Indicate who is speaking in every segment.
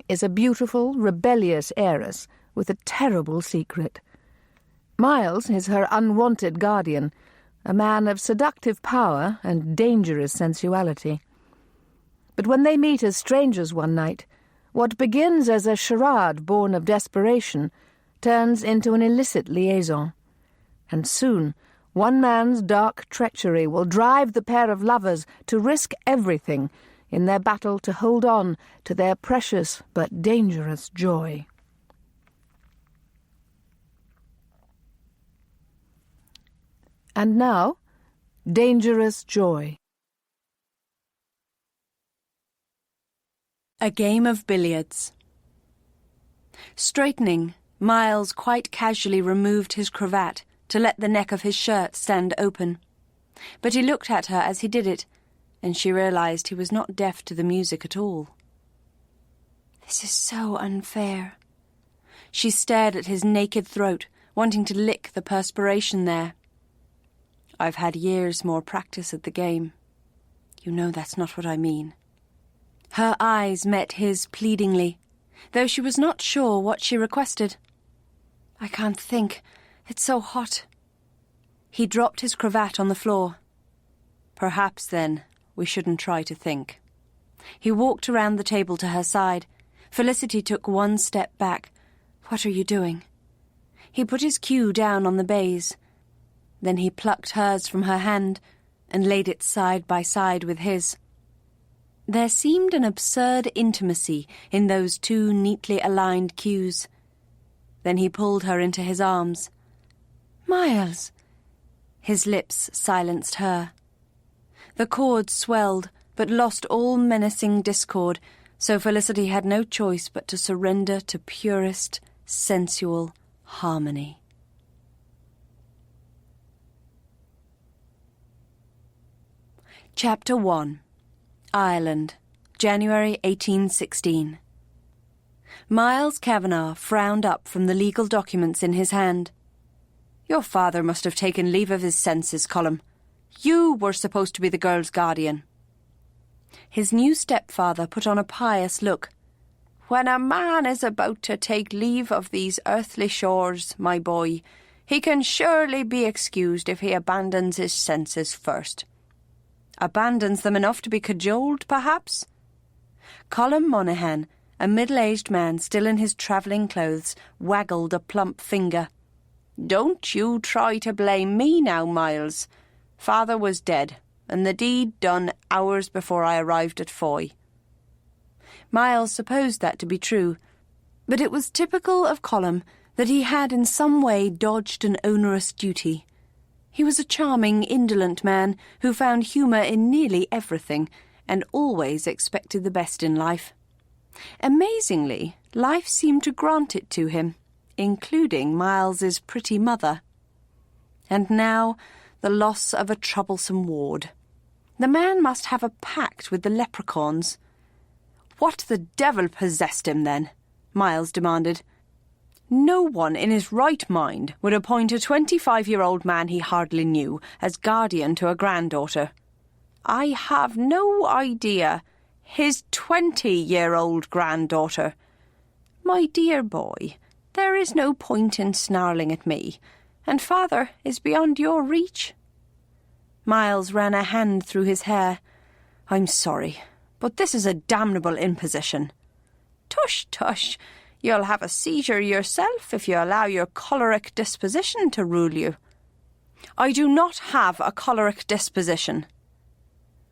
Speaker 1: is a beautiful, rebellious heiress with a terrible secret. Miles is her unwanted guardian, a man of seductive power and dangerous sensuality. But when they meet as strangers one night, what begins as a charade born of desperation turns into an illicit liaison. And soon, one man's dark treachery will drive the pair of lovers to risk everything in their battle to hold on to their precious but dangerous joy. And now, Dangerous Joy.
Speaker 2: A game of billiards. Straightening, Miles quite casually removed his cravat to let the neck of his shirt stand open. But he looked at her as he did it, and she realized he was not deaf to the music at all. This is so unfair. She stared at his naked throat, wanting to lick the perspiration there. I've had years more practice at the game. You know that's not what I mean. Her eyes met his pleadingly, though she was not sure what she requested. I can't think. It's so hot. He dropped his cravat on the floor. Perhaps, then, we shouldn't try to think. He walked around the table to her side. Felicity took one step back. What are you doing? He put his cue down on the baize. Then he plucked hers from her hand and laid it side by side with his. There seemed an absurd intimacy in those two neatly aligned cues. Then he pulled her into his arms. "Miles!" His lips silenced her. The chords swelled, but lost all menacing discord, so Felicity had no choice but to surrender to purest, sensual harmony. Chapter 1. Ireland, January 1816. Miles Kavanagh frowned up from the legal documents in his hand. Your father must have taken leave of his senses, Colm. You were supposed to be the girl's guardian. His new stepfather put on a pious look. When a man is about to take leave of these earthly shores, my boy, he can surely be excused if he abandons his senses first. Abandons them enough to be cajoled, perhaps? Colm Monaghan, a middle-aged man still in his travelling clothes, waggled a plump finger. Don't you try to blame me now, Miles. Father was dead, and the deed done hours before I arrived at Foy. Miles supposed that to be true, but it was typical of Colm that he had in some way dodged an onerous duty. He was a charming, indolent man who found humour in nearly everything and always expected the best in life. Amazingly, life seemed to grant it to him, including Miles's pretty mother. And now, the loss of a troublesome ward. The man must have a pact with the leprechauns. What the devil possessed him, then? Miles demanded. No one in his right mind would appoint a 25-year-old man he hardly knew as guardian to a granddaughter. I have no idea. His 20-year-old granddaughter. My dear boy, there is no point in snarling at me, and father is beyond your reach. Miles ran a hand through his hair. I'm sorry, but this is a damnable imposition. Tush, tush. You'll have a seizure yourself if you allow your choleric disposition to rule you. I do not have a choleric disposition.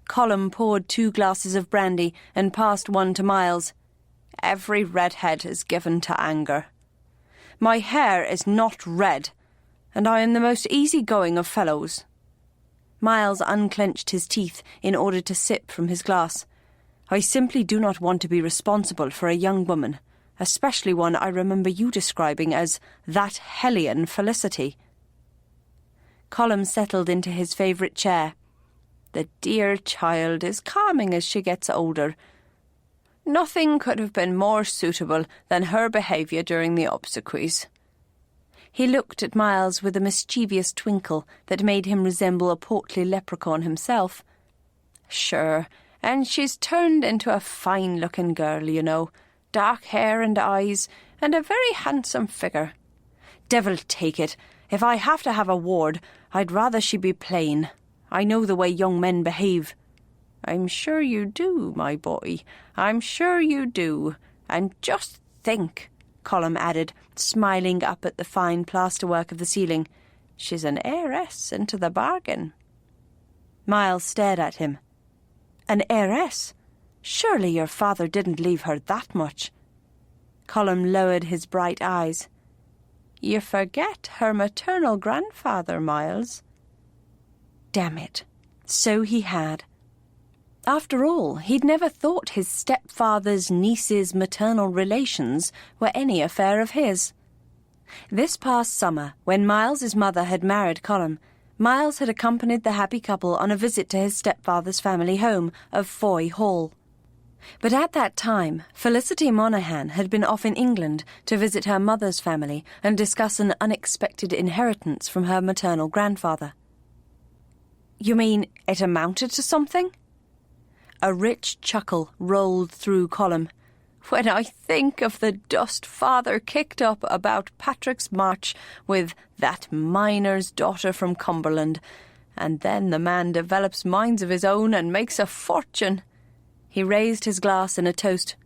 Speaker 2: Colm poured 2 glasses of brandy and passed one to Miles. Every redhead is given to anger. My hair is not red, and I am the most easy-going of fellows. Miles unclenched his teeth in order to sip from his glass. I simply do not want to be responsible for a young woman, especially one I remember you describing as that hellion Felicity. Colm settled into his favourite chair. The dear child is calming as she gets older. Nothing could have been more suitable than her behaviour during the obsequies. He looked at Miles with a mischievous twinkle that made him resemble a portly leprechaun himself. Sure, and she's turned into a fine-looking girl, you know. dark hair and eyes, and a very handsome figure. Devil take it, if I have to have a ward, I'd rather she be plain. I know the way young men behave. I'm sure you do, my boy. I'm sure you do. And just think, Colum added, smiling up at the fine plasterwork of the ceiling, she's an heiress into the bargain. Miles stared at him. An heiress? Surely your father didn't leave her that much. Colum lowered his bright eyes. You forget her maternal grandfather, Miles. Damn it. So he had. After all, he'd never thought his stepfather's niece's maternal relations were any affair of his. This past summer, when Miles's mother had married Colum, Miles had accompanied the happy couple on a visit to his stepfather's family home of Foy Hall. But at that time, Felicity Monaghan had been off in England to visit her mother's family and discuss an unexpected inheritance from her maternal grandfather. You mean it amounted to something? A rich chuckle rolled through Colum. When I think of the dust father kicked up about Patrick's march with that miner's daughter from Cumberland, and then the man develops minds of his own and makes a fortune. He raised his glass in a toast.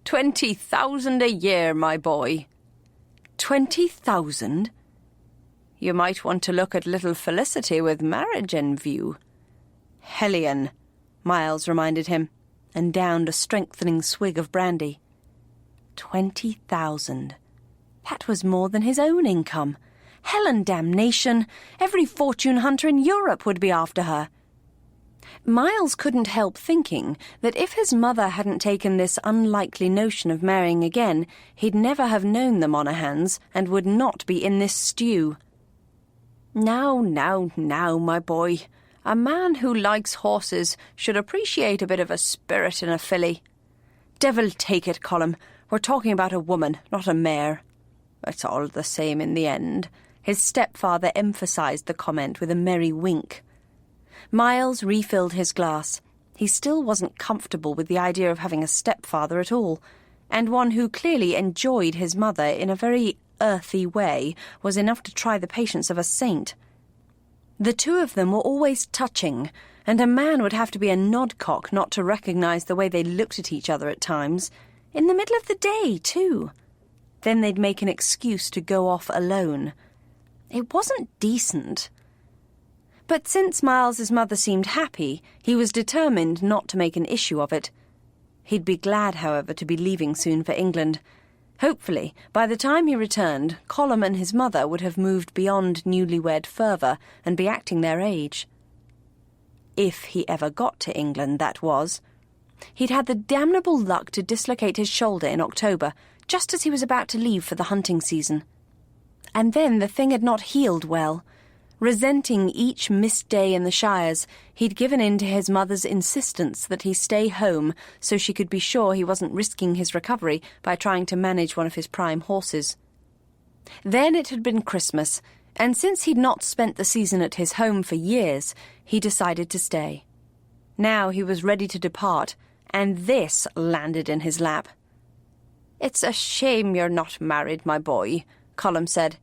Speaker 2: 20,000 a year, my boy. 20,000? You might want to look at little Felicity with marriage in view. Hellion, Miles reminded him, and downed a strengthening swig of brandy. 20,000. That was more than his own income. Hell and damnation! Every fortune hunter in Europe would be after her. Miles couldn't help thinking that if his mother hadn't taken this unlikely notion of marrying again, he'd never have known the Monaghans and would not be in this stew. Now, my boy. A man who likes horses should appreciate a bit of a spirit in a filly. Devil take it, Colum. We're talking about a woman, not a mare. It's all the same in the end. His stepfather emphasised the comment with a merry wink. Miles refilled his glass. He still wasn't comfortable with the idea of having a stepfather at all, and one who clearly enjoyed his mother in a very earthy way was enough to try the patience of a saint. The two of them were always touching, and a man would have to be a nodcock not to recognise the way they looked at each other at times. In the middle of the day, too. Then they'd make an excuse to go off alone. It wasn't decent. But since Miles's mother seemed happy, he was determined not to make an issue of it. He'd be glad, however, to be leaving soon for England. Hopefully, by the time he returned, Colum and his mother would have moved beyond newlywed fervour and be acting their age. If he ever got to England, that was. He'd had the damnable luck to dislocate his shoulder in October, just as he was about to leave for the hunting season. And then the thing had not healed well. Resenting each missed day in the Shires, he'd given in to his mother's insistence that he stay home so she could be sure he wasn't risking his recovery by trying to manage one of his prime horses. Then it had been Christmas, and since he'd not spent the season at his home for years, he decided to stay. Now he was ready to depart, and this landed in his lap. "It's a shame you're not married, my boy," Colum said.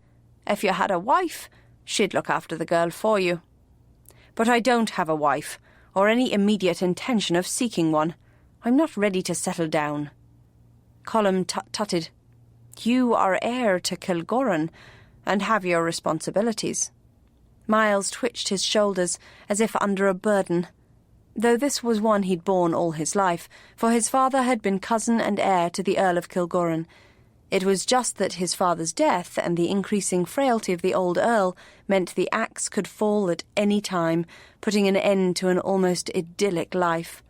Speaker 2: "If you had a wife, she'd look after the girl for you. But I don't have a wife, or any immediate intention of seeking one. I'm not ready to settle down." Colum tut-tutted. "You are heir to Kilgorran, and have your responsibilities." Miles twitched his shoulders as if under a burden, though this was one he'd borne all his life, for his father had been cousin and heir to the Earl of Kilgorran. It was just that his father's death and the increasing frailty of the old Earl meant the axe could fall at any time, putting an end to an almost idyllic life.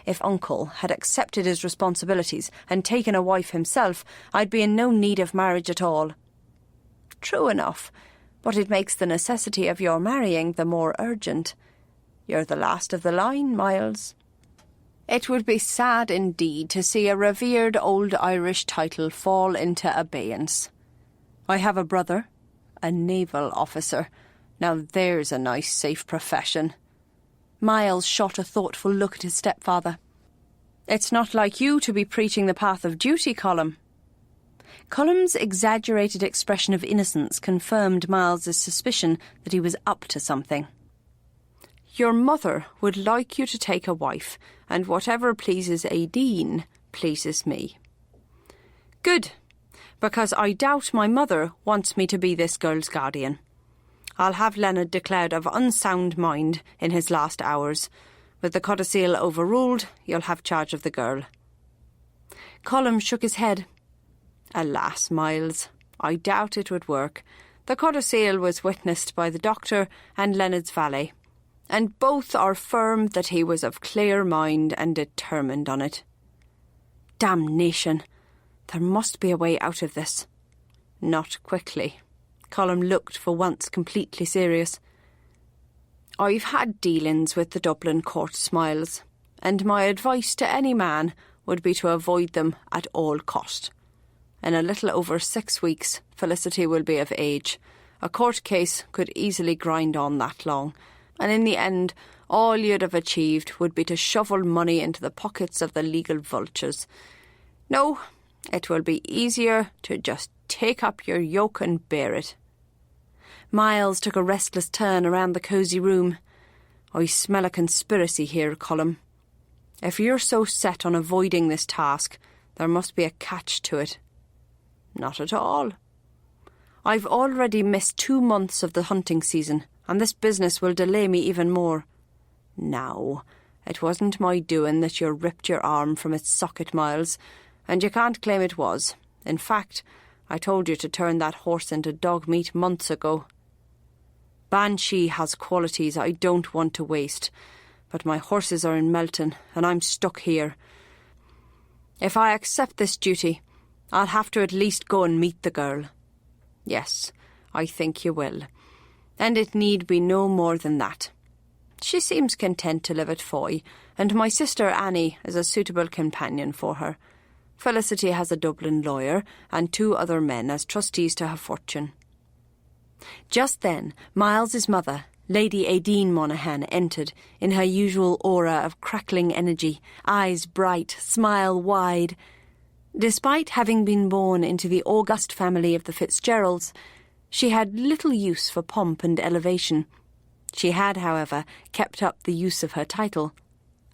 Speaker 2: If Uncle had accepted his responsibilities and taken a wife himself, I'd be in no need of marriage at all. True enough, but it makes the necessity of your marrying the more urgent. You're the last of the line, Miles. It would be sad indeed to see a revered old Irish title fall into abeyance. I have a brother, a naval officer. Now there's a nice, safe profession. Miles shot a thoughtful look at his stepfather. It's not like you to be preaching the path of duty, Colm. Colm's exaggerated expression of innocence confirmed Miles's suspicion that he was up to something. Your mother would like you to take a wife, and whatever pleases Aideen pleases me. Good, because I doubt my mother wants me to be this girl's guardian. I'll have Leonard declared of unsound mind in his last hours. With the codicil overruled, you'll have charge of the girl. Colm shook his head. Alas, Miles, I doubt it would work. The codicil was witnessed by the doctor and Leonard's valet, and both are firm that he was of clear mind and determined on it. Damnation! There must be a way out of this. Not quickly. Colm looked for once completely serious. I've had dealings with the Dublin courts, Miles, and my advice to any man would be to avoid them at all cost. In a little over 6 weeks, Felicity will be of age. A court case could easily grind on that long, and in the end, all you'd have achieved would be to shovel money into the pockets of the legal vultures. No, it will be easier to just take up your yoke and bear it. Miles took a restless turn around the cosy room. I smell a conspiracy here, Colm. If you're so set on avoiding this task, there must be a catch to it. Not at all. I've already missed 2 months of the hunting season, and this business will delay me even more. Now, it wasn't my doing that you ripped your arm from its socket, Miles, and you can't claim it was. In fact, I told you to turn that horse into dog meat months ago. Banshee has qualities I don't want to waste, but my horses are in Melton, and I'm stuck here. If I accept this duty, I'll have to at least go and meet the girl. Yes, I think you will. And it need be no more than that. She seems content to live at Foy, and my sister Annie is a suitable companion for her. Felicity has a Dublin lawyer and 2 other men as trustees to her fortune. Just then, Miles's mother, Lady Aideen Monaghan, entered in her usual aura of crackling energy, eyes bright, smile wide. Despite having been born into the august family of the Fitzgeralds, she had little use for pomp and elevation. She had, however, kept up the use of her title.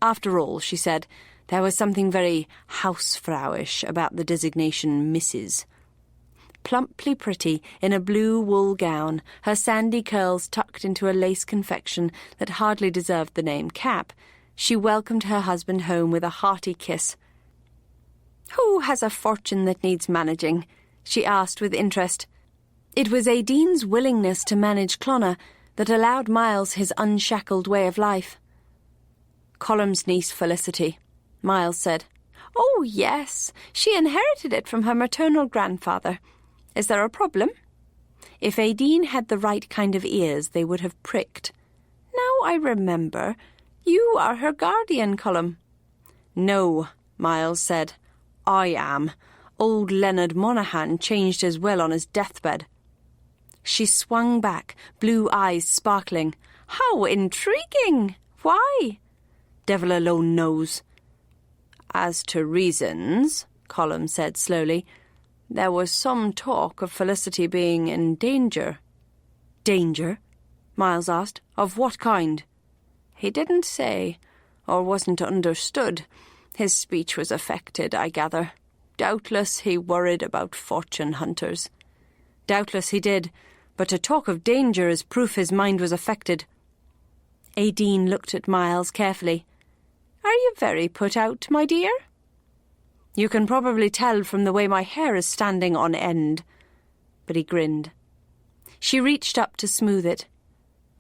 Speaker 2: After all, she said, there was something very housefrowish about the designation Mrs. Plumply pretty in a blue wool gown, her sandy curls tucked into a lace confection that hardly deserved the name cap, she welcomed her husband home with a hearty kiss. "Who has a fortune that needs managing?" she asked with interest. It was Aideen's willingness to manage Clonagh that allowed Miles his unshackled way of life. "Colm's niece Felicity," Miles said. "Oh, yes, she inherited it from her maternal grandfather. Is there a problem?" If Aideen had the right kind of ears, they would have pricked. "Now I remember, you are her guardian, Colm." "No," Miles said. "I am. Old Leonard Monaghan changed his will on his deathbed." She swung back, blue eyes sparkling. "How intriguing! Why?" "Devil alone knows." "As to reasons," Colm said slowly, "there was some talk of Felicity being in danger." "Danger?" Miles asked. "Of what kind?" "He didn't say, or wasn't understood. His speech was affected, I gather. Doubtless he worried about fortune hunters." "Doubtless he did, but to talk of danger is proof his mind was affected." Aideen looked at Miles carefully. "Are you very put out, my dear?" "You can probably tell from the way my hair is standing on end." But he grinned. She reached up to smooth it.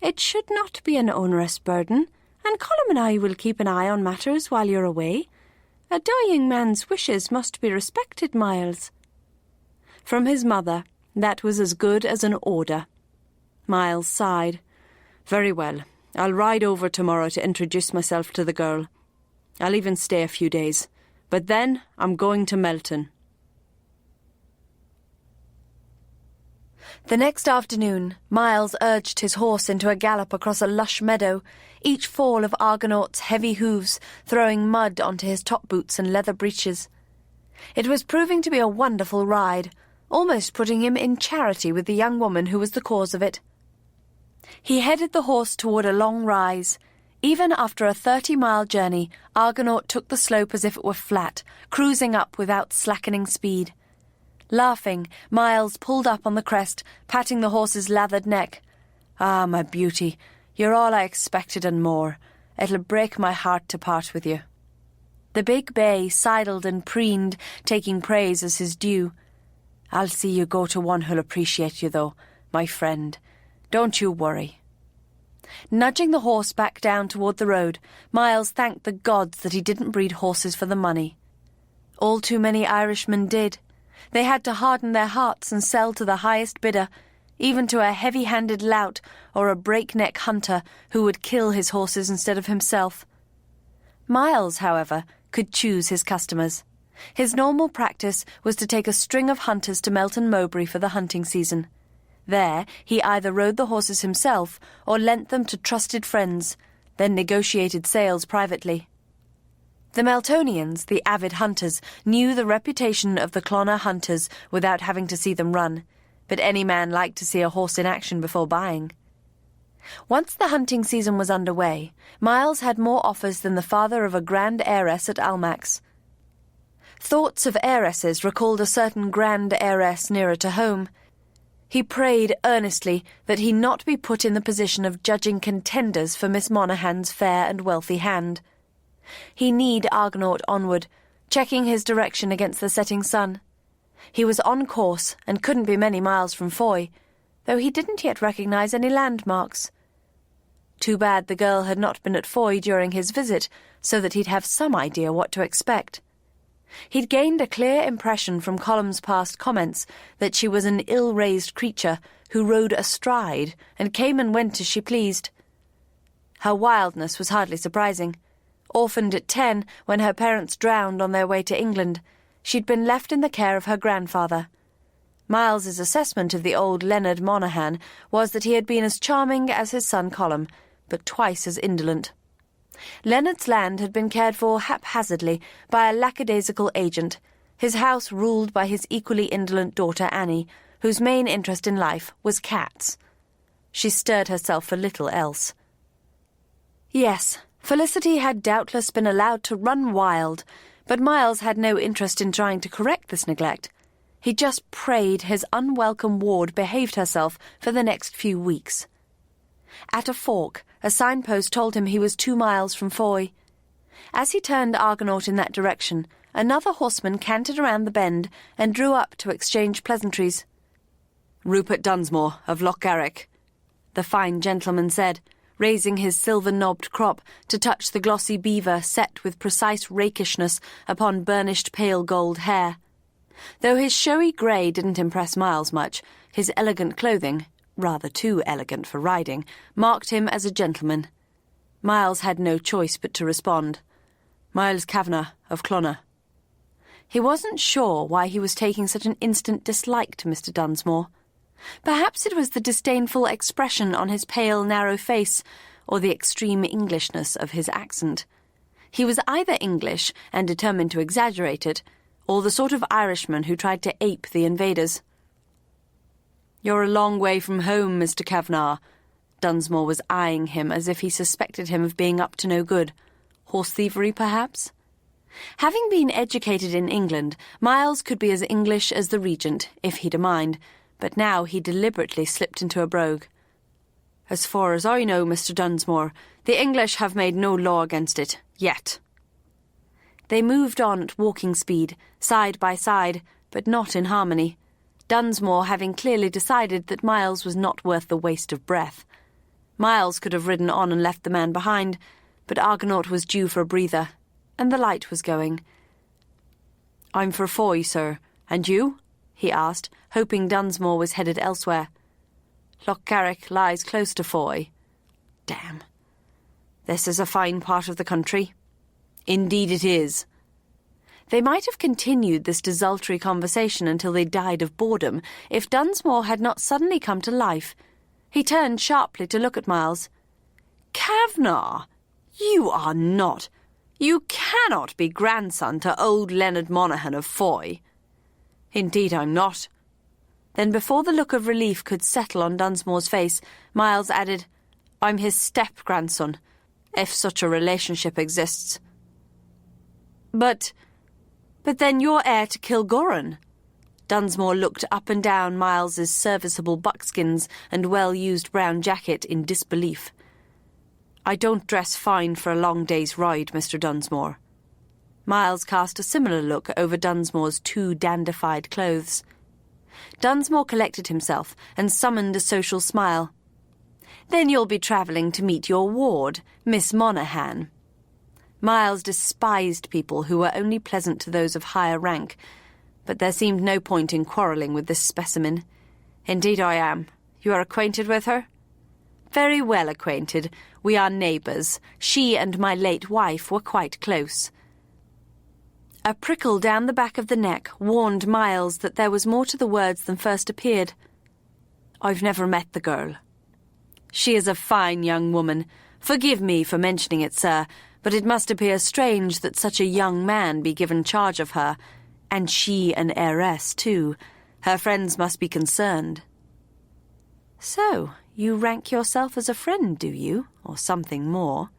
Speaker 2: "It should not be an onerous burden, and Colm and I will keep an eye on matters while you're away. A dying man's wishes must be respected, Miles." From his mother, that was as good as an order. Miles sighed. "Very well. I'll ride over tomorrow to introduce myself to the girl. I'll even stay a few days. But then I'm going to Melton." The next afternoon, Miles urged his horse into a gallop across a lush meadow, each fall of Argonaut's heavy hooves throwing mud onto his top boots and leather breeches. It was proving to be a wonderful ride, almost putting him in charity with the young woman who was the cause of it. He headed the horse toward a long rise. Even after a 30-mile journey, Argonaut took the slope as if it were flat, cruising up without slackening speed. Laughing, Miles pulled up on the crest, patting the horse's lathered neck. "Ah, my beauty, you're all I expected and more. It'll break my heart to part with you." The big bay sidled and preened, taking praise as his due. "I'll see you go to one who'll appreciate you, though, my friend. Don't you worry." Nudging the horse back down toward the road, Miles thanked the gods that he didn't breed horses for the money. All too many Irishmen did. They had to harden their hearts and sell to the highest bidder, even to a heavy-handed lout or a breakneck hunter who would kill his horses instead of himself. Miles, however, could choose his customers. His normal practice was to take a string of hunters to Melton Mowbray for the hunting season. There, he either rode the horses himself or lent them to trusted friends, then negotiated sales privately. The Meltonians, the avid hunters, knew the reputation of the Clonner hunters without having to see them run, but any man liked to see a horse in action before buying. Once the hunting season was underway, Miles had more offers than the father of a grand heiress at Almack's. Thoughts of heiresses recalled a certain grand heiress nearer to home. He prayed earnestly that he not be put in the position of judging contenders for Miss Monaghan's fair and wealthy hand. He kneed Argonaut onward, checking his direction against the setting sun. He was on course and couldn't be many miles from Foy, though he didn't yet recognize any landmarks. Too bad the girl had not been at Foy during his visit, so that he'd have some idea what to expect. He'd gained a clear impression from Colum's past comments that she was an ill-raised creature who rode astride and came and went as she pleased. Her wildness was hardly surprising. Orphaned at 10 when her parents drowned on their way to England, she'd been left in the care of her grandfather. Miles's assessment of the old Leonard Monaghan was that he had been as charming as his son Colum, but twice as indolent. Leonard's land had been cared for haphazardly by a lackadaisical agent, his house ruled by his equally indolent daughter Annie, whose main interest in life was cats. She stirred herself for little else. Yes, Felicity had doubtless been allowed to run wild, but Miles had no interest in trying to correct this neglect. He just prayed his unwelcome ward behaved herself for the next few weeks. At a fork, a signpost told him he was 2 miles from Foy. As he turned Argonaut in that direction, another horseman cantered around the bend and drew up to exchange pleasantries. "Rupert Dunsmore of Lochgarrick," the fine gentleman said, raising his silver-knobbed crop to touch the glossy beaver set with precise rakishness upon burnished pale gold hair. Though his showy grey didn't impress Miles much, his elegant clothing, rather too elegant for riding, marked him as a gentleman. Miles had no choice but to respond. "Miles Kavanagh of Clonner." He wasn't sure why he was taking such an instant dislike to Mr. Dunsmore. Perhaps it was the disdainful expression on his pale, narrow face, or the extreme Englishness of his accent. He was either English and determined to exaggerate it, or the sort of Irishman who tried to ape the invaders. "You're a long way from home, Mr. Kavanagh." Dunsmore was eyeing him as if he suspected him of being up to no good. Horse thievery, perhaps? Having been educated in England, Miles could be as English as the Regent, if he'd a mind, but now he deliberately slipped into a brogue. "As far as I know, Mr. Dunsmore, the English have made no law against it, yet." They moved on at walking speed, side by side, but not in harmony, Dunsmore having clearly decided that Miles was not worth the waste of breath. Miles could have ridden on and left the man behind, but Argonaut was due for a breather, and the light was going. "I'm for Foy, sir. And you?" he asked, hoping Dunsmore was headed elsewhere. "Lochgarrick lies close to Foy." "Damn. This is a fine part of the country." "Indeed it is." They might have continued this desultory conversation until they died of boredom if Dunsmore had not suddenly come to life. He turned sharply to look at Miles. "Kavanagh, you are not. You cannot be grandson to old Leonard Monaghan of Foy." "Indeed I'm not." Then before the look of relief could settle on Dunsmore's face, Miles added, "I'm his step-grandson, if such a relationship exists." But then you're heir to Kilgorran." Dunsmore looked up and down Miles's serviceable buckskins and well-used brown jacket in disbelief. "I don't dress fine for a long day's ride, Mr. Dunsmore." Miles cast a similar look over Dunsmore's too dandified clothes. Dunsmore collected himself and summoned a social smile. "Then you'll be travelling to meet your ward, Miss Monaghan." Miles despised people who were only pleasant to those of higher rank, but there seemed no point in quarrelling with this specimen. "Indeed I am. You are acquainted with her?" "Very well acquainted. We are neighbours. She and my late wife were quite close." A prickle down the back of the neck warned Miles that there was more to the words than first appeared. "I've never met the girl." "She is a fine young woman. Forgive me for mentioning it, sir, but it must appear strange that such a young man be given charge of her, and she an heiress, too. Her friends must be concerned." "So, you rank yourself as a friend, do you, or something more?"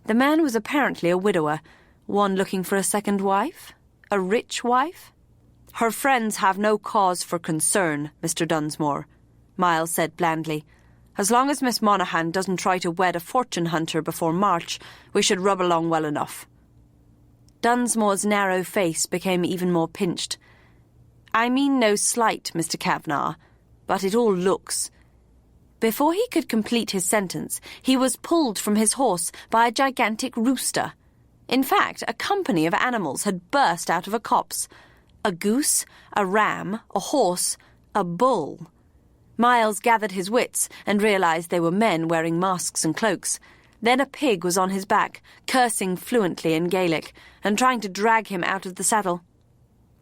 Speaker 2: The man was apparently a widower, one looking for a second wife? A rich wife? "Her friends have no cause for concern, Mr. Dunsmore," Miles said blandly. "As long as Miss Monaghan doesn't try to wed a fortune-hunter before March, we should rub along well enough." Dunsmore's narrow face became even more pinched. "I mean no slight, Mr. Kavanagh, but it all looks—" Before he could complete his sentence, he was pulled from his horse by a gigantic rooster. In fact, a company of animals had burst out of a copse. A goose, a ram, a horse, a bull. Miles gathered his wits and realised they were men wearing masks and cloaks. Then a pig was on his back, cursing fluently in Gaelic, and trying to drag him out of the saddle.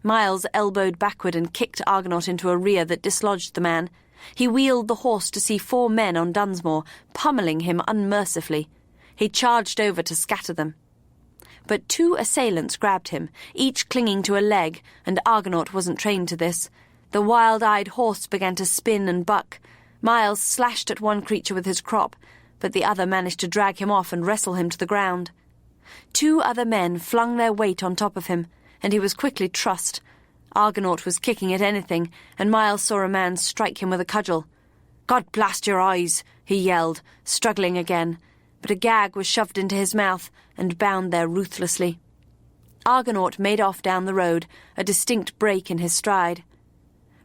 Speaker 2: Miles elbowed backward and kicked Argonaut into a rear that dislodged the man. He wheeled the horse to see 4 men on Dunsmore, pummelling him unmercifully. He charged over to scatter them. But 2 assailants grabbed him, each clinging to a leg, and Argonaut wasn't trained to this. The wild-eyed horse began to spin and buck. Miles slashed at one creature with his crop, but the other managed to drag him off and wrestle him to the ground. 2 other men flung their weight on top of him, and he was quickly trussed. Argonaut was kicking at anything, and Miles saw a man strike him with a cudgel. "God blast your eyes!" he yelled, struggling again, but a gag was shoved into his mouth and bound there ruthlessly. Argonaut made off down the road, a distinct break in his stride.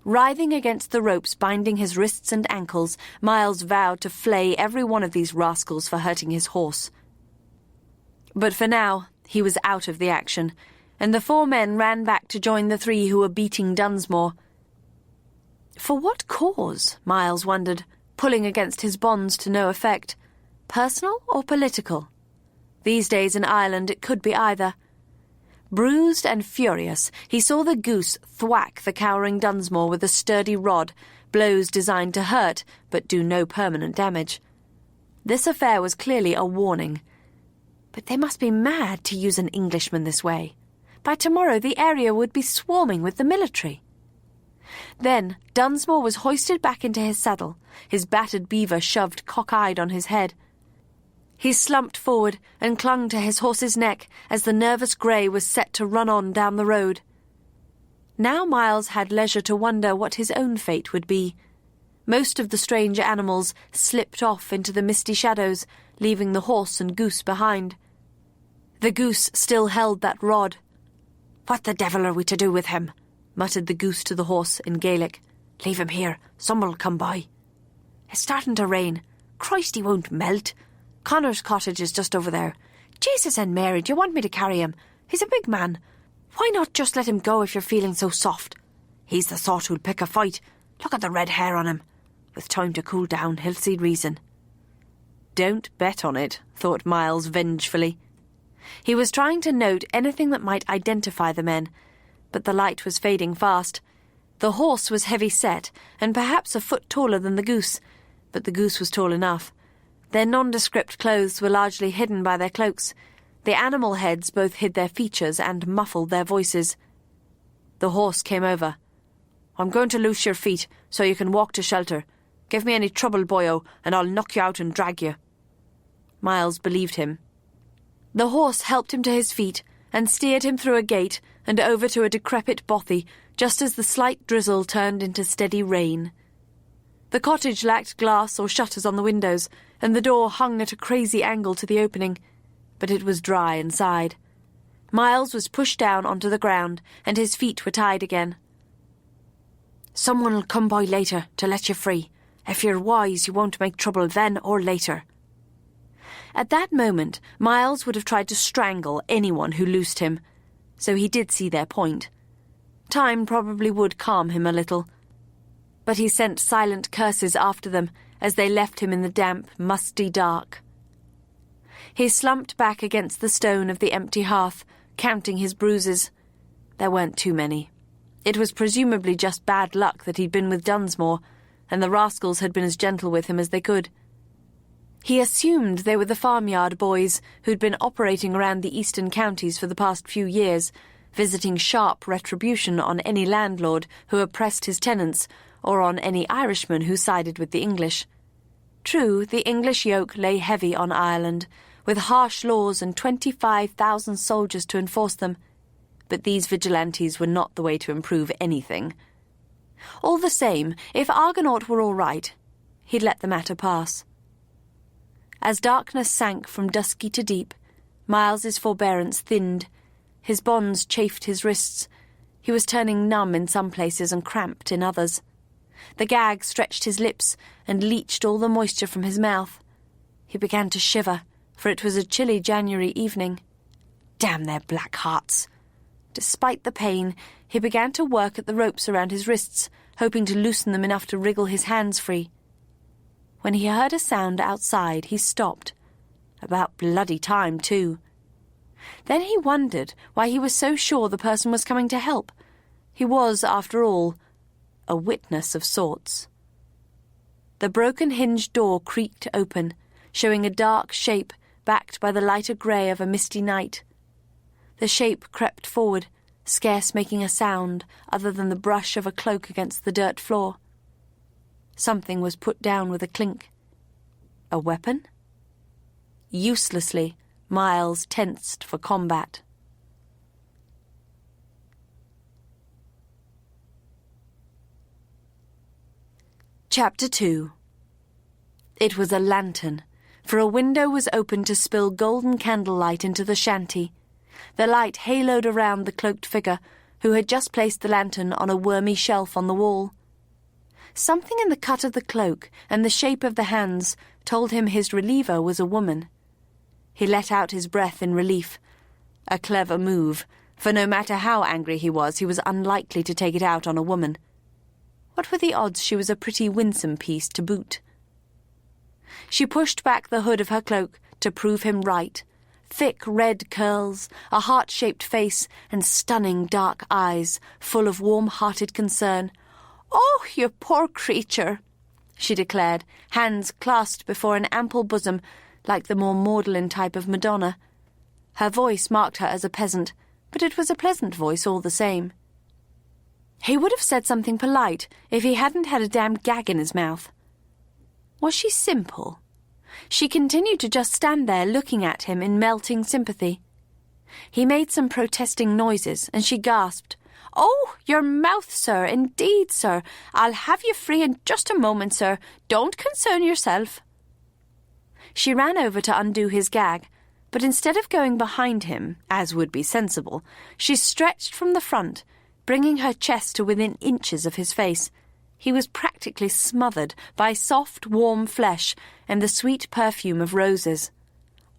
Speaker 2: Writhing against the ropes binding his wrists and ankles, Miles vowed to flay every one of these rascals for hurting his horse. But for now, he was out of the action, and the 4 men ran back to join the 3 who were beating Dunsmore. For what cause, Miles wondered, pulling against his bonds to no effect. Personal or political? These days in Ireland it could be either. Bruised and furious, he saw the goose thwack the cowering Dunsmore with a sturdy rod, blows designed to hurt but do no permanent damage. This affair was clearly a warning. But they must be mad to use an Englishman this way. By tomorrow the area would be swarming with the military. Then Dunsmore was hoisted back into his saddle, his battered beaver shoved cock-eyed on his head. He slumped forward and clung to his horse's neck as the nervous grey was set to run on down the road. Now Miles had leisure to wonder what his own fate would be. Most of the strange animals slipped off into the misty shadows, leaving the horse and goose behind. The goose still held that rod. "What the devil are we to do with him?" muttered the goose to the horse in Gaelic. "Leave him here. Someone'll come by." "It's starting to rain. Christ, he won't melt. Connor's cottage is just over there. Jesus and Mary, do you want me to carry him? He's a big man. Why not just let him go if you're feeling so soft? He's the sort who'll pick a fight. Look at the red hair on him. With time to cool down, he'll see reason." Don't bet on it, thought Miles vengefully. He was trying to note anything that might identify the men, but the light was fading fast. The horse was heavy-set, and perhaps a foot taller than the goose, but the goose was tall enough. Their nondescript clothes were largely hidden by their cloaks. The animal heads both hid their features and muffled their voices. The horse came over. "I'm going to loose your feet, so you can walk to shelter. Give me any trouble, boyo, and I'll knock you out and drag you." Miles believed him. The horse helped him to his feet and steered him through a gate and over to a decrepit bothy, just as the slight drizzle turned into steady rain. The cottage lacked glass or shutters on the windows, and the door hung at a crazy angle to the opening, but it was dry inside. Miles was pushed down onto the ground, and his feet were tied again. "Someone'll come by later to let you free. If you're wise, you won't make trouble then or later." At that moment, Miles would have tried to strangle anyone who loosed him, so he did see their point. Time probably would calm him a little, but he sent silent curses after them as they left him in the damp, musty dark. He slumped back against the stone of the empty hearth, counting his bruises. There weren't too many. It was presumably just bad luck that he'd been with Dunsmore, and the rascals had been as gentle with him as they could. He assumed they were the farmyard boys who'd been operating around the eastern counties for the past few years, visiting sharp retribution on any landlord who oppressed his tenants or on any Irishman who sided with the English. True, the English yoke lay heavy on Ireland, with harsh laws and 25,000 soldiers to enforce them, but these vigilantes were not the way to improve anything. All the same, if Argonaut were all right, he'd let the matter pass. As darkness sank from dusky to deep, Miles's forbearance thinned. His bonds chafed his wrists. He was turning numb in some places and cramped in others. The gag stretched his lips and leached all the moisture from his mouth. He began to shiver, for it was a chilly January evening. Damn their black hearts! Despite the pain, he began to work at the ropes around his wrists, hoping to loosen them enough to wriggle his hands free. When he heard a sound outside, he stopped. About bloody time, too. Then he wondered why he was so sure the person was coming to help. He was, after all, a witness of sorts. The broken-hinged door creaked open, showing a dark shape backed by the lighter grey of a misty night. The shape crept forward, scarce making a sound other than the brush of a cloak against the dirt floor. Something was put down with a clink. A weapon? Uselessly, Miles tensed for combat. Chapter 2. It was a lantern, for a window was open to spill golden candlelight into the shanty. The light haloed around the cloaked figure, who had just placed the lantern on a wormy shelf on the wall. Something in the cut of the cloak and the shape of the hands told him his reliever was a woman. He let out his breath in relief. A clever move, for no matter how angry he was unlikely to take it out on a woman. What were the odds she was a pretty winsome piece to boot? She pushed back the hood of her cloak to prove him right. Thick red curls, a heart-shaped face, and stunning dark eyes, full of warm-hearted concern. "Oh, you poor creature," she declared, hands clasped before an ample bosom, like the more maudlin type of Madonna. Her voice marked her as a peasant, but it was a pleasant voice all the same. He would have said something polite if he hadn't had a damn gag in his mouth. Was she simple? She continued to just stand there looking at him in melting sympathy. He made some protesting noises, and she gasped, "Oh, your mouth, sir, indeed, sir. I'll have you free in just a moment, sir. Don't concern yourself." She ran over to undo his gag, but instead of going behind him, as would be sensible, she stretched from the front, bringing her chest to within inches of his face. He was practically smothered by soft, warm flesh and the sweet perfume of roses.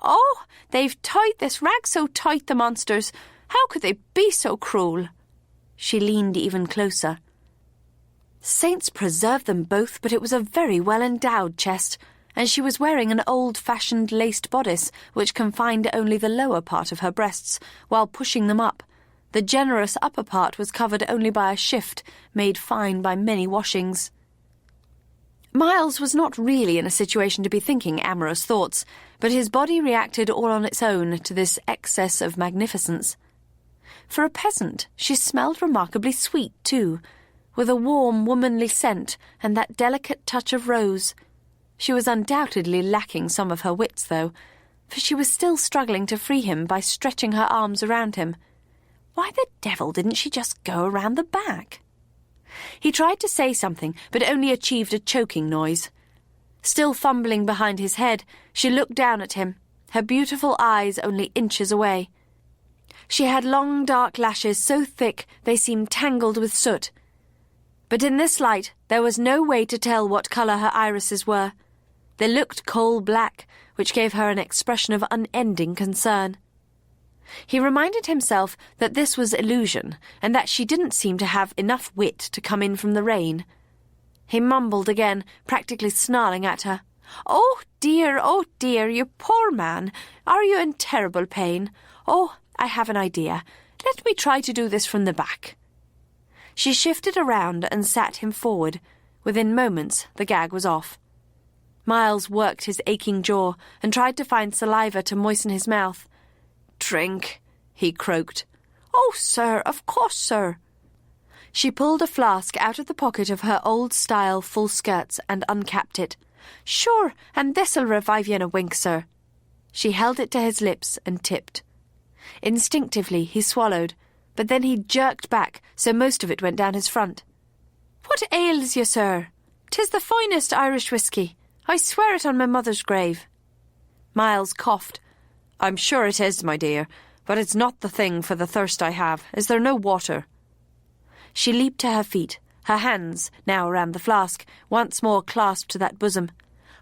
Speaker 2: "Oh, they've tied this rag so tight, the monsters. How could they be so cruel?" She leaned even closer. Saints preserve them both, but it was a very well-endowed chest, and she was wearing an old-fashioned laced bodice which confined only the lower part of her breasts, while pushing them up. The generous upper part was covered only by a shift, made fine by many washings. Miles was not really in a situation to be thinking amorous thoughts, but his body reacted all on its own to this excess of magnificence. For a peasant, she smelled remarkably sweet, too, with a warm, womanly scent and that delicate touch of rose. She was undoubtedly lacking some of her wits, though, for she was still struggling to free him by stretching her arms around him. Why the devil didn't she just go around the back? He tried to say something, but only achieved a choking noise. Still fumbling behind his head, she looked down at him, her beautiful eyes only inches away. She had long dark lashes so thick they seemed tangled with soot. But in this light there was no way to tell what colour her irises were. They looked coal-black, which gave her an expression of unending concern. He reminded himself that this was illusion, and that she didn't seem to have enough wit to come in from the rain. He mumbled again, practically snarling at her. Oh dear, you poor man. Are you in terrible pain? Oh, I have an idea. Let me try to do this from the back." She shifted around and sat him forward. Within moments, the gag was off. Miles worked his aching jaw and tried to find saliva to moisten his mouth. "Drink," he croaked. "Oh, sir, of course, sir." She pulled a flask out of the pocket of her old-style full skirts and uncapped it. "Sure, and this'll revive you in a wink, sir." She held it to his lips and tipped. Instinctively he swallowed, but then he jerked back, so most of it went down his front. "What ails you, sir? 'Tis the finest Irish whiskey. I swear it on my mother's grave." Miles coughed. "I'm sure it is, my dear, but it's not the thing for the thirst I have. Is there no water?" She leaped to her feet, her hands, now around the flask, once more clasped to that bosom.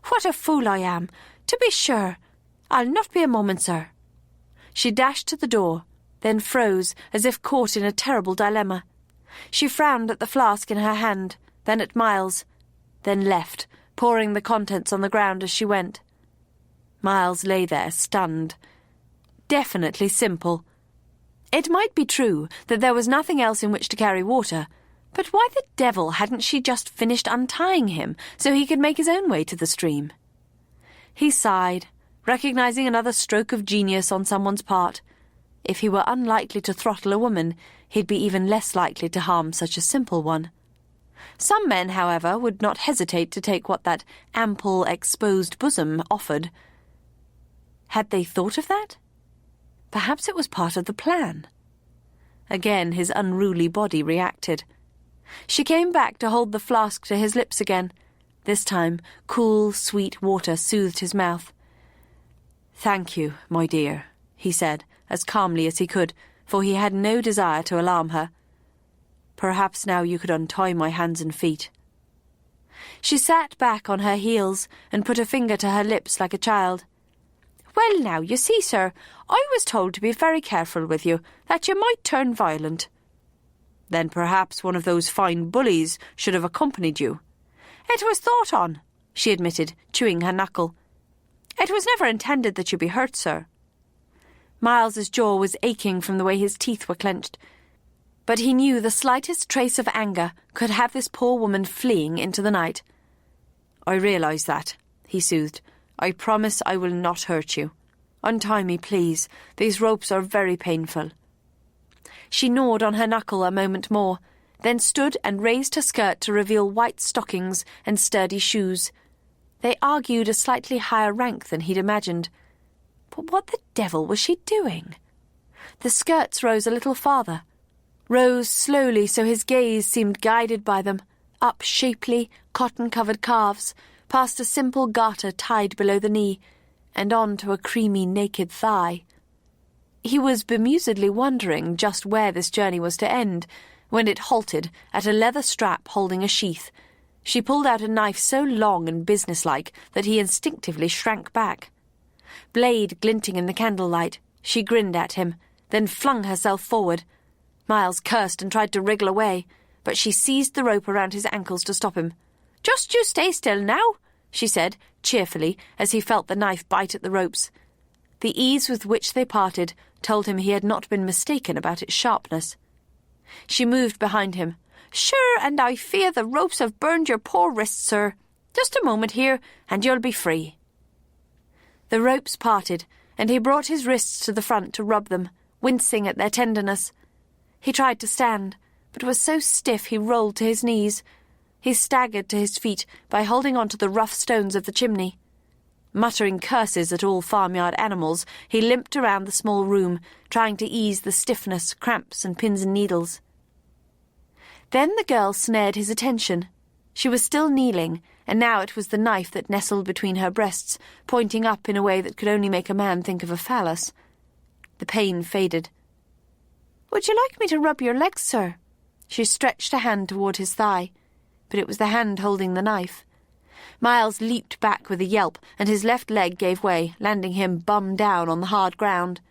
Speaker 2: "What a fool I am! To be sure! I'll not be a moment, sir." She dashed to the door, then froze, as if caught in a terrible dilemma. She frowned at the flask in her hand, then at Miles, then left, pouring the contents on the ground as she went. Miles lay there, stunned. Definitely simple. It might be true that there was nothing else in which to carry water, but why the devil hadn't she just finished untying him so he could make his own way to the stream? He sighed, recognizing another stroke of genius on someone's part. If he were unlikely to throttle a woman, he'd be even less likely to harm such a simple one. Some men, however, would not hesitate to take what that ample, exposed bosom offered. Had they thought of that? Perhaps it was part of the plan. Again his unruly body reacted. She came back to hold the flask to his lips again. This time, cool, sweet water soothed his mouth. "Thank you, my dear," he said, as calmly as he could, for he had no desire to alarm her. "Perhaps now you could untie my hands and feet." She sat back on her heels and put a finger to her lips like a child. "Well now, you see, sir, I was told to be very careful with you, that you might turn violent." "Then perhaps one of those fine bullies should have accompanied you." "It was thought on," she admitted, chewing her knuckle. "It was never intended that you be hurt, sir." Miles's jaw was aching from the way his teeth were clenched, but he knew the slightest trace of anger could have this poor woman fleeing into the night. "I realise that," he soothed. "I promise I will not hurt you. Untie me, please. These ropes are very painful." She gnawed on her knuckle a moment more, then stood and raised her skirt to reveal white stockings and sturdy shoes. They argued a slightly higher rank than he'd imagined. But what the devil was she doing? The skirts rose a little farther, rose slowly so his gaze seemed guided by them, up shapely, cotton-covered calves, past a simple garter tied below the knee, and on to a creamy naked thigh. He was bemusedly wondering just where this journey was to end, when it halted at a leather strap holding a sheath. She pulled out a knife so long and businesslike that he instinctively shrank back. Blade glinting in the candlelight, she grinned at him, then flung herself forward. Miles cursed and tried to wriggle away, but she seized the rope around his ankles to stop him. "Just you stay still now," she said, cheerfully, as he felt the knife bite at the ropes. The ease with which they parted told him he had not been mistaken about its sharpness. She moved behind him. "Sure, and I fear the ropes have burned your poor wrists, sir. Just a moment here, and you'll be free." The ropes parted, and he brought his wrists to the front to rub them, wincing at their tenderness. He tried to stand, but was so stiff he rolled to his knees. He staggered to his feet by holding on to the rough stones of the chimney. Muttering curses at all farmyard animals, he limped around the small room, trying to ease the stiffness, cramps, and pins and needles. Then the girl snared his attention. She was still kneeling, and now it was the knife that nestled between her breasts, pointing up in a way that could only make a man think of a phallus. The pain faded. "Would you like me to rub your legs, sir?" She stretched a hand toward his thigh, but it was the hand holding the knife. Miles leaped back with a yelp, and his left leg gave way, landing him bum down on the hard ground.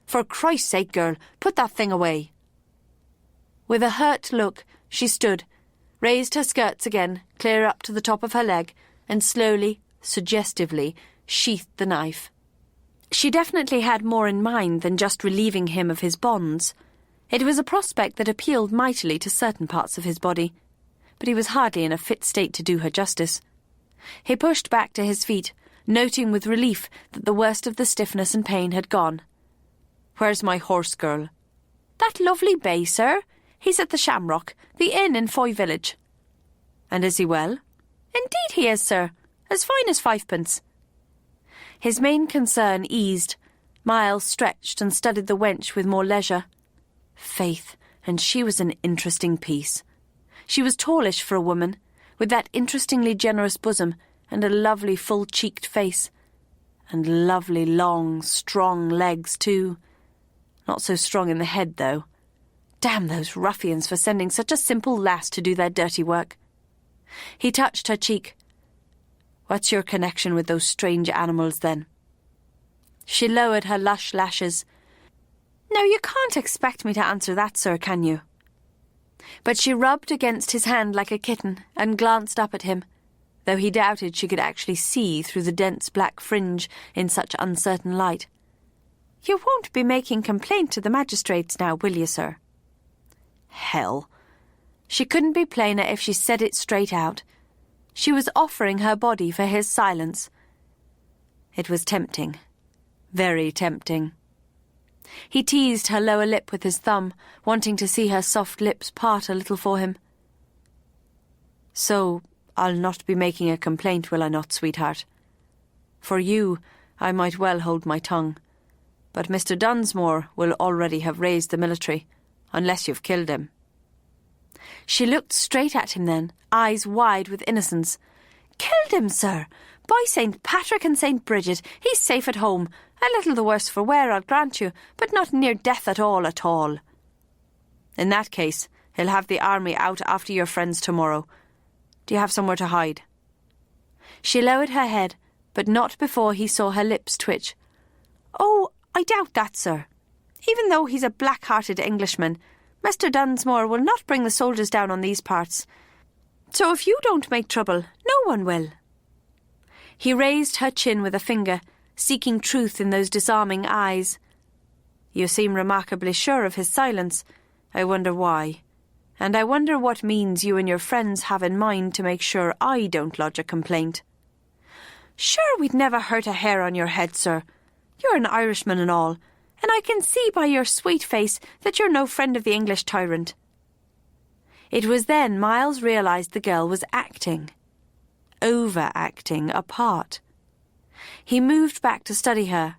Speaker 2: "For Christ's sake, girl, put that thing away." With a hurt look, she stood, raised her skirts again, clear up to the top of her leg, and slowly, suggestively, sheathed the knife. She definitely had more in mind than just relieving him of his bonds. It was a prospect that appealed mightily to certain parts of his body, but he was hardly in a fit state to do her justice. He pushed back to his feet, noting with relief that the worst of the stiffness and pain had gone. "Where's my horse, girl?" "That lovely bay, sir. He's at the Shamrock, the inn in Foy village." "And is he well?" "Indeed he is, sir. As fine as fivepence." His main concern eased. Miles stretched and studied the wench with more leisure. Faith, and she was an interesting piece. She was tallish for a woman, with that interestingly generous bosom and a lovely full-cheeked face. And lovely, long, strong legs, too. Not so strong in the head, though. Damn those ruffians for sending such a simple lass to do their dirty work. He touched her cheek. "What's your connection with those strange animals, then?" She lowered her lush lashes. "Now, you can't expect me to answer that, sir, can you?" But she rubbed against his hand like a kitten and glanced up at him, though he doubted she could actually see through the dense black fringe in such uncertain light. "You won't be making complaint to the magistrates now, will you, sir?" Hell! She couldn't be plainer if she said it straight out. She was offering her body for his silence. It was tempting. Very tempting. He teased her lower lip with his thumb, wanting to see her soft lips part a little for him. "So, I'll not be making a complaint, will I not, sweetheart? For you, I might well hold my tongue. But Mr. Dunsmore will already have raised the military, unless you've killed him." She looked straight at him then, eyes wide with innocence. "Killed him, sir? By St. Patrick and St. Bridget, he's safe at home. A little the worse for wear, I'll grant you, but not near death at all, at all." "In that case, he'll have the army out after your friends tomorrow. Do you have somewhere to hide?" She lowered her head, but not before he saw her lips twitch. "Oh, I doubt that, sir. Even though he's a black-hearted Englishman, Mr. Dunsmore will not bring the soldiers down on these parts. So if you don't make trouble, no one will." He raised her chin with a finger, seeking truth in those disarming eyes. "You seem remarkably sure of his silence. I wonder why. And I wonder what means you and your friends have in mind to make sure I don't lodge a complaint." "Sure, we'd never hurt a hair on your head, sir. You're an Irishman and all, and I can see by your sweet face that you're no friend of the English tyrant." It was then Miles realised the girl was acting. Overacting a part. He moved back to study her.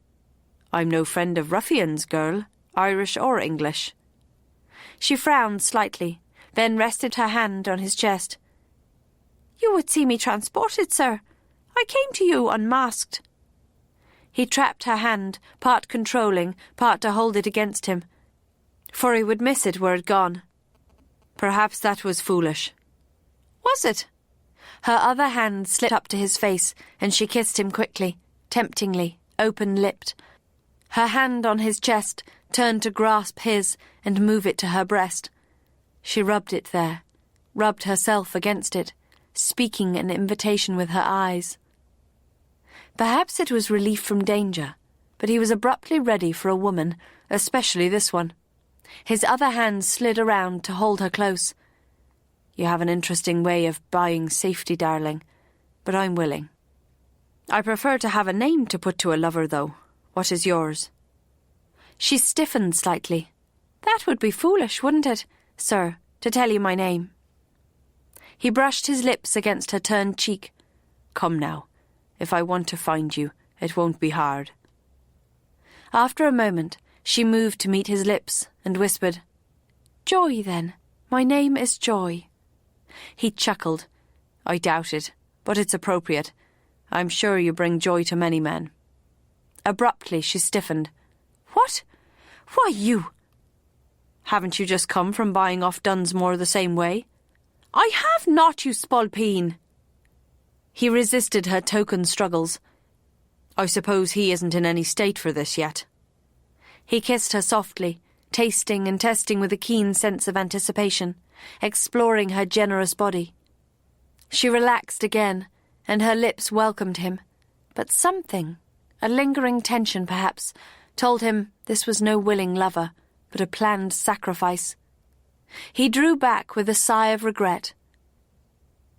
Speaker 2: "I'm no friend of ruffians, girl, Irish or English." She frowned slightly, then rested her hand on his chest. "You would see me transported, sir. I came to you unmasked." He trapped her hand, part controlling, part to hold it against him, for he would miss it were it gone. Perhaps that was foolish. Was it? Her other hand slipped up to his face, and she kissed him quickly, temptingly, open-lipped. Her hand on his chest turned to grasp his and move it to her breast. She rubbed it there, rubbed herself against it, speaking an invitation with her eyes. Perhaps it was relief from danger, but he was abruptly ready for a woman, especially this one. His other hand slid around to hold her close. "You have an interesting way of buying safety, darling, but I'm willing. I prefer to have a name to put to a lover, though. What is yours?" She stiffened slightly. "That would be foolish, wouldn't it, sir, to tell you my name?" He brushed his lips against her turned cheek. "Come now. If I want to find you, it won't be hard." After a moment, she moved to meet his lips and whispered, "Joy, then. My name is Joy." He chuckled. "I doubt it, but it's appropriate. I'm sure you bring joy to many men." Abruptly, she stiffened. "What? Why, you—" "Haven't you just come from buying off Dunsmore the same way?" "I have not, you spalpeen." He resisted her token struggles. "I suppose he isn't in any state for this yet." He kissed her softly, tasting and testing with a keen sense of anticipation, exploring her generous body. She relaxed again, and her lips welcomed him, but something, a lingering tension perhaps, told him this was no willing lover, but a planned sacrifice. He drew back with a sigh of regret.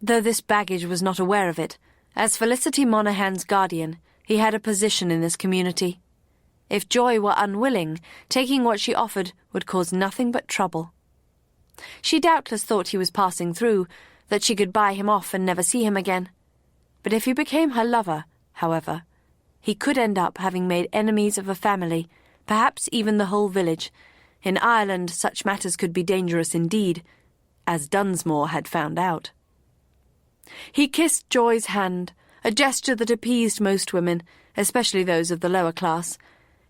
Speaker 2: Though this baggage was not aware of it, as Felicity Monaghan's guardian, he had a position in this community. If Joy were unwilling, taking what she offered would cause nothing but trouble. She doubtless thought he was passing through, that she could buy him off and never see him again. But if he became her lover, however, he could end up having made enemies of a family, perhaps even the whole village. In Ireland such matters could be dangerous indeed, as Dunsmore had found out. He kissed Joy's hand, a gesture that appeased most women, especially those of the lower class.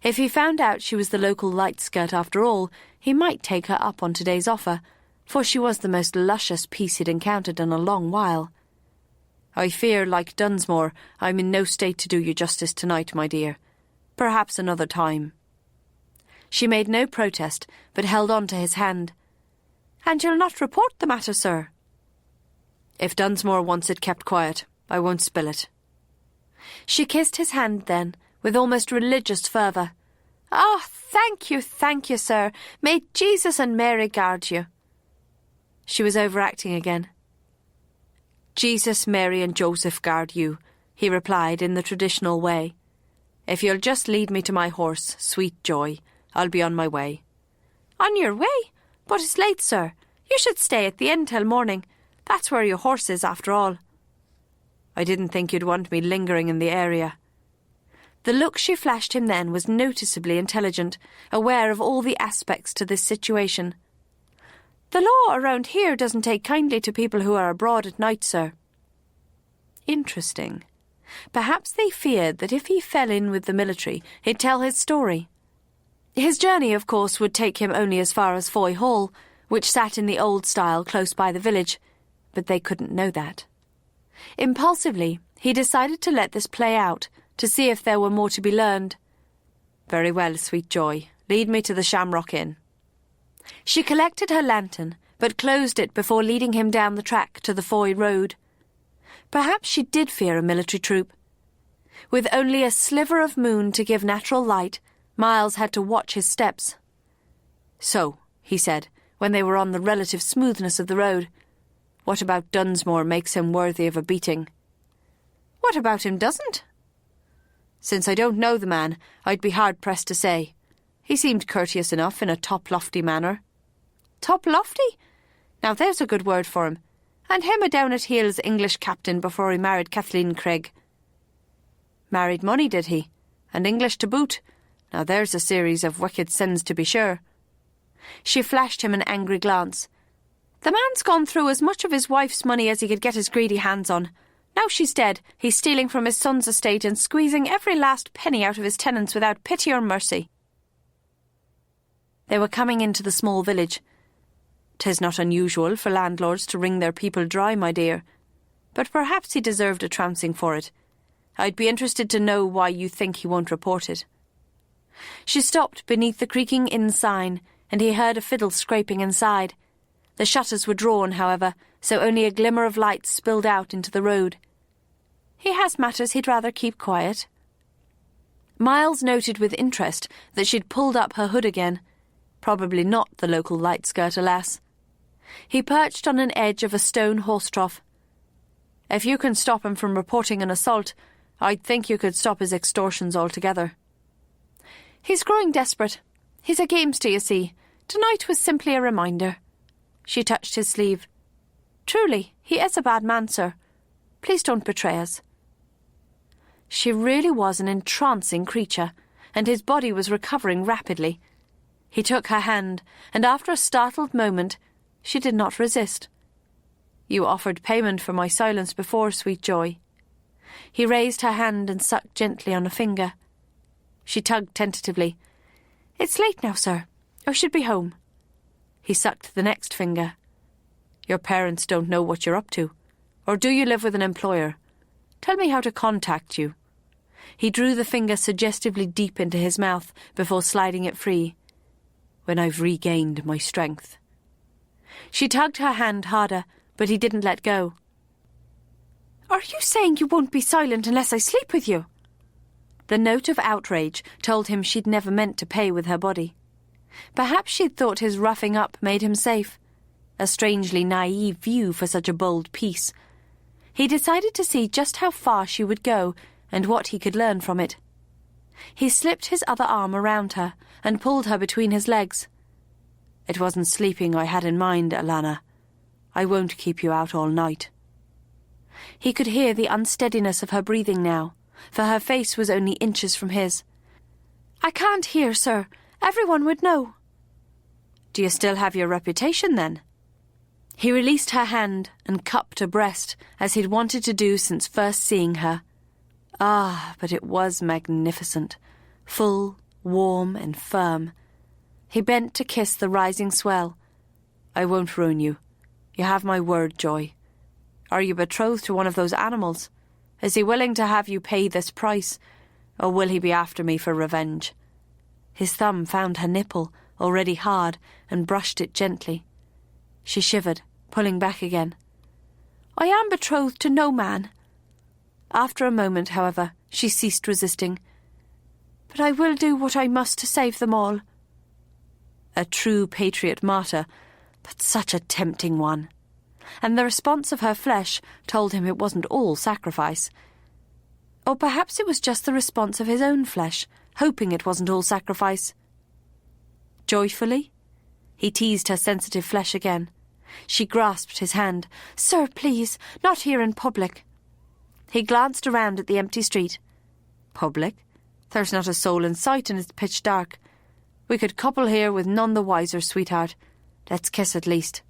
Speaker 2: If he found out she was the local light-skirt after all, he might take her up on today's offer, for she was the most luscious piece he'd encountered in a long while. "I fear, like Dunsmore, I'm in no state to do you justice tonight, my dear. Perhaps another time." She made no protest, but held on to his hand. "And you'll not report the matter, sir?" "If Dunsmore wants it kept quiet, I won't spill it." She kissed his hand then, with almost religious fervour. "Ah, thank you, sir. May Jesus and Mary guard you." She was overacting again. "Jesus, Mary and Joseph guard you," he replied in the traditional way. "If you'll just lead me to my horse, sweet Joy, I'll be on my way." "On your way? But it's late, sir. You should stay at the inn till morning. That's where your horse is, after all." "I didn't think you'd want me lingering in the area." The look she flashed him then was noticeably intelligent, aware of all the aspects to this situation. "The law around here doesn't take kindly to people who are abroad at night, sir." Interesting. Perhaps they feared that if he fell in with the military, he'd tell his story. His journey, of course, would take him only as far as Foy Hall, which sat in the old style close by the village, but they couldn't know that. Impulsively, he decided to let this play out, to see if there were more to be learned. "Very well, sweet Joy. Lead me to the Shamrock Inn." She collected her lantern, but closed it before leading him down the track to the Foy Road. Perhaps she did fear a military troop. With only a sliver of moon to give natural light, Miles had to watch his steps. "So," he said, when they were on the relative smoothness of the road, "what about Dunsmore makes him worthy of a beating?" "What about him doesn't?" "Since I don't know the man, I'd be hard-pressed to say. He seemed courteous enough in a top-lofty manner." "Top-lofty? Now there's a good word for him. And him a down-at-heels English captain before he married Kathleen Craig." "Married money, did he? And English to boot? Now there's a series of wicked sins to be sure." She flashed him an angry glance. "The man's gone through as much of his wife's money as he could get his greedy hands on. Now she's dead, he's stealing from his son's estate and squeezing every last penny out of his tenants without pity or mercy." They were coming into the small village. "'Tis not unusual for landlords to wring their people dry, my dear. But perhaps he deserved a trouncing for it. I'd be interested to know why you think he won't report it." She stopped beneath the creaking inn sign, and he heard a fiddle scraping inside. The shutters were drawn, however, so only a glimmer of light spilled out into the road. He has matters he'd rather keep quiet." Miles noted with interest that she'd pulled up her hood again. Probably not the local light skirt, alas. He perched on an edge of a stone horse trough. "If you can stop him from reporting an assault, I'd think you could stop his extortions altogether." "He's growing desperate. He's a gamester, you see. Tonight was simply a reminder." She touched his sleeve. "Truly, he is a bad man, sir. Please don't betray us." She really was an entrancing creature, and his body was recovering rapidly. He took her hand, and after a startled moment, she did not resist. "You offered payment for my silence before, sweet joy." He raised her hand and sucked gently on a finger. She tugged tentatively. "It's late now, sir. I should be home." He sucked the next finger. "Your parents don't know what you're up to. Or do you live with an employer? Tell me how to contact you." He drew the finger suggestively deep into his mouth before sliding it free. "When I've regained my strength." She tugged her hand harder, but he didn't let go. "Are you saying you won't be silent unless I sleep with you?" The note of outrage told him she'd never meant to pay with her body. Perhaps she'd thought his roughing up made him safe. A strangely naive view for such a bold piece. He decided to see just how far she would go and what he could learn from it. He slipped his other arm around her and pulled her between his legs. "It wasn't sleeping I had in mind, Alana. I won't keep you out all night." He could hear the unsteadiness of her breathing now, for her face was only inches from his. "I can't hear, sir. Everyone would know." "Do you still have your reputation, then?" He released her hand and cupped a breast, as he'd wanted to do since first seeing her. Ah, but it was magnificent, full, warm, and firm. He bent to kiss the rising swell. "I won't ruin you. You have my word, Joy. Are you betrothed to one of those animals? Is he willing to have you pay this price, or will he be after me for revenge?" His thumb found her nipple, already hard, and brushed it gently. She shivered, pulling back again. "I am betrothed to no man." After a moment, however, she ceased resisting. "But I will do what I must to save them all." A true patriot martyr, but such a tempting one. And the response of her flesh told him it wasn't all sacrifice. Or perhaps it was just the response of his own flesh, hoping it wasn't all sacrifice. "Joyfully?" He teased her sensitive flesh again. She grasped his hand. "Sir, please, not here in public." He glanced around at the empty street. "Public? There's not a soul in sight and it's pitch dark. We could couple here with none the wiser, sweetheart. Let's kiss at least."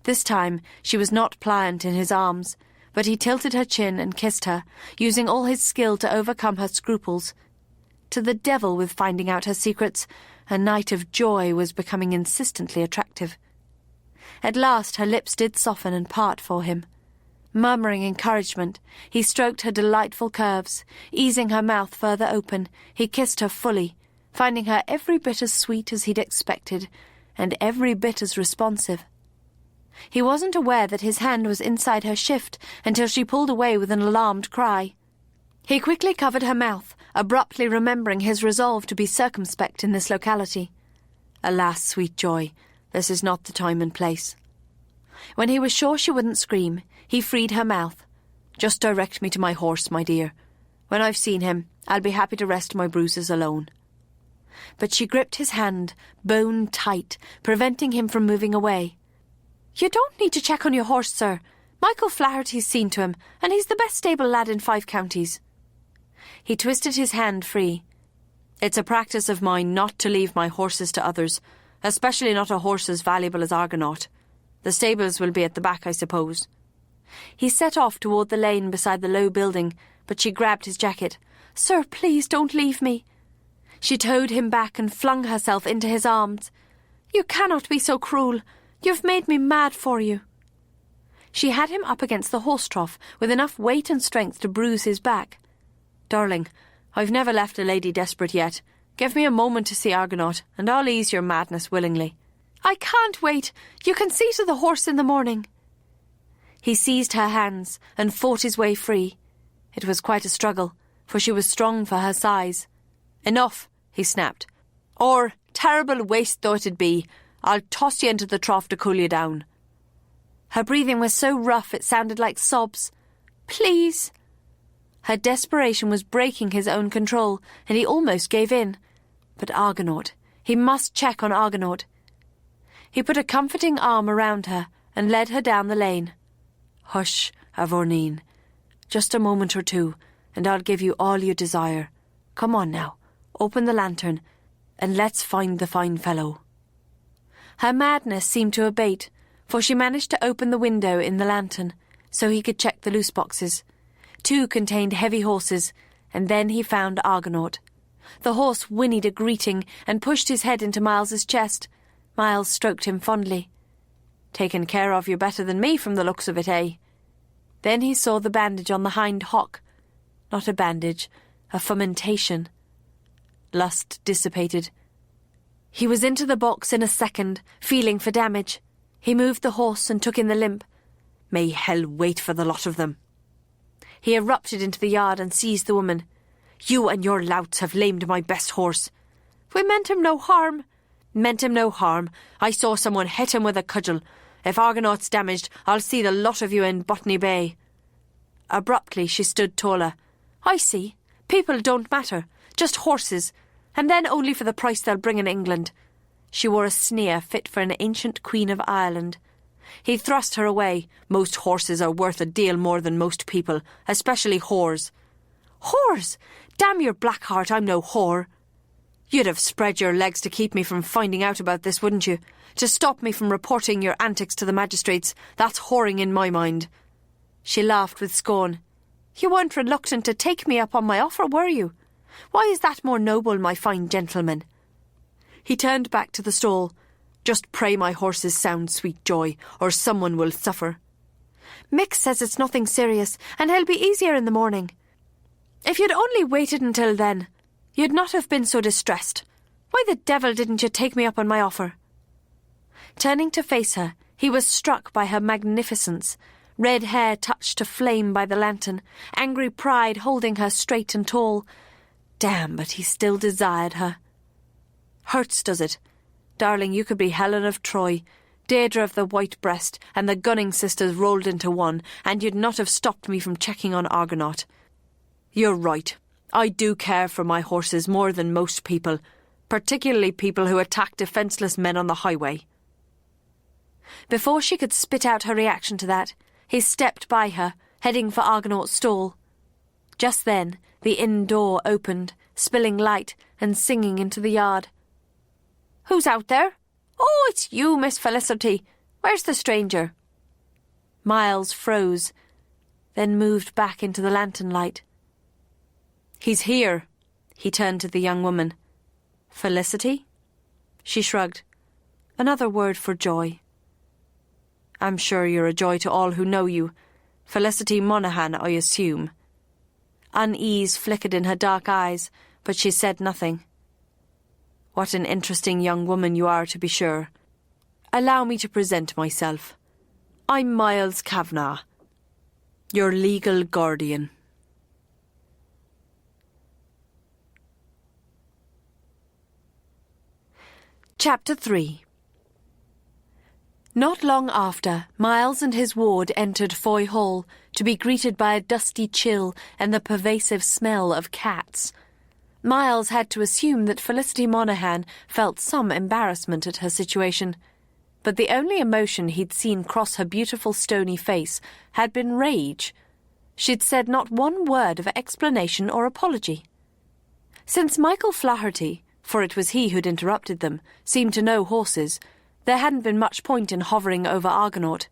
Speaker 2: This time she was not pliant in his arms, but he tilted her chin and kissed her, using all his skill to overcome her scruples. To the devil with finding out her secrets, a night of joy was becoming insistently attractive. At last her lips did soften and part for him. Murmuring encouragement, he stroked her delightful curves. Easing her mouth further open, he kissed her fully, finding her every bit as sweet as he'd expected, and every bit as responsive. He wasn't aware that his hand was inside her shift until she pulled away with an alarmed cry. He quickly covered her mouth, abruptly remembering his resolve to be circumspect in this locality. Alas, sweet Joy, this is not the time and place. When he was sure she wouldn't scream, he freed her mouth. "Just direct me to my horse, my dear. When I've seen him, I'll be happy to rest my bruises alone." But she gripped his hand, bone tight, preventing him from moving away. "You don't need to check on your horse, sir. Michael Flaherty's seen to him, and he's the best stable lad in 5 counties. He twisted his hand free. "It's a practice of mine not to leave my horses to others, especially not a horse as valuable as Argonaut. The stables will be at the back, I suppose." He set off toward the lane beside the low building, but she grabbed his jacket. "Sir, please don't leave me." She towed him back and flung herself into his arms. "You cannot be so cruel. You've made me mad for you." She had him up against the horse trough with enough weight and strength to bruise his back. "Darling, I've never left a lady desperate yet. Give me a moment to see Argonaut, and I'll ease your madness willingly." "I can't wait. You can see to the horse in the morning." He seized her hands and fought his way free. It was quite a struggle, for she was strong for her size. "Enough," he snapped. "Or, terrible waste though it'd be, I'll toss you into the trough to cool you down." Her breathing was so rough it sounded like sobs. "Please." Her desperation was breaking his own control, and he almost gave in. But Argonaut, he must check on Argonaut. He put a comforting arm around her and led her down the lane. "Hush, Avornine. Just a moment or two, and I'll give you all you desire. Come on now, open the lantern, and let's find the fine fellow." Her madness seemed to abate, for she managed to open the window in the lantern, so he could check the loose boxes. 2 contained heavy horses, and then he found Argonaut. The horse whinnied a greeting and pushed his head into Miles's chest. Miles stroked him fondly. "Taken care of you better than me from the looks of it, eh?" Then he saw the bandage on the hind hock. Not a bandage, a fomentation. Lust dissipated. He was into the box in a second, feeling for damage. He moved the horse and took in the limp. May hell wait for the lot of them. He erupted into the yard and seized the woman. "You and your louts have lamed my best horse." "We meant him no harm." "Meant him no harm. I saw someone hit him with a cudgel. If Argonaut's damaged, I'll see the lot of you in Botany Bay." Abruptly she stood taller. "I see. People don't matter. Just horses. And then only for the price they'll bring in England." She wore a sneer fit for an ancient queen of Ireland. He thrust her away. "Most horses are worth a deal more than most people, especially whores." "Whores? Damn your black heart, I'm no whore." "You'd have spread your legs to keep me from finding out about this, wouldn't you? To stop me from reporting your antics to the magistrates. That's whoring in my mind." She laughed with scorn. "You weren't reluctant to take me up on my offer, were you? Why is that more noble, my fine gentleman?" He turned back to the stall. "Just pray my horses sound sweet joy, or someone will suffer." "Mick says it's nothing serious, and he'll be easier in the morning. If you'd only waited until then, you'd not have been so distressed. Why the devil didn't you take me up on my offer?" Turning to face her, he was struck by her magnificence, red hair touched to flame by the lantern, angry pride holding her straight and tall. Damn, but he still desired her. "Hurts, does it? Darling, you could be Helen of Troy, Deirdre of the White Breast, and the Gunning sisters rolled into one, and you'd not have stopped me from checking on Argonaut. You're right. I do care for my horses more than most people, particularly people who attack defenceless men on the highway." Before she could spit out her reaction to that, he stepped by her, heading for Argonaut's stall. Just then, the inn door opened, spilling light and singing into the yard. "Who's out there?" "Oh, it's you, Miss Felicity. Where's the stranger?" Miles froze, then moved back into the lantern light. "He's here." He turned to the young woman. "Felicity?" She shrugged. "Another word for joy." "I'm sure you're a joy to all who know you. Felicity Monaghan, I assume." Unease flickered in her dark eyes, but she said nothing. "What an interesting young woman you are, to be sure. Allow me to present myself. I'm Miles Kavanagh, your legal guardian." Chapter 3. Not long after, Miles and his ward entered Foy Hall to be greeted by a dusty chill and the pervasive smell of cats. Miles had to assume that Felicity Monaghan felt some embarrassment at her situation, but the only emotion he'd seen cross her beautiful stony face had been rage. She'd said not one word of explanation or apology. Since Michael Flaherty, for it was he who'd interrupted them, seemed to know horses, there hadn't been much point in hovering over Argonaut.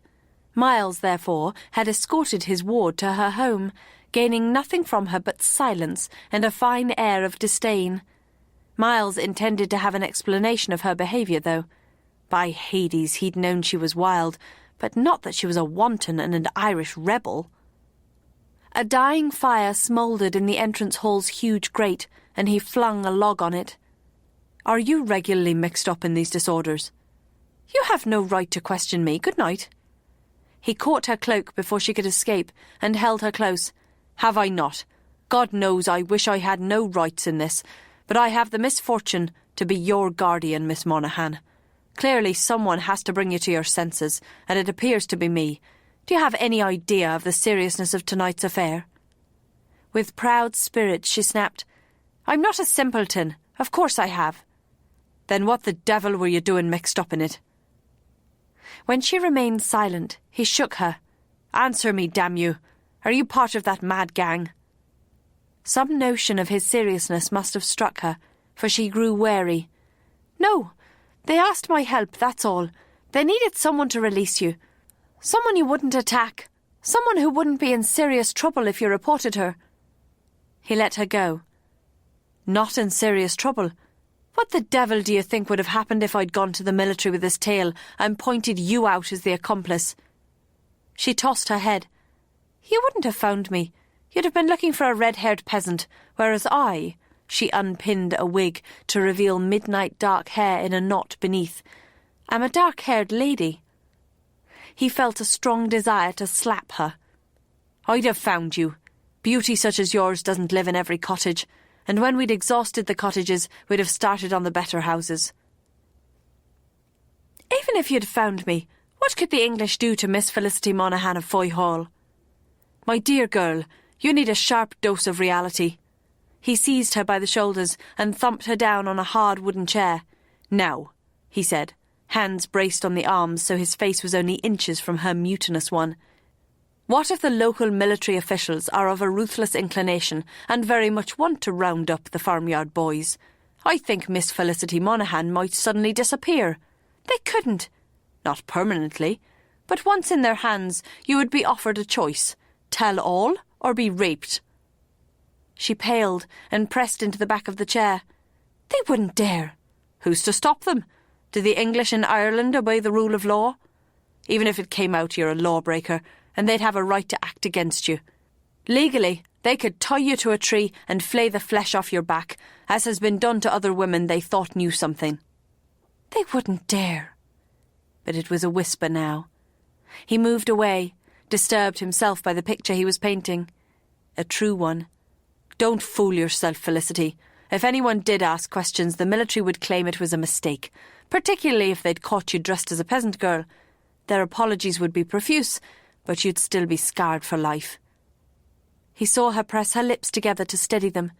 Speaker 2: Miles, therefore, had escorted his ward to her home, gaining nothing from her but silence and a fine air of disdain. Miles intended to have an explanation of her behaviour, though. By Hades, he'd known she was wild, but not that she was a wanton and an Irish rebel. A dying fire smouldered in the entrance hall's huge grate, and he flung a log on it. "Are you regularly mixed up in these disorders?" "You have no right to question me. Good night." He caught her cloak before she could escape and held her close. Have I not? God knows I wish I had no rights in this, but I have the misfortune to be your guardian, Miss Monaghan. Clearly someone has to bring you to your senses, and it appears to be me. Do you have any idea of the seriousness of tonight's affair?" With proud spirit she snapped, "I'm not a simpleton. Of course I have." "Then what the devil were you doing mixed up in it?" When she remained silent, he shook her. "Answer me, damn you. Are you part of that mad gang?" Some notion of his seriousness must have struck her, for she grew wary. "No, they asked my help, that's all. They needed someone to release you. Someone you wouldn't attack. Someone who wouldn't be in serious trouble if you reported her." He let her go. "Not in serious trouble? What the devil do you think would have happened if I'd gone to the military with this tale and pointed you out as the accomplice?" She tossed her head. "You wouldn't have found me. You'd have been looking for a red-haired peasant, whereas I—" she unpinned a wig to reveal midnight dark hair in a knot beneath. "I'm a dark-haired lady." He felt a strong desire to slap her. "I'd have found you. Beauty such as yours doesn't live in every cottage, and when we'd exhausted the cottages, we'd have started on the better houses." "Even if you'd found me, what could the English do to Miss Felicity Monaghan of Foy Hall?" "My dear girl, you need a sharp dose of reality." He seized her by the shoulders and thumped her down on a hard wooden chair. "Now," he said, hands braced on the arms so his face was only inches from her mutinous one. "What if the local military officials are of a ruthless inclination and very much want to round up the farmyard boys? I think Miss Felicity Monaghan might suddenly disappear. They couldn't. Not permanently. But once in their hands, you would be offered a choice. Tell all or be raped." She paled and pressed into the back of the chair. "They wouldn't dare." "Who's to stop them? Do the English in Ireland obey the rule of law? Even if it came out you're a lawbreaker, and they'd have a right to act against you. Legally, they could tie you to a tree and flay the flesh off your back, as has been done to other women they thought knew something." "They wouldn't dare." But it was a whisper now. He moved away, disturbed himself by the picture he was painting. A true one. "Don't fool yourself, Felicity. If anyone did ask questions, the military would claim it was a mistake, particularly if they'd caught you dressed as a peasant girl. Their apologies would be profuse, but you'd still be scarred for life." He saw her press her lips together to steady them.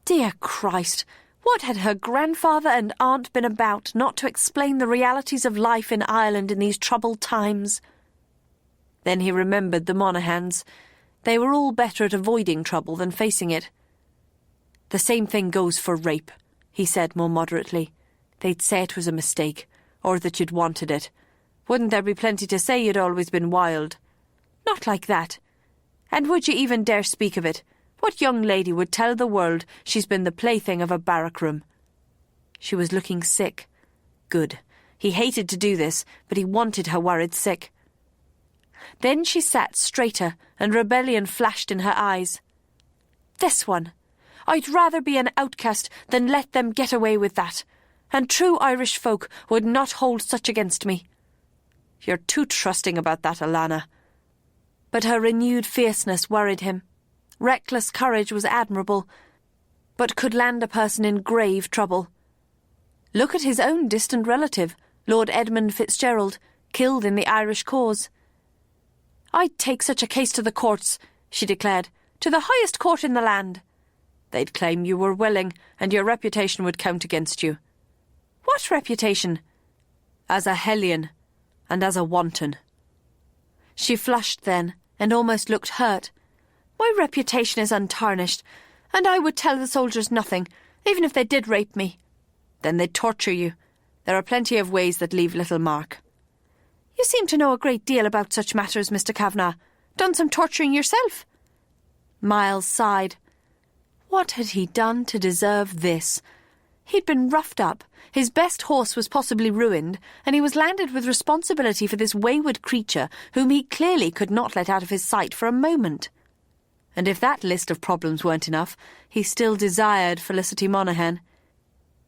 Speaker 2: Dear Christ, what had her grandfather and aunt been about not to explain the realities of life in Ireland in these troubled times? Then he remembered the Monaghans. They were all better at avoiding trouble than facing it. "The same thing goes for rape," he said more moderately. "They'd say it was a mistake, or that you'd wanted it. Wouldn't there be plenty to say you'd always been wild?" "Not like that. And would you even dare speak of it? What young lady would tell the world she's been the plaything of a barrack room?" She was looking sick. Good. He hated to do this, but he wanted her worried sick. Then she sat straighter, and rebellion flashed in her eyes. "This one. I'd rather be an outcast than let them get away with that. And true Irish folk would not hold such against me." "You're too trusting about that, Alana." But her renewed fierceness worried him. Reckless courage was admirable, but could land a person in grave trouble. Look at his own distant relative, Lord Edmund Fitzgerald, killed in the Irish cause. "I'd take such a case to the courts," she declared, "to the highest court in the land." "They'd claim you were willing, and your reputation would count against you." "What reputation?" "As a hellion, and as a wanton." She flushed then, and almost looked hurt. "My reputation is untarnished, and I would tell the soldiers nothing, even if they did rape me." "Then they'd torture you. There are plenty of ways that leave little mark." "You seem to know a great deal about such matters, Mr. Kavanagh. Done some torturing yourself?" Miles sighed. What had he done to deserve this? He'd been roughed up, his best horse was possibly ruined, and he was landed with responsibility for this wayward creature whom he clearly could not let out of his sight for a moment. And if that list of problems weren't enough, he still desired Felicity Monaghan.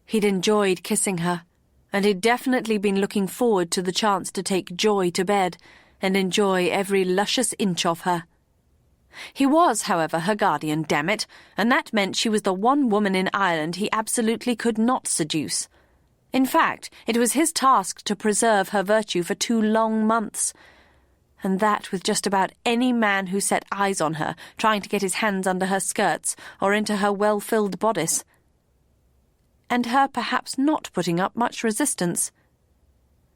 Speaker 2: He'd enjoyed kissing her, and he'd definitely been looking forward to the chance to take Joy to bed and enjoy every luscious inch of her. He was, however, her guardian, damn it, and that meant she was the one woman in Ireland he absolutely could not seduce. In fact, it was his task to preserve her virtue for 2 long months, and that with just about any man who set eyes on her, trying to get his hands under her skirts or into her well-filled bodice. And her perhaps not putting up much resistance.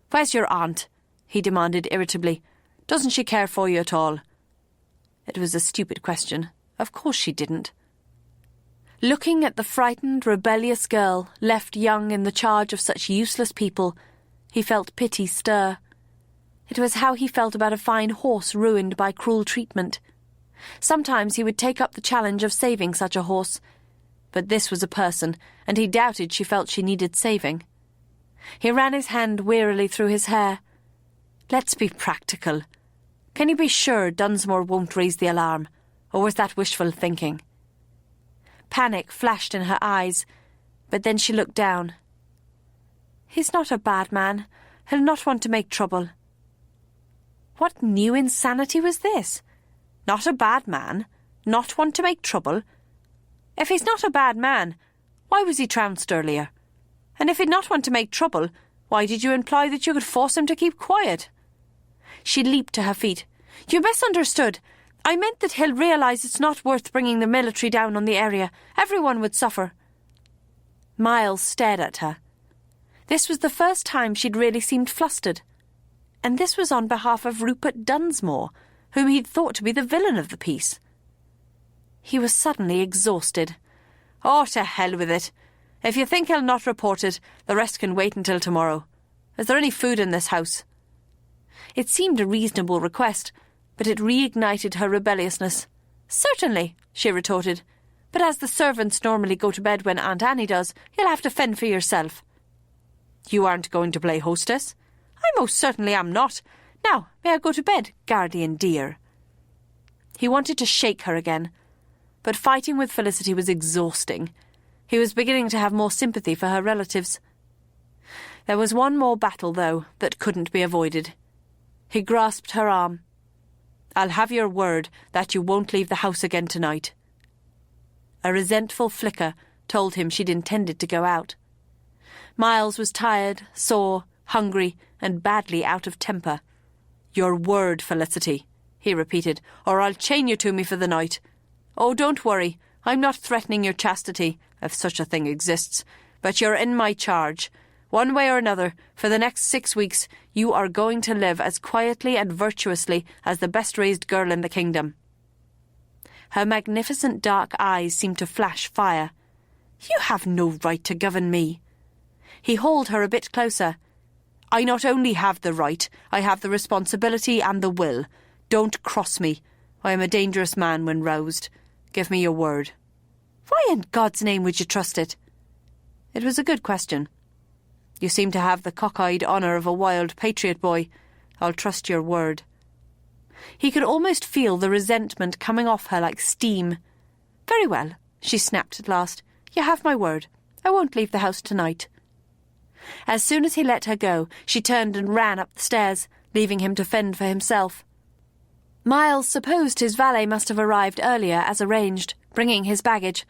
Speaker 2: "Where's your aunt?" he demanded irritably. "Doesn't she care for you at all?" It was a stupid question. Of course she didn't. Looking at the frightened, rebellious girl, left young in the charge of such useless people, he felt pity stir. It was how he felt about a fine horse ruined by cruel treatment. Sometimes he would take up the challenge of saving such a horse, but this was a person, and he doubted she felt she needed saving. He ran his hand wearily through his hair. "Let's be practical. Can you be sure Dunsmore won't raise the alarm, or was that wishful thinking?" Panic flashed in her eyes, but then she looked down. "He's not a bad man. He'll not want to make trouble." What new insanity was this? Not a bad man? Not want to make trouble? If he's not a bad man, why was he trounced earlier? And if he'd not want to make trouble, why did you imply that you could force him to keep quiet? She leaped to her feet. "You misunderstood. I meant that he'll realise it's not worth bringing the military down on the area. Everyone would suffer." Miles stared at her. This was the first time she'd really seemed flustered. And this was on behalf of Rupert Dunsmore, whom he'd thought to be the villain of the piece. He was suddenly exhausted. "Oh, to hell with it. If you think he'll not report it, the rest can wait until tomorrow. Is there any food in this house?" It seemed a reasonable request, but it reignited her rebelliousness. "Certainly," she retorted. "But as the servants normally go to bed when Aunt Annie does, you'll have to fend for yourself." "You aren't going to play hostess?" "I most certainly am not. Now, may I go to bed, guardian dear?" He wanted to shake her again, but fighting with Felicity was exhausting. He was beginning to have more sympathy for her relatives. There was one more battle, though, that couldn't be avoided. He grasped her arm. "I'll have your word that you won't leave the house again tonight." A resentful flicker told him she'd intended to go out. Miles was tired, sore, hungry, and badly out of temper. "Your word, Felicity," he repeated, "or I'll chain you to me for the night. Oh, don't worry, I'm not threatening your chastity, if such a thing exists, but you're in my charge. One way or another, for the next 6 weeks, you are going to live as quietly and virtuously as the best-raised girl in the kingdom." Her magnificent dark eyes seemed to flash fire. "You have no right to govern me." He hauled her a bit closer. "I not only have the right, I have the responsibility and the will. Don't cross me. I am a dangerous man when roused. Give me your word." "Why in God's name would you trust it?" It was a good question. "You seem to have the cockeyed honour of a wild patriot boy. I'll trust your word." He could almost feel the resentment coming off her like steam. "Very well," she snapped at last. "You have my word. I won't leave the house tonight." As soon as he let her go, she turned and ran up the stairs, leaving him to fend for himself. Miles supposed his valet must have arrived earlier as arranged, bringing his baggage,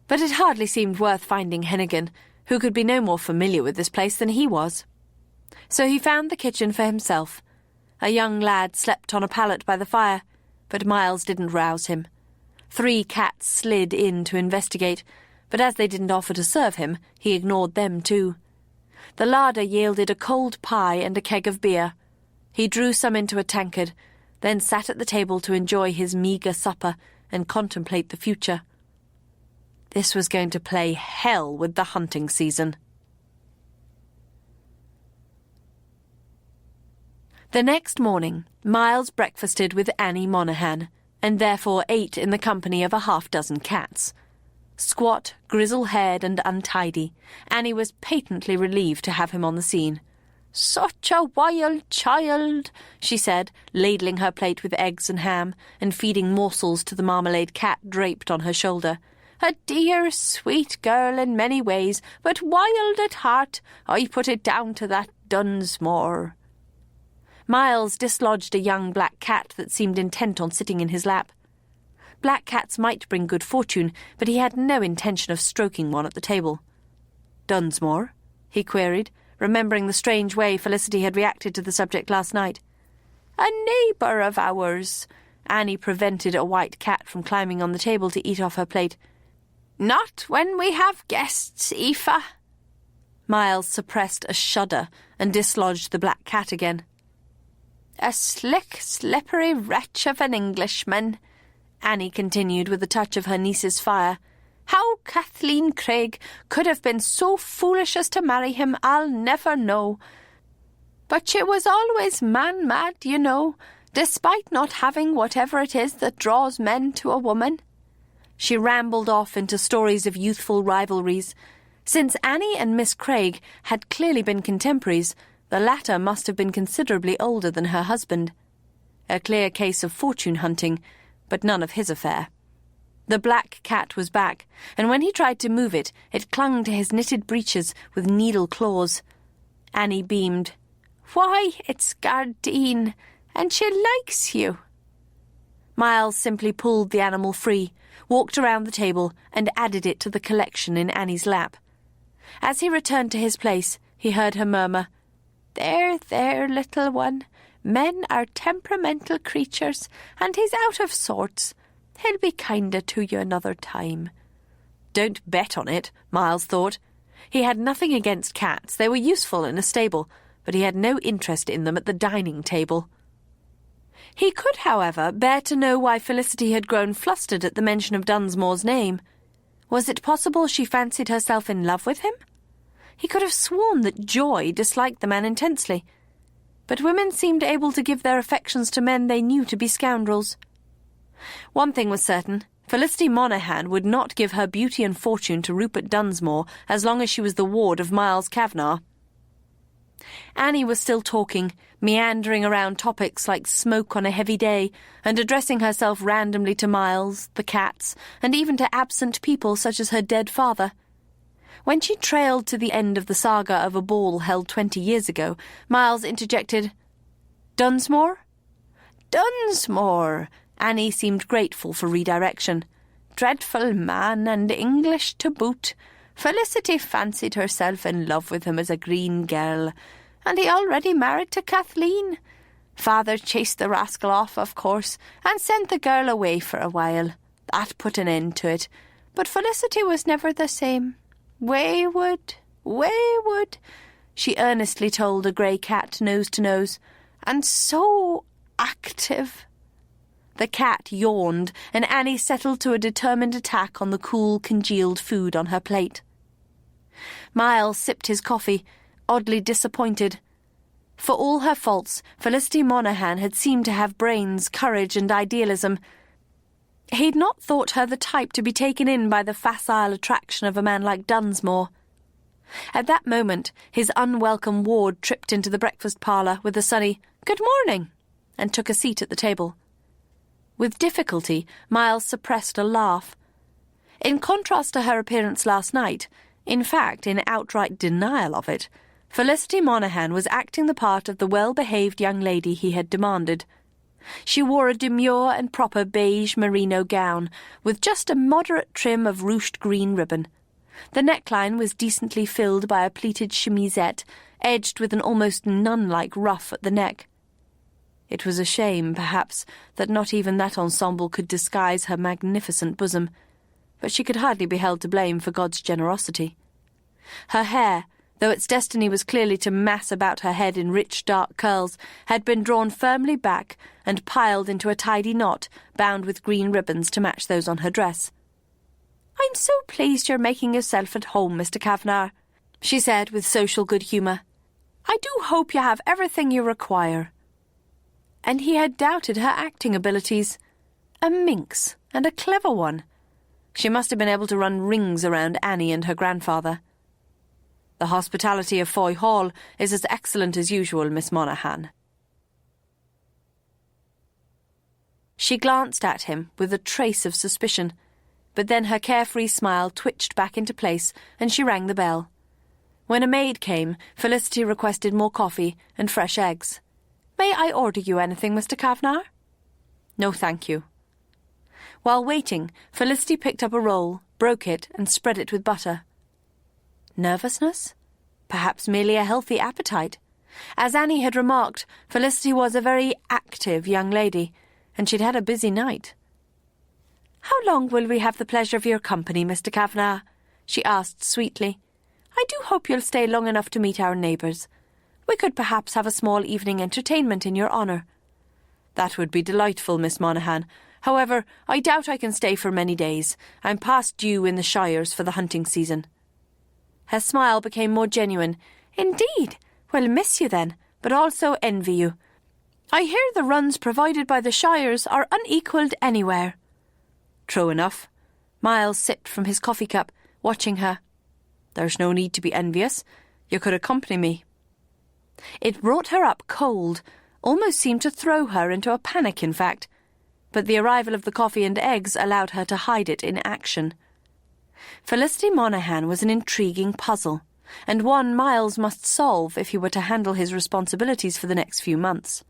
Speaker 2: but it hardly seemed worth finding Hennigan, who could be no more familiar with this place than he was. So he found the kitchen for himself. A young lad slept on a pallet by the fire, but Miles didn't rouse him. 3 cats slid in to investigate, but as they didn't offer to serve him, he ignored them too. The larder yielded a cold pie and a keg of beer. He drew some into a tankard, then sat at the table to enjoy his meagre supper and contemplate the future. This was going to play hell with the hunting season. The next morning, Miles breakfasted with Annie Monaghan, and therefore ate in the company of a 6 cats. Squat, grizzle-haired and untidy, Annie was patently relieved to have him on the scene. "Such a wild child," she said, ladling her plate with eggs and ham, and feeding morsels to the marmalade cat draped on her shoulder. "A dear, sweet girl in many ways, but wild at heart. I put it down to that Dunsmore." Miles dislodged a young black cat that seemed intent on sitting in his lap. Black cats might bring good fortune, but he had no intention of stroking one at the table. "Dunsmore?" he queried, remembering the strange way Felicity had reacted to the subject last night. "A neighbour of ours." Annie prevented a white cat from climbing on the table to eat off her plate. "Not when we have guests, Aoife." Miles suppressed a shudder and dislodged the black cat again. "A slick, slippery wretch of an Englishman," Annie continued with a touch of her niece's fire. "How Kathleen Craig could have been so foolish as to marry him, I'll never know. But she was always man-mad, you know, despite not having whatever it is that draws men to a woman." She rambled off into stories of youthful rivalries. Since Annie and Miss Craig had clearly been contemporaries, the latter must have been considerably older than her husband. A clear case of fortune-hunting, but none of his affair. The black cat was back, and when he tried to move it, it clung to his knitted breeches with needle claws. Annie beamed. "Why, it's Gardine, and she likes you." Miles simply pulled the animal free, walked around the table, and added it to the collection in Annie's lap. As he returned to his place, he heard her murmur, "There, there, little one. Men are temperamental creatures, and he's out of sorts. He'll be kinder to you another time." Don't bet on it, Miles thought. He had nothing against cats. They were useful in a stable, but he had no interest in them at the dining table. He could, however, bear to know why Felicity had grown flustered at the mention of Dunsmore's name. Was it possible she fancied herself in love with him? He could have sworn that Joy disliked the man intensely. But women seemed able to give their affections to men they knew to be scoundrels. One thing was certain. Felicity Monaghan would not give her beauty and fortune to Rupert Dunsmore as long as she was the ward of Miles Kavanagh. Annie was still talking, meandering around topics like smoke on a heavy day, and addressing herself randomly to Miles, the cats, and even to absent people such as her dead father. When she trailed to the end of the saga of a ball held 20 years ago, Miles interjected, "Dunsmore?" "Dunsmore!" Annie seemed grateful for redirection. "Dreadful man, and English to boot. Felicity fancied herself in love with him as a green girl, and he already married to Kathleen. Father chased the rascal off, of course, and sent the girl away for a while. That put an end to it. But Felicity was never the same. Wayward, wayward," she earnestly told a grey cat nose to nose, "and so active." The cat yawned, and Annie settled to a determined attack on the cool, congealed food on her plate. Miles sipped his coffee, oddly disappointed. For all her faults, Felicity Monaghan had seemed to have brains, courage, and idealism. He'd not thought her the type to be taken in by the facile attraction of a man like Dunsmore. At that moment, his unwelcome ward tripped into the breakfast parlour with a sunny "Good morning," and took a seat at the table. With difficulty, Miles suppressed a laugh. In contrast to her appearance last night, in fact, in outright denial of it, Felicity Monaghan was acting the part of the well-behaved young lady he had demanded. She wore a demure and proper beige merino gown, with just a moderate trim of ruched green ribbon. The neckline was decently filled by a pleated chemisette, edged with an almost nun-like ruff at the neck. It was a shame, perhaps, that not even that ensemble could disguise her magnificent bosom, but she could hardly be held to blame for God's generosity. Her hair, though its destiny was clearly to mass about her head in rich dark curls, had been drawn firmly back and piled into a tidy knot, bound with green ribbons to match those on her dress. "I'm so pleased you're making yourself at home, Mr. Kavanagh," she said with social good humour. "I do hope you have everything you require." And he had doubted her acting abilities. A minx, and a clever one. She must have been able to run rings around Annie and her grandfather. "The hospitality of Foy Hall is as excellent as usual, Miss Monaghan." She glanced at him with a trace of suspicion, but then her carefree smile twitched back into place and she rang the bell. When a maid came, Felicity requested more coffee and fresh eggs. "May I order you anything, Mr. Kavanagh?" "No, thank you." While waiting, Felicity picked up a roll, broke it, and spread it with butter. Nervousness? Perhaps merely a healthy appetite. As Annie had remarked, Felicity was a very active young lady, and she'd had a busy night. "How long will we have the pleasure of your company, Mr. Kavanagh?" she asked sweetly. "I do hope you'll stay long enough to meet our neighbours. We could perhaps have a small evening entertainment in your honour." "That would be delightful, Miss Monaghan. However, I doubt I can stay for many days. I'm past due in the shires for the hunting season." Her smile became more genuine. "Indeed? Well, miss you then, but also envy you. I hear the runs provided by the shires are unequalled anywhere." "True enough." Miles sipped from his coffee cup, watching her. "There's no need to be envious. You could accompany me." It brought her up cold, almost seemed to throw her into a panic, in fact. But the arrival of the coffee and eggs allowed her to hide it in action. Felicity Monaghan was an intriguing puzzle, and one Miles must solve if he were to handle his responsibilities for the next few months.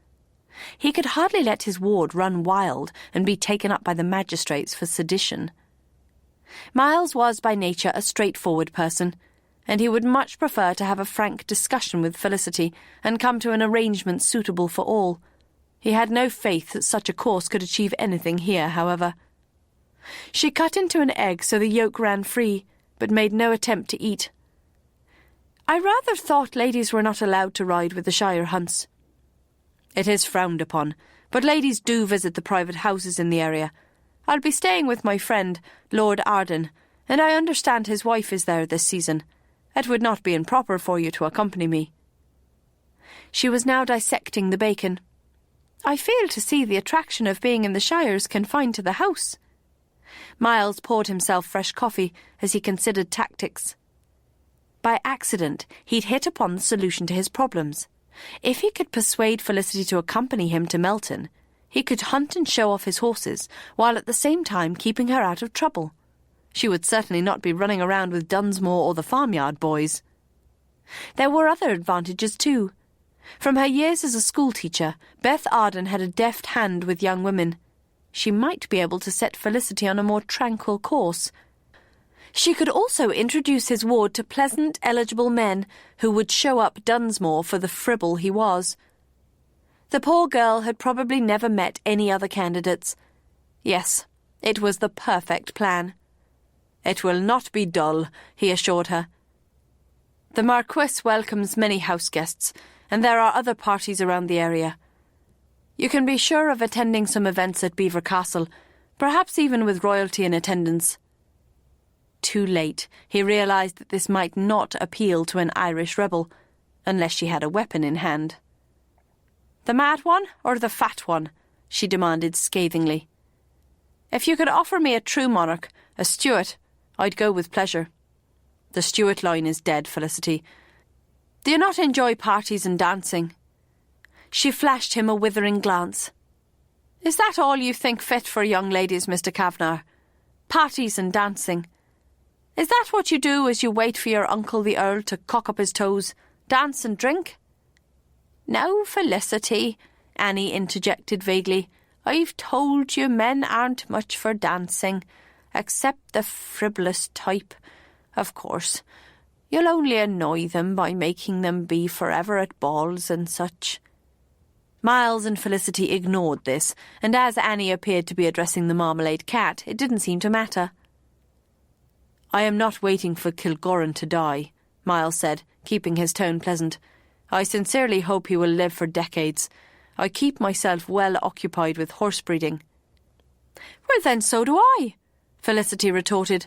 Speaker 2: He could hardly let his ward run wild and be taken up by the magistrates for sedition. Miles was by nature a straightforward person, and he would much prefer to have a frank discussion with Felicity and come to an arrangement suitable for all. He had no faith that such a course could achieve anything here, however. She cut into an egg so the yolk ran free, but made no attempt to eat. "I rather thought ladies were not allowed to ride with the shire hunts." "It is frowned upon, but ladies do visit the private houses in the area. I'll be staying with my friend, Lord Arden, and I understand his wife is there this season. It would not be improper for you to accompany me." She was now dissecting the bacon. "I fail to see the attraction of being in the shires confined to the house." Miles poured himself fresh coffee as he considered tactics. By accident, he'd hit upon the solution to his problems. If he could persuade Felicity to accompany him to Melton, he could hunt and show off his horses, while at the same time keeping her out of trouble. She would certainly not be running around with Dunsmore or the farmyard boys. There were other advantages too. From her years as a schoolteacher, Beth Arden had a deft hand with young women. She might be able to set Felicity on a more tranquil course. She could also introduce his ward to pleasant, eligible men who would show up Dunsmore for the fribble he was. The poor girl had probably never met any other candidates. Yes, it was the perfect plan. "It will not be dull," he assured her. "The Marquess welcomes many house guests, and there are other parties around the area. You can be sure of attending some events at Belvoir Castle, perhaps even with royalty in attendance." Too late, he realised that this might not appeal to an Irish rebel, unless she had a weapon in hand. "The mad one or the fat one?" she demanded scathingly. "If you could offer me a true monarch, a Stuart, I'd go with pleasure." "The Stuart line is dead, Felicity. Do you not enjoy parties and dancing?" She flashed him a withering glance. "Is that all you think fit for young ladies, Mr. Kavanagh? Parties and dancing? Is that what you do as you wait for your uncle the Earl to cock up his toes, dance and drink?" "No, Felicity," Annie interjected vaguely. "I've told you men aren't much for dancing, except the frivolous type. Of course, you'll only annoy them by making them be forever at balls and such." Miles and Felicity ignored this, and as Annie appeared to be addressing the marmalade cat, it didn't seem to matter. "I am not waiting for Kilgorran to die," Miles said, keeping his tone pleasant. "I sincerely hope he will live for decades. I keep myself well occupied with horse breeding." "Well, then so do I," Felicity retorted.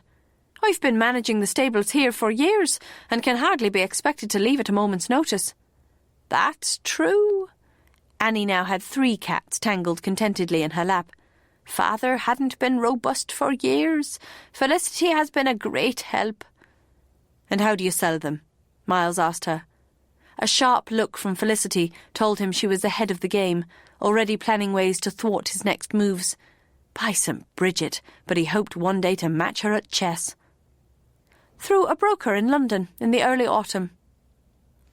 Speaker 2: "I've been managing the stables here for years, and can hardly be expected to leave at a moment's notice." "That's true." Annie now had 3 cats tangled contentedly in her lap. "Father hadn't been robust for years. Felicity has been a great help." "And how do you sell them?" Miles asked her. A sharp look from Felicity told him she was ahead of the game, already planning ways to thwart his next moves. By St. Bridget, but he hoped one day to match her at chess. "Through a broker in London in the early autumn."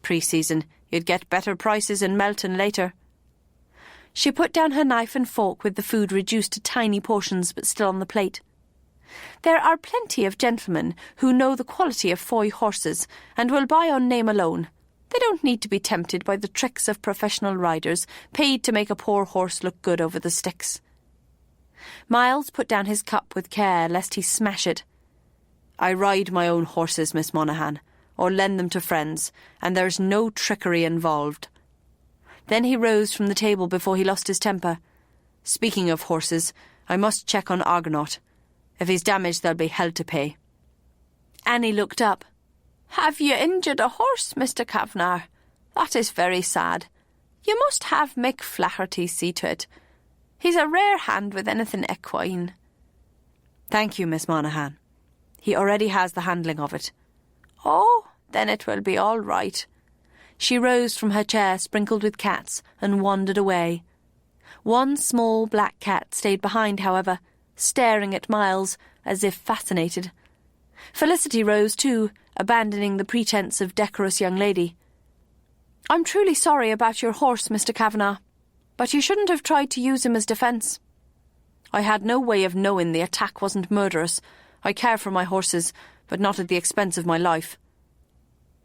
Speaker 2: "Pre-season. You'd get better prices in Melton later." She put down her knife and fork with the food reduced to tiny portions but still on the plate. There are plenty of gentlemen who know the quality of foy horses and will buy on name alone. They don't need to be tempted by the tricks of professional riders paid to make a poor horse look good over the sticks. Miles put down his cup with care lest he smash it. I ride my own horses, Miss Monaghan, or lend them to friends, and there's no trickery involved. Then he rose from the table before he lost his temper. Speaking of horses, I must check on Argonaut. If he's damaged, there'll be hell to pay. Annie looked up. Have you injured a horse, Mr. Kavanagh? That is very sad. You must have Mick Flaherty see to it. He's a rare hand with anything equine. Thank you, Miss Monaghan. He already has the handling of it. Oh, then it will be all right. She rose from her chair sprinkled with cats and wandered away. One small black cat stayed behind, however, staring at Miles as if fascinated. Felicity rose too, abandoning the pretence of decorous young lady. I'm truly sorry about your horse, Mr. Kavanagh, but you shouldn't have tried to use him as defence. I had no way of knowing the attack wasn't murderous. I care for my horses, but not at the expense of my life.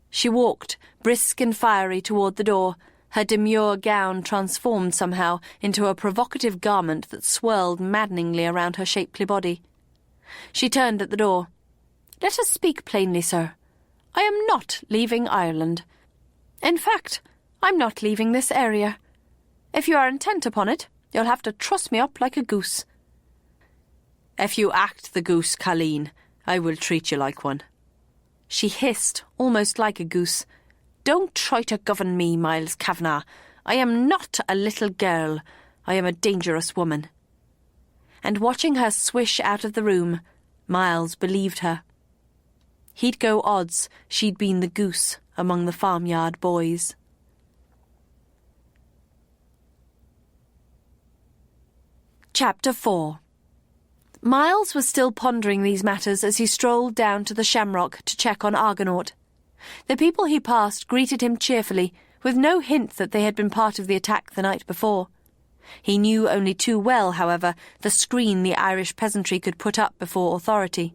Speaker 2: She walked, brisk and fiery, toward the door, her demure gown transformed somehow into a provocative garment that swirled maddeningly around her shapely body. She turned at the door. Let us speak plainly, sir. I am not leaving Ireland. In fact, I'm not leaving this area. If you are intent upon it, you'll have to truss me up like a goose. If you act the goose, Colleen, I will treat you like one. She hissed, almost like a goose. Don't try to govern me, Miles Kavanagh. I am not a little girl. I am a dangerous woman. And watching her swish out of the room, Miles believed her. He'd go odds she'd been the goose among the farmyard boys. Chapter 4. Miles was still pondering these matters as he strolled down to the Shamrock to check on Argonaut. The people he passed greeted him cheerfully, with no hint that they had been part of the attack the night before. He knew only too well, however, the screen the Irish peasantry could put up before authority.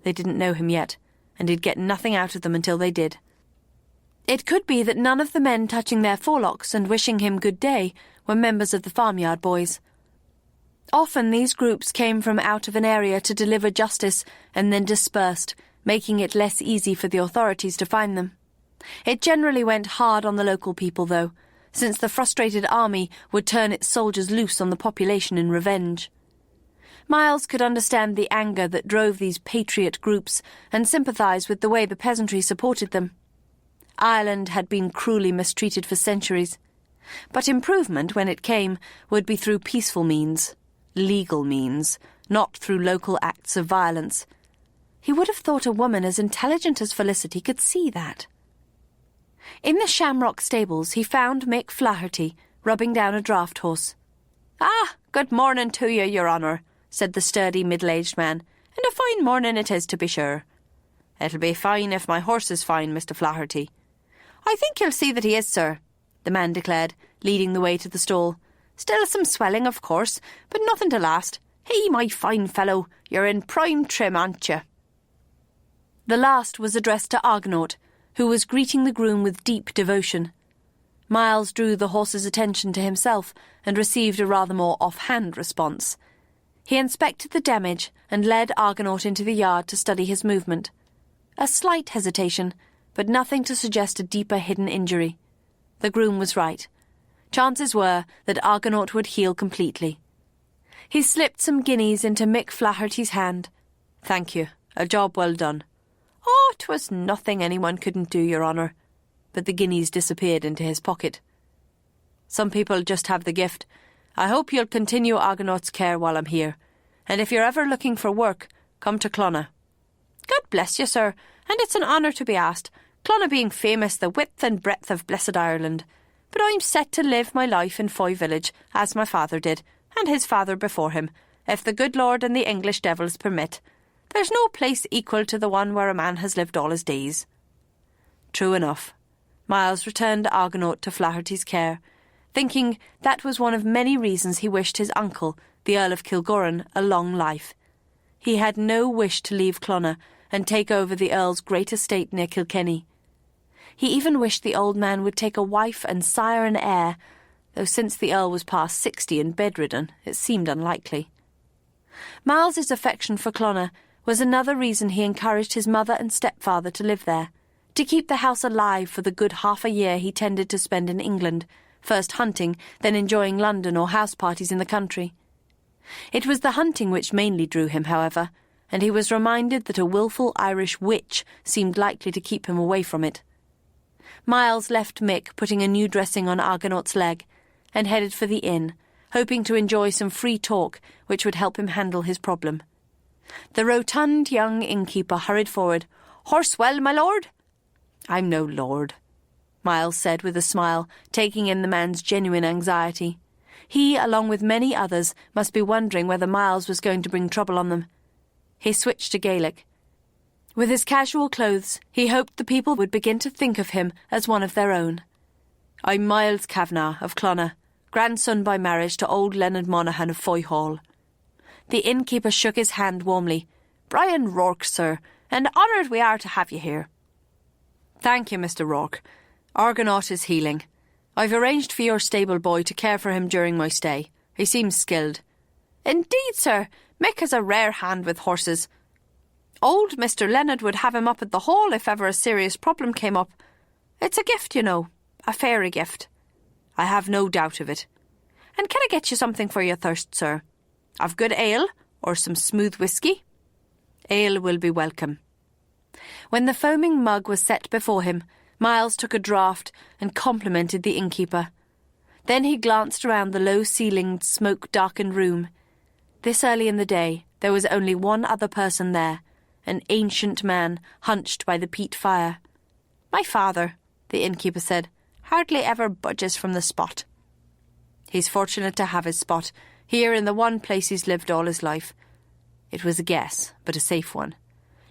Speaker 2: They didn't know him yet, and he'd get nothing out of them until they did. It could be that none of the men touching their forelocks and wishing him good day were members of the farmyard boys. Often these groups came from out of an area to deliver justice and then dispersed, making it less easy for the authorities to find them. It generally went hard on the local people, though, since the frustrated army would turn its soldiers loose on the population in revenge. Miles could understand the anger that drove these patriot groups and sympathise with the way the peasantry supported them. Ireland had been cruelly mistreated for centuries, but improvement, when it came, would be through peaceful means, legal means, not through local acts of violence. He would have thought a woman as intelligent as Felicity could see that. In the Shamrock stables he found Mick Flaherty rubbing down a draught horse. "Ah, good morning to you, your honour," said the sturdy middle-aged man, "and a fine morning it is, to be sure." "It'll be fine if my horse is fine, Mr. Flaherty." "I think you'll see that he is, sir," the man declared, leading the way to the stall. "Still some swelling, of course, but nothing to last. Hey, my fine fellow, you're in prime trim, aren't you?" The last was addressed to Argonaut, who was greeting the groom with deep devotion. Miles drew the horse's attention to himself and received a rather more off-hand response. He inspected the damage and led Argonaut into the yard to study his movement. A slight hesitation, but nothing to suggest a deeper hidden injury. The groom was right. Chances were that Argonaut would heal completely. He slipped some guineas into Mick Flaherty's hand. "Thank you. A job well done." "Oh, 'twas nothing anyone couldn't do, your honour." But the guineas disappeared into his pocket. "Some people just have the gift. I hope you'll continue Argonaut's care while I'm here. And if you're ever looking for work, come to Clonagh." "God bless you, sir, and it's an honour to be asked, Clonagh being famous the width and breadth of blessed Ireland. But I'm set to live my life in Foy village, as my father did, and his father before him, if the good Lord and the English devils permit. There's no place equal to the one where a man has lived all his days." True enough. Miles returned Argonaut to Flaherty's care, thinking that was one of many reasons he wished his uncle, the Earl of Kilgorran, a long life. He had no wish to leave Clonard and take over the Earl's great estate near Kilkenny. He even wished the old man would take a wife and sire an heir, though since the Earl was past 60 and bedridden, it seemed unlikely. Myles's affection for Clonard was another reason he encouraged his mother and stepfather to live there, to keep the house alive for the good half a year he tended to spend in England, first hunting, then enjoying London or house parties in the country. It was the hunting which mainly drew him, however, and he was reminded that a wilful Irish witch seemed likely to keep him away from it. Myles left Mick putting a new dressing on Argonaut's leg and headed for the inn, hoping to enjoy some free talk which would help him handle his problem. The rotund young innkeeper hurried forward. "Horsewell, my lord?" "I'm no lord," Myles said with a smile, taking in the man's genuine anxiety. He, along with many others, must be wondering whether Myles was going to bring trouble on them. He switched to Gaelic. With his casual clothes, he hoped the people would begin to think of him as one of their own. "I'm Myles Kavanagh of Clonard, grandson by marriage to old Leonard Monaghan of Foy Hall." The innkeeper shook his hand warmly. "Brian Rourke, sir, and honoured we are to have you here." "Thank you, Mr. Rourke. Argonaut is healing. I've arranged for your stable boy to care for him during my stay. He seems skilled." "Indeed, sir. Mick has a rare hand with horses. Old Mr. Leonard would have him up at the hall if ever a serious problem came up. It's a gift, you know, a fairy gift." "I have no doubt of it." "And can I get you something for your thirst, sir? Of good ale, or some smooth whisky?" "Ale will be welcome." When the foaming mug was set before him, Myles took a draught and complimented the innkeeper. Then he glanced around the low-ceilinged, smoke-darkened room. This early in the day, there was only one other person there, an ancient man hunched by the peat fire. "My father," the innkeeper said, "hardly ever budges from the spot." "He's fortunate to have his spot, here in the one place he's lived all his life." It was a guess, but a safe one.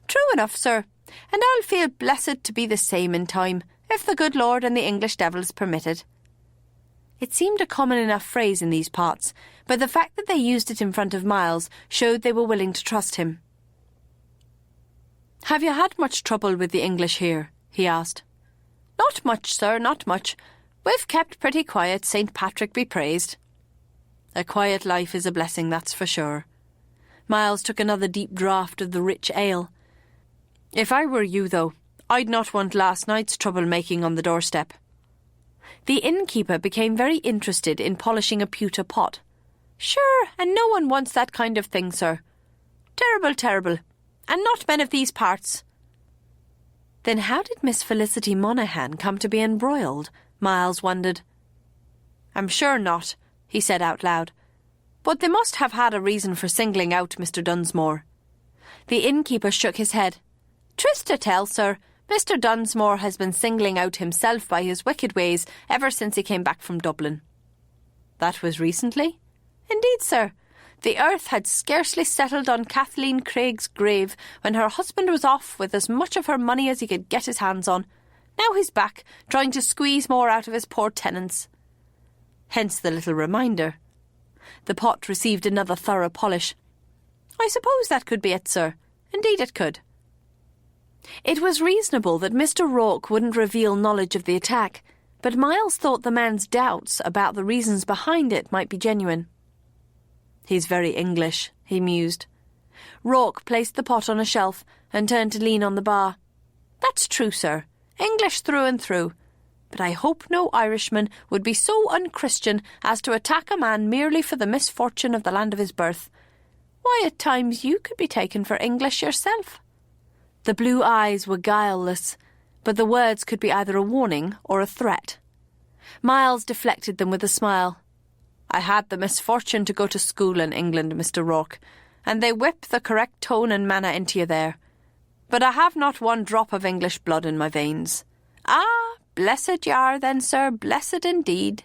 Speaker 2: "True enough, sir, and I'll feel blessed to be the same in time, if the good Lord and the English devils permit it." It seemed a common enough phrase in these parts, but the fact that they used it in front of Myles showed they were willing to trust him. "Have you had much trouble with the English here?" he asked. "Not much, sir, not much. We've kept pretty quiet, St. Patrick be praised." "A quiet life is a blessing, that's for sure." Myles took another deep draught of the rich ale. "If I were you, though, I'd not want last night's trouble-making on the doorstep." The innkeeper became very interested in polishing a pewter pot. "Sure, and no one wants that kind of thing, sir. Terrible, terrible, and not men of these parts." Then how did Miss Felicity Monaghan come to be embroiled? Myles wondered. "I'm sure not," he said out loud. "But they must have had a reason for singling out Mr. Dunsmore." The innkeeper shook his head. "Tryst to tell, sir, Mr. Dunsmore has been singling out himself by his wicked ways ever since he came back from Dublin." "That was recently?" "Indeed, sir. The earth had scarcely settled on Kathleen Craig's grave when her husband was off with as much of her money as he could get his hands on. Now he's back, trying to squeeze more out of his poor tenants." Hence the little reminder. The pot received another thorough polish. "I suppose that could be it, sir. Indeed it could." It was reasonable that Mr. Rourke wouldn't reveal knowledge of the attack, but Myles thought the man's doubts about the reasons behind it might be genuine. "He's very English," he mused. Rourke placed the pot on a shelf and turned to lean on the bar. "That's true, sir. English through and through. But I hope no Irishman would be so unchristian as to attack a man merely for the misfortune of the land of his birth. Why, at times you could be taken for English yourself." The blue eyes were guileless, but the words could be either a warning or a threat. Myles deflected them with a smile. "I had the misfortune to go to school in England, Mr. Rourke, and they whip the correct tone and manner into you there. But I have not one drop of English blood in my veins." "Ah, blessed you are then, sir, blessed indeed."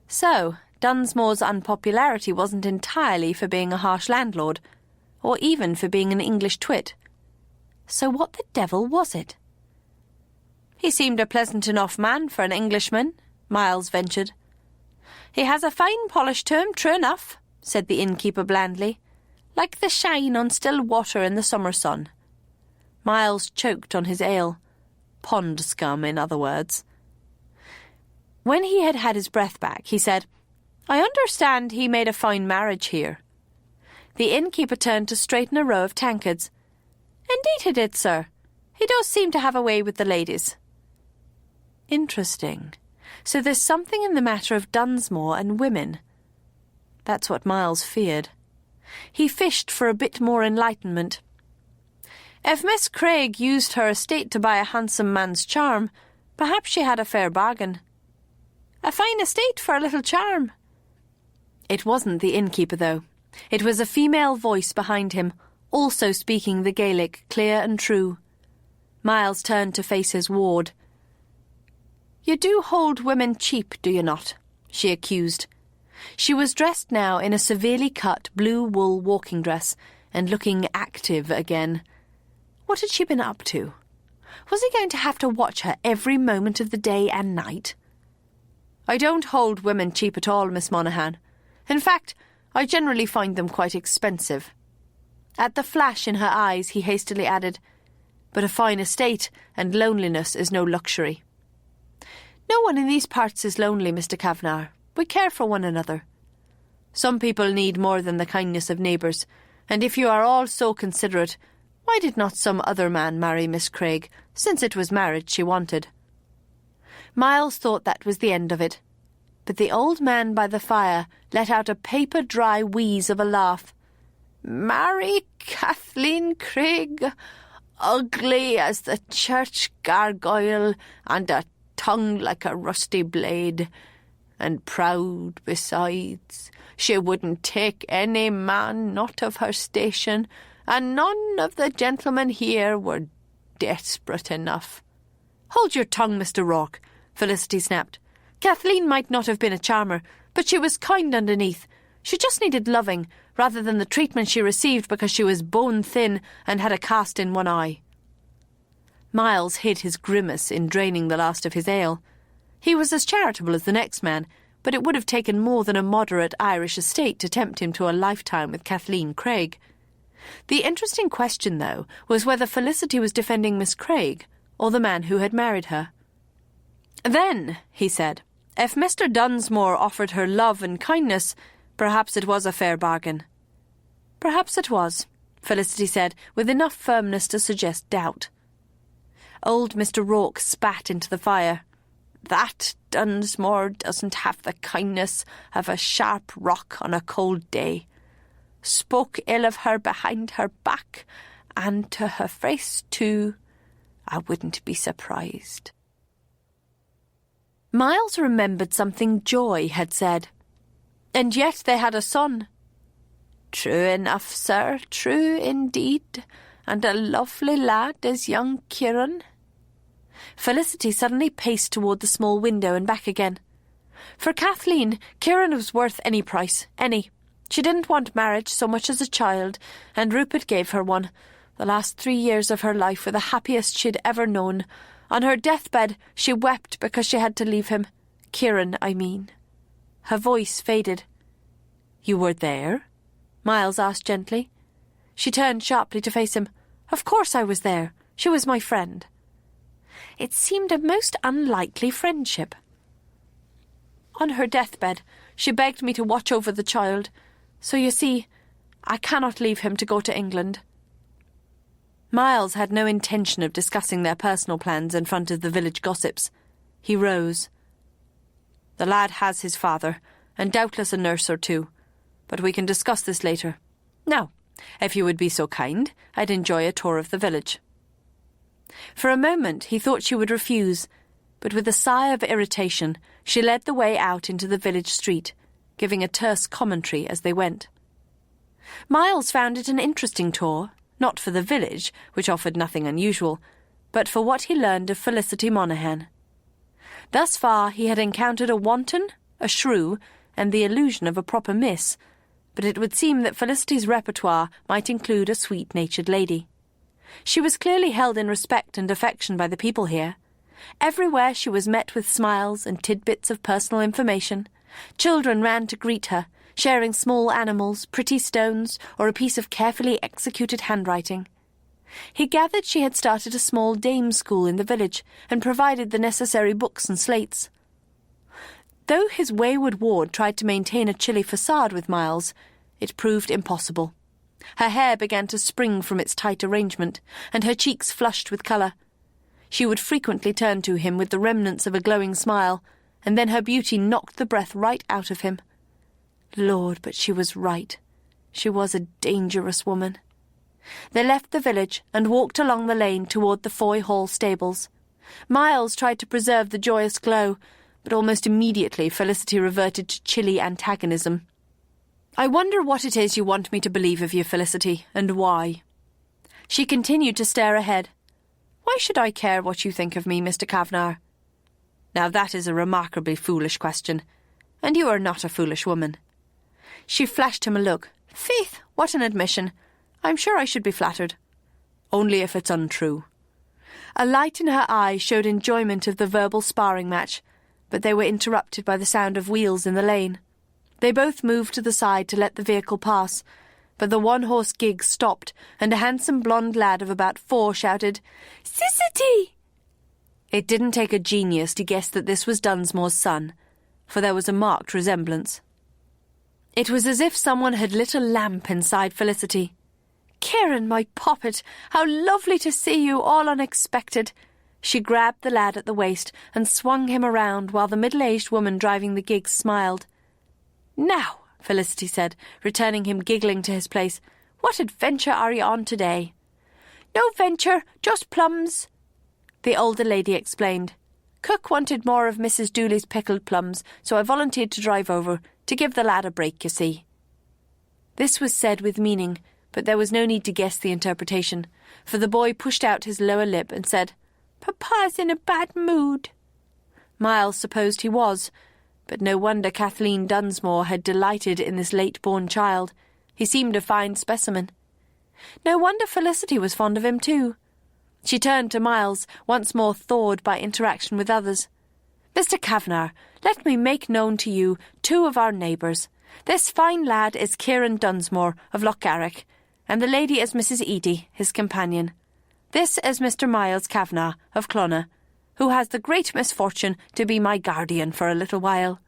Speaker 2: So, Dunsmore's unpopularity wasn't entirely for being a harsh landlord, or even for being an English twit. So what the devil was it? "He seemed a pleasant enough man for an Englishman," Myles ventured. "He has a fine polish to him, true enough," said the innkeeper blandly, "like the shine on still water in the summer sun." Miles choked on his ale. Pond scum, in other words. When he had had his breath back, he said, "I understand he made a fine marriage here." The innkeeper turned to straighten a row of tankards. "Indeed he did, sir. He does seem to have a way with the ladies." Interesting. So there's something in the matter of Dunsmore and women. That's what Miles feared. He fished for a bit more enlightenment. If Miss Craig used her estate to buy a handsome man's charm, perhaps she had a fair bargain. A fine estate for a little charm. It wasn't the innkeeper, though. It was a female voice behind him, also speaking the Gaelic clear and true. Miles turned to face his ward. "You do hold women cheap, do you not?" she accused. She was dressed now in a severely cut blue wool walking dress and looking active again. What had she been up to? Was he going to have to watch her every moment of the day and night? "I don't hold women cheap at all, Miss Monaghan. In fact, I generally find them quite expensive." At the flash in her eyes, he hastily added, "But a fine estate and loneliness is no luxury." "No one in these parts is lonely, Mr. Kavanagh. We care for one another." "Some people need more than the kindness of neighbours, and if you are all so considerate, why did not some other man marry Miss Craig, since it was marriage she wanted?" Miles thought that was the end of it, but the old man by the fire let out a paper-dry wheeze of a laugh. "Marry Kathleen Craig, ugly as the church gargoyle and a tongue like a rusty blade, and proud besides. She wouldn't take any man not of her station, and none of the gentlemen here were desperate enough." "Hold your tongue, Mr. Rourke," Felicity snapped. "Kathleen might not have been a charmer, but she was kind underneath. She just needed loving, rather than the treatment she received because she was bone-thin and had a cast in one eye." Miles hid his grimace in draining the last of his ale. He was as charitable as the next man, but it would have taken more than a moderate Irish estate to tempt him to a lifetime with Kathleen Craig. The interesting question, though, was whether Felicity was defending Miss Craig or the man who had married her. "Then," he said, "if Mr. Dunsmore offered her love and kindness, perhaps it was a fair bargain." "Perhaps it was," Felicity said, with enough firmness to suggest doubt. Old Mr. Rourke spat into the fire. "That Dunsmore doesn't have the kindness of a sharp rock on a cold day. Spoke ill of her behind her back, and to her face too. I wouldn't be surprised." Miles remembered something Joy had said. "And yet they had a son." "True enough, sir, true indeed, and a lovely lad is young Kieran." Felicity suddenly paced toward the small window and back again. For Kathleen, Kieran was worth any price, any. She didn't want marriage so much as a child, and Rupert gave her one. The last 3 years of her life were the happiest she'd ever known. On her deathbed, she wept because she had to leave him. Kieran, I mean. Her voice faded. "You were there?" Miles asked gently. She turned sharply to face him. "Of course I was there. She was my friend." It seemed a most unlikely friendship. "On her deathbed, she begged me to watch over the child. So you see, I cannot leave him to go to England." Miles had no intention of discussing their personal plans in front of the village gossips. He rose. "The lad has his father, and doubtless a nurse or two, but we can discuss this later. Now, if you would be so kind, I'd enjoy a tour of the village." For a moment he thought she would refuse, but with a sigh of irritation she led the way out into the village street, giving a terse commentary as they went. Miles found it an interesting tour, not for the village, which offered nothing unusual, but for what he learned of Felicity Monaghan. Thus far he had encountered a wanton, a shrew, and the illusion of a proper miss, but it would seem that Felicity's repertoire might include a sweet-natured lady. She was clearly held in respect and affection by the people here. Everywhere she was met with smiles and tidbits of personal information, Children ran to greet her, sharing small animals, pretty stones, or a piece of carefully executed handwriting. He gathered she had started a small dame school in the village and provided the necessary books and slates. Though his wayward ward tried to maintain a chilly facade with Miles, it proved impossible. Her hair began to spring from its tight arrangement, and her cheeks flushed with colour. She would frequently turn to him with the remnants of a glowing smile, and then her beauty knocked the breath right out of him. Lord, but she was right. She was a dangerous woman. They left the village and walked along the lane toward the Foy Hall stables. Miles tried to preserve the joyous glow, but almost immediately Felicity reverted to chilly antagonism. "I wonder what it is you want me to believe of you, Felicity, and why?" She continued to stare ahead. "Why should I care what you think of me, Mr. Kavanagh?" "Now that is a remarkably foolish question, and you are not a foolish woman." She flashed him a look. "Faith, what an admission! I'm sure I should be flattered." "Only if it's untrue." A light in her eye showed enjoyment of the verbal sparring match, but they were interrupted by the sound of wheels in the lane. They both moved to the side to let the vehicle pass, but the one-horse gig stopped, and a handsome blonde lad of about 4 shouted, "Sissity!" It didn't take a genius to guess that this was Dunsmore's son, for there was a marked resemblance. It was as if someone had lit a lamp inside Felicity. "Kieran, my poppet, how lovely to see you, all unexpected." She grabbed the lad at the waist and swung him around while the middle-aged woman driving the gig smiled. "Now," Felicity said, returning him giggling to his place, "what adventure are you on today?" "No venture, just plums," the older lady explained. "Cook wanted more of Mrs. Dooley's pickled plums, so I volunteered to drive over, to give the lad a break, you see." This was said with meaning, but there was no need to guess the interpretation, for the boy pushed out his lower lip and said, "Papa's in a bad mood." Miles supposed he was, but no wonder Kathleen Dunsmore had delighted in this late-born child. He seemed a fine specimen. No wonder Felicity was fond of him too. She turned to Miles, once more thawed by interaction with others. "Mr. Kavanagh, let me make known to you 2 of our neighbours. This fine lad is Kieran Dunsmore of Lochgarrick, and the lady is Mrs. Edie, his companion. This is Mr. Miles Kavanagh of Clonagh, who has the great misfortune to be my guardian for a little while."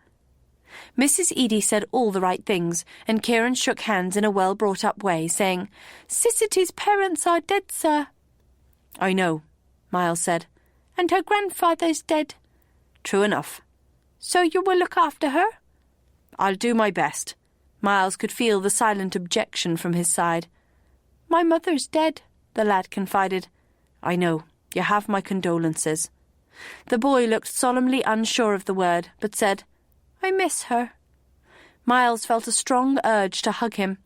Speaker 2: Mrs. Edie said all the right things, and Kieran shook hands in a well-brought-up way, saying, "Sissity's parents are dead, sir." "I know," Miles said. "And her grandfather's dead." "True enough." "So you will look after her?" "I'll do my best." Miles could feel the silent objection from his side. "My mother's dead," the lad confided. "I know. You have my condolences." The boy looked solemnly unsure of the word, but said, "I miss her." Miles felt a strong urge to hug him.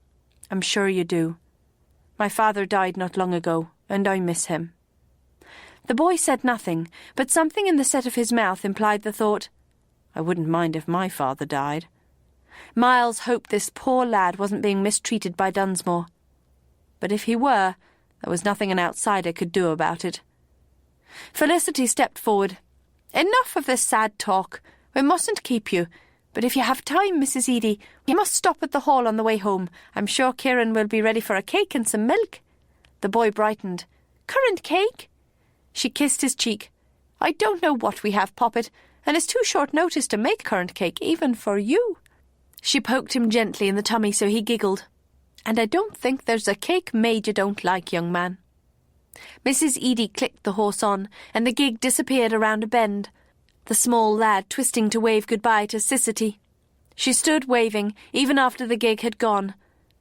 Speaker 2: "I'm sure you do. My father died not long ago, and I miss him." The boy said nothing, but something in the set of his mouth implied the thought, "I wouldn't mind if my father died." Miles hoped this poor lad wasn't being mistreated by Dunsmore. But if he were, there was nothing an outsider could do about it. Felicity stepped forward. "Enough of this sad talk. We mustn't keep you. But if you have time, Mrs. Edie, you must stop at the hall on the way home. I'm sure Kieran will be ready for a cake and some milk." The boy brightened. "Currant cake?" She kissed his cheek. "I don't know what we have, Poppet, and it's too short notice to make currant cake, even for you." She poked him gently in the tummy so he giggled. "And I don't think there's a cake made you don't like, young man." Mrs. Edie clicked the horse on, and the gig disappeared around a bend, the small lad twisting to wave goodbye to Sissity. She stood waving, even after the gig had gone,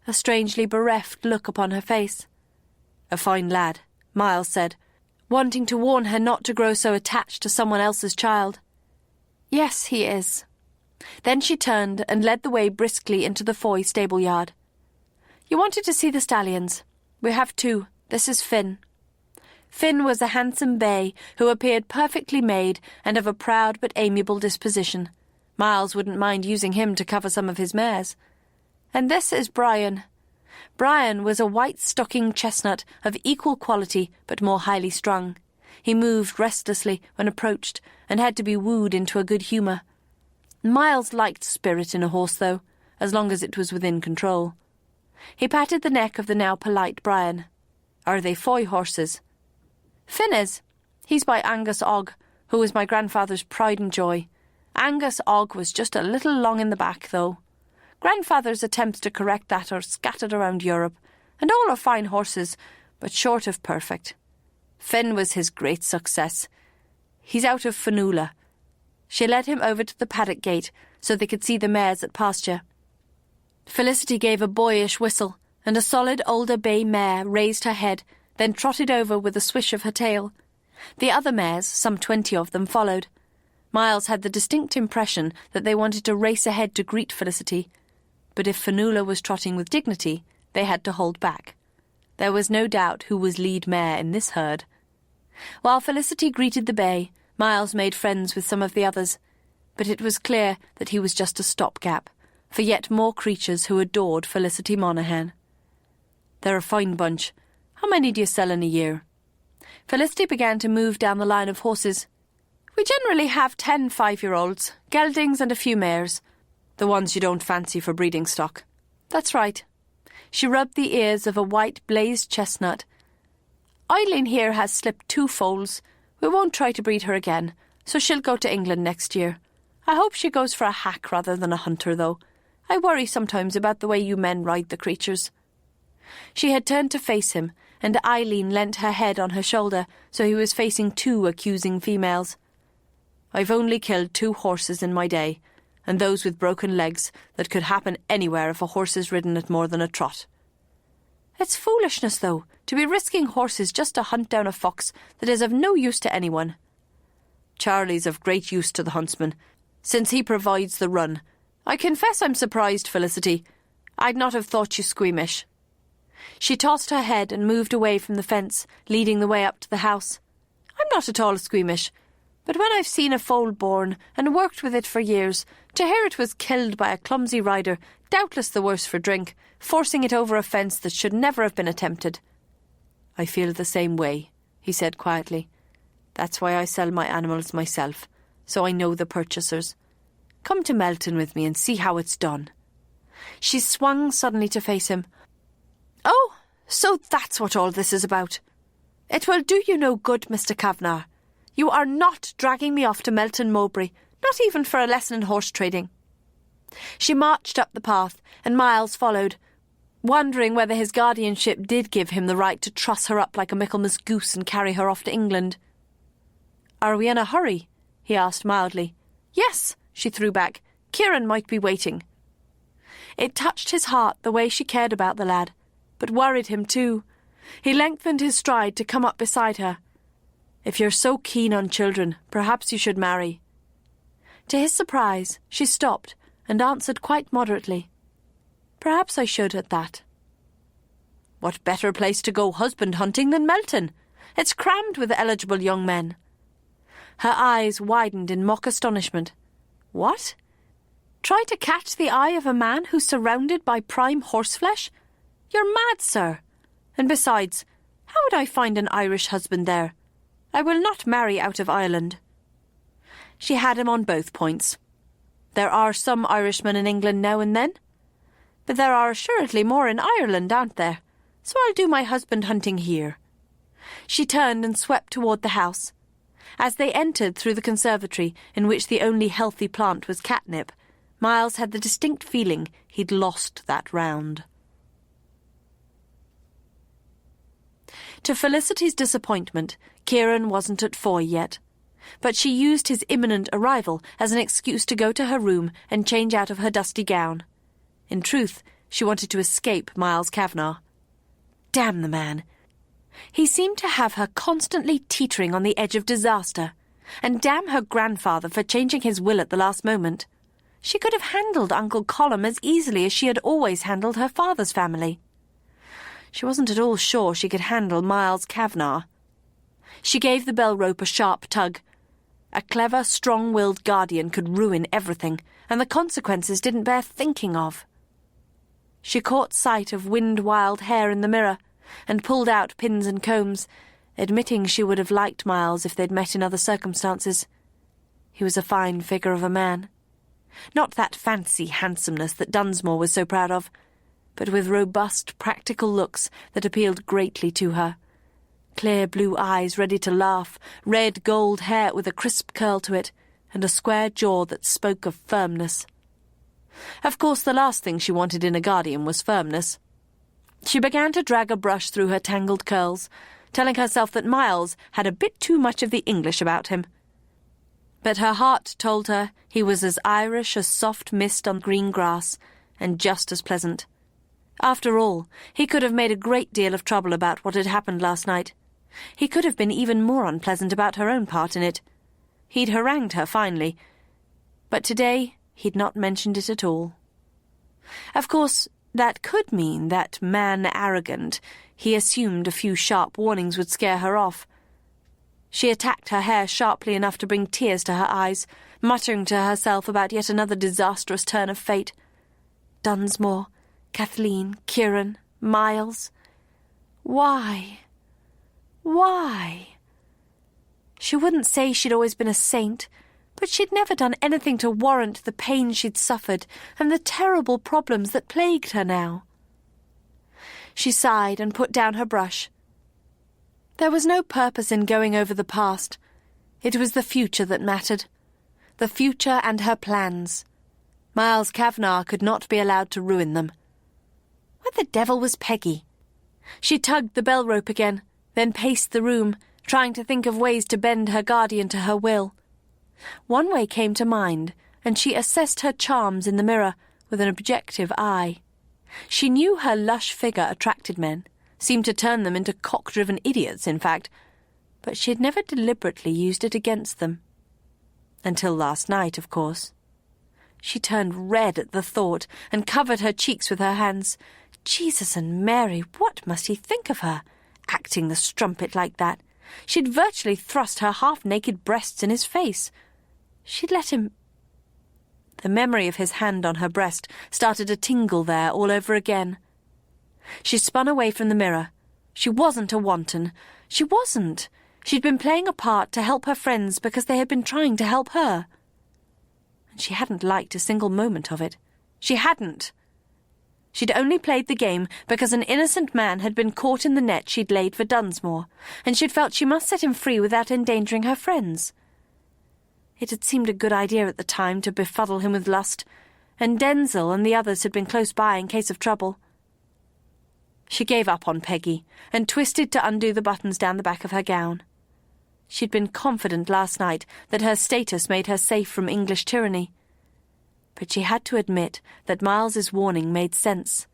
Speaker 2: a strangely bereft look upon her face. "A fine lad," Miles said, wanting to warn her not to grow so attached to someone else's child. "Yes, he is." Then she turned and led the way briskly into the Foy stable-yard. "You wanted to see the stallions. We have 2. This is Finn." Finn was a handsome bay who appeared perfectly made and of a proud but amiable disposition. Miles wouldn't mind using him to cover some of his mares. "And this is Brian." Brian was a white-stocking chestnut of equal quality but more highly strung. He moved restlessly when approached and had to be wooed into a good humour. Miles liked spirit in a horse, though, as long as it was within control. He patted the neck of the now polite Brian. "Are they foy horses?" "Finn is. He's by Angus Og, who was my grandfather's pride and joy. Angus Og was just a little long in the back, though. Grandfather's attempts to correct that are scattered around Europe, and all are fine horses, but short of perfect. Finn was his great success. He's out of Fanula." She led him over to the paddock gate so they could see the mares at pasture. Felicity gave a boyish whistle, and a solid older bay mare raised her head, then trotted over with a swish of her tail. The other mares, some 20 of them, followed. Miles had the distinct impression that they wanted to race ahead to greet Felicity, but if Fanula was trotting with dignity, they had to hold back. There was no doubt who was lead mare in this herd. While Felicity greeted the bay, Miles made friends with some of the others, but it was clear that he was just a stopgap for yet more creatures who adored Felicity Monaghan. "They're a fine bunch. How many do you sell in a year?" Felicity began to move down the line of horses. "We generally have 10 5-year-olds, geldings and a few mares. The ones you don't fancy for breeding stock." "That's right." She rubbed the ears of a white blazed chestnut. "Eileen here has slipped 2 foals. We won't try to breed her again, so she'll go to England next year. I hope she goes for a hack rather than a hunter, though. I worry sometimes about the way you men ride the creatures." She had turned to face him, and Eileen leant her head on her shoulder, so he was facing 2 accusing females. "I've only killed 2 horses in my day, and those with broken legs that could happen anywhere if a horse is ridden at more than a trot." "It's foolishness, though, to be risking horses just to hunt down a fox that is of no use to anyone." "Charlie's of great use to the huntsman, since he provides the run. I confess I'm surprised, Felicity. I'd not have thought you squeamish." She tossed her head and moved away from the fence, leading the way up to the house. "I'm not at all squeamish, but when I've seen a foal born and worked with it for years, to hear it was killed by a clumsy rider, doubtless the worse for drink, forcing it over a fence that should never have been attempted." "I feel the same way," he said quietly. "That's why I sell my animals myself, so I know the purchasers. Come to Melton with me and see how it's done." She swung suddenly to face him. "Oh, so that's what all this is about. It will do you no good, Mr. Kavanagh. You are not dragging me off to Melton Mowbray, not even for a lesson in horse trading." She marched up the path, and Miles followed, wondering whether his guardianship did give him the right to truss her up like a Michaelmas goose and carry her off to England. "Are we in a hurry?" he asked mildly. "Yes," she threw back. "Kieran might be waiting." It touched his heart the way she cared about the lad, but worried him too. He lengthened his stride to come up beside her. "If you're so keen on children, perhaps you should marry." To his surprise, she stopped and answered quite moderately. "Perhaps I should at that." "What better place to go husband hunting than Melton? It's crammed with eligible young men." Her eyes widened in mock astonishment. "What? Try to catch the eye of a man who's surrounded by prime horseflesh? You're mad, sir. And besides, how would I find an Irish husband there? I will not marry out of Ireland." She had him on both points. There are some Irishmen in England now and then, but there are assuredly more in Ireland, aren't there? So I'll do my husband hunting here. She turned and swept toward the house. As they entered through the conservatory, in which the only healthy plant was catnip, Miles had the distinct feeling he'd lost that round. To Felicity's disappointment, Kieran wasn't at Foy yet, but she used his imminent arrival as an excuse to go to her room and change out of her dusty gown. In truth, she wanted to escape Miles Kavanagh. Damn the man. He seemed to have her constantly teetering on the edge of disaster, and damn her grandfather for changing his will at the last moment. She could have handled Uncle Colum as easily as she had always handled her father's family. She wasn't at all sure she could handle Miles Kavanagh. She gave the bell rope a sharp tug. A clever, strong-willed guardian could ruin everything, and the consequences didn't bear thinking of. She caught sight of wind-wild hair in the mirror, and pulled out pins and combs, admitting she would have liked Miles if they'd met in other circumstances. He was a fine figure of a man. Not that fancy handsomeness that Dunsmore was so proud of, but with robust, practical looks that appealed greatly to her. Clear blue eyes ready to laugh, red gold hair with a crisp curl to it, and a square jaw that spoke of firmness. Of course, the last thing she wanted in a guardian was firmness. She began to drag a brush through her tangled curls, telling herself that Miles had a bit too much of the English about him. But her heart told her he was as Irish as soft mist on green grass, and just as pleasant. After all, he could have made a great deal of trouble about what had happened last night. He could have been even more unpleasant about her own part in it. He'd harangued her finely, but today he'd not mentioned it at all. Of course, that could mean that, man arrogant, he assumed a few sharp warnings would scare her off. She attacked her hair sharply enough to bring tears to her eyes, muttering to herself about yet another disastrous turn of fate. Dunsmore, Kathleen, Kieran, Miles. Why? Why? She wouldn't say she'd always been a saint, but she'd never done anything to warrant the pain she'd suffered and the terrible problems that plagued her now. She sighed and put down her brush. There was no purpose in going over the past. It was the future that mattered. The future and her plans. Miles Kavanagh could not be allowed to ruin them. What the devil was Peggy? She tugged the bell rope again, then paced the room, trying to think of ways to bend her guardian to her will. One way came to mind, and she assessed her charms in the mirror with an objective eye. She knew her lush figure attracted men, seemed to turn them into cock-driven idiots, in fact, but she had never deliberately used it against them. Until last night, of course. She turned red at the thought and covered her cheeks with her hands. Jesus and Mary, what must he think of her, acting the strumpet like that? She'd virtually thrust her half-naked breasts in his face. She'd let him... The memory of his hand on her breast started to tingle there all over again. She spun away from the mirror. She wasn't a wanton. She wasn't. She'd been playing a part to help her friends because they had been trying to help her. And she hadn't liked a single moment of it. She hadn't. She'd only played the game because an innocent man had been caught in the net she'd laid for Dunsmore, and she'd felt she must set him free without endangering her friends. It had seemed a good idea at the time to befuddle him with lust, and Denzel and the others had been close by in case of trouble. She gave up on Peggy and twisted to undo the buttons down the back of her gown. She'd been confident last night that her status made her safe from English tyranny. But she had to admit that Miles's warning made sense.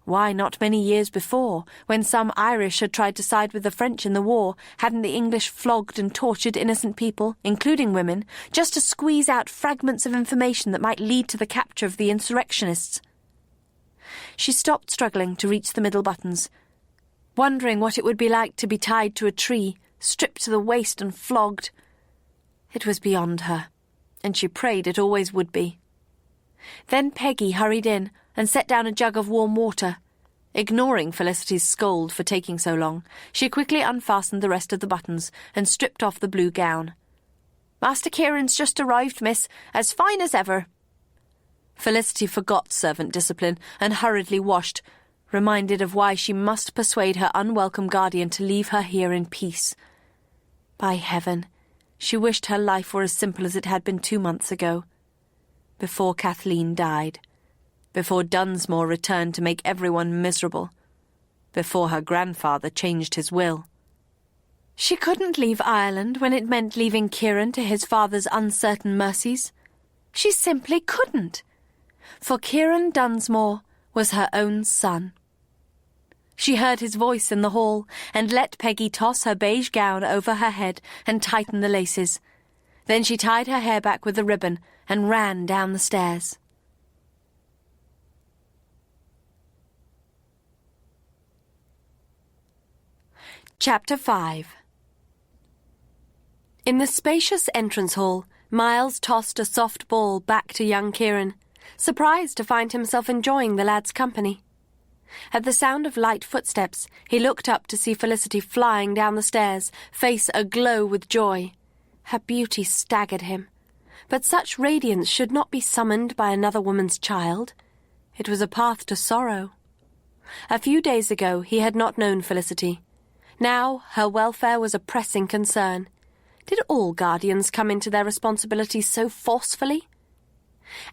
Speaker 2: Why, not many years before, when some Irish had tried to side with the French in the war, hadn't the English flogged and tortured innocent people, including women, just to squeeze out fragments of information that might lead to the capture of the insurrectionists? She stopped struggling to reach the middle buttons, wondering what it would be like to be tied to a tree, stripped to the waist and flogged. It was beyond her, and she prayed it always would be. Then Peggy hurried in and set down a jug of warm water. Ignoring Felicity's scold for taking so long, she quickly unfastened the rest of the buttons and stripped off the blue gown. "Master Kieran's just arrived, miss, as fine as ever." Felicity forgot servant discipline and hurriedly washed, reminded of why she must persuade her unwelcome guardian to leave her here in peace. By heaven, she wished her life were as simple as it had been 2 months ago, before Kathleen died, before Dunsmore returned to make everyone miserable, before her grandfather changed his will. She couldn't leave Ireland when it meant leaving Kieran to his father's uncertain mercies. She simply couldn't, for Kieran Dunsmore was her own son. She heard his voice in the hall and let Peggy toss her beige gown over her head and tighten the laces. Then she tied her hair back with a ribbon and ran down the stairs. Chapter 5. In the spacious entrance hall, Miles tossed a soft ball back to young Kieran, surprised to find himself enjoying the lad's company. At the sound of light footsteps, he looked up to see Felicity flying down the stairs, face aglow with joy. Her beauty staggered him.
Speaker 3: But such radiance should not be summoned by another woman's child. It was a path to sorrow. A few days ago he had not known Felicity. Now her welfare was a pressing concern. Did all guardians come into their responsibilities so forcefully?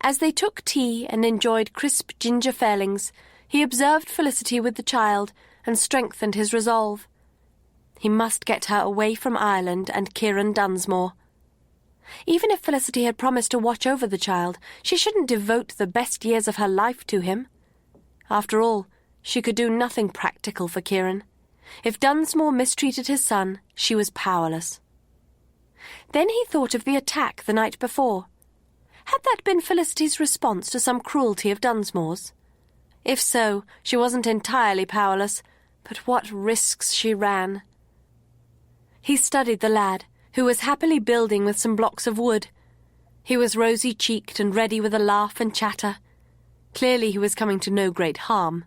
Speaker 3: As they took tea and enjoyed crisp ginger fairlings, he observed Felicity with the child and strengthened his resolve. He must get her away from Ireland and Kieran Dunsmore. Even if Felicity had promised to watch over the child, she shouldn't devote the best years of her life to him. After all, she could do nothing practical for Kieran. If Dunsmore mistreated his son, she was powerless. Then he thought of the attack the night before. Had that been Felicity's response to some cruelty of Dunsmore's? If so, she wasn't entirely powerless, but what risks she ran. He studied the lad, who was happily building with some blocks of wood. He was rosy-cheeked and ready with a laugh and chatter. Clearly he was coming to no great harm.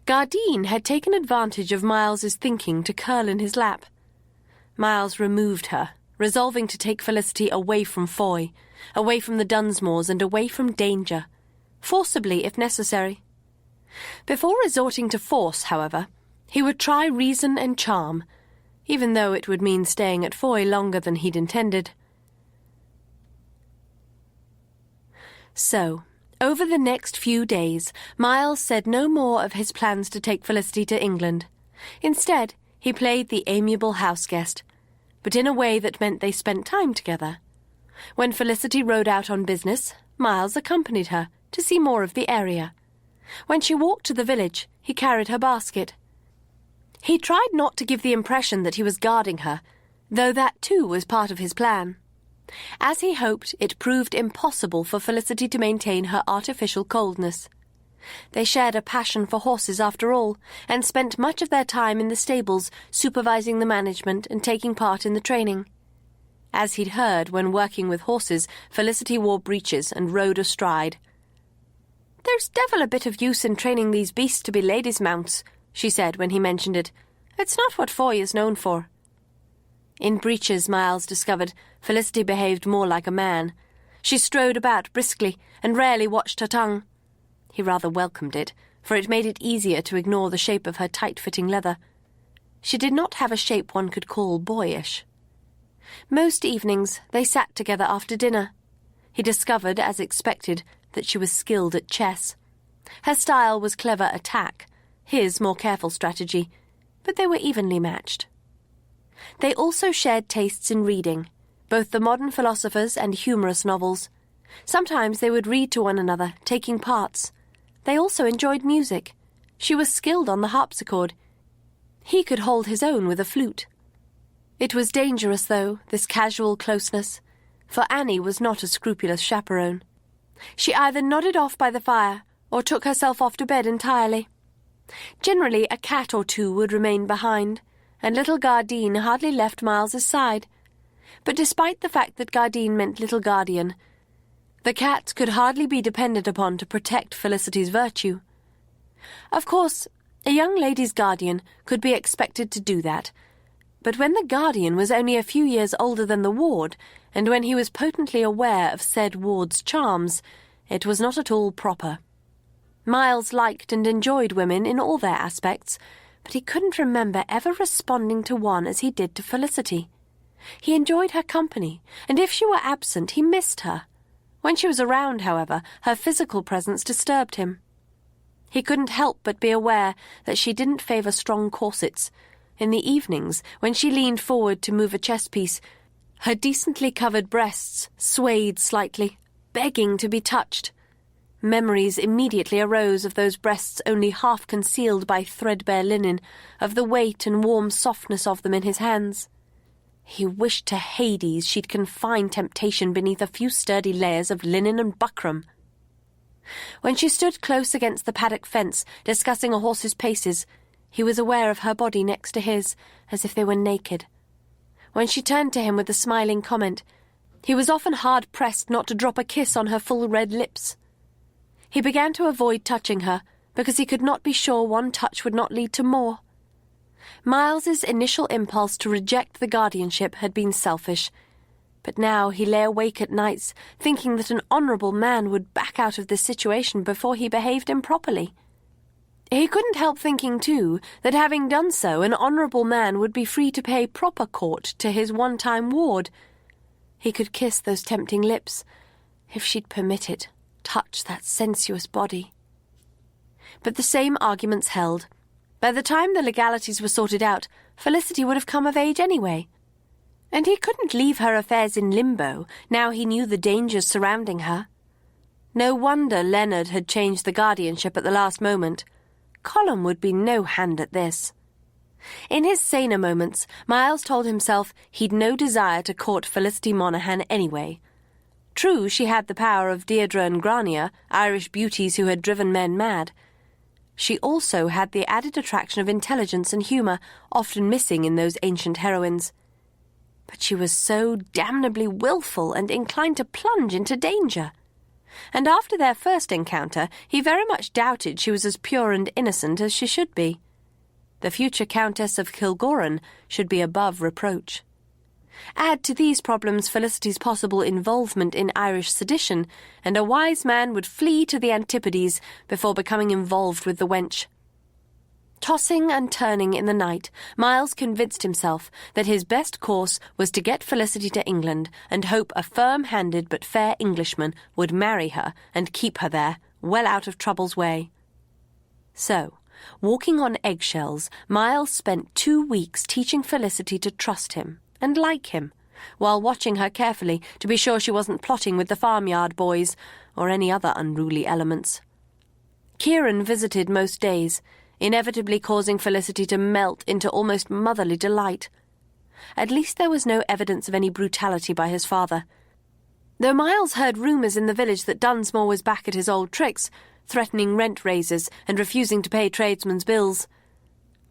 Speaker 3: Gardine had taken advantage of Miles's thinking to curl in his lap. Miles removed her, resolving to take Felicity away from Foy, away from the Dunsmores and away from danger, forcibly if necessary. Before resorting to force, however, he would try reason and charm, even though it would mean staying at Foy longer than he'd intended. So, over the next few days, Miles said no more of his plans to take Felicity to England. Instead, he played the amiable house-guest, but in a way that meant they spent time together. When Felicity rode out on business, Miles accompanied her to see more of the area. When she walked to the village, he carried her basket. He tried not to give the impression that he was guarding her, though that too was part of his plan. As he hoped, it proved impossible for Felicity to maintain her artificial coldness. They shared a passion for horses after all, and spent much of their time in the stables supervising the management and taking part in the training. As he'd heard, when working with horses, Felicity wore breeches and rode astride. "There's devil a bit of use in training these beasts to be ladies' mounts," she said when he mentioned it. "It's not what Foy is known for." In breeches, Miles discovered, Felicity behaved more like a man. She strode about briskly and rarely watched her tongue. He rather welcomed it, for it made it easier to ignore the shape of her tight-fitting leather. She did not have a shape one could call boyish. Most evenings they sat together after dinner. He discovered, as expected, that she was skilled at chess. Her style was clever attack, his more careful strategy, but they were evenly matched. They also shared tastes in reading, both the modern philosophers and humorous novels. Sometimes they would read to one another, taking parts. They also enjoyed music. She was skilled on the harpsichord. He could hold his own with a flute. It was dangerous, though, this casual closeness, for Annie was not a scrupulous chaperone. She either nodded off by the fire or took herself off to bed entirely. Generally, a cat or two would remain behind, and little Gardine hardly left Miles's side. But despite the fact that Gardine meant little guardian, the cat could hardly be depended upon to protect Felicity's virtue. Of course, a young lady's guardian could be expected to do that, but when the guardian was only a few years older than the ward, and when he was potently aware of said ward's charms, it was not at all proper. Miles liked and enjoyed women in all their aspects, but he couldn't remember ever responding to one as he did to Felicity. He enjoyed her company, and if she were absent, he missed her. When she was around, however, her physical presence disturbed him. He couldn't help but be aware that she didn't favour strong corsets. In the evenings, when she leaned forward to move a chess piece, her decently covered breasts swayed slightly, begging to be touched. Memories immediately arose of those breasts only half concealed by threadbare linen, of the weight and warm softness of them in his hands. He wished to Hades she'd confine temptation beneath a few sturdy layers of linen and buckram. When she stood close against the paddock fence, discussing a horse's paces, he was aware of her body next to his, as if they were naked. When she turned to him with a smiling comment, he was often hard-pressed not to drop a kiss on her full red lips. He began to avoid touching her, because he could not be sure one touch would not lead to more. Miles's initial impulse to reject the guardianship had been selfish, But now he lay awake at nights, thinking that an honourable man would back out of this situation before he behaved improperly. He couldn't help thinking, too, that having done so, an honourable man would be free to pay proper court to his one-time ward. He could kiss those tempting lips, if she'd permit it, touch that sensuous body. But the same arguments held. By the time the legalities were sorted out, Felicity would have come of age anyway. And he couldn't leave her affairs in limbo, now he knew the dangers surrounding her. No wonder Leonard had changed the guardianship at the last moment. Colin would be no hand at this. In his saner moments, Miles told himself he'd no desire to court Felicity Monaghan anyway. True, she had the power of Deirdre and Grania, Irish beauties who had driven men mad. She also had the added attraction of intelligence and humour, often missing in those ancient heroines. But she was so damnably willful and inclined to plunge into danger. And after their first encounter, he very much doubted she was as pure and innocent as she should be. The future Countess of Kilgore should be above reproach. Add to these problems Felicity's possible involvement in Irish sedition, and a wise man would flee to the Antipodes before becoming involved with the wench. Tossing and turning in the night, Miles convinced himself that his best course was to get Felicity to England and hope a firm-handed but fair Englishman would marry her and keep her there, well out of trouble's way. So, walking on eggshells, Miles spent 2 weeks teaching Felicity to trust him and like him, while watching her carefully to be sure she wasn't plotting with the farmyard boys or any other unruly elements. Kieran visited most days, inevitably causing Felicity to melt into almost motherly delight. At least there was no evidence of any brutality by his father. Though Miles heard rumours in the village that Dunsmore was back at his old tricks, threatening rent raises and refusing to pay tradesmen's bills.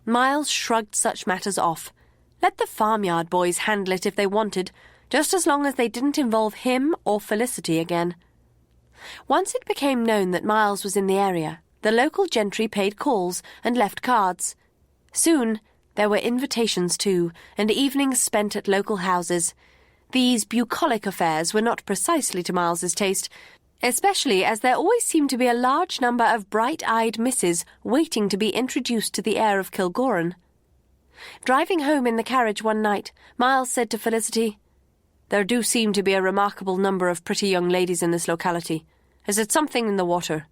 Speaker 3: Miles shrugged such matters off. Let the farmyard boys handle it if they wanted, just as long as they didn't involve him or Felicity again. Once it became known that Miles was in the area, the local gentry paid calls and left cards. Soon there were invitations too, and evenings spent at local houses. These bucolic affairs were not precisely to Miles's taste, especially as there always seemed to be a large number of bright-eyed misses waiting to be introduced to the heir of Kilgore. Driving home in the carriage one night, Miles said to Felicity, "There do seem to be a remarkable number of pretty young ladies in this locality. Is it something in the water?"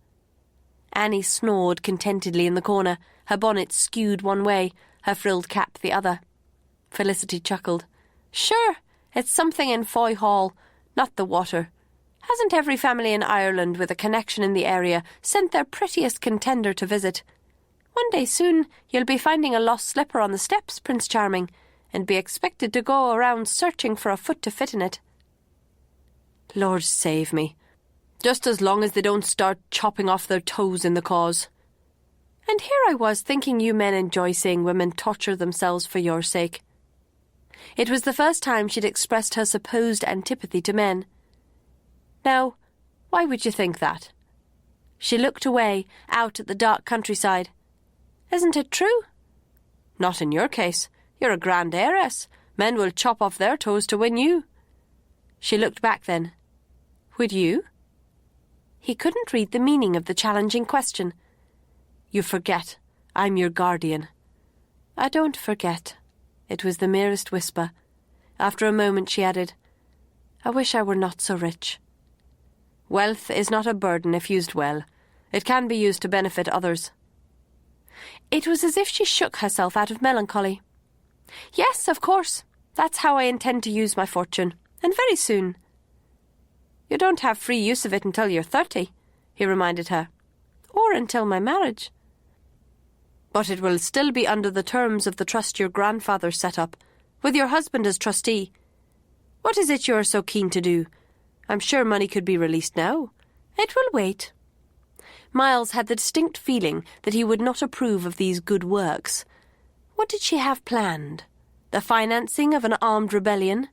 Speaker 3: Annie snored contentedly in the corner, her bonnet skewed one way, her frilled cap the other. Felicity chuckled. "Sure, it's something in Foy Hall, not the water. Hasn't every family in Ireland with a connection in the area sent their prettiest contender to visit? One day soon you'll be finding a lost slipper on the steps, Prince Charming, and be expected to go around searching for a foot to fit in it." "Lord save me. Just as long as they don't start chopping off their toes in the cause. And here I was thinking you men enjoy seeing women torture themselves for your sake." It was the first time she'd expressed her supposed antipathy to men. Now, why would you think that? She looked away, out at the dark countryside. "Isn't it true?" "Not in your case. You're a grand heiress. Men will chop off their toes to win you." She looked back then. "Would you?" He couldn't read the meaning of the challenging question. "You forget. I'm your guardian." "I don't forget." It was the merest whisper. After a moment she added, "I wish I were not so rich." Wealth is not a burden if used well. It can be used to benefit others. It was as if she shook herself out of melancholy. "Yes, of course. That's how I intend to use my fortune, and very soon." "You don't have free use of it until you're 30, he reminded her. "Or until my marriage." "But it will still be under the terms of the trust your grandfather set up, with your husband as trustee. What is it you're so keen to do? I'm sure money could be released now." "It will wait." Miles had the distinct feeling that he would not approve of these good works. What did she have planned? The financing of an armed rebellion?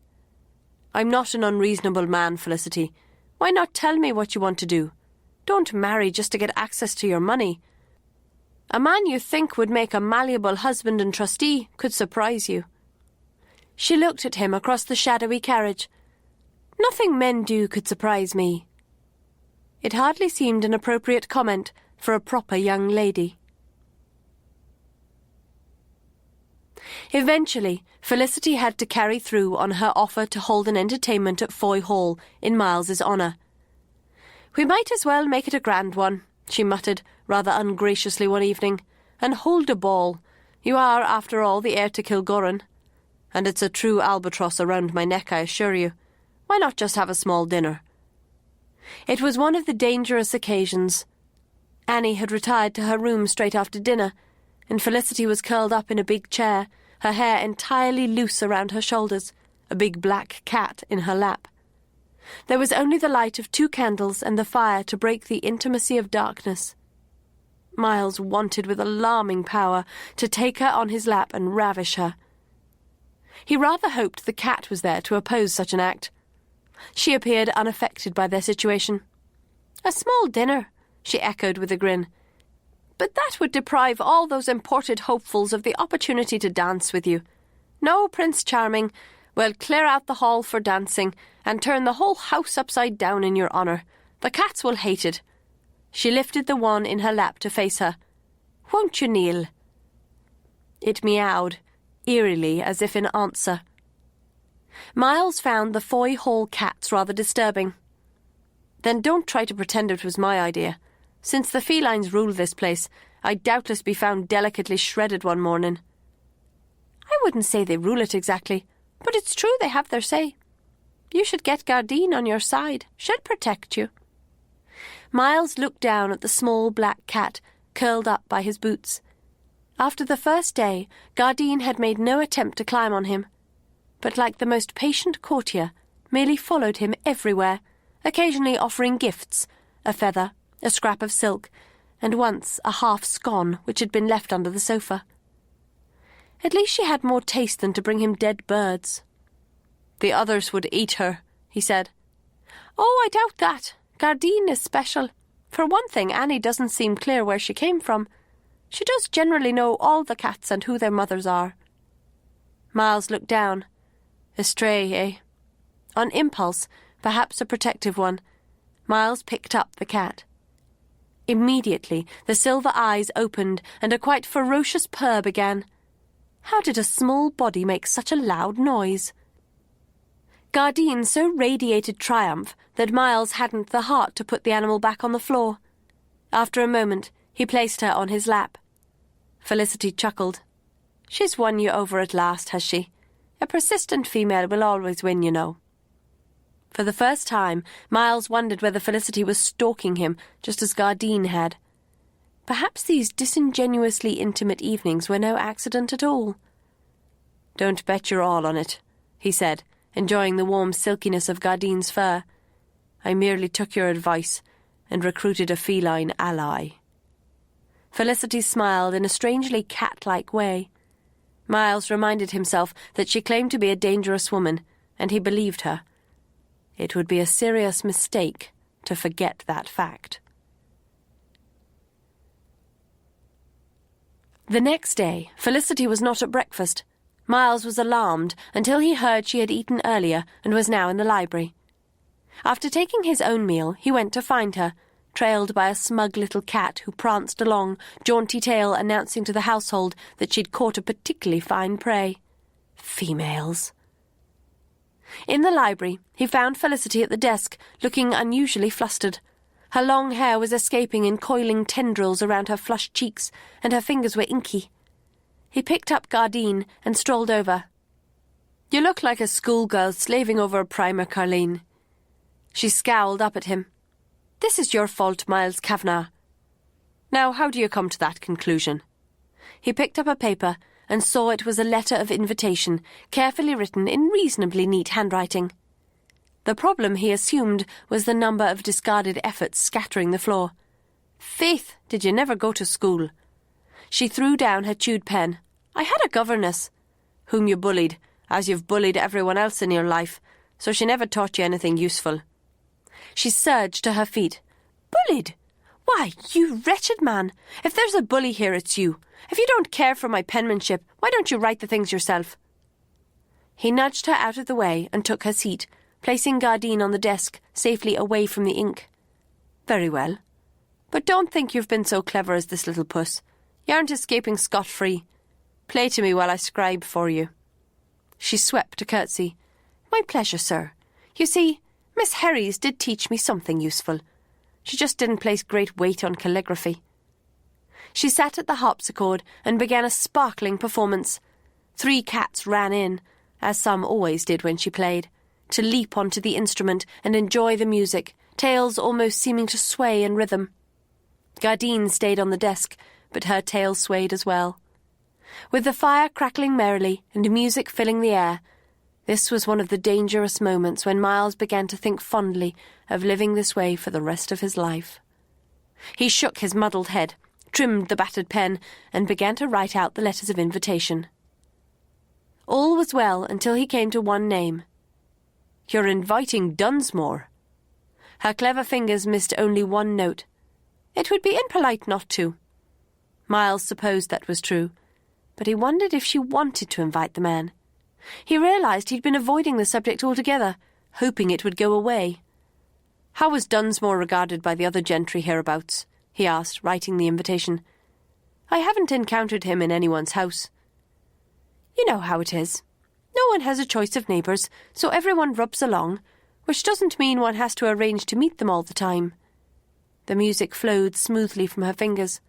Speaker 3: "I'm not an unreasonable man, Felicity. Why not tell me what you want to do? Don't marry just to get access to your money. A man you think would make a malleable husband and trustee could surprise you." She looked at him across the shadowy carriage. Nothing men do could surprise me. It hardly seemed an appropriate comment for a proper young lady. Eventually, Felicity had to carry through on her offer to hold an entertainment at Foy Hall in Miles's honour. "We might as well make it a grand one," she muttered rather ungraciously one evening, "and hold a ball. You are, after all, the heir to Kilgorran. And it's a true albatross around my neck, I assure you. Why not just have a small dinner?" It was one of the dangerous occasions. Annie had retired to her room straight after dinner, and Felicity was curled up in a big chair, her hair entirely loose around her shoulders, a big black cat in her lap. There was only the light of 2 candles and the fire to break the intimacy of darkness. Miles wanted with alarming power to take her on his lap and ravish her. He rather hoped the cat was there to oppose such an act. She appeared unaffected by their situation. "A small dinner," she echoed with a grin. "But that would deprive all those imported hopefuls of the opportunity to dance with you. No, Prince Charming, we'll clear out the hall for dancing and turn the whole house upside down in your honour. The cats will hate it." She lifted the one in her lap to face her. "Won't you kneel?" It meowed, eerily as if in answer. Miles found the Foy Hall cats rather disturbing. "Then don't try to pretend it was my idea. Since the felines rule this place, I'd doubtless be found delicately shredded one morning." "I wouldn't say they rule it exactly, but it's true they have their say. You should get Gardine on your side. She'll protect you." Miles looked down at the small black cat curled up by his boots. After the first day, Gardine had made no attempt to climb on him, but like the most patient courtier, merely followed him everywhere, occasionally offering gifts, a feather, a scrap of silk, and once a half scone which had been left under the sofa. At least she had more taste than to bring him dead birds. "The others would eat her," he said. "Oh, I doubt that. Gardine is special. For one thing, Annie doesn't seem clear where she came from. She does generally know all the cats and who their mothers are." Miles looked down. A stray, eh? On impulse, perhaps a protective one, Miles picked up the cat. Immediately, the silver eyes opened and a quite ferocious purr began. How did a small body make such a loud noise? Gardine so radiated triumph that Miles hadn't the heart to put the animal back on the floor. After a moment, he placed her on his lap. Felicity chuckled. "She's won you over at last, has she? A persistent female will always win, you know." For the first time, Miles wondered whether Felicity was stalking him, just as Gardine had. Perhaps these disingenuously intimate evenings were no accident at all. "Don't bet your all on it," he said, enjoying the warm silkiness of Gardine's fur. "I merely took your advice and recruited a feline ally." Felicity smiled in a strangely cat-like way. Miles reminded himself that she claimed to be a dangerous woman, and he believed her. It would be a serious mistake to forget that fact. The next day, Felicity was not at breakfast. Miles was alarmed until he heard she had eaten earlier and was now in the library. After taking his own meal, he went to find her, trailed by a smug little cat who pranced along, jaunty tail announcing to the household that she'd caught a particularly fine prey. Females. In the library, he found Felicity at the desk, looking unusually flustered. Her long hair was escaping in coiling tendrils around her flushed cheeks, and her fingers were inky. He picked up Gardine and strolled over. "You look like a schoolgirl slaving over a primer, Carleen." She scowled up at him. "This is your fault, Miles Kavanagh." "Now, how do you come to that conclusion?" He picked up a paper and saw it was a letter of invitation, carefully written in reasonably neat handwriting. The problem, he assumed, was the number of discarded efforts scattering the floor. "Faith, did you never go to school?" She threw down her chewed pen. "I had a governess." "Whom you bullied, as you've bullied everyone else in your life, so she never taught you anything useful." She surged to her feet. "Bullied? Why, you wretched man! If there's a bully here, it's you. If you don't care for my penmanship, why don't you write the things yourself?" He nudged her out of the way and took her seat, placing Gardine on the desk, safely away from the ink. "Very well. But don't think you've been so clever as this little puss. You aren't escaping scot-free. Play to me while I scribe for you." She swept a curtsy. "My pleasure, sir. You see, Miss Herries did teach me something useful. She just didn't place great weight on calligraphy." She sat at the harpsichord and began a sparkling performance. 3 cats ran in, as some always did when she played, to leap onto the instrument and enjoy the music, tails almost seeming to sway in rhythm. Gardine stayed on the desk, but her tail swayed as well. With the fire crackling merrily and music filling the air, this was one of the dangerous moments when Miles began to think fondly of living this way for the rest of his life. He shook his muddled head, trimmed the battered pen, and began to write out the letters of invitation. All was well until he came to one name. "You're inviting Dunsmore." Her clever fingers missed only one note. It would be impolite not to. Miles supposed that was true, but he wondered if she wanted to invite the man. He realized he'd been avoiding the subject altogether, hoping it would go away. "How was Dunsmore regarded by the other gentry hereabouts?" he asked, writing the invitation. "I haven't encountered him in anyone's house." "You know how it is. No one has a choice of neighbours, so everyone rubs along, which doesn't mean one has to arrange to meet them all the time." The music flowed smoothly from her fingers.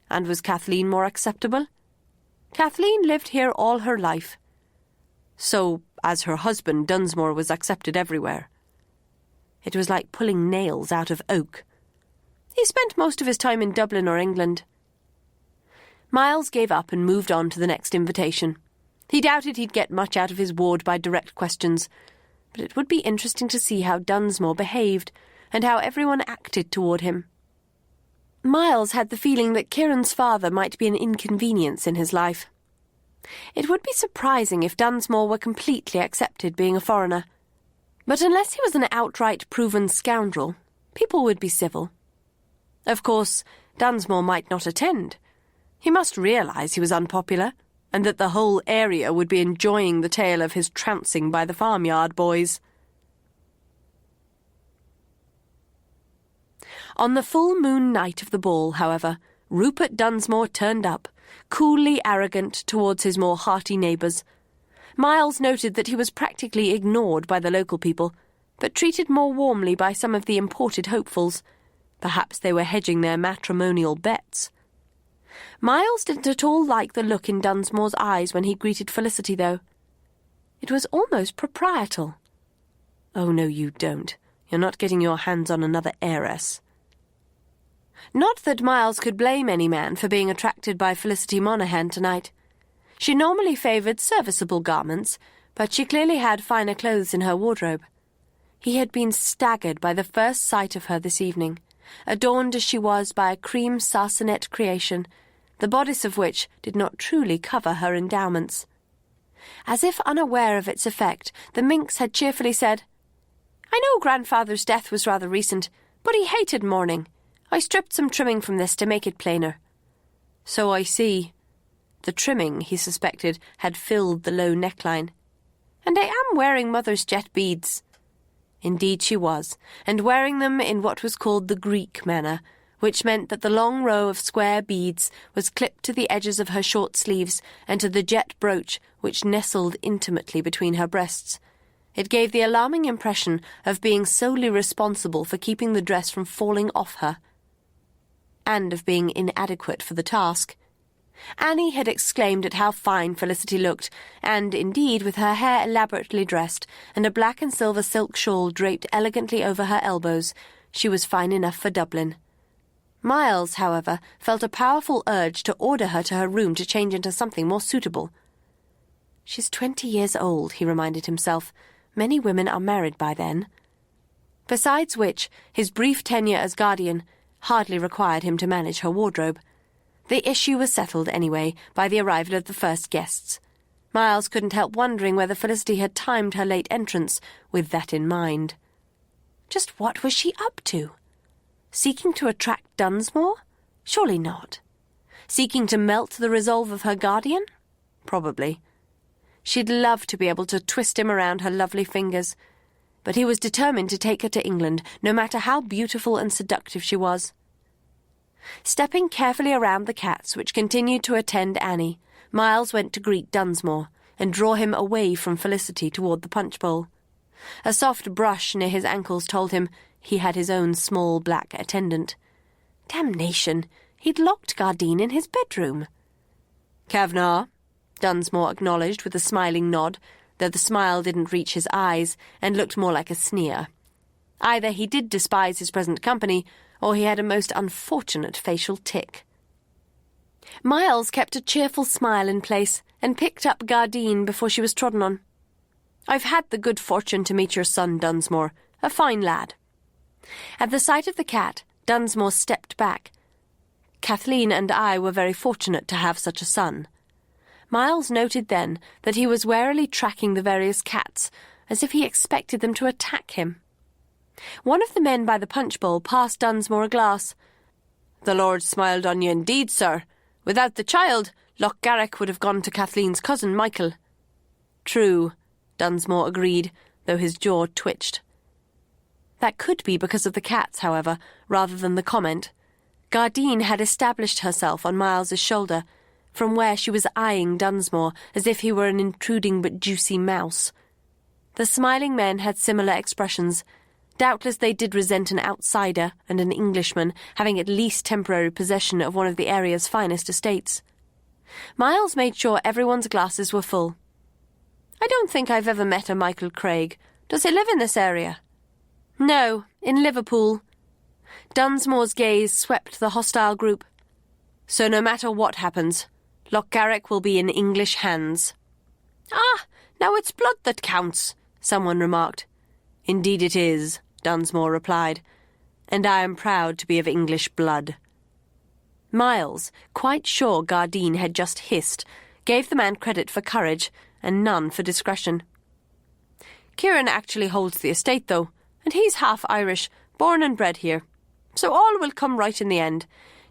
Speaker 3: "And was Kathleen more acceptable?" "Kathleen lived here all her life." "So, as her husband, Dunsmore was accepted everywhere." It was like pulling nails out of oak. "He spent most of his time in Dublin or England." Miles gave up and moved on to the next invitation. He doubted he'd get much out of his ward by direct questions, but it would be interesting to see how Dunsmore behaved and how everyone acted toward him. Miles had the feeling that Kieran's father might be an inconvenience in his life. It would be surprising if Dunsmore were completely accepted being a foreigner. But unless he was an outright proven scoundrel, people would be civil. Of course, Dunsmore might not attend. He must realise he was unpopular, and that the whole area would be enjoying the tale of his trouncing by the farmyard boys. On the full moon night of the ball, however, Rupert Dunsmore turned up, coolly arrogant towards his more hearty neighbours. Miles noted that he was practically ignored by the local people, but treated more warmly by some of the imported hopefuls. Perhaps they were hedging their matrimonial bets. Miles didn't at all like the look in Dunsmore's eyes when he greeted Felicity, though. It was almost proprietal. "Oh, no, you don't. You're not getting your hands on another heiress." Not that Miles could blame any man for being attracted by Felicity Monaghan tonight. She normally favoured serviceable garments, but she clearly had finer clothes in her wardrobe. He had been staggered by the first sight of her this evening, adorned as she was by a cream sarcenet creation, the bodice of which did not truly cover her endowments. As if unaware of its effect, the minx had cheerfully said, "I know grandfather's death was rather recent, but he hated mourning. I stripped some trimming from this to make it plainer." "So I see." The trimming, he suspected, had filled the low neckline. "And I am wearing Mother's jet beads." Indeed she was, and wearing them in what was called the Greek manner, which meant that the long row of square beads was clipped to the edges of her short sleeves and to the jet brooch which nestled intimately between her breasts. It gave the alarming impression of being solely responsible for keeping the dress from falling off her, and of being inadequate for the task. Annie had exclaimed at how fine Felicity looked, and, indeed, with her hair elaborately dressed and a black and silver silk shawl draped elegantly over her elbows, she was fine enough for Dublin. Miles, however, felt a powerful urge to order her to her room to change into something more suitable. "She's 20 years old," he reminded himself. "Many women are married by then." Besides which, his brief tenure as guardian hardly required him to manage her wardrobe. The issue was settled, anyway, by the arrival of the first guests. Miles couldn't help wondering whether Felicity had timed her late entrance with that in mind. Just what was she up to? Seeking to attract Dunsmore? Surely not. Seeking to melt the resolve of her guardian? Probably. She'd love to be able to twist him around her lovely fingers, but he was determined to take her to England, no matter how beautiful and seductive she was. Stepping carefully around the cats, which continued to attend Annie, Miles went to greet Dunsmore and draw him away from Felicity toward the punch bowl. A soft brush near his ankles told him he had his own small black attendant. Damnation! He'd locked Gardine in his bedroom. "Kavanagh," Dunsmore acknowledged with a smiling nod, though the smile didn't reach his eyes and looked more like a sneer. Either he did despise his present company, or he had a most unfortunate facial tic. Miles kept a cheerful smile in place and picked up Gardine before she was trodden on. "I've had the good fortune to meet your son, Dunsmore. A fine lad." At the sight of the cat, Dunsmore stepped back. Kathleen and I were very fortunate to have such a son. Miles noted then that he was warily tracking the various cats, as if he expected them to attack him. One of the men by the punch bowl passed Dunsmore a glass. "The Lord smiled on you indeed, sir. Without the child, Lochgarrick would have gone to Kathleen's cousin, Michael." "True," Dunsmore agreed, though his jaw twitched. That could be because of the cats, however, rather than the comment. Gardine had established herself on Miles's shoulder, from where she was eyeing Dunsmore as if he were an intruding but juicy mouse. The smiling men had similar expressions. Doubtless they did resent an outsider and an Englishman having at least temporary possession of one of the area's finest estates. Miles made sure everyone's glasses were full. "I don't think I've ever met a Michael Craig. Does he live in this area?" "No, in Liverpool." Dunsmore's gaze swept the hostile group. "So no matter what happens, Lochgarrick will be in English hands." "Ah, now it's blood that counts," someone remarked. "Indeed it is," Dunsmore replied, "and I am proud to be of English blood." Miles, quite sure Gardine had just hissed, gave the man credit for courage and none for discretion. "Kieran actually holds the estate, though, and he's half Irish, born and bred here. So all will come right in the end.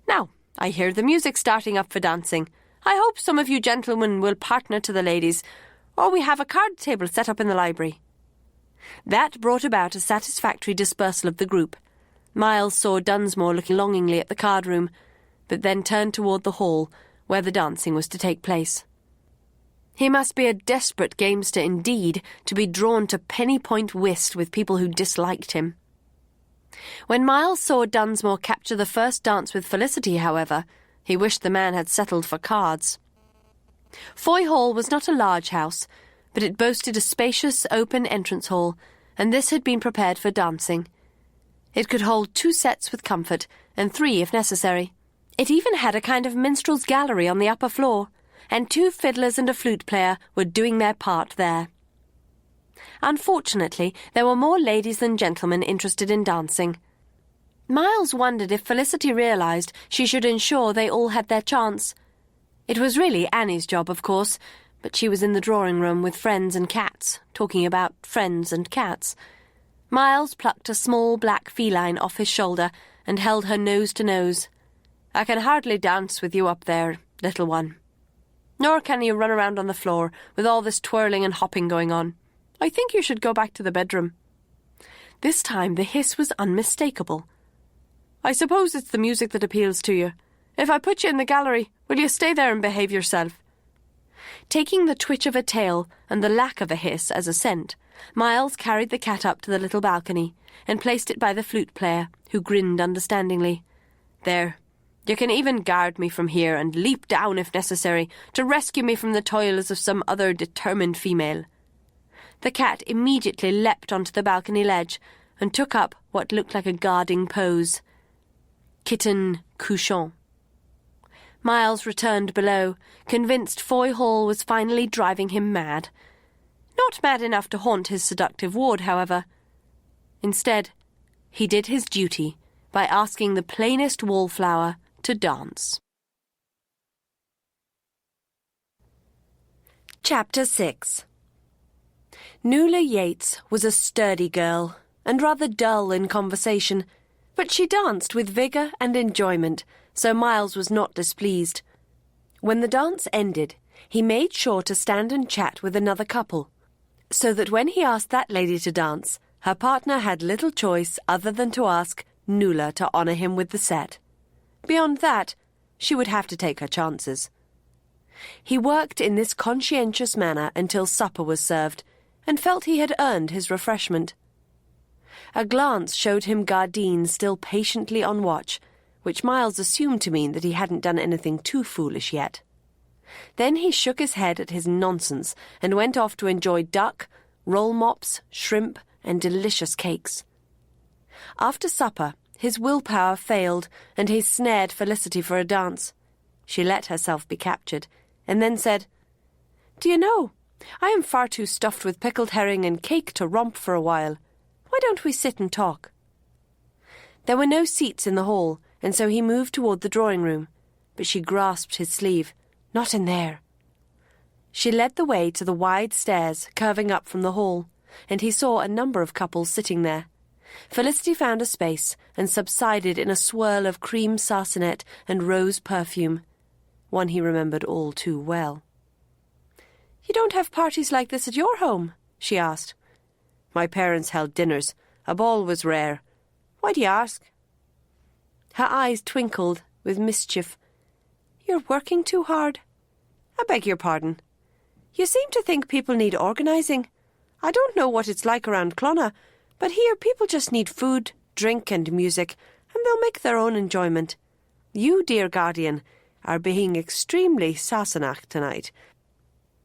Speaker 3: Now, I hear the music starting up for dancing. I hope some of you gentlemen will partner to the ladies, or we have a card table set up in the library." That brought about a satisfactory dispersal of the group. Miles saw Dunsmore looking longingly at the card room, but then turned toward the hall, where the dancing was to take place. He must be a desperate gamester indeed to be drawn to penny-point whist with people who disliked him. When Miles saw Dunsmore capture the first dance with Felicity, however, he wished the man had settled for cards. Foy Hall was not a large house, but it boasted a spacious, open entrance hall, and this had been prepared for dancing. It could hold 2 sets with comfort, and 3 if necessary. It even had a kind of minstrel's gallery on the upper floor, and 2 fiddlers and a flute player were doing their part there. Unfortunately, there were more ladies than gentlemen interested in dancing. Miles wondered if Felicity realised she should ensure they all had their chance. It was really Annie's job, of course, but she was in the drawing-room with friends and cats, talking about friends and cats. Miles plucked a small black feline off his shoulder and held her nose to nose. "I can hardly dance with you up there, little one. Nor can you run around on the floor with all this twirling and hopping going on. I think you should go back to the bedroom." This time the hiss was unmistakable. "I suppose it's the music that appeals to you. If I put you in the gallery, will you stay there and behave yourself?" Taking the twitch of a tail and the lack of a hiss as assent, Miles carried the cat up to the little balcony and placed it by the flute player, who grinned understandingly. "There, you can even guard me from here and leap down if necessary to rescue me from the toils of some other determined female." The cat immediately leapt onto the balcony ledge and took up what looked like a guarding pose. Kitten couchant. Miles returned below, convinced Foy Hall was finally driving him mad. Not mad enough to haunt his seductive ward, however. Instead, he did his duty by asking the plainest wallflower to dance. Chapter 6. Nuala Yates was a sturdy girl, and rather dull in conversation, but she danced with vigour and enjoyment, so Miles was not displeased. When the dance ended, he made sure to stand and chat with another couple, so that when he asked that lady to dance,
Speaker 2: Her partner had little choice other than to ask Nuala to honour him with the set. Beyond that, she would have to take her chances. He worked in this conscientious manner until supper was served, and felt he had earned his refreshment. A glance showed him Gardine still patiently on watch, which Miles assumed to mean that he hadn't done anything too foolish yet. Then he shook his head at his nonsense and went off to enjoy duck, roll mops, shrimp, and delicious cakes. After supper, his willpower failed, and he snared Felicity for a dance. She let herself be captured, and then said, "Do you know, I am far too stuffed with pickled herring and cake to romp for a while. Why don't we sit and talk?" There were no seats in the hall, and so he moved toward the drawing room, but she grasped his sleeve. "Not in there." She led the way to the wide stairs curving up from the hall, and he saw a number of couples sitting there. Felicity found a space and subsided in a swirl of cream sarsenet and rose perfume, one he remembered all too well. "You don't have parties like this at your home?" she asked. "My parents held dinners. A ball was rare. Why do you ask?" Her eyes twinkled with mischief. "You're working too hard." "I beg your pardon. You seem to think people need organising. I don't know what it's like around Clonagh, but here people just need food, drink and music, and they'll make their own enjoyment. You, dear guardian, are being extremely Sassenach tonight."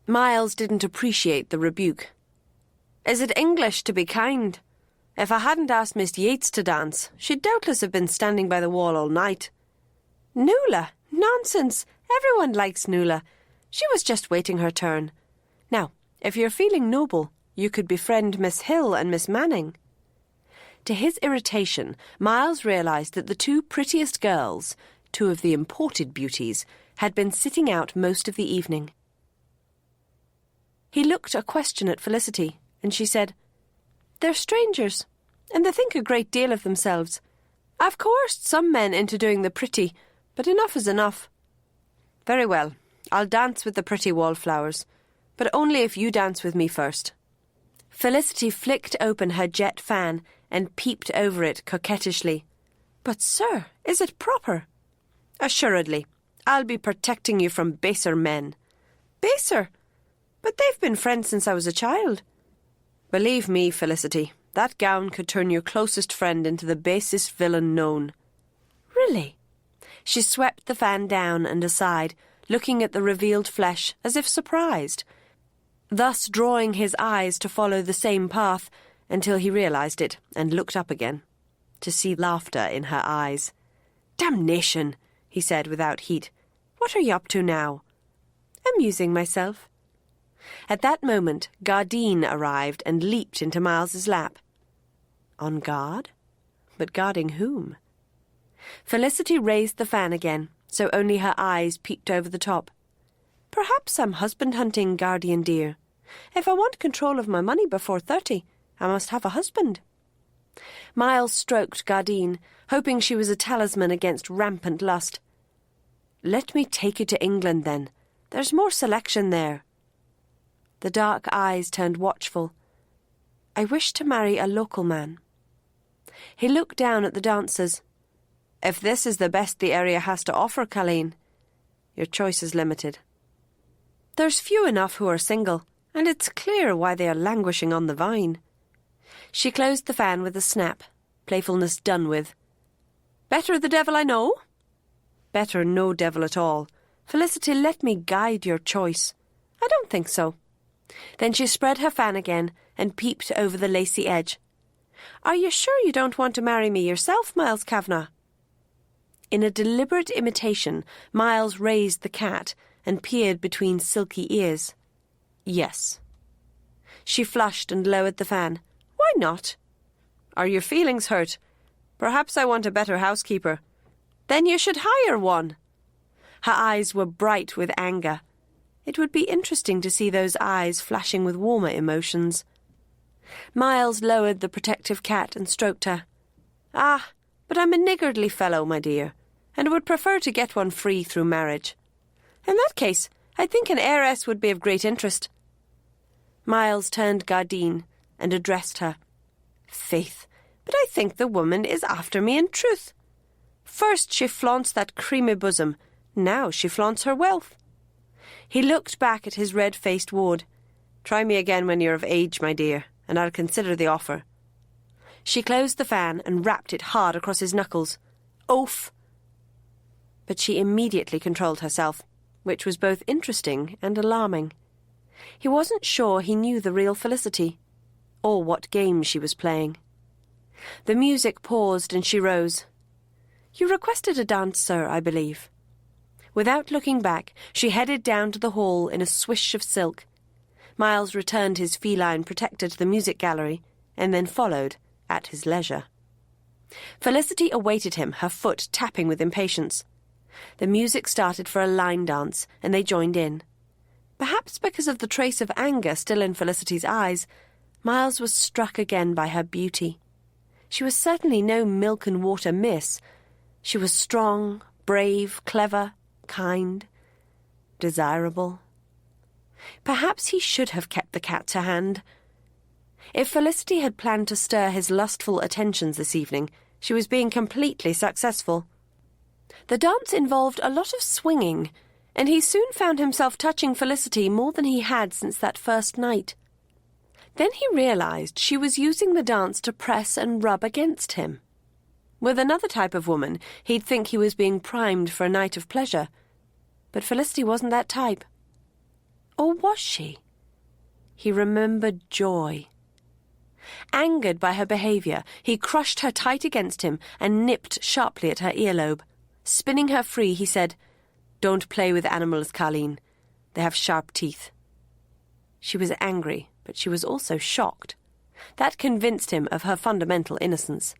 Speaker 2: Miles didn't appreciate the rebuke. "Is it English to be kind? If I hadn't asked Miss Yates to dance, she'd doubtless have been standing by the wall all night." "Nuala? Nonsense! Everyone likes Nuala. She was just waiting her turn. Now, if you're feeling noble, you could befriend Miss Hill and Miss Manning." To his irritation, Miles realised that the two prettiest girls, two of the imported beauties, had been sitting out most of the evening. He looked a question at Felicity, and she said, "They're strangers, and they think a great deal of themselves. I've coerced some men into doing the pretty, but enough is enough." "Very well, I'll dance with the pretty wallflowers, but only if you dance with me first." Felicity flicked open her jet fan and peeped over it coquettishly. "But, sir, is it proper?" "Assuredly. I'll be protecting you from baser men." "Baser? But they've been friends since I was a child." "Believe me, Felicity, that gown could turn your closest friend into the basest villain known." "Really?" She swept the fan down and aside, looking at the revealed flesh as if surprised, thus drawing his eyes to follow the same path until he realised it and looked up again, to see laughter in her eyes. "Damnation!" he said without heat. "What are you up to now?" "Amusing myself." At that moment, Gardine arrived and leaped into Miles's lap. On guard? But guarding whom? Felicity raised the fan again, so only her eyes peeked over the top. "Perhaps I'm husband-hunting, guardian dear. If I want control of my money before 30, I must have a husband." Miles stroked Gardine, hoping she was a talisman against rampant lust. "Let me take you to England, then. There's more selection there." The dark eyes turned watchful. "I wish to marry a local man." He looked down at the dancers. "If this is the best the area has to offer, Colleen, your choice is limited." "There's few enough who are single, and it's clear why they are languishing on the vine." She closed the fan with a snap, playfulness done with. "Better the devil I know?" "Better no devil at all. Felicity, let me guide your choice." "I don't think so." Then she spread her fan again and peeped over the lacy edge. "Are you sure you don't want to marry me yourself, Miles Kavanagh?" In a deliberate imitation, Miles raised the cat and peered between silky ears. "Yes." She flushed and lowered the fan. "Why not?" "Are your feelings hurt? Perhaps I want a better housekeeper." "Then you should hire one." Her eyes were bright with anger. It would be interesting to see those eyes flashing with warmer emotions. Miles lowered the protective cat and stroked her. "Ah, but I'm a niggardly fellow, my dear, and would prefer to get one free through marriage. In that case, I think an heiress would be of great interest." Miles turned Gardine and addressed her.
Speaker 3: Faith, but I think the woman is after me in truth. First she flaunts that creamy bosom, now she flaunts her wealth. He looked back at his red-faced ward. Try me again when you're of age, my dear, and I'll consider the offer. She closed the fan and rapped it hard across his knuckles. Oaf! But she immediately controlled herself, which was both interesting and alarming. He wasn't sure he knew the real Felicity, or what game she was playing. The music paused and she rose. You requested a dance, sir, I believe. Without looking back, she headed down to the hall in a swish of silk. Miles returned his feline protector to the music gallery, and then followed, at his leisure. Felicity awaited him, her foot tapping with impatience. The music started for a line dance, and they joined in. Perhaps because of the trace of anger still in Felicity's eyes, Miles was struck again by her beauty. She was certainly no milk-and-water miss. She was strong, brave, clever, kind, desirable. Perhaps he should have kept the cat to hand. If Felicity had planned to stir his lustful attentions this evening, she was being completely successful. The dance involved a lot of swinging, and he soon found himself touching Felicity more than he had since that first night. Then he realized she was using the dance to press and rub against him. With another type of woman, he'd think he was being primed for a night of pleasure. But Felicity wasn't that type. Or was she? He remembered joy. Angered by her behaviour, he crushed her tight against him and nipped sharply at her earlobe. Spinning her free, he said, Don't play with animals, Colleen. They have sharp teeth. She was angry, but she was also shocked. That convinced him of her fundamental innocence.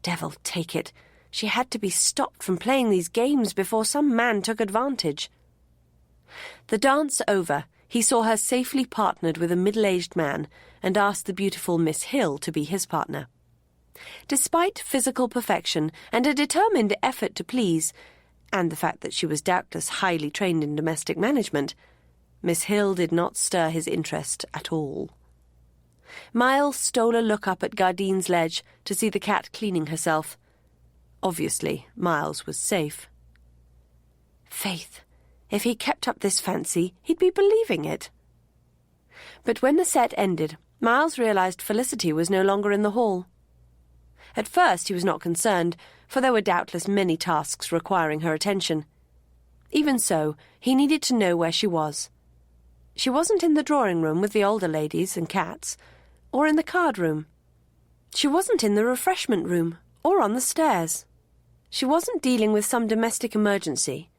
Speaker 3: Devil take it, she had to be stopped from playing these games before some man took advantage. The dance over, he saw her safely partnered with a middle-aged man and asked the beautiful Miss Hill to be his partner. Despite physical perfection and a determined effort to please, and the fact that she was doubtless highly trained in domestic management, Miss Hill did not stir his interest at all. Miles stole a look up at Gardine's ledge to see the cat cleaning herself. Obviously, Miles was safe. Faith, if he kept up this fancy, he'd be believing it. But when the set ended, Miles realized Felicity was no longer in the hall. At first he was not concerned, for there were doubtless many tasks requiring her attention. Even so, he needed to know where she was. She wasn't in the drawing room with the older ladies and cats, or in the card room. She wasn't in the refreshment room, or on the stairs. She wasn't dealing with some domestic emergency.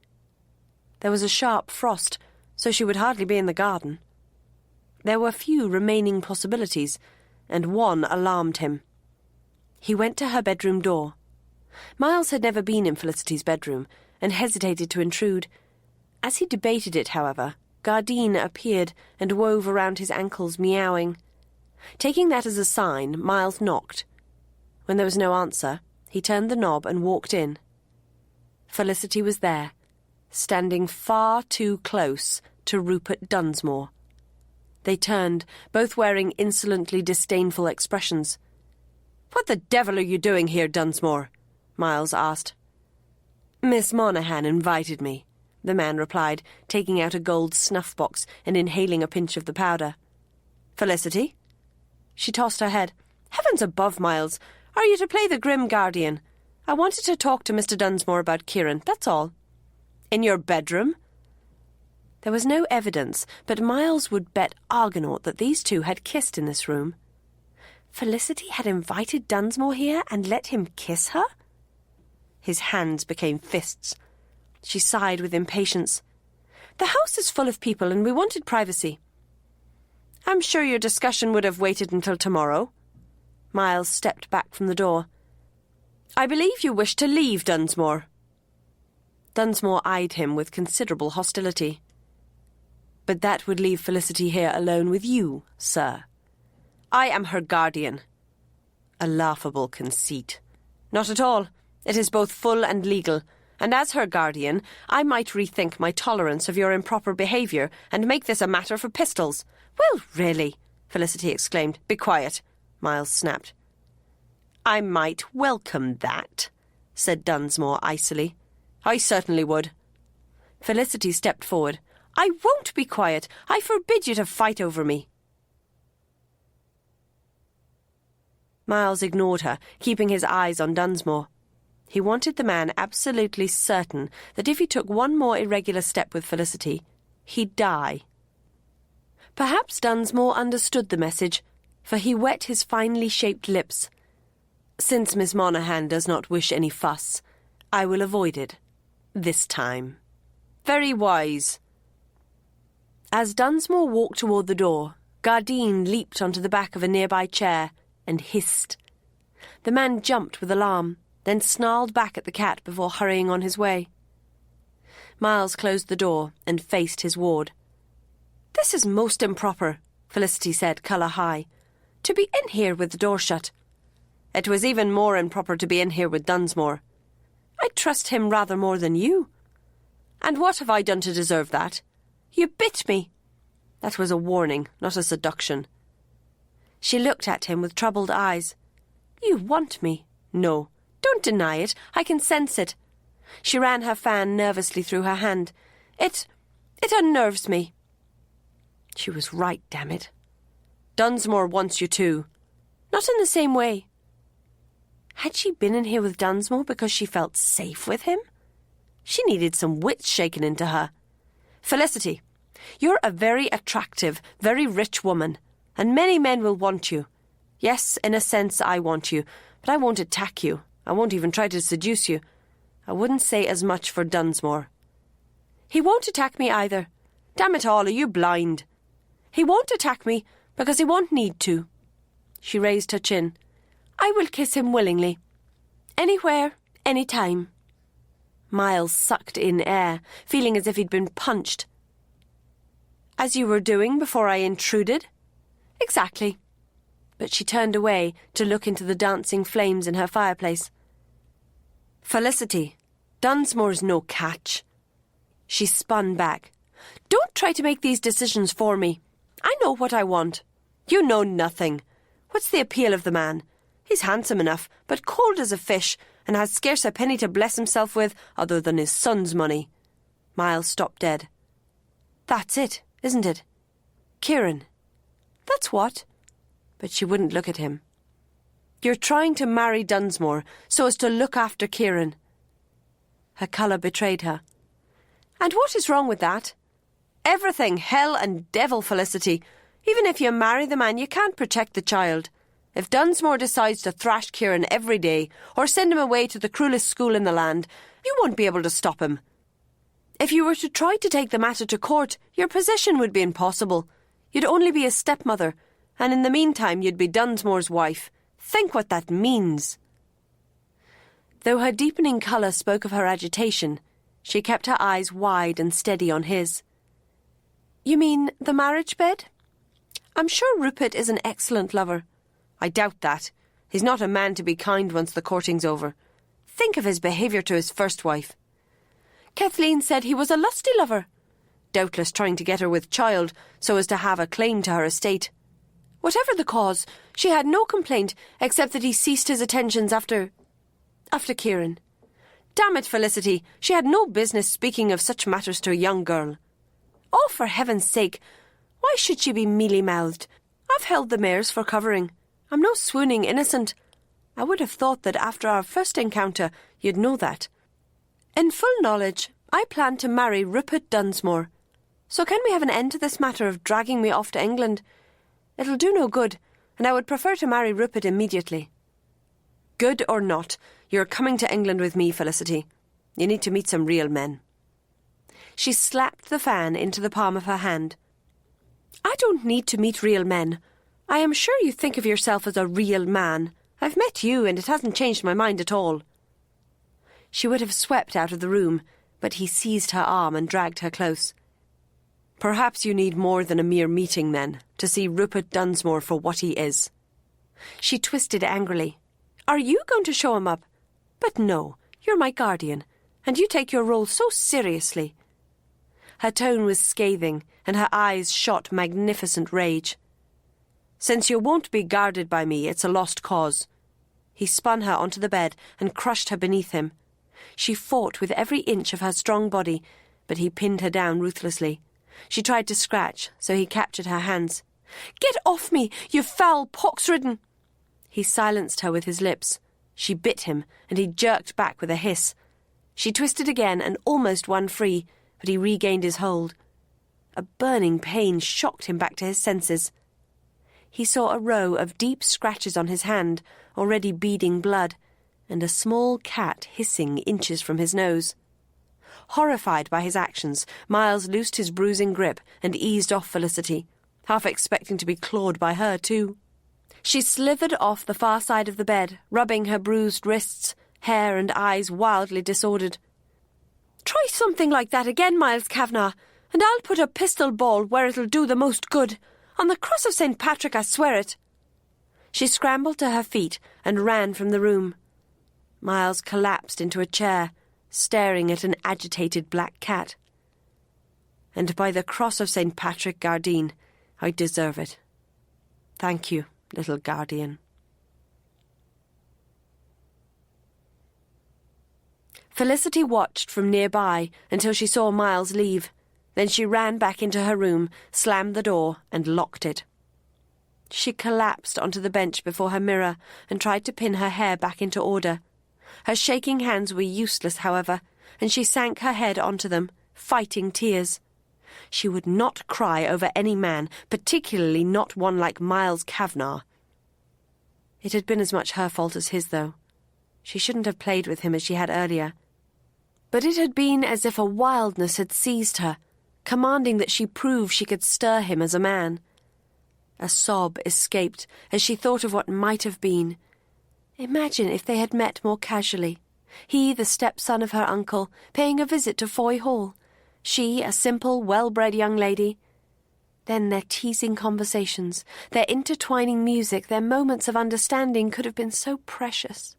Speaker 3: There was a sharp frost, so she would hardly be in the garden. There were few remaining possibilities, and one alarmed him. He went to her bedroom door. Miles had never been in Felicity's bedroom, and hesitated to intrude. As he debated it, however, Gardine appeared and wove around his ankles, meowing. Taking that as a sign, Miles knocked. When there was no answer, he turned the knob and walked in. Felicity was there, standing far too close to Rupert Dunsmore. They turned, both wearing insolently disdainful expressions. "What the devil are you doing here, Dunsmore?" Miles asked. "Miss Monaghan invited me," the man replied, taking out a gold snuff-box and inhaling a pinch of the powder. "Felicity?" She tossed her head. "Heavens above, Miles! Are you to play the grim guardian? I wanted to talk to Mr. Dunsmore about Kieran, that's all." "In your bedroom?" There was no evidence, but Miles would bet Argonaut that these two had kissed in this room. Felicity had invited Dunsmore here and let him kiss her? His hands became fists. She sighed with impatience. "The house is full of people and we wanted privacy." "I'm sure your discussion would have waited until tomorrow." Miles stepped back from the door. "I believe you wish to leave, Dunsmore." Dunsmore eyed him with considerable hostility. "But that would leave Felicity here alone with you, sir." "I am her guardian." A laughable conceit. "Not at all. It is both full and legal, and as her guardian, I might rethink my tolerance of your improper behaviour and make this a matter for pistols." "Well, really," Felicity exclaimed. "Be quiet," Miles snapped.
Speaker 4: "I might welcome that," said Dunsmore icily. "I certainly would."
Speaker 2: Felicity stepped forward.
Speaker 4: "I won't be quiet. I forbid you to fight over me."
Speaker 2: Miles ignored her, keeping his eyes on Dunsmore. He wanted the man absolutely certain that if he took one more irregular step with Felicity, he'd die. Perhaps Dunsmore understood the message, for he wet his finely shaped lips. "Since Miss Monaghan does not wish any fuss, I will avoid it. This time."
Speaker 4: "Very wise."
Speaker 2: As Dunsmore walked toward the door, Gardine leaped onto the back of a nearby chair and hissed. The man jumped with alarm, then snarled back at the cat before hurrying on his way. Miles closed the door and faced his ward.
Speaker 4: "This is most improper," Felicity said, colour high. "To be in here with the door shut. It was even more improper to be in here with Dunsmore. I trust him rather more than you. And what have I done to deserve that? You bit me."
Speaker 2: That was a warning, not a seduction. She looked at him with troubled eyes.
Speaker 4: "You want me?"
Speaker 2: "No."
Speaker 4: "Don't deny it. I can sense it."
Speaker 2: She ran her fan nervously through her hand.
Speaker 4: It unnerves me."
Speaker 2: She was right, damn it.
Speaker 4: "Dunsmore wants you too."
Speaker 2: "Not in the same way." Had she been in here with Dunsmore because she felt safe with him? She needed some wits shaken into her.
Speaker 4: "Felicity, you're a very attractive, very rich woman, and many men will want you. Yes, in a sense I want you, but I won't attack you. I won't even try to seduce you. I wouldn't say as much for Dunsmore."
Speaker 2: "He won't attack me either."
Speaker 4: "Damn it all, are you blind?"
Speaker 2: "He won't attack me because he won't need to." She raised her chin. "I will kiss him willingly. Anywhere, any time." Miles sucked in air, feeling as if he'd been punched.
Speaker 4: "As you were doing before I intruded?"
Speaker 2: "Exactly." But she turned away to look into the dancing flames in her fireplace.
Speaker 4: "Felicity, Dunsmore's no catch."
Speaker 2: She spun back. "Don't try to make these decisions for me. I know what I want."
Speaker 4: "You know nothing. What's the appeal of the man? He's handsome enough, but cold as a fish, and has scarce a penny to bless himself with other than his son's money."
Speaker 2: Miles stopped dead.
Speaker 4: "That's it, isn't it? Kieran."
Speaker 2: "That's what?"
Speaker 4: But she wouldn't look at him. "You're trying to marry Dunsmore so as to look after Kieran."
Speaker 2: Her colour betrayed her.
Speaker 4: "And what is wrong with that?" "Everything, hell and devil, Felicity. Even if you marry the man, you can't protect the child. If Dunsmore decides to thrash Kieran every day, or send him away to the cruelest school in the land, you won't be able to stop him. If you were to try to take the matter to court, your position would be impossible. You'd only be a stepmother, and in the meantime you'd be Dunsmore's wife. Think what that means."
Speaker 2: Though her deepening colour spoke of her agitation, she kept her eyes wide and steady on his.
Speaker 4: "You mean the marriage bed?"
Speaker 2: "I'm sure Rupert is an excellent lover."
Speaker 4: "I doubt that. He's not a man to be kind once the courting's over. Think of his behaviour to his first wife."
Speaker 2: "Kathleen said he was a lusty lover."
Speaker 4: "Doubtless trying to get her with child so as to have a claim to her estate."
Speaker 2: Whatever the cause, she had no complaint except that he ceased his attentions after Kieran.
Speaker 4: "Damn it, Felicity, she had no business speaking of such matters to a young girl."
Speaker 2: "Oh, for heaven's sake, why should she be mealy-mouthed? I've held the mares for covering. I'm no swooning innocent. I would have thought that after our first encounter you'd know that. In full knowledge, I plan to marry Rupert Dunsmore. So can we have an end to this matter of dragging me off to England? It'll do no good, and I would prefer to marry Rupert immediately."
Speaker 4: "Good or not, you're coming to England with me, Felicity. You need to meet some real men."
Speaker 2: She slapped the fan into the palm of her hand. "I don't need to meet real men. I am sure you think of yourself as a real man. I've met you, and it hasn't changed my mind at all." She would have swept out of the room, but he seized her arm and dragged her close.
Speaker 4: "Perhaps you need more than a mere meeting, then, to see Rupert Dunsmore for what he is."
Speaker 2: She twisted angrily. "Are you going to show him up? But no, you're my guardian, and you take your role so seriously." Her tone was scathing, and her eyes shot magnificent rage.
Speaker 4: "Since you won't be guarded by me, it's a lost cause. He spun her onto the bed and crushed her beneath him. She fought with every inch of her strong body, but he pinned her down ruthlessly. She tried to scratch, so he captured her hands. "Get off me, you foul pox-ridden!" He silenced her with his lips. She bit him, and he jerked back with a hiss. She twisted again and almost won free, but he regained his hold. A burning pain shocked him back to his senses. He saw a row of deep scratches on his hand, already beading blood, and a small cat hissing inches from his nose. Horrified by his actions, Miles loosed his bruising grip and eased off Felicity, half expecting to be clawed by her too. She slithered off the far side of the bed, rubbing her bruised wrists, hair and eyes wildly disordered. "Try something like that again, Miles Kavanagh, and I'll put a pistol ball where it'll do the most good. On the cross of St. Patrick, I swear it." She scrambled to her feet and ran from the room. Miles collapsed into a chair, staring at an agitated black cat. "And by the cross of St. Patrick, Gardine, I deserve it. Thank you, little guardian." Felicity watched from nearby until she saw Miles leave. Then she ran back into her room, slammed the door, and locked it. She collapsed onto the bench before her mirror and tried to pin her hair back into order. Her shaking hands were useless, however, and she sank her head onto them, fighting tears. She would not cry over any man, particularly not one like Miles Kavanagh. It had been as much her fault as his, though. She shouldn't have played with him as she had earlier. But it had been as if a wildness had seized her, commanding that she prove she could stir him as a man. A sob escaped as she thought of what might have been. Imagine if they had met more casually. He, the stepson of her uncle, paying a visit to Foy Hall. She, a simple, well-bred young lady. Then their teasing conversations, their intertwining music, their moments of understanding could have been so precious.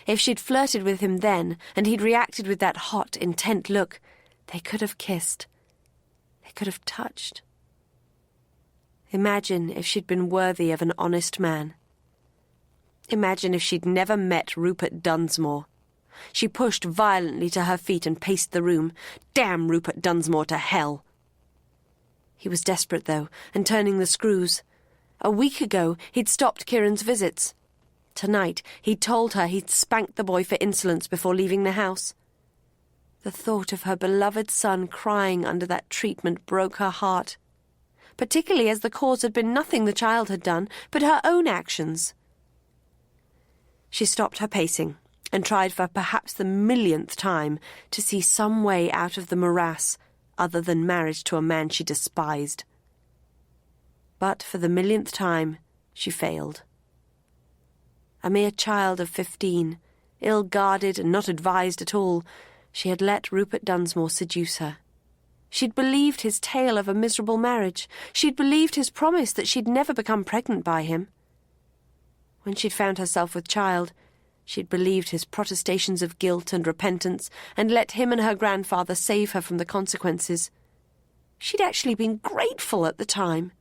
Speaker 4: If she'd flirted with him then, and he'd reacted with that hot, intent look, they could have kissed. They could have touched. Imagine if she'd been worthy of an honest man. Imagine if she'd never met Rupert Dunsmore. She pushed violently to her feet and paced the room. Damn Rupert Dunsmore to hell! He was desperate, though, and turning the screws. A week ago, he'd stopped Kieran's visits. Tonight, he'd told her he'd spanked the boy for insolence before leaving the house. The thought of her beloved son crying under that treatment broke her heart, particularly as the cause had been nothing the child had done, but her own actions. She stopped her pacing and tried for perhaps the millionth time to see some way out of the morass other than marriage to a man she despised. But for the millionth time, she failed. A mere child of 15, ill-guarded and not advised at all, she had let Rupert Dunsmore seduce her. She'd believed his tale of a miserable marriage. She'd believed his promise that she'd never become pregnant by him. When she'd found herself with child, she'd believed his protestations of guilt and repentance and let him and her grandfather save her from the consequences. She'd actually been grateful at the time.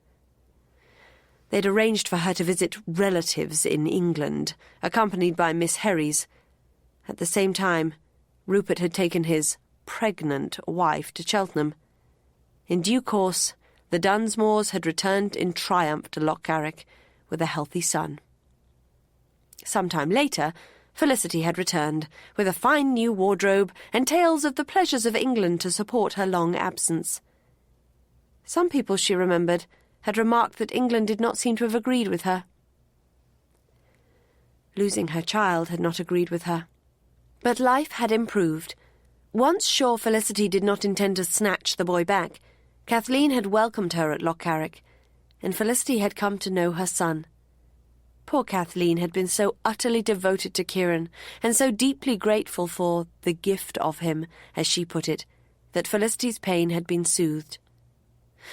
Speaker 4: They'd arranged for her to visit relatives in England, accompanied by Miss Herries. At the same time, Rupert had taken his pregnant wife to Cheltenham. In due course, the Dunsmores had returned in triumph to Lochgarrick with a healthy son. Some time later, Felicity had returned, with a fine new wardrobe and tales of the pleasures of England to support her long absence. Some people, she remembered, had remarked that England did not seem to have agreed with her. Losing her child had not agreed with her. But life had improved. Once sure Felicity did not intend to snatch the boy back, Kathleen had welcomed her at Lochgarrick, and Felicity had come to know her son. Poor Kathleen had been so utterly devoted to Kieran, and so deeply grateful for the gift of him, as she put it, that Felicity's pain had been soothed.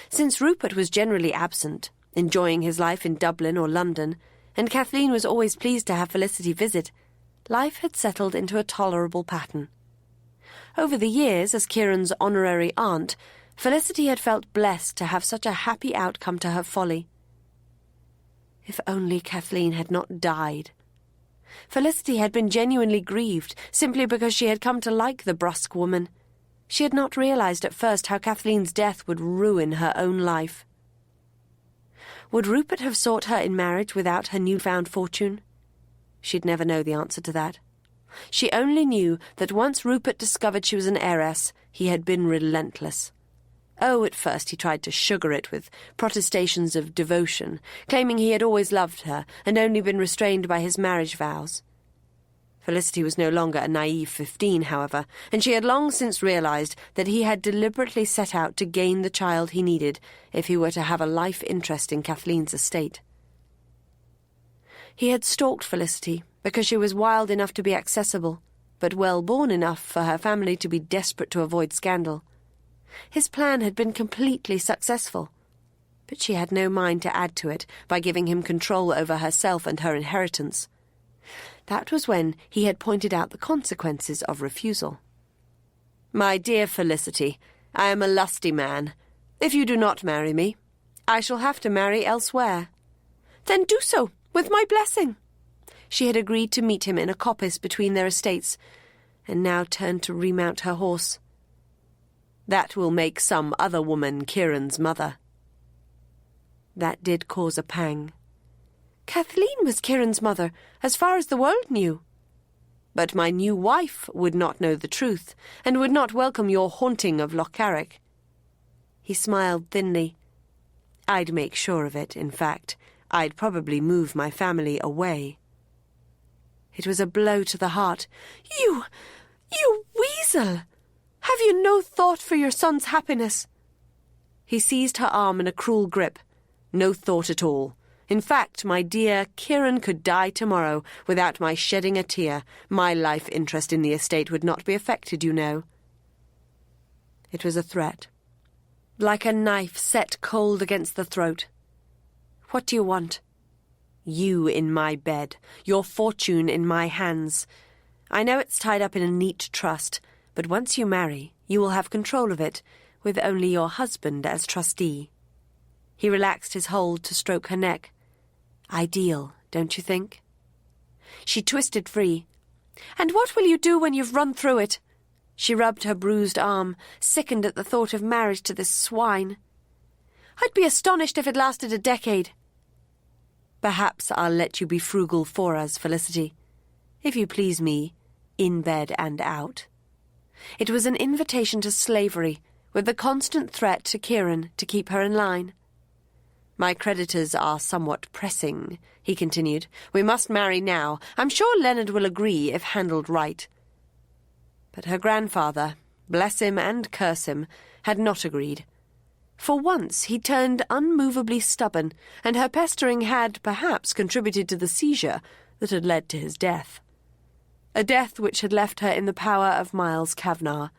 Speaker 4: Since Rupert was generally absent, enjoying his life in Dublin or London, and Kathleen was always pleased to have Felicity visit, life had settled into a tolerable pattern. Over the years, as Kieran's honorary aunt, Felicity had felt blessed to have such a happy outcome to her folly. If only Kathleen had not died Felicity had been genuinely grieved simply because she had come to like the brusque woman. She had not realised at first how Kathleen's death would ruin her own life. Would Rupert have sought her in marriage without her newfound fortune? She'd never know the answer to that. She only knew that once Rupert discovered she was an heiress, he had been relentless. Oh, at first he tried to sugar it with protestations of devotion, claiming he had always loved her and only been restrained by his marriage vows. Felicity was no longer a naive 15, however, and she had long since realised that he had deliberately set out to gain the child he needed if he were to have a life interest in Kathleen's estate. He had stalked Felicity because she was wild enough to be accessible, but well-born enough for her family to be desperate to avoid scandal. His plan had been completely successful, but she had no mind to add to it by giving him control over herself and her inheritance. That was when he had pointed out the consequences of refusal. "My dear Felicity, I am a lusty man. If you do not marry me, I shall have to marry elsewhere." "Then do so, with my blessing." She had agreed to meet him in a coppice between their estates, and now turned to remount her horse. "That will make some other woman Kieran's mother." That did cause a pang. Kathleen was Kieran's mother, as far as the world knew. But my new wife would not know the truth, and would not welcome your haunting of Lochcarrick. He smiled thinly. "I'd make sure of it, in fact. I'd probably move my family away." It was a blow to the heart. You weasel! Have you no thought for your son's happiness?" He seized her arm in a cruel grip. "No thought at all. In fact, my dear, Kieran could die tomorrow without my shedding a tear. My life interest in the estate would not be affected, you know." It was a threat, like a knife set cold against the throat. "What do you want?" "You in my bed, your fortune in my hands. I know it's tied up in a neat trust, but once you marry, you will have control of it, with only your husband as trustee." He relaxed his hold to stroke her neck. "Ideal, don't you think?" She twisted free. "And what will you do when you've run through it?" She rubbed her bruised arm, sickened at the thought of marriage to this swine. "I'd be astonished if it lasted a decade." "Perhaps I'll let you be frugal for us, Felicity. If you please me, in bed and out." It was an invitation to slavery, with the constant threat to Kieran to keep her in line. "My creditors are somewhat pressing," he continued. "We must marry now. I'm sure Leonard will agree if handled right." But her grandfather, bless him and curse him, had not agreed. For once he turned unmovably stubborn, and her pestering had, perhaps, contributed to the seizure that had led to his death. A death which had left her in the power of Miles Kavanagh,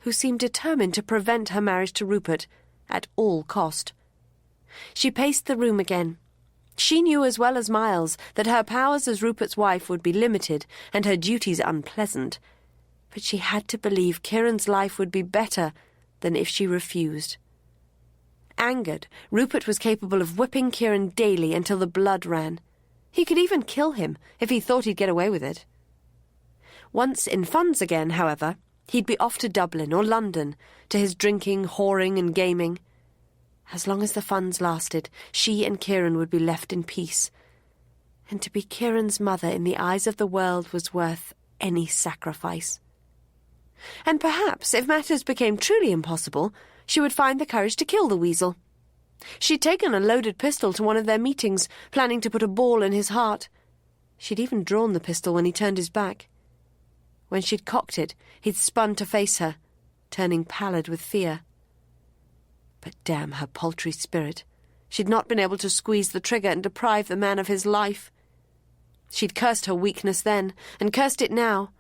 Speaker 4: who seemed determined to prevent her marriage to Rupert at all cost. She paced the room again. She knew as well as Miles that her powers as Rupert's wife would be limited and her duties unpleasant, but she had to believe Kieran's life would be better than if she refused. Angered, Rupert was capable of whipping Kieran daily until the blood ran. He could even kill him if he thought he'd get away with it. Once in funds again, however, he'd be off to Dublin or London, to his drinking, whoring and gaming. As long as the funds lasted, she and Kieran would be left in peace. And to be Kieran's mother in the eyes of the world was worth any sacrifice. And perhaps, if matters became truly impossible, she would find the courage to kill the weasel. She'd taken a loaded pistol to one of their meetings, planning to put a ball in his heart. She'd even drawn the pistol when he turned his back. When she'd cocked it, he'd spun to face her, turning pallid with fear. But damn her paltry spirit. She'd not been able to squeeze the trigger and deprive the man of his life. She'd cursed her weakness then, and cursed it now.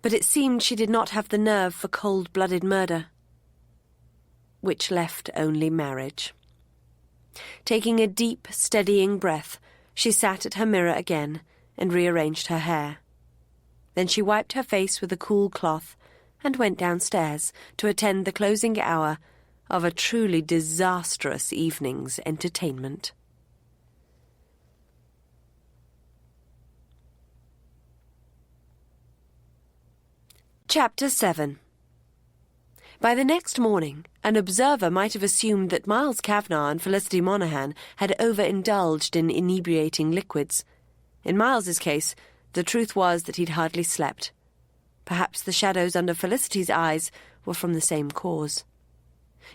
Speaker 4: But it seemed she did not have the nerve for cold-blooded murder. Which left only marriage. Taking a deep, steadying breath, she sat at her mirror again and rearranged her hair. Then she wiped her face with a cool cloth and went downstairs to attend the closing hour of a truly disastrous evening's entertainment. Chapter 7. By the next morning, an observer might have assumed that Miles Kavanagh and Felicity Monaghan had overindulged in inebriating liquids. In Miles's case, the truth was that he'd hardly slept. Perhaps the shadows under Felicity's eyes were from the same cause.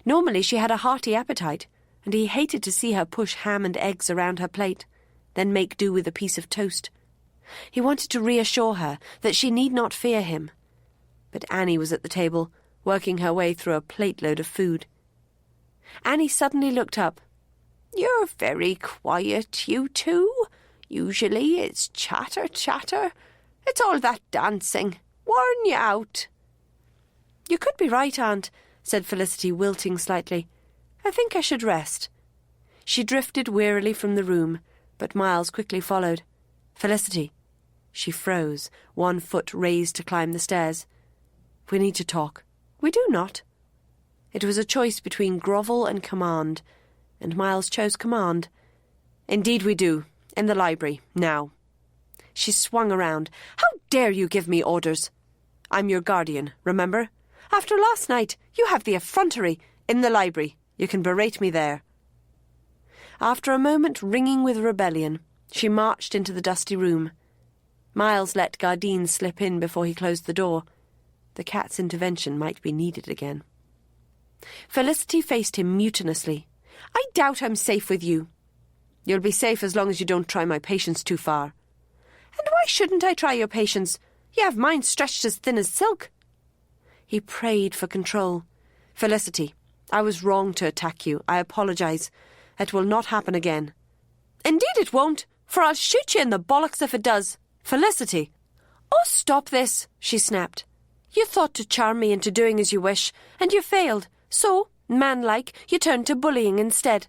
Speaker 4: Normally she had a hearty appetite, and he hated to see her push ham and eggs around her plate, then make do with a piece of toast. He wanted to reassure her that she need not fear him. But Annie was at the table, working her way through a plate-load of food. Annie suddenly looked up. "You're very quiet, you two. Usually it's chatter, chatter. It's all that dancing. Worn you out." "You could be right, Aunt," said Felicity, wilting slightly. "I think I should rest." She drifted wearily from the room, but Miles quickly followed. "Felicity." She froze, one foot raised to climb the stairs. "We need to talk." "We do not." It was a choice between grovel and command, and Miles chose command. "Indeed we do. In the library, now." She swung around. "How dare you give me orders? I'm your guardian, remember? After last night, you have the effrontery. In the library. You can berate me there." After a moment ringing with rebellion, she marched into the dusty room. Miles let Gardine slip in before he closed the door. The cat's intervention might be needed again. Felicity faced him mutinously. "I doubt I'm safe with you." "You'll be safe as long as you don't try my patience too far." "And why shouldn't I try your patience? You have mine stretched as thin as silk." He prayed for control. "Felicity, I was wrong to attack you. I apologize. It will not happen again." "Indeed it won't, for I'll shoot you in the bollocks if it does. Felicity." "Oh, stop this," she snapped. "You thought to charm me into doing as you wish, and you failed. So, manlike, you turned to bullying instead.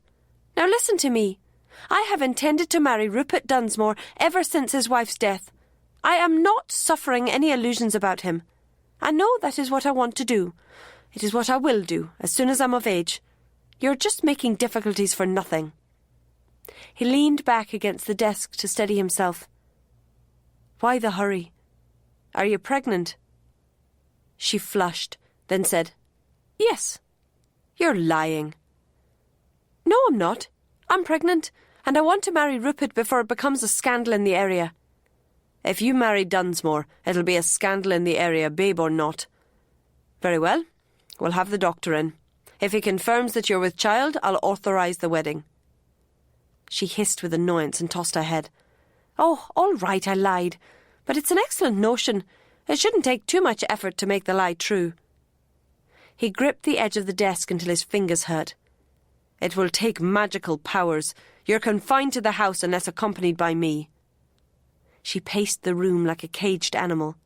Speaker 4: Now listen to me. I have intended to marry Rupert Dunsmore ever since his wife's death. I am not suffering any illusions about him. I know that is what I want to do. It is what I will do, as soon as I'm of age. You're just making difficulties for nothing." He leaned back against the desk to steady himself. "Why the hurry? Are you pregnant?" She flushed, then said, "Yes." "You're lying." "No, I'm not. I'm pregnant, and I want to marry Rupert before it becomes a scandal in the area." "If you marry Dunsmore, it'll be a scandal in the area, babe or not." "Very well. We'll have the doctor in. If he confirms that you're with child, I'll authorise the wedding." She hissed with annoyance and tossed her head. "Oh, all right, I lied. But it's an excellent notion. It shouldn't take too much effort to make the lie true." He gripped the edge of the desk until his fingers hurt. "It will take magical powers. You're confined to the house unless accompanied by me." She paced the room like a caged animal.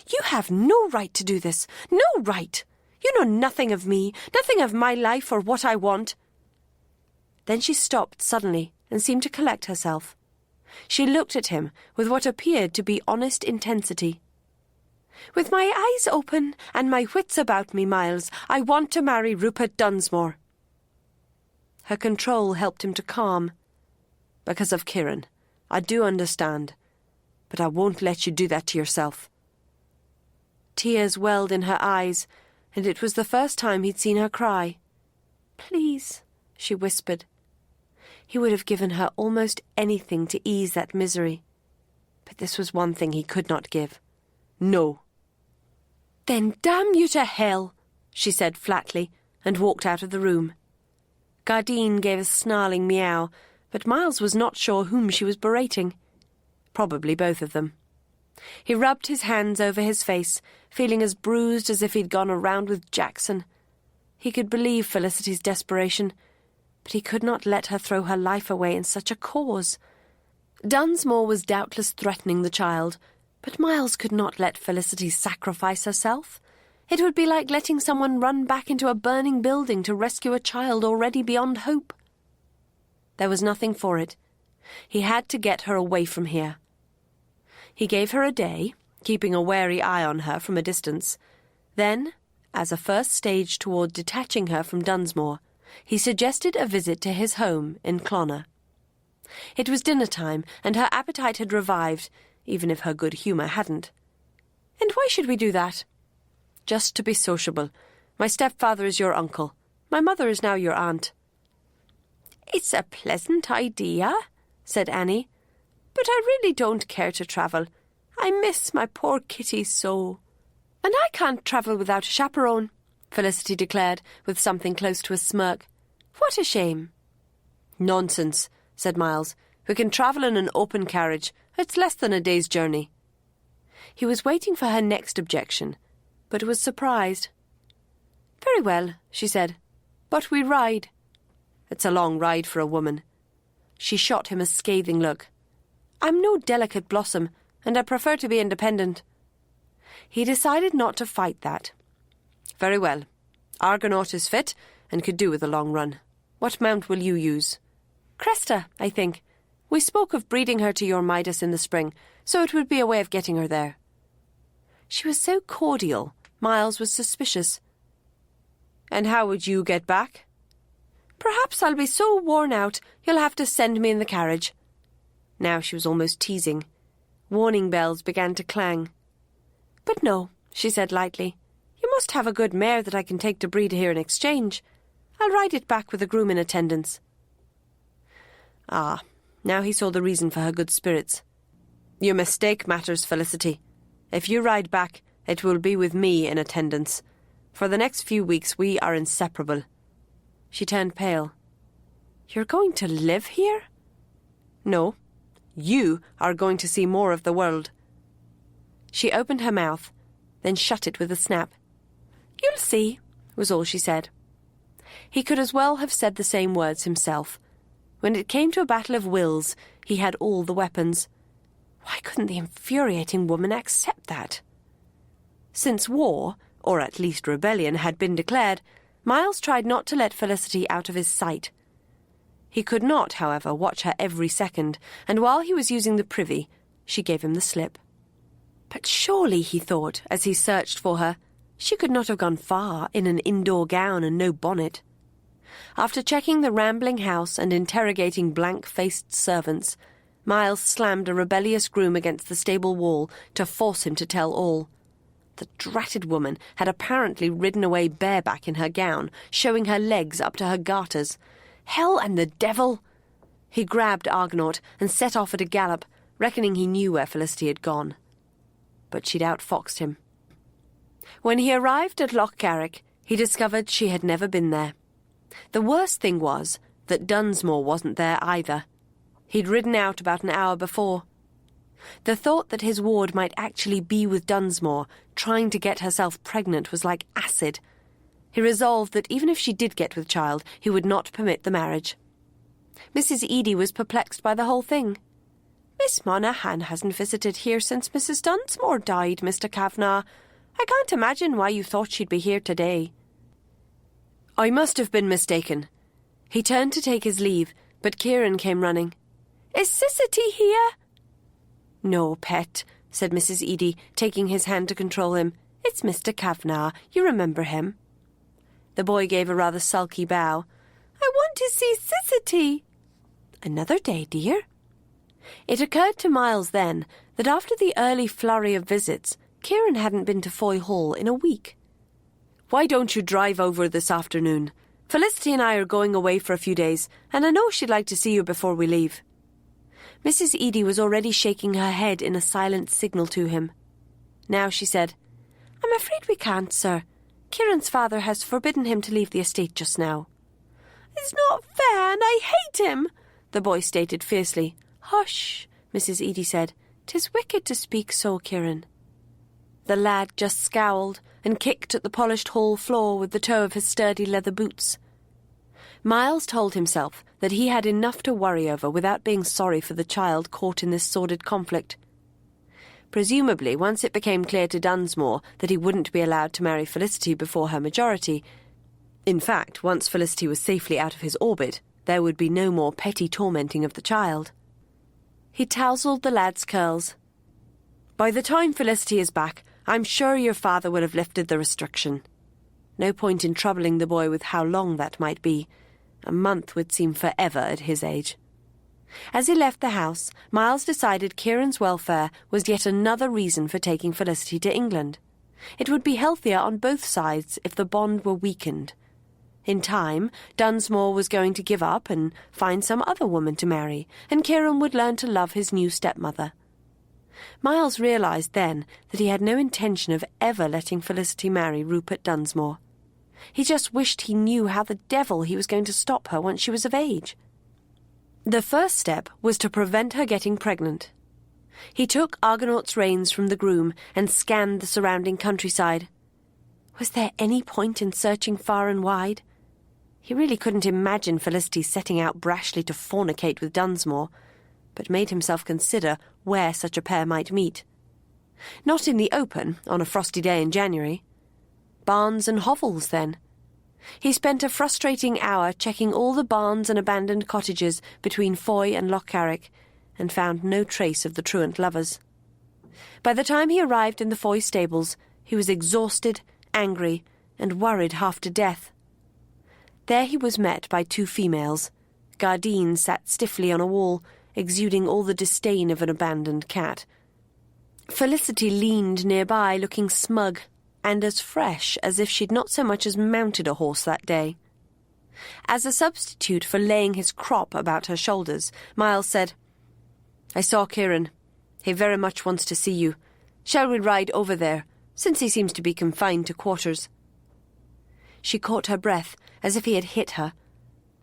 Speaker 4: "You have no right to do this. No right. You know nothing of me, nothing of my life or what I want." Then she stopped suddenly and seemed to collect herself. She looked at him with what appeared to be honest intensity. "With my eyes open and my wits about me, Miles, I want to marry Rupert Dunsmore." Her control helped him to calm. "Because of Kieran. I do understand. But I won't let you do that to yourself." Tears welled in her eyes, and it was the first time he'd seen her cry. "Please," she whispered. He would have given her almost anything to ease that misery. But this was one thing he could not give. "No." "Then damn you to hell," she said flatly, and walked out of the room. Gardine gave a snarling meow, but Miles was not sure whom she was berating. Probably both of them. He rubbed his hands over his face, feeling as bruised as if he'd gone around with Jackson. He could believe Felicity's desperation, but he could not let her throw her life away in such a cause. Dunsmore was doubtless threatening the child, but Miles could not let Felicity sacrifice herself. It would be like letting someone run back into a burning building to rescue a child already beyond hope. There was nothing for it. He had to get her away from here. He gave her a day, keeping a wary eye on her from a distance. Then, as a first stage toward detaching her from Dunsmore, he suggested a visit to his home in Clonner. It was dinner time, and her appetite had revived, even if her good humour hadn't. "And why should we do that?" just to be sociable. My stepfather is your uncle. My mother is now your aunt." "It's a pleasant idea," said Annie, "but I really don't care to travel. I miss my poor Kitty so." "And I can't travel without a chaperone," Felicity declared, with something close to a smirk. "What a shame." "Nonsense," said Miles. "We can travel in an open carriage. It's less than a day's journey." He was waiting for her next objection, but was surprised. "Very well," she said, "but we ride." "It's a long ride for a woman." She shot him a scathing look. "I'm no delicate blossom, and I prefer to be independent." He decided not to fight that. "Very well. Argonaut is fit and could do with a long run. What mount will you use?" "Cresta, I think. We spoke of breeding her to your Midas in the spring, so it would be a way of getting her there." She was so cordial, Miles was suspicious. "And how would you get back?" "Perhaps I'll be so worn out you'll have to send me in the carriage." Now she was almost teasing. Warning bells began to clang. "But no," she said lightly. "You must have a good mare that I can take to breed here in exchange. I'll ride it back with a groom in attendance." Ah, now he saw the reason for her good spirits. "Your mistake matters, Felicity. If you ride back, it will be with me in attendance. For the next few weeks we are inseparable." She turned pale. "You're going to live here?" "No. You are going to see more of the world." She opened her mouth, then shut it with a snap. "You'll see," was all she said. He could as well have said the same words himself. When it came to a battle of wills, he had all the weapons. Why couldn't the infuriating woman accept that? Since war, or at least rebellion, had been declared, Miles tried not to let Felicity out of his sight. He could not, however, watch her every second, and while he was using the privy, she gave him the slip. But surely, he thought, as he searched for her, she could not have gone far in an indoor gown and no bonnet. After checking the rambling house and interrogating blank-faced servants, Miles slammed a rebellious groom against the stable wall to force him to tell all. The dratted woman had apparently ridden away bareback in her gown, showing her legs up to her garters. Hell and the devil! He grabbed Argonaut and set off at a gallop, reckoning he knew where Felicity had gone. But she'd outfoxed him. When he arrived at Loch Carrick, he discovered she had never been there. The worst thing was that Dunsmore wasn't there either. He'd ridden out about an hour before. The thought that his ward might actually be with Dunsmore, trying to get herself pregnant, was like acid. He resolved that even if she did get with child, he would not permit the marriage. Mrs. Edie was perplexed by the whole thing. "Miss Monaghan hasn't visited here since Mrs. Dunsmore died, Mr. Kavanagh. I can't imagine why you thought she'd be here today." "I must have been mistaken." He turned to take his leave, but Kieran came running. "Is Sissity here?" "No, pet," said Mrs. Edie, taking his hand to control him. "It's Mr. Kavanagh. You remember him." The boy gave a rather sulky bow. "I want to see Sissity." "Another day, dear." It occurred to Miles then that after the early flurry of visits, Kieran hadn't been to Foy Hall in a week. "Why don't you drive over this afternoon? Felicity and I are going away for a few days, and I know she'd like to see you before we leave." Mrs. Edie was already shaking her head in a silent signal to him. Now she said, "I'm afraid we can't, sir. Kieran's father has forbidden him to leave the estate just now." "It's not fair, and I hate him," the boy stated fiercely. "Hush," Mrs. Edie said. "'Tis wicked to speak so, Kieran." The lad just scowled and kicked at the polished hall floor with the toe of his sturdy leather boots. Miles told himself that he had enough to worry over without being sorry for the child caught in this sordid conflict. Presumably, once it became clear to Dunsmore that he wouldn't be allowed to marry Felicity before her majority, in fact, once Felicity was safely out of his orbit, there would be no more petty tormenting of the child. He tousled the lad's curls. "By the time Felicity is back, I'm sure your father will have lifted the restriction." No point in troubling the boy with how long that might be. A month would seem forever at his age. As he left the house, Miles decided Kieran's welfare was yet another reason for taking Felicity to England.
Speaker 3: It would be healthier on both sides if the bond were weakened. In time, Dunsmore was going to give up and find some other woman to marry, and Kieran would learn to love his new stepmother. Miles realised then that he had no intention of ever letting Felicity marry Rupert Dunsmore. He just wished he knew how the devil he was going to stop her once she was of age. The first step was to prevent her getting pregnant. He took Argonaut's reins from the groom and scanned the surrounding countryside. Was there any point in searching far and wide? He really couldn't imagine Felicity setting out brashly to fornicate with Dunsmore, but made himself consider where such a pair might meet. Not in the open, on a frosty day in January. Barns and hovels, then. He spent a frustrating hour checking all the barns and abandoned cottages between Foy and Lochcarrick, and found no trace of the truant lovers. By the time he arrived in the Foy stables, he was exhausted, angry, and worried half to death. There he was met by two females. Gardine sat stiffly on a wall, exuding all the disdain of an abandoned cat. Felicity leaned nearby, looking smug, and as fresh as if she'd not so much as mounted a horse that day. As a substitute for laying his crop about her shoulders, Miles said, "I saw Kieran. He very much wants to see you. Shall we ride over there, since he seems to be confined to quarters?" She caught her breath, as if he had hit her,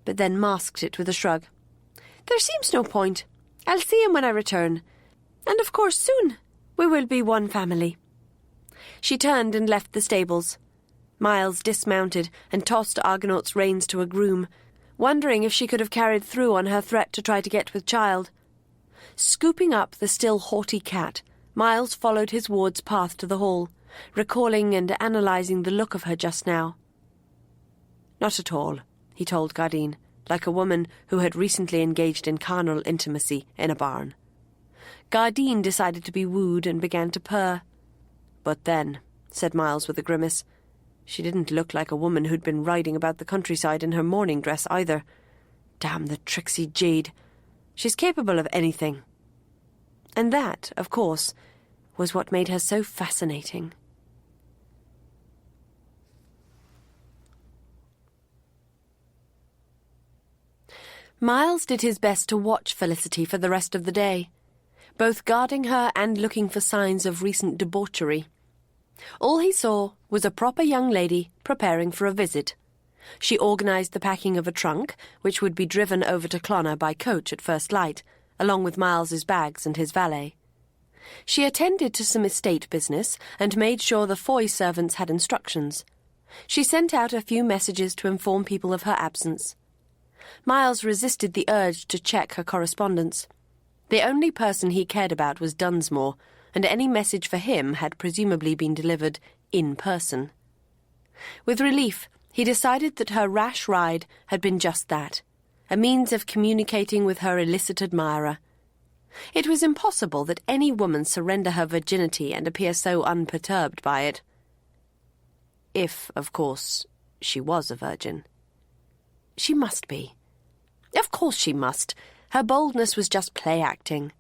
Speaker 3: but then masked it with a shrug. "There seems no point. I'll see him when I return. And of course soon we will be one family." She turned and left the stables. Miles dismounted and tossed Argonaut's reins to a groom, wondering if she could have carried through on her threat to try to get with child. Scooping up the still haughty cat, Miles followed his ward's path to the hall, recalling and analysing the look of her just now. "Not at all," he told Gardine, like a woman who had recently engaged in carnal intimacy in a barn. Gardine decided to be wooed and began to purr. "But then," said Miles with a grimace, "she didn't look like a woman who'd been riding about the countryside in her morning dress either. Damn the tricksy jade. She's capable of anything." And that, of course, was what made her so fascinating. Miles did his best to watch Felicity for the rest of the day, both guarding her and looking for signs of recent debauchery. All he saw was a proper young lady preparing for a visit. She organised the packing of a trunk, which would be driven over to Clonard by coach at first light, along with Miles's bags and his valet. She attended to some estate business and made sure the Foy servants had instructions. She sent out a few messages to inform people of her absence. Miles resisted the urge to check her correspondence. The only person he cared about was Dunsmore, and any message for him had presumably been delivered in person. With relief, he decided that her rash ride had been just that, a means of communicating with her illicit admirer. It was impossible that any woman surrender her virginity and appear so unperturbed by it. If, of course, she was a virgin. She must be. Of course she must. Her boldness was just play-acting.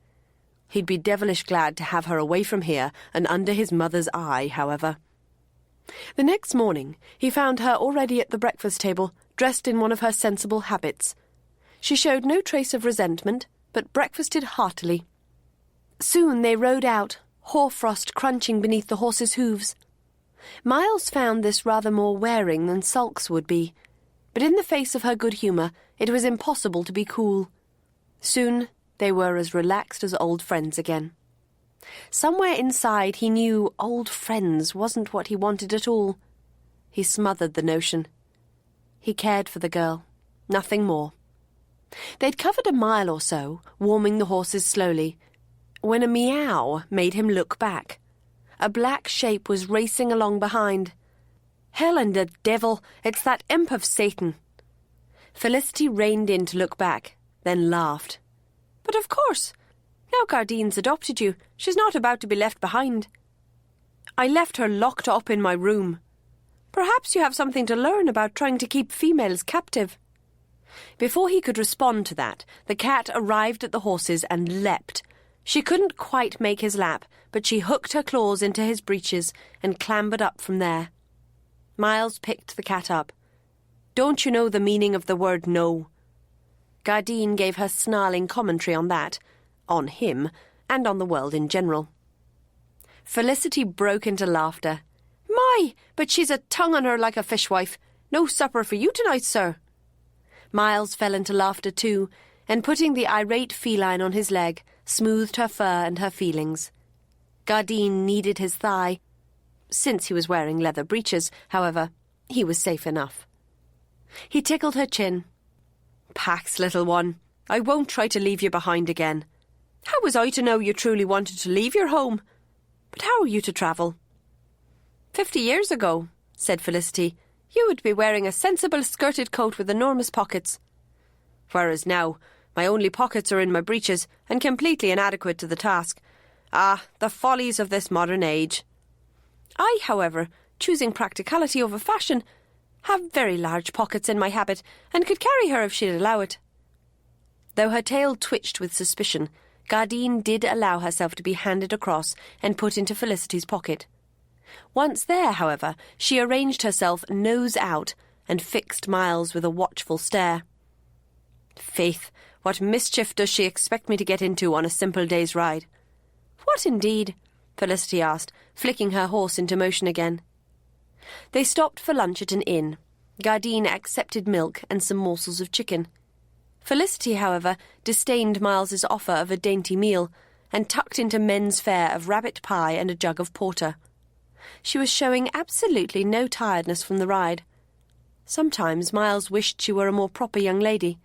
Speaker 3: He'd be devilish glad to have her away from here and under his mother's eye, however. The next morning he found her already at the breakfast table, dressed in one of her sensible habits. She showed no trace of resentment, but breakfasted heartily. Soon they rode out, hoarfrost crunching beneath the horses' hooves. Miles found this rather more wearing than sulks would be, but in the face of her good humour it was impossible to be cool. Soon they were as relaxed as old friends again. Somewhere inside he knew old friends wasn't what he wanted at all. He smothered the notion. He cared for the girl, nothing more. They'd covered a mile or so, warming the horses slowly, when a meow made him look back. A black shape was racing along behind. "Hell and the devil, it's that imp of Satan." Felicity reined in to look back, then laughed. "But of course, now Gardine's adopted you, she's not about to be left behind." "I left her locked up in my room." "Perhaps you have something to learn about trying to keep females captive." Before he could respond to that, the cat arrived at the horses and leapt. She couldn't quite make his lap, but she hooked her claws into his breeches and clambered up from there. Miles picked the cat up. "Don't you know the meaning of the word no?" Gardine gave her snarling commentary on that, on him, and on the world in general. Felicity broke into laughter. "My, but she's a tongue on her like a fishwife. No supper for you tonight, sir." Miles fell into laughter too, and putting the irate feline on his leg, smoothed her fur and her feelings. Gardine kneaded his thigh. Since he was wearing leather breeches, however, he was safe enough. He tickled her chin. "Pax, little one, I won't try to leave you behind again. How was I to know you truly wanted to leave your home? But how are you to travel?" 50 years ago," said Felicity, "you would be wearing a sensible skirted coat with enormous pockets. Whereas now, my only pockets are in my breeches and completely inadequate to the task. Ah, the follies of this modern age. I, however, choosing practicality over fashion, have very large pockets in my habit and could carry her if she'd allow it." Though her tail twitched with suspicion, Gardine did allow herself to be handed across and put into Felicity's pocket. Once there, however, she arranged herself nose out and fixed Miles with a watchful stare. "Faith, what mischief does she expect me to get into on a simple day's ride?" "What indeed?" Felicity asked, flicking her horse into motion again. They stopped for lunch at an inn. Gardine accepted milk and some morsels of chicken. Felicity, however, disdained Miles's offer of a dainty meal and tucked into men's fare of rabbit pie and a jug of porter. She was showing absolutely no tiredness from the ride. Sometimes Miles wished she were a more proper young lady,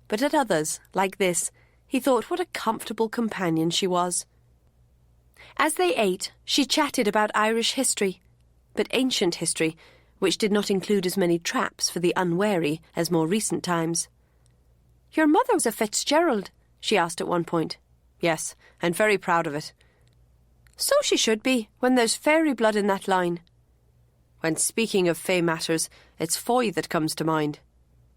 Speaker 3: but at others, like this, he thought what a comfortable companion she was. As they ate, she chatted about Irish history, but ancient history, which did not include as many traps for the unwary as more recent times. "Your mother was a Fitzgerald?" she asked at one point. "Yes, and very proud of it." "So she should be, when there's fairy blood in that line." "When speaking of fey matters, it's foy that comes to mind."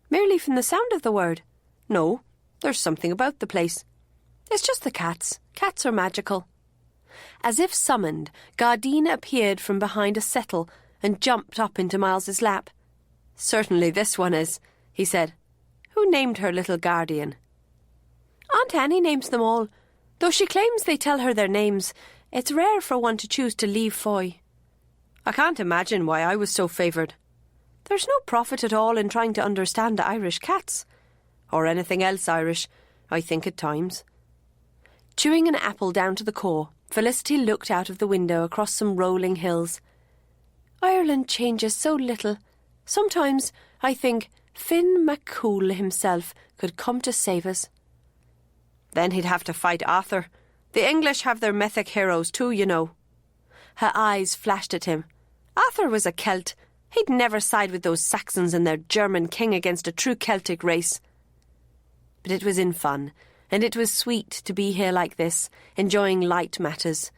Speaker 3: "Merely from the sound of the word?" "No, there's something about the place." "It's just the cats. Cats are magical." As if summoned, Gardine appeared from behind a settle and jumped up into Miles's lap. "Certainly this one is," he said. "Who named her little guardian?" "Aunt Annie names them all. Though she claims they tell her their names, it's rare for one to choose to leave Foy." "I can't imagine why I was so favoured." "There's no profit at all in trying to understand Irish cats. Or anything else Irish, I think at times." Chewing an apple down to the core, Felicity looked out of the window across some rolling hills. "Ireland changes so little. Sometimes I think Finn MacCool himself could come to save us." "Then he'd have to fight Arthur. The English have their mythic heroes too, you know." Her eyes flashed at him. "Arthur was a Celt. He'd never side with those Saxons and their German king against a true Celtic race." But it was in fun, and it was sweet to be here like this, enjoying light matters.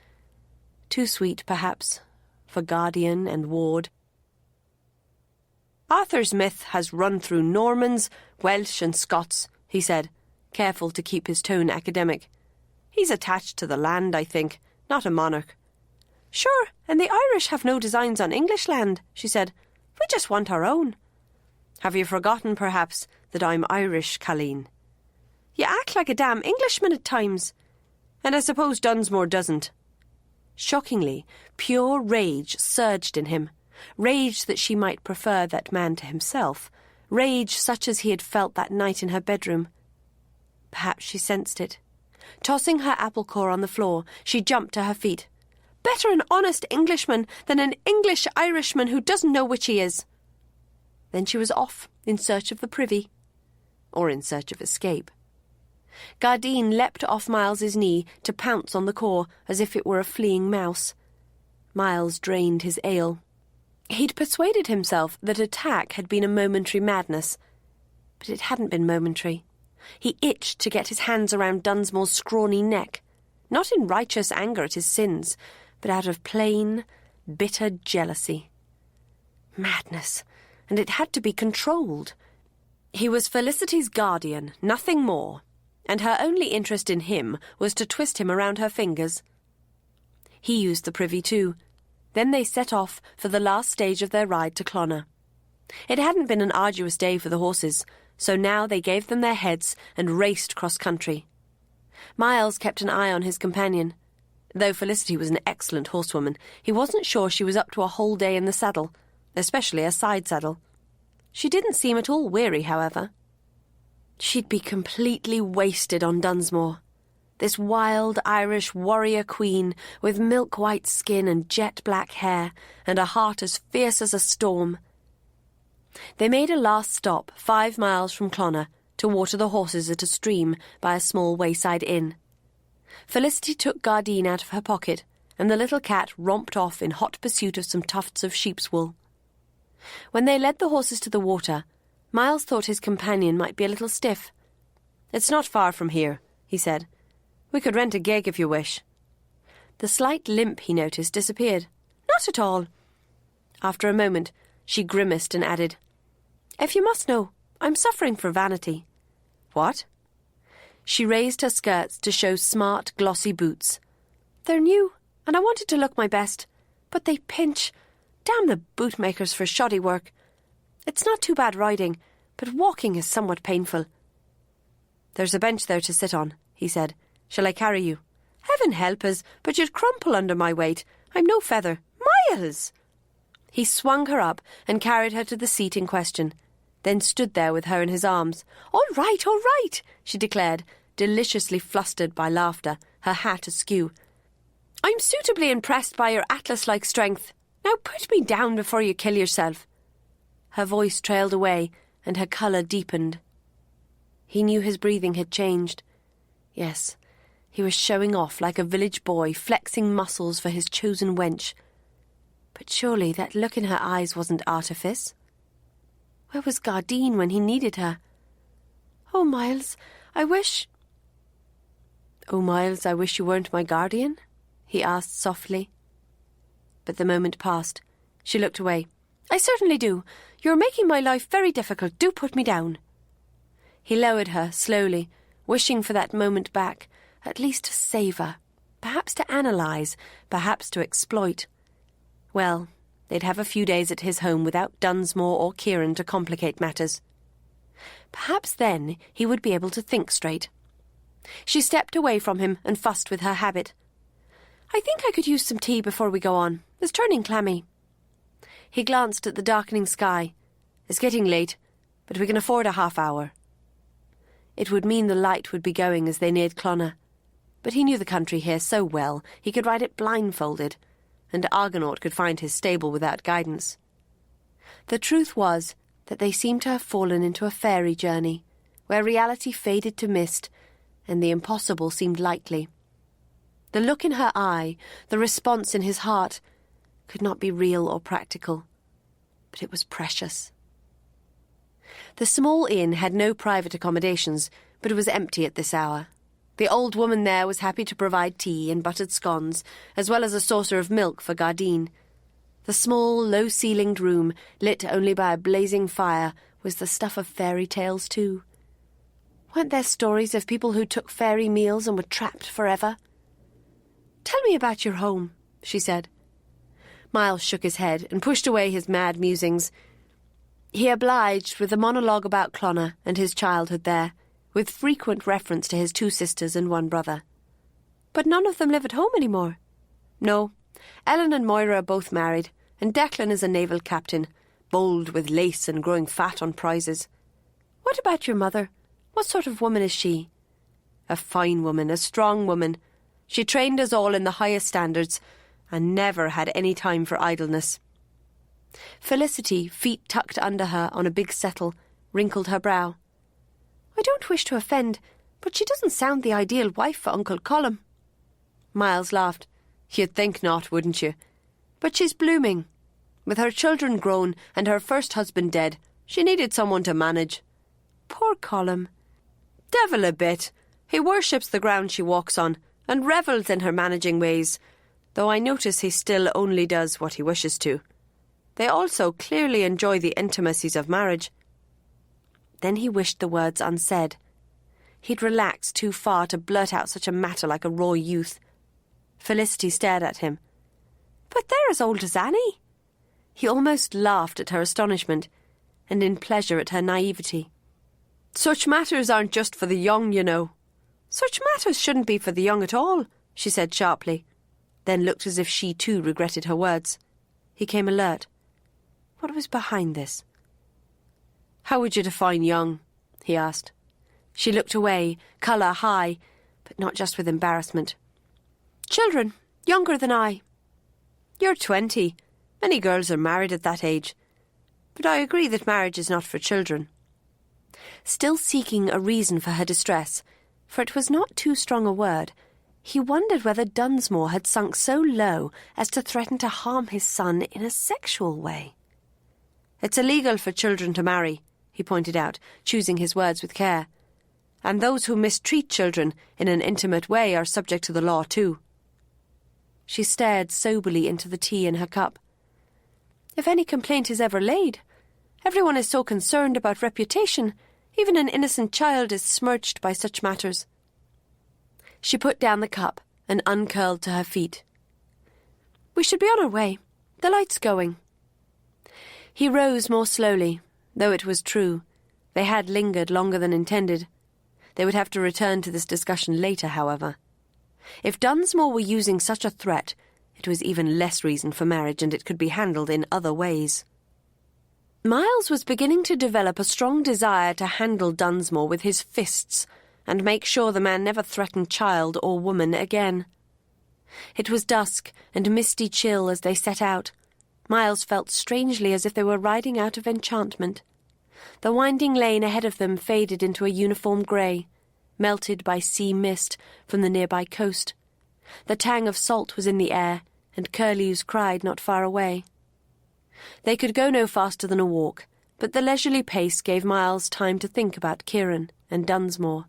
Speaker 3: Too sweet, perhaps, for guardian and ward. "Arthur's myth has run through Normans, Welsh and Scots," he said, careful to keep his tone academic. "He's attached to the land, I think, not a monarch." "Sure, and the Irish have no designs on English land," she said. "We just want our own." "Have you forgotten, perhaps, that I'm Irish, Colleen?" "You act like a damn Englishman at times." "And I suppose Dunsmore doesn't." Shockingly, pure rage surged in him. Rage that she might prefer that man to himself. Rage such as he had felt that night in her bedroom. Perhaps she sensed it. Tossing her apple core on the floor, she jumped to her feet. "Better an honest Englishman than an English Irishman who doesn't know which he is." Then she was off in search of the privy. Or in search of escape. Gardine leapt off Miles's knee to pounce on the core as if it were a fleeing mouse. Miles drained his ale. He'd persuaded himself that attack had been a momentary madness, but it hadn't been momentary. He itched to get his hands around Dunsmore's scrawny neck, not in righteous anger at his sins, but out of plain, bitter jealousy. Madness, and it had to be controlled. He was Felicity's guardian, nothing more.
Speaker 4: and her only interest in him was to twist him around her fingers. He used the privy too. Then they set off for the last stage of their ride to Clonard. It hadn't been an arduous day for the horses, so now they gave them their heads and raced cross-country. Miles kept an eye on his companion. Though Felicity was an excellent horsewoman, he wasn't sure she was up to a whole day in the saddle, especially a side saddle. She didn't seem at all weary, however. She'd be completely wasted on Dunsmore. This wild Irish warrior queen with milk-white skin and jet-black hair and a heart as fierce as a storm. They made a last stop 5 miles from Clonard to water the horses at a stream by a small wayside inn. Felicity took Gardine out of her pocket, and the little cat romped off in hot pursuit of some tufts of sheep's wool. When they led the horses to the water, Miles thought his companion might be a little stiff. "It's not far from here," he said. "We could rent a gig if you wish." The slight limp he noticed disappeared. "Not at all." After a moment, she grimaced and added, "If you must know, I'm suffering for vanity." "What?" She raised her skirts to show smart, glossy boots. "They're new, and I wanted to look my best, but they pinch. Damn the bootmakers for shoddy work. It's not too bad riding, but walking is somewhat painful." "There's a bench there to sit on," he said. "Shall I carry you?" "Heaven help us, but you'd crumple under my weight. I'm no feather. Miles!" He swung her up and carried her to the seat in question, then stood there with her in his arms. All right, she declared, deliciously flustered by laughter, her hat askew. "I'm suitably impressed by your Atlas-like strength. Now put me down before you kill yourself." Her voice trailed away, and her colour deepened. He knew his breathing had changed. Yes, he was showing off like a village boy, flexing muscles for his chosen wench. But surely that look in her eyes wasn't artifice. Where was Gardine when he needed her? "Oh, Miles, I wish—" "Oh, Miles, I wish you weren't my guardian?" he asked softly. But the moment passed. She looked away. "I certainly do. You're making my life very difficult. Do put me down." He lowered her slowly, wishing for that moment back, at least to savour, perhaps to analyse, perhaps to exploit. Well, they'd have a few days at his home without Dunsmore or Kieran to complicate matters. Perhaps then he would be able to think straight. She stepped away from him and fussed with her habit. "I think I could use some tea before we go on. It's turning clammy." He glanced at the darkening sky. "It's getting late, but we can afford a half-hour." It would mean the light would be going as they neared Clonard, but he knew the country here so well he could ride it blindfolded, and Argonaut could find his stable without guidance. The truth was that they seemed to have fallen into a fairy journey, where reality faded to mist, and the impossible seemed likely. The look in her eye, the response in his heart, could not be real or practical, but it was precious. The small inn had no private accommodations, but it was empty at this hour. The old woman there was happy to provide tea and buttered scones, as well as a saucer of milk for Gardine. The small, low-ceilinged room, lit only by a blazing fire, was the stuff of fairy tales too. Weren't there stories of people who took fairy meals and were trapped forever? "Tell me about your home," she said. Miles shook his head and pushed away his mad musings. He obliged with a monologue about Clonard and his childhood there, with frequent reference to his 2 sisters and 1 brother. "But none of them live at home any more." "No. Ellen and Moira are both married, and Declan is a naval captain, bold with lace and growing fat on prizes." "What about your mother? What sort of woman is she?" "A fine woman, a strong woman. She trained us all in the highest standards, and never had any time for idleness." Felicity, feet tucked under her on a big settle, wrinkled her brow. "I don't wish to offend, but she doesn't sound the ideal wife for Uncle Colum." Miles laughed. "You'd think not, wouldn't you? But she's blooming. With her children grown and her first husband dead, she needed someone to manage." "Poor Colum." "Devil a bit. He worships the ground she walks on, and revels in her managing ways, though I notice he still only does what he wishes to. They also clearly enjoy the intimacies of marriage." Then he wished the words unsaid. He'd relaxed too far to blurt out such a matter like a raw youth. Felicity stared at him. "But they're as old as Annie." He almost laughed at her astonishment, and in pleasure at her naivety. "Such matters aren't just for the young, you know." "Such matters shouldn't be for the young at all," she said sharply, then looked as if she too regretted her words. He came alert. What was behind this? "How would you define young?" he asked. She looked away, colour high, but not just with embarrassment. "Children, younger than I." "You're 20. Many girls are married at that age. But I agree that marriage is not for children." Still seeking a reason for her distress, for it was not too strong a word, he wondered whether Dunsmore had sunk so low as to threaten to harm his son in a sexual way. "It's illegal for children to marry," he pointed out, choosing his words with care. "And those who mistreat children in an intimate way are subject to the law too." She stared soberly into the tea in her cup. "If any complaint is ever laid, everyone is so concerned about reputation, even an innocent child is smirched by such matters." She put down the cup and uncurled to her feet. "We should be on our way. The light's going." He rose more slowly, though it was true. They had lingered longer than intended. They would have to return to this discussion later, however. If Dunsmore were using such a threat, it was even less reason for marriage, and it could be handled in other ways. Miles was beginning to develop a strong desire to handle Dunsmore with his fists and make sure the man never threatened child or woman again. It was dusk and misty chill as they set out. Miles felt strangely as if they were riding out of enchantment. The winding lane ahead of them faded into a uniform grey, melted by sea mist from the nearby coast. The tang of salt was in the air, and curlews cried not far away. They could go no faster than a walk, but the leisurely pace gave Miles time to think about Kieran and Dunsmore.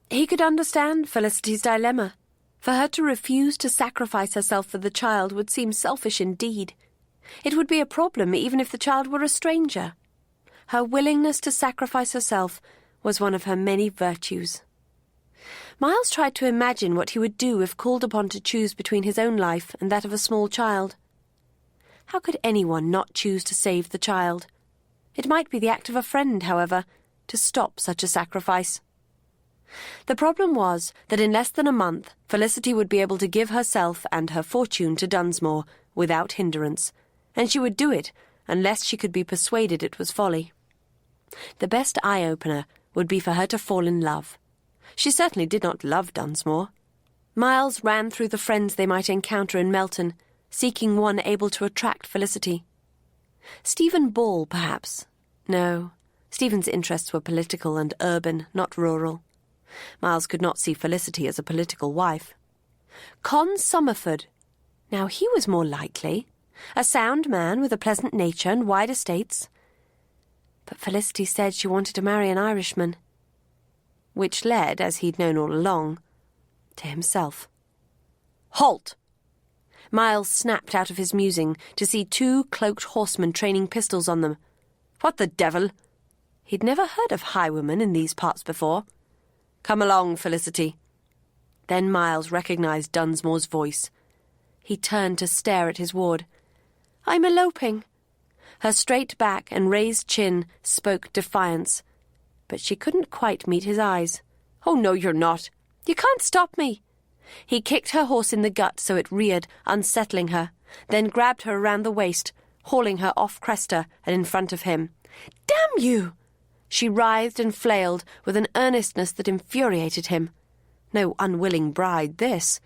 Speaker 4: He could understand Felicity's dilemma. For her to refuse to sacrifice herself for the child would seem selfish indeed. It would be a problem even if the child were a stranger. Her willingness to sacrifice herself was one of her many virtues. Miles tried to imagine what he would do if called upon to choose between his own life and that of a small child. How could anyone not choose to save the child? It might be the act of a friend, however, to stop such a sacrifice. The problem was that in less than a month Felicity would be able to give herself and her fortune to Dunsmore without hindrance, and she would do it unless she could be persuaded it was folly. The best eye-opener would be for her to fall in love. She certainly did not love Dunsmore. Miles ran through the friends they might encounter in Melton, seeking one able to attract Felicity. Stephen Ball, perhaps. No, Stephen's interests were political and urban, not rural. Miles could not see Felicity as a political wife. Con Summerford. Now he was more likely. A sound man with a pleasant nature and wide estates. But Felicity said she wanted to marry an Irishman. Which led, as he'd known all along, to himself. "Halt!" Miles snapped out of his musing to see two cloaked horsemen training pistols on them. What the devil? He'd never heard of highwaymen in these parts before. "Come along, Felicity." Then Miles recognised Dunsmore's voice. He turned to stare at his ward. "I'm eloping." Her straight back and raised chin spoke defiance, but she couldn't quite meet his eyes. "Oh, no, you're not. You can't stop me." He kicked her horse in the gut so it reared, unsettling her, then grabbed her around the waist, hauling her off Cresta and in front of him. "Damn you!" She writhed and flailed with an earnestness that infuriated him. No unwilling bride, this.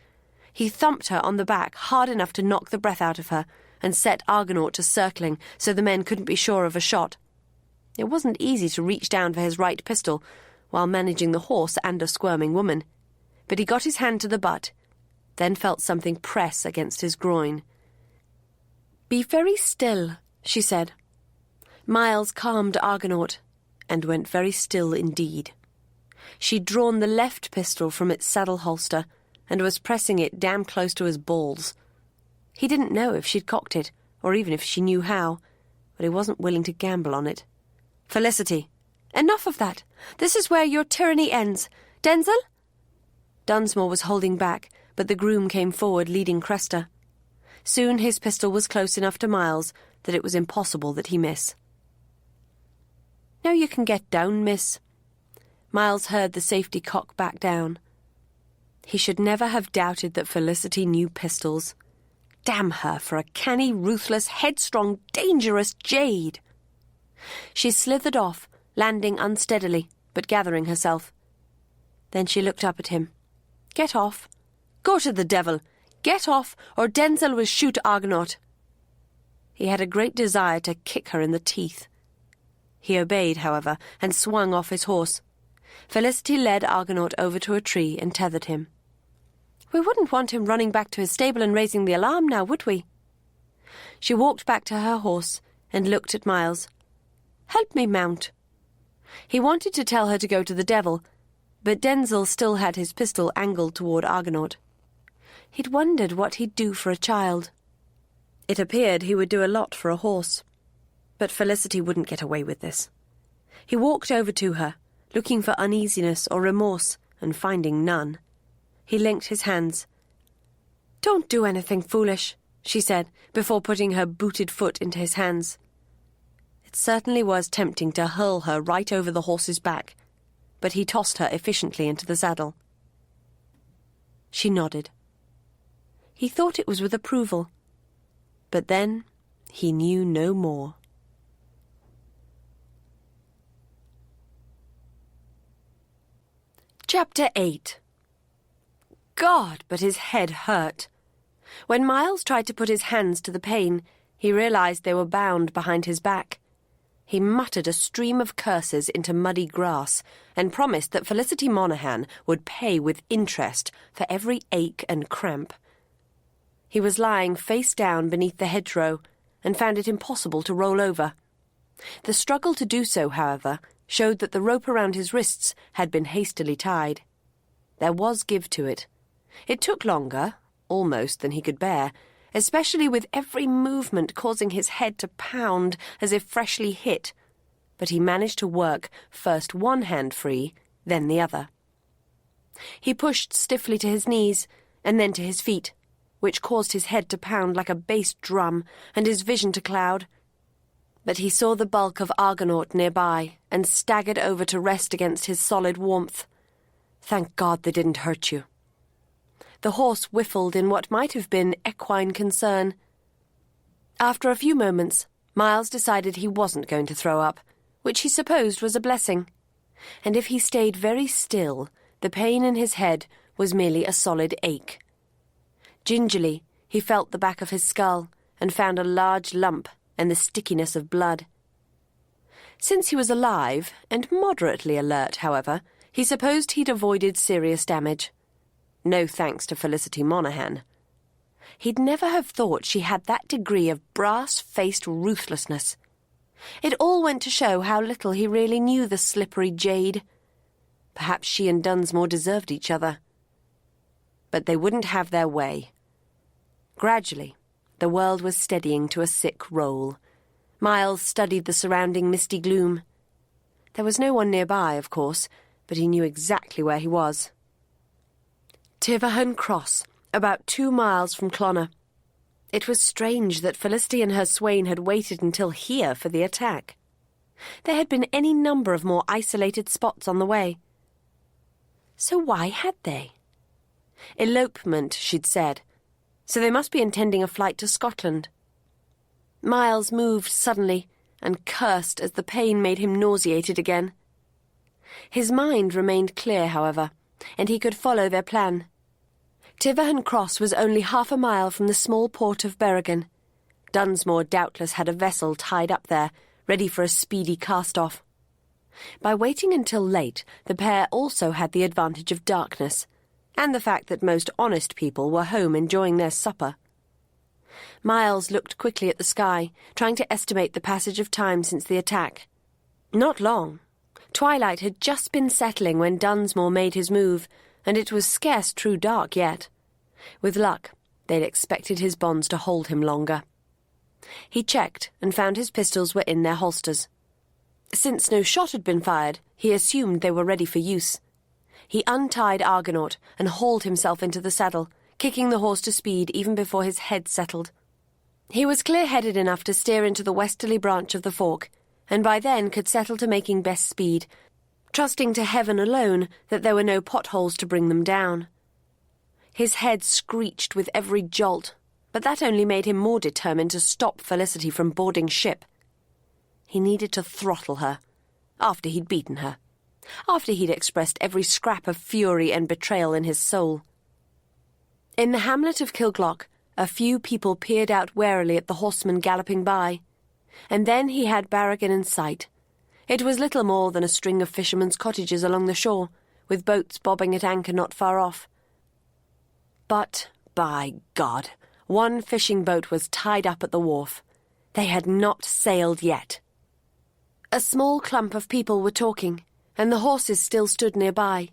Speaker 4: He thumped her on the back hard enough to knock the breath out of her and set Argonaut to circling so the men couldn't be sure of a shot. It wasn't easy to reach down for his right pistol while managing the horse and a squirming woman, but he got his hand to the butt, then felt something press against his groin. "Be very still," she said. Miles calmed Argonaut, and went very still indeed. She'd drawn the left pistol from its saddle holster and was pressing it damn close to his balls. He didn't know if she'd cocked it, or even if she knew how, but he wasn't willing to gamble on it. "Felicity, Enough of that. This is where your tyranny ends. Denzil?
Speaker 2: Dunsmore was holding back, but the groom came forward leading Cresta. Soon his pistol was close enough to Miles that it was impossible that he miss. "Now you can get down, miss." Miles heard the safety cock back down. He should never have doubted that Felicity knew pistols. Damn her for a canny, ruthless, headstrong, dangerous jade! She slithered off, landing unsteadily, but gathering herself. Then she looked up at him. "Get off." "Go to the devil! Get off, or Denzil will shoot Argonaut." He had a great desire to kick her in the teeth. He obeyed, however, and swung off his horse. Felicity led Argonaut over to a tree and tethered him. "We wouldn't want him running back to his stable and raising the alarm now, would we?" She walked back to her horse and looked at Miles. "Help me mount." He wanted to tell her to go to the devil, but Denzil still had his pistol angled toward Argonaut. He'd wondered what he'd do for a child. It appeared he would do a lot for a horse. But Felicity wouldn't get away with this. He walked over to her, looking for uneasiness or remorse, and finding none. He linked his hands. "Don't do anything foolish," she said, before putting her booted foot into his hands. It certainly was tempting to hurl her right over the horse's back, but he tossed her efficiently into the saddle. She nodded. He thought it was with approval, but then he knew no more. Chapter 8. God, but his head hurt. When Miles tried to put his hands to the pain, he realized they were bound behind his back. He muttered a stream of curses into muddy grass and promised that Felicity Monaghan would pay with interest for every ache and cramp. He was lying face down beneath the hedgerow and found it impossible to roll over. The struggle to do so, however, showed that the rope around his wrists had been hastily tied. There was give to it. It took longer, almost, than he could bear, especially with every movement causing his head to pound as if freshly hit, but he managed to work first one hand free, then the other. He pushed stiffly to his knees, and then to his feet, which caused his head to pound like a bass drum and his vision to cloud. But he saw the bulk of Argonaut nearby and staggered over to rest against his solid warmth. Thank God they didn't hurt you. The horse whiffled in what might have been equine concern. After a few moments, Miles decided he wasn't going to throw up, which he supposed was a blessing. And if he stayed very still, the pain in his head was merely a solid ache. Gingerly, he felt the back of his skull and found a large lump and the stickiness of blood. Since he was alive, and moderately alert, however, he supposed he'd avoided serious damage. No thanks to Felicity Monaghan. He'd never have thought she had that degree of brass-faced ruthlessness. It all went to show how little he really knew the slippery jade. Perhaps she and Dunsmore deserved each other. But they wouldn't have their way. Gradually, the world was steadying to a sick roll. Miles studied the surrounding misty gloom. There was no one nearby, of course, but he knew exactly where he was. Tiverham Cross, about 2 miles from Clonner. It was strange that Felicity and her swain had waited until here for the attack. There had been any number of more isolated spots on the way. So why had they? Elopement, she'd said. So they must be intending a flight to Scotland. Miles moved suddenly and cursed as the pain made him nauseated again. His mind remained clear, however, and he could follow their plan. Tiverham Cross was only 1/2 mile from the small port of Berrigan. Dunsmore doubtless had a vessel tied up there, ready for a speedy cast-off. By waiting until late, the pair also had the advantage of darkness, and the fact that most honest people were home enjoying their supper. Miles looked quickly at the sky, trying to estimate the passage of time since the attack. Not long. Twilight had just been settling when Dunsmore made his move, and it was scarce true dark yet. With luck, they'd expected his bonds to hold him longer. He checked and found his pistols were in their holsters.
Speaker 3: Since no shot had been fired, he assumed they were ready for use. He untied Argonaut and hauled himself into the saddle, kicking the horse to speed even before his head settled. He was clear-headed enough to steer into the westerly branch of the fork, and by then could settle to making best speed, trusting to heaven alone that there were no potholes to bring them down. His head screeched with every jolt, but that only made him more determined to stop Felicity from boarding ship. He needed to throttle her, after he'd beaten her, after he'd expressed every scrap of fury and betrayal in his soul. In the hamlet of Kilglock, a few people peered out warily at the horseman galloping by, and then he had Barragan in sight. It was little more than a string of fishermen's cottages along the shore, with boats bobbing at anchor not far off. But, by God, one fishing boat was tied up at the wharf. They had not sailed yet. A small clump of people were talking, and the horses still stood nearby.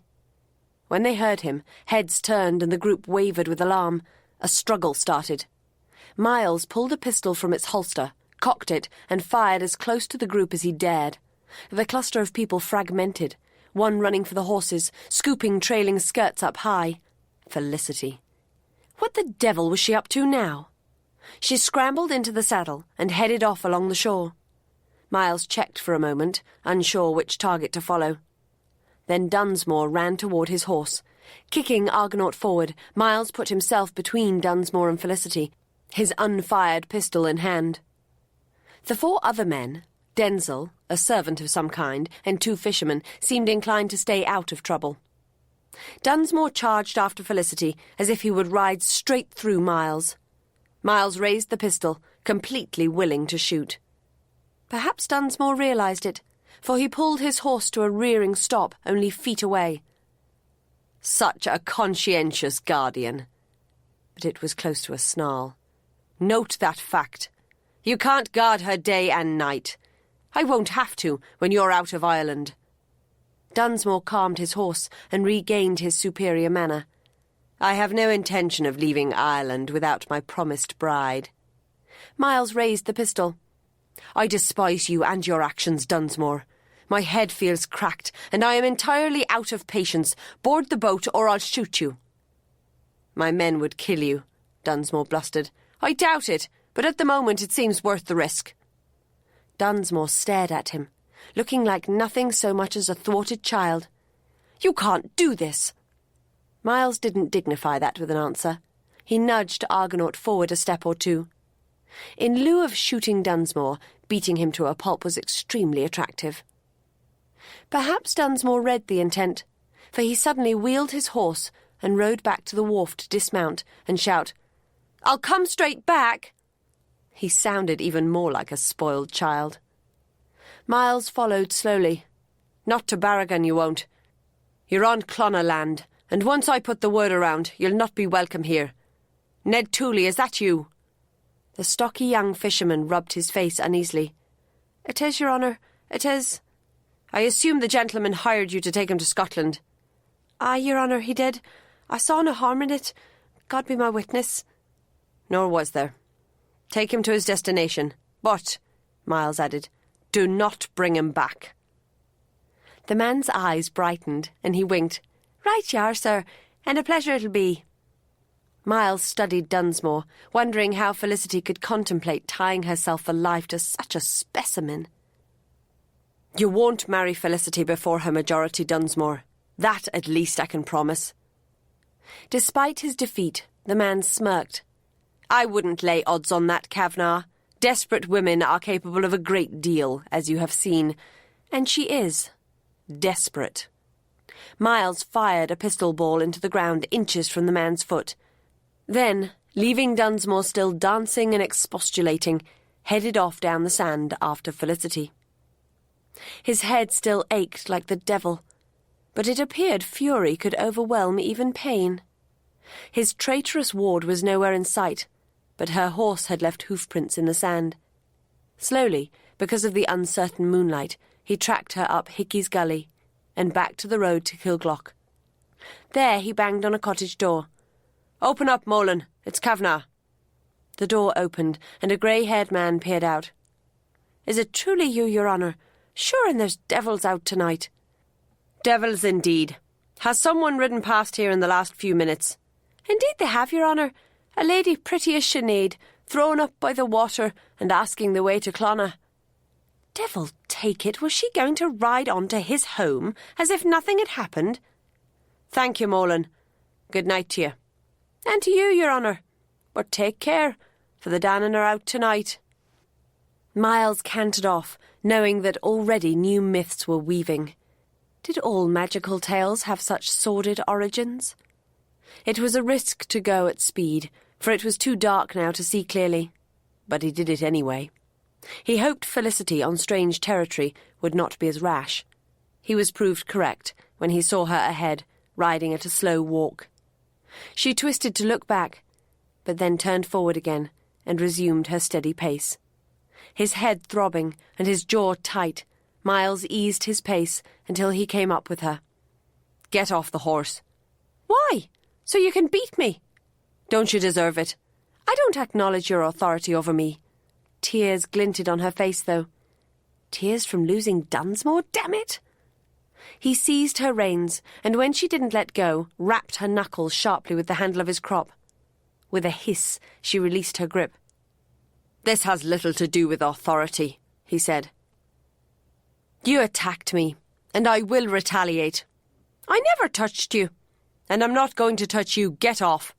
Speaker 3: When they heard him, heads turned and the group wavered with alarm. A struggle started. Miles pulled a pistol from its holster, cocked it, and fired as close to the group as he dared. The cluster of people fragmented, one running for the horses, scooping trailing skirts up high. Felicity. What the devil was she up to now? She scrambled into the saddle and headed off along the shore. Miles checked for a moment, unsure which target to follow. Then Dunsmore ran toward his horse. Kicking Argonaut forward, Miles put himself between Dunsmore and Felicity, his unfired pistol in hand. The 4 other men, Denzil, a servant of some kind, and 2 fishermen, seemed inclined to stay out of trouble. Dunsmore charged after Felicity as if he would ride straight through Miles. Miles raised the pistol, completely willing to shoot. Perhaps Dunsmore realised it, for he pulled his horse to a rearing stop only feet away. Such a conscientious guardian. But it was close to a snarl. Note that fact. You can't guard her day and night. I won't have to when you're out of Ireland. Dunsmore calmed his horse and regained his superior manner. I have no intention of leaving Ireland without my promised bride. Miles raised the pistol. I despise you and your actions, Dunsmore. My head feels cracked, and I am entirely out of patience. Board the boat, or I'll shoot you. My men would kill you, Dunsmore blustered. I doubt it, but at the moment it seems worth the risk. Dunsmore stared at him, looking like nothing so much as a thwarted child. You can't do this. Miles didn't dignify that with an answer. He nudged Argonaut forward a step or two. In lieu of shooting Dunsmore, beating him to a pulp was extremely attractive. Perhaps Dunsmore read the intent, for he suddenly wheeled his horse and rode back to the wharf to dismount and shout, I'll come straight back. He sounded even more like a spoiled child. Miles followed slowly. Not to Barragan, you won't. You're on Clonagh land, and once I put the word around, you'll not be welcome here. Ned Tooley, is that you? The stocky young fisherman rubbed his face uneasily. It is, Your Honour, it is. I assume the gentleman hired you to take him to Scotland. Aye, Your Honour, he did. I saw no harm in it. God be my witness. Nor was there. Take him to his destination. But, Miles added, do not bring him back. The man's eyes brightened, and he winked. Right you are, sir, and a pleasure it'll be. Miles studied Dunsmore, wondering how Felicity could contemplate tying herself for life to such a specimen. You won't marry Felicity before her majority, Dunsmore. That, at least, I can promise. Despite his defeat, the man smirked. I wouldn't lay odds on that, Kavanagh. Desperate women are capable of a great deal, as you have seen. And she is. Desperate. Miles fired a pistol ball into the ground inches from the man's foot. Then, leaving Dunsmore still dancing and expostulating, headed off down the sand after Felicity. His head still ached like the devil, but it appeared fury could overwhelm even pain. His traitorous ward was nowhere in sight, but her horse had left hoofprints in the sand. Slowly, because of the uncertain moonlight, he tracked her up Hickey's Gully and back to the road to Kilglock. There he banged on a cottage door. Open up, Molan. It's Kavanagh. The door opened, and a grey-haired man peered out. Is it truly you, Your Honour?
Speaker 4: Sure, and there's devils out tonight. Devils indeed. Has someone ridden past here in the last few minutes? Indeed they have, Your Honour. A lady pretty as Sinead, thrown up by the water and asking the way to Clonagh. Devil take it, was she going to ride on to his home as if nothing had happened? Thank you, Molan. Good night to you. And to you, Your Honour. But take care, for the Danann are out tonight.
Speaker 2: Miles cantered off, knowing that already new myths were weaving. Did all magical tales have such sordid origins? It was a risk to go at speed, for it was too dark now to see clearly. But he did it anyway. He hoped Felicity on strange territory would not be as rash. He was proved correct when he saw her ahead, riding at a slow walk. She twisted to look back, but then turned forward again and resumed her steady pace. His head throbbing and his jaw tight, Miles eased his pace until he came up with her. Get off the horse. Why? So you can beat me? Don't you deserve it? I don't acknowledge your authority over me. Tears glinted on her face, though. Tears from losing Dunsmore, damn it! He seized her reins, and when she didn't let go, rapped her knuckles sharply with the handle of his crop. With a hiss, she released her grip. This has little to do with authority, he said. You attacked me, and I will retaliate. I never touched you, and I'm not going to touch you. Get off.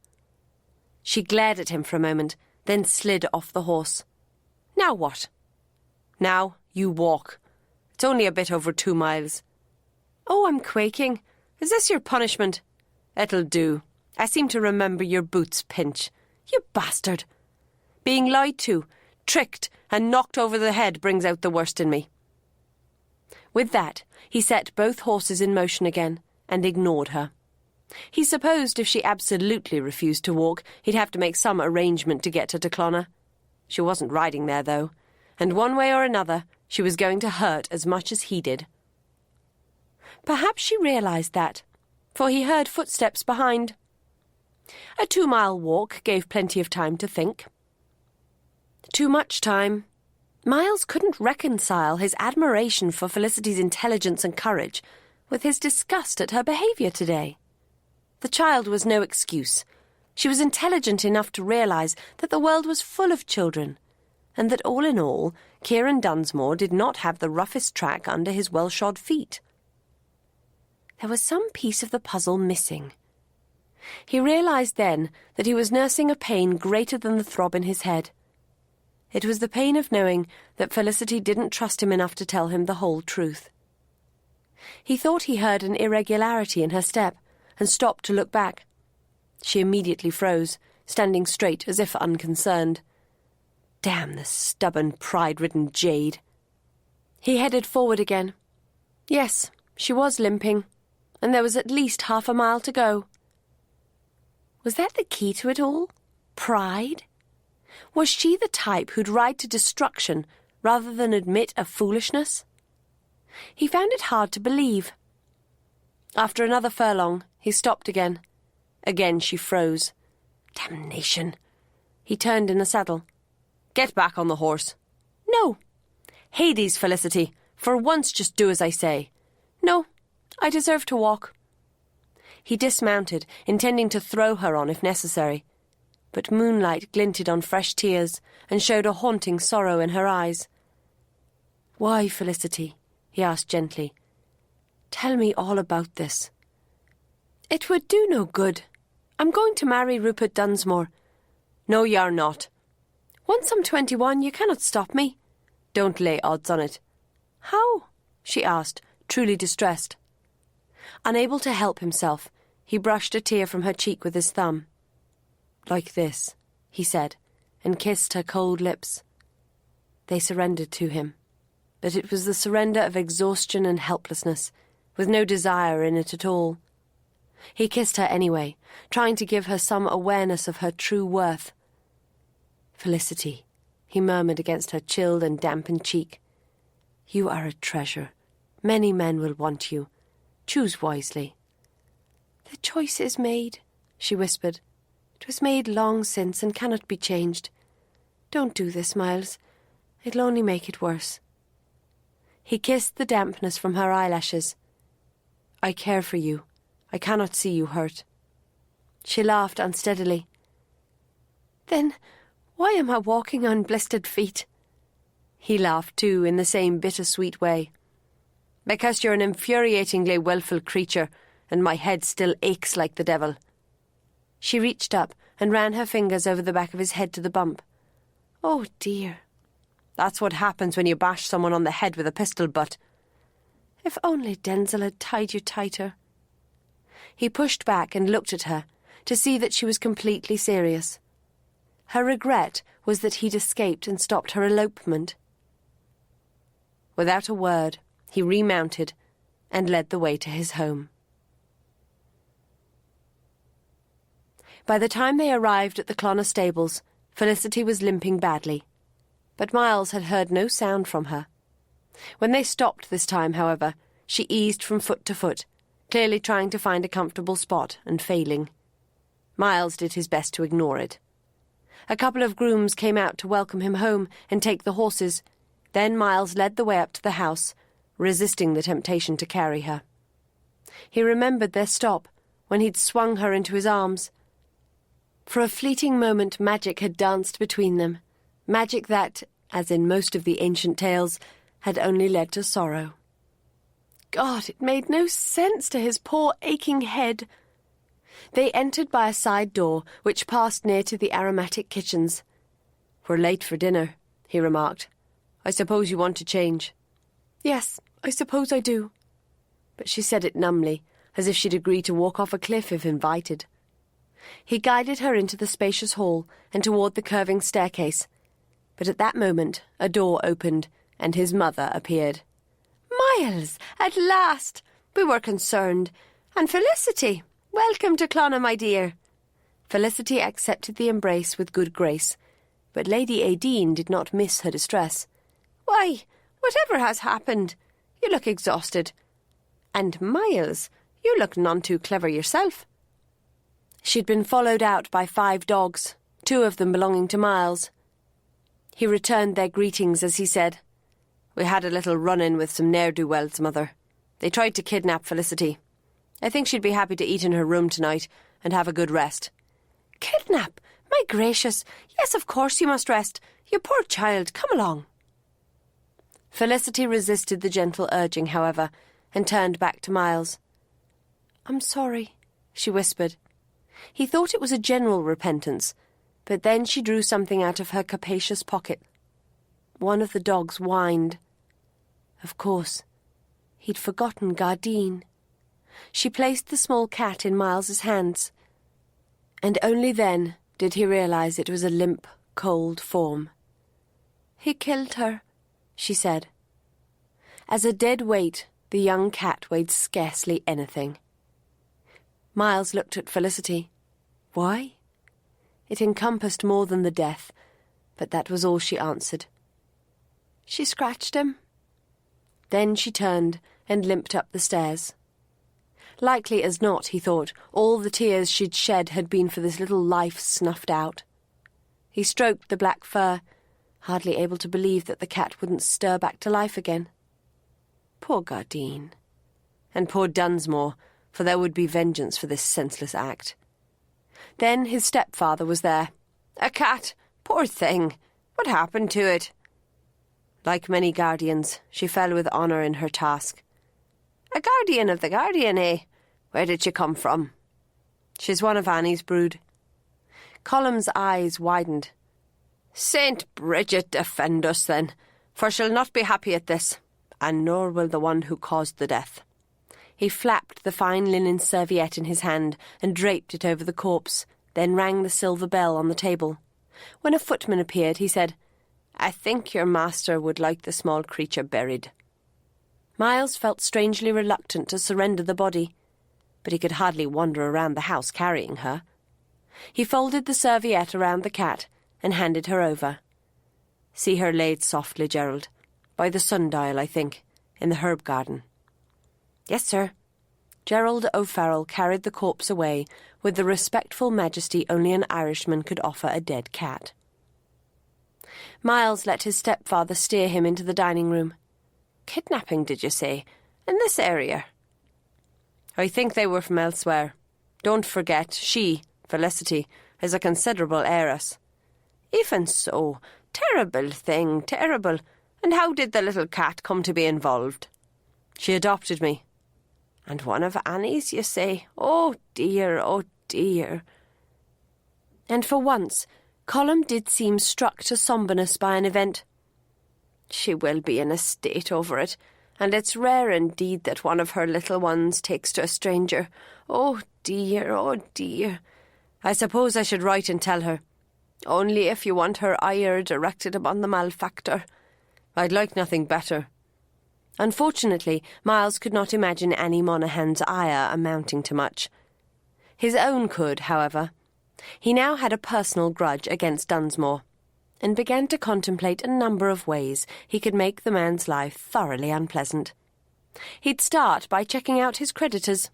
Speaker 2: She glared at him for a moment, then slid off the horse. Now what? Now you walk. It's only a bit over 2 miles. Oh, I'm quaking. Is this your punishment? It'll do. I seem to remember your boots pinch. You bastard. Being lied to, tricked, and knocked over the head brings out the worst in me. With that, he set both horses in motion again and ignored her. He supposed if she absolutely refused to walk, he'd have to make some arrangement to get her to Clonagh. She wasn't riding there, though, and one way or another, she was going to hurt as much as he did. Perhaps she realised that, for he heard footsteps behind. A 2-mile walk gave plenty of time to think. Too much time. Miles couldn't reconcile his admiration for Felicity's intelligence and courage with his disgust at her behaviour today. The child was no excuse. She was intelligent enough to realise that the world was full of children, and that all in all, Kieran Dunsmore did not have the roughest track under his well-shod feet. There was some piece of the puzzle missing. He realised then that he was nursing a pain greater than the throb in his head. It was the pain of knowing that Felicity didn't trust him enough to tell him the whole truth. He thought he heard an irregularity in her step and stopped to look back. She immediately froze, standing straight as if unconcerned. Damn the stubborn, pride-ridden jade. He headed forward again. Yes, she was limping, and there was at least 1/2 mile to go. Was that the key to it all? Pride? Was she the type who'd ride to destruction rather than admit a foolishness? He found it hard to believe. After another furlong, he stopped again. Again she froze. Damnation! He turned in the saddle. Get back on the horse. No. Hades, Felicity. For once just do as I say. No, I deserve to walk. He dismounted, intending to throw her on if necessary. But moonlight glinted on fresh tears and showed a haunting sorrow in her eyes. Why, Felicity? He asked gently. Tell me all about this. It would do no good. I'm going to marry Rupert Dunsmore. No, you're not. Once I'm 21, you cannot stop me. Don't lay odds on it. How? She asked, truly distressed. Unable to help himself, he brushed a tear from her cheek with his thumb. Like this, he said, and kissed her cold lips. They surrendered to him, but it was the surrender of exhaustion and helplessness, with no desire in it at all. He kissed her anyway, trying to give her some awareness of her true worth. Felicity, he murmured against her chilled and dampened cheek. You are a treasure. Many men will want you. Choose wisely. The choice is made, she whispered. It was made long since and cannot be changed. Don't do this, Miles. It'll only make it worse. He kissed the dampness from her eyelashes. "I care for you. I cannot see you hurt." She laughed unsteadily. "Then why am I walking on blistered feet?" He laughed too, in the same bittersweet way. "Because you're an infuriatingly willful creature, and my head still aches like the devil." She reached up and ran her fingers over the back of his head to the bump. "Oh, dear." "That's what happens when you bash someone on the head with a pistol butt." "If only Denzel had tied you tighter." He pushed back and looked at her, to see that she was completely serious. Her regret was that he'd escaped and stopped her elopement. Without a word, he remounted and led the way to his home. By the time they arrived at the Clonner stables, Felicity was limping badly, but Miles had heard no sound from her. When they stopped this time, however, she eased from foot to foot, clearly trying to find a comfortable spot and failing. Miles did his best to ignore it. A couple of grooms came out to welcome him home and take the horses. Then Miles led the way up to the house, resisting the temptation to carry her. He remembered their stop, when he'd swung her into his arms. For a fleeting moment magic had danced between them, magic that, as in most of the ancient tales, had only led to sorrow. God, it made no sense to his poor aching head. They entered by a side door, which passed near to the aromatic kitchens. "We're late for dinner," he remarked. "I suppose you want to change." "Yes, I suppose I do." But she said it numbly, as if she'd agree to walk off a cliff if invited. He guided her into the spacious hall and toward the curving staircase. But at that moment a door opened, and his mother appeared. "Miles, at last! We were concerned. And Felicity, welcome to Clonner, my dear." Felicity accepted the embrace with good grace, but Lady Aideen did not miss her distress. "Why, whatever has happened? You look exhausted. And Miles, you look none too clever yourself." She'd been followed out by 5 dogs, 2 of them belonging to Miles. He returned their greetings as he said, "We had a little run-in with some ne'er-do-wells, Mother. They tried to kidnap Felicity. I think she'd be happy to eat in her room tonight and have a good rest." "Kidnap? My gracious! Yes, of course you must rest. You poor child, come along." Felicity resisted the gentle urging, however, and turned back to Miles. "I'm sorry," she whispered. He thought it was a general repentance, but then she drew something out of her capacious pocket. One of the dogs whined. Of course, he'd forgotten Gardine. She placed the small cat in Miles's hands, and only then did he realize it was a limp, cold form. "He killed her," she said. As a dead weight, the young cat weighed scarcely anything. Miles looked at Felicity. Why? It encompassed more than the death, but that was all she answered. "She scratched him." Then she turned and limped up the stairs. Likely as not, he thought, all the tears she'd shed had been for this little life snuffed out. He stroked the black fur, hardly able to believe that the cat wouldn't stir back to life again. Poor Gardine. And poor Dunsmore, for there would be vengeance for this senseless act. Then his stepfather was there. "A cat! Poor thing! What happened to it?" Like many guardians, she fell with honour in her task. "A guardian of the guardian, eh? Where did she come from?" "She's one of Annie's brood." Colum's eyes widened. "Saint Bridget defend us, then, for she'll not be happy at this, and nor will the one who caused the death." He flapped the fine linen serviette in his hand and draped it over the corpse, then rang the silver bell on the table. When a footman appeared, he said, "I think your master would like the small creature buried." Miles felt strangely reluctant to surrender the body, but he could hardly wander around the house carrying her. He folded the serviette around the cat and handed her over. "See her laid softly, Gerald, by the sundial, I think, in the herb garden." "Yes, sir." Gerald O'Farrell carried the corpse away with the respectful majesty only an Irishman could offer a dead cat. Miles let his stepfather steer him into the dining room.
Speaker 4: Kidnapping, did you say? In this area? I think they were from elsewhere. Don't forget, she, Felicity, is a considerable heiress. Even so, terrible thing, terrible. And how did the little cat come to be involved? She adopted me. And one of Annie's, you say? Oh dear, oh dear.
Speaker 2: And for once, Colm did seem struck to sombreness by an event.
Speaker 4: She will be in a state over it, and it's rare indeed that one of her little ones takes to a stranger. Oh dear, oh dear. I suppose I should write and tell her. Only if you want her ire directed upon the malefactor. I'd like nothing better.
Speaker 2: Unfortunately, Miles could not imagine Annie Monaghan's ire amounting to much. His own could, however. He now had a personal grudge against Dunsmore, and began to contemplate a number of ways he could make the man's life thoroughly unpleasant. He'd start by checking out his creditors.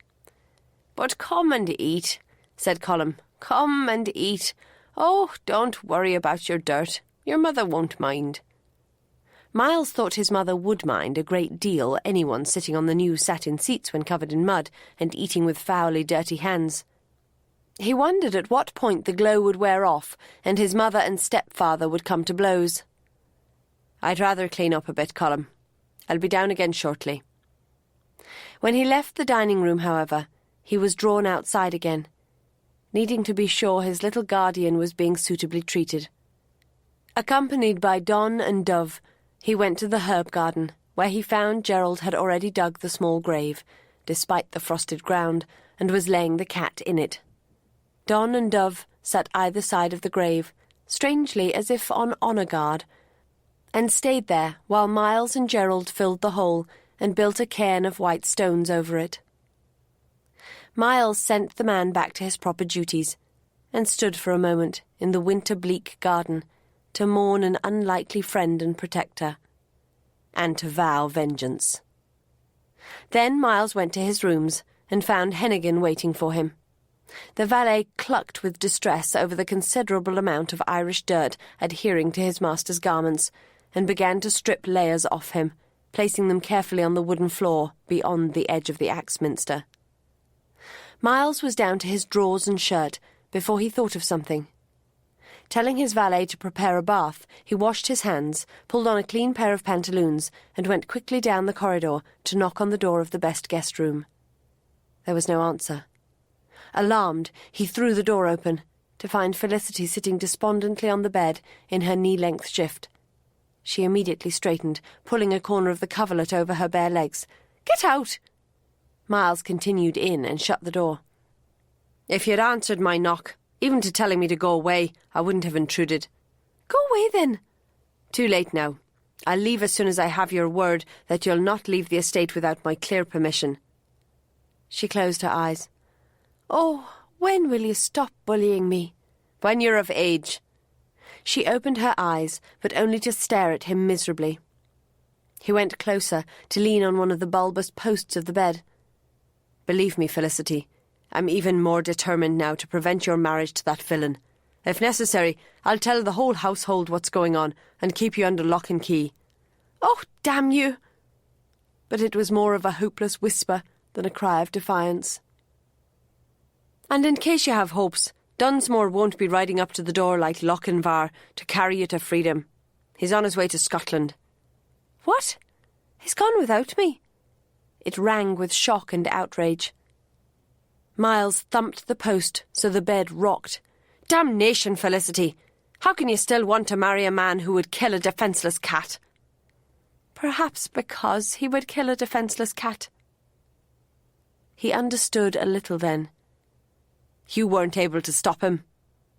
Speaker 4: "But come and eat," said Colm. "Come and eat. Oh, don't worry about your dirt. Your mother won't mind."
Speaker 2: Miles thought his mother would mind a great deal anyone sitting on the new satin seats when covered in mud and eating with foully dirty hands. He wondered at what point the glow would wear off and his mother and stepfather would come to blows.
Speaker 4: "I'd rather clean up a bit, Colm. I'll be down again shortly."
Speaker 2: When he left the dining room, however, he was drawn outside again, needing to be sure his little guardian was being suitably treated. Accompanied by Don and Dove, he went to the herb garden, where he found Gerald had already dug the small grave, despite the frosted ground, and was laying the cat in it. Don and Dove sat either side of the grave, strangely as if on honour guard, and stayed there while Miles and Gerald filled the hole and built a cairn of white stones over it. Miles sent the man back to his proper duties, and stood for a moment in the winter-bleak garden to mourn an unlikely friend and protector, and to vow vengeance. Then Miles went to his rooms and found Hennigan waiting for him. The valet clucked with distress over the considerable amount of Irish dirt adhering to his master's garments, and began to strip layers off him, placing them carefully on the wooden floor beyond the edge of the axe-minster. Miles was down to his drawers and shirt before he thought of something. Telling his valet to prepare a bath, he washed his hands, pulled on a clean pair of pantaloons, and went quickly down the corridor to knock on the door of the best guest room. There was no answer. Alarmed, he threw the door open, to find Felicity sitting despondently on the bed in her knee-length shift. She immediately straightened, pulling a corner of the coverlet over her bare legs. "Get out!" Miles continued in and shut the door.
Speaker 4: "If you'd answered my knock, even to telling me to go away, I wouldn't have intruded."
Speaker 2: "Go away, then."
Speaker 4: "Too late now. I'll leave as soon as I have your word that you'll not leave the estate without my clear permission."
Speaker 2: She closed her eyes. "Oh, when will you stop bullying me?"
Speaker 4: "When you're of age."
Speaker 2: She opened her eyes, but only to stare at him miserably. He went closer to lean on one of the bulbous posts of the bed.
Speaker 4: "Believe me, Felicity, I'm even more determined now to prevent your marriage to that villain. If necessary, I'll tell the whole household what's going on and keep you under lock and key."
Speaker 2: "Oh, damn you!" But it was more of a hopeless whisper than a cry of defiance.
Speaker 4: "And in case you have hopes, Dunsmore won't be riding up to the door like Lochinvar to carry you to freedom. He's on his way to Scotland."
Speaker 2: "What? He's gone without me?" It rang with shock and outrage. Miles thumped the post so the bed rocked.
Speaker 4: "Damnation, Felicity! How can you still want to marry a man who would kill a defenceless cat?"
Speaker 2: "Perhaps because he would kill a defenceless cat." He understood a little then.
Speaker 4: "You weren't able to stop him,"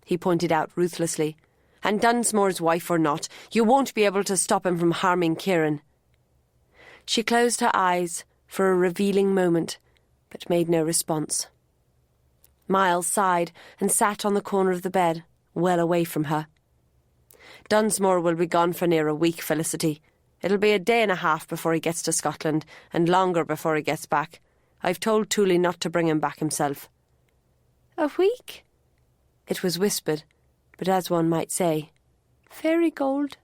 Speaker 4: he pointed out ruthlessly. "And Dunsmore's wife or not, you won't be able to stop him from harming Kieran."
Speaker 2: She closed her eyes for a revealing moment, but made no response. Miles sighed and sat on the corner of the bed, well away from her.
Speaker 4: "Dunsmore will be gone for near a week, Felicity. It'll be a day and a half before he gets to Scotland, and longer before he gets back. I've told Tooley not to bring him back himself."
Speaker 2: "A week?" It was whispered, but as one might say, "Fairy gold."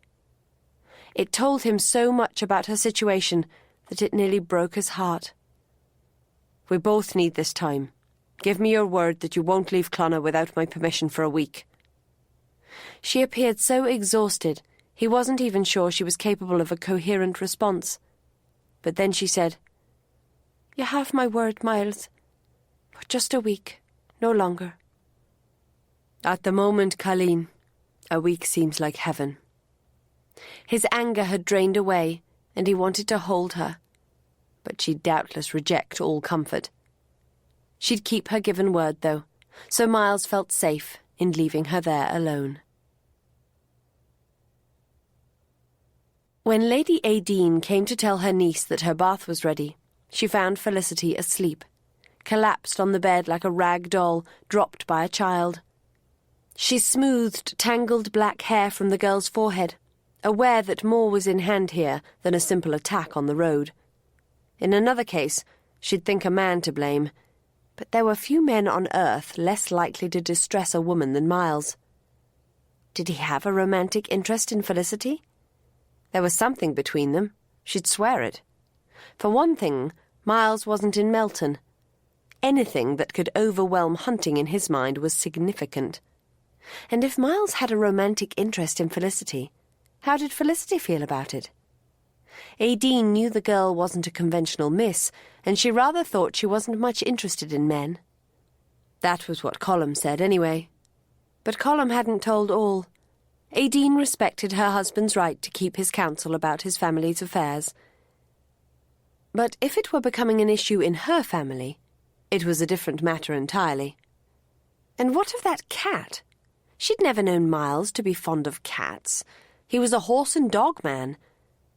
Speaker 2: It told him so much about her situation
Speaker 4: that it nearly broke his heart. "We both need this time. Give me your word that you won't leave Clonagh without my permission for a week." She appeared so exhausted, he wasn't even sure she was capable of a coherent response. But then she said, "You have my word, Miles. For just a week, no longer." At the moment, Colleen, a week seems like heaven. His anger had drained away, and he wanted to hold her. But she'd doubtless reject all comfort. She'd keep her given word, though, so Miles felt safe in leaving her there alone. When Lady Aideen came to tell her niece that her bath was ready, she found Felicity asleep, collapsed on the bed like a rag doll dropped by a child. She smoothed tangled black hair from the girl's forehead, aware that more was in hand here than a simple attack on the road. In another case, she'd think a man to blame, but there were few men on earth less likely to distress a woman than Miles. Did he have a romantic interest in Felicity? There was something between them, she'd swear it. For one thing, Miles wasn't in Melton. Anything that could overwhelm hunting in his mind was significant. And if Miles had a romantic interest in Felicity, how did Felicity feel about it? Aideen knew the girl wasn't a conventional miss, and she rather thought she wasn't much interested in men. That was what Colm said, anyway. But Colm hadn't told all. Aideen respected her husband's right to keep his counsel about his family's affairs. But if it were becoming an issue in her family, it was a different matter entirely. And what of that cat? She'd never known Miles to be fond of cats. He was a horse and dog man,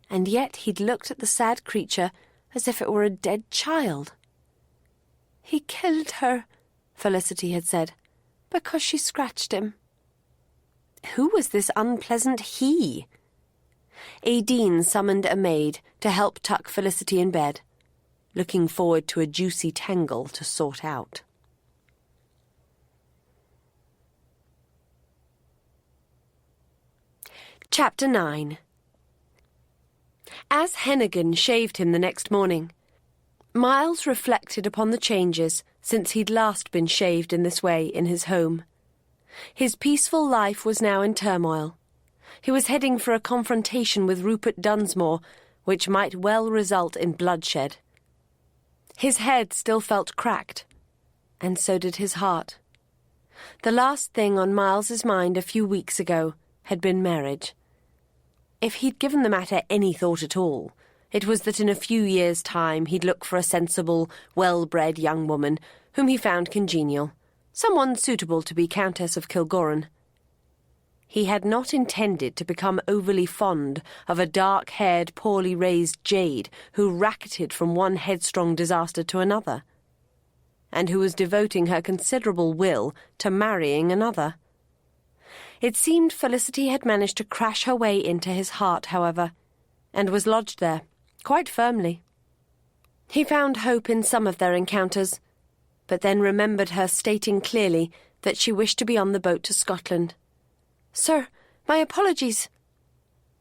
Speaker 4: and yet he'd looked at the sad creature as if it were a dead child. "He killed her," Felicity had said, "because she scratched him." Who was this unpleasant he? Aideen summoned a maid to help tuck Felicity in bed, looking forward to a juicy tangle to sort out. Chapter 9. As Hennigan shaved him the next morning, Miles reflected upon the changes since he'd last been shaved in this way in his home. His peaceful life was now in turmoil. He was heading for a confrontation with Rupert Dunsmore, which might well result in bloodshed. His head still felt cracked, and so did his heart. The last thing on Miles's mind a few weeks ago had been marriage. If he'd given the matter any thought at all, it was that in a few years' time he'd look for a sensible, well-bred young woman whom he found congenial, someone suitable to be Countess of Kilgorran. He had not intended to become overly fond of a dark-haired, poorly raised jade who racketed from one headstrong disaster to another, and who was devoting her considerable will to marrying another. It seemed Felicity had managed to crash her way into his heart, however, and was lodged there, quite firmly. He found hope in some of their encounters, but then remembered her stating clearly that she wished to be on the boat to Scotland. "Sir, my apologies."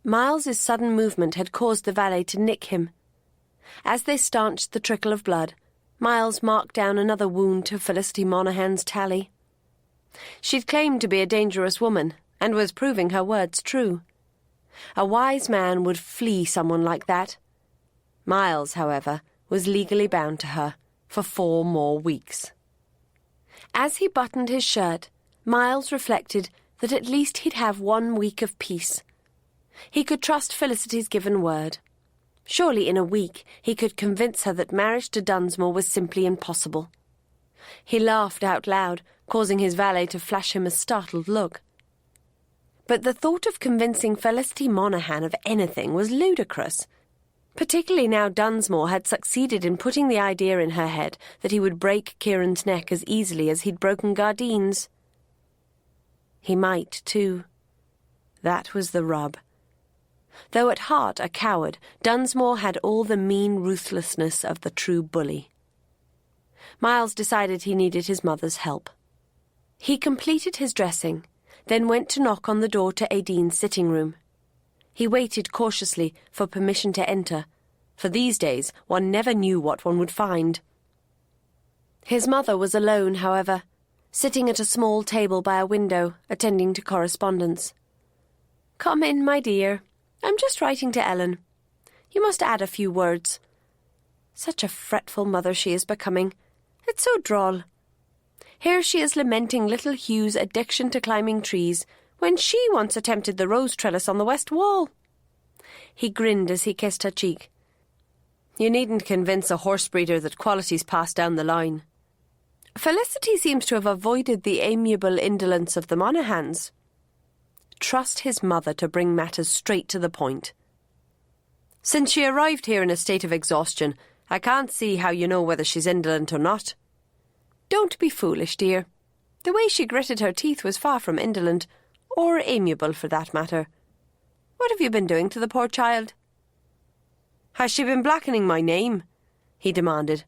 Speaker 4: Miles's sudden movement had caused the valet to nick him. As they stanched the trickle of blood, Miles marked down another wound to Felicity Monaghan's tally. She'd claimed to be a dangerous woman, and was proving her words true. A wise man would flee someone like that. Miles, however, was legally bound to her for 4 more weeks. As he buttoned his shirt, Miles reflected that at least he'd have 1 week of peace. He could trust Felicity's given word. Surely in a week he could convince her that marriage to Dunsmore was simply impossible. He laughed out loud, causing his valet to flash him a startled look. But the thought of convincing Felicity Monaghan of anything was ludicrous, particularly now Dunsmore had succeeded in putting the idea in her head that he would break Kieran's neck as easily as he'd broken Gardine's. He might, too. That was the rub. Though at heart a coward, Dunsmore had all the mean ruthlessness of the true bully. Miles decided he needed his mother's help. He completed his dressing, then went to knock on the door to Aideen's sitting room. He waited cautiously for permission to enter, For these days, one never knew what one would find.
Speaker 3: His mother was alone, however, sitting at a small table by a window, attending to correspondence. "Come in, my dear. I'm just writing to Ellen. You must add a few words. Such a fretful mother she is becoming. It's so droll. Here she is lamenting little Hugh's addiction to climbing trees, when she once attempted the rose trellis on the west wall." He grinned as he kissed her cheek.
Speaker 4: "You needn't convince a horse breeder that qualities pass down the line."
Speaker 3: Felicity seems to have avoided the amiable indolence of the Monaghans.
Speaker 4: Trust his mother to bring matters straight to the point. "Since she arrived here in a state of exhaustion, I can't see how you know whether she's indolent or not."
Speaker 3: "Don't be foolish, dear. The way she gritted her teeth was far from indolent, or amiable for that matter. What have you been doing to the poor child?"
Speaker 4: "Has she been blackening my name?" he demanded.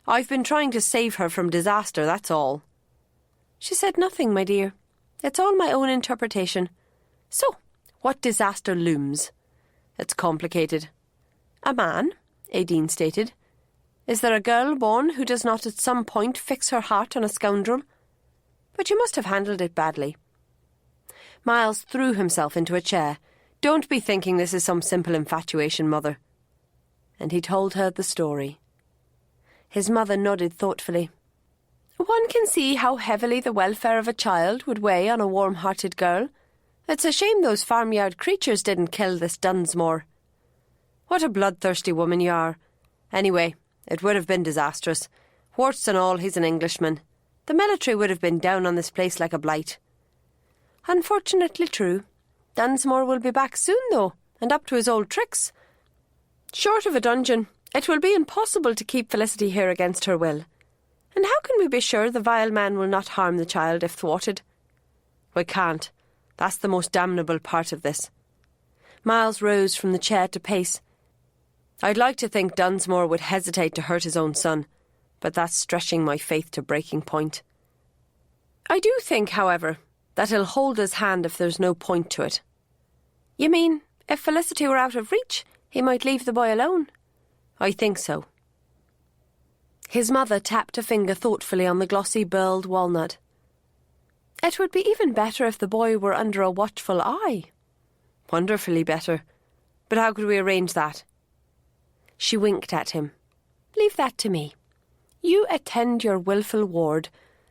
Speaker 4: "I've been trying to save her from disaster, that's all."
Speaker 3: "She said nothing, my dear. It's all my own interpretation. So, what disaster looms?"
Speaker 4: "It's complicated."
Speaker 3: "A man," Aideen stated. "Is there a girl born who does not at some point fix her heart on a scoundrel? But you must have handled it badly."
Speaker 4: Miles threw himself into a chair. "Don't be thinking this is some simple infatuation, Mother." And he told her the story.
Speaker 3: His mother nodded thoughtfully. "One can see how heavily the welfare of a child would weigh on a warm-hearted girl. It's a shame those farmyard creatures didn't kill this Dunsmore."
Speaker 4: "What a bloodthirsty woman you are. Anyway, it would have been disastrous. Warts and all, he's an Englishman. The military would have been down on this place like a blight."
Speaker 3: "Unfortunately true. Dunsmore will be back soon, though, and up to his old tricks. Short of a dungeon, it will be impossible to keep Felicity here against her will. And how can we be sure the vile man will not harm the child if thwarted?"
Speaker 4: "We can't. That's the most damnable part of this."
Speaker 3: Miles rose from the chair to pace.
Speaker 4: "I'd like to think Dunsmore would hesitate to hurt his own son, but that's stretching my faith to breaking point."
Speaker 3: "I do think, however, that he'll hold his hand if there's no point to it." "You mean, if Felicity were out of reach, he might leave the boy alone?"
Speaker 4: "I think so."
Speaker 3: His mother tapped a finger thoughtfully on the glossy burled walnut. "It would be even better if the boy were under a watchful eye."
Speaker 4: "Wonderfully better. But how could we arrange that?"
Speaker 3: She winked at him. "Leave that to me. You attend your wilful ward.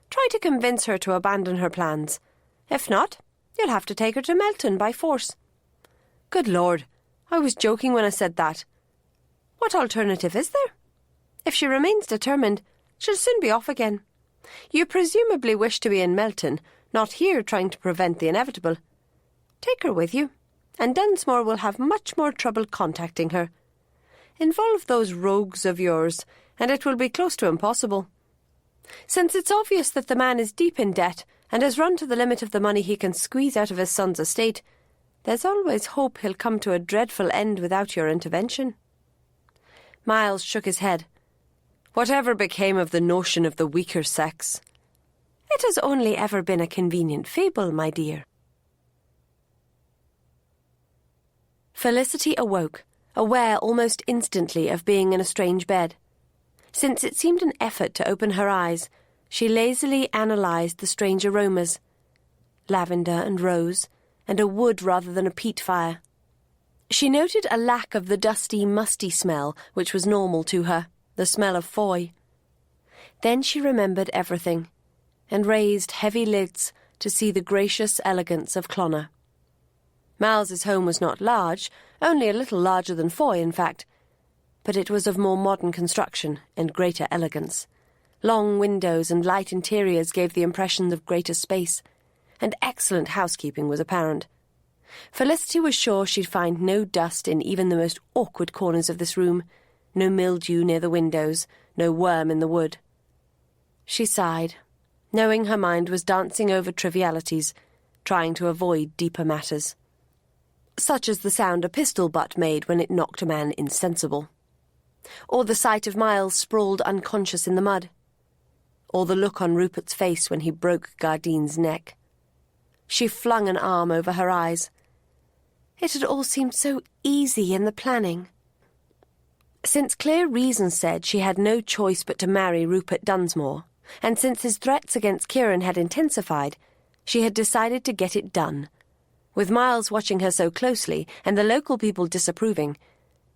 Speaker 3: Try to convince her to abandon her plans. If not, you'll have to take her to Melton by force."
Speaker 4: "Good Lord, I was joking when I said that."
Speaker 3: "What alternative is there? If she remains determined, she'll soon be off again. You presumably wish to be in Melton, not here trying to prevent the inevitable. Take her with you, and Dunsmore will have much more trouble contacting her. Involve those rogues of yours, and it will be close to impossible. Since it's obvious that the man is deep in debt and has run to the limit of the money he can squeeze out of his son's estate, there's always hope he'll come to a dreadful end without your intervention."
Speaker 4: Miles shook his head. "Whatever became of the notion of the weaker sex?"
Speaker 3: "It has only ever been a convenient fable, my dear." Felicity awoke, aware almost instantly of being in a strange bed. Since it seemed an effort to open her eyes, she lazily analysed the strange aromas. Lavender and rose, and a wood rather than a peat fire. She noted a lack of the dusty, musty smell which was normal to her, the smell of foy. Then she remembered everything, and raised heavy lids to see the gracious elegance of Clonard. Miles's home was not large, only a little larger than Foy, in fact, but it was of more modern construction and greater elegance. Long windows and light interiors gave the impression of greater space, and excellent housekeeping was apparent. Felicity was sure she'd find no dust in even the most awkward corners of this room, no mildew near the windows, no worm in the wood. She sighed, knowing her mind was dancing over trivialities, trying to avoid deeper matters, such as the sound a pistol butt made when it knocked a man insensible, or the sight of Miles sprawled unconscious in the mud, or the look on Rupert's face when he broke Gardine's neck. She flung an arm over her eyes. It had all seemed so easy in the planning.
Speaker 4: Since clear reason said she had no choice but to marry Rupert Dunsmore, and since his threats against Kieran had intensified, she had decided to get it done. With Miles watching her so closely and the local people disapproving,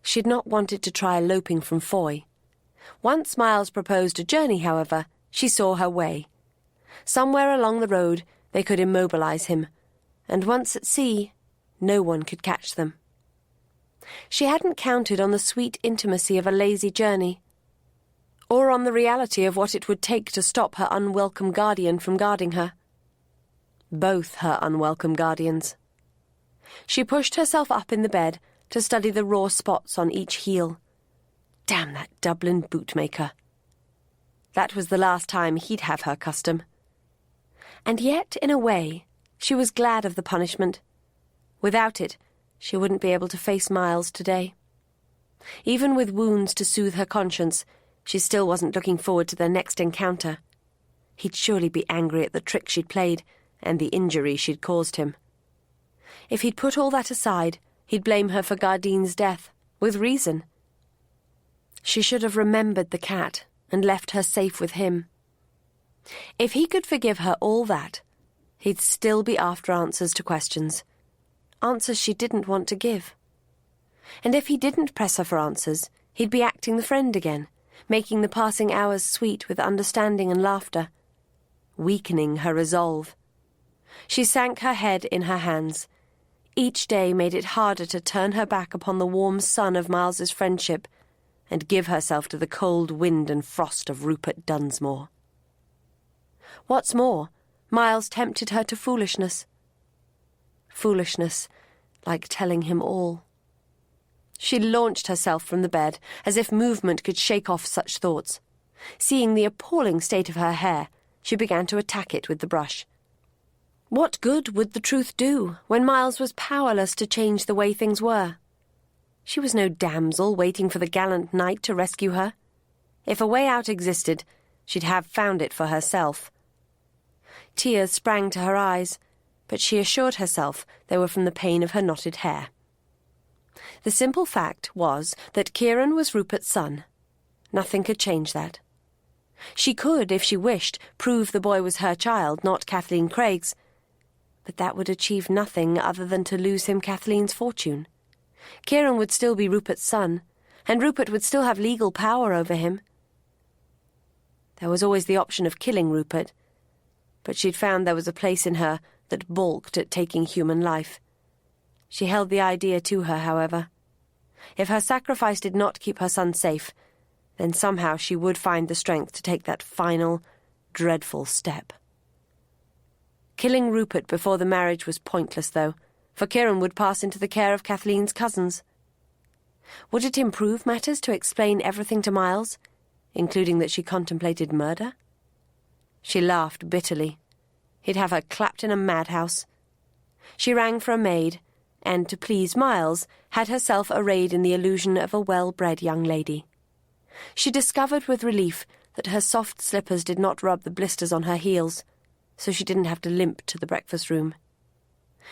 Speaker 4: she'd not wanted to try eloping from Foy. Once Miles proposed a journey, however, she saw her way. Somewhere along the road they could immobilize him, and once at sea, no one could catch them. She hadn't counted on the sweet intimacy of a lazy journey, or on the reality of what it would take to stop her unwelcome guardian from guarding her. Both her unwelcome guardians. She pushed herself up in the bed to study the raw spots on each heel. Damn that Dublin bootmaker. That was the last time he'd have her custom. And yet, in a way, she was glad of the punishment. Without it, she wouldn't be able to face Miles today. Even with wounds to soothe her conscience, she still wasn't looking forward to their next encounter. He'd surely be angry at the trick she'd played and the injury she'd caused him. If he'd put all that aside, he'd blame her for Gardine's death, with reason. She should have remembered the cat and left her safe with him. If he could forgive her all that, he'd still be after answers to questions. Answers she didn't want to give. And if he didn't press her for answers, he'd be acting the friend again, making the passing hours sweet with understanding and laughter, weakening her resolve. She sank her head in her hands. Each day made it harder to turn her back upon the warm sun of Miles's friendship and give herself to the cold wind and frost of Rupert Dunsmore. What's more, Miles tempted her to foolishness. Foolishness, like telling him all. She launched herself from the bed, as if movement could shake off such thoughts. Seeing the appalling state of her hair, she began to attack it with the brush. What good would the truth do when Miles was powerless to change the way things were? She was no damsel waiting for the gallant knight to rescue her. If a way out existed, she'd have found it for herself. Tears sprang to her eyes, but she assured herself they were from the pain of her knotted hair. The simple fact was that Kieran was Rupert's son. Nothing could change that. She could, if she wished, prove the boy was her child, not Kathleen Craig's, but that would achieve nothing other than to lose him Kathleen's fortune. Kieran would still be Rupert's son, and Rupert would still have legal power over him. There was always the option of killing Rupert, but she'd found there was a place in her that balked at taking human life. She held the idea to her, however. If her sacrifice did not keep her son safe, then somehow she would find the strength to take that final, dreadful step. Killing Rupert before the marriage was pointless, though, for Kieran would pass into the care of Kathleen's cousins. Would it improve matters to explain everything to Miles, including that she contemplated murder? She laughed bitterly. He'd have her clapped in a madhouse. She rang for a maid, and, to please Miles, had herself arrayed in the illusion of a well-bred young lady. She discovered with relief that her soft slippers did not rub the blisters on her heels, so she didn't have to limp to the breakfast room.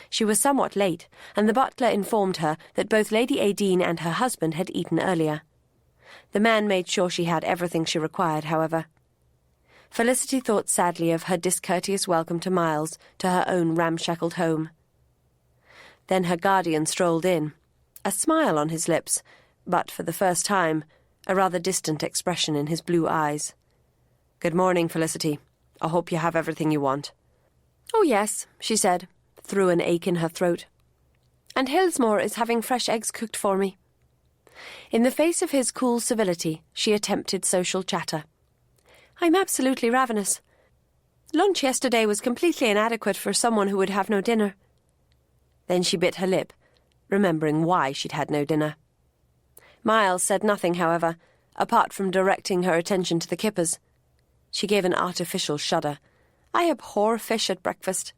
Speaker 4: She was somewhat late, and the butler informed her that both Lady Aideen and her husband had eaten earlier. The man made sure she had everything she required, however. Felicity thought sadly of her discourteous welcome to Miles to her own ramshackled home. Then her guardian strolled in, a smile on his lips, but for the first time, a rather distant expression in his blue eyes. "Good morning, Felicity. I hope you have everything you want." "Oh, yes," she said, through an ache in her throat. "And Hillsmore is having fresh eggs cooked for me." In the face of his cool civility, she attempted social chatter. "I'm absolutely ravenous. Lunch yesterday was completely inadequate for someone who would have no dinner." Then she bit her lip, remembering why she'd had no dinner. Miles said nothing, however, apart from directing her attention to the kippers. She gave an artificial shudder. "I abhor fish at breakfast."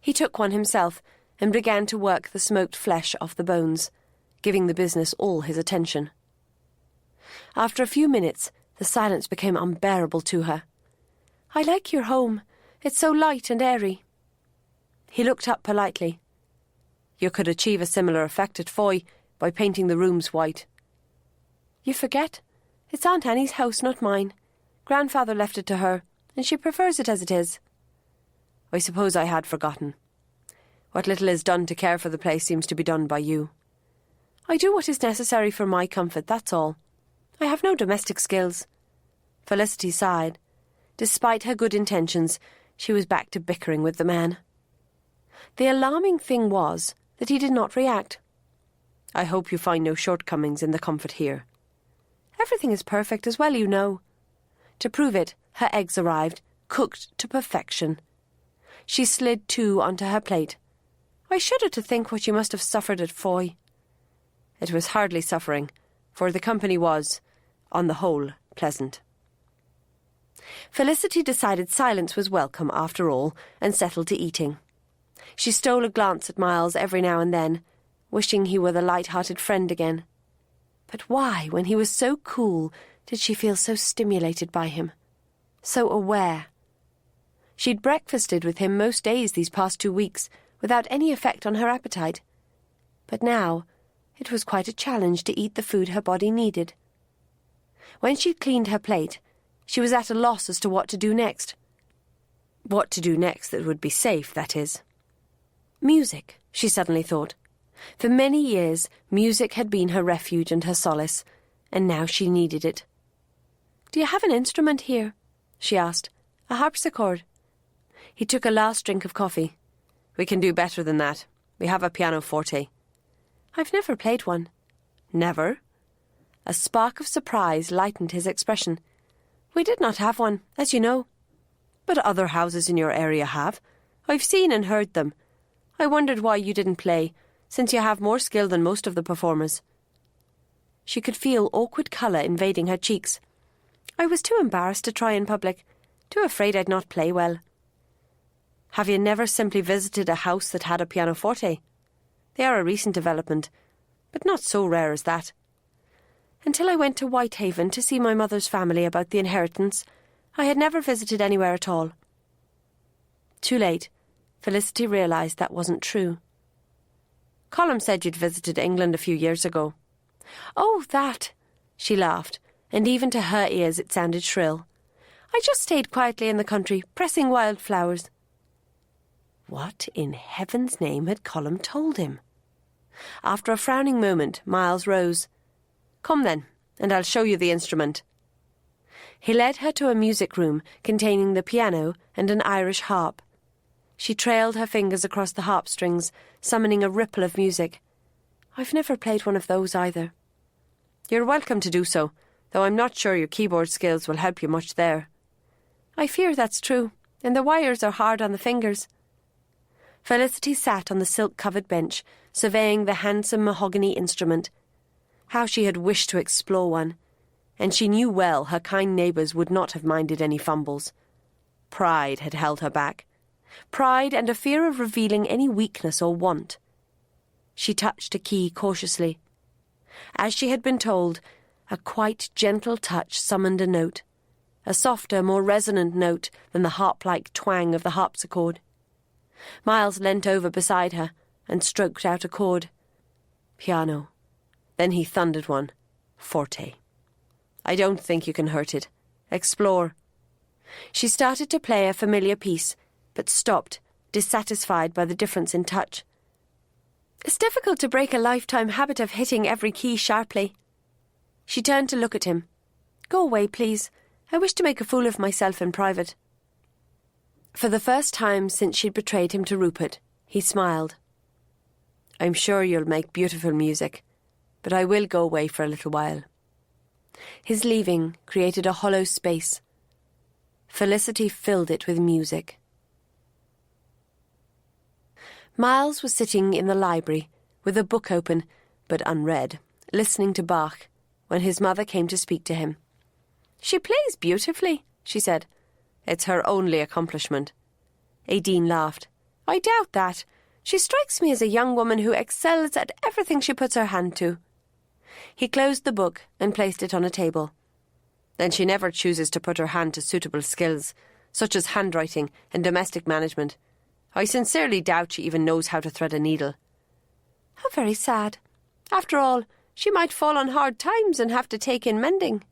Speaker 4: He took one himself and began to work the smoked flesh off the bones, giving the business all his attention. After a few minutes, the silence became unbearable to her. "I like your home. It's so light and airy." He looked up politely. "You could achieve a similar effect at Foy by painting the rooms white."
Speaker 3: You forget. It's Aunt Annie's house, not mine. Grandfather left it to her, and she prefers it as it is.
Speaker 4: I suppose I had forgotten. What little is done to care for the place seems to be done by you.
Speaker 3: I do what is necessary for my comfort, that's all. I have no domestic skills.
Speaker 4: Felicity sighed. Despite her good intentions, she was back to bickering with the man.
Speaker 3: The alarming thing was that he did not react.
Speaker 4: I hope you find no shortcomings in the comfort here.
Speaker 3: Everything is perfect, as well you know. To prove it, her eggs arrived, cooked to perfection. She slid 2 onto her plate. I shudder to think what you must have suffered at Foy.
Speaker 4: It was hardly suffering, for the company was, on the whole, pleasant.
Speaker 3: Felicity decided silence was welcome after all, and settled to eating. She stole a glance at Miles every now and then, wishing he were the light-hearted friend again. But why, when he was so cool, did she feel so stimulated by him? So aware? She'd breakfasted with him most days these past 2 weeks, without any effect on her appetite. But now, it was quite a challenge to eat the food her body needed. When she'd cleaned her plate, she was at a loss as to what to do next. What to do next that would be safe, that is. Music, she suddenly thought. For many years, music had been her refuge and her solace, and now she needed it. "Do you have an instrument here?" she asked. "A harpsichord?" He took a last drink of coffee.
Speaker 4: "We can do better than that. We have a pianoforte."
Speaker 3: "I've never played one."
Speaker 4: "Never?"
Speaker 3: A spark of surprise lightened his expression. "We did not have one, as you know."
Speaker 4: "But other houses in your area have. I've seen and heard them. I wondered why you didn't play, since you have more skill than most of the performers."
Speaker 3: She could feel awkward colour invading her cheeks. "I was too embarrassed to try in public, too afraid I'd not play well."
Speaker 4: "Have you never simply visited a house that had a pianoforte? They are a recent development, but not so rare as that."
Speaker 3: "Until I went to Whitehaven to see my mother's family about the inheritance, I had never visited anywhere at all." Too late, Felicity realised that wasn't true.
Speaker 4: "Colm said you'd visited England a few years ago."
Speaker 3: "Oh, that!" She laughed, and even to her ears it sounded shrill. "I just stayed quietly in the country, pressing wildflowers." What in heaven's name had Colm told him? After a frowning moment, Miles rose.
Speaker 4: "Come then, and I'll show you the instrument."
Speaker 3: He led her to a music room containing the piano and an Irish harp. She trailed her fingers across the harp strings, summoning a ripple of music. "I've never played one of those either."
Speaker 4: "You're welcome to do so, though I'm not sure your keyboard skills will help you much there."
Speaker 3: "I fear that's true, and the wires are hard on the fingers." Felicity sat on the silk-covered bench, surveying the handsome mahogany instrument. How she had wished to explore one, and she knew well her kind neighbours would not have minded any fumbles. Pride had held her back. Pride and a fear of revealing any weakness or want. She touched a key cautiously. As she had been told, a quite gentle touch summoned a note, a softer, more resonant note than the harp-like twang of the harpsichord. Miles leant over beside her and stroked out a chord. Piano. Then he thundered one. Forte.
Speaker 4: "I don't think you can hurt it. Explore."
Speaker 3: She started to play a familiar piece, but stopped, dissatisfied by the difference in touch. "It's difficult to break a lifetime habit of hitting every key sharply." She turned to look at him. "Go away, please. I wish to make a fool of myself in private." For the first time since she'd betrayed him to Rupert, he smiled.
Speaker 4: "I'm sure you'll make beautiful music, but I will go away for a little while."
Speaker 3: His leaving created a hollow space. Felicity filled it with music. Miles was sitting in the library, with a book open, but unread, listening to Bach, when his mother came to speak to him. "She plays beautifully," she said.
Speaker 4: "It's her only accomplishment."
Speaker 3: Aideen laughed. "I doubt that. She strikes me as a young woman who excels at everything she puts her hand to." He closed the book and placed it on a table.
Speaker 4: "Then she never chooses to put her hand to suitable skills, such as handwriting and domestic management. I sincerely doubt she even knows how to thread a needle."
Speaker 3: "How very sad. After all,
Speaker 4: She might fall on hard times and have to take in mending.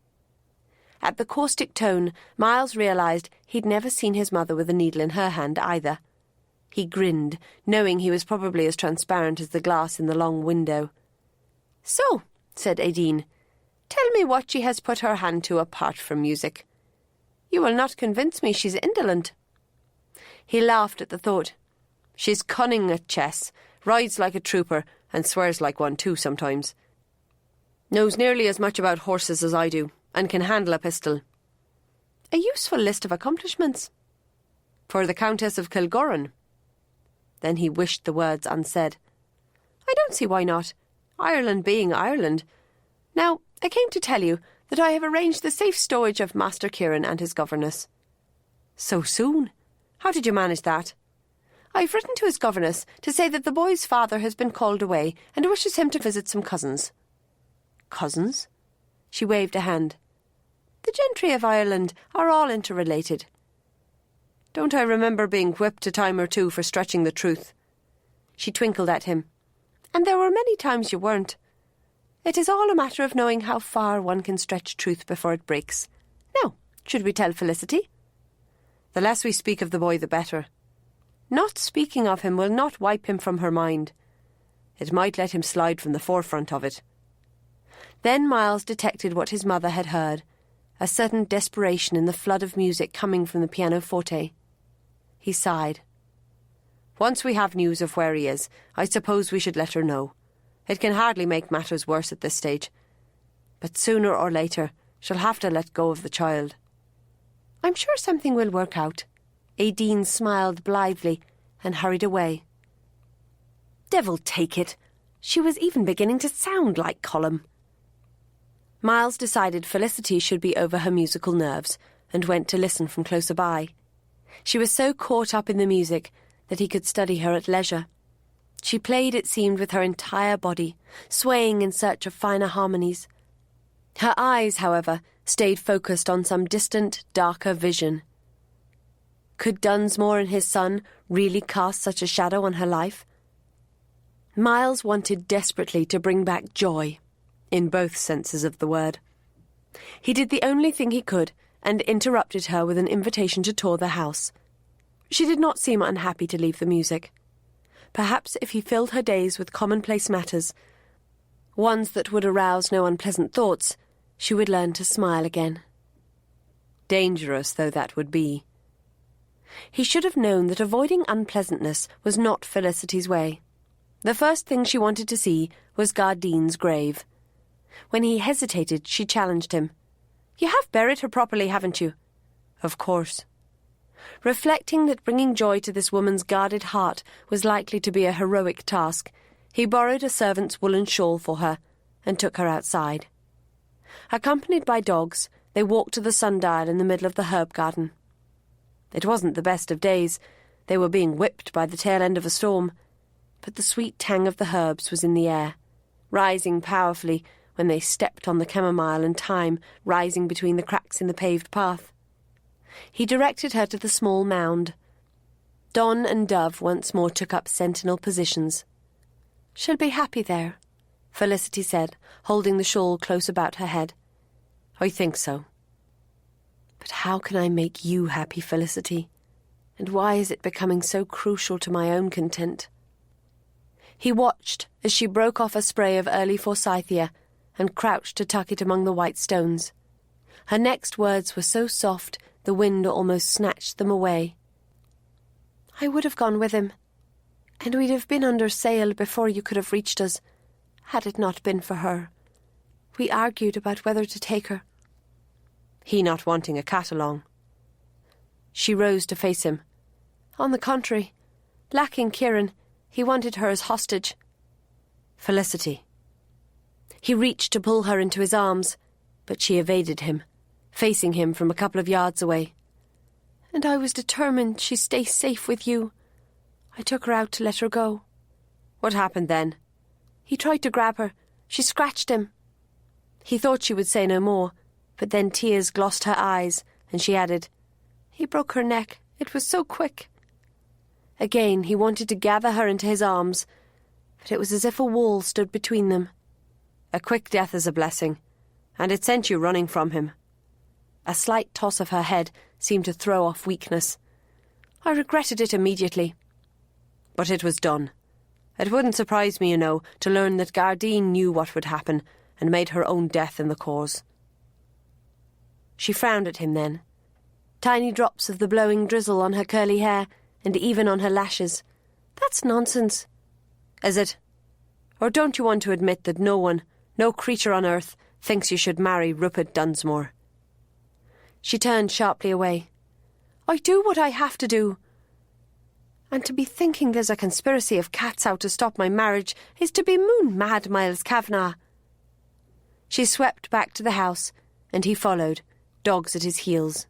Speaker 2: At the caustic tone, Miles realised he'd never seen his mother with a needle in her hand either. He grinned, knowing he was probably as transparent as the glass in the long window.
Speaker 4: "So," said Aideen, "tell me what she has put her hand to apart from music. You will not convince me she's indolent."
Speaker 2: He laughed at the thought.
Speaker 4: "She's cunning at chess, rides like a trooper, and swears like one too sometimes. Knows nearly as much about horses as I do, and can handle a pistol. A useful list of accomplishments. For the Countess of Kilgorran." Then he wished the words unsaid. "I don't see why not, Ireland being Ireland. Now, I came to tell you that I have arranged the safe stowage of Master Kieran and his governess." "So soon? How did you manage that?" "I've written to his governess to say that the boy's father has been called away and wishes him to visit some cousins."
Speaker 2: "Cousins?" She waved a hand.
Speaker 4: "The gentry of Ireland are all interrelated. Don't I remember being whipped a time or two for stretching the truth?" She twinkled at him. "And there were many times you weren't. It is all a matter of knowing how far one can stretch truth before it breaks. Now, should we tell Felicity?" "The less we speak of the boy, the better. Not speaking of him will not wipe him from her mind. It might let him slide from the forefront of it."
Speaker 2: Then Miles detected what his mother had heard, a certain desperation in the flood of music coming from the pianoforte. He sighed.
Speaker 4: "Once we have news of where he is, I suppose we should let her know. It can hardly make matters worse at this stage. But sooner or later, she'll have to let go of the child."
Speaker 2: "I'm sure something will work out." Aideen smiled blithely and hurried away.
Speaker 4: Devil take it! She was even beginning to sound like Colum.
Speaker 2: Miles decided Felicity should be over her musical nerves and went to listen from closer by. She was so caught up in the music that he could study her at leisure. She played, it seemed, with her entire body, swaying in search of finer harmonies. Her eyes, however, stayed focused on some distant, darker vision. Could Dunsmore and his son really cast such a shadow on her life? Miles wanted desperately to bring back joy, in both senses of the word. He did the only thing he could and interrupted her with an invitation to tour the house. She did not seem unhappy to leave the music. Perhaps if he filled her days with commonplace matters, ones that would arouse no unpleasant thoughts, she would learn to smile again. Dangerous though that would be. He should have known that avoiding unpleasantness was not Felicity's way. The first thing she wanted to see was Gardine's grave. When he hesitated, she challenged him. "You have buried her properly, haven't you?" "Of course." Reflecting that bringing joy to this woman's guarded heart was likely to be a heroic task, he borrowed a servant's woolen shawl for her and took her outside. Accompanied by dogs, they walked to the sundial in the middle of the herb garden. It wasn't the best of days. They were being whipped by the tail end of a storm, but the sweet tang of the herbs was in the air, rising powerfully when they stepped on the chamomile and thyme rising between the cracks in the paved path. He directed her to the small mound. Don and Dove once more took up sentinel positions. "She'll be happy there," Felicity said, holding the shawl close about her head. "I think so." "But how can I make you happy, Felicity? And why is it becoming so crucial to my own content?" He watched as she broke off a spray of early forsythia and crouched to tuck it among the white stones. Her next words were so soft the wind almost snatched them away. "I would have gone with him, and we'd have been under sail before you could have reached us, had it not been for her. We argued about whether to take her." "He not wanting a cat along." She rose to face him. "On the contrary, lacking Kieran, he wanted her as hostage." "Felicity." He reached to pull her into his arms, but she evaded him, facing him from a couple of yards away. "And I was determined she'd stay safe with you. I took her out to let her go." "What happened then?" "He tried to grab her. She scratched him." He thought she would say no more, but then tears glossed her eyes, and she added, "He broke her neck. It was so quick." Again he wanted to gather her into his arms, but it was as if a wall stood between them.
Speaker 4: A quick death is a blessing, and it sent you running from him. A slight toss of her head seemed to throw off weakness. I regretted it immediately. But it was done. It wouldn't surprise me, to learn that Gardine knew what would happen and made her own death in the cause. She frowned at him then. Tiny drops of the blowing drizzle on her curly hair and even on her lashes. That's nonsense. Is it? Or don't you want to admit that no one, no creature on earth, thinks you should marry Rupert Dunsmore? She turned sharply away. I do what I have to do. And to be thinking there's a conspiracy of cats out to stop my marriage is to be moon mad, Miles Kavanagh. She swept back to the house, and he followed, dogs at his heels.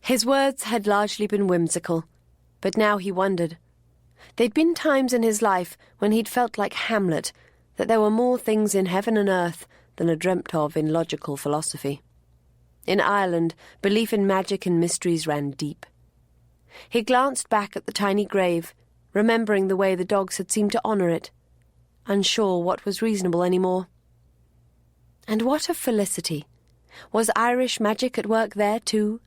Speaker 4: His words had largely been whimsical, but now he wondered. There'd been times in his life when he'd felt like Hamlet, that there were more things in heaven and earth than are dreamt of in logical philosophy. In Ireland, belief in magic and mysteries ran deep. He glanced back at the tiny grave, remembering the way the dogs had seemed to honour it, unsure what was reasonable any more. And what of Felicity? Was Irish magic at work there too?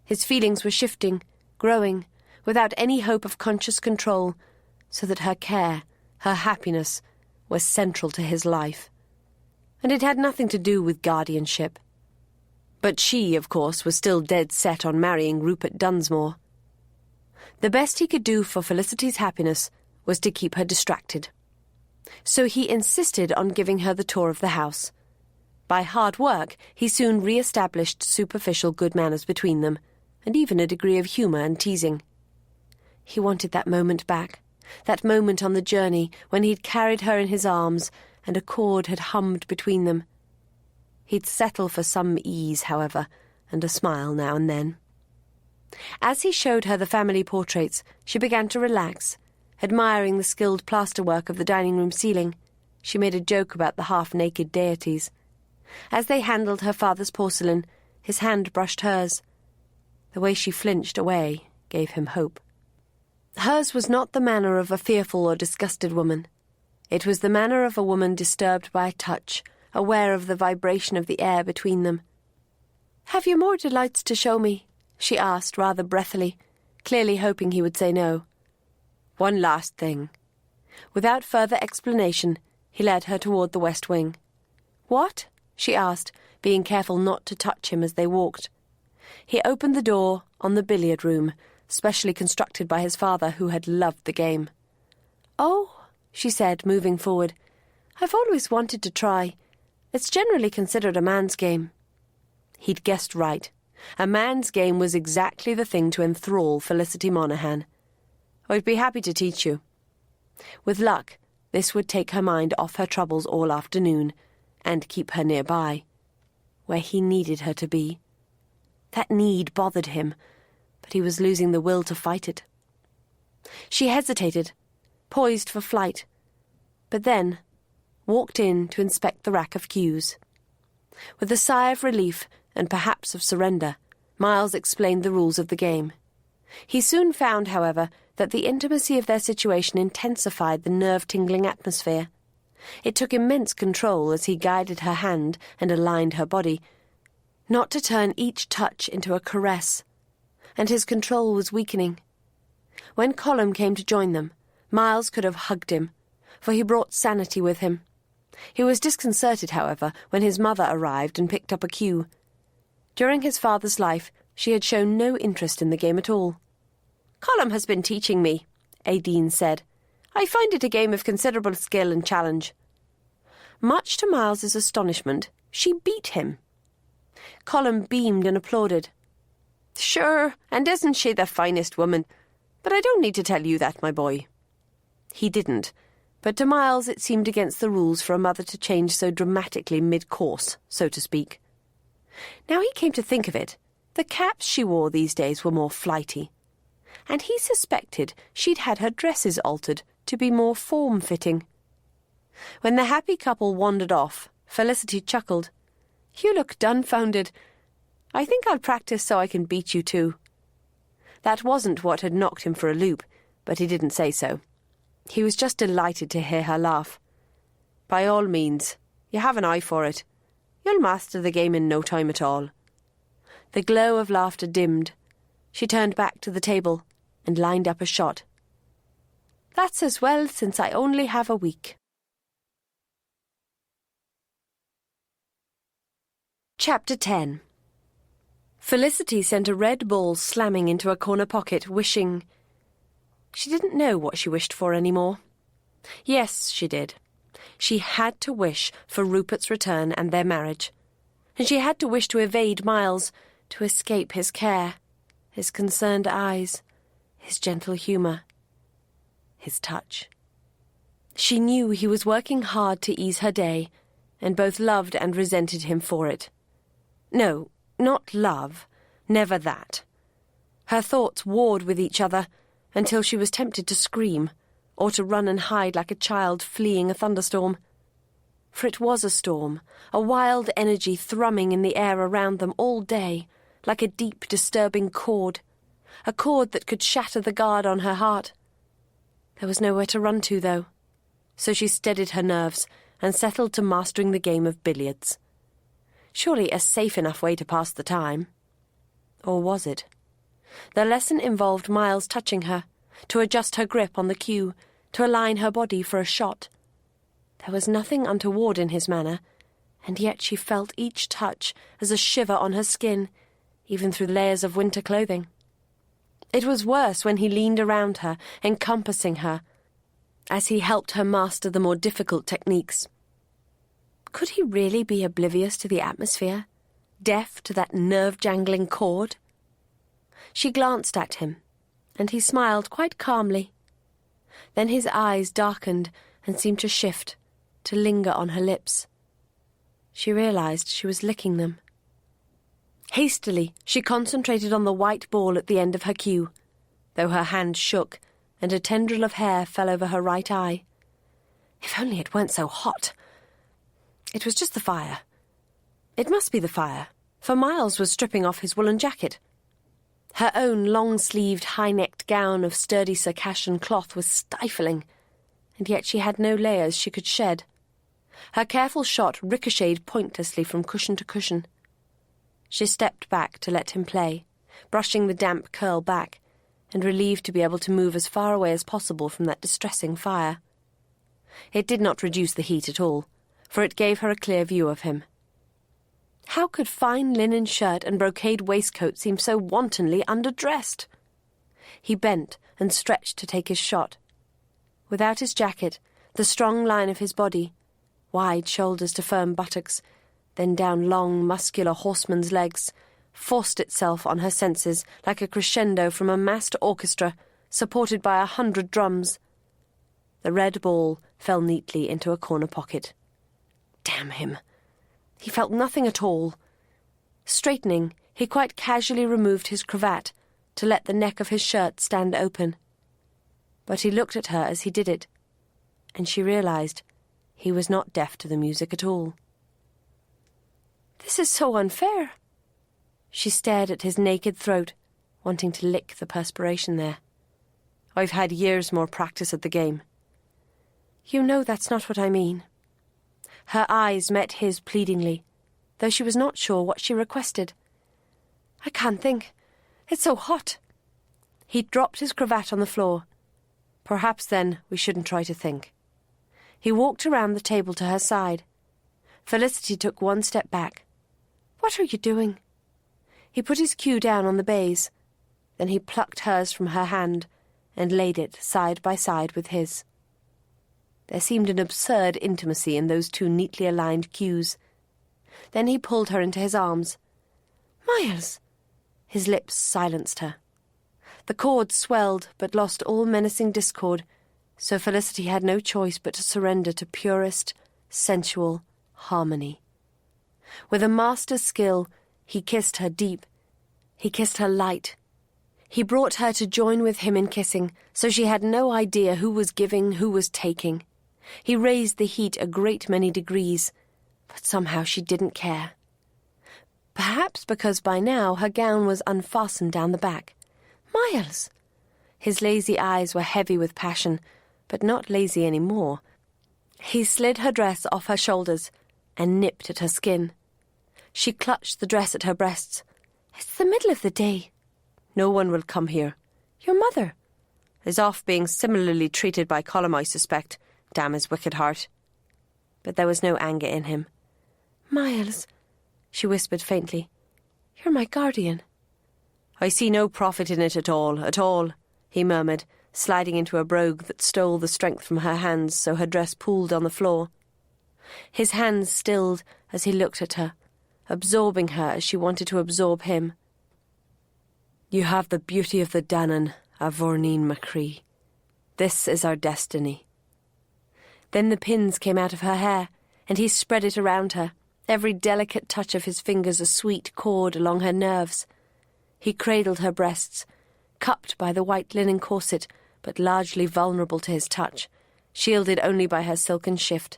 Speaker 4: His feelings were shifting, growing, without any hope of conscious control, so that her care, her happiness, was central to his life. And it had nothing to do with guardianship. But she, of course, was still dead set on marrying Rupert Dunsmore. The best he could do for Felicity's happiness was to keep her distracted. So he insisted on giving her the tour of the house. By hard work, he soon re-established superficial good manners between them, and even a degree of humour and teasing. He wanted that moment back, that moment on the journey when he'd carried her in his arms and a chord had hummed between them. He'd settle for some ease, however, and a smile now and then. As he showed her the family portraits, she began to relax, admiring the skilled plasterwork of the dining-room ceiling. She made a joke about the half-naked deities. As they handled her father's porcelain, his hand brushed hers. The way she flinched away gave him hope. Hers was not the manner of a fearful or disgusted woman. It was the manner of a woman disturbed by a touch, aware of the vibration of the air between them. "Have you more delights to show me?" she asked rather breathily, clearly hoping he would say no. "One last thing." Without further explanation, he led her toward the west wing. "What?" she asked, being careful not to touch him as they walked. He opened the door on the billiard room, specially constructed by his father, who had loved the game. "Oh," she said, moving forward, "I've always wanted to try. It's generally considered a man's game." He'd guessed right. A man's game was exactly the thing to enthrall Felicity Monaghan. "I'd be happy to teach you." With luck, this would take her mind off her troubles all afternoon, and keep her nearby, where he needed her to be. That need bothered him, but he was losing the will to fight it. She hesitated, poised for flight, but then walked in to inspect the rack of cues. With a sigh of relief, and perhaps of surrender, Miles explained the rules of the game. He soon found, however, that the intimacy of their situation intensified the nerve-tingling atmosphere. It took immense control as he guided her hand and aligned her body, not to turn each touch into a caress, and his control was weakening. When Colm came to join them, Miles could have hugged him, for he brought sanity with him. He was disconcerted, however, when his mother arrived and picked up a cue. During his father's life, she had shown no interest in the game at all. "Colm has been teaching me," Aideen said. "I find it a game of considerable skill and challenge." Much to Miles's astonishment, she beat him. Colm beamed and applauded. "Sure, and isn't she the finest woman? But I don't need to tell you that, my boy." He didn't, but to Miles it seemed against the rules for a mother to change so dramatically mid-course, so to speak. Now he came to think of it, the caps she wore these days were more flighty, and he suspected she'd had her dresses altered to be more form-fitting. When the happy couple wandered off, Felicity chuckled. "You look dumbfounded. I think I'll practice so I can beat you too." That wasn't what had knocked him for a loop, but he didn't say so. He was just delighted to hear her laugh. By all means. You have an eye for it. You'll master the game in no time at all.
Speaker 3: The glow of laughter dimmed. She turned back to the table and lined up a shot. That's as well, since I only have a week. Chapter 10. Felicity sent a red ball slamming into a corner pocket, wishing... She didn't know what she wished for anymore. Yes, she did. She had to wish for Rupert's return and their marriage. And she had to wish to evade Miles, to escape his care, his concerned eyes, his gentle humour, his touch. She knew he was working hard to ease her day, and both loved and resented him for it. No, not love, never that. Her thoughts warred with each other until she was tempted to scream, or to run and hide like a child fleeing a thunderstorm. For it was a storm, a wild energy thrumming in the air around them all day, like a deep, disturbing chord, a chord that could shatter the guard on her heart. There was nowhere to run to, though, so she steadied her nerves and settled to mastering the game of billiards. Surely a safe enough way to pass the time. Or was it? The lesson involved Miles touching her, to adjust her grip on the cue, to align her body for a shot. There was nothing untoward in his manner, and yet she felt each touch as a shiver on her skin, even through layers of winter clothing. It was worse when he leaned around her, encompassing her, as he helped her master the more difficult techniques. Could he really be oblivious to the atmosphere, deaf to that nerve-jangling chord? She glanced at him, and he smiled quite calmly. Then his eyes darkened and seemed to shift, to linger on her lips. She realized she was licking them. Hastily, she concentrated on the white ball at the end of her cue, though her hand shook and a tendril of hair fell over her right eye. If only it weren't so hot. It was just the fire. It must be the fire, for Miles was stripping off his woolen jacket. Her own long-sleeved, high-necked gown of sturdy Circassian cloth was stifling, and yet she had no layers she could shed. Her careful shot ricocheted pointlessly from cushion to cushion. She stepped back to let him play, brushing the damp curl back, and relieved to be able to move as far away as possible from that distressing fire. It did not reduce the heat at all, for it gave her a clear view of him. How could fine linen shirt and brocade waistcoat seem so wantonly underdressed? He bent and stretched to take his shot. Without his jacket, the strong line of his body, wide shoulders to firm buttocks, then down long, muscular horseman's legs, forced itself on her senses like a crescendo from a massed orchestra supported by 100 drums. The red ball fell neatly into a corner pocket. Damn him! He felt nothing at all. Straightening, he quite casually removed his cravat to let the neck of his shirt stand open. But he looked at her as he did it, and she realized he was not deaf to the music at all. This is so unfair. She stared at his naked throat, wanting to lick the perspiration there. I've had years more practice at the game. You know that's not what I mean. Her eyes met his pleadingly, though she was not sure what she requested. I can't think. It's so hot. He dropped his cravat on the floor. Perhaps then we shouldn't try to think. He walked around the table to her side. Felicity took one step back. What are you doing? He put his cue down on the baize. Then he plucked hers from her hand and laid it side by side with his. There seemed an absurd intimacy in those two neatly aligned cues. Then he pulled her into his arms. Miles! His lips silenced her. The chord swelled but lost all menacing discord, so Felicity had no choice but to surrender to purest, sensual harmony. With a master's skill, he kissed her deep. He kissed her light. He brought her to join with him in kissing, so she had no idea who was giving, who was taking. He raised the heat a great many degrees, but somehow she didn't care. Perhaps because by now her gown was unfastened down the back. Miles! His lazy eyes were heavy with passion, but not lazy any more.
Speaker 2: He slid her dress off her shoulders and nipped at her skin. She clutched the dress at her breasts. "It's the middle of the day."
Speaker 4: "No one will come here."
Speaker 2: "Your mother?"
Speaker 4: "Is off being similarly treated by Colum, I suspect. Damn his wicked heart." But there was no anger in him.
Speaker 2: "Miles," she whispered faintly, "you're my guardian."
Speaker 4: "I see no profit in it at all," he murmured, sliding into a brogue that stole the strength from her hands so her dress pooled on the floor. His hands stilled as he looked at her, absorbing her as she wanted to absorb him. "You have the beauty of the Danann, a Vorneen Macree. This is our destiny." Then the pins came out of her hair, and he spread it around her, every delicate touch of his fingers a sweet chord along her nerves. He cradled her breasts, cupped by the white linen corset, but largely vulnerable to his touch, shielded only by her silken shift.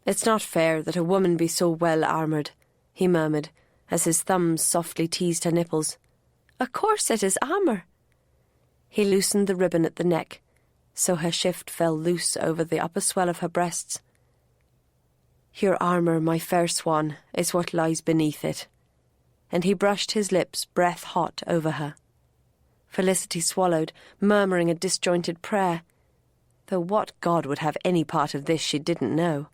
Speaker 4: "It's not fair that a woman be so well armoured," he murmured, as his thumbs softly teased her nipples.
Speaker 2: "A corset is armour."
Speaker 4: He loosened the ribbon at the neck, so her shift fell loose over the upper swell of her breasts. "Your armour, my fair swan, is what lies beneath it." And he brushed his lips breath-hot over her. Felicity swallowed, murmuring a disjointed prayer, though what god would have any part of this she didn't know.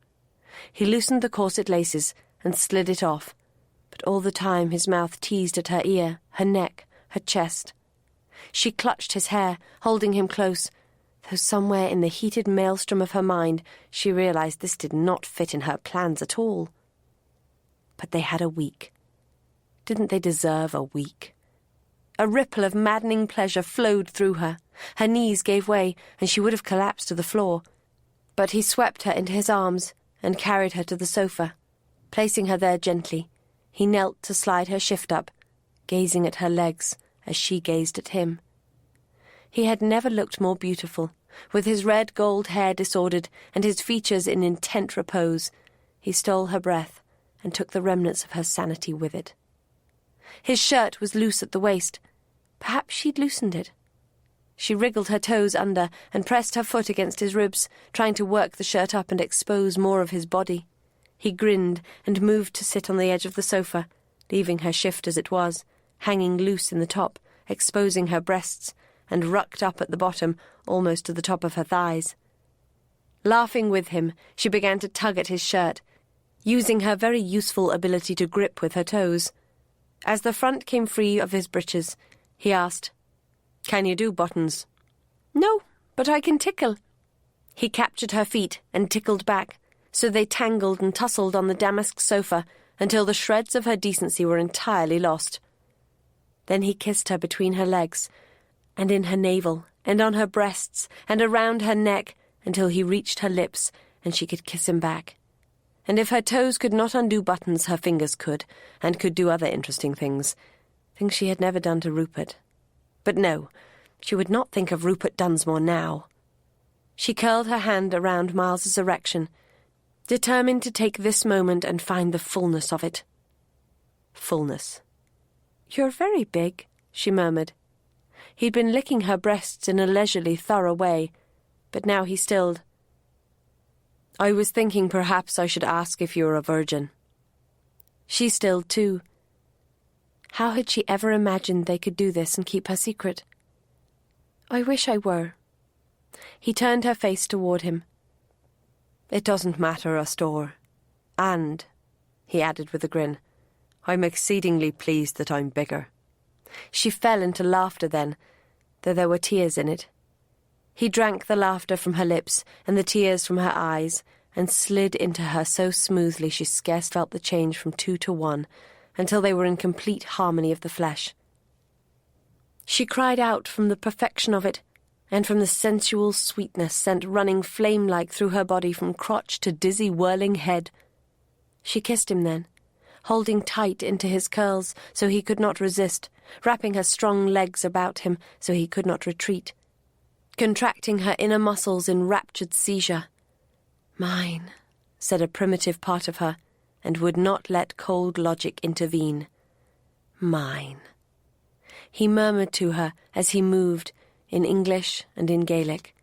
Speaker 4: He loosened the corset laces and slid it off, but all the time his mouth teased at her ear, her neck, her chest. She clutched his hair, holding him close, though somewhere in the heated maelstrom of her mind she realized this did not fit in her plans at all. But they had a week. Didn't they deserve a week? A ripple of maddening pleasure flowed through her. Her knees gave way, and she would have collapsed to the floor. But he swept her into his arms and carried her to the sofa. Placing her there gently, he knelt to slide her shift up, gazing at her legs as she gazed at him. He had never looked more beautiful, with his red gold hair disordered and his features in intent repose. He stole her breath and took the remnants of her sanity with it. His shirt was loose at the waist. Perhaps she'd loosened it. She wriggled her toes under and pressed her foot against his ribs, trying to work the shirt up and expose more of his body. He grinned and moved to sit on the edge of the sofa, leaving her shift as it was, hanging loose in the top, exposing her breasts, and rucked up at the bottom, almost to the top of her thighs. Laughing with him, she began to tug at his shirt, using her very useful ability to grip with her toes. As the front came free of his breeches, he asked, "Can you do buttons?"
Speaker 2: "No, but I can tickle."
Speaker 4: He captured her feet and tickled back, so they tangled and tussled on the damask sofa until the shreds of her decency were entirely lost. Then he kissed her between her legs, and in her navel, and on her breasts, and around her neck, until he reached her lips, and she could kiss him back. And if her toes could not undo buttons, her fingers could, and could do other interesting things she had never done to Rupert. But no, she would not think of Rupert Dunsmore now. She curled her hand around Miles's erection, determined to take this moment and find the fullness of it. Fullness.
Speaker 2: "You're very big," she murmured.
Speaker 4: He'd been licking her breasts in a leisurely, thorough way, but now he stilled. "I was thinking perhaps I should ask if you were a virgin." She stilled too. How had she ever imagined they could do this and keep her secret?
Speaker 2: "I wish I were."
Speaker 4: He turned her face toward him. "It doesn't matter, Astor. And," he added with a grin, "I'm exceedingly pleased that I'm bigger." She fell into laughter then, though there were tears in it. He drank the laughter from her lips and the tears from her eyes, and slid into her so smoothly she scarce felt the change from 2 to 1, until they were in complete harmony of the flesh. She cried out from the perfection of it, and from the sensual sweetness sent running flame-like through her body from crotch to dizzy whirling head. She kissed him then, holding tight into his curls so he could not resist, wrapping her strong legs about him so he could not retreat, contracting her inner muscles in raptured seizure. "Mine," said a primitive part of her, and would not let cold logic intervene. "Mine," he murmured to her as he moved, in English and in Gaelic.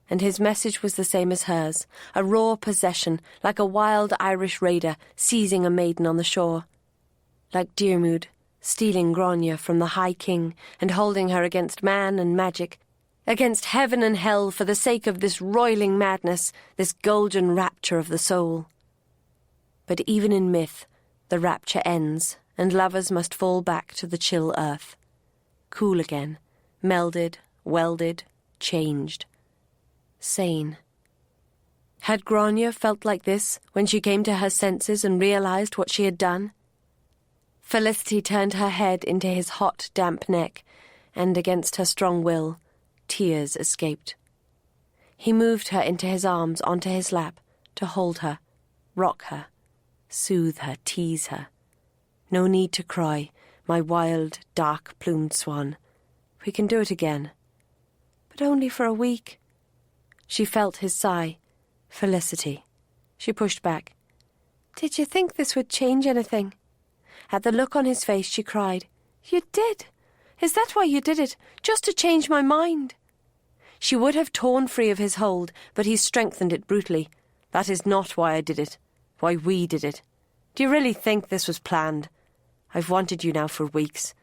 Speaker 4: and his message was the same as hers, a raw possession, like a wild Irish raider seizing a maiden on the shore. Like Diarmuid, stealing Grania from the High King and holding her against man and magic, against heaven and hell for the sake of this roiling madness, this golden rapture of the soul. But even in myth, the rapture ends, and lovers must fall back to the chill earth. Cool again, melded, welded, changed. Sane. Had Grania felt like this when she came to her senses and realised what she had done? Felicity turned her head into his hot, damp neck, and against her strong will, tears escaped. He moved her into his arms onto his lap to hold her, rock her, soothe her, tease her. No need to cry, my wild, dark-plumed swan. We can do it again. But only for a week. She felt his sigh. Felicity. She pushed back. Did you think this would change anything? At the look on his face, she cried, You did? Is that why you did it? Just to change my mind? She would have torn free of his hold, but he strengthened it brutally. That is not why I did it. Why we did it. Do you really think this was planned? I've wanted you now for weeks.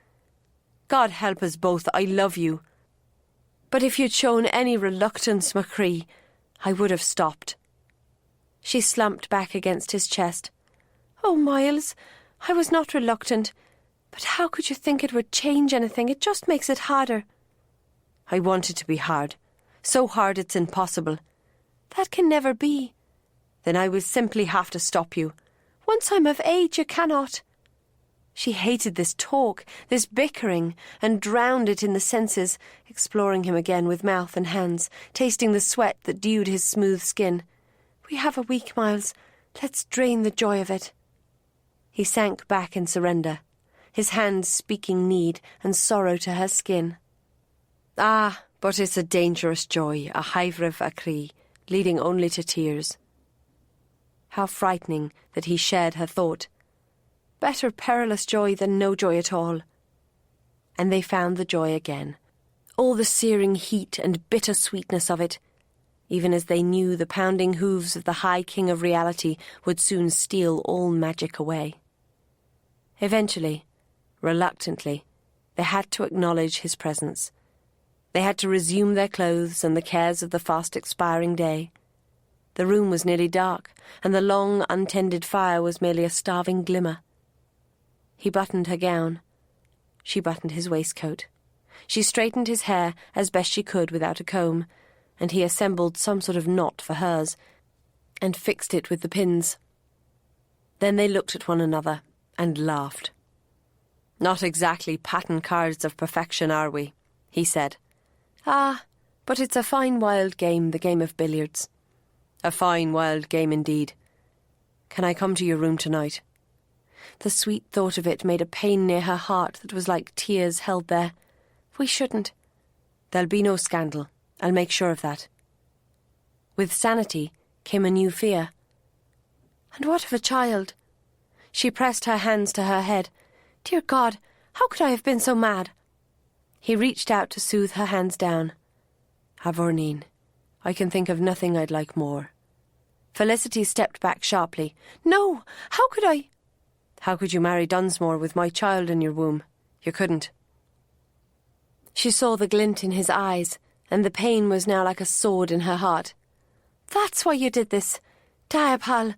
Speaker 4: God help us both, I love you. But if you'd shown any reluctance, Machree, I would have stopped. She slumped back against his chest. Oh, Miles, I was not reluctant. But how could you think it would change anything? It just makes it harder. I want it to be hard. So hard it's impossible. That can never be. Then I will simply have to stop you. Once I'm of age, you cannot. She hated this talk, this bickering, and drowned it in the senses, exploring him again with mouth and hands, tasting the sweat that dewed his smooth skin. We have a week, Miles. Let's drain the joy of it. He sank back in surrender, his hands speaking need and sorrow to her skin. Ah, but it's a dangerous joy, a haibhribh a crí, leading only to tears. How frightening that he shared her thought. Better perilous joy than no joy at all. And they found the joy again, all the searing heat and bitter sweetness of it, even as they knew the pounding hooves of the High King of Reality would soon steal all magic away. Eventually, reluctantly, they had to acknowledge his presence. They had to resume their clothes and the cares of the fast-expiring day. The room was nearly dark, and the long, untended fire was merely a starving glimmer. He buttoned her gown. She buttoned his waistcoat. She straightened his hair as best she could without a comb, and he assembled some sort of knot for hers, and fixed it with the pins. Then they looked at one another and laughed. Not exactly pattern cards of perfection, are we? He said. Ah, but it's a fine wild game, the game of billiards. A fine wild game indeed. Can I come to your room tonight? The sweet thought of it made a pain near her heart that was like tears held there. We shouldn't. There'll be no scandal. I'll make sure of that. With sanity came a new fear. And what of a child? She pressed her hands to her head. Dear God, how could I have been so mad? He reached out to soothe her hands down. Avornine, I can think of nothing I'd like more. Felicity stepped back sharply. No, how could I? How could you marry Dunsmore with my child in your womb? You couldn't. She saw the glint in his eyes, and the pain was now like a sword in her heart. That's why you did this. Diapal.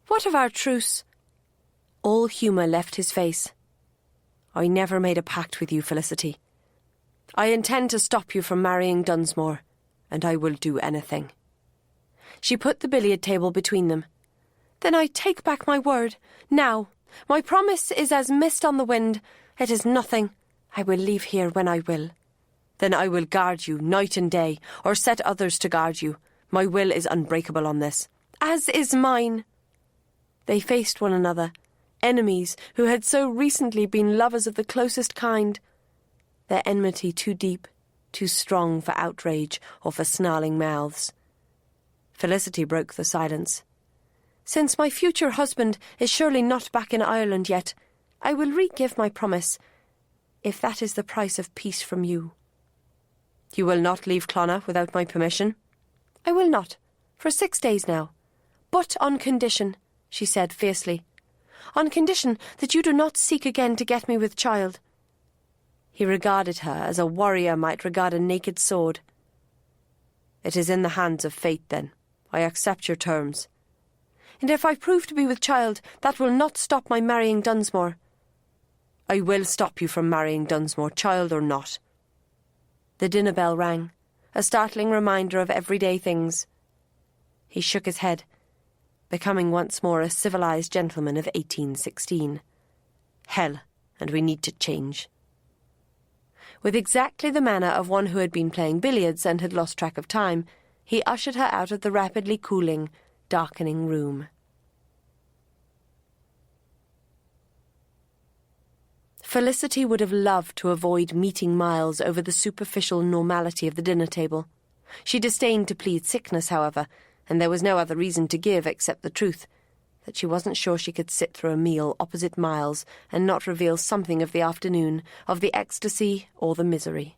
Speaker 4: What of our truce? All humour left his face. I never made a pact with you, Felicity. I intend to stop you from marrying Dunsmore, and I will do anything. She put the billiard table between them. Then I take back my word. Now, my promise is as mist on the wind. It is nothing. I will leave here when I will. Then I will guard you night and day, or set others to guard you. My will is unbreakable on this. As is mine. They faced one another, enemies who had so recently been lovers of the closest kind. Their enmity too deep, too strong for outrage or for snarling mouths. Felicity broke the silence. Since my future husband is surely not back in Ireland yet, I will re-give my promise, if that is the price of peace from you. You will not leave Clonagh without my permission?
Speaker 3: I will not, for 6 days now. But on condition, she said fiercely. On condition that you do not seek again to get me with child. He regarded her as a warrior might regard a naked sword. It is in the hands of fate, then. I accept your terms. And if I prove to be with child, that will not stop my marrying Dunsmore. I will stop you from marrying Dunsmore, child or not. The dinner bell rang, a startling reminder of everyday things. He shook his head, becoming once more a civilized gentleman of 1816. Hell, and we need to change. With exactly the manner of one who had been playing billiards and had lost track of time, he ushered her out of the rapidly cooling, darkening room. Felicity would have loved to avoid meeting Miles over the superficial normality of the dinner table. She disdained to plead sickness, however, and there was no other reason to give except the truth, that she wasn't sure she could sit through a meal opposite Miles and not reveal something of the afternoon, of the ecstasy or the misery.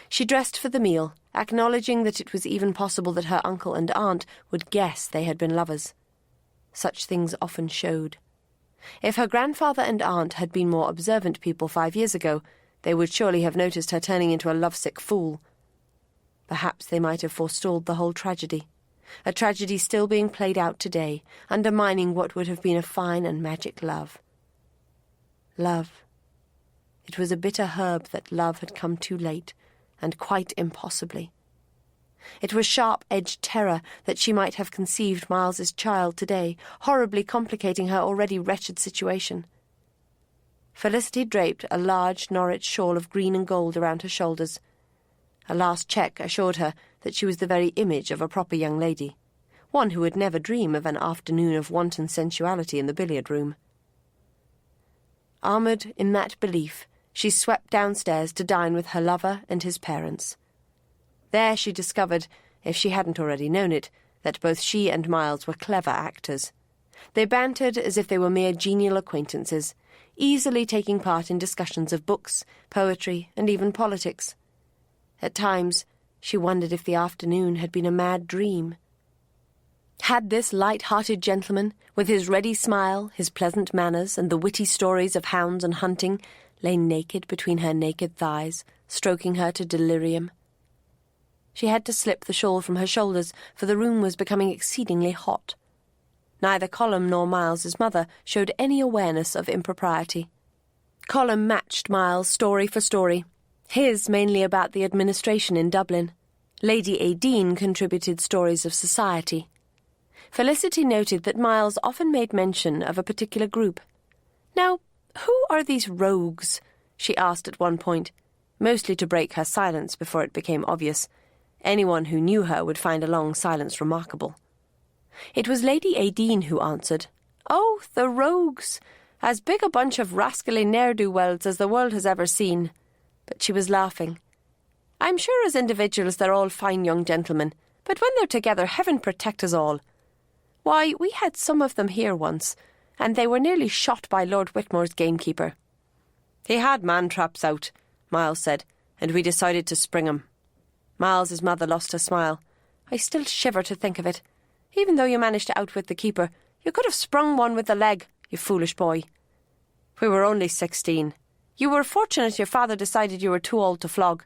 Speaker 3: She dressed for the meal, acknowledging that it was even possible that her uncle and aunt would guess they had been lovers. Such things often showed. If her grandfather and aunt had been more observant people 5 years ago, they would surely have noticed her turning into a lovesick fool. Perhaps they might have forestalled the whole tragedy. A tragedy still being played out today, undermining what would have been a fine and magic love. Love. It was a bitter herb that love had come too late, and quite impossibly. It was sharp-edged terror that she might have conceived Miles's child today, horribly complicating her already wretched situation. Felicity draped a large Norwich shawl of green and gold around her shoulders. A last check assured her that she was the very image of a proper young lady, one who would never dream of an afternoon of wanton sensuality in the billiard-room. Armoured in that belief, she swept downstairs to dine with her lover and his parents. There she discovered, if she hadn't already known it, that both she and Miles were clever actors. They bantered as if they were mere genial acquaintances, easily taking part in discussions of books, poetry, and even politics. At times, she wondered if the afternoon had been a mad dream. Had this light-hearted gentleman, with his ready smile, his pleasant manners, and the witty stories of hounds and hunting, lain naked between her naked thighs, stroking her to delirium? She had to slip the shawl from her shoulders, for the room was becoming exceedingly hot. Neither Colum nor Miles's mother showed any awareness of impropriety. Colum matched Miles story for story, his mainly about the administration in Dublin. Lady Aideen contributed stories of society. Felicity noted that Miles often made mention of a particular group. "Now, who are these rogues?" she asked at one point, mostly to break her silence before it became obvious. Anyone who knew her would find a long silence remarkable. It was Lady Aideen who answered, "Oh, the rogues! As big a bunch of rascally ne'er-do-wells as the world has ever seen." But she was laughing. "I'm sure as individuals they're all fine young gentlemen, but when they're together, heaven protect us all. Why, we had some of them here once, and they were nearly shot by Lord Whitmore's gamekeeper." "He had man-traps out," Miles said, "and we decided to spring 'em." Miles's mother lost her smile. "I still shiver to think of it. Even though you managed to outwit the keeper, you could have sprung one with the leg, you foolish boy." "We were only 16. You were fortunate your father decided you were too old to flog."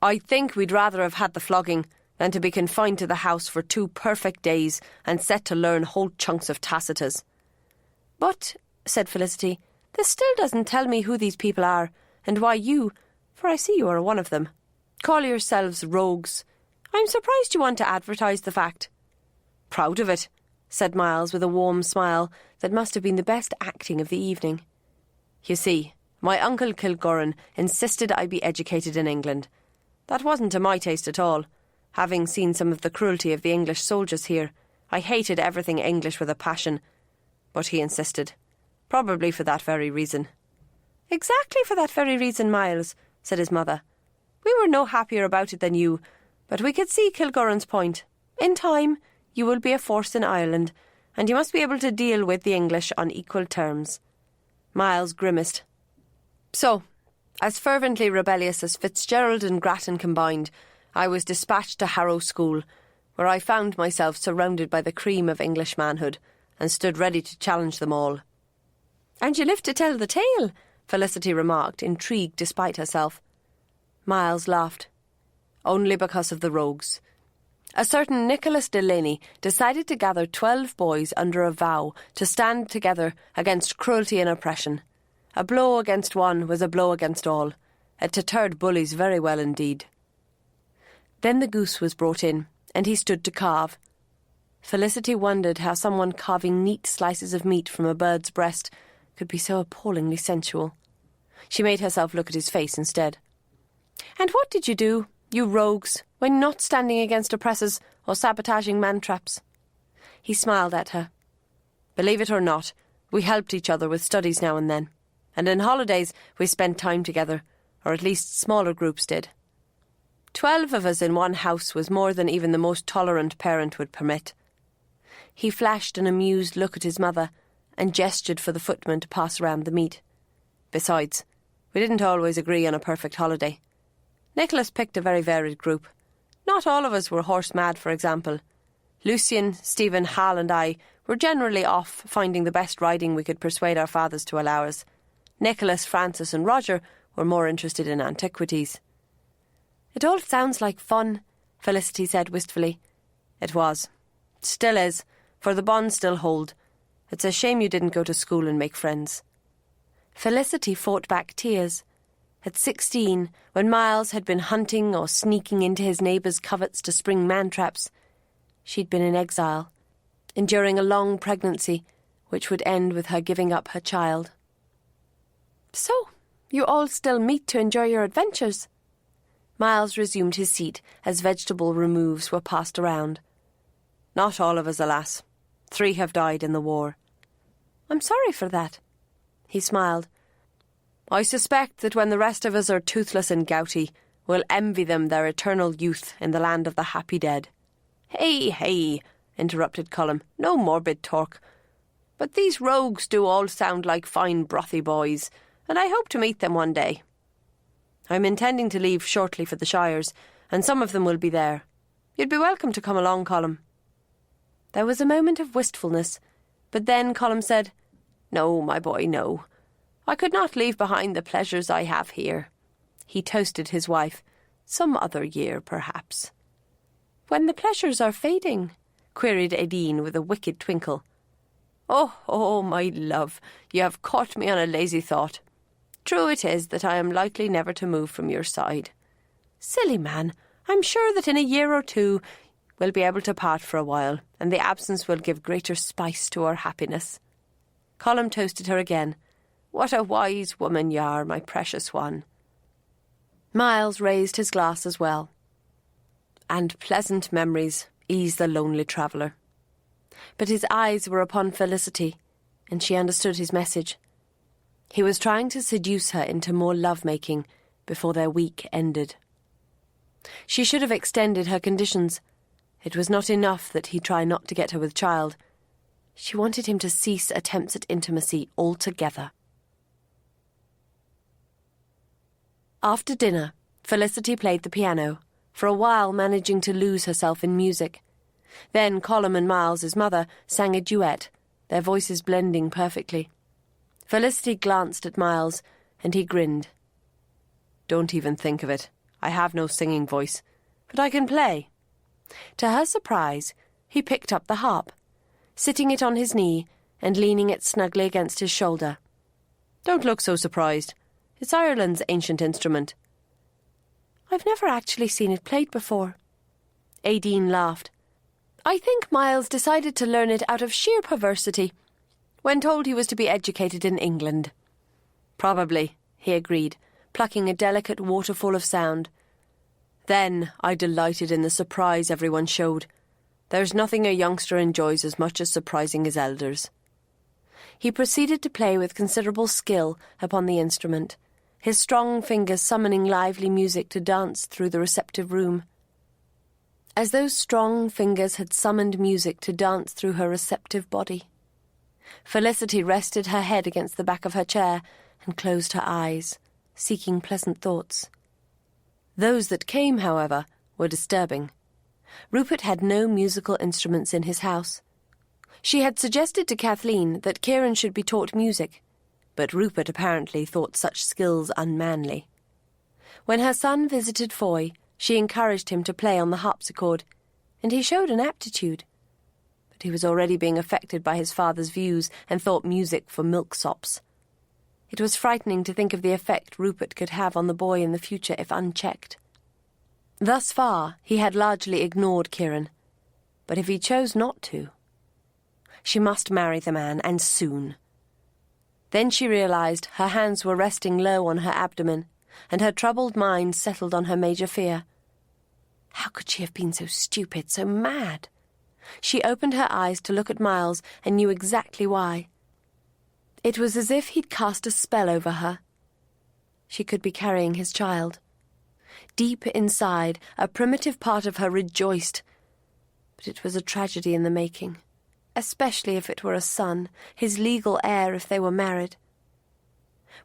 Speaker 3: "I think we'd rather have had the flogging than to be confined to the house for 2 perfect days and set to learn whole chunks of Tacitus." "But," said Felicity, "this still doesn't tell me who these people are, and why you, for I see you are one of them, call yourselves rogues. I'm surprised you want to advertise the fact." "Proud of it," said Miles with a warm smile that must have been the best acting of the evening. "You see, my uncle Kilgorran insisted I be educated in England. That wasn't to my taste at all. Having seen some of the cruelty of the English soldiers here, I hated everything English with a passion. But he insisted. Probably for that very reason." "Exactly for that very reason, Miles," said his mother. "We were no happier about it than you, but we could see Kilgorran's point. In time, you will be a force in Ireland, and you must be able to deal with the English on equal terms." Miles grimaced. "So, as fervently rebellious as Fitzgerald and Grattan combined,
Speaker 4: I was dispatched to Harrow School, where I found myself surrounded by the cream of English manhood, and stood ready to challenge them all. "And you live to tell the tale," Felicity remarked, intrigued despite herself. Miles laughed. "Only because of the rogues. A certain Nicholas Delaney decided to gather 12 boys under a vow to stand together against cruelty and oppression. A blow against one was a blow against all. It deterred bullies very well indeed." Then the goose was brought in, and he stood to carve. Felicity wondered how someone carving neat slices of meat from a bird's breast could be so appallingly sensual. She made herself look at his face instead. "And what did you do, you rogues, when not standing against oppressors or sabotaging man-traps?" He smiled at her. "Believe it or not, we helped each other with studies now and then, and in holidays we spent time together, or at least smaller groups did. 12 of us in one house was more than even the most tolerant parent would permit." He flashed an amused look at his mother and gestured for the footman to pass around the meat. "Besides, we didn't always agree on a perfect holiday. Nicholas picked a very varied group. Not all of us were horse-mad, for example. Lucian, Stephen, Hal and I were generally off finding the best riding we could persuade our fathers to allow us. Nicholas, Francis and Roger were more interested in antiquities." "It all sounds like fun," Felicity said wistfully. "It was. Still is, for the bonds still hold. It's a shame you didn't go to school and make friends." Felicity fought back tears. At 16, when Miles had been hunting or sneaking into his neighbours' coverts to spring man-traps, she'd been in exile, enduring a long pregnancy which would end with her giving up her child. "So, you all still meet to enjoy your adventures?" Miles resumed his seat as vegetable removes were passed around. "Not all of us, alas. 3 have died in the war." "I'm sorry for that." He smiled. "I suspect that when the rest of us are toothless and gouty, we'll envy them their eternal youth in the land of the happy dead." "Hey, hey," interrupted Colum, "no morbid talk. But these rogues do all sound like fine brothy boys, and I hope to meet them one day. I'm intending to leave shortly for the Shires, and some of them will be there. You'd be welcome to come along, Colum." There was a moment of wistfulness, but then Colum said, "No, my boy, no. I could not leave behind the pleasures I have here." He toasted his wife. "Some other year, perhaps." "When the pleasures are fading?" queried Aideen with a wicked twinkle. Oh, my love, you have caught me on a lazy thought. True it is that I am likely never to move from your side. Silly man, I'm sure that in a year or 2 we'll be able to part for a while, and the absence will give greater spice to our happiness." Colum toasted her again. "What a wise woman you are, my precious one." Miles raised his glass as well. "And pleasant memories ease the lonely traveller." But his eyes were upon Felicity, and she understood his message. He was trying to seduce her into more love-making before their week ended. She should have extended her conditions. It was not enough that he try not to get her with child. She wanted him to cease attempts at intimacy altogether. After dinner, Felicity played the piano, for a while managing to lose herself in music. Then Colum and Miles's mother sang a duet, their voices blending perfectly. Felicity glanced at Miles, and he grinned. "Don't even think of it. I have no singing voice, but I can play." To her surprise, he picked up the harp, sitting it on his knee and leaning it snugly against his shoulder. "Don't look so surprised. It's Ireland's ancient instrument." "I've never actually seen it played before." Aideen laughed. "I think Miles decided to learn it out of sheer perversity, when told he was to be educated in England." "Probably," he agreed, plucking a delicate waterfall of sound. "Then I delighted in the surprise everyone showed. There's nothing a youngster enjoys as much as surprising his elders." He proceeded to play with considerable skill upon the instrument, his strong fingers summoning lively music to dance through the receptive room. As those strong fingers had summoned music to dance through her receptive body. Felicity rested her head against the back of her chair and closed her eyes, seeking pleasant thoughts. Those that came, however,
Speaker 2: were disturbing. Rupert had no musical instruments in his house. She had suggested to Kathleen that Kieran should be taught music, but Rupert apparently thought such skills unmanly. When her son visited Foy, she encouraged him to play on the harpsichord, and he showed an aptitude. But he was already being affected by his father's views and thought music for milksops. It was frightening to think of the effect Rupert could have on the boy in the future if unchecked. Thus far, he had largely ignored Kieran, but if he chose not to... She must marry the man, and soon. Then she realized her hands were resting low on her abdomen, and her troubled mind settled on her major fear. How could she have been so stupid, so mad? She opened her eyes to look at Miles and knew exactly why. It was as if he'd cast a spell over her. She could be carrying his child. Deep inside, a primitive part of her rejoiced, but it was a tragedy in the making. Especially if it were a son, his legal heir if they were married.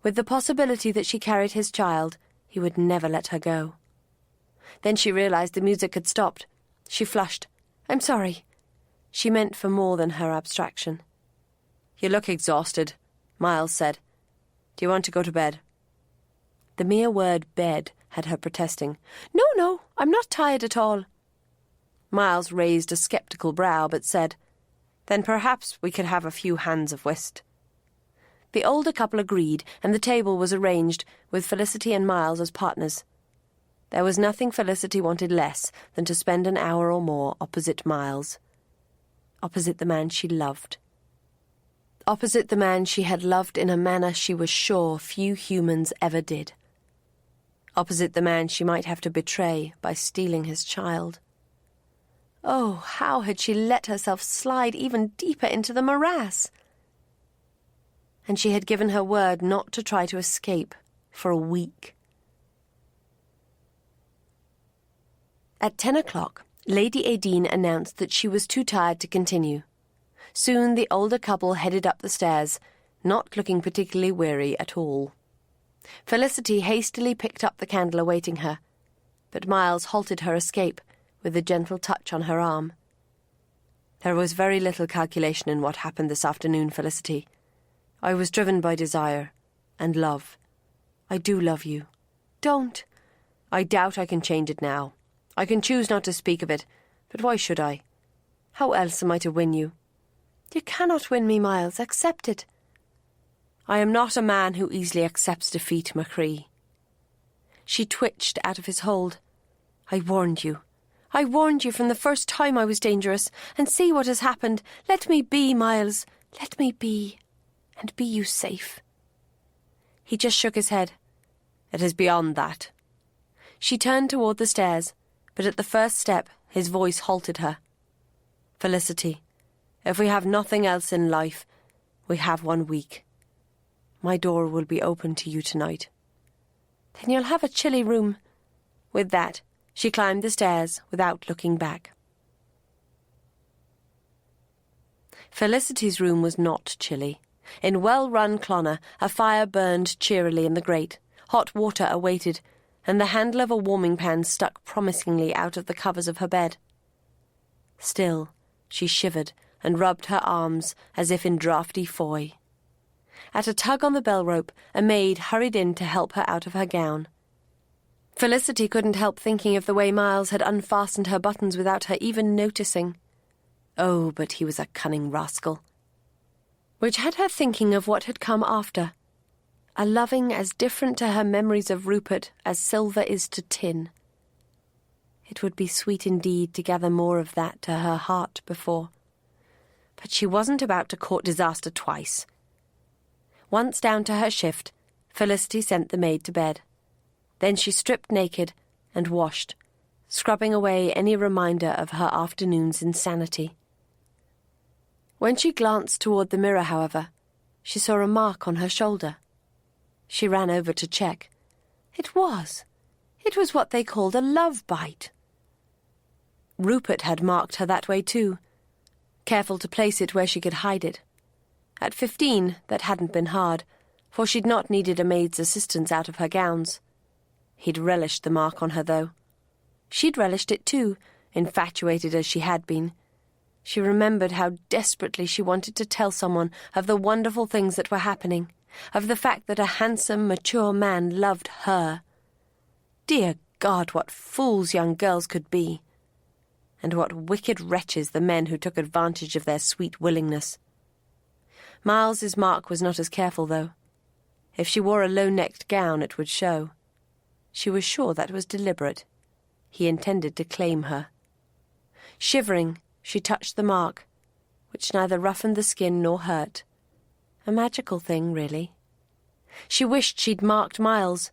Speaker 2: With the possibility that she carried his child, he would never let her go. Then she realized the music had stopped. She flushed. "I'm sorry." She meant for more than her abstraction. "You look exhausted," Miles said. "Do you want to go to bed?" The mere word bed had her protesting. No, I'm not tired at all." Miles raised a sceptical brow, but said, "Then perhaps we could have a few hands of whist." The older couple agreed, and the table was arranged, with Felicity and Miles as partners. There was nothing Felicity wanted less than to spend an hour or more opposite Miles. Opposite the man she loved. Opposite the man she had loved in a manner she was sure few humans ever did. Opposite the man she might have to betray by stealing his child. Oh, how had she let herself slide even deeper into the morass? And she had given her word not to try to escape for a week. At 10 o'clock, Lady Aideen announced that she was too tired to continue. Soon the older couple headed up the stairs, not looking particularly weary at all. Felicity hastily picked up the candle awaiting her, but Miles halted her escape with a gentle touch on her arm. "There was very little calculation in what happened this afternoon, Felicity. I was driven by desire and love. I do love you. Don't. I doubt I can change it now. I can choose not to speak of it, but why should I? How else am I to win you?" "You cannot win me, Miles. Accept it." "I am not a man who easily accepts defeat, Machree." She twitched out of his hold. "I warned you. I warned you from the first time I was dangerous, and see what has happened. Let me be, Miles. Let me be, and be you safe." He just shook his head. "It is beyond that." She turned toward the stairs, but at the first step his voice halted her. "Felicity, if we have nothing else in life, we have 1 week. My door will be open to you tonight." "Then you'll have a chilly room." With that, she climbed the stairs without looking back. Felicity's room was not chilly. In well-run Clonner, a fire burned cheerily in the grate, hot water awaited, and the handle of a warming pan stuck promisingly out of the covers of her bed. Still, she shivered and rubbed her arms as if in draughty foy. At a tug on the bell rope, a maid hurried in to help her out of her gown. Felicity couldn't help thinking of the way Miles had unfastened her buttons without her even noticing. Oh, but he was a cunning rascal. Which had her thinking of what had come after. A loving as different to her memories of Rupert as silver is to tin. It would be sweet indeed to gather more of that to her heart before. But she wasn't about to court disaster twice. Once down to her shift, Felicity sent the maid to bed. Then she stripped naked and washed, scrubbing away any reminder of her afternoon's insanity. When she glanced toward the mirror, however, she saw a mark on her shoulder. She ran over to check. It was what they called a love bite. Rupert had marked her that way too, careful to place it where she could hide it. At 15, that hadn't been hard, for she'd not needed a maid's assistance out of her gowns. He'd relished the mark on her, though.
Speaker 4: She'd relished it too, infatuated as she had been. She remembered how desperately she wanted to tell someone of the wonderful things that were happening, of the fact that a handsome, mature man loved her. Dear God, what fools young girls could be! And what wicked wretches the men who took advantage of their sweet willingness. Miles's Mark was not as careful, though. If she wore a low-necked gown, it would show. She was sure that was deliberate. He intended to claim her. Shivering, she touched the mark, which neither roughened the skin nor hurt. A magical thing, really. She wished she'd marked Miles.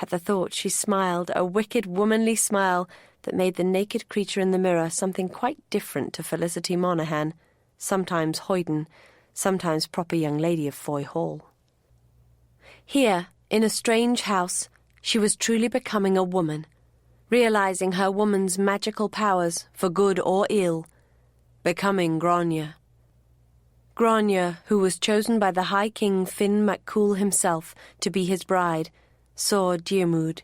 Speaker 4: At the thought, she smiled, a wicked, womanly smile that made the naked creature in the mirror something quite different to Felicity Monaghan, sometimes hoyden, sometimes proper young lady of Foy Hall. Here, in a strange house, she was truly becoming a woman, realizing her woman's magical powers, for good or ill, becoming Grania. Grania, who was chosen by the High King Finn MacCool himself to be his bride, saw Diarmuid,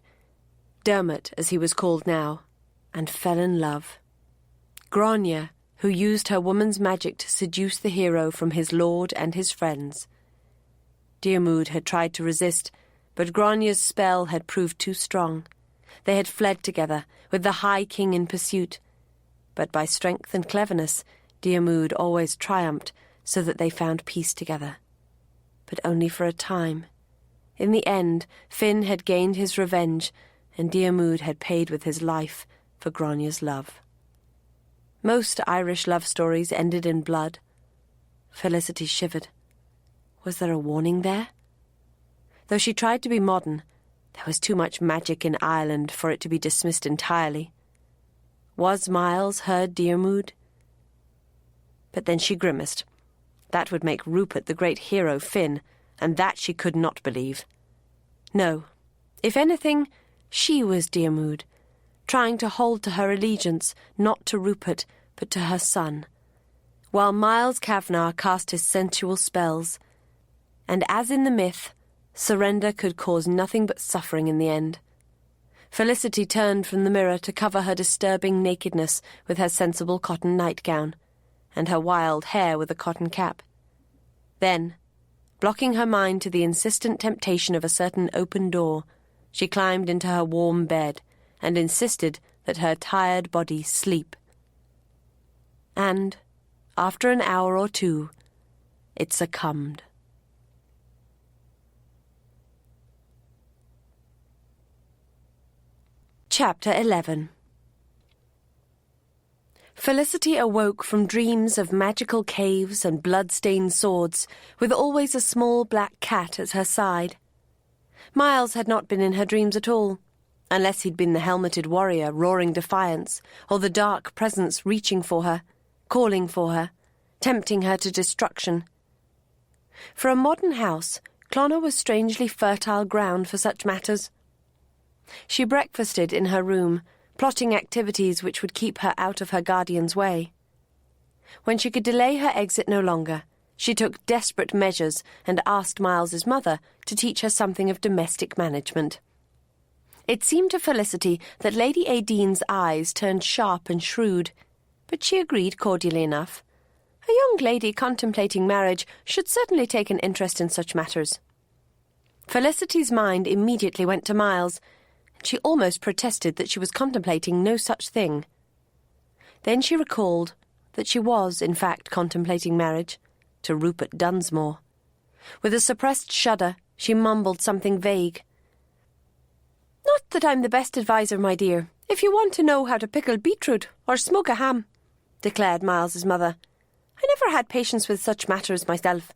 Speaker 4: Dermot as he was called now, and fell in love. Grania, who used her woman's magic to seduce the hero from his lord and his friends. Diarmuid had tried to resist, but Grania's spell had proved too strong. They had fled together, with the High King in pursuit. But by strength and cleverness, Diarmuid always triumphed, so that they found peace together. But only for a time. In the end, Finn had gained his revenge, and Diarmuid had paid with his life for Grania's love. Most Irish love stories ended in blood. Felicity shivered. Was there a warning there? Though she tried to be modern, there was too much magic in Ireland for it to be dismissed entirely. Was Miles her Diarmuid? But then she grimaced. That would make Rupert the great hero Finn, and that she could not believe. No, if anything, she was Diarmuid, trying to hold to her allegiance, not to Rupert, but to her son, while Miles Kavanagh cast his sensual spells. And as in the myth, surrender could cause nothing but suffering in the end. Felicity turned from the mirror to cover her disturbing nakedness with her sensible cotton nightgown, and her wild hair with a cotton cap. Then, blocking her mind to the insistent temptation of a certain open door, she climbed into her warm bed and insisted that her tired body sleep. And, after an hour or two, it succumbed. Chapter 11. Felicity awoke from dreams of magical caves and blood-stained swords, with always a small black cat at her side. Miles had not been in her dreams at all, unless he'd been the helmeted warrior roaring defiance, or the dark presence reaching for her, calling for her, tempting her to destruction. For a modern house, Clonard was strangely fertile ground for such matters. She breakfasted in her room, plotting activities which would keep her out of her guardian's way. When she could delay her exit no longer, she took desperate measures and asked Miles's mother to teach her something of domestic management. It seemed to Felicity that Lady Aidine's eyes turned sharp and shrewd, but she agreed cordially enough. A young lady contemplating marriage should certainly take an interest in such matters. Felicity's mind immediately went to Miles, and she almost protested that she was contemplating no such thing. Then she recalled that she was, in fact, contemplating marriage to Rupert Dunsmore. With a suppressed shudder, she mumbled something vague. "Not that I'm the best adviser, my dear, if you want to know how to pickle beetroot or smoke a ham," declared Miles's mother. "I never had patience with such matters myself.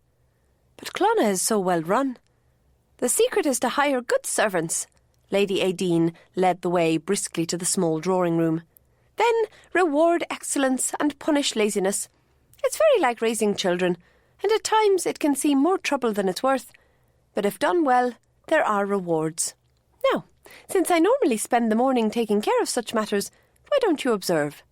Speaker 4: But Clonard is so well run. The secret is to hire good servants." Lady Aideen led the way briskly to the small drawing-room. "Then reward excellence and punish laziness. It's very like raising children, and at times it can seem more trouble than it's worth. But if done well, there are rewards. Now, since I normally spend the morning taking care of such matters, why don't you observe?"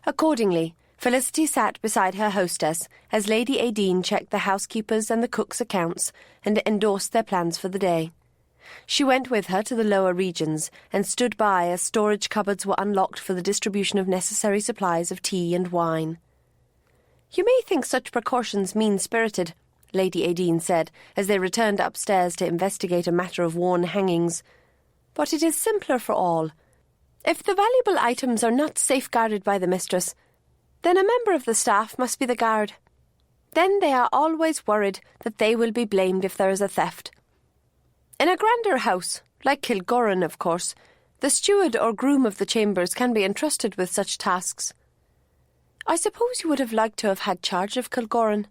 Speaker 4: Accordingly, Felicity sat beside her hostess as Lady Aideen checked the housekeepers' and the cook's accounts and endorsed their plans for the day.
Speaker 2: She went with her to the lower regions and stood by as storage cupboards were unlocked for the distribution of necessary supplies of tea and wine. "You may think such precautions mean-spirited," Lady Aideen said, as they returned upstairs to investigate a matter of worn hangings. "But it is simpler for all. If the valuable items are not safeguarded by the mistress, then a member of the staff must be the guard. Then they are always worried that they will be blamed if there is a theft. In a grander house, like Kilgorran, of course, the steward or groom of the chambers can be entrusted with such tasks. I suppose you would have liked to have had charge of Kilgorran."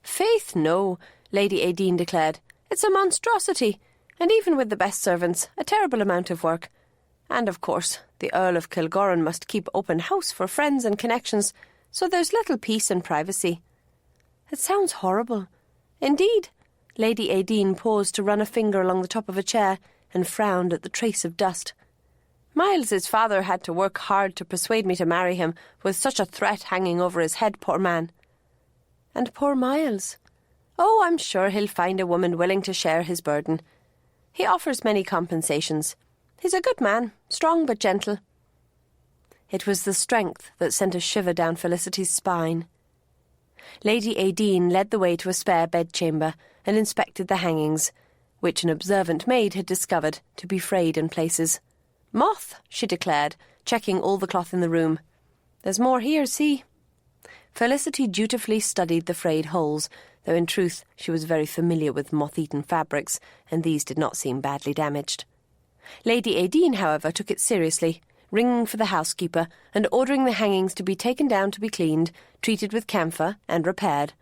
Speaker 2: "Faith, no," Lady Aideen declared. "It's a monstrosity, and even with the best servants, a terrible amount of work. And, of course, the Earl of Kilgorran must keep open house for friends and connections, so there's little peace and privacy." "It sounds horrible." "Indeed." Lady Aideen paused to run a finger along the top of a chair and frowned at the trace of dust. "Miles's father had to work hard to persuade me to marry him, with such a threat hanging over his head, poor man." "And poor Miles?" "Oh, I'm sure he'll find a woman willing to share his burden. He offers many compensations. He's a good man, strong but gentle." It was the strength that sent a shiver down Felicity's spine. Lady Aideen led the way to a spare bedchamber and inspected the hangings, which an observant maid had discovered to be frayed in places. "Moth," she declared, checking all the cloth in the room. "There's more here, see." Felicity dutifully studied the frayed holes, though in truth she was very familiar with moth-eaten fabrics, and these did not seem badly damaged. Lady Aideen, however, took it seriously, ringing for the housekeeper and ordering the hangings to be taken down to be cleaned, treated with camphor, and repaired.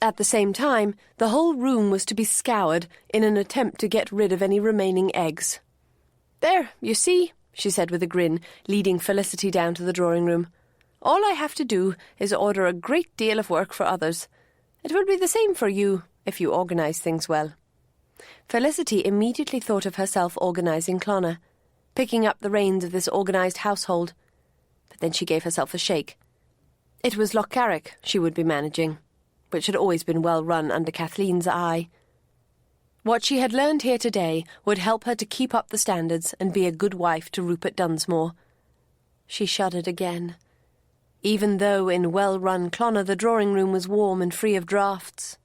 Speaker 2: At the same time, the whole room was to be scoured in an attempt to get rid of any remaining eggs. "There, you see," she said with a grin, leading Felicity down to the drawing-room. "All I have to do is order a great deal of work for others. It will be the same for you, if you organise things well." Felicity immediately thought of herself organising Clonna, picking up the reins of this organised household. But then she gave herself a shake. It was Lochgarrick she would be managing, which had always been well run under Kathleen's eye. What she had learned here today would help her to keep up the standards and be a good wife to Rupert Dunsmore. She shuddered again. Even though in well-run Clonna the drawing-room was warm and free of draughts.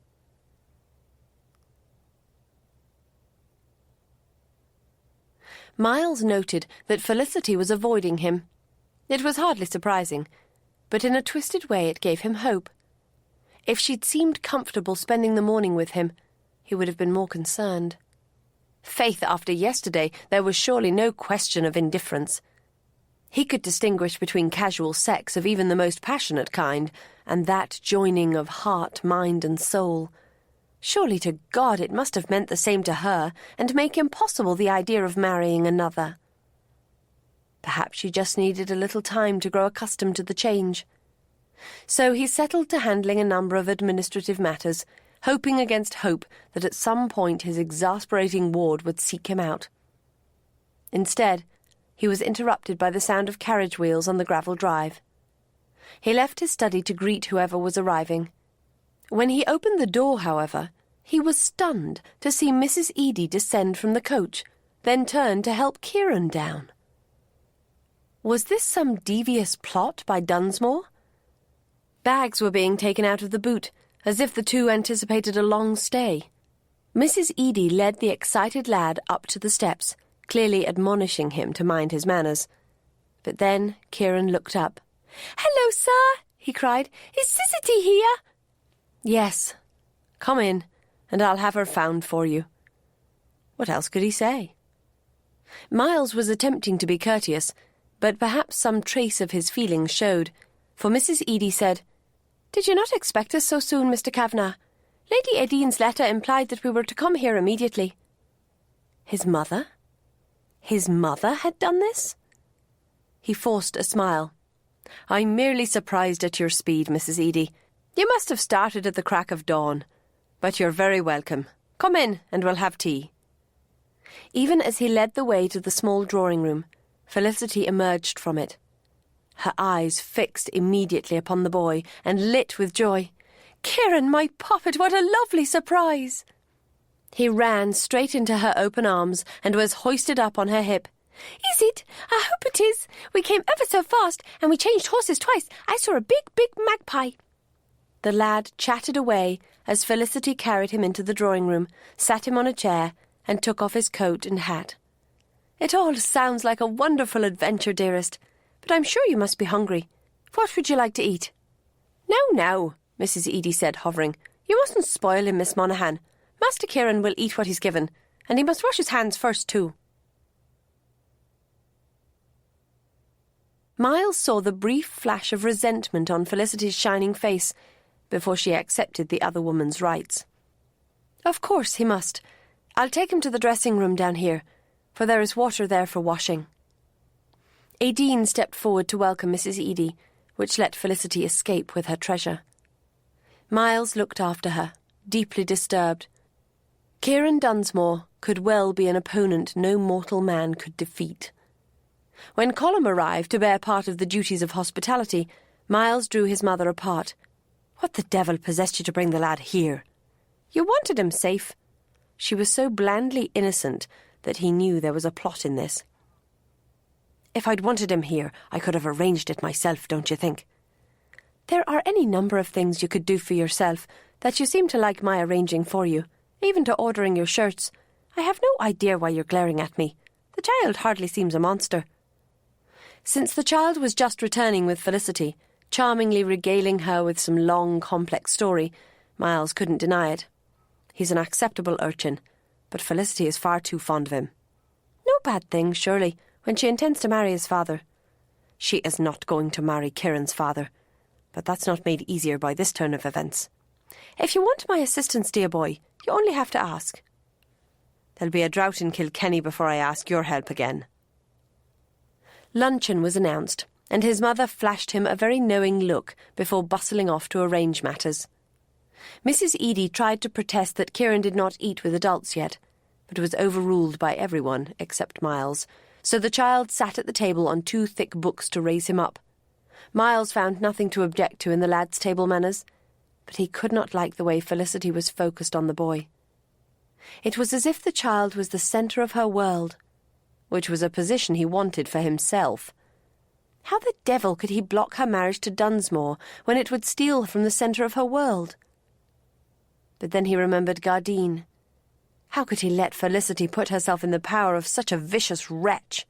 Speaker 2: Miles noted that Felicity was avoiding him. It was hardly surprising, but in a twisted way it gave him hope. If she'd seemed comfortable spending the morning with him, he would have been more concerned. Faith, after yesterday, there was surely no question of indifference. He could distinguish between casual sex of even the most passionate kind, and that joining of heart, mind, and soul. Surely to God it must have meant the same to her, and make impossible the idea of marrying another. Perhaps she just needed a little time to grow accustomed to the change. So he settled to handling a number of administrative matters, hoping against hope that at some point his exasperating ward would seek him out. Instead, he was interrupted by the sound of carriage wheels on the gravel drive. He left his study to greet whoever was arriving. When he opened the door, however, he was stunned to see Mrs. Edie descend from the coach, then turn to help Kieran down. Was this some devious plot by Dunsmore? Bags were being taken out of the boot, as if the two anticipated a long stay. Mrs. Edie led the excited lad up to the steps, clearly admonishing him to mind his manners. But then Kieran looked up. "Hello, sir," he cried. "Is Sissity here?" "Yes. Come in, and I'll have her found for you." What else could he say? Miles was attempting to be courteous, but perhaps some trace of his feelings showed, for Mrs. Edie said, "Did you not expect us so soon, Mr. Kavanagh? Lady Aideen's letter implied that we were to come here immediately." His mother? His mother had done this? He forced a smile. "I'm merely surprised at your speed, Mrs. Edie. You must have started at the crack of dawn. But you're very welcome. Come in, and we'll have tea." Even as he led the way to the small drawing-room, Felicity emerged from it. Her eyes fixed immediately upon the boy, and lit with joy. "Kieran, my poppet, what a lovely surprise!"
Speaker 3: He ran straight into her open arms and was hoisted up on her hip. "Is it? I hope it is. We came ever so fast, and we changed horses twice. I saw a big, big magpie." The lad chatted away as Felicity carried him into the drawing-room, sat him on a chair, and took off his coat and hat. "It all sounds like a wonderful adventure, dearest, but I'm sure you must be hungry. What would you like to eat?" "Now," Mrs. Edie said, hovering. "You mustn't spoil him, Miss Monaghan. Master Kieran will eat what he's given, and he must wash his hands first, too." Miles saw the brief flash of resentment on Felicity's shining face before she accepted the other woman's rights. "Of course he must. I'll take him to the dressing-room down here, for there is water there for washing." Aideen stepped forward to welcome Mrs. Edie, which let Felicity escape with her treasure. Miles looked after her, deeply disturbed. Kieran Dunsmore could well be an opponent no mortal man could defeat. When Colum arrived to bear part of the duties of hospitality, Miles drew his mother apart. "What the devil possessed you to bring the lad here?" "You wanted him safe." She was so blandly innocent that he knew there was a plot in this. "If I'd wanted him here, I could have arranged it myself, don't you think?" "There are any number of things you could do for yourself that you seem to like my arranging for you, even to ordering your shirts. I have no idea why you're glaring at me. The child hardly seems a monster." Since the child was just returning with Felicity, charmingly regaling her with some long, complex story, Miles couldn't deny it. He's an acceptable urchin, but Felicity is far too fond of him. No bad thing, surely, when she intends to marry his father. She is not going to marry Kieran's father, but that's not made easier by this turn of events. "If you want my assistance, dear boy, you only have to ask." "There'll be a drought in Kilkenny before I ask your help again." Luncheon was announced, and his mother flashed him a very knowing look before bustling off to arrange matters. Mrs. Edie tried to protest that Kieran did not eat with adults yet, but was overruled by everyone except Miles, so the child sat at the table on 2 thick books to raise him up. Miles found nothing to object to in the lad's table manners, but he could not like the way Felicity was focused on the boy. It was as if the child was the centre of her world, which was a position he wanted for himself. How the devil could he block her marriage to Dunsmore when it would steal from the centre of her world? But then he remembered Gardine. How could he let Felicity put herself in the power of such a vicious wretch?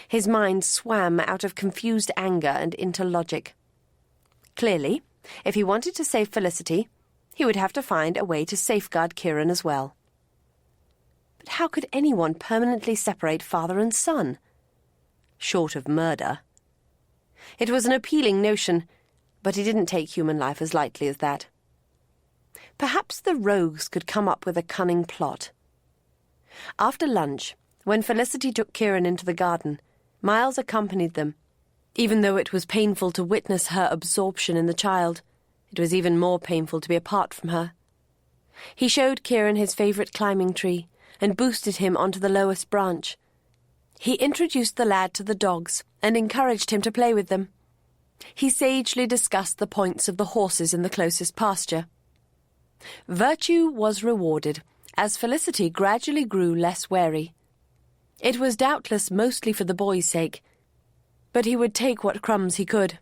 Speaker 3: His mind swam out of confused anger and into logic. Clearly, if he wanted to save Felicity, he would have to find a way to safeguard Kieran as well. But how could anyone permanently separate father and son? Short of murder. It was an appealing notion, but he didn't take human life as lightly as that. Perhaps the rogues could come up with a cunning plot. After lunch, when Felicity took Kieran into the garden, Miles accompanied them. Even though it was painful to witness her absorption in the child, it was even more painful to be apart from her. He showed Kieran his favourite climbing tree and boosted him onto the lowest branch. He introduced the lad to the dogs and encouraged him to play with them. He sagely discussed the points of the horses in the closest pasture. Virtue was rewarded, as Felicity gradually grew less wary. It was doubtless mostly for the boy's sake, but he would take what crumbs he could.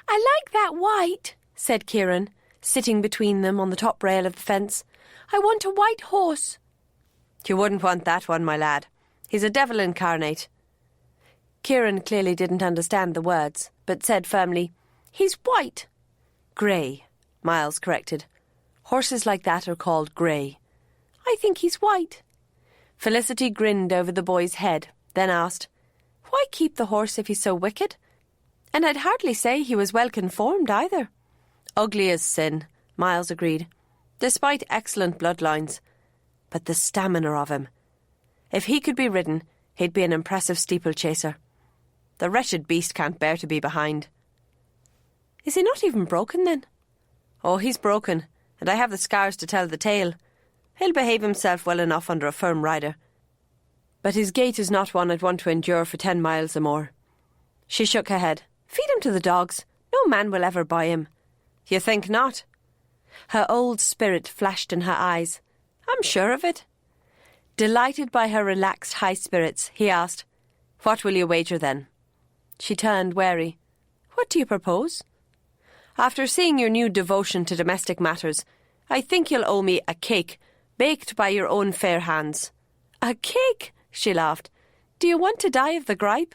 Speaker 3: "I like that white," said Kieran, sitting between them on the top rail of the fence. "I want a white horse." "You wouldn't want that one, my lad. He's a devil incarnate." Kieran clearly didn't understand the words, but said firmly, "He's white." "Grey," Miles corrected. "Horses like that are called grey." "I think he's white." Felicity grinned over the boy's head, then asked, "Why keep the horse if he's so wicked? And I'd hardly say he was well conformed either." "Ugly as sin," Miles agreed, "despite excellent bloodlines. But the stamina of him. If he could be ridden, he'd be an impressive steeplechaser. The wretched beast can't bear to be behind." "Is he not even broken, then?" "Oh, he's broken, and I have the scars to tell the tale. He'll behave himself well enough under a firm rider. But his gait is not one I'd want to endure for 10 miles or more." She shook her head. "Feed him to the dogs. No man will ever buy him." "You think not?" Her old spirit flashed in her eyes.
Speaker 4: I'm sure of it. Delighted by her relaxed high spirits, he asked, "What will you wager then?" She turned wary. "What do you propose?" "After seeing your new devotion to domestic matters, I think you'll owe me a cake, baked by your own fair hands." "A cake?" she laughed. "Do you want to die of the gripe?"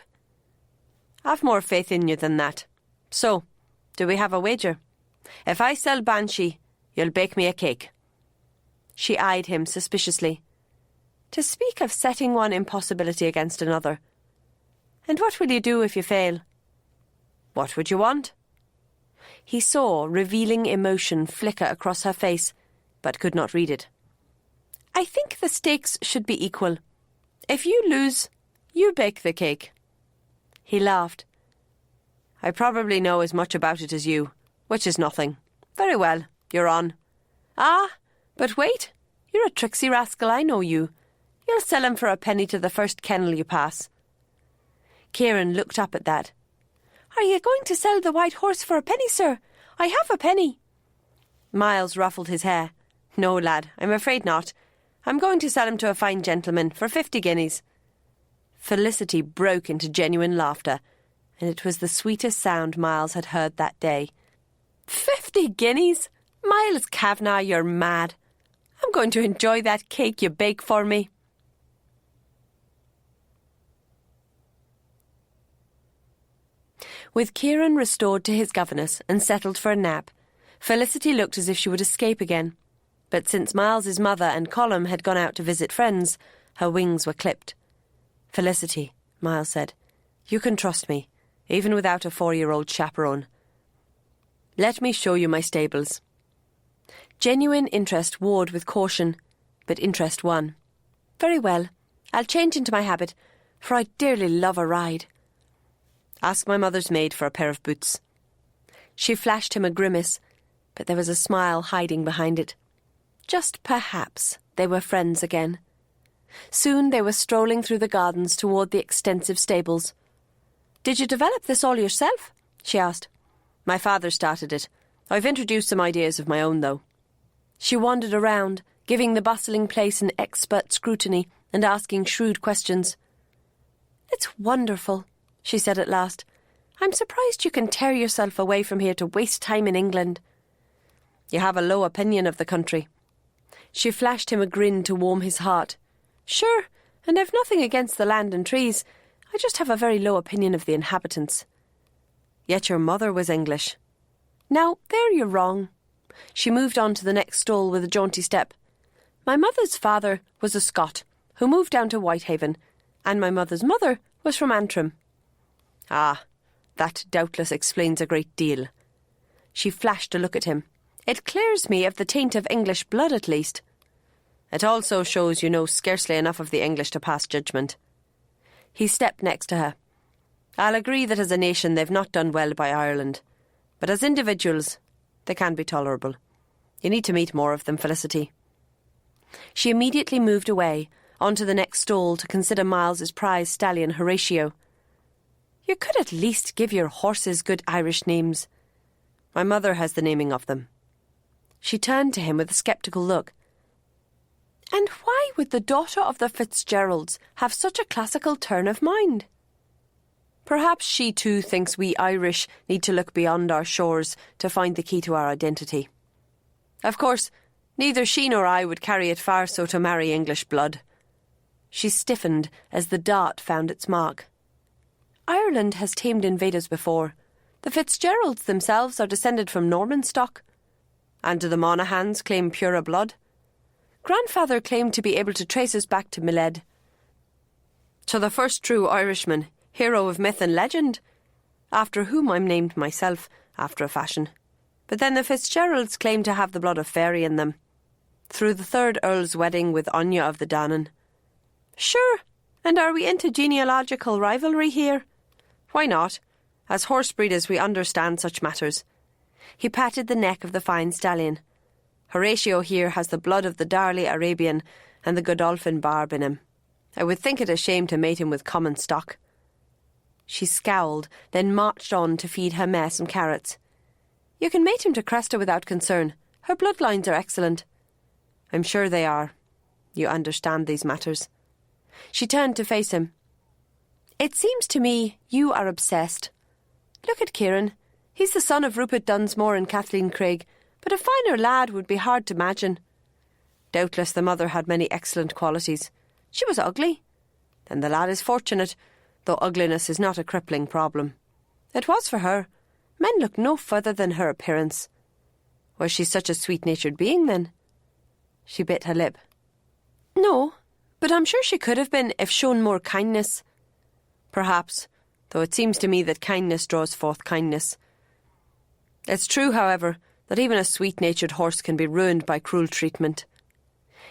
Speaker 4: "I've more faith in you than that. So, do we have a wager? If I sell Banshee, you'll bake me a cake." She eyed him suspiciously. "To speak of setting one impossibility against another. And what will you do if you fail?" "What would you want?" He saw revealing emotion flicker across her face, but could not read it. "I think the stakes should be equal. If you lose, you bake the cake." He laughed. "I probably know as much about it as you, which is nothing. Very well, you're on." "Ah, but wait. You're a tricksy rascal, I know you. You'll sell him for a penny to the first kennel you pass." Kieran looked up at that. "Are you going to sell the white horse for a penny, sir? I have a penny." Miles ruffled his hair. "No, lad, I'm afraid not. I'm going to sell him to a fine gentleman for 50 guineas. Felicity broke into genuine laughter, and it was the sweetest sound Miles had heard that day. 50 guineas? Miles Kavanagh, you're mad. I'm going to enjoy that cake you bake for me." With Kieran restored to his governess and settled for a nap, Felicity looked as if she would escape again. But since Miles's mother and Colm had gone out to visit friends, her wings were clipped. "Felicity," Miles said, "you can trust me, even without a 4-year-old chaperone. Let me show you my stables." Genuine interest warred with caution, but interest won. "Very well, I'll change into my habit, for I dearly love a ride." "Ask my mother's maid for a pair of boots." She flashed him a grimace, but there was a smile hiding behind it. Just perhaps they were friends again. Soon they were strolling through the gardens toward the extensive stables. "Did you develop this all yourself?" she asked. "My father started it. I've introduced some ideas of my own, though." She wandered around, giving the bustling place an expert scrutiny and asking shrewd questions. "It's wonderful," she said at last. "I'm surprised you can tear yourself away from here to waste time in England." "You have a low opinion of the country." She flashed him a grin to warm his heart. "Sure, and I've nothing against the land and trees. I just have a very low opinion of the inhabitants." "Yet your mother was English." "Now, there you're wrong." She moved on to the next stall with a jaunty step. "My mother's father was a Scot, who moved down to Whitehaven, and my mother's mother was from Antrim." "Ah, that doubtless explains a great deal." She flashed a look at him. "It clears me of the taint of English blood, at least." "It also shows you know scarcely enough of the English to pass judgment." He stepped next to her. "I'll agree that as a nation they've not done well by Ireland, but as individuals they can be tolerable. You need to meet more of them, Felicity." She immediately moved away, onto the next stall to consider Miles's prize stallion Horatio. "You could at least give your horses good Irish names." "My mother has the naming of them." She turned to him with a sceptical look. "And why would the daughter of the Fitzgeralds have such a classical turn of mind?" "Perhaps she too thinks we Irish need to look beyond our shores to find the key to our identity. Of course, neither she nor I would carry it far so to marry English blood." She stiffened as the dart found its mark. "Ireland has tamed invaders before. The Fitzgeralds themselves are descended from Norman stock." "And do the Monaghan's claim purer blood?" "Grandfather claimed to be able to trace us back to Miled." "To the first true Irishman, hero of myth and legend, after whom I'm named myself, after a fashion. But then the Fitzgeralds claim to have the blood of fairy in them, through the third Earl's wedding with Anya of the Danann." "Sure, and are we into genealogical rivalry here?" "Why not? As horsebreeders we understand such matters." He patted the neck of the fine stallion. "Horatio here has the blood of the Darley Arabian and the Godolphin barb in him. I would think it a shame to mate him with common stock." She scowled, then marched on to feed her mare some carrots. "You can mate him to Cresta without concern. Her bloodlines are excellent." "I'm sure they are, You understand these matters. She turned to face him. It seems to me you are obsessed. Look at Kieran. He's the son of Rupert Dunsmore and Kathleen Craig, but a finer lad would be hard to imagine. Doubtless the mother had many excellent qualities. She was ugly. Then the lad is fortunate, though ugliness is not a crippling problem. It was for her. Men look no further than her appearance. Was she such a sweet-natured being, then? She bit her lip. No, but I'm sure she could have been if shown more kindness. Perhaps, though it seems to me that kindness draws forth kindness. It's true, however, that even a sweet-natured horse can be ruined by cruel treatment.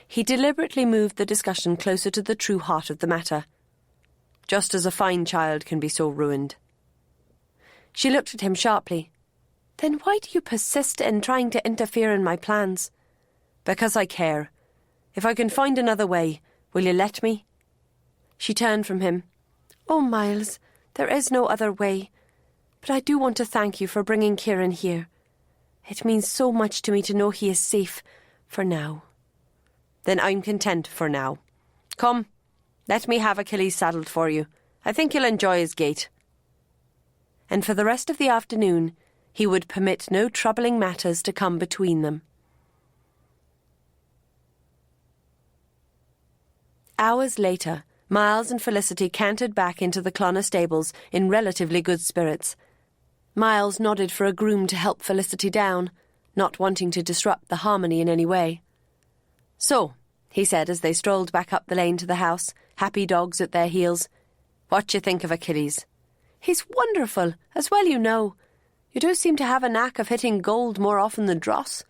Speaker 4: He deliberately moved the discussion closer to the true heart of the matter, just as a fine child can be so ruined. She looked at him sharply. Then why do you persist in trying to interfere in my plans? Because I care. If I can find another way, will you let me? She turned from him. Oh, Miles, there is no other way. But I do want to thank you for bringing Kieran here. It means so much to me to know he is safe, for now. Then I'm content for now. Come, let me have Achilles saddled for you. I think you'll enjoy his gait. And for the rest of the afternoon, he would permit no troubling matters to come between them. Hours later, Miles and Felicity cantered back into the Clonner stables in relatively good spirits. Miles nodded for a groom to help Felicity down, not wanting to disrupt the harmony in any way. So, he said as they strolled back up the lane to the house, happy dogs at their heels, what do you think of Achilles? He's wonderful, as well you know. You do seem to have a knack of hitting gold more often than dross.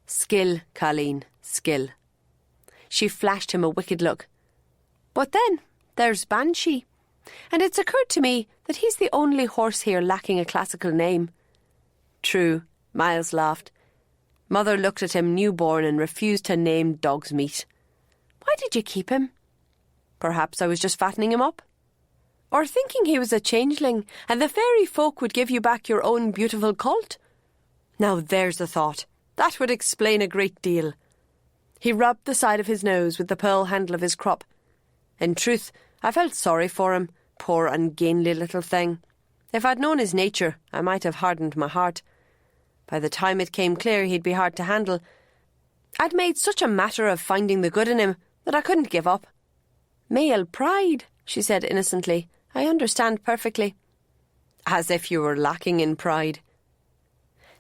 Speaker 4: Skill, Colleen, skill. She flashed him a wicked look. But then, there's Banshee. And it's occurred to me that he's the only horse here lacking a classical name. True, Miles laughed. Mother looked at him newborn and refused to name dog's meat. Why did you keep him? Perhaps I was just fattening him up. Or thinking he was a changeling, and the fairy folk would give you back your own beautiful colt? Now there's a thought. That would explain a great deal. He rubbed the side of his nose with the pearl handle of his crop. In truth, I felt sorry for him, poor ungainly little thing. If I'd known his nature, I might have hardened my heart. By the time it came clear he'd be hard to handle, I'd made such a matter of finding the good in him that I couldn't give up. Male pride, she said innocently. I understand perfectly. As if you were lacking in pride.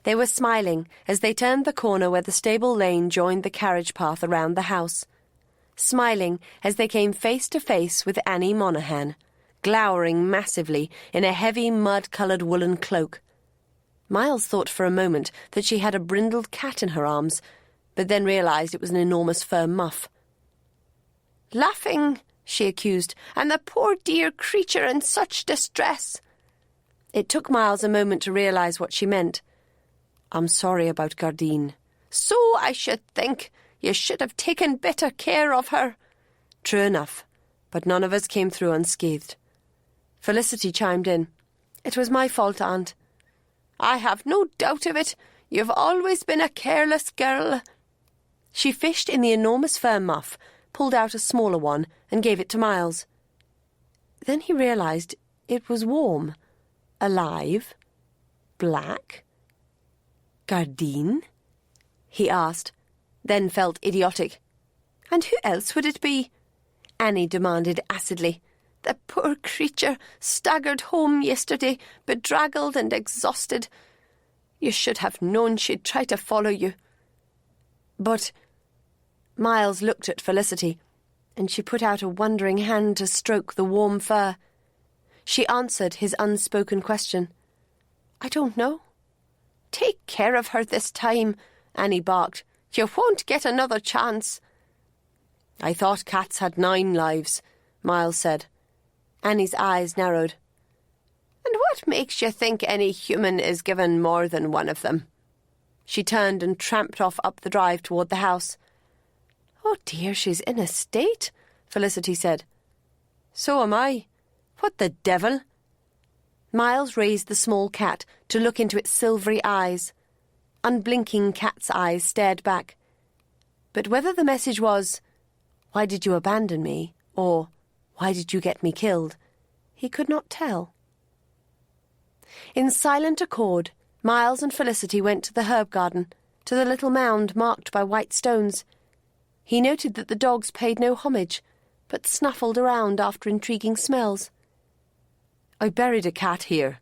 Speaker 4: They were smiling as they turned the corner where the stable lane joined the carriage path around the house. Smiling as they came face to face with Annie Monaghan, glowering massively in a heavy mud-coloured woolen cloak. Miles thought for a moment that she had a brindled cat in her arms, but then realised it was an enormous fur muff. Laughing, she accused, and the poor dear creature in such distress. It took Miles a moment to realise what she meant. I'm sorry about Gardine. So I should think. You should have taken better care of her. True enough, but none of us came through unscathed. Felicity chimed in. It was my fault, Aunt. I have no doubt of it. You've always been a careless girl. She fished in the enormous fur muff, pulled out a smaller one, and gave it to Miles. Then he realised it was warm, alive, black. Gardine? He asked, then felt idiotic. And who else would it be? Annie demanded acidly. The poor creature staggered home yesterday, bedraggled and exhausted. You should have known she'd try to follow you. But Miles looked at Felicity, and she put out a wondering hand to stroke the warm fur. She answered his unspoken question. I don't know. Take care of her this time, Annie barked. You won't get another chance. I thought cats had 9 lives, Miles said. Annie's eyes narrowed. And what makes you think any human is given more than one of them? She turned and tramped off up the drive toward the house. Oh dear, she's in a state, Felicity said. So am I. What the devil? Miles raised the small cat to look into its silvery eyes. Unblinking cat's eyes stared back. But whether the message was, Why did you abandon me? Or, why did you get me killed? He could not tell. In silent accord, Miles and Felicity went to the herb garden, to the little mound marked by white stones. He noted that the dogs paid no homage, but snuffled around after intriguing smells. "I buried a cat here,"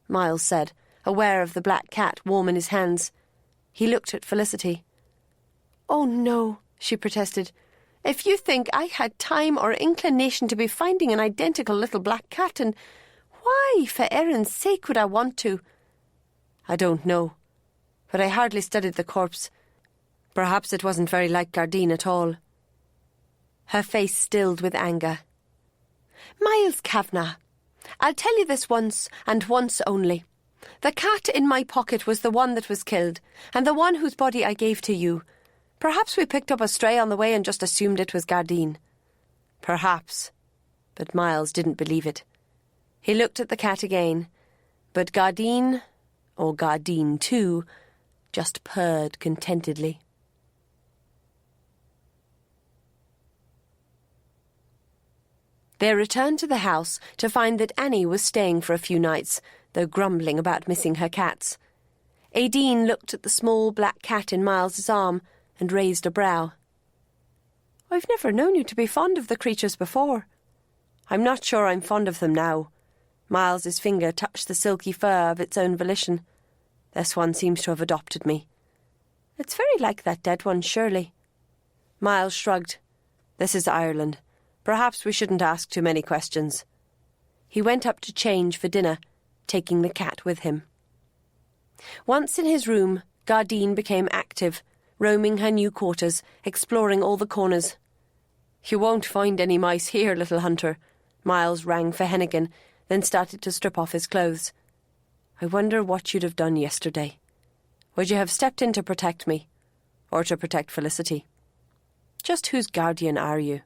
Speaker 4: Miles said, aware of the black cat warm in his hands. He looked at Felicity. "Oh, no," she protested. "If you think I had time or inclination to be finding an identical little black cat, and why, for Erin's sake, would I want to?" "I don't know, but I hardly studied the corpse. Perhaps it wasn't very like Gardine at all." Her face stilled with anger. "Miles Kavanagh, I'll tell you this once, and once only. The cat in my pocket was the one that was killed, and the one whose body I gave to you. Perhaps we picked up a stray on the way and just assumed it was Gardine." Perhaps, but Miles didn't believe it. He looked at the cat again, but Gardine, or Gardine too, just purred contentedly. They returned to the house to find that Annie was staying for a few nights, though grumbling about missing her cats. Aideen looked at the small black cat in Miles's arm and raised a brow. "I've never known you to be fond of the creatures before." "I'm not sure I'm fond of them now." Miles's finger touched the silky fur of its own volition. "This one seems to have adopted me." "It's very like that dead one, surely." Miles shrugged. "This is Ireland. Perhaps we shouldn't ask too many questions." He went up to change for dinner, taking the cat with him. Once in his room, Gardine became active, roaming her new quarters, exploring all the corners. "You won't find any mice here, little hunter." Miles rang for Hennigan, then started to strip off his clothes. "I wonder what you'd have done yesterday. Would you have stepped in to protect me? Or to protect Felicity? Just whose guardian are you?"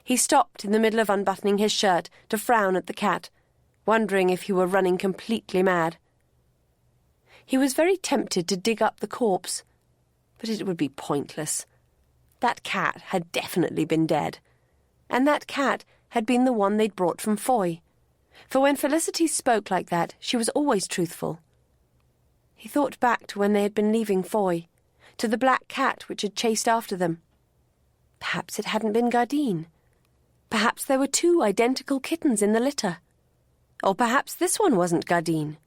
Speaker 4: He stopped in the middle of unbuttoning his shirt to frown at the cat, wondering if he were running completely mad. He was very tempted to dig up the corpse, but it would be pointless. That cat had definitely been dead, and that cat had been the one they'd brought from Foy, for when Felicity spoke like that, she was always truthful. He thought back to when they had been leaving Foy, to the black cat which had chased after them. Perhaps it hadn't been Gardine. Perhaps there were 2 identical kittens in the litter. Or perhaps this one wasn't Gardine.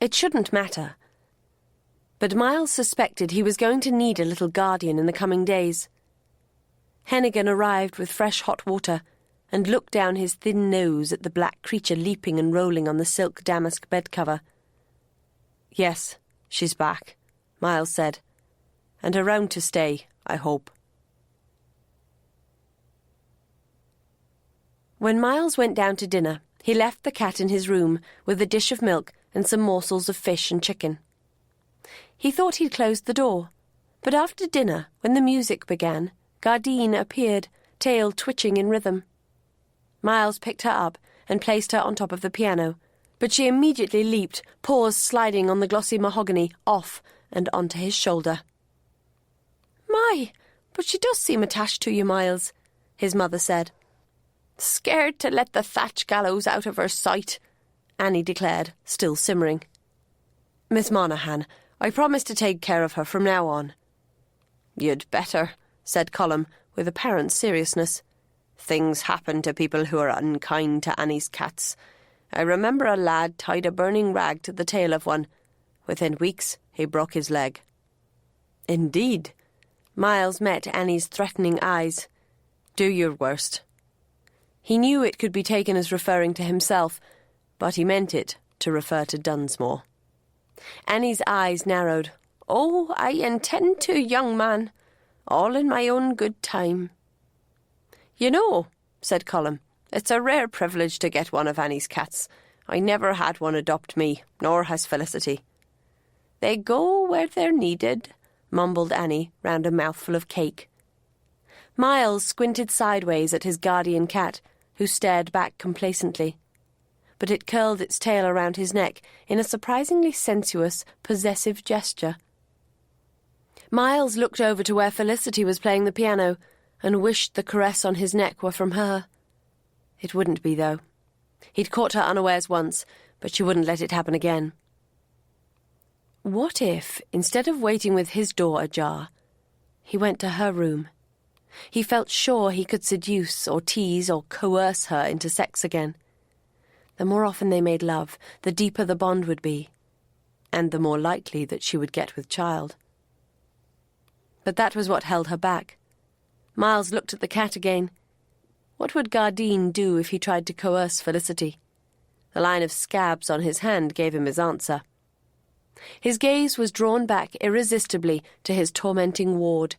Speaker 4: It shouldn't matter. But Miles suspected he was going to need a little guardian in the coming days. Hennigan arrived with fresh hot water and looked down his thin nose at the black creature leaping and rolling on the silk damask bed cover. "Yes, she's back," Miles said. "And around to stay, I hope." When Miles went down to dinner, he left the cat in his room with a dish of milk and some morsels of fish and chicken. He thought he'd closed the door, but after dinner, when the music began, Gardine appeared, tail twitching in rhythm. Miles picked her up and placed her on top of the piano, but she immediately leaped, paws sliding on the glossy mahogany, off and onto his shoulder. "My, but she does seem attached to you, Miles," his mother said. "Scared to let the thatch gallows out of her sight," Annie declared, still simmering. "Miss Monaghan, I promise to take care of her from now on." "You'd better," said Colum, with apparent seriousness. "Things happen to people who are unkind to Annie's cats. I remember a lad tied a burning rag to the tail of one. Within weeks, he broke his leg." "Indeed." Miles met Annie's threatening eyes. "Do your worst." He knew it could be taken as referring to himself, but he meant it to refer to Dunsmore. Annie's eyes narrowed. "Oh, I intend to, young man. All in my own good time." "You know," said Colum, "it's a rare privilege to get one of Annie's cats. I never had one adopt me, nor has Felicity." "They go where they're needed," mumbled Annie round a mouthful of cake. Miles squinted sideways at his guardian cat, who stared back complacently. But it curled its tail around his neck in a surprisingly sensuous, possessive gesture. Miles looked over to where Felicity was playing the piano,
Speaker 3: and wished the caress on his neck were from her. It wouldn't be, though. He'd caught her unawares once, but she wouldn't let it happen again. What if, instead of waiting with his door ajar, he went to her room? He felt sure he could seduce or tease or coerce her into sex again. The more often they made love, the deeper the bond would be, and the more likely that she would get with child. But that was what held her back. Miles looked at the cat again. What would Gardine do if he tried to coerce Felicity? The line of scabs on his hand gave him his answer. His gaze was drawn back irresistibly to his tormenting ward.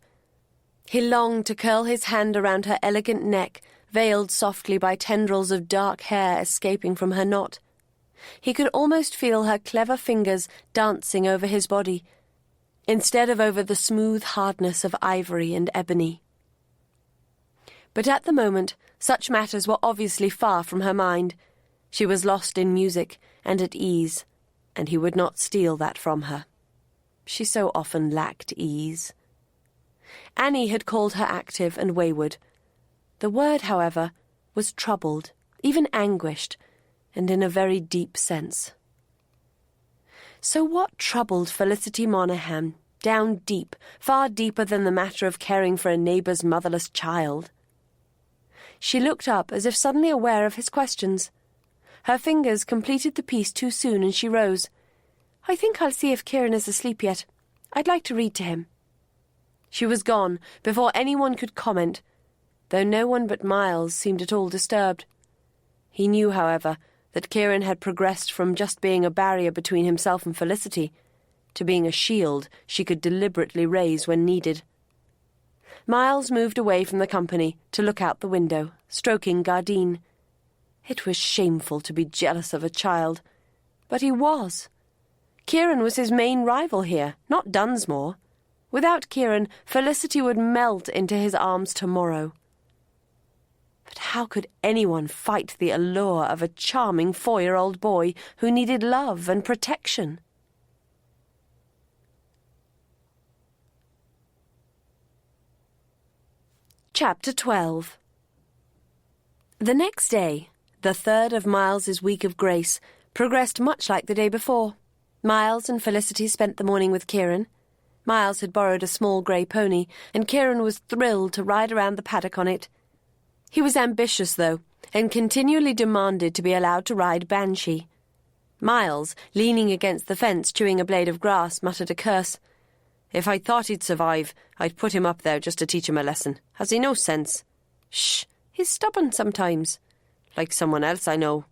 Speaker 3: He longed to curl his hand around her elegant neck, veiled softly by tendrils of dark hair escaping from her knot. He could almost feel her clever fingers dancing over his body, instead of over the smooth hardness of ivory and ebony. But at the moment, such matters were obviously far from her mind. She was lost in music and at ease, and he would not steal that from her. She so often lacked ease. Annie had called her active and wayward. The word, however, was troubled, even anguished, and in a very deep sense. So what troubled Felicity Monaghan, down deep, far deeper than the matter of caring for a neighbour's motherless child? She looked up as if suddenly aware of his questions. Her fingers completed the piece too soon, and she rose. "I think I'll see if Kieran is asleep yet. I'd like to read to him." She was gone before anyone could comment, though no one but Miles seemed at all disturbed. He knew, however, that Kieran had progressed from just being a barrier between himself and Felicity to being a shield she could deliberately raise when needed. Miles moved away from the company to look out the window, stroking Gardine. It was shameful to be jealous of a child, but he was. Kieran was his main rival here, not Dunsmore. Without Kieran, Felicity would melt into his arms tomorrow. But how could anyone fight the allure of a charming 4-year-old boy who needed love and protection? Chapter 12. The next day, the third of Miles's week of grace, progressed much like the day before. Miles and Felicity spent the morning with Kieran. Miles had borrowed a small grey pony, and Kieran was thrilled to ride around the paddock on it. He was ambitious, though, and continually demanded to be allowed to ride Banshee. Miles, leaning against the fence chewing a blade of grass, muttered a curse. "If I thought he'd survive, I'd put him up there just to teach him a lesson. Has he no sense?" "Shh, he's stubborn sometimes. Like someone else I know."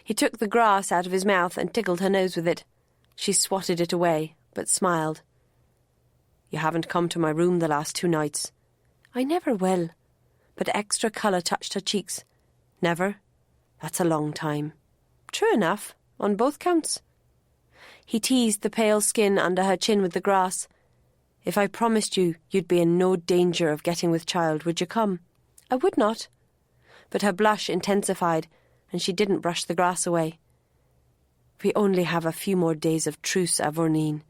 Speaker 3: He took the grass out of his mouth and tickled her nose with it. She swatted it away, but smiled. "You haven't come to my room the last 2 nights." "I never will." But extra colour touched her cheeks. "Never? That's a long time." "True enough, on both counts." He teased the pale skin under her chin with the grass. "If I promised you you'd be in no danger of getting with child, would you come?" "I would not." But her blush intensified, and she didn't brush the grass away. "We only have a few more days of truce, Avourneen.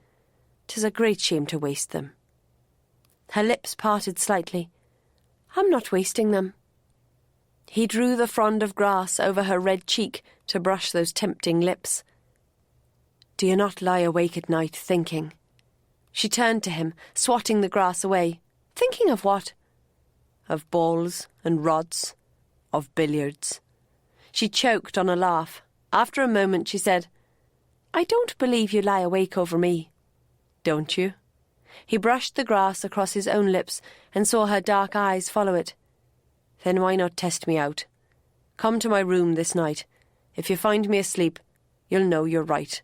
Speaker 3: 'Tis a great shame to waste them." Her lips parted slightly. "I'm not wasting them." He drew the frond of grass over her red cheek to brush those tempting lips. "Do you not lie awake at night thinking?" She turned to him, swatting the grass away. "Thinking of what?" "Of balls and rods, of billiards." She choked on a laugh. After a moment she said, "I don't believe you lie awake over me." "Don't you?" He brushed the grass across his own lips and saw her dark eyes follow it. "Then why not test me out? Come to my room this night. If you find me asleep, you'll know you're right.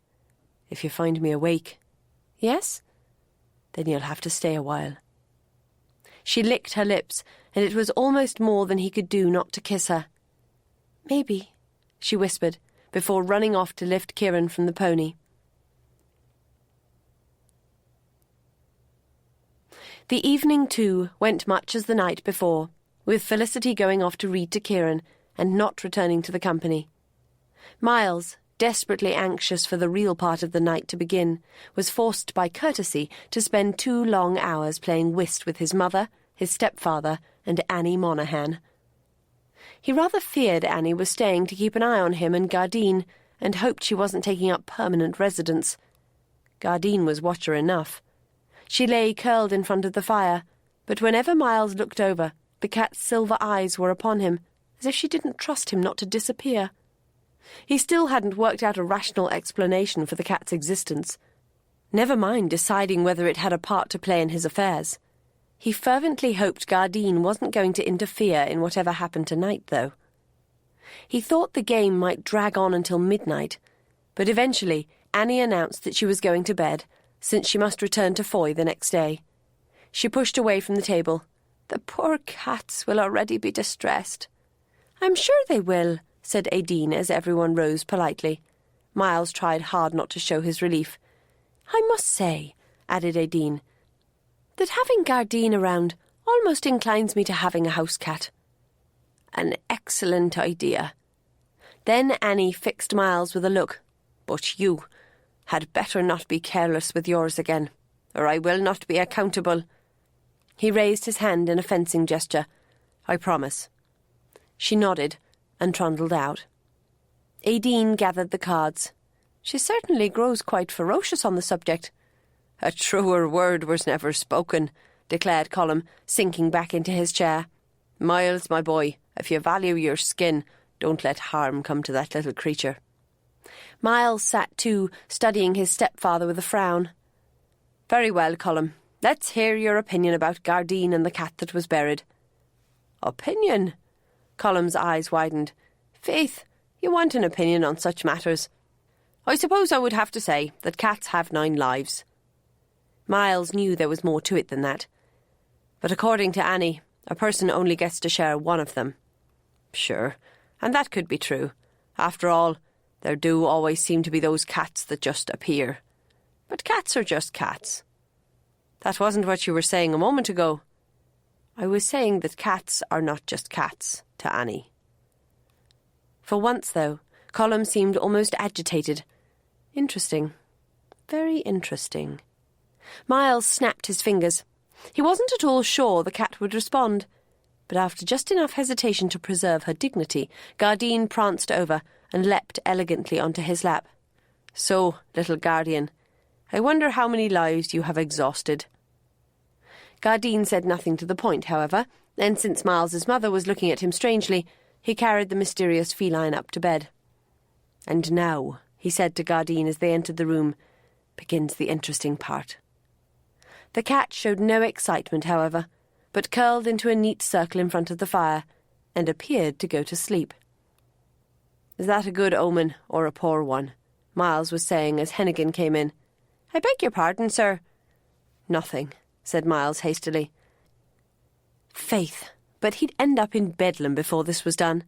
Speaker 3: If you find me awake—" "Yes?" "Then you'll have to stay a while." She licked her lips, and it was almost more than he could do not to kiss her. "Maybe," she whispered, before running off to lift Kieran from the pony. The evening, too, went much as the night before, with Felicity going off to read to Kieran and not returning to the company. Miles, desperately anxious for the real part of the night to begin, was forced by courtesy to spend 2 long hours playing whist with his mother,
Speaker 4: his stepfather, and Annie Monaghan. He rather feared Annie was staying to keep an eye on him and Gardine, and hoped she wasn't taking up permanent residence. Gardine was watcher enough. She lay curled in front of the fire, but whenever Miles looked over, the cat's silver eyes were upon him, as if she didn't trust him not to disappear. He still hadn't worked out a rational explanation for the cat's existence. Never mind deciding whether it had a part to play in his affairs. He fervently hoped Gardine wasn't going to interfere in whatever happened tonight, though. He thought the game might drag on until midnight, but eventually Annie announced that she was going to bed, since she must return to Foy the next day. She pushed away from the table. "The poor cats will already be distressed." "I'm sure they will," said Aideen as everyone rose politely. Miles tried hard not to show his relief. "I must say," added Aideen, "that having Gardine around almost inclines me to having a house cat." "An excellent idea." Then Annie fixed Miles with a look. "But you had better not be careless with yours again, or I will not be accountable." He raised his hand in a fencing gesture. "I promise." She nodded and trundled out. Aideen gathered the cards. "She certainly grows quite ferocious on the subject." "A truer word was never spoken," declared Colum, sinking back into his chair. "Miles, my boy, if you value your skin, don't let harm come to that little creature." Miles sat too, studying his stepfather with a frown. "Very well, Colum. Let's hear your opinion about Gardine and the cat that was buried." "Opinion?" Colum's eyes widened. "Faith, you want an opinion on such matters. I suppose I would have to say that cats have 9 lives." Miles knew there was more to it than that. But according to Annie, a person only gets to share one of them. Sure, and that could be true. After all, there do always seem to be those cats that just appear. But cats are just cats. That wasn't what you were saying a moment ago. I was saying that cats are not just cats, to Annie. For once, though, Colum seemed almost agitated. Interesting. Very interesting. Miles snapped his fingers. He wasn't at all sure the cat would respond, but after just enough hesitation to preserve her dignity, Gardine pranced over and leapt elegantly onto his lap. "So, little guardian, I wonder how many lives you have exhausted." Gardine said nothing to the point, however, and since Miles's mother was looking at him strangely, he carried the mysterious feline up to bed. "And now," he said to Gardine as they entered the room, "begins the interesting part." The cat showed no excitement, however, but curled into a neat circle in front of the fire, and appeared to go to sleep. "Is that a good omen, or a poor one?" Miles was saying as Hennigan came in. "I beg your pardon, sir." "Nothing," said Miles hastily. Faith, but he'd end up in Bedlam before this was done.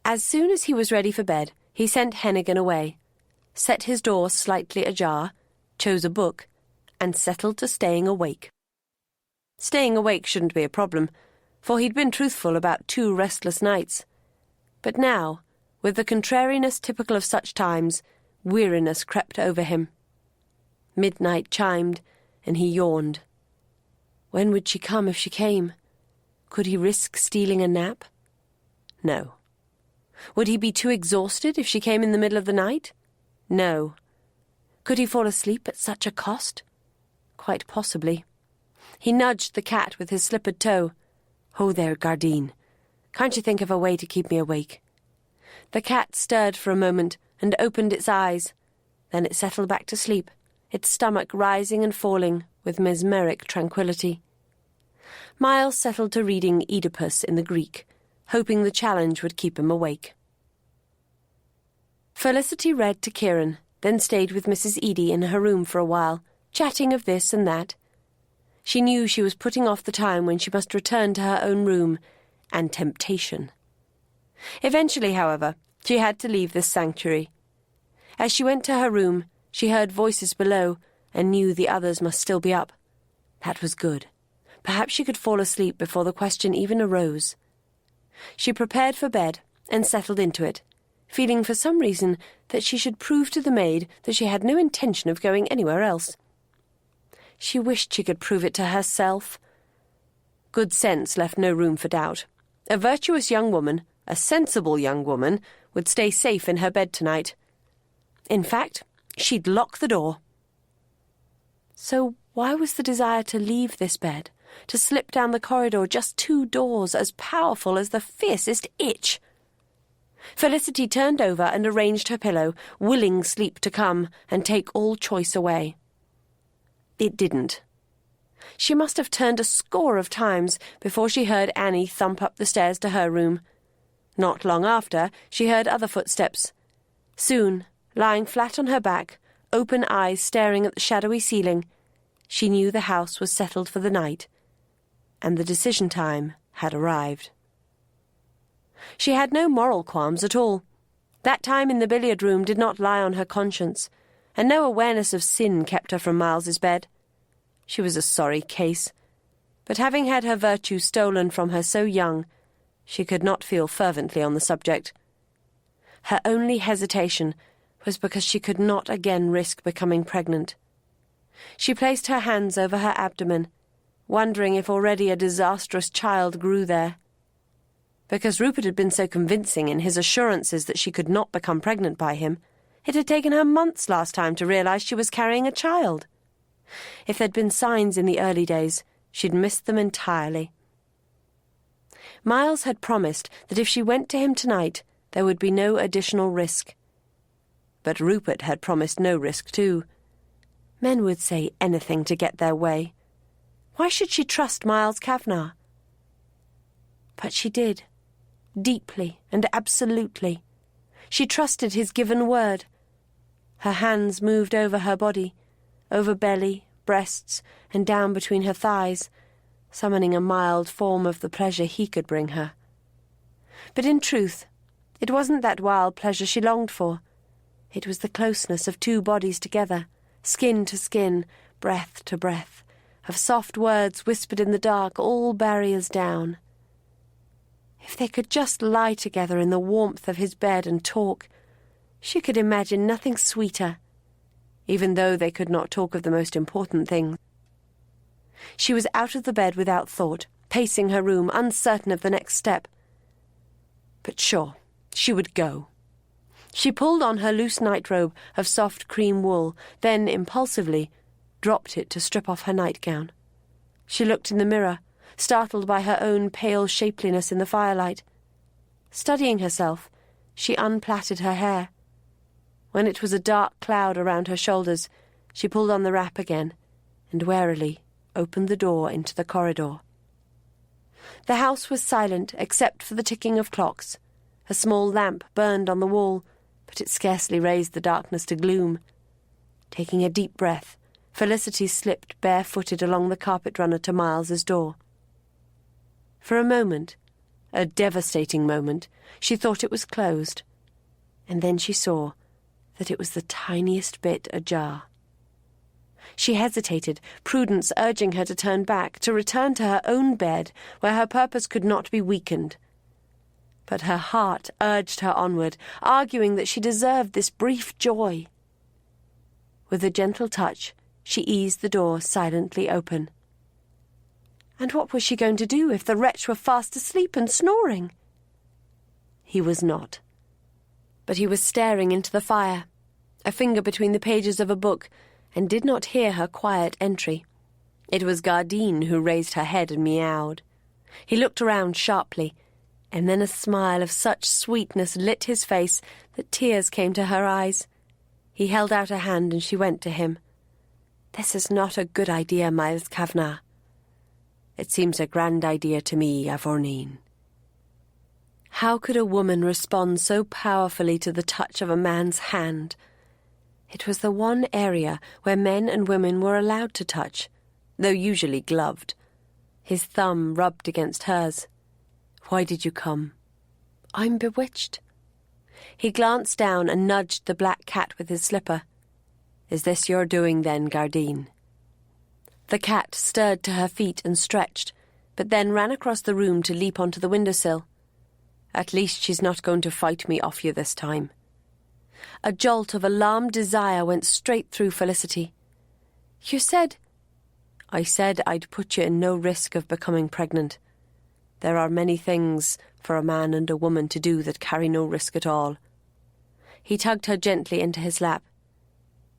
Speaker 4: As soon as he was ready for bed, he sent Hennigan away, set his door slightly ajar, chose a book, and settled to staying awake. Staying awake shouldn't be a problem, for he'd been truthful about 2 restless nights. But now, with the contrariness typical of such times, weariness crept over him. Midnight chimed, and he yawned. When would she come if she came? Could he risk stealing a nap? No. Would he be too exhausted if she came in the middle of the night? No. Could he fall asleep at such a cost? Quite possibly. He nudged the cat with his slippered toe. "Ho there, Gardine. Can't you think of a way to keep me awake?" The cat stirred for a moment and opened its eyes. Then it settled back to sleep, its stomach rising and falling with mesmeric tranquillity. Miles settled to reading Oedipus in the Greek, hoping the challenge would keep him awake. Felicity read to Kieran, then stayed with Mrs. Edie in her room for a while, chatting of this and that. She knew she was putting off the time when she must return to her own room and temptation. Eventually, however, she had to leave this sanctuary. As she went to her room, she heard voices below and knew the others must still be up. That was good. Perhaps she could fall asleep before the question even arose. She prepared for bed and settled into it, feeling for some reason that she should prove to the maid that she had no intention of going anywhere else. She wished she could prove it to herself. Good sense left no room for doubt. A virtuous young woman, a sensible young woman, would stay safe in her bed tonight. In fact, she'd lock the door. So why was the desire to leave this bed, to slip down the corridor just 2 doors, as powerful as the fiercest itch? Felicity turned over and arranged her pillow, willing sleep to come and take all choice away. It didn't. She must have turned a score of times before she heard Annie thump up the stairs to her room. Not long after, she heard other footsteps. Soon, lying flat on her back, open eyes staring at the shadowy ceiling, she knew the house was settled for the night, and the decision time had arrived. She had no moral qualms at all. That time in the billiard room did not lie on her conscience, and no awareness of sin kept her from Miles's bed. She was a sorry case, but having had her virtue stolen from her so young, she could not feel fervently on the subject. Her only hesitation was because she could not again risk becoming pregnant. She placed her hands over her abdomen, wondering if already a disastrous child grew there. Because Rupert had been so convincing in his assurances that she could not become pregnant by him, it had taken her months last time to realize she was carrying a child. If there'd been signs in the early days, she'd missed them entirely. Miles had promised that if she went to him tonight, there would be no additional risk. But Rupert had promised no risk too. Men would say anything to get their way. Why should she trust Miles Kavanagh? But she did, deeply and absolutely. She trusted his given word. Her hands moved over her body, over belly, breasts, and down between her thighs, summoning a mild form of the pleasure he could bring her. But in truth, it wasn't that wild pleasure she longed for. It was the closeness of 2 bodies together, skin to skin, breath to breath, of soft words whispered in the dark, all barriers down. If they could just lie together in the warmth of his bed and talk, she could imagine nothing sweeter, even though they could not talk of the most important things. She was out of the bed without thought, pacing her room, uncertain of the next step. But sure, she would go. She pulled on her loose nightrobe of soft cream wool, then, impulsively, dropped it to strip off her nightgown. She looked in the mirror, startled by her own pale shapeliness in the firelight. Studying herself, she unplaited her hair. When it was a dark cloud around her shoulders, she pulled on the wrap again, and warily opened the door into the corridor. The house was silent except for the ticking of clocks. A small lamp burned on the wall, but it scarcely raised the darkness to gloom. Taking a deep breath, Felicity slipped barefooted along the carpet runner to Miles's door. For a moment, a devastating moment, she thought it was closed, and then she saw that it was the tiniest bit ajar. She hesitated, prudence urging her to turn back, to return to her own bed, where her purpose could not be weakened. But her heart urged her onward, arguing that she deserved this brief joy. With a gentle touch, she eased the door silently open. And what was she going to do if the wretch were fast asleep and snoring? He was not. But he was staring into the fire, a finger between the pages of a book, and did not hear her quiet entry. It was Gardine who raised her head and meowed. He looked around sharply, and then a smile of such sweetness lit his face that tears came to her eyes. He held out a hand and she went to him. "This is not a good idea, Miles Kavanagh." "It seems a grand idea to me, Avourneen." How could a woman respond so powerfully to the touch of a man's hand? It was the one area where men and women were allowed to touch, though usually gloved. His thumb rubbed against hers. "Why did you come?" "I'm bewitched." He glanced down and nudged the black cat with his slipper. "Is this your doing, then, Gardine?" The cat stirred to her feet and stretched, but then ran across the room to leap onto the windowsill. "At least she's not going to fight me off you this time." A jolt of alarmed desire went straight through Felicity. "You said—" I said I'd put you in no risk of becoming pregnant. There are many things for a man and a woman to do that carry no risk at all. He tugged her gently into his lap.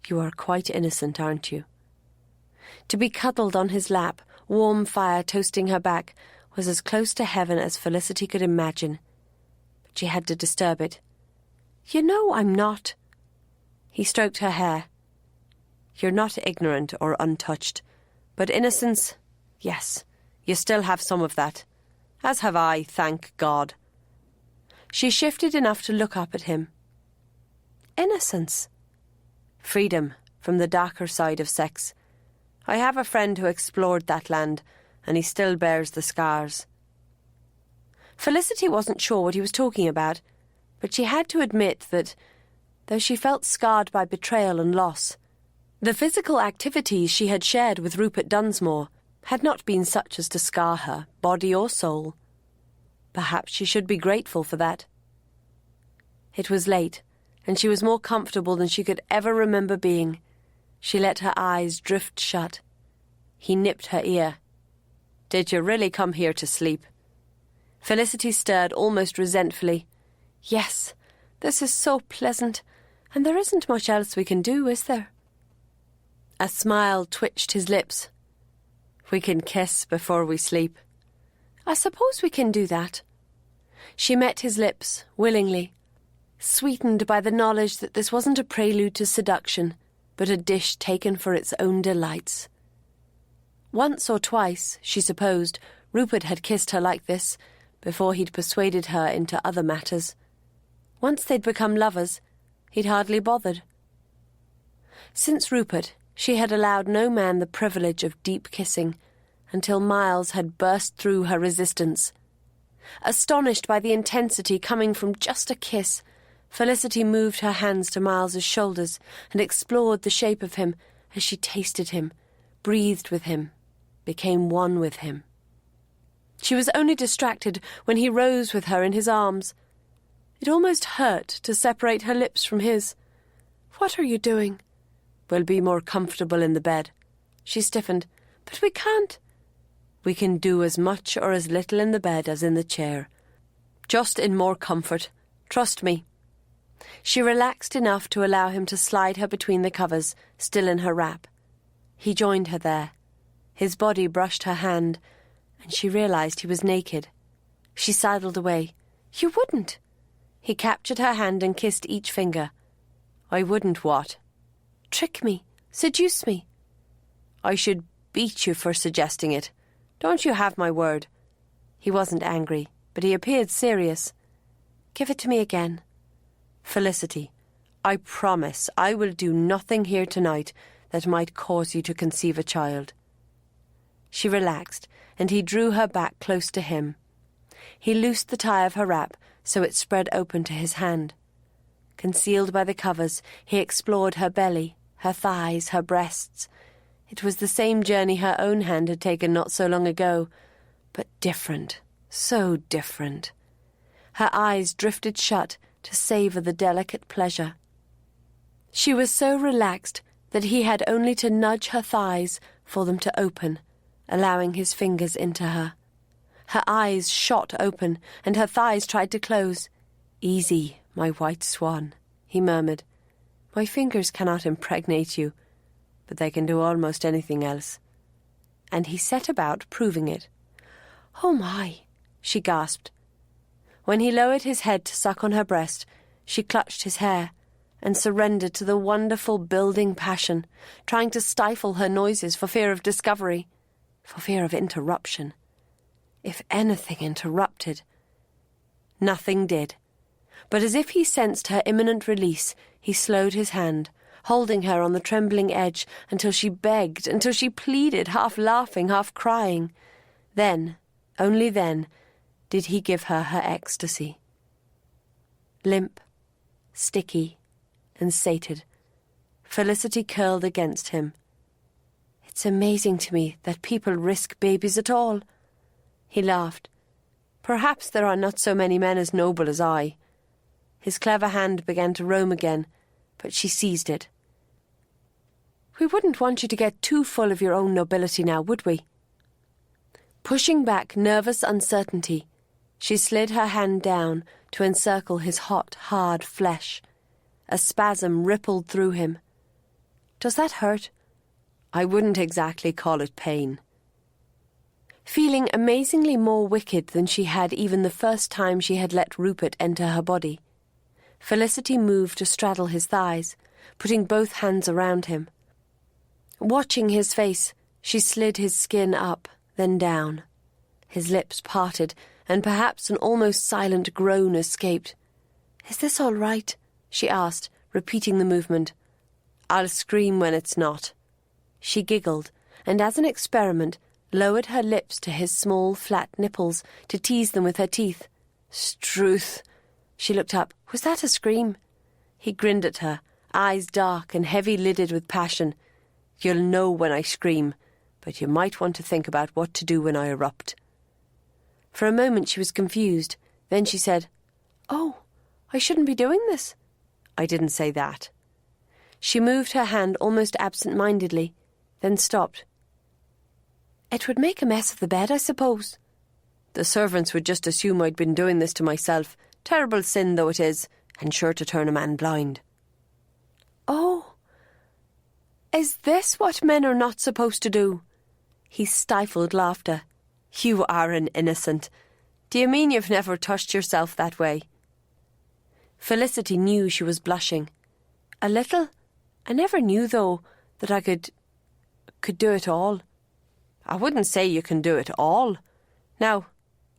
Speaker 4: You are quite innocent, aren't you? To be cuddled on his lap, warm fire toasting her back, was as close to heaven as Felicity could imagine. But she had to disturb it. You know I'm not. He stroked her hair. You're not ignorant or untouched, but innocence, yes, you still have some of that. As have I, thank God. She shifted enough to look up at him. Innocence. Freedom from the darker side of sex. I have a friend who explored that land, and he still bears the scars. Felicity wasn't sure what he was talking about, but she had to admit that, though she felt scarred by betrayal and loss, the physical activities she had shared with Rupert Dunsmore had not been such as to scar her, body or soul. Perhaps she should be grateful for that. It was late, and she was more comfortable than she could ever remember being. She let her eyes drift shut. He nipped her ear. Did you really come here to sleep? Felicity stirred almost resentfully. Yes, this is so pleasant, and there isn't much else we can do, is there? A smile twitched his lips. We can kiss before we sleep. I suppose we can do that. She met his lips, willingly, sweetened by the knowledge that this wasn't a prelude to seduction, but a dish taken for its own delights. Once or twice, she supposed, Rupert had kissed her like this, before he'd persuaded her into other matters. Once they'd become lovers, he'd hardly bothered. Since Rupert, she had allowed no man the privilege of deep kissing, until Miles had burst through her resistance. Astonished by the intensity coming from just a kiss, Felicity moved her hands to Miles's shoulders and explored the shape of him as she tasted him, breathed with him, became one with him. She was only distracted when he rose with her in his arms. It almost hurt to separate her lips from his. What are you doing? We'll be more comfortable in the bed. She stiffened. But we can't. We can do as much or as little in the bed as in the chair. Just in more comfort. Trust me. She relaxed enough to allow him to slide her between the covers, still in her wrap. He joined her there. His body brushed her hand, and she realized he was naked. She sidled away. You wouldn't. He captured her hand and kissed each finger. I wouldn't what? Trick me. Seduce me. I should beat you for suggesting it. Don't you have my word? He wasn't angry, but he appeared serious. Give it to me again. Felicity, I promise I will do nothing here tonight that might cause you to conceive a child. She relaxed, and he drew her back close to him. He loosed the tie of her wrap so it spread open to his hand. Concealed by the covers, he explored her belly, her thighs, her breasts. It was the same journey her own hand had taken not so long ago, but different, so different. Her eyes drifted shut to savour the delicate pleasure. She was so relaxed that he had only to nudge her thighs for them to open, allowing his fingers into her. Her eyes shot open, and her thighs tried to close. Easy, my white swan, he murmured. My fingers cannot impregnate you, but they can do almost anything else. And he set about proving it. Oh my, she gasped. When he lowered his head to suck on her breast, she clutched his hair and surrendered to the wonderful building passion, trying to stifle her noises for fear of discovery, for fear of interruption. If anything interrupted. Nothing did. But as if he sensed her imminent release, he slowed his hand, holding her on the trembling edge until she begged, until she pleaded, half laughing, half crying. Then, only then, did he give her her ecstasy. Limp, sticky, and sated, Felicity curled against him. It's amazing to me that people risk babies at all. He laughed. Perhaps there are not so many men as noble as I. His clever hand began to roam again, but she seized it. We wouldn't want you to get too full of your own nobility now, would we?" Pushing back nervous uncertainty, she slid her hand down to encircle his hot, hard flesh. A spasm rippled through him. "Does that hurt?" "I wouldn't exactly call it pain." Feeling amazingly more wicked than she had even the first time she had let Rupert enter her body, Felicity moved to straddle his thighs, putting both hands around him. Watching his face, she slid his skin up, then down. His lips parted, and perhaps an almost silent groan escaped. "Is this all right?" she asked, repeating the movement. "I'll scream when it's not." She giggled, and as an experiment, lowered her lips to his small, flat nipples to tease them with her teeth. "Struth!" She looked up. Was that a scream? He grinned at her, eyes dark and heavy-lidded with passion. "You'll know when I scream, but you might want to think about what to do when I erupt." For a moment she was confused. Then she said, "Oh, I shouldn't be doing this." "I didn't say that." She moved her hand almost absent-mindedly, then stopped. "It would make a mess of the bed, I suppose." "The servants would just assume I'd been doing this to myself, terrible sin though it is, and sure to turn a man blind." "Oh, is this what men are not supposed to do?" He stifled laughter. "You are an innocent. Do you mean you've never touched yourself that way?" Felicity knew she was blushing. "A little. I never knew, though, that I could do it all." "I wouldn't say you can do it all. Now,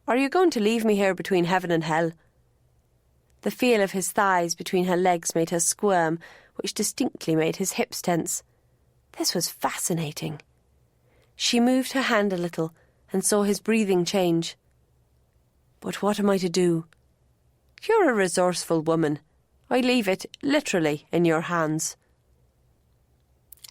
Speaker 4: are you going to leave me here between heaven and hell?" The feel of his thighs between her legs made her squirm, which distinctly made his hips tense. This was fascinating. She moved her hand a little and saw his breathing change. "But what am I to do?" "You're a resourceful woman. I leave it, literally, in your hands."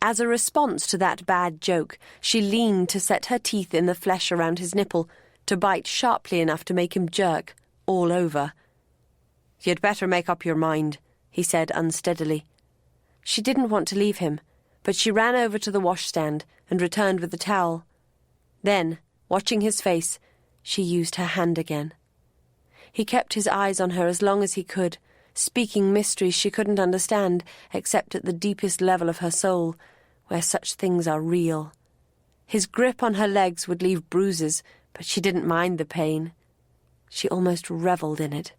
Speaker 4: As a response to that bad joke, she leaned to set her teeth in the flesh around his nipple, to bite sharply enough to make him jerk, all over. "You'd better make up your mind," he said unsteadily. She didn't want to leave him, but she ran over to the washstand and returned with the towel. Then, watching his face, she used her hand again. He kept his eyes on her as long as he could, speaking mysteries she couldn't understand except at the deepest level of her soul, where such things are real. His grip on her legs would leave bruises, but she didn't mind the pain. She almost revelled in it.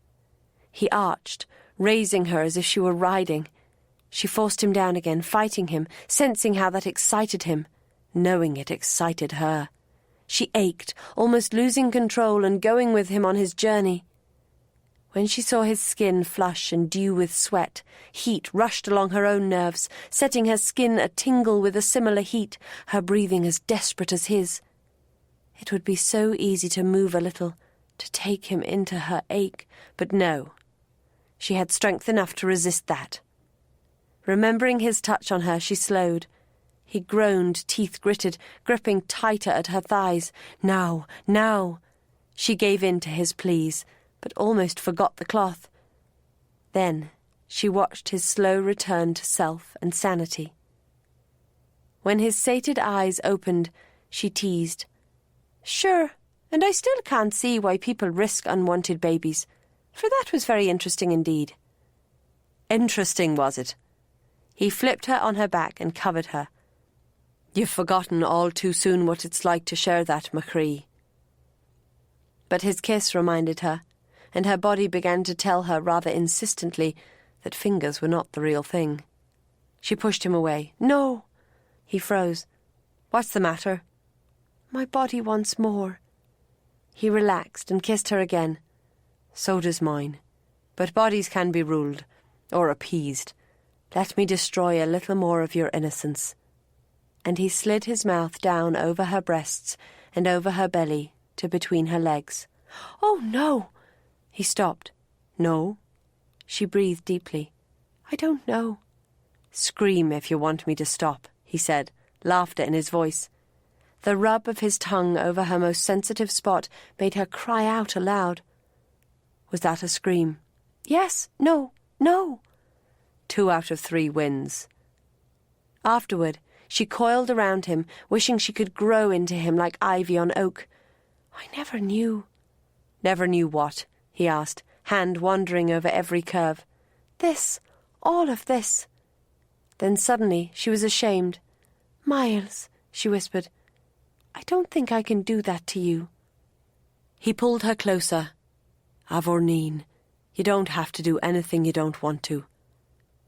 Speaker 4: He arched, raising her as if she were riding. She forced him down again, fighting him, sensing how that excited him, knowing it excited her. She ached, almost losing control and going with him on his journey. When she saw his skin flush and dew with sweat, heat rushed along her own nerves, setting her skin a-tingle with a similar heat, her breathing as desperate as his. It would be so easy to move a little, to take him into her ache, but no. She had strength enough to resist that. Remembering his touch on her, she slowed. He groaned, teeth gritted, gripping tighter at her thighs. "Now, now!" She gave in to his pleas, but almost forgot the cloth. Then she watched his slow return to self and sanity. When his sated eyes opened, she teased. "Sure, and I still can't see why people risk unwanted babies, for that was very interesting indeed." Interesting, was it? He flipped her on her back and covered her. "You've forgotten all too soon what it's like to share that, Machree." But his kiss reminded her, and her body began to tell her rather insistently that fingers were not the real thing. She pushed him away. "No!" He froze. "What's the matter?" "My body wants more." He relaxed and kissed her again. "So does mine. But bodies can be ruled, or appeased. Let me destroy a little more of your innocence." And he slid his mouth down over her breasts and over her belly to between her legs. "Oh, no!" He stopped. "No?" She breathed deeply. "I don't know." "Scream if you want me to stop," he said, laughter in his voice. The rub of his tongue over her most sensitive spot made her cry out aloud. Was that a scream? "Yes, no, no." 2 out of 3 wins. Afterward, She coiled around him, wishing she could grow into him like ivy on oak. I never knew. Never knew what? He asked, hand wandering over every curve. This, all of this. Then suddenly she was ashamed. Miles, she whispered, I don't think I can do that to you. He pulled her closer. Avorneen, you don't have to do anything you don't want to.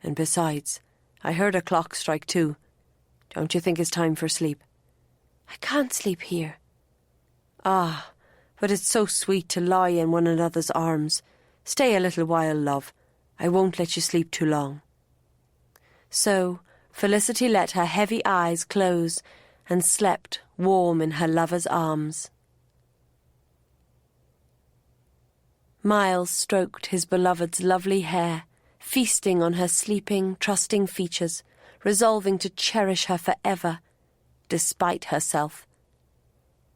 Speaker 4: And besides, I heard a clock strike 2. Don't you think it's time for sleep? I can't sleep here. Ah, but it's so sweet to lie in one another's arms. Stay a little while, love. I won't let you sleep too long. So Felicity let her heavy eyes close and slept warm in her lover's arms. Miles stroked his beloved's lovely hair, feasting on her sleeping, trusting features, resolving to cherish her forever, despite herself.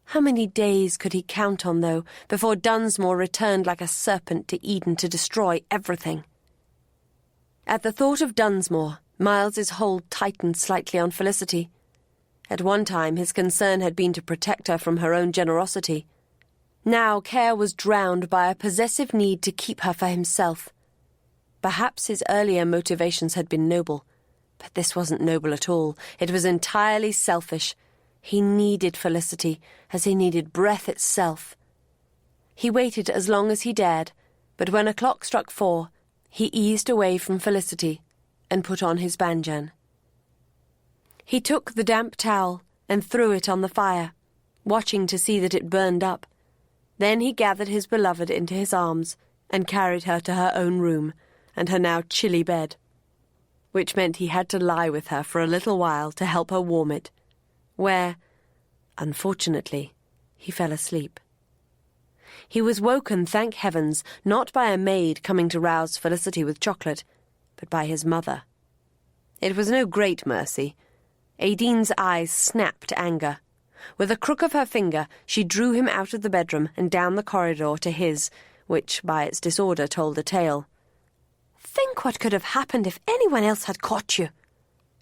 Speaker 4: How many days could he count on, though, before Dunsmore returned like a serpent to Eden to destroy everything? At the thought of Dunsmore, Miles's hold tightened slightly on Felicity. At one time his concern had been to protect her from her own generosity. Now care was drowned by a possessive need to keep her for himself. Perhaps his earlier motivations had been noble, but this wasn't noble at all. It was entirely selfish. He needed Felicity, as he needed breath itself. He waited as long as he dared, but when a clock struck 4, he eased away from Felicity and put on his banjan. He took the damp towel and threw it on the fire, watching to see that it burned up. Then he gathered his beloved into his arms and carried her to her own room and her now chilly bed, which meant he had to lie with her for a little while to help her warm it, where, unfortunately, he fell asleep. He was woken, thank heavens, not by a maid coming to rouse Felicity with chocolate, but by his mother. It was no great mercy. Aidine's eyes snapped anger. With a crook of her finger, she drew him out of the bedroom and down the corridor to his, which, by its disorder, told a tale. Think what could have happened if anyone else had caught you.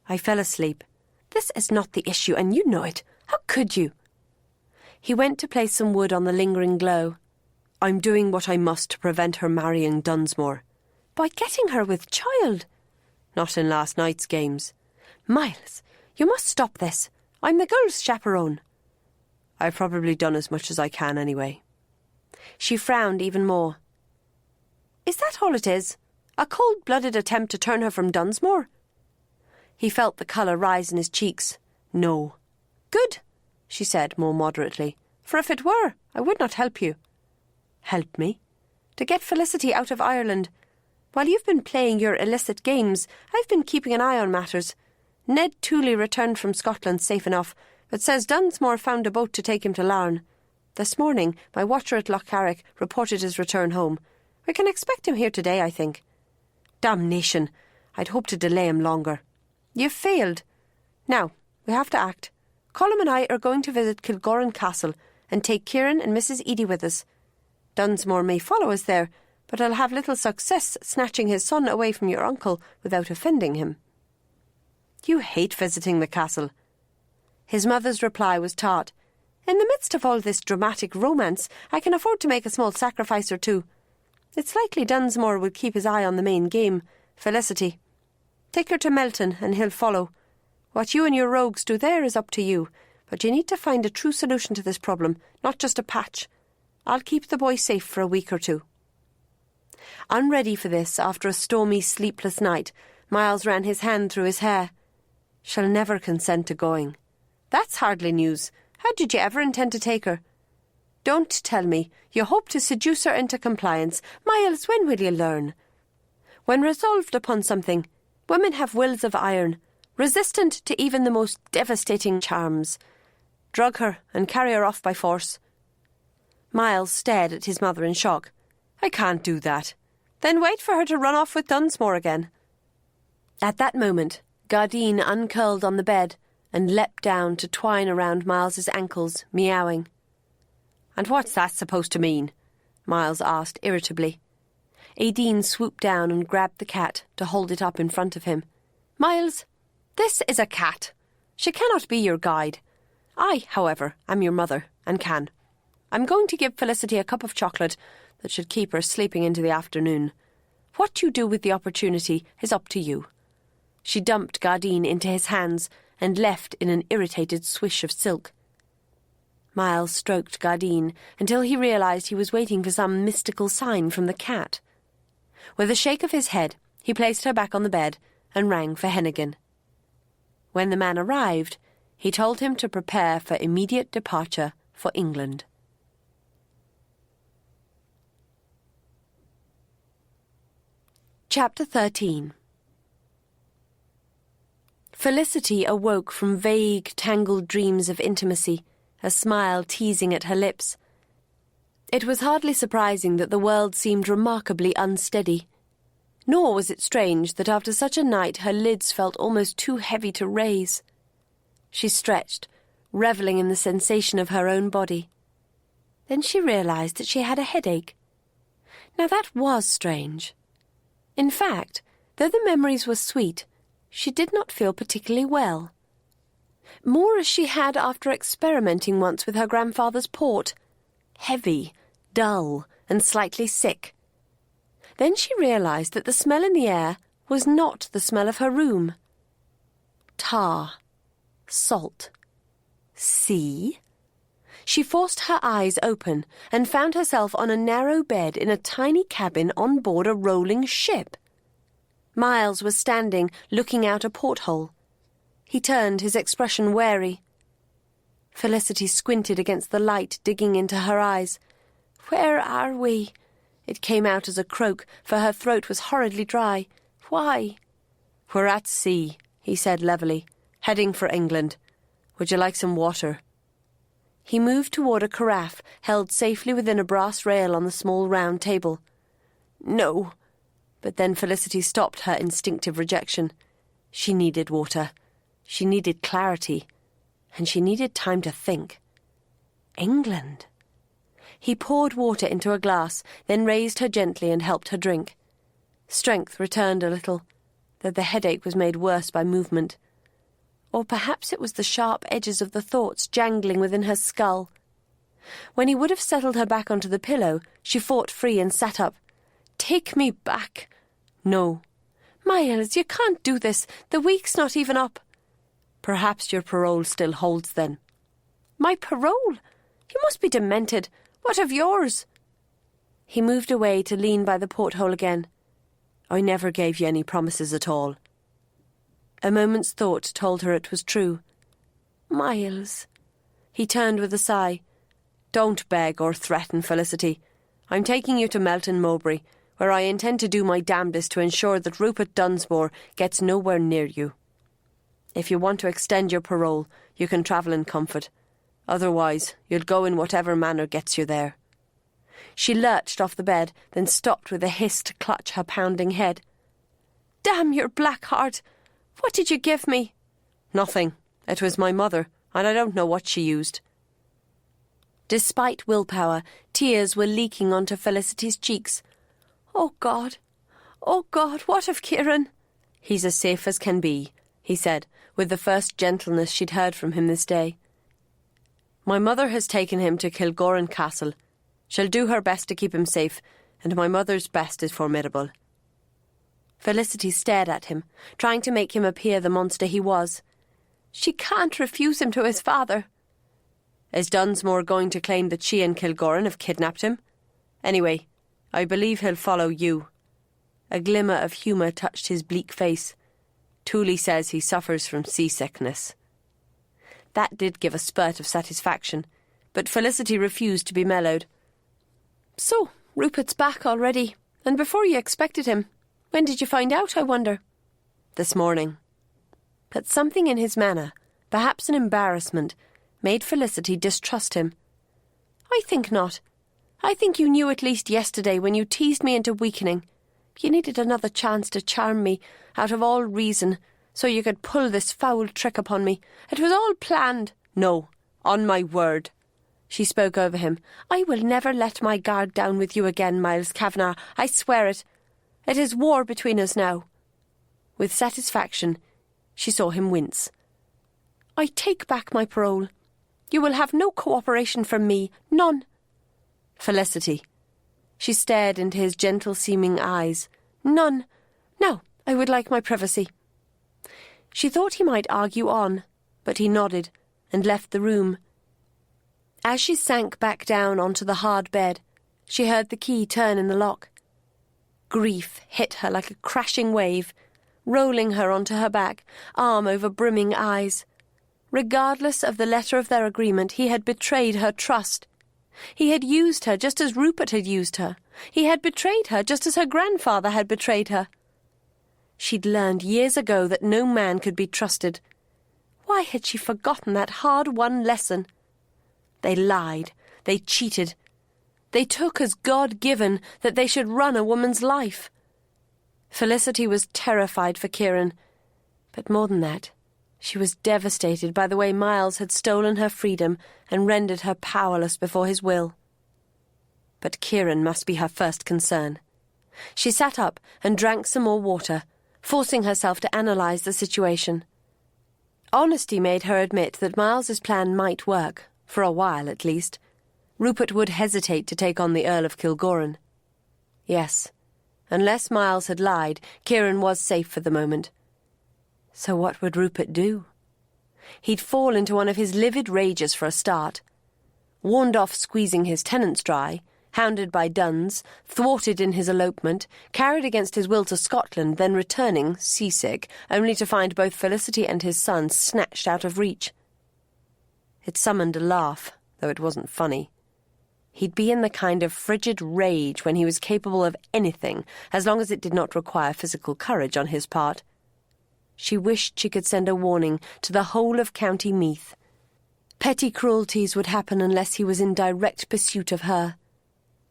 Speaker 4: I fell asleep. This is not the issue, and you know it. How could you? He went to place some wood on the lingering glow. I'm doing what I must to prevent her marrying Dunsmore. By getting her with child. Not in last night's games. Miles, you must stop this. I'm the girl's chaperone. I've probably done as much as I can anyway. She frowned even more. Is that all it is? A cold-blooded attempt to turn her from Dunsmore? He felt the colour rise in his cheeks. No. Good, she said more moderately. For if it were, I would not help you. Help me? To get Felicity out of Ireland. While you've been playing your illicit games, I've been keeping an eye on matters. Ned Tooley returned from Scotland safe enough, but says Dunsmore found a boat to take him to Larne. This morning, my watcher at Loch Carrick reported his return home. We can expect him here today, I think. Damnation! I'd hoped to delay him longer. You've failed. Now, we have to act. Colm and I are going to visit Kilgorran Castle and take Kieran and Mrs. Eady with us. Dunsmore may follow us there, but I'll have little success snatching his son away from your uncle without offending him. You hate visiting the castle. His mother's reply was tart. In the midst of all this dramatic romance, I can afford to make a small sacrifice or two. It's likely Dunsmore will keep his eye on the main game, Felicity. Take her to Melton and he'll follow. What you and your rogues do there is up to you, but you need to find a true solution to this problem, not just a patch. I'll keep the boy safe for a week or 2. Unready for this, after a stormy, sleepless night, Miles ran his hand through his hair. She'll never consent to going. That's hardly news. How did you ever intend to take her? Don't tell me. You hope to seduce her into compliance. Miles, when will you learn? When resolved upon something, women have wills of iron, resistant to even the most devastating charms. Drug her and carry her off by force. Miles stared at his mother in shock. I can't do that. Then wait for her to run off with Dunsmore again. At that moment, Gardine uncurled on the bed and leapt down to twine around Miles's ankles, meowing. And what's that supposed to mean? Miles asked irritably. Aideen swooped down and grabbed the cat to hold it up in front of him. Miles, this is a cat. She cannot be your guide. I, however, am your mother, and can. I'm going to give Felicity a cup of chocolate that should keep her sleeping into the afternoon. What you do with the opportunity is up to you." She dumped Gardine into his hands and left in an irritated swish of silk. Miles stroked Gardine until he realised he was waiting for some mystical sign from the cat. With a shake of his head, he placed her back on the bed and rang for Hennigan. When the man arrived, he told him to prepare for immediate departure for England. Chapter 13. Felicity awoke from vague, tangled dreams of intimacy, a smile teasing at her lips. It was hardly surprising that the world seemed remarkably unsteady. Nor was it strange that after such a night her lids felt almost too heavy to raise. She stretched, revelling in the sensation of her own body. Then she realised that she had a headache. Now that was strange. In fact, though the memories were sweet, she did not feel particularly well. More as she had after experimenting once with her grandfather's port. Heavy, dull, and slightly sick. Then she realised that the smell in the air was not the smell of her room. Tar. Salt. Sea. She forced her eyes open and found herself on a narrow bed in a tiny cabin on board a rolling ship. Miles was standing, looking out a porthole. He turned, his expression wary. Felicity squinted against the light digging into her eyes. "Where are we?" It came out as a croak, for her throat was horridly dry. "Why?" "We're at sea," he said levelly, "heading for England. Would you like some water?" He moved toward a carafe held safely within a brass rail on the small round table. "No." But then Felicity stopped her instinctive rejection. She needed water. She needed clarity. And she needed time to think. England. He poured water into a glass, then raised her gently and helped her drink. Strength returned a little, though the headache was made worse by movement. Or perhaps it was the sharp edges of the thoughts jangling within her skull. When he would have settled her back onto the pillow, she fought free and sat up. "Take me back." "No." "Miles, you can't do this. The week's not even up." "Perhaps your parole still holds then." "My parole? You must be demented. What of yours?" He moved away to lean by the porthole again. "I never gave you any promises at all." A moment's thought told her it was true. "Miles." He turned with a sigh. "Don't beg or threaten, Felicity. I'm taking you to Melton Mowbray, where I intend to do my damnedest to ensure that Rupert Dunsmore gets nowhere near you. If you want to extend your parole, you can travel in comfort. Otherwise, you'll go in whatever manner gets you there." She lurched off the bed, then stopped with a hiss to clutch her pounding head. "Damn your black heart! What did you give me?" "Nothing. It was my mother, and I don't know what she used." Despite willpower, tears were leaking onto Felicity's cheeks. Oh, God, what of Kieran?" "He's as safe as can be," he said, with the first gentleness she'd heard from him this day. "My mother has taken him to Kilgorran Castle. She'll do her best to keep him safe, and my mother's best is formidable." Felicity stared at him, trying to make him appear the monster he was. "She can't refuse him to his father." "Is Dunsmore going to claim that she and Kilgorran have kidnapped him? Anyway, I believe he'll follow you." A glimmer of humour touched his bleak face. "Tooley says he suffers from seasickness." That did give a spurt of satisfaction, but Felicity refused to be mellowed. "So, Rupert's back already, and before you expected him. When did you find out, I wonder?" "This morning." But something in his manner, perhaps an embarrassment, made Felicity distrust him. "I think not. I think you knew at least yesterday when you teased me into weakening. You needed another chance to charm me, out of all reason, so you could pull this foul trick upon me. It was all planned." "No, on my word." She spoke over him. "I will never let my guard down with you again, Miles Kavanagh. I swear it. It is war between us now." With satisfaction, she saw him wince. I take back my parole. You will have no cooperation from me, none.
Speaker 2: Felicity. She stared into his gentle-seeming eyes.
Speaker 4: None. No, I would like my privacy. She thought he might argue on, but he nodded and left the room. As she sank back down onto the hard bed, she heard the key turn in the lock. Grief hit her like a crashing wave, rolling her onto her back, arm over brimming eyes. Regardless of the letter of their agreement, he had betrayed her trust. He had used her just as Rupert had used her. He had betrayed her just as her grandfather had betrayed her. She'd learned years ago that no man could be trusted. Why had she forgotten that hard-won lesson? They lied. They cheated. They took as God-given that they should run a woman's life. Felicity was terrified for Kieran, but more than that, she was devastated by the way Miles had stolen her freedom and rendered her powerless before his will. But Kieran must be her first concern. She sat up and drank some more water, forcing herself to analyse the situation. Honesty made her admit that Miles's plan might work, for a while at least. Rupert would hesitate to take on the Earl of Kilgorren. Yes, unless Miles had lied, Kieran was safe for the moment. So what would Rupert do? He'd fall into one of his livid rages for a start. Warned off squeezing his tenants dry, hounded by duns, thwarted in his elopement, carried against his will to Scotland, then returning, seasick, only to find both Felicity and his son snatched out of reach. It summoned a laugh, though it wasn't funny. He'd be in the kind of frigid rage when he was capable of anything, as long as it did not require physical courage on his part. She wished she could send a warning to the whole of County Meath. Petty cruelties would happen unless he was in direct pursuit of her.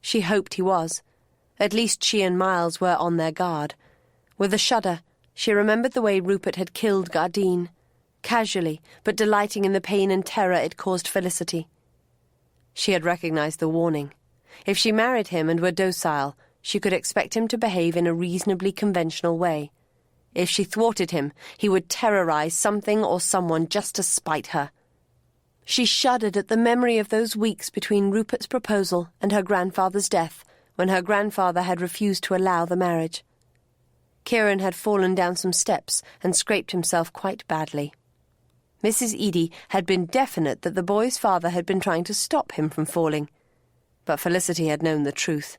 Speaker 4: She hoped he was. At least she and Miles were on their guard. With a shudder, she remembered the way Rupert had killed Gardine, casually, but delighting in the pain and terror it caused Felicity. She had recognised the warning. If she married him and were docile, she could expect him to behave in a reasonably conventional way. If she thwarted him, he would terrorise something or someone just to spite her. She shuddered at the memory of those weeks between Rupert's proposal and her grandfather's death, when her grandfather had refused to allow the marriage. Kieran had fallen down some steps and scraped himself quite badly. Mrs. Edie had been definite that the boy's father had been trying to stop him from falling. But Felicity had known the truth.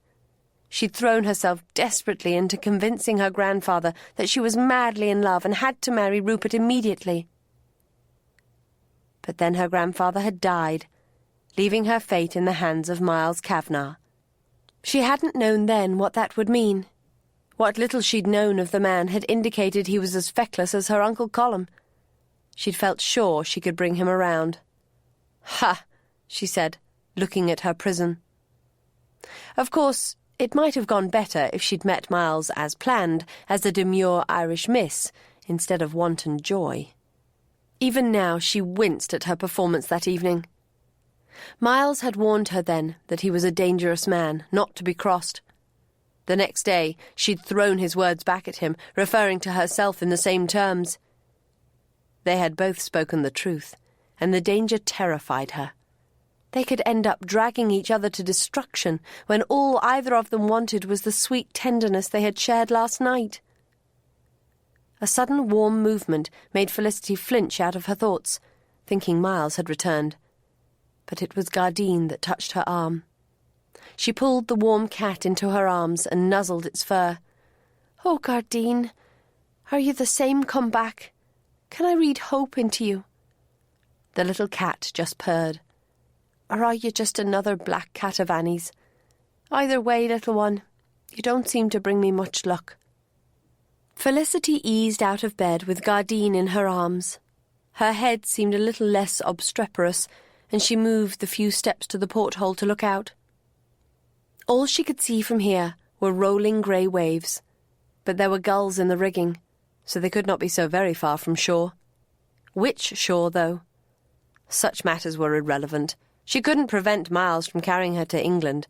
Speaker 4: She'd thrown herself desperately into convincing her grandfather that she was madly in love and had to marry Rupert immediately. But then her grandfather had died, leaving her fate in the hands of Miles Kavanagh. She hadn't known then what that would mean. What little she'd known of the man had indicated he was as feckless as her Uncle Colum. She'd felt sure she could bring him around. "Ha!" she said, looking at her prison. Of course, it might have gone better if she'd met Miles as planned, as a demure Irish miss, instead of wanton joy. Even now she winced at her performance that evening. Miles had warned her then that he was a dangerous man, not to be crossed. The next day she'd thrown his words back at him, referring to herself in the same terms. They had both spoken the truth, and the danger terrified her. They could end up dragging each other to destruction when all either of them wanted was the sweet tenderness they had shared last night. A sudden warm movement made Felicity flinch out of her thoughts, thinking Miles had returned. But it was Gardine that touched her arm. She pulled the warm cat into her arms and nuzzled its fur. "Oh, Gardine, are you the same come back? Can I read hope into you?" The little cat just purred. "Or are you just another black cat of Annie's? Either way, little one, you don't seem to bring me much luck." Felicity eased out of bed with Gardine in her arms. Her head seemed a little less obstreperous, and she moved the few steps to the porthole to look out. All she could see from here were rolling grey waves, but there were gulls in the rigging, so they could not be so very far from shore. Which shore, though? Such matters were irrelevant. She couldn't prevent Miles from carrying her to England,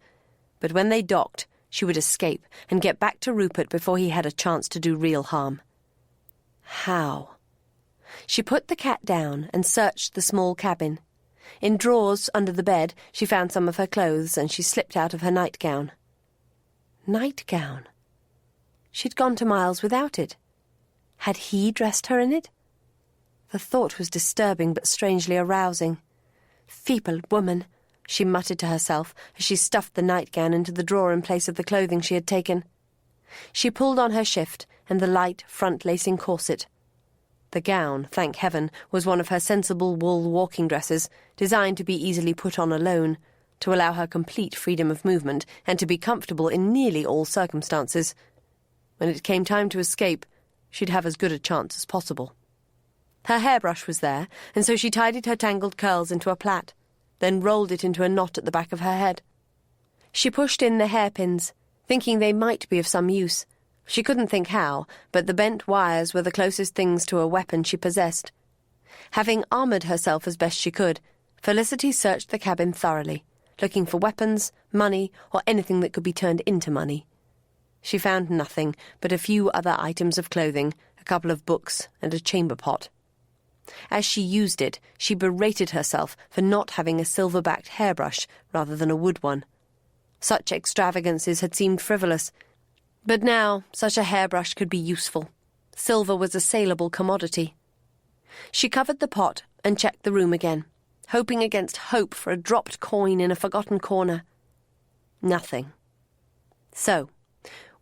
Speaker 4: but when they docked, she would escape and get back to Rupert before he had a chance to do real harm. How?
Speaker 2: She put the cat down and searched the small cabin. In drawers under the bed she found some of her clothes, and she slipped out of her nightgown. Nightgown? She'd gone to Miles without it. Had he dressed her in it? The thought was disturbing but strangely arousing. Feeble woman, she muttered to herself as she stuffed the nightgown into the drawer in place of the clothing she had taken. She pulled on her shift and the light front-lacing corset. The gown, thank heaven, was one of her sensible wool walking dresses, designed to be easily put on alone, to allow her complete freedom of movement and to be comfortable in nearly all circumstances. When it came time to escape, she'd have as good a chance as possible. Her hairbrush was there, and so she tidied her tangled curls into a plait, then rolled it into a knot at the back of her head. She pushed in the hairpins, thinking they might be of some use. She couldn't think how, but the bent wires were the closest things to a weapon she possessed. Having armoured herself as best she could, Felicity searched the cabin thoroughly, looking for weapons, money, or anything that could be turned into money. She found nothing but a few other items of clothing, a couple of books, and a chamber pot. As she used it, she berated herself for not having a silver-backed hairbrush rather than a wood one. Such extravagances had seemed frivolous, but now such a hairbrush could be useful. Silver was a saleable commodity. She covered the pot and checked the room again, hoping against hope for a dropped coin in a forgotten corner. Nothing. So,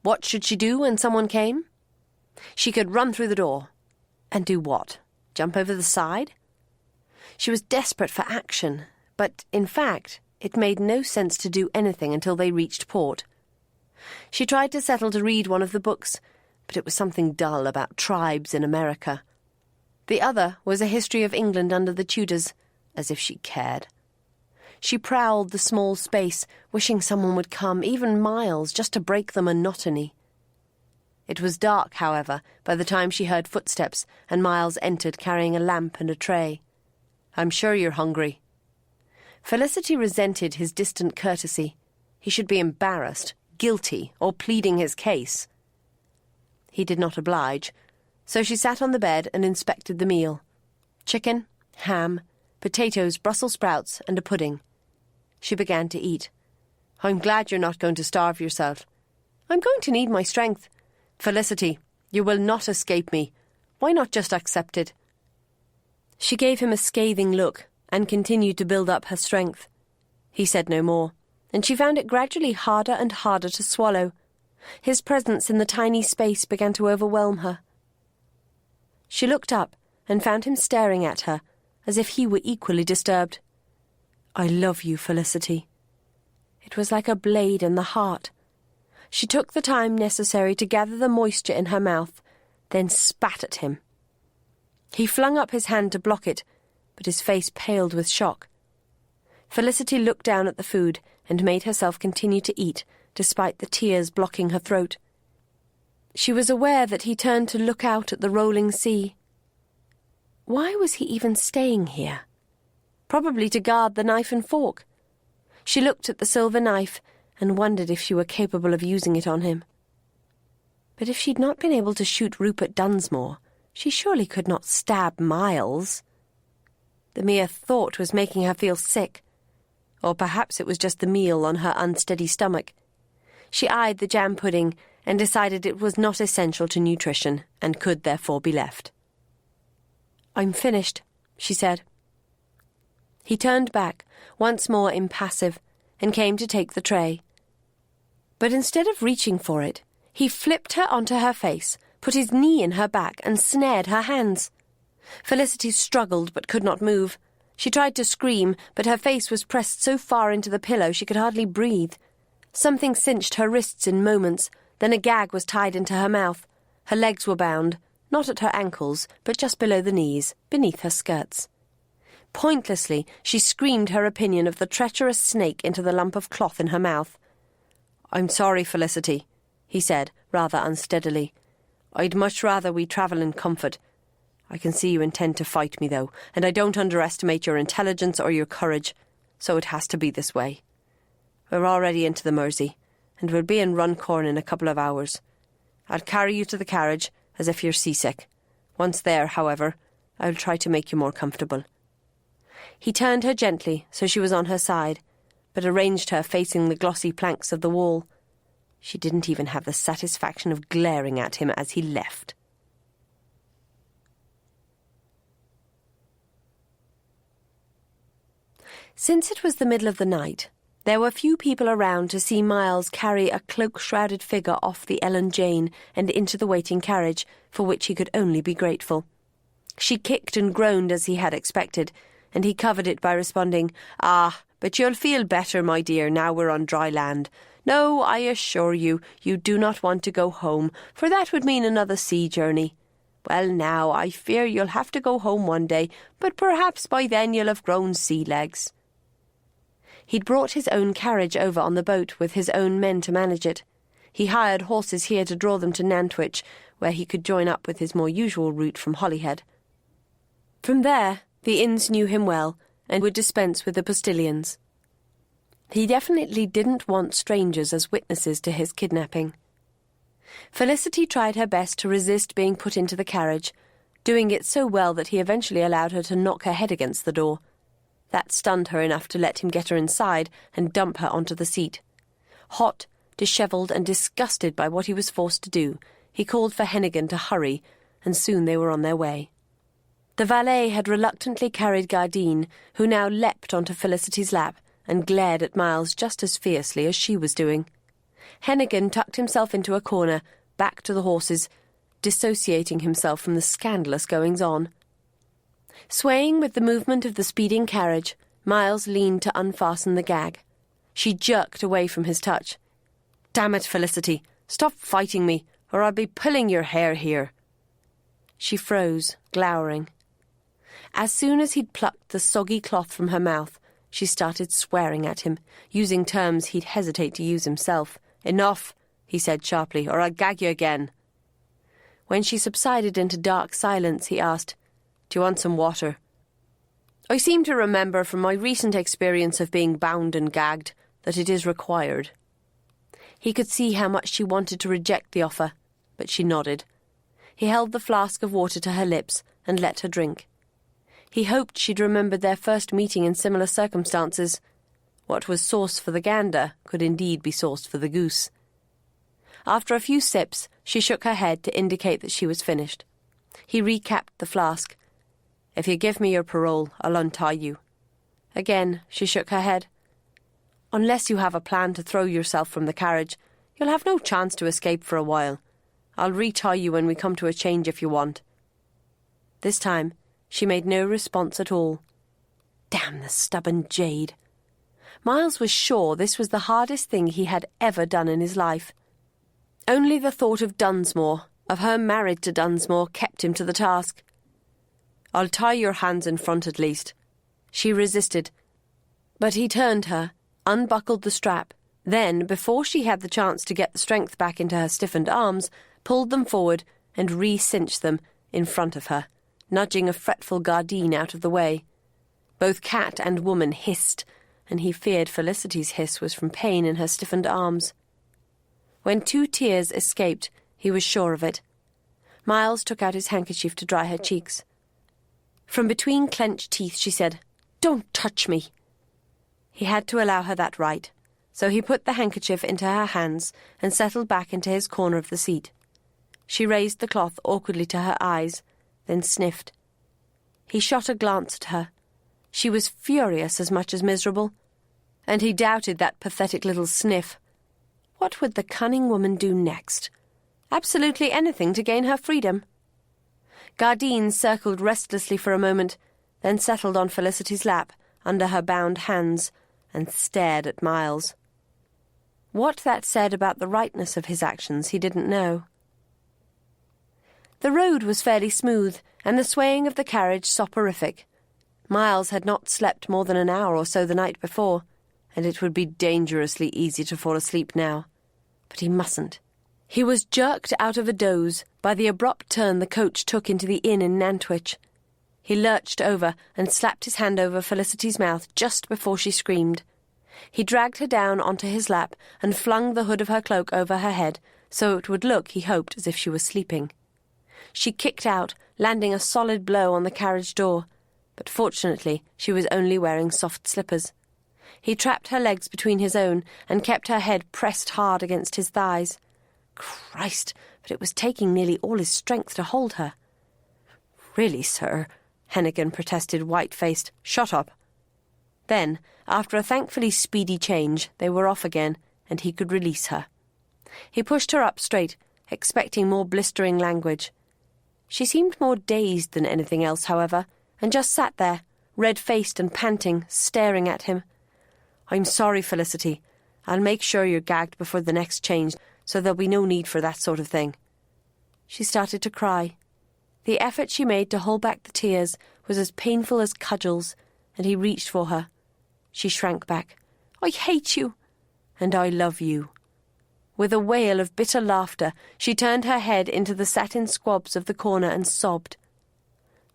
Speaker 2: what should she do when someone came? She could run through the door. And do what? Jump over the side? She was desperate for action, but, in fact, it made no sense to do anything until they reached port. She tried to settle to read one of the books, but it was something dull about tribes in America. The other was a history of England under the Tudors, as if she cared. She prowled the small space, wishing someone would come, even Miles, just to break the monotony. It was dark, however, by the time she heard footsteps, and Miles entered carrying a lamp and a tray. "I'm sure you're hungry." Felicity resented his distant courtesy. He should be embarrassed, guilty, or pleading his case. He did not oblige, so she sat on the bed and inspected the meal. Chicken, ham, potatoes, Brussels sprouts, and a pudding. She began to eat. "I'm glad you're not going to starve yourself." "I'm going to need my strength." "Felicity, you will not escape me. Why not just accept it?" She gave him a scathing look and continued to build up her strength. He said no more, and she found it gradually harder and harder to swallow. His presence in the tiny space began to overwhelm her. She looked up and found him staring at her, as if he were equally disturbed. "I love you, Felicity." It was like a blade in the heart. She took the time necessary to gather the moisture in her mouth, then spat at him. He flung up his hand to block it, but his face paled with shock. Felicity looked down at the food and made herself continue to eat, despite the tears blocking her throat. She was aware that he turned to look out at the rolling sea. Why was he even staying here? Probably to guard the knife and fork. She looked at the silver knife and wondered if she were capable of using it on him. But if she'd not been able to shoot Rupert Dunsmore, she surely could not stab Miles. The mere thought was making her feel sick. Or perhaps it was just the meal on her unsteady stomach. She eyed the jam pudding and decided it was not essential to nutrition and could therefore be left. "I'm finished," she said. He turned back, once more impassive, and came to take the tray. But instead of reaching for it, he flipped her onto her face, put his knee in her back, and snared her hands. Felicity struggled but could not move. She tried to scream, but her face was pressed so far into the pillow she could hardly breathe. Something cinched her wrists in moments, then a gag was tied into her mouth. Her legs were bound, not at her ankles, but just below the knees, beneath her skirts. Pointlessly, she screamed her opinion of the treacherous snake into the lump of cloth in her mouth. "I'm sorry, Felicity," he said, rather unsteadily. "I'd much rather we travel in comfort. I can see you intend to fight me, though, and I don't underestimate your intelligence or your courage, so it has to be this way. We're already into the Mersey, and we'll be in Runcorn in a couple of hours. I'll carry you to the carriage, as if you're seasick. Once there, however,
Speaker 4: I'll try to make you more comfortable." He turned her gently so she was on her side, but arranged her facing the glossy planks of the wall. She didn't even have the satisfaction of glaring at him as he left. Since it was the middle of the night, there were few people around to see Miles carry a cloak-shrouded figure off the Ellen Jane and into the waiting carriage, for which he could only be grateful. She kicked and groaned as he had expected, and he covered it by responding, "Ah, but you'll feel better, my dear, now we're on dry land. No, I assure you, you do not want to go home, for that would mean another sea journey. Well, now, I fear you'll have to go home one day, but perhaps by then you'll have grown sea legs." He'd brought his own carriage over on the boat with his own men to manage it. He hired horses here to draw them to Nantwich, where he could join up with his more usual route from Holyhead. From there, the inns knew him well and would dispense with the postilions. He definitely didn't want strangers as witnesses to his kidnapping. Felicity tried her best to resist being put into the carriage, doing it so well that he eventually allowed her to knock her head against the door. That stunned her enough to let him get her inside and dump her onto the seat. Hot, dishevelled and disgusted by what he was forced to do, he called for Hennigan to hurry, and soon they were on their way. The valet had reluctantly carried Gardine, who now leapt onto Felicity's lap and glared at Miles just as fiercely as she was doing. Hennigan tucked himself into a corner, back to the horses, dissociating himself from the scandalous goings-on. Swaying with the movement of the speeding carriage, Miles leaned to unfasten the gag. She jerked away from his touch. "Damn it, Felicity, stop fighting me, or I'll be pulling your hair here." She froze, glowering. As soon as he'd plucked the soggy cloth from her mouth, she started swearing at him, using terms he'd hesitate to use himself. "Enough," he said sharply, "or I'll gag you again." When she subsided into dark silence, he asked, "Do you want some water?" "I seem to remember from my recent experience of being bound and gagged that it is required." He could see how much she wanted to reject the offer, but she nodded. He held the flask of water to her lips and let her drink. He hoped she'd remembered their first meeting in similar circumstances. What was sauce for the gander could indeed be sauce for the goose. After a few sips, she shook her head to indicate that she was finished. He recapped the flask. "If you give me your parole, I'll untie you." Again, she shook her head. "Unless you have a plan to throw yourself from the carriage, you'll have no chance to escape for a while. I'll retie you when we come to a change if you want." This time, she made no response at all. Damn the stubborn jade. Miles was sure this was the hardest thing he had ever done in his life. Only the thought of Dunsmore, of her married to Dunsmore, kept him to the task. "I'll tie your hands in front at least." She resisted, but he turned her, unbuckled the strap, then, before she had the chance to get the strength back into her stiffened arms, pulled them forward and re-cinched them in front of her, nudging a fretful Gardine out of the way. Both cat and woman hissed, and he feared Felicity's hiss was from pain in her stiffened arms. When 2 tears escaped, he was sure of it. Miles took out his handkerchief to dry her cheeks. From between clenched teeth, she said, "Don't touch me." He had to allow her that right, so he put the handkerchief into her hands and settled back into his corner of the seat. She raised the cloth awkwardly to her eyes, then sniffed. He shot a glance at her. She was furious as much as miserable, and he doubted that pathetic little sniff. What would the cunning woman do next? Absolutely anything to gain her freedom. Gardine circled restlessly for a moment, then settled on Felicity's lap, under her bound hands, and stared at Miles. What that said about the rightness of his actions he didn't know. The road was fairly smooth, and the swaying of the carriage soporific. Miles had not slept more than an hour or so the night before, and it would be dangerously easy to fall asleep now. But he mustn't. He was jerked out of a doze by the abrupt turn the coach took into the inn in Nantwich. He lurched over and slapped his hand over Felicity's mouth just before she screamed. He dragged her down onto his lap and flung the hood of her cloak over her head, so it would look, he hoped, as if she was sleeping. She kicked out, landing a solid blow on the carriage door, but fortunately she was only wearing soft slippers. He trapped her legs between his own and kept her head pressed hard against his thighs. Christ, but it was taking nearly all his strength to hold her. "Really, sir," Hennigan protested, white-faced. "Shut up." Then, after a thankfully speedy change, they were off again, and he could release her. He pushed her up straight, expecting more blistering language. She seemed more dazed than anything else, however, and just sat there, red-faced and panting, staring at him. "I'm sorry, Felicity. I'll make sure you're gagged before the next change, so there'll be no need for that sort of thing." She started to cry. The effort she made to hold back the tears was as painful as cudgels, and he reached for her. She shrank back. "I hate you." "And I love you." With a wail of bitter laughter, she turned her head into the satin squabs of the corner and sobbed.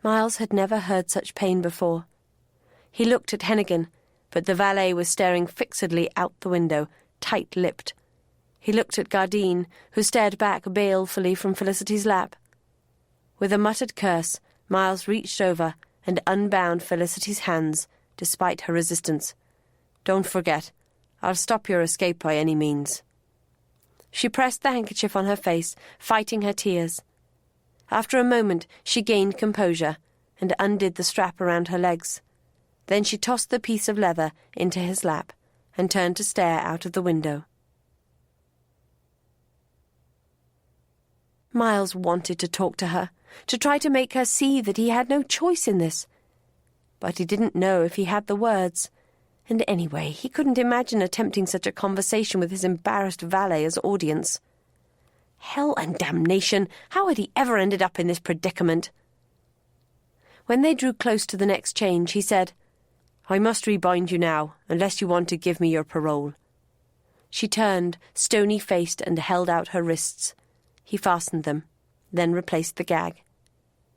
Speaker 4: Miles had never heard such pain before. He looked at Hennigan, but the valet was staring fixedly out the window, tight-lipped. He looked at Gardine, who stared back balefully from Felicity's lap. With a muttered curse, Miles reached over and unbound Felicity's hands, despite her resistance. "Don't forget, I'll stop your escape by any means." She pressed the handkerchief on her face, fighting her tears. After a moment, she gained composure and undid the strap around her legs. Then she tossed the piece of leather into his lap and turned to stare out of the window. Miles wanted to talk to her, to try to make her see that he had no choice in this. But he didn't know if he had the words. And anyway, he couldn't imagine attempting such a conversation with his embarrassed valet as audience. Hell and damnation! How had he ever ended up in this predicament? When they drew close to the next change, he said, "I must rebind you now, unless you want to give me your parole." She turned, stony-faced, and held out her wrists. He fastened them, then replaced the gag.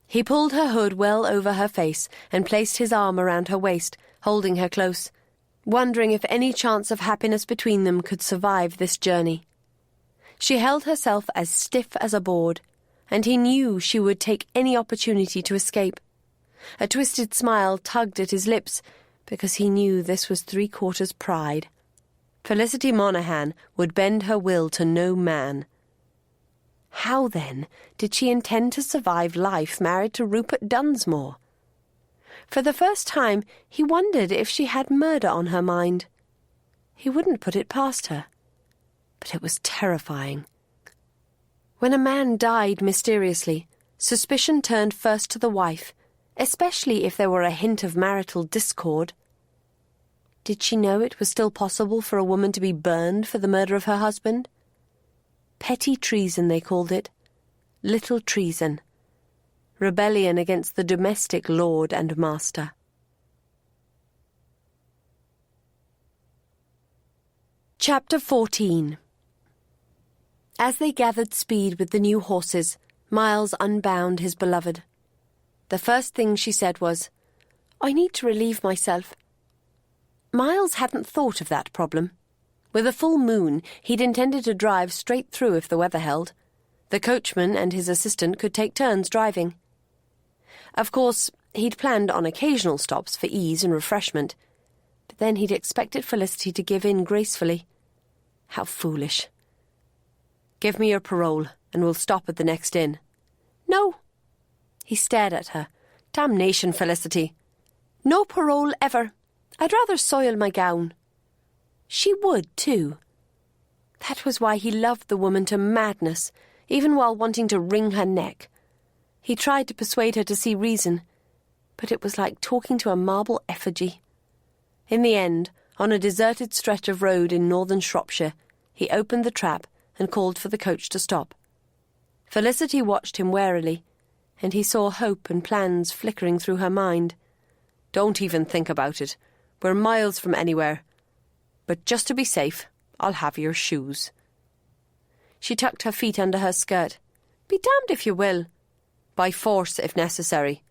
Speaker 4: He pulled her hood well over her face and placed his arm around her waist, holding her close, wondering if any chance of happiness between them could survive this journey. She held herself as stiff as a board, and he knew she would take any opportunity to escape. A twisted smile tugged at his lips, because he knew this was three-quarters pride. Felicity Monaghan would bend her will to no man. How, then, did she intend to survive life married to Rupert Dunsmore? For the first time, he wondered if she had murder on her mind. He wouldn't put it past her. But it was terrifying. When a man died mysteriously, suspicion turned first to the wife, especially if there were a hint of marital discord. Did she know it was still possible for a woman to be burned for the murder of her husband? Petty treason, they called it. Little treason. Rebellion against the domestic lord and master. Chapter 14. As they gathered speed with the new horses, Miles unbound his beloved. The first thing she said was, "I need to relieve myself." Miles hadn't thought of that problem. With a full moon, he'd intended to drive straight through if the weather held. The coachman and his assistant could take turns driving. Of course, he'd planned on occasional stops for ease and refreshment, but then he'd expected Felicity to give in gracefully. How foolish. "Give me your parole, and we'll stop at the next inn." "No." He stared at her. "Damnation, Felicity. No parole ever. I'd rather soil my gown." She would, too. That was why he loved the woman to madness, even while wanting to wring her neck. He tried to persuade her to see reason, but it was like talking to a marble effigy. In the end, on a deserted stretch of road in northern Shropshire, he opened the trap and called for the coach to stop. Felicity watched him warily, and he saw hope and plans flickering through her mind. "Don't even think about it. We're miles from anywhere. But just to be safe, I'll have your shoes." She tucked her feet under her skirt. "Be damned if you will. By force, if necessary.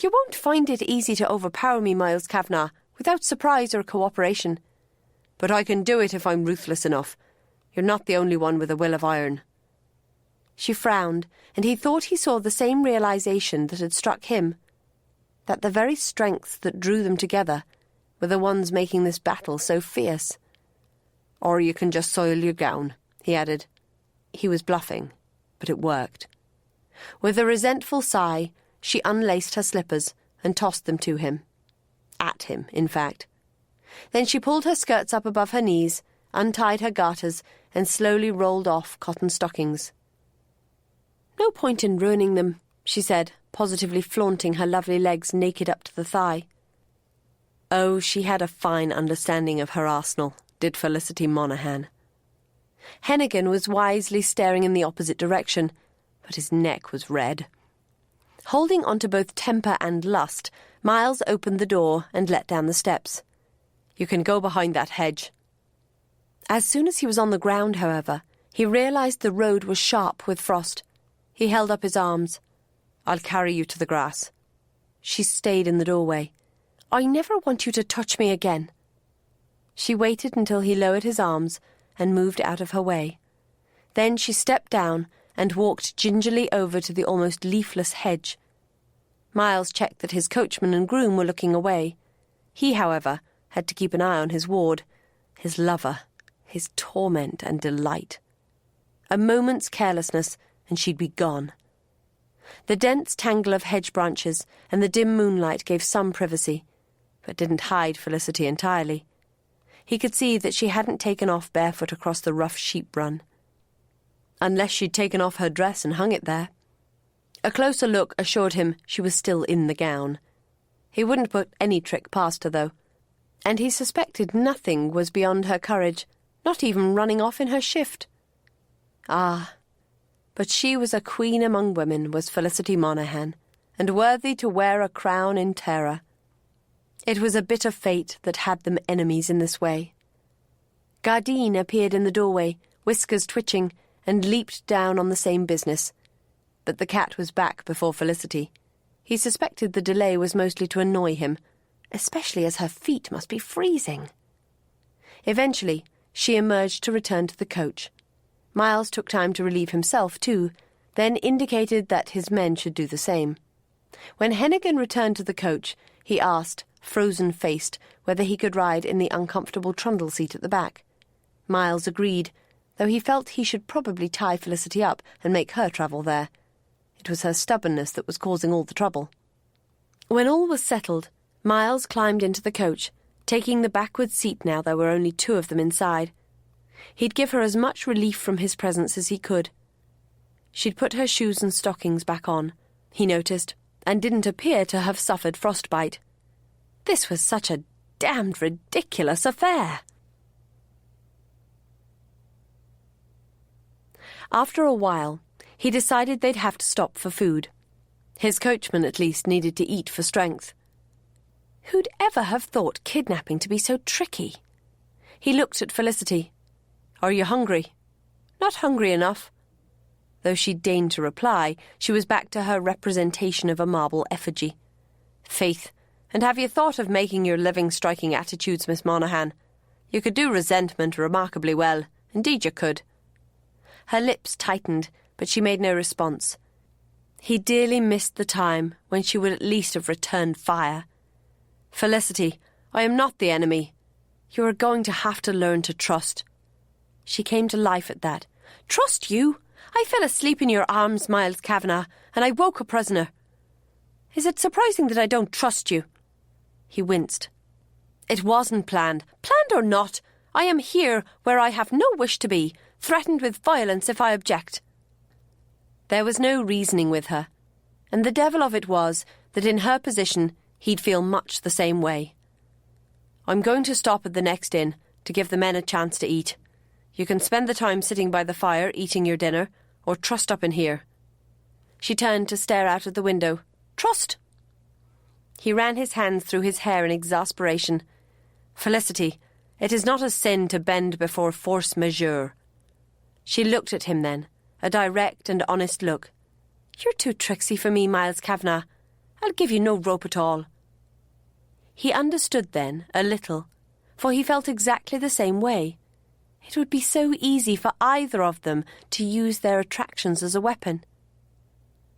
Speaker 4: You won't find it easy to overpower me, Miles Kavanagh, without surprise or cooperation. But I can do it if I'm ruthless enough. You're not the only one with a will of iron." She frowned, and he thought he saw the same realization that had struck him, that the very strengths that drew them together were the ones making this battle so fierce. "Or you can just soil your gown," he added. He was bluffing, but it worked. With a resentful sigh, she unlaced her slippers and tossed them to him. At him, in fact. Then she pulled her skirts up above her knees, untied her garters, and slowly rolled off cotton stockings. "No point in ruining them," she said, positively flaunting her lovely legs naked up to the thigh. Oh, she had a fine understanding of her arsenal, did Felicity Monaghan. Hennigan was wisely staring in the opposite direction, but his neck was red. Holding on to both temper and lust, Miles opened the door and let down the steps. "You can go behind that hedge." As soon as he was on the ground, however, he realized the road was sharp with frost. He held up his arms. "I'll carry you to the grass." She stayed in the doorway. "I never want you to touch me again." She waited until he lowered his arms and moved out of her way. Then she stepped down and walked gingerly over to the almost leafless hedge. Miles checked that his coachman and groom were looking away. He, however, had to keep an eye on his ward, his lover, his torment and delight. A moment's carelessness, and she'd be gone. The dense tangle of hedge branches and the dim moonlight gave some privacy, but didn't hide Felicity entirely. He could see that she hadn't taken off barefoot across the rough sheep run. Unless she'd taken off her dress and hung it there. A closer look assured him she was still in the gown. He wouldn't put any trick past her, though, and he suspected nothing was beyond her courage, not even running off in her shift. Ah, but she was a queen among women, was Felicity Monaghan, and worthy to wear a crown in terror. It was a bitter fate that had them enemies in this way. Gardine appeared in the doorway, whiskers twitching, and leaped down on the same business. But the cat was back before Felicity. He suspected the delay was mostly to annoy him, especially as her feet must be freezing. Eventually, she emerged to return to the coach. Miles took time to relieve himself, too, then indicated that his men should do the same. When Hennigan returned to the coach, he asked, frozen-faced, whether he could ride in the uncomfortable trundle seat at the back. Miles agreed, though he felt he should probably tie Felicity up and make her travel there. It was her stubbornness that was causing all the trouble. When all was settled, Miles climbed into the coach, taking the backward seat now there were only two of them inside. He'd give her as much relief from his presence as he could. She'd put her shoes and stockings back on, he noticed, and didn't appear to have suffered frostbite. This was such a damned ridiculous affair. After a while, he decided they'd have to stop for food. His coachman, at least, needed to eat for strength. Who'd ever have thought kidnapping to be so tricky? He looked at Felicity. "Are you hungry?" "Not hungry enough." Though she deigned to reply, she was back to her representation of a marble effigy. "Faith, and have you thought of making your living striking attitudes, Miss Monaghan? You could do resentment remarkably well. Indeed you could." Her lips tightened, but she made no response. He dearly missed the time when she would at least have returned fire. "Felicity, I am not the enemy. You are going to have to learn to trust." She came to life at that. "Trust you? I fell asleep in your arms, Miles Kavanagh, and I woke a prisoner. Is it surprising that I don't trust you?" He winced. "It wasn't planned. Planned or not, I am here where I have no wish to be, threatened with violence if I object." There was no reasoning with her, and the devil of it was that in her position he'd feel much the same way. "I'm going to stop at the next inn to give the men a chance to eat. You can spend the time sitting by the fire eating your dinner, or trust up in here." She turned to stare out of the window. "Trust?" He ran his hands through his hair in exasperation. "Felicity, it is not a sin to bend before force majeure." She looked at him then, a direct and honest look. "You're too tricksy for me, Miles Kavanagh. I'll give you no rope at all." He understood then, a little, for he felt exactly the same way.
Speaker 2: It would be so easy for either of them to use their attractions as a weapon.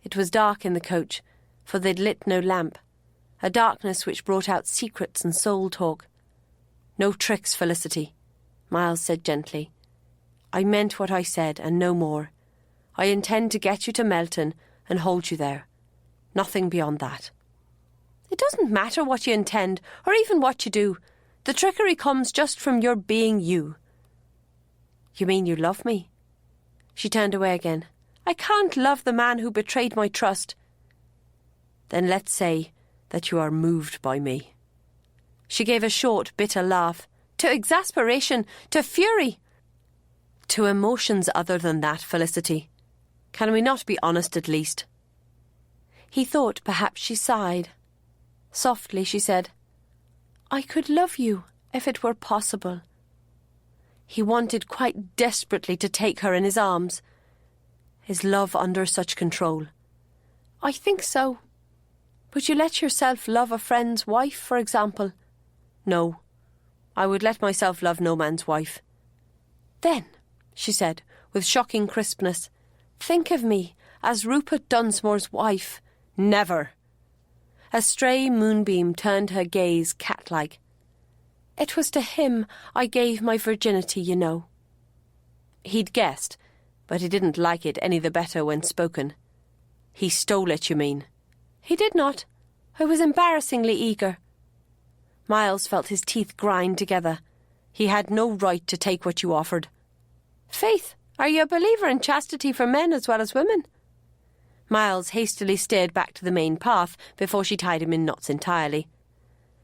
Speaker 2: It was dark in the coach, for they'd lit no lamp, a darkness which brought out secrets and soul talk. "No tricks, Felicity," Miles said gently. "I meant what I said, and no more. I intend to get you to Melton and hold you there. Nothing beyond that." "It doesn't matter what you intend, or even what you do. The trickery comes just from your being you." "You mean you love me?" She turned away again. "I can't love the man who betrayed my trust." "Then let's say that you are moved by me." She gave a short, bitter laugh. "To exasperation, to fury." "To emotions other than that, Felicity. Can we not be honest at least?" He thought perhaps she sighed. Softly she said, "I could love you if it were possible." He wanted quite desperately to take her in his arms. Is love under such control? "I think so. Would you let yourself love a friend's wife, for example?" "No. I would let myself love no man's wife." "Then," she said, with shocking crispness, "think of me as Rupert Dunsmore's wife." "Never." A stray moonbeam turned her gaze cat-like. "It was to him I gave my virginity, you know." He'd guessed, but he didn't like it any the better when spoken. "He stole it, you mean?" "He did not. I was embarrassingly eager." Miles felt his teeth grind together. He had no right to take what you offered. "Faith, are you a believer in chastity for men as well as women?" Miles hastily steered back to the main path before she tied him in knots entirely.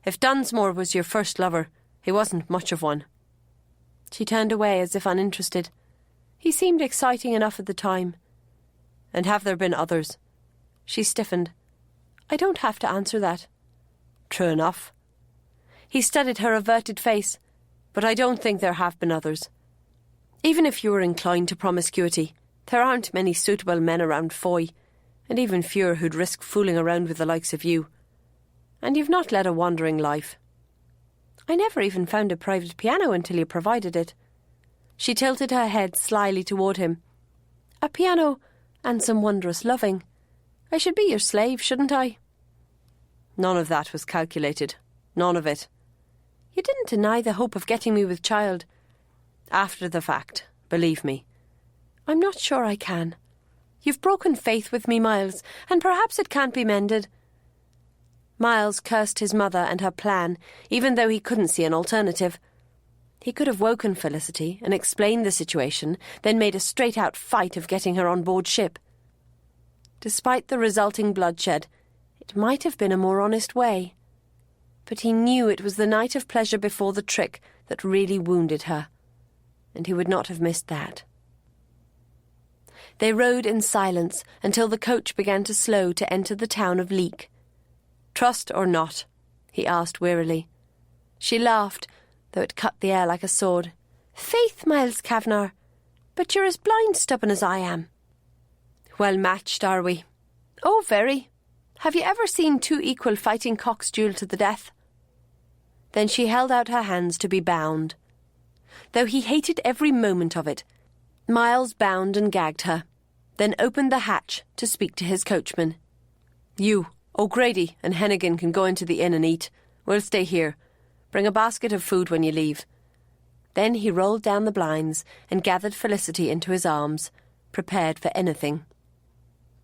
Speaker 2: "If Dunsmore was your first lover, he wasn't much of one." She turned away as if uninterested. "He seemed exciting enough at the time." "And have there been others?" She stiffened. "I don't have to answer that." "True enough." He studied her averted face. "But I don't think there have been others. Even if you were inclined to promiscuity, there aren't many suitable men around Foy, and even fewer who'd risk fooling around with the likes of you. And you've not led a wandering life." "I never even found a private piano until you provided it." She tilted her head slyly toward him. "A piano and some wondrous loving. I should be your slave, shouldn't I?" "None of that was calculated. None of it." "You didn't deny the hope of getting me with child." "After the fact, believe me." "I'm not sure I can. You've broken faith with me, Miles, and perhaps it can't be mended." Miles cursed his mother and her plan, even though he couldn't see an alternative. He could have woken Felicity and explained the situation, then made a straight-out fight of getting her on board ship. Despite the resulting bloodshed, it might have been a more honest way. But he knew it was the night of pleasure before the trick that really wounded her, and he would not have missed that. They rode in silence until the coach began to slow to enter the town of Leek. "Trust or not?" he asked wearily. She laughed, though it cut the air like a sword. "Faith, Miles Kavanagh, but you're as blind stubborn as I am." "Well matched, are we?" "Oh, very. Have you ever seen two equal fighting cocks duel to the death?" Then she held out her hands to be bound. Though he hated every moment of it, Miles bound and gagged her, then opened the hatch to speak to his coachman. "You, O'Grady and Hennigan can go into the inn and eat. We'll stay here. Bring a basket of food when you leave." Then he rolled down the blinds and gathered Felicity into his arms, prepared for anything.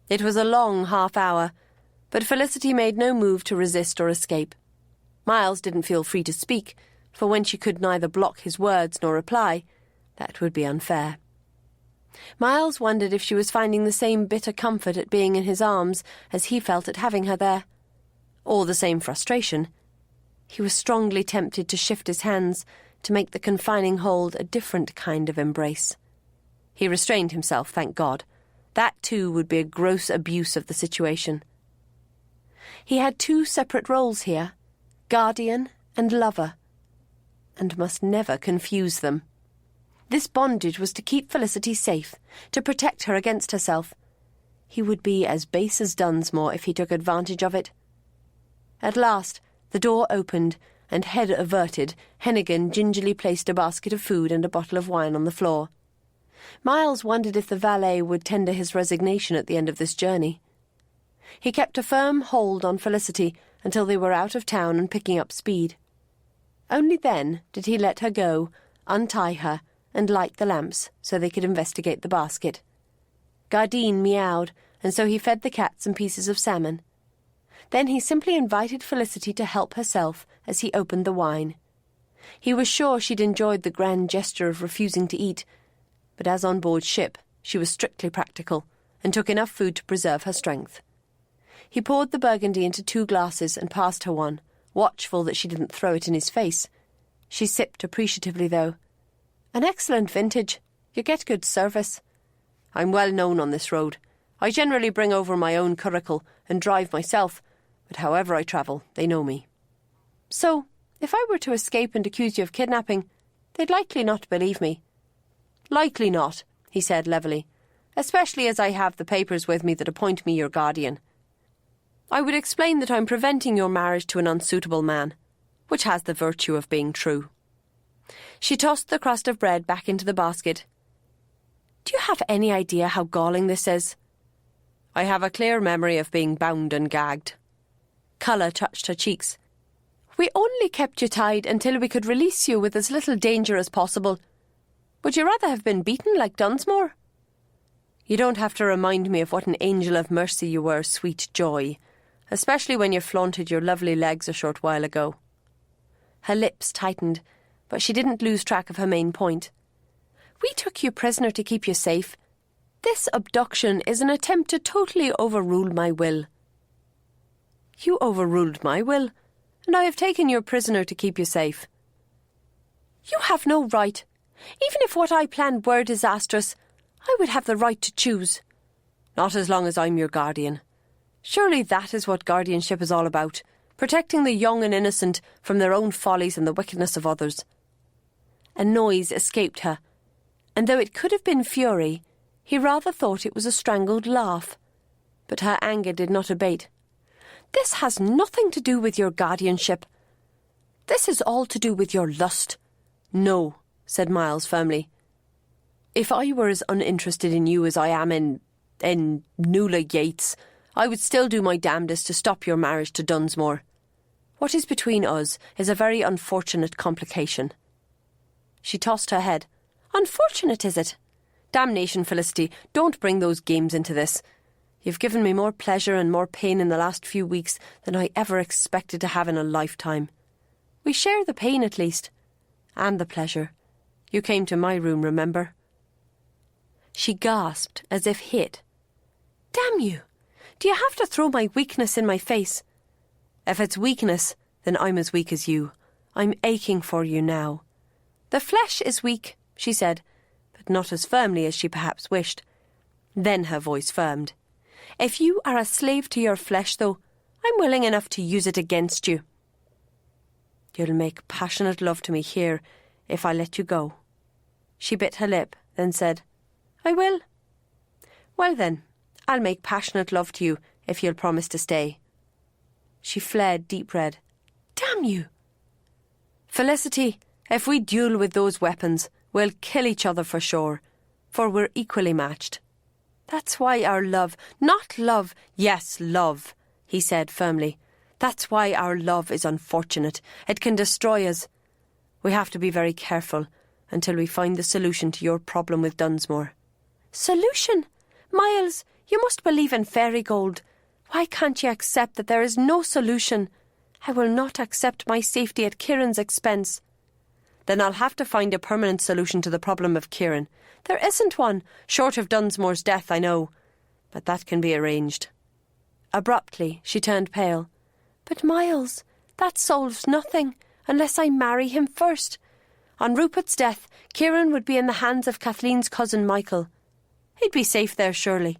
Speaker 2: It was a long half-hour, but Felicity made no move to resist or escape. Miles didn't feel free to speak, for when she could neither block his words nor reply, that would be unfair. Miles wondered if she was finding the same bitter comfort at being in his arms as he felt at having her there, or the same frustration. He was strongly tempted to shift his hands to make the confining hold a different kind of embrace. He restrained himself, thank God. That, too, would be a gross abuse of the situation. He had two separate roles here, guardian and lover, and must never confuse them. This bondage was to keep Felicity safe, to protect her against herself. He would be as base as Dunsmore if he took advantage of it. At last, the door opened,
Speaker 4: and head averted, Hennigan gingerly placed a basket of food and a bottle of wine on the floor. Miles wondered if the valet would tender his resignation at the end of this journey. He kept a firm hold on Felicity until they were out of town and picking up speed. Only then did he let her go, untie her, and light the lamps so they could investigate the basket. Gardine meowed, and so he fed the cat some pieces of salmon. Then he simply invited Felicity to help herself as he opened the wine. He was sure she'd enjoyed the grand gesture of refusing to eat, but as on board ship, she was strictly practical and took enough food to preserve her strength. He poured the burgundy into 2 glasses and passed her one, watchful that she didn't throw it in his face. She sipped appreciatively, though. "An excellent vintage. You get good service. I'm well known on this road. I generally bring over my own curricle and drive myself, but however I travel, they know me. So, if I were to escape and accuse you of kidnapping, they'd likely not believe me." "Likely not," he said levelly, "especially as I have the papers with me that appoint me your guardian. I would explain that I'm preventing your marriage to an unsuitable man, which has the virtue of being true." She tossed the crust of bread back into the basket. "Do you have any idea how galling this is?" "I have a clear memory of being bound and gagged." Colour touched her cheeks. "We only kept you tied until we could release you with as little danger as possible. Would you rather have been beaten like Dunsmore?" "You don't have to remind me of what an angel of mercy you were, sweet Joy, especially when you flaunted your lovely legs a short while ago." Her lips tightened, but she didn't lose track of her main point. "We took you prisoner to keep you safe. This abduction is an attempt to totally overrule my will." "You overruled my will, and I have taken you prisoner to keep you safe." "You have no right. Even if what I planned were disastrous, I would have the right to choose." "Not as long as I'm your guardian. Surely that is what guardianship is all about, protecting the young and innocent from their own follies and the wickedness of others." A noise escaped her, and though it could have been fury, he rather thought it was a strangled laugh. But her anger did not abate. "This has nothing to do with your guardianship. This is all to do with your lust." "No," said Miles firmly. "If I were as uninterested in you as I am in Nuala Yates, I would still do my damnedest to stop your marriage to Dunsmore. What is between us is a very unfortunate complication." She tossed her head. "Unfortunate, is it? Damnation, Felicity, don't bring those games into this. You've given me more pleasure and more pain in the last few weeks than I ever expected to have in a lifetime. We share the pain, at least. And the pleasure. You came to my room, remember?" She gasped as if hit. "Damn you! Do you have to throw my weakness in my face?" "If it's weakness, then I'm as weak as you. I'm aching for you now." "The flesh is weak," she said, but not as firmly as she perhaps wished. Then her voice firmed. "If you are a slave to your flesh, though, I'm willing enough to use it against you." "You'll make passionate love to me here if I let you go." She bit her lip, then said, "I will." "Well then, I'll make passionate love to you if you'll promise to stay." She fled deep-red. "Damn you!" "Felicity, if we duel with those weapons, we'll kill each other for sure, for we're equally matched. That's why our love—" "Not love, yes, love," he said firmly. "That's why our love is unfortunate. It can destroy us. We have to be very careful until we find the solution to your problem with Dunsmore." "Solution? Miles, you must believe in fairy gold. Why can't you accept that there is no solution? I will not accept my safety at Kieran's expense." "Then I'll have to find a permanent solution to the problem of Kieran." "There isn't one, short of Dunsmore's death, I know. But that can be arranged." Abruptly, she turned pale. "But Miles, that solves nothing, unless I marry him first. On Rupert's death, Kieran would be in the hands of Kathleen's cousin Michael. He'd be safe there, surely."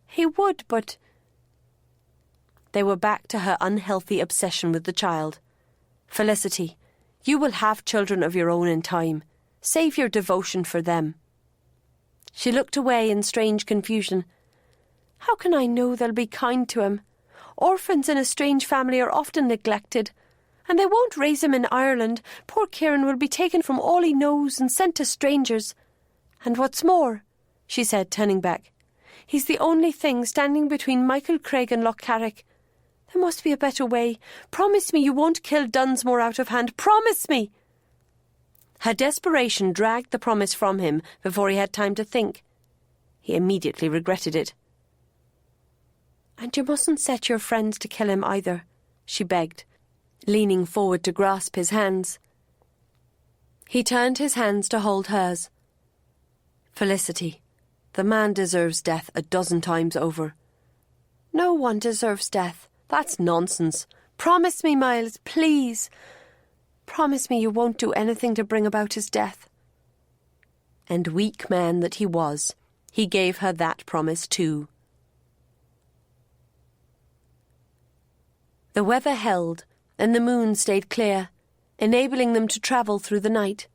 Speaker 4: "He would, but—" They were back to her unhealthy obsession with the child. "Felicity, you will have children of your own in time. Save your devotion for them." She looked away in strange confusion. "How can I know they'll be kind to him? Orphans in a strange family are often neglected, And they won't raise him in Ireland. Poor Kieran will be taken from all he knows and sent to strangers. And what's more," she said, turning back, "he's the only thing standing between Michael Craig and Lochcarrick. There must be a better way. Promise me you won't kill Dunsmore out of hand. Promise me!" Her desperation dragged the promise from him before he had time to think. He immediately regretted it. "And you mustn't set your friends to kill him either," she begged, leaning forward to grasp his hands. He turned his hands to hold hers. "Felicity, the man deserves death 12 times over." "No one deserves death. That's nonsense. Promise me, Miles, please. Promise me you won't do anything to bring about his death." And weak man that he was, he gave her that promise too. The weather held, and the moon stayed clear, enabling them to travel through the night.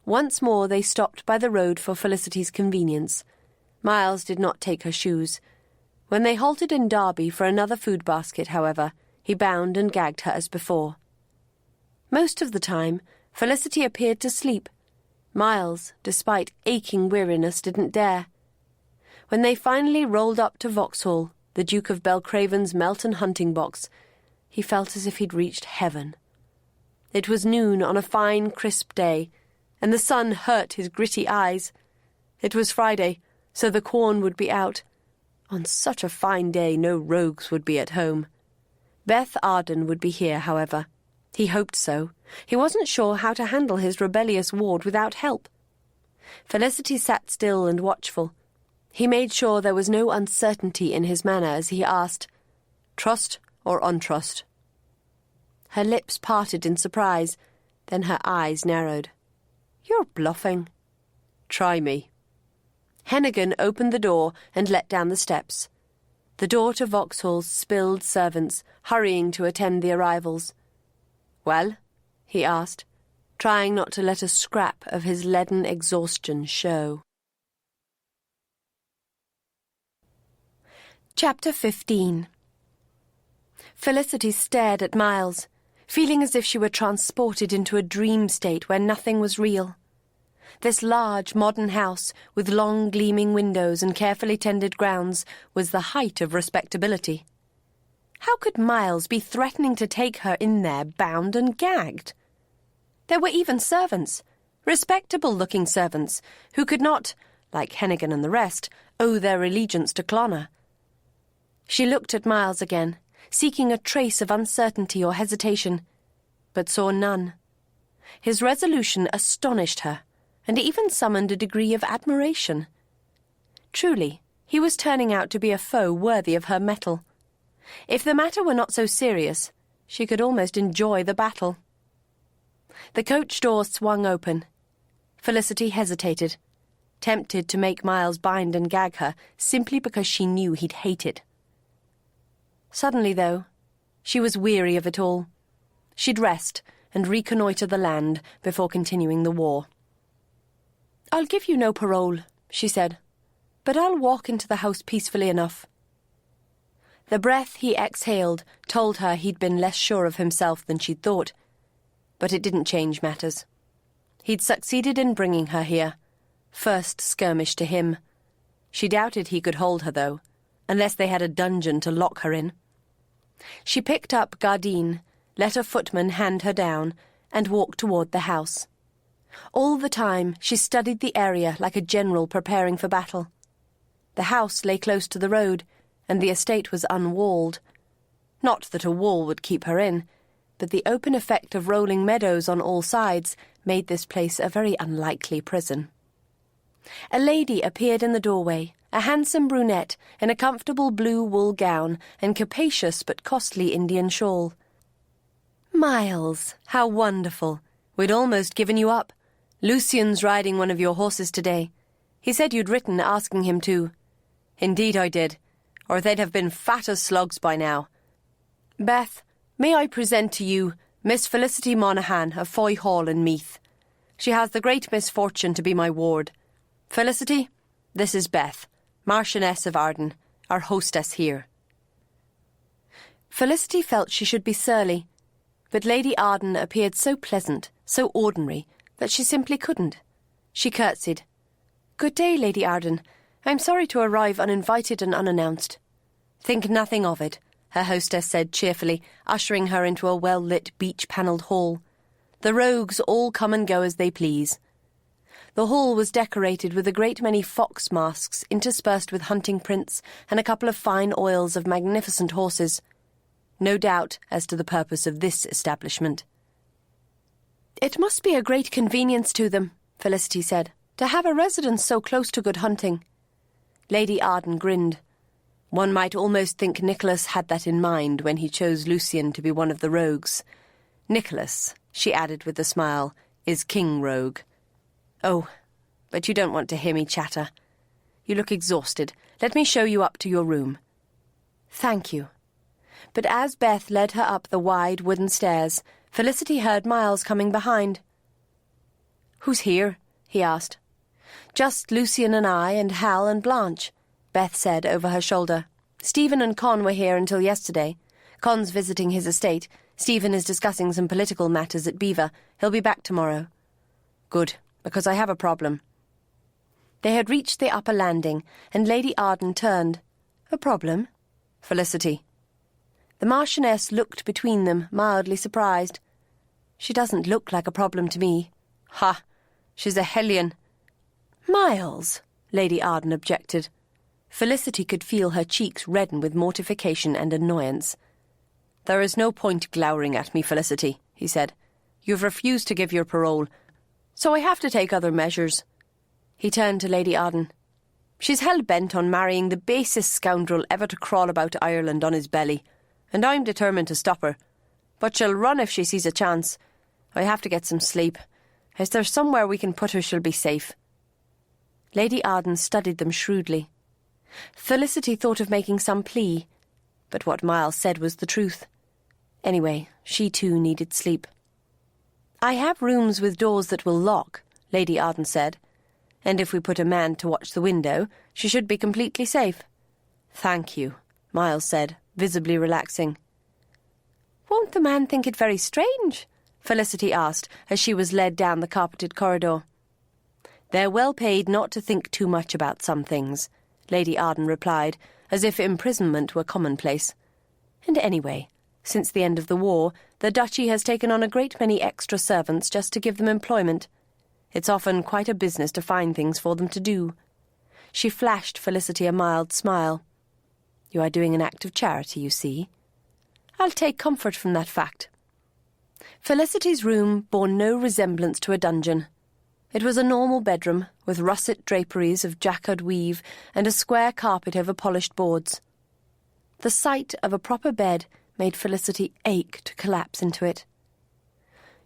Speaker 4: Once more they stopped by the road for Felicity's convenience. Miles did not take her shoes. When they halted in Derby for another food basket, however, he bound and gagged her as before. Most of the time, Felicity appeared to sleep. Miles, despite aching weariness, didn't dare. When they finally rolled up to Vauxhall, the Duke of Belcraven's Melton hunting box, he felt as if he'd reached heaven. It was noon on a fine, crisp day, and the sun hurt his gritty eyes. It was Friday, so the corn would be out. On such a fine day, no rogues would be at home. Beth Arden would be here, however. He hoped so. He wasn't sure how to handle his rebellious ward without help. Felicity sat still and watchful. He made sure there was no uncertainty in his manner as he asked, "Trust or untrust?" Her lips parted in surprise, then her eyes narrowed. "You're bluffing." "Try me." Hennigan opened the door and let down the steps. The door to Vauxhall's spilled servants, hurrying to attend the arrivals. "Well?" he asked, trying not to let a scrap of his leaden exhaustion show. Chapter 15. Felicity stared at Miles, feeling as if she were transported into a dream state where nothing was real. This large, modern house, with long, gleaming windows and carefully tended grounds, was the height of respectability. How could Miles be threatening to take her in there bound and gagged? There were even servants, respectable-looking servants, who could not, like Hennigan and the rest, owe their allegiance to Clonner. She looked at Miles again, seeking a trace of uncertainty or hesitation, but saw none. His resolution astonished her, and even summoned a degree of admiration. Truly, he was turning out to be a foe worthy of her mettle. If the matter were not so serious, she could almost enjoy the battle. The coach door swung open. Felicity hesitated, tempted to make Miles bind and gag her simply because she knew he'd hate it. Suddenly, though, she was weary of it all. She'd rest and reconnoitre the land before continuing the war. "I'll give you no parole," she said, "but I'll walk into the house peacefully enough." The breath he exhaled told her he'd been less sure of himself than she'd thought, but it didn't change matters. He'd succeeded in bringing her here, first skirmish to him. She doubted he could hold her, though, unless they had a dungeon to lock her in. She picked up Gardine, let a footman hand her down, and walked toward the house. All the time she studied the area like a general preparing for battle. The house lay close to the road, and the estate was unwalled. Not that a wall would keep her in, but the open effect of rolling meadows on all sides made this place a very unlikely prison. A lady appeared in the doorway, a handsome brunette in a comfortable blue wool gown and capacious but costly Indian shawl. "Miles, how wonderful! We'd almost given you up. Lucian's riding one of your horses today. He said you'd written asking him to." "Indeed I did, or they'd have been fat as slugs by now. Beth, may I present to you Miss Felicity Monaghan of Foy Hall in Meath. She has the great misfortune to be my ward. Felicity, this is Beth, Marchioness of Arden, our hostess here." Felicity felt she should be surly,
Speaker 3: but Lady Arden appeared so pleasant, so ordinary, that she simply couldn't. She curtsied. "Good day, Lady Arden. I'm sorry to arrive uninvited and unannounced." "Think nothing of it," her hostess said cheerfully, ushering her into a well-lit beech-panelled hall. "The rogues all come and go as they please." The hall was decorated with a great many fox masks interspersed with hunting prints and a couple of fine oils of magnificent horses. No doubt as to the purpose of this establishment. "It must be a great convenience to them," Felicity said, "to have a residence so close to good hunting." Lady Arden grinned. One might almost think Nicholas had that in mind when he chose Lucian to be one of the rogues. Nicholas, she added with a smile, is King Rogue. "Oh, but you don't want to hear me chatter. You look exhausted. Let me show you up to your room." "Thank you." But as Beth led her up the wide wooden stairs, Felicity heard Miles coming behind. "Who's here?" he asked. "Just Lucian and I and Hal and Blanche," Beth said over her shoulder. "Stephen and Con were here until yesterday. Con's visiting his estate. Stephen is discussing some political matters at Beaver. He'll be back tomorrow." "Good, because I have a problem." They had reached the upper landing, and Lady Arden turned. "A problem?" "Felicity." The Marchioness looked between them, mildly surprised. "She doesn't look like a problem to me." "Ha! She's a hellion." "Miles," Lady Arden objected. Felicity could feel her cheeks redden with mortification and annoyance. "There is no point glowering at me, Felicity," he said. "You've refused to give your parole, so I have to take other measures." He turned to Lady Arden. "She's hell-bent on marrying the basest scoundrel ever to crawl about Ireland on his belly, and I'm determined to stop her. But she'll run if she sees a chance. I have to get some sleep. Is there somewhere we can put her she'll be safe?" Lady Arden studied them shrewdly. Felicity thought of making some plea, but what Miles said was the truth. Anyway, she too needed sleep. "I have rooms with doors that will lock," Lady Arden said, "and if we put a man to watch the window, she should be completely safe." "Thank you," Miles said, visibly relaxing. "Won't the man think it very strange?" Felicity asked as she was led down the carpeted corridor. "They're well paid not to think too much about some things," Lady Arden replied, as if imprisonment were commonplace. "And anyway, since the end of the war, the Duchy has taken on a great many extra servants just to give them employment. It's often quite a business to find things for them to do." She flashed Felicity a mild smile. "You are doing an act of charity, you see. I'll take comfort from that fact." Felicity's room bore no resemblance to a dungeon. It was a normal bedroom, with russet draperies of jacquard weave and a square carpet over polished boards. The sight of a proper bed made Felicity ache to collapse into it.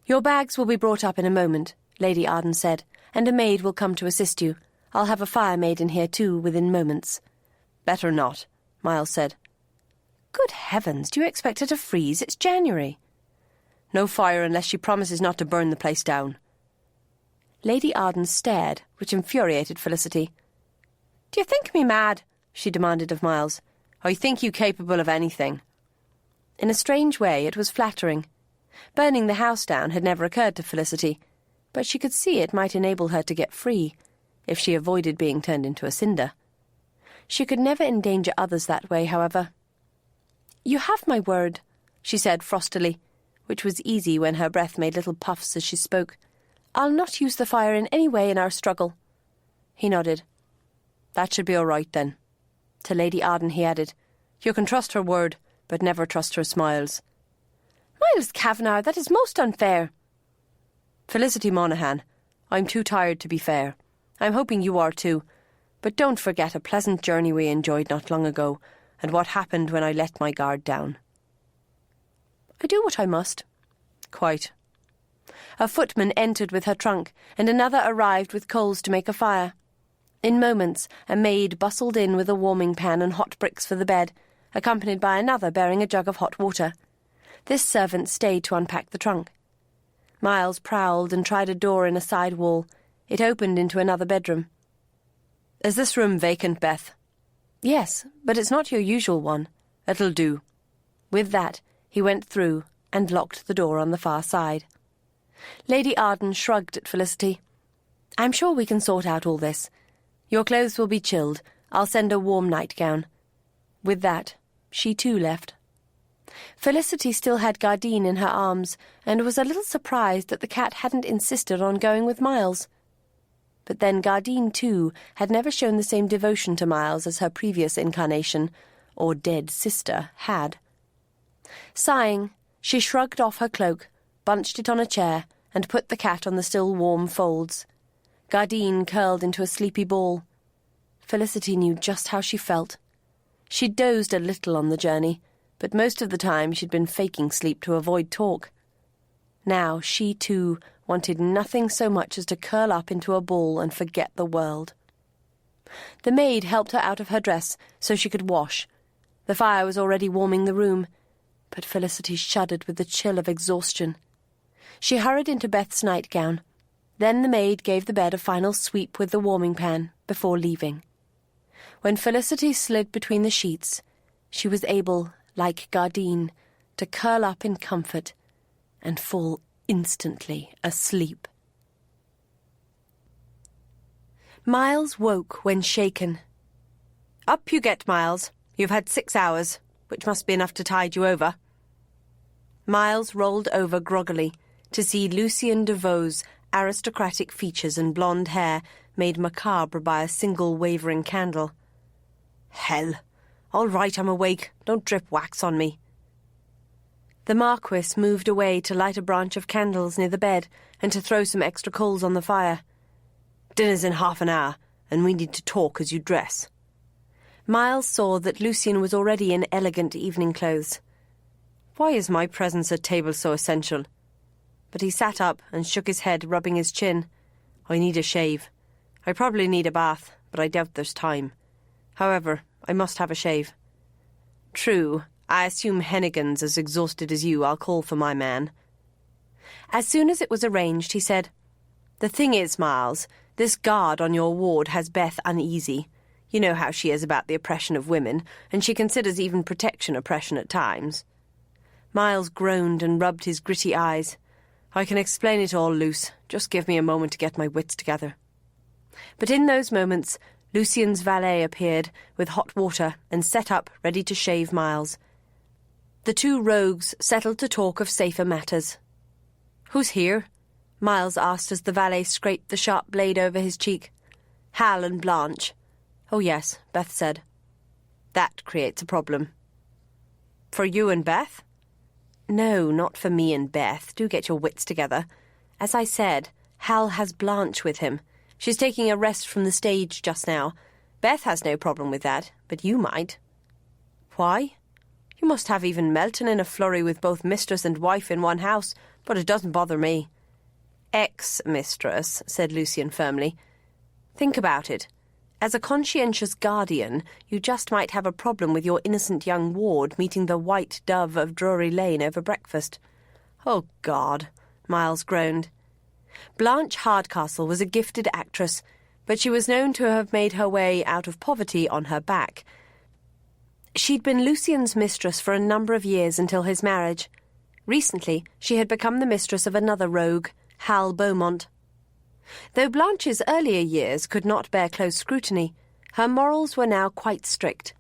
Speaker 3: "Your bags will be brought up in a moment," Lady Arden said, "and a maid will come to assist you. I'll have a fire made in here too within moments." "Better not," Miles said. "Good heavens, do you expect her to freeze? It's January." "No fire unless she promises not to burn the place down." Lady Arden stared, which infuriated Felicity. "Do you think me mad?" she demanded of Miles. "I think you capable of anything." In a strange way, it was flattering. Burning the house down had never occurred to Felicity, but she could see it might enable her to get free, if she avoided being turned into a cinder. She could never endanger others that way, however. "You have my word," she said frostily, which was easy when her breath made little puffs as she spoke. "I'll not use the fire in any way in our struggle." He nodded. "That should be all right, then." To Lady Arden he added, "You can trust her word, but never trust her smiles." "Miles Kavanagh, that is most unfair." "Felicity Monaghan, I'm too tired to be fair. I'm hoping you are too. But don't forget a pleasant journey we enjoyed not long ago, and what happened when I let my guard down." "I do what I must." "Quite." A footman entered with her trunk, and another arrived with coals to make a fire. In moments, a maid bustled in with a warming pan and hot bricks for the bed, accompanied by another bearing a jug of hot water. This servant stayed to unpack the trunk. Miles prowled and tried a door in a side wall. It opened into another bedroom. "Is this room vacant, Beth?" "Yes, but it's not your usual one." "It'll do." With that, he went through,
Speaker 2: and locked the door on the far side. Lady Arden shrugged at Felicity. "I'm sure we can sort out all this. Your clothes will be chilled. I'll send a warm nightgown." With that, she too left. Felicity still had Gardine in her arms and was a little surprised that the cat hadn't insisted on going with Miles. But then Gardine, too, had never shown the same devotion to Miles as her previous incarnation, or dead sister, had. Sighing, she shrugged off her cloak, bunched it on a chair, and put the cat on the still warm folds. Gardine curled into a sleepy ball. Felicity knew just how she felt. She'd dozed a little on the journey, but most of the time she'd been faking sleep to avoid talk. Now she, too, wanted nothing so much as to curl up into a ball and forget the world. The maid helped her out of her dress so she could wash. The fire was already warming the room, but Felicity shuddered with the chill of exhaustion. She hurried into Beth's nightgown. Then the maid gave the bed a final sweep with the warming pan before leaving. When Felicity slid between the sheets, she was able, like Gardine, to curl up in comfort and fall instantly asleep. Miles woke when shaken.
Speaker 4: "Up you get, Miles. You've had 6 hours, which must be enough to tide you over."
Speaker 2: Miles rolled over groggily to see Lucien Devoe's aristocratic features and blonde hair made macabre by a single wavering candle.
Speaker 4: "Hell! All right, I'm awake. Don't drip wax on me."
Speaker 2: The Marquis moved away to light a branch of candles near the bed and to throw some extra coals on the fire.
Speaker 4: "Dinner's in half an hour, and we need to talk as you dress."
Speaker 2: Miles saw that Lucien was already in elegant evening clothes.
Speaker 4: Why is my presence at table so essential? But he sat up and shook his head, rubbing his chin. "I need a shave. I probably need a bath, but I doubt there's time. However, I must have a shave. True, I assume Hennigan's as exhausted as you. I'll call for my man."
Speaker 2: As soon as it was arranged, he said,
Speaker 4: "The thing is, Miles, this guard on your ward has Beth uneasy. You know how she is about the oppression of women, and she considers even protection oppression at times."
Speaker 2: Miles groaned and rubbed his gritty eyes.
Speaker 4: "I can explain it all, Luce. Just give me a moment to get my wits together."
Speaker 2: But in those moments, Lucien's valet appeared with hot water and set up, ready to shave Miles. The two rogues settled to talk of safer matters.
Speaker 4: "Who's here?"
Speaker 2: Miles asked as the valet scraped the sharp blade over his cheek.
Speaker 4: "Hal and Blanche."
Speaker 2: "Oh, yes," Beth said.
Speaker 4: "That creates a problem." "For you and Beth?"
Speaker 2: "No, not for me and Beth. Do get your wits together. As I said, Hal has Blanche with him. She's taking a rest from the stage just now. Beth has no problem with that, but you might."
Speaker 4: "Why? You must have even Melton in a flurry with both mistress and wife in one house, but it doesn't bother me."
Speaker 2: "Ex-mistress," said Lucien firmly. "Think about it. As a conscientious guardian, you just might have a problem with your innocent young ward meeting the white dove of Drury Lane over breakfast."
Speaker 4: "Oh, God,"
Speaker 2: Miles groaned. Blanche Hardcastle was a gifted actress, but she was known to have made her way out of poverty on her back. She'd been Lucien's mistress for a number of years until his marriage. Recently, she had become the mistress of another rogue, Hal Beaumont. Though Blanche's earlier years could not bear close scrutiny, her morals were now quite strict.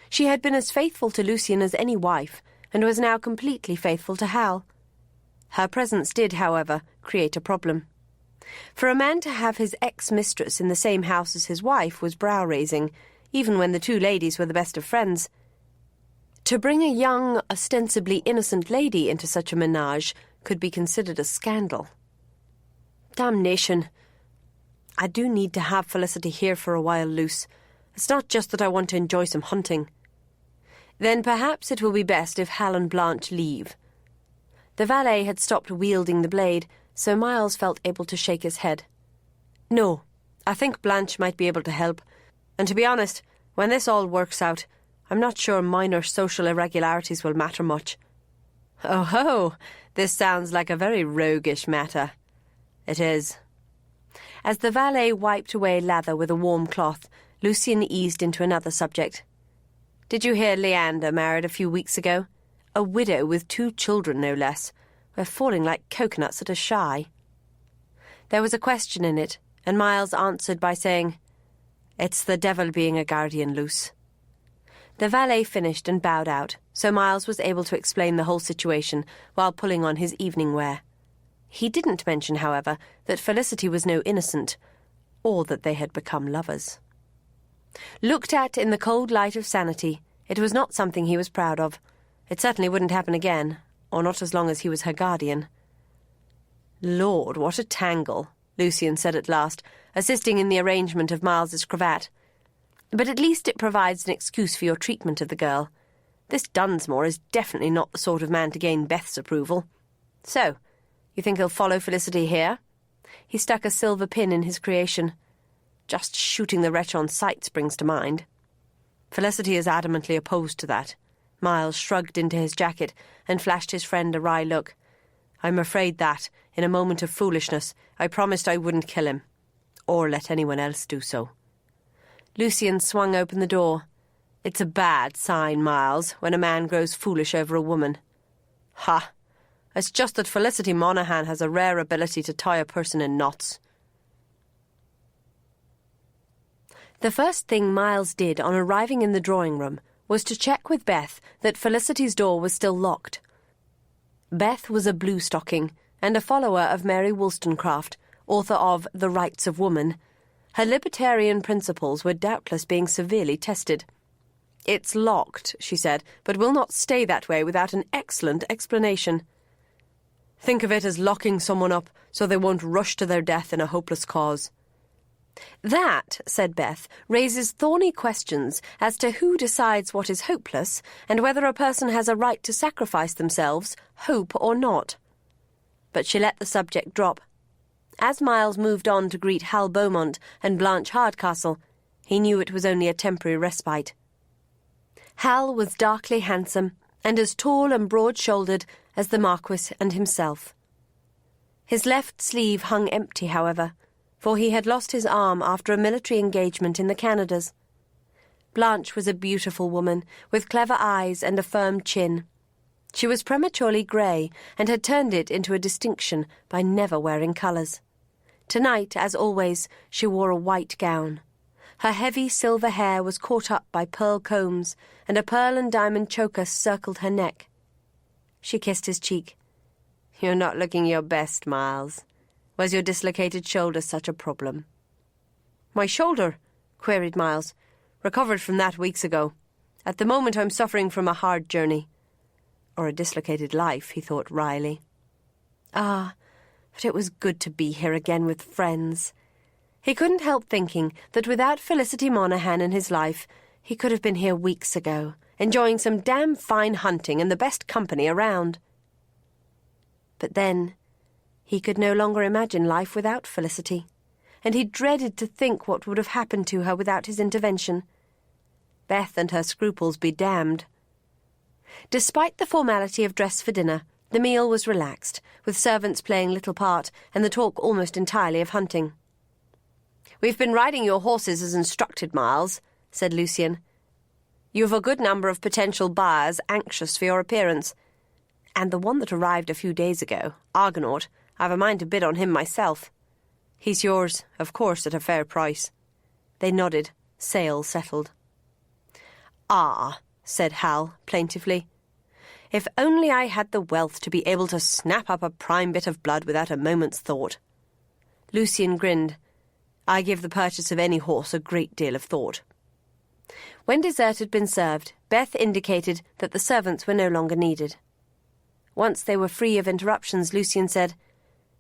Speaker 2: She had been as faithful to Lucien as any wife, and was now completely faithful to Hal. Her presence did, however, create a problem. For a man to have his ex-mistress in the same house as his wife was brow-raising, even when the two ladies were the best of friends. To bring a young, ostensibly innocent lady into such a menage could be considered a scandal.
Speaker 4: Damnation. I do need to have Felicity here for a while, Luce. It's not just that I want to enjoy some hunting.
Speaker 2: Then perhaps it will be best if Hal and Blanche leave. The valet had stopped wielding the blade, so Miles felt able to shake his head.
Speaker 4: "No, I think Blanche might be able to help. And to be honest, when this all works out, I'm not sure minor social irregularities will matter much."
Speaker 2: "Oh ho, this sounds like a very roguish matter."
Speaker 4: "It is."
Speaker 2: As the valet wiped away lather with a warm cloth, Lucien eased into another subject.
Speaker 4: "Did you hear Leander married a few weeks ago? A widow with 2 children, no less. We're falling like coconuts at a shy. There was a question in it, and Miles answered by saying, "It's the devil being a guardian, Luce." The valet finished and bowed out, so Miles was able to explain the whole situation while pulling on his evening wear. He didn't mention, however, that Felicity was no innocent, or that they had become lovers. Looked at in the cold light of sanity, it was not something he was proud of. It certainly wouldn't happen again, or not as long as he was her guardian. "Lord, what a tangle," Lucian said at last, assisting in the arrangement of Miles's cravat. "But at least it provides an excuse for your treatment of the girl. This Dunsmore is definitely not the sort of man to gain Beth's approval. So, you think he'll follow Felicity here?" He stuck a silver pin in his creation. "Just shooting the wretch on sight springs to mind." Felicity is adamantly opposed to that. Miles shrugged into his jacket and flashed his friend a wry look. "I'm afraid that, in a moment of foolishness, I promised I wouldn't kill him, or let anyone else do so." Lucian swung open the door. "It's a bad sign, Miles, when a man grows foolish over a woman." "Ha! It's just that Felicity Monaghan has a rare ability to tie a person in knots." The first thing Miles did on arriving in the drawing room was to check with Beth that Felicity's door was still locked. Beth was a blue-stocking and a follower of Mary Wollstonecraft, author of The Rights of Woman. Her libertarian principles were doubtless being severely tested. "It's locked," she said, "but will not stay that way without an excellent explanation. Think of it as locking someone up so they won't rush to their death in a hopeless cause." "That," said Beth, "raises thorny questions as to who decides what is hopeless and whether a person has a right to sacrifice themselves, hope or not." But she let the subject drop. As Miles moved on to greet Hal Beaumont and Blanche Hardcastle, he knew it was only a temporary respite. Hal was darkly handsome and as tall and broad-shouldered as the Marquis and himself. His left sleeve hung empty, however, for he had lost his arm after a military engagement in the Canadas. Blanche was a beautiful woman, with clever eyes and a firm chin. She was prematurely grey, and had turned it into a distinction by never wearing colours. Tonight, as always, she wore a white gown. Her heavy silver hair was caught up by pearl combs, and a pearl and diamond choker circled her neck. She kissed his cheek. "You're not looking your best, Miles. Was your dislocated shoulder such a problem?" "My shoulder?" queried Miles. "Recovered from that weeks ago. At the moment I'm suffering from a hard journey." Or a dislocated life, he thought wryly. Ah, but it was good to be here again with friends. He couldn't help thinking that without Felicity Monaghan in his life, he could have been here weeks ago, enjoying some damn fine hunting and the best company around. But then he could no longer imagine life without Felicity, and he dreaded to think what would have happened to her without his intervention. Beth and her scruples be damned. Despite the formality of dress for dinner, the meal was relaxed, with servants playing little part and the talk almost entirely of hunting. "We've been riding your horses as instructed, Miles," said Lucian. "You have a good number of potential buyers anxious for your appearance. And the one that arrived a few days ago, Argonaut, I've a mind to bid on him myself. He's yours, of course, at a fair price." They nodded, sale settled. "Ah," said Hal, plaintively. "If only I had the wealth to be able to snap up a prime bit of blood without a moment's thought." Lucian grinned. "I give the purchase of any horse a great deal of thought." When dessert had been served, Beth indicated that the servants were no longer needed. Once they were free of interruptions, Lucian said,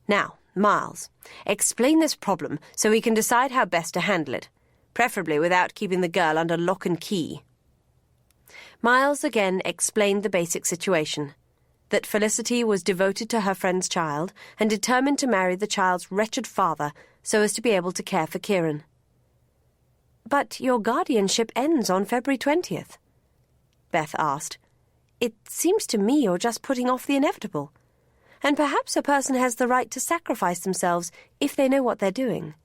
Speaker 4: "Now, Miles, explain this problem so we can decide how best to handle it, preferably without keeping the girl under lock and key." Miles again explained the basic situation, that Felicity was devoted to her friend's child and determined to marry the child's wretched father so as to be able to care for Kieran. "But your guardianship ends on February 20th, Beth asked. "It seems to me you're just putting off the inevitable. And perhaps a person has the right to sacrifice themselves if they know what they're doing."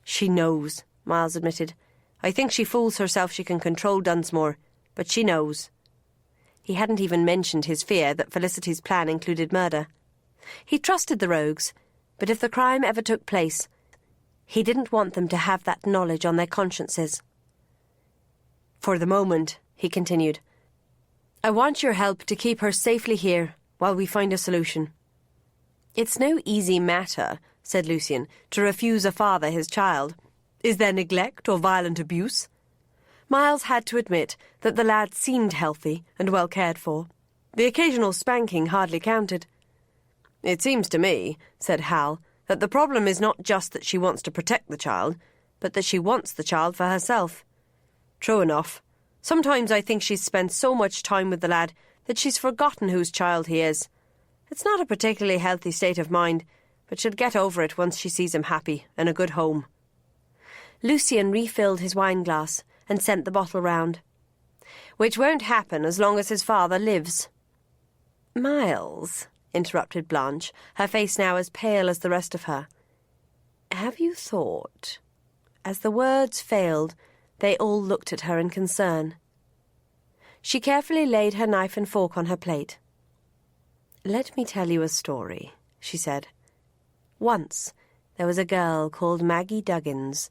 Speaker 4: "She knows," Miles admitted. "I think she fools herself she can control Dunsmore, but she knows." He hadn't even mentioned his fear that Felicity's plan included murder. He trusted the rogues, but if the crime ever took place, he didn't want them to have that knowledge on their consciences. "For the moment," he continued, "I want your help to keep her safely here while we find a solution." "It's no easy matter," said Lucian, "to refuse a father his child. Is there neglect or violent abuse?" Miles had to admit that the lad seemed healthy and well cared for. The occasional spanking hardly counted. "It seems to me," said Hal, "that the problem is not just that she wants to protect the child, but that she wants the child for herself." "True enough. Sometimes I think she's spent so much time with the lad that she's forgotten whose child he is. It's not a particularly healthy state of mind, but she'll get over it once she sees him happy in a good home." Lucian refilled his wine-glass and sent the bottle round. "Which won't happen as long as his father lives." "Miles," interrupted Blanche, her face now as pale as the rest of her, "have you thought—" As the words failed, they all looked at her in concern. She carefully laid her knife and fork on her plate. "Let me tell you a story," she said. "Once there was a girl called Maggie Duggins.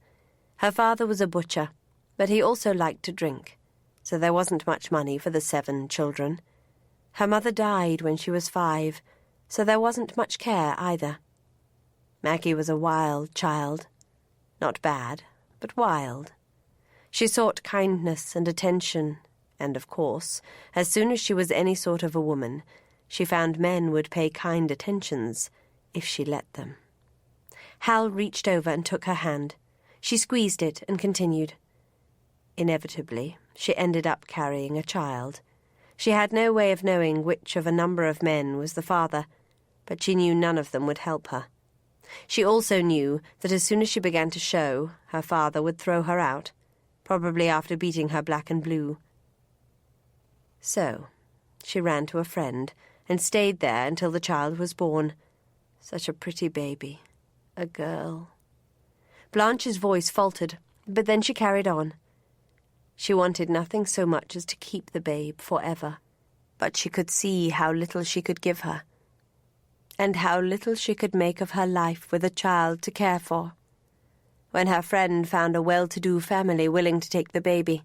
Speaker 4: Her father was a butcher, but he also liked to drink, so there wasn't much money for the 7 children. Her mother died when she was 5, so there wasn't much care either. Maggie was a wild child. Not bad, but wild. She sought kindness and attention, and, of course, as soon as she was any sort of a woman, she found men would pay kind attentions if she let them." Hal reached over and took her hand. She squeezed it and continued. "Inevitably, she ended up carrying a child. She had no way of knowing which of a number of men was the father, but she knew none of them would help her. She also knew that as soon as she began to show, her father would throw her out, probably after beating her black and blue. So she ran to a friend and stayed there until the child was born. Such a pretty baby. A girl." Blanche's voice faltered, but then she carried on. She wanted nothing so much as to keep the babe forever, but she could see how little she could give her, and how little she could make of her life with a child to care for. When her friend found a well-to-do family willing to take the baby,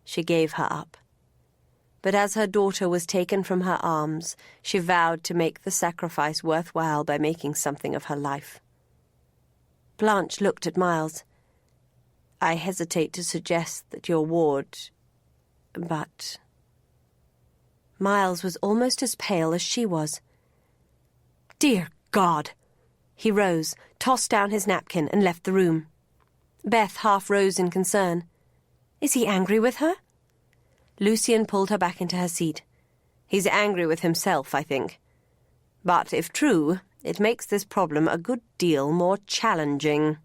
Speaker 4: she gave her up. But as her daughter was taken from her arms, she vowed to make the sacrifice worthwhile by making something of her life. Blanche looked at Miles. "I hesitate to suggest that your ward, but—" Miles was almost as pale as she was. "Dear God!" He rose, tossed down his napkin, and left the room. Beth half rose in concern. "Is he angry with her?" Lucian pulled her back into her seat. "He's angry with himself, I think. But if true, it makes this problem a good deal more challenging."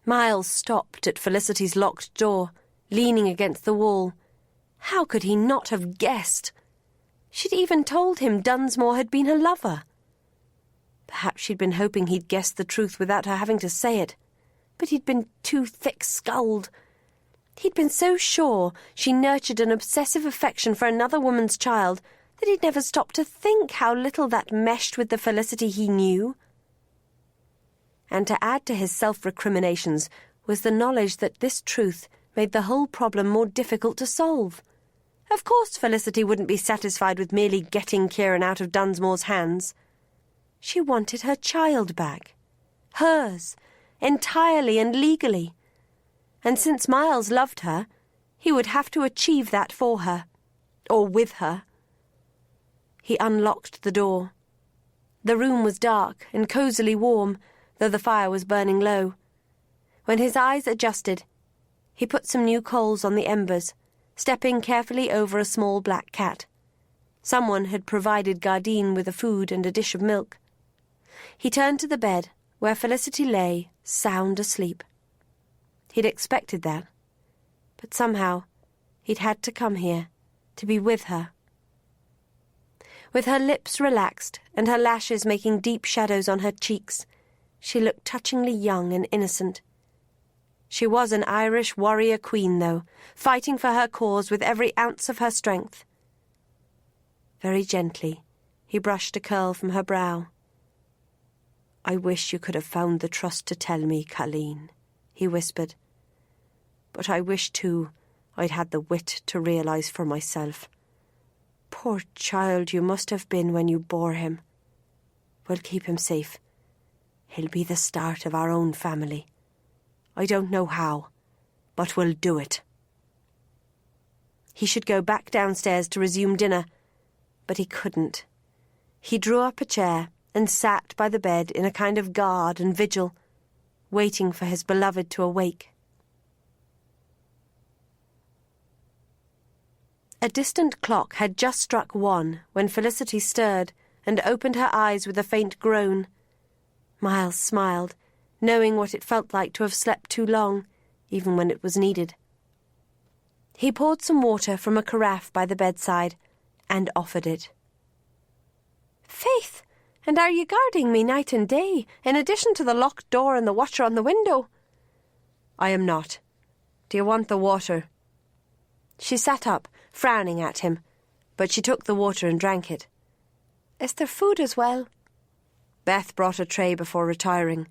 Speaker 4: Miles stopped at Felicity's locked door, leaning against the wall. How could he not have guessed? She'd even told him Dunsmore had been her lover. Perhaps she'd been hoping he'd guessed the truth without her having to say it, but he'd been too thick-skulled. He'd been so sure she nurtured an obsessive affection for another woman's child that he'd never stopped to think how little that meshed with the Felicity he knew. And to add to his self-recriminations was the knowledge that this truth made the whole problem more difficult to solve. Of course Felicity wouldn't be satisfied with merely getting Kieran out of Dunsmore's hands. She wanted her child back. Hers, entirely and legally. And since Miles loved her, he would have to achieve that for her, or with her. He unlocked the door. The room was dark and cosily warm, though the fire was burning low. When his eyes adjusted, he put some new coals on the embers, stepping carefully over a small black cat. Someone had provided Gardine with a food and a dish of milk. He turned to the bed, where Felicity lay, sound asleep. He'd expected that, but somehow he'd had to come here, to be with her. With her lips relaxed and her lashes making deep shadows on her cheeks, she looked touchingly young and innocent. She was an Irish warrior queen, though, fighting for her cause with every ounce of her strength. Very gently, he brushed a curl from her brow. "I wish you could have found the trust to tell me, Colleen," he whispered. "But I wish, too, I'd had the wit to realise for myself. Poor child you must have been when you bore him. We'll keep him safe. He'll be the start of our own family. I don't know how, but we'll do it." He should go back downstairs to resume dinner, but he couldn't. He drew up a chair and sat by the bed in a kind of guard and vigil, waiting for his beloved to awake. A distant clock had just struck 1 when Felicity stirred and opened her eyes with a faint groan. Miles smiled, knowing what it felt like to have slept too long, even when it was needed. He poured some water from a carafe by the bedside and offered it. "Faith, and are you guarding me night and day, in addition to the locked door and the watcher on the window?" "I am not. Do you want the water?" She sat up, frowning at him, but she took the water and drank it. "Is there food as well?" Beth brought a tray before retiring.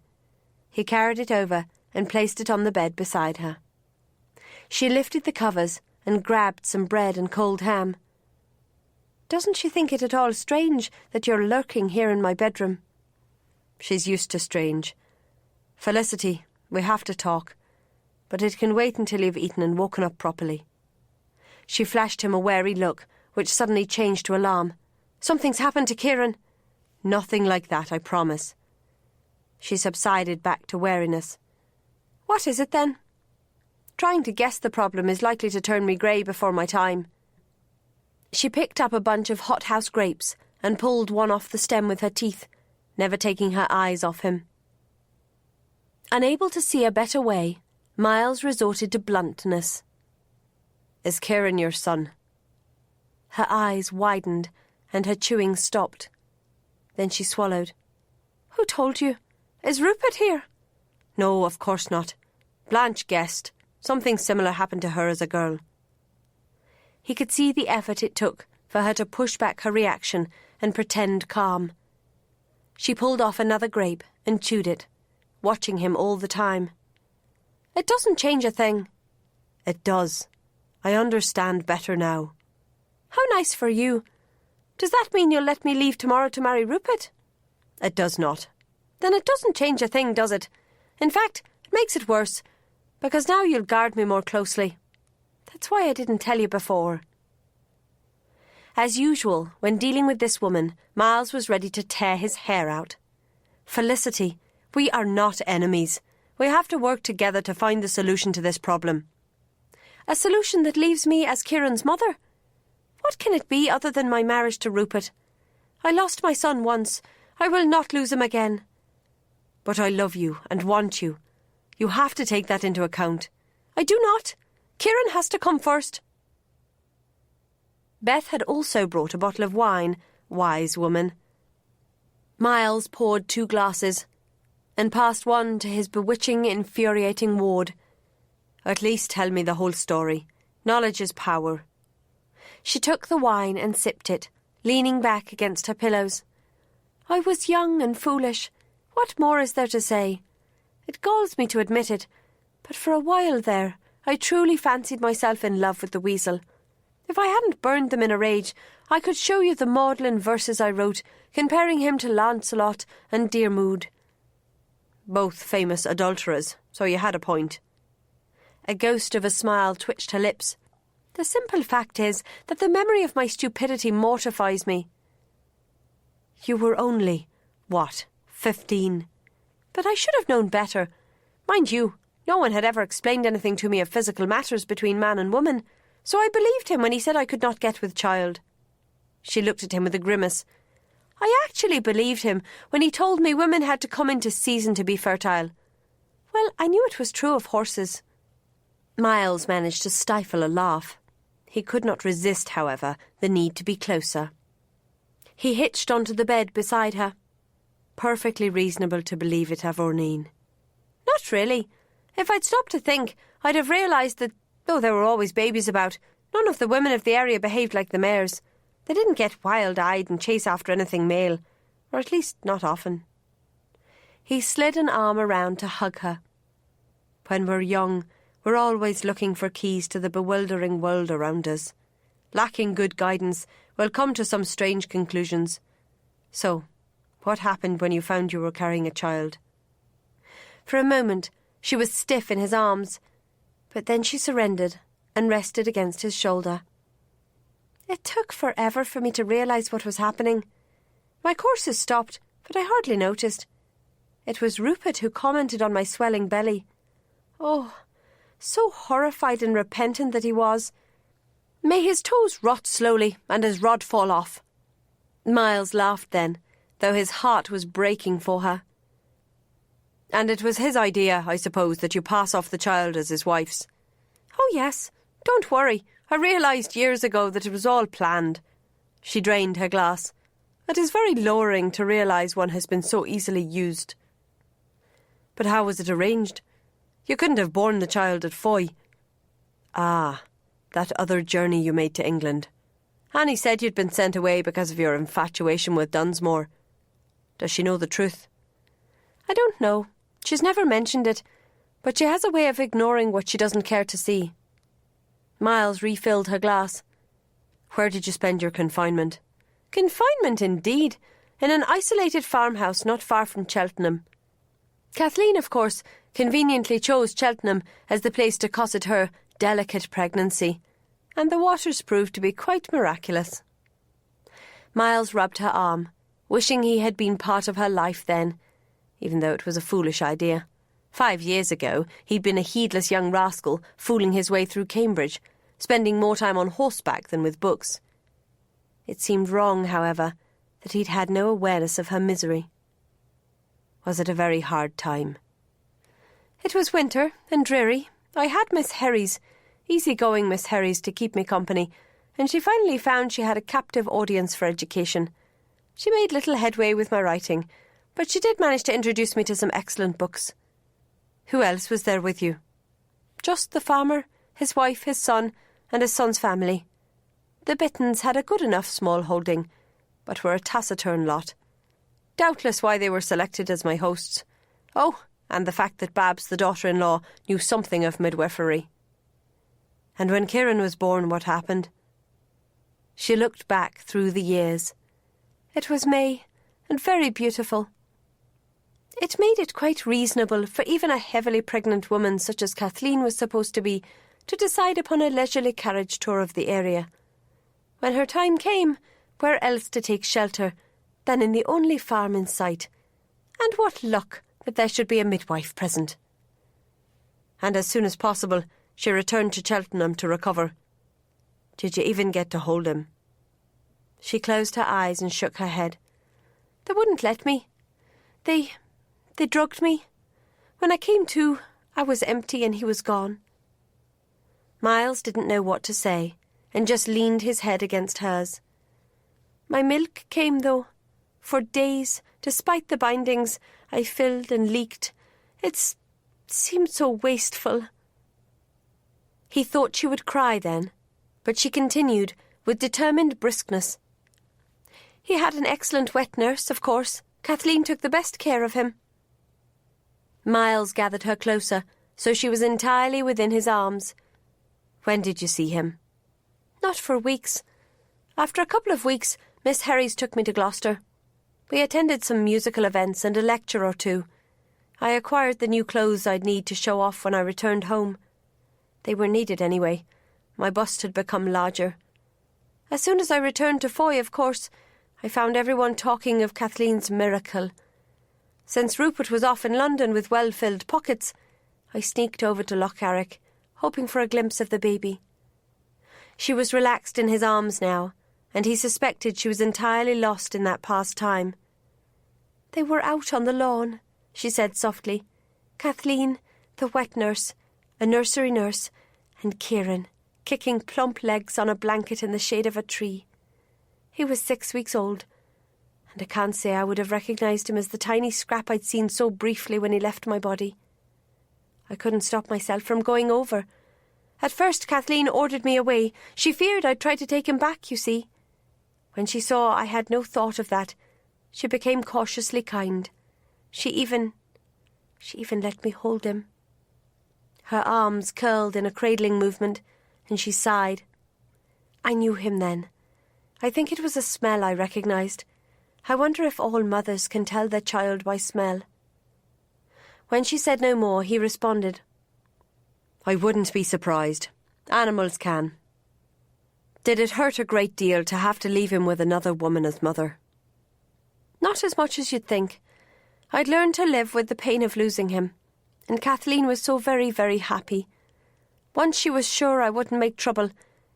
Speaker 4: He carried it over and placed it on the bed beside her. She lifted the covers and grabbed some bread and cold ham. "Doesn't she think it at all strange that you're lurking here in my bedroom?" "She's used to strange. Felicity, we have to talk, but it can wait until you've eaten and woken up properly." She flashed him a wary look, which suddenly changed to alarm. "Something's happened to Kieran." "Nothing like that, I promise." She subsided back to wariness. "What is it, then?" "Trying to guess the problem is likely to turn me grey before my time." She picked up a bunch of hothouse grapes and pulled one off the stem with her teeth, never taking her eyes off him. Unable to see a better way, Miles resorted to bluntness. "Is Kieran your son?" Her eyes widened and her chewing stopped. Then she swallowed. "Who told you? Is Rupert here?" "No, of course not. Blanche guessed. Something similar happened to her as a girl." He could see the effort it took for her to push back her reaction and pretend calm. She pulled off another grape and chewed it, watching him all the time. "It doesn't change a thing." "It does. I understand better now." "How nice for you. Does that mean you'll let me leave tomorrow to marry Rupert?" "It does not." "Then it doesn't change a thing, does it? In fact, it makes it worse, because now you'll guard me more closely. That's why I didn't tell you before." As usual, when dealing with this woman, Miles was ready to tear his hair out. "Felicity, we are not enemies. We have to work together to find the solution to this problem." "A solution that leaves me as Kieran's mother? What can it be other than my marriage to Rupert? I lost my son once. I will not lose him again." "But I love you and want you. You have to take that into account." "I do not. Kieran has to come first." Beth had also brought a bottle of wine, wise woman. Miles poured 2 glasses and passed one to his bewitching, infuriating ward. "At least tell me the whole story. Knowledge is power." She took the wine and sipped it, leaning back against her pillows. "I was young and foolish. What more is there to say? It galls me to admit it, but for a while there I truly fancied myself in love with the weasel. If I hadn't burned them in a rage, I could show you the maudlin verses I wrote, comparing him to Lancelot and Diarmuid." "Both famous adulterers, so you had a point." A ghost of a smile twitched her lips. "The simple fact is that the memory of my stupidity mortifies me." "You were only, 15? But I should have known better. Mind you, no one had ever explained anything to me of physical matters between man and woman, so I believed him when he said I could not get with child." She looked at him with a grimace. "I actually believed him when he told me women had to come into season to be fertile. Well, I knew it was true of horses." Miles managed to stifle a laugh. He could not resist, however, the need to be closer. He hitched onto the bed beside her. "Perfectly reasonable to believe it of Orneen." "Not really. If I'd stopped to think, I'd have realised that, though there were always babies about, none of the women of the area behaved like the mares. They didn't get wild-eyed and chase after anything male, or at least not often. He slid an arm around to hug her. When we're young, we're always looking for keys to the bewildering world around us. Lacking good guidance, we'll come to some strange conclusions. So, what happened when you found you were carrying a child? For a moment, she was stiff in his arms, but then she surrendered and rested against his shoulder. It took forever for me to realise what was happening. My courses stopped, but I hardly noticed. It was Rupert who commented on my swelling belly. Oh, so horrified and repentant that he was. May his toes rot slowly and his rod fall off. Miles laughed then, though his heart was breaking for her. And it was his idea, I suppose, that you pass off the child as his wife's. Oh, yes. Don't worry. I realised years ago that it was all planned. She drained her glass. It is very lowering to realise one has been so easily used. But how was it arranged? You couldn't have borne the child at Foy. Ah, that other journey you made to England. Annie said you'd been sent away because of your infatuation with Dunsmore. Does she know the truth? I don't know. She's never mentioned it, but she has a way of ignoring what she doesn't care to see. Miles refilled her glass. Where did you spend your confinement? Confinement, indeed. In an isolated farmhouse not far from Cheltenham. Kathleen, of course, conveniently chose Cheltenham as the place to cosset her delicate pregnancy, and the waters proved to be quite miraculous. Miles rubbed her arm, wishing he had been part of her life then, even though it was a foolish idea. 5 years ago, he'd been a heedless young rascal fooling his way through Cambridge, spending more time on horseback than with books. It seemed wrong, however, that he'd had no awareness of her misery. Was it a very hard time? It was winter and dreary. I had Miss Herries, easy-going Miss Herries, to keep me company, and she finally found she had a captive audience for education. She made little headway with my writing, but she did manage to introduce me to some excellent books. Who else was there with you? Just the farmer, his wife, his son, and his son's family. The Bittons had a good enough small holding, but were a taciturn lot. Doubtless why they were selected as my hosts. Oh, and the fact that Babs, the daughter-in-law, knew something of midwifery. And when Kieran was born, what happened? She looked back through the years. It was May, and very beautiful. It made it quite reasonable for even a heavily pregnant woman such as Kathleen was supposed to be to decide upon a leisurely carriage tour of the area. When her time came, where else to take shelter than in the only farm in sight? And what luck that there should be a midwife present. And as soon as possible, she returned to Cheltenham to recover. Did you even get to hold him? She closed her eyes and shook her head. They wouldn't let me. They drugged me. When I came to, I was empty and he was gone. Miles didn't know what to say, and just leaned his head against hers. My milk came, though. For days, despite the bindings, I filled and leaked. It seemed so wasteful. He thought she would cry then, but she continued with determined briskness. He had an excellent wet nurse, of course. Kathleen took the best care of him. Miles gathered her closer, so she was entirely within his arms. When did you see him? Not for weeks. After a couple of weeks, Miss Herries took me to Gloucester. We attended some musical events and a lecture or two. I acquired the new clothes I'd need to show off when I returned home. They were needed anyway. My bust had become larger. As soon as I returned to Foy, of course, I found everyone talking of Kathleen's miracle. Since Rupert was off in London with well-filled pockets, I sneaked over to Lochcarrick, hoping for a glimpse of the baby. She was relaxed in his arms now, and he suspected she was entirely lost in that past time. They were out on the lawn, she said softly. Kathleen, the wet nurse, a nursery nurse, and Kieran, kicking plump legs on a blanket in the shade of a tree. He was 6 weeks old, and I can't say I would have recognised him as the tiny scrap I'd seen so briefly when he left my body. I couldn't stop myself from going over. At first Kathleen ordered me away. She feared I'd try to take him back, you see. When she saw I had no thought of that, she became cautiously kind. She even let me hold him. Her arms curled in a cradling movement, and she sighed. I knew him then. I think it was a smell I recognised. I wonder if all mothers can tell their child by smell. When she said no more, he responded, I wouldn't be surprised. Animals can. Did it hurt a great deal to have to leave him with another woman as mother? Not as much as you'd think. I'd learned to live with the pain of losing him, and Kathleen was so very, very happy. Once she was sure I wouldn't make trouble,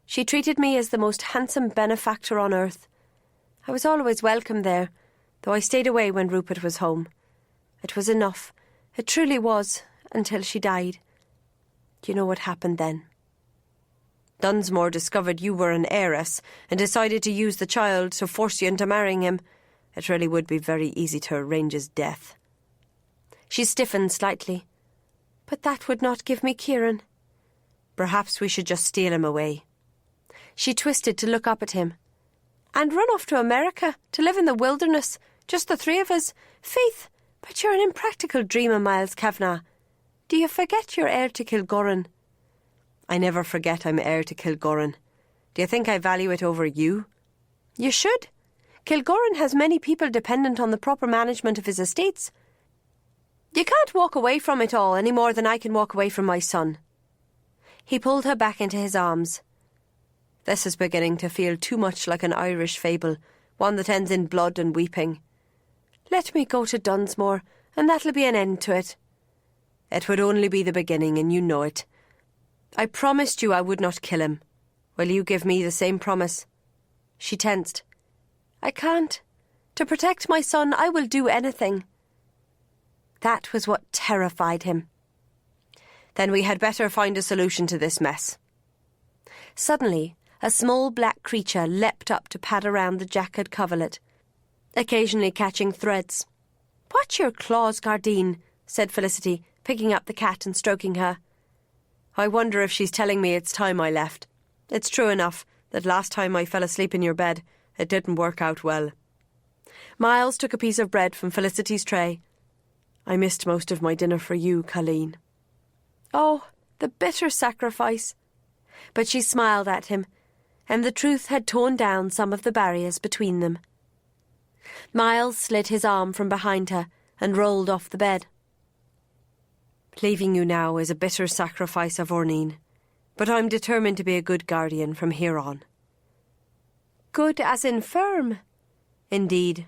Speaker 4: she treated me as the most handsome benefactor on earth. I was always welcome there, though I stayed away when Rupert was home. It was enough. It truly was, until she died. Do you know what happened then? Dunsmore discovered you were an heiress and decided to use the child to force you into marrying him. It really would be very easy to arrange his death. She stiffened slightly. But that would not give me Kieran. Perhaps we should just steal him away. She twisted to look up at him. And run off to America, to live in the wilderness, just the three of us. Faith, but you're an impractical dreamer, Miles Kavanagh. Do you forget you're heir to Kilgorran? I never forget I'm heir to Kilgorran. Do you think I value it over you? You should. Kilgorran has many people dependent on the proper management of his estates. You can't walk away from it all any more than I can walk away from my son. He pulled her back into his arms. This is beginning to feel too much like an Irish fable, one that ends in blood and weeping. Let me go to Dunsmore, and that'll be an end to it. It would only be the beginning, and you know it. I promised you I would not kill him. Will you give me the same promise? She tensed. I can't. To protect my son, I will do anything. That was what terrified him. Then we had better find a solution to this mess. Suddenly, a small black creature leapt up to pad around the jackered coverlet, occasionally catching threads. Watch your claws, Gardine, said Felicity, picking up the cat and stroking her. I wonder if she's telling me it's time I left. It's true enough that last time I fell asleep in your bed, it didn't work out well. Miles took a piece of bread from Felicity's tray. I missed most of my dinner for you, Colleen. Oh, the bitter sacrifice. But she smiled at him, and the truth had torn down some of the barriers between them. Miles slid his arm from behind her and rolled off the bed. Leaving you now is a bitter sacrifice of Orneen, but I'm determined to be a good guardian from here on. Good as in firm? Indeed,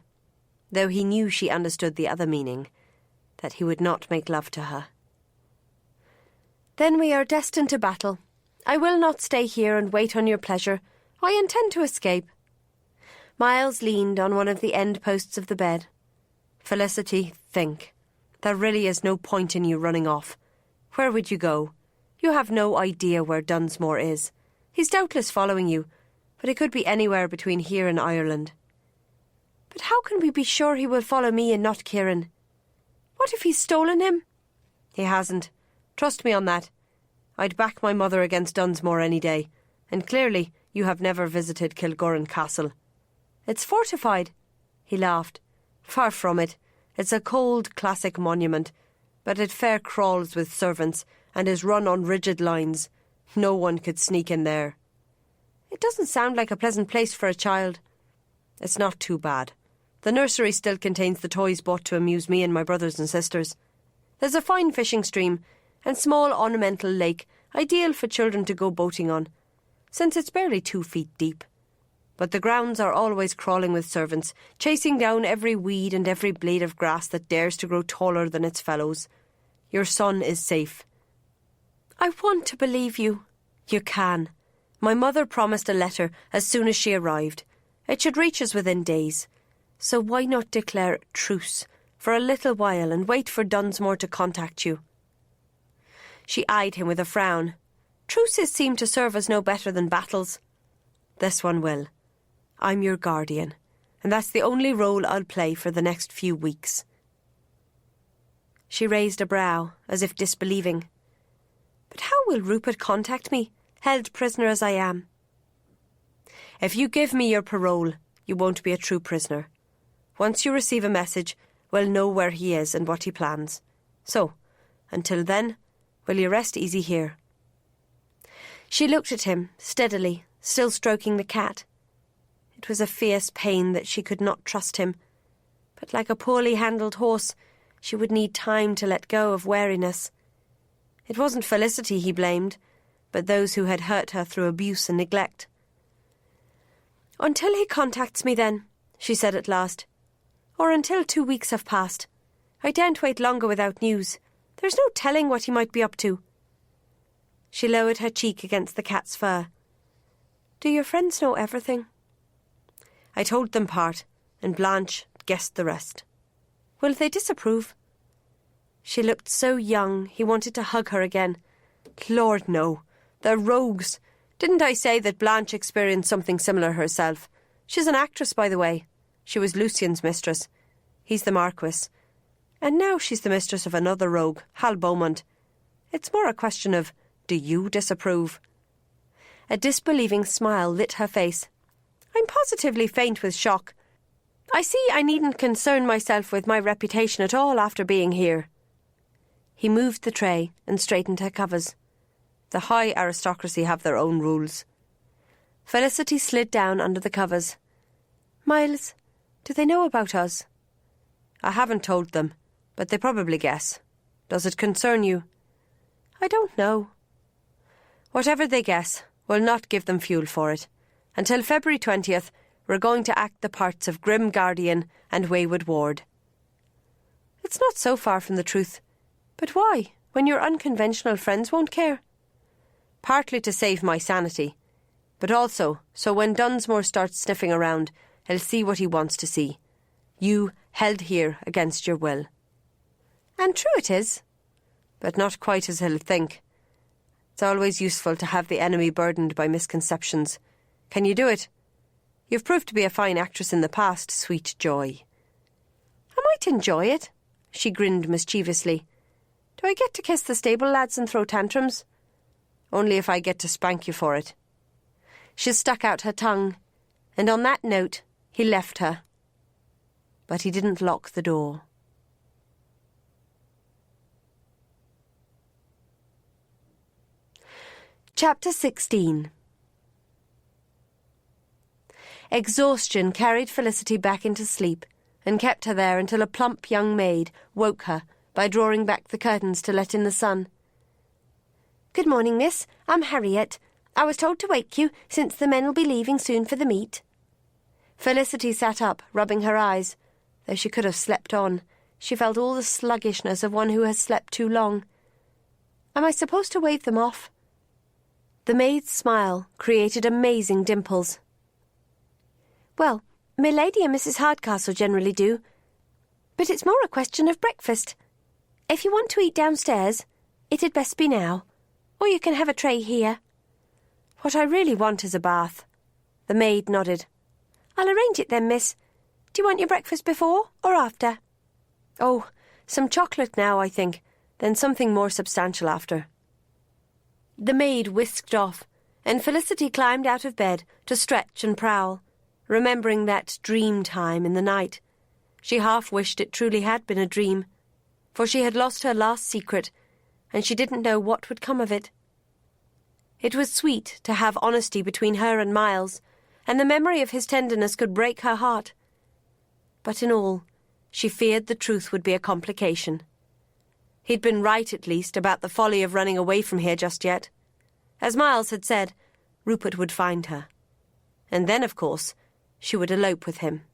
Speaker 4: though he knew she understood the other meaning, that he would not make love to her. Then we are destined to battle. I will not stay here and wait on your pleasure. I intend to escape. Miles leaned on one of the end posts of the bed. Felicity, think. There really is no point in you running off. Where would you go? You have no idea where Dunsmore is. He's doubtless following you, but he could be anywhere between here and Ireland. But how can we be sure he will follow me and not Kieran? What if he's stolen him? He hasn't. Trust me on that. I'd back my mother against Dunsmore any day, and clearly you have never visited Kilgorran Castle. It's fortified. He laughed. Far from it. It's a cold, classic monument, but it fair crawls with servants and is run on rigid lines. No one could sneak in there. It doesn't sound like a pleasant place for a child. It's not too bad. The nursery still contains the toys bought to amuse me and my brothers and sisters. There's a fine fishing stream and small ornamental lake, ideal for children to go boating on, since it's barely 2 feet deep. But the grounds are always crawling with servants, chasing down every weed and every blade of grass that dares to grow taller than its fellows. Your son is safe. I want to believe you. You can. My mother promised a letter as soon as she arrived. It should reach us within days. So why not declare truce for a little while and wait for Dunsmore to contact you? She eyed him with a frown. Truces seem to serve us no better than battles. This one will. I'm your guardian, and that's the only role I'll play for the next few weeks. She raised a brow, as if disbelieving. But how will Rupert contact me, held prisoner as I am? If you give me your parole, you won't be a true prisoner. Once you receive a message, we'll know where he is and what he plans. So, until then, will you rest easy here?" She looked at him, steadily, still stroking the cat. It was a fierce pain that she could not trust him, but like a poorly handled horse, she would need time to let go of wariness. It wasn't Felicity he blamed, but those who had hurt her through abuse and neglect. "Until he contacts me then," she said at last. "Or until 2 weeks have passed. I daren't wait longer without news. There's no telling what he might be up to." She lowered her cheek against the cat's fur. "Do your friends know everything?" "I told them part, and Blanche guessed the rest." "Will they disapprove?" She looked so young, he wanted to hug her again. "Lord, no. They're rogues. Didn't I say that Blanche experienced something similar herself? She's an actress, by the way. She was Lucien's mistress. He's the Marquis. And now she's the mistress of another rogue, Hal Beaumont. It's more a question of, do you disapprove?" A disbelieving smile lit her face. "I'm positively faint with shock. I see I needn't concern myself with my reputation at all after being here." He moved the tray and straightened her covers. The high aristocracy have their own rules. Felicity slid down under the covers. "Miles, do they know about us?" "I haven't told them, but they probably guess. Does it concern you?" "I don't know." "Whatever they guess, will not give them fuel for it. Until February 20th, we're going to act the parts of grim guardian and wayward ward." "It's not so far from the truth. But why, when your unconventional friends won't care?" "Partly to save my sanity, but also so when Dunsmore starts sniffing around, he'll see what he wants to see. You held here against your will." "And true it is." "But not quite as he'll think. It's always useful to have the enemy burdened by misconceptions. Can you do it? You've proved to be a fine actress in the past, sweet Joy." "I might enjoy it," she grinned mischievously. "Do I get to kiss the stable lads and throw tantrums?" "Only if I get to spank you for it." She stuck out her tongue, and on that note he left her. But he didn't lock the door. Chapter 16. Exhaustion carried Felicity back into sleep and kept her there until a plump young maid woke her by drawing back the curtains to let in the sun. "Good morning, miss. I'm Harriet. I was told to wake you, since the men will be leaving soon for the meet." Felicity sat up, rubbing her eyes. Though she could have slept on, she felt all the sluggishness of one who has slept too long. "Am I supposed to wave them off?" The maid's smile created amazing dimples. "Well, my lady and Mrs. Hardcastle generally do. But it's more a question of breakfast. If you want to eat downstairs, it'd best be now. Or you can have a tray here." "What I really want is a bath." The maid nodded. "I'll arrange it then, miss. Do you want your breakfast before or after?" "Oh, some chocolate now, I think, then something more substantial after." The maid whisked off, and Felicity climbed out of bed to stretch and prowl, remembering that dream time in the night. She half wished it truly had been a dream, for she had lost her last secret, and she didn't know what would come of it. It was sweet to have honesty between her and Miles, and the memory of his tenderness could break her heart. But in all, she feared the truth would be a complication. He'd been right, at least, about the folly of running away from here just yet. As Miles had said, Rupert would find her. And then, of course, she would elope with him,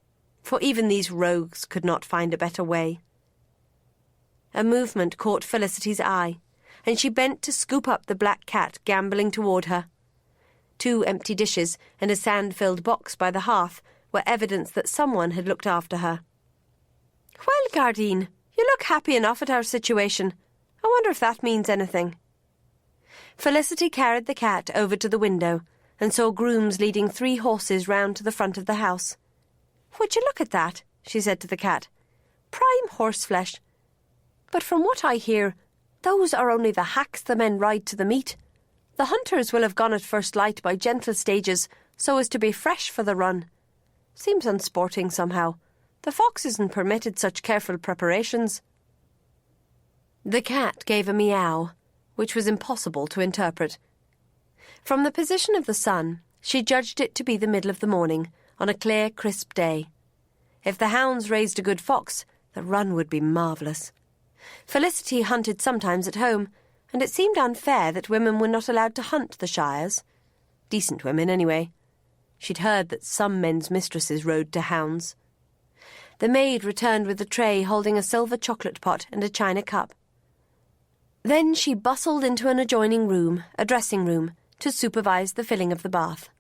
Speaker 4: for even these rogues could not find a better way. A movement caught Felicity's eye, and she bent to scoop up the black cat gambolling toward her. 2 empty dishes and a sand-filled box by the hearth were evidence that someone had looked after her. "Well, Gardine, you look happy enough at our situation. I wonder if that means anything." Felicity carried the cat over to the window and saw grooms leading 3 horses round to the front of the house. "Would you look at that?" she said to the cat. "Prime horseflesh. But from what I hear, Those are only the hacks the men ride to the meet. The hunters will have gone at first light by gentle stages, so as to be fresh for the run. Seems unsporting somehow. The fox isn't permitted such careful preparations." The cat gave a meow, which was impossible to interpret. From the position of the sun, she judged it to be the middle of the morning, on a clear, crisp day. If the hounds raised a good fox, the run would be marvellous. Felicity hunted sometimes at home, and it seemed unfair that women were not allowed to hunt the shires. Decent women, anyway. She'd heard that some men's mistresses rode to hounds. The maid returned with a tray holding a silver chocolate pot and a china cup. Then she bustled into an adjoining room, a dressing room, to supervise the filling of the bath.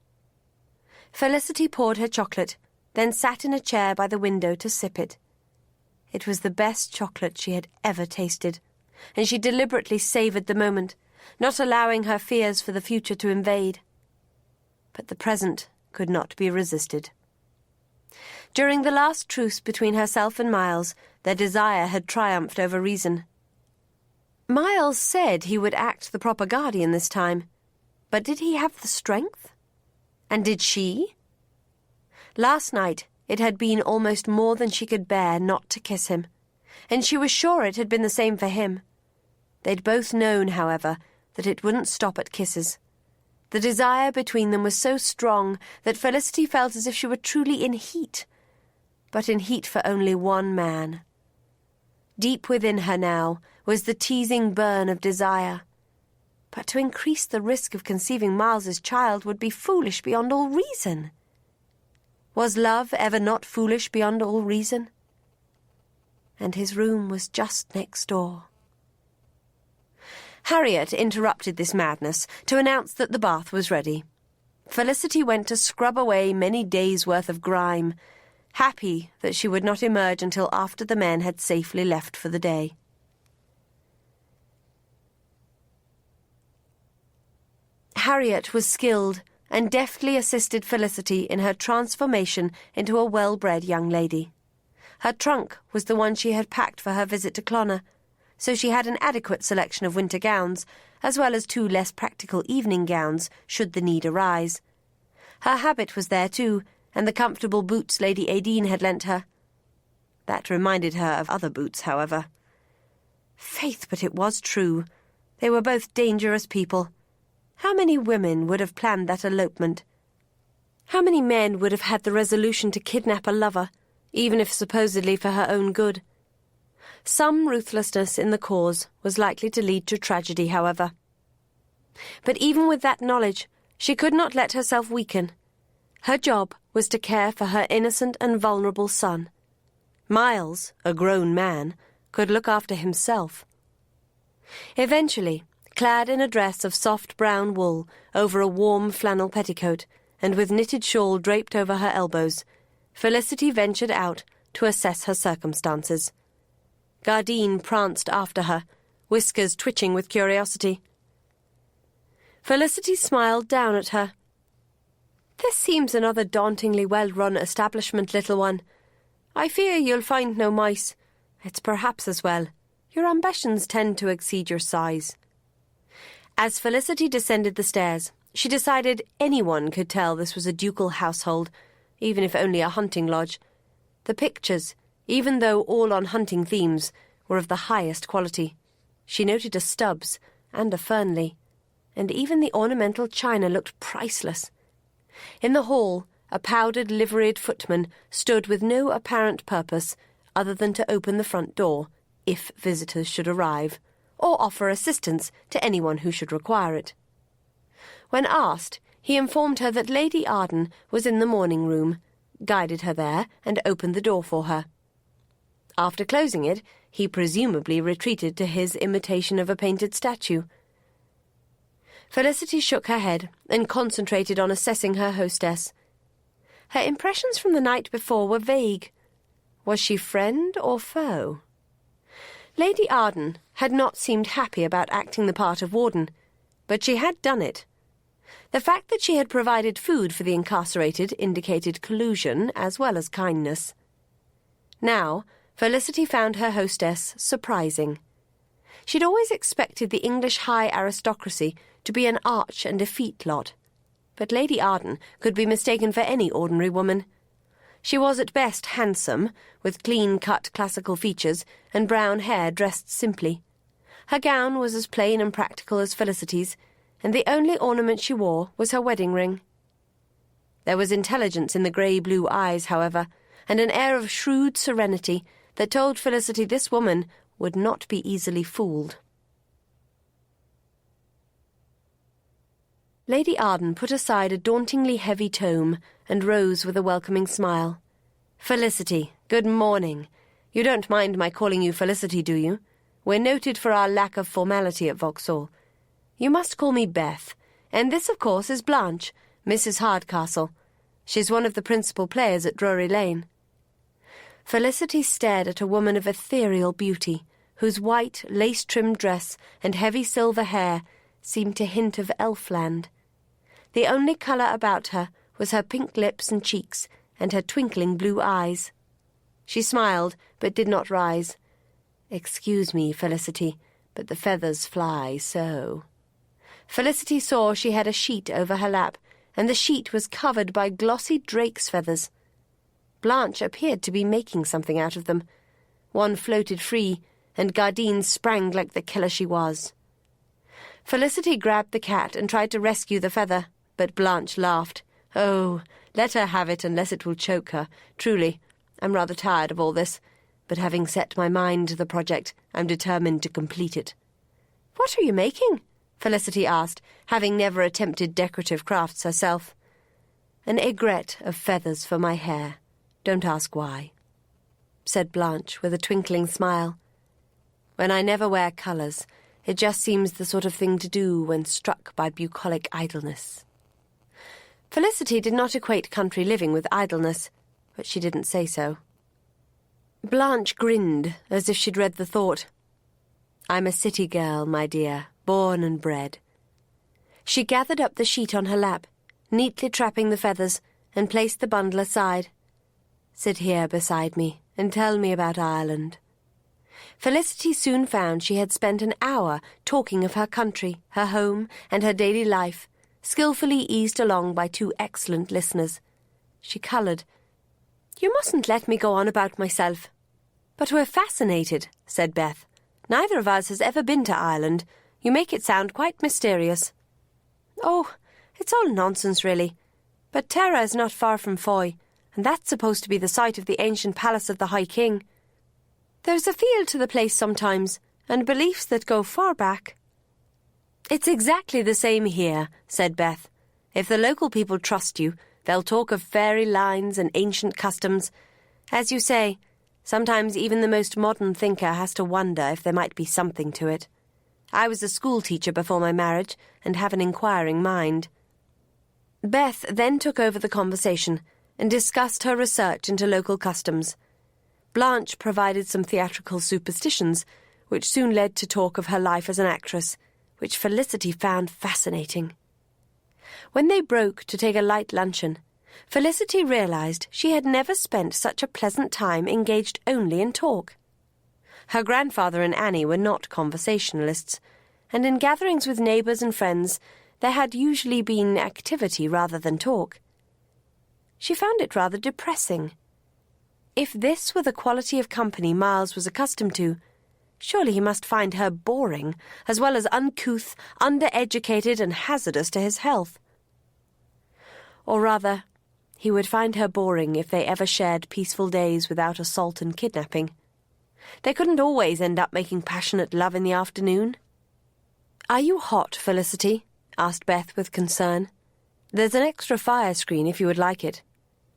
Speaker 4: Felicity poured her chocolate, then sat in a chair by the window to sip it. It was the best chocolate she had ever tasted, and she deliberately savoured the moment, not allowing her fears for the future to invade. But the present could not be resisted. During the last truce between herself and Miles, their desire had triumphed over reason. Miles said he would act the proper guardian this time, but did he have the strength? And did she? Last night it had been almost more than she could bear not to kiss him, and she was sure it had been the same for him. They'd both known, however, that it wouldn't stop at kisses. The desire between them was so strong that Felicity felt as if she were truly in heat, but in heat for only one man. Deep within her now was the teasing burn of desire. But to increase the risk of conceiving Miles's child would be foolish beyond all reason. Was love ever not foolish beyond all reason? And his room was just next door. Harriet interrupted this madness to announce that the bath was ready. Felicity went to scrub away many days' worth of grime, happy that she would not emerge until after the men had safely left for the day. Harriet was skilled and deftly assisted Felicity in her transformation into a well-bred young lady. Her trunk was the one she had packed for her visit to Clonard, so she had an adequate selection of winter gowns, as well as 2 less practical evening gowns, should the need arise. Her habit was there too, and the comfortable boots Lady Aideen had lent her. That reminded her of other boots, however. Faith, but it was true. They were both dangerous people. How many women would have planned that elopement? How many men would have had the resolution to kidnap a lover, even if supposedly for her own good? Some ruthlessness in the cause was likely to lead to tragedy, however. But even with that knowledge, she could not let herself weaken. Her job was to care for her innocent and vulnerable son. Miles, a grown man, could look after himself. Eventually, clad in a dress of soft brown wool over a warm flannel petticoat, and with knitted shawl draped over her elbows, Felicity ventured out to assess her circumstances. Gardine pranced after her, whiskers twitching with curiosity. Felicity smiled down at her. "This seems another dauntingly well-run establishment, little one. I fear you'll find no mice. It's perhaps as well. Your ambitions tend to exceed your size." As Felicity descended the stairs, she decided anyone could tell this was a ducal household, even if only a hunting lodge. The pictures, even though all on hunting themes, were of the highest quality. She noted a Stubbs and a Fernley, and even the ornamental china looked priceless. In the hall, a powdered liveried footman stood with no apparent purpose other than to open the front door, if visitors should arrive, or offer assistance to anyone who should require it. When asked, he informed her that Lady Arden was in the morning room, guided her there, and opened the door for her. After closing it, he presumably retreated to his imitation of a painted statue. Felicity shook her head and concentrated on assessing her hostess. Her impressions from the night before were vague. Was she friend or foe? Lady Arden had not seemed happy about acting the part of warden, but she had done it. The fact that she had provided food for the incarcerated indicated collusion as well as kindness. Now, Felicity found her hostess surprising. She'd always expected the English high aristocracy to be an arch and effete lot. But Lady Arden could be mistaken for any ordinary woman. She was at best handsome, with clean-cut classical features and brown hair dressed simply. Her gown was as plain and practical as Felicity's, and the only ornament she wore was her wedding ring. There was intelligence in the grey-blue eyes, however, and an air of shrewd serenity that told Felicity this woman would not be easily fooled. Lady Arden put aside a dauntingly heavy tome and rose with a welcoming smile. "Felicity, good morning. You don't mind my calling you Felicity, do you? We're noted for our lack of formality at Vauxhall. You must call me Beth, and this, of course, is Blanche, Mrs. Hardcastle. She's one of the principal players at Drury Lane." Felicity stared at a woman of ethereal beauty, whose white, lace-trimmed dress and heavy silver hair seemed to hint of elfland. The only colour about her was her pink lips and cheeks and her twinkling blue eyes. She smiled, but did not rise. "Excuse me, Felicity, but the feathers fly so." Felicity saw she had a sheet over her lap, and the sheet was covered by glossy drake's feathers. Blanche appeared to be making something out of them. One floated free, and Gardine sprang like the killer she was. Felicity grabbed the cat and tried to rescue the feather, but Blanche laughed. "Oh, let her have it unless it will choke her. Truly, I'm rather tired of all this, but having set my mind to the project, I'm determined to complete it." "What are you making?" Felicity asked, having never attempted decorative crafts herself. "An aigrette of feathers for my hair. Don't ask why," said Blanche with a twinkling smile. "When I never wear colours, it just seems the sort of thing to do when struck by bucolic idleness." Felicity did not equate country living with idleness, but she didn't say so. Blanche grinned as if she'd read the thought. "I'm a city girl, my dear, born and bred." She gathered up the sheet on her lap, neatly trapping the feathers, and placed the bundle aside. "Sit here beside me and tell me about Ireland." Felicity soon found she had spent an hour talking of her country, her home, and her daily life, skillfully eased along by two excellent listeners. She coloured. "You mustn't let me go on about myself." "But we're fascinated," said Beth. "Neither of us has ever been to Ireland. You make it sound quite mysterious." "Oh, it's all nonsense, really. But Tara is not far from Foy, and that's supposed to be the site of the ancient palace of the High King. There's a feel to the place sometimes, and beliefs that go far back." "It's exactly the same here," said Beth. "If the local people trust you, they'll talk of fairy lines and ancient customs. As you say, sometimes even the most modern thinker has to wonder if there might be something to it. I was a school teacher before my marriage and have an inquiring mind." Beth then took over the conversation and discussed her research into local customs. Blanche provided some theatrical superstitions, which soon led to talk of her life as an actress, which Felicity found fascinating. When they broke to take a light luncheon, Felicity realised she had never spent such a pleasant time engaged only in talk. Her grandfather and Annie were not conversationalists, and in gatherings with neighbours and friends there had usually been activity rather than talk. She found it rather depressing. If this were the quality of company Miles was accustomed to, surely he must find her boring, as well as uncouth, undereducated, and hazardous to his health. Or rather, he would find her boring if they ever shared peaceful days without assault and kidnapping. They couldn't always end up making passionate love in the afternoon. "Are you hot, Felicity?" asked Beth with concern. "There's an extra fire screen if you would like it."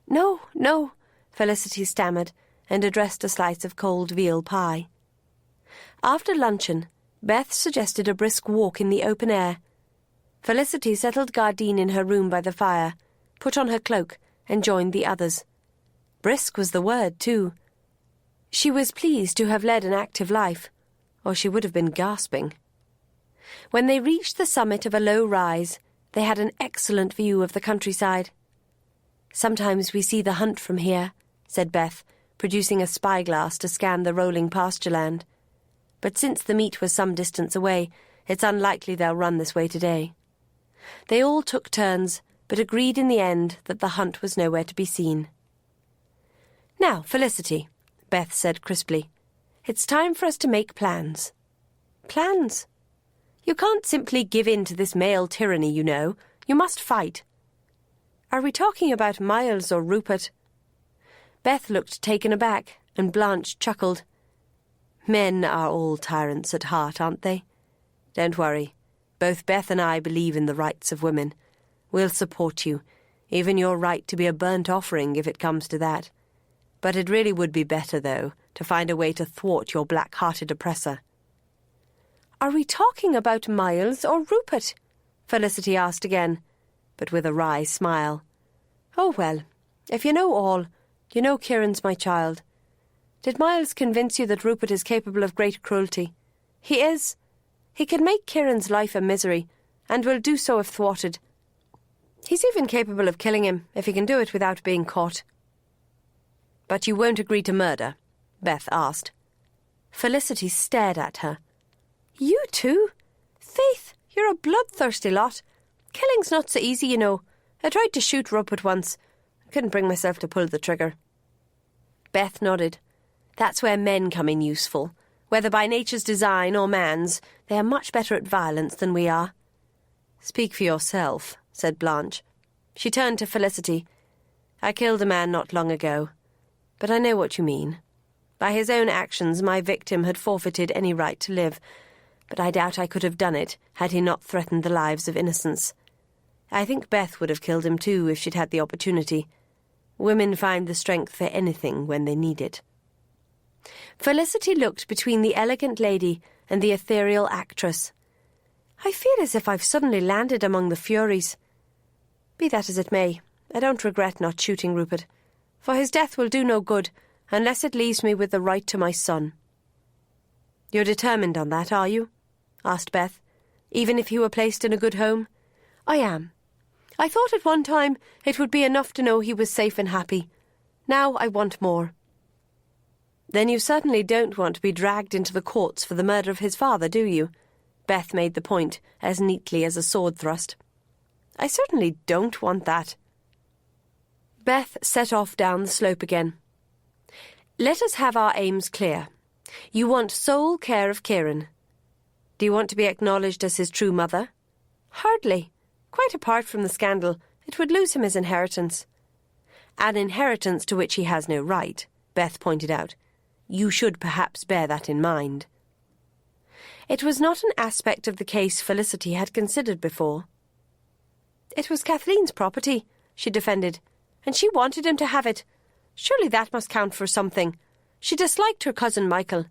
Speaker 4: No, Felicity stammered, and addressed a slice of cold veal pie. After luncheon, Beth suggested a brisk walk in the open air. Felicity settled Gardine in her room by the fire, put on her cloak, and joined the others. Brisk was the word, too. She was pleased to have led an active life, or she would have been gasping. When they reached the summit of a low rise, they had an excellent view of the countryside. "Sometimes we see the hunt from here," said Beth, producing a spyglass to scan the rolling pasture land. but since the meet was some distance away, it's unlikely they'll run this way today. They all took turns, but agreed in the end that the hunt was nowhere to be seen. "Now, Felicity," Beth said crisply, "it's time for us to make plans." "Plans? You can't simply give in to this male tyranny, you know. You must fight." "Are we talking about Miles or Rupert?" Beth looked taken aback, and Blanche chuckled. "Men are all tyrants at heart, aren't they? Don't worry. Both Beth and I believe in the rights of women. We'll support you, even your right to be a burnt offering if it comes to that. But it really would be better, though, to find a way to thwart your black-hearted oppressor." "Are we talking about Miles or Rupert?" Felicity asked again, but with a wry smile. "Oh, well, if you know all, you know Kieran's my child. Did Miles convince you that Rupert is capable of great cruelty? He is. He can make Kieran's life a misery, and will do so if thwarted. He's even capable of killing him, if he can do it without being caught." "But you won't agree to murder?" Beth asked. Felicity stared at her. "You too? Faith, you're a bloodthirsty lot. Killing's not so easy, you know. I tried to shoot Rupert once. I couldn't bring myself to pull the trigger." Beth nodded. "That's where men come in useful. Whether by nature's design or man's, they are much better at violence than we are." "Speak for yourself," said Blanche. She turned to Felicity. "I killed a man not long ago, but I know what you mean. By his own actions, my victim had forfeited any right to live, but I doubt I could have done it had he not threatened the lives of innocents. I think Beth would have killed him too if she'd had the opportunity. Women find the strength for anything when they need it." Felicity looked between the elegant lady and the ethereal actress. "I feel as if I've suddenly landed among the Furies. Be that as it may, I don't regret not shooting Rupert, for his death will do no good unless it leaves me with the right to my son." "You're determined on that, are you?" asked Beth. "Even if he were placed in a good home?" "I am. I thought at one time it would be enough to know he was safe and happy. Now I want more." "Then you certainly don't want to be dragged into the courts for the murder of his father, do you?" Beth made the point as neatly as a sword thrust. "I certainly don't want that." Beth set off down the slope again. "Let us have our aims clear. You want sole care of Kieran. Do you want to be acknowledged as his true mother?" "Hardly. Quite apart from the scandal, it would lose him his inheritance." "An inheritance to which he has no right," Beth pointed out. "You should perhaps bear that in mind." It was not an aspect of the case Felicity had considered before. "It was Kathleen's property," she defended, "and she wanted him to have it. Surely that must count for something. She disliked her cousin Michael."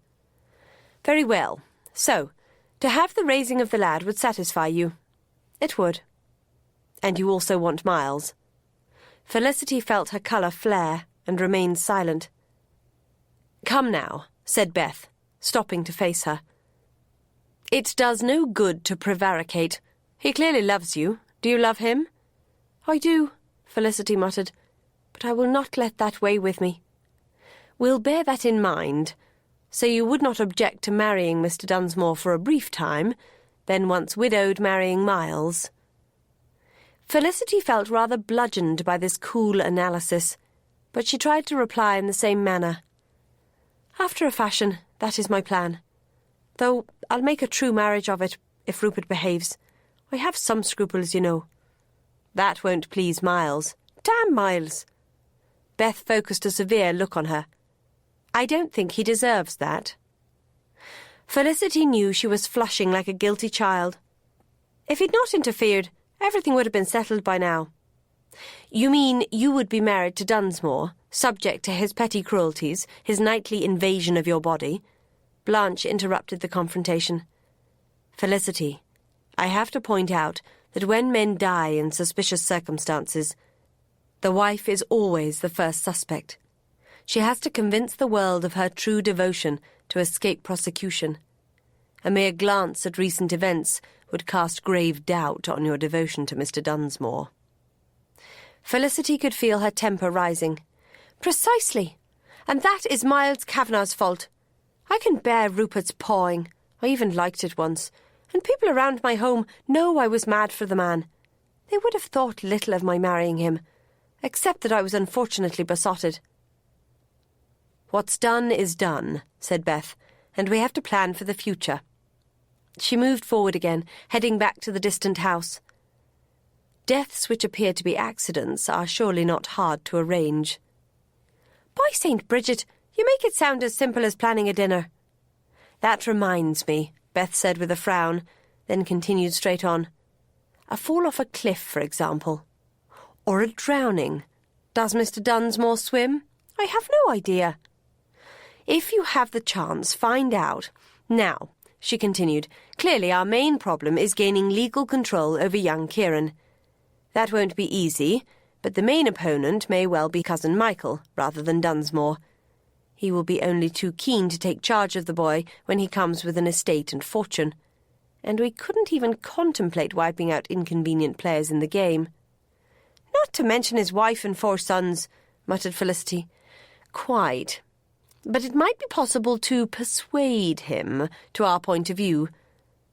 Speaker 4: "Very well. So, to have the raising of the lad would satisfy you?" "It would." "And you also want Miles?" Felicity felt her colour flare and remained silent. "Come now," said Beth, stopping to face her. "It does no good to prevaricate. He clearly loves you. Do you love him?" "I do," Felicity muttered, "but I will not let that weigh with me." "We'll bear that in mind. So you would not object to marrying Mr. Dunsmore for a brief time, then once widowed marrying Miles?" Felicity felt rather bludgeoned by this cool analysis, but she tried to reply in the same manner. "After a fashion, that is my plan. Though I'll make a true marriage of it if Rupert behaves. I have some scruples, you know." "That won't please Miles." "Damn Miles!" Beth focused a severe look on her. "I don't think he deserves that." Felicity knew she was flushing like a guilty child. If he'd not interfered, everything would have been settled by now. "You mean you would be married to Dunsmore, subject to his petty cruelties, his nightly invasion of your body?" Blanche interrupted the confrontation. "Felicity, I have to point out that when men die in suspicious circumstances, the wife is always the first suspect. She has to convince the world of her true devotion to escape prosecution. A mere glance at recent events would cast grave doubt on your devotion to Mr. Dunsmore." Felicity could feel her temper rising. "Precisely. And that is Miles Kavanagh's fault. I can bear Rupert's pawing. I even liked it once. And people around my home know I was mad for the man. They would have thought little of my marrying him, except that I was unfortunately besotted." "What's done is done," said Beth, "and we have to plan for the future." She moved forward again, heading back to the distant house. Deaths which appear to be accidents are surely not hard to arrange. "By St. Bridget, you make it sound as simple as planning a dinner." "That reminds me," Beth said with a frown, then continued straight on. "A fall off a cliff, for example. Or a drowning. Does Mr. Dunsmore swim? I have no idea." "If you have the chance, find out. Now," she continued, "clearly our main problem is gaining legal control over young Kieran. That won't be easy, but the main opponent may well be Cousin Michael, rather than Dunsmore. He will be only too keen to take charge of the boy when he comes with an estate and fortune. And we couldn't even contemplate wiping out inconvenient players in the game." "Not to mention his wife and 4 sons," muttered Felicity. "Quite. But it might be possible to persuade him to our point of view.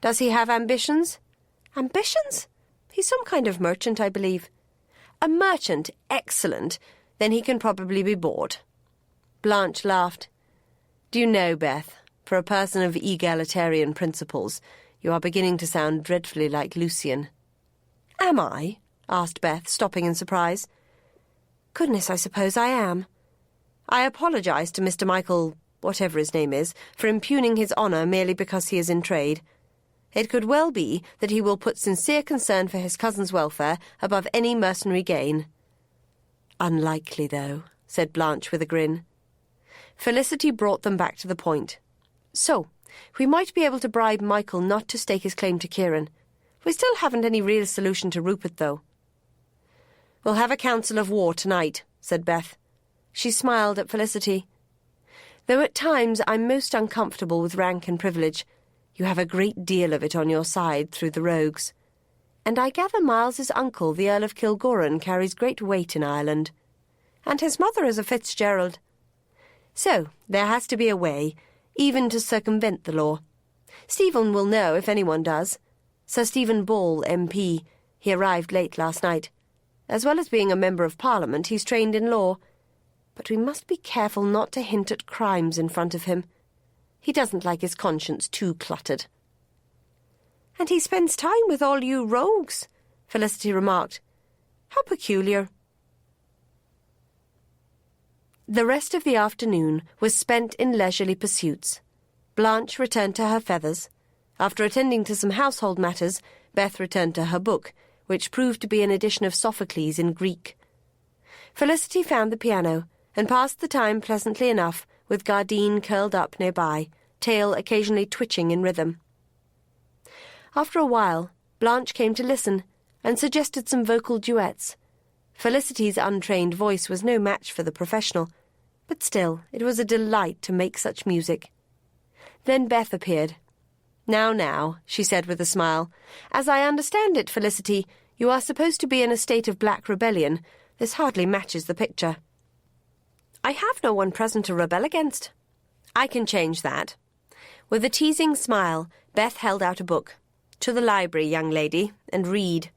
Speaker 4: Does he have ambitions?" "Ambitions? He's some kind of merchant, I believe." "A merchant? Excellent. Then he can probably be bought." Blanche laughed. "Do you know, Beth, for a person of egalitarian principles, you are beginning to sound dreadfully like Lucian." "Am I?" asked Beth, stopping in surprise. "Goodness, I suppose I am. I apologise to Mr. Michael, whatever his name is, for impugning his honour merely because he is in trade. It could well be that he will put sincere concern for his cousin's welfare above any mercenary gain." "Unlikely, though," said Blanche with a grin. Felicity brought them back to the point. "So, we might be able to bribe Michael not to stake his claim to Kieran. We still haven't any real solution to Rupert, though." "We'll have a council of war tonight," said Beth. She smiled at Felicity. "Though at times I'm most uncomfortable with rank and privilege, you have a great deal of it on your side through the rogues. And I gather Miles's uncle, the Earl of Kilgorran, carries great weight in Ireland. And his mother is a Fitzgerald. So there has to be a way, even to circumvent the law. Stephen will know if anyone does. Sir Stephen Ball, MP. He arrived late last night. As well as being a member of Parliament, he's trained in law. But we must be careful not to hint at crimes in front of him. He doesn't like his conscience too cluttered." "And he spends time with all you rogues," Felicity remarked. "How peculiar." The rest of the afternoon was spent in leisurely pursuits. Blanche returned to her feathers. After attending to some household matters, Beth returned to her book, which proved to be an edition of Sophocles in Greek. Felicity found the piano, and passed the time pleasantly enough with Gardine curled up nearby, tail occasionally twitching in rhythm. After a while, Blanche came to listen, and suggested some vocal duets. Felicity's untrained voice was no match for the professional, but still it was a delight to make such music. Then Beth appeared. Now, she said with a smile, "as I understand it, Felicity, you are supposed to be in a state of black rebellion. This hardly matches the picture." "I have no one present to rebel against." "I can change that." With a teasing smile, Beth held out a book. "To the library, young lady, and read."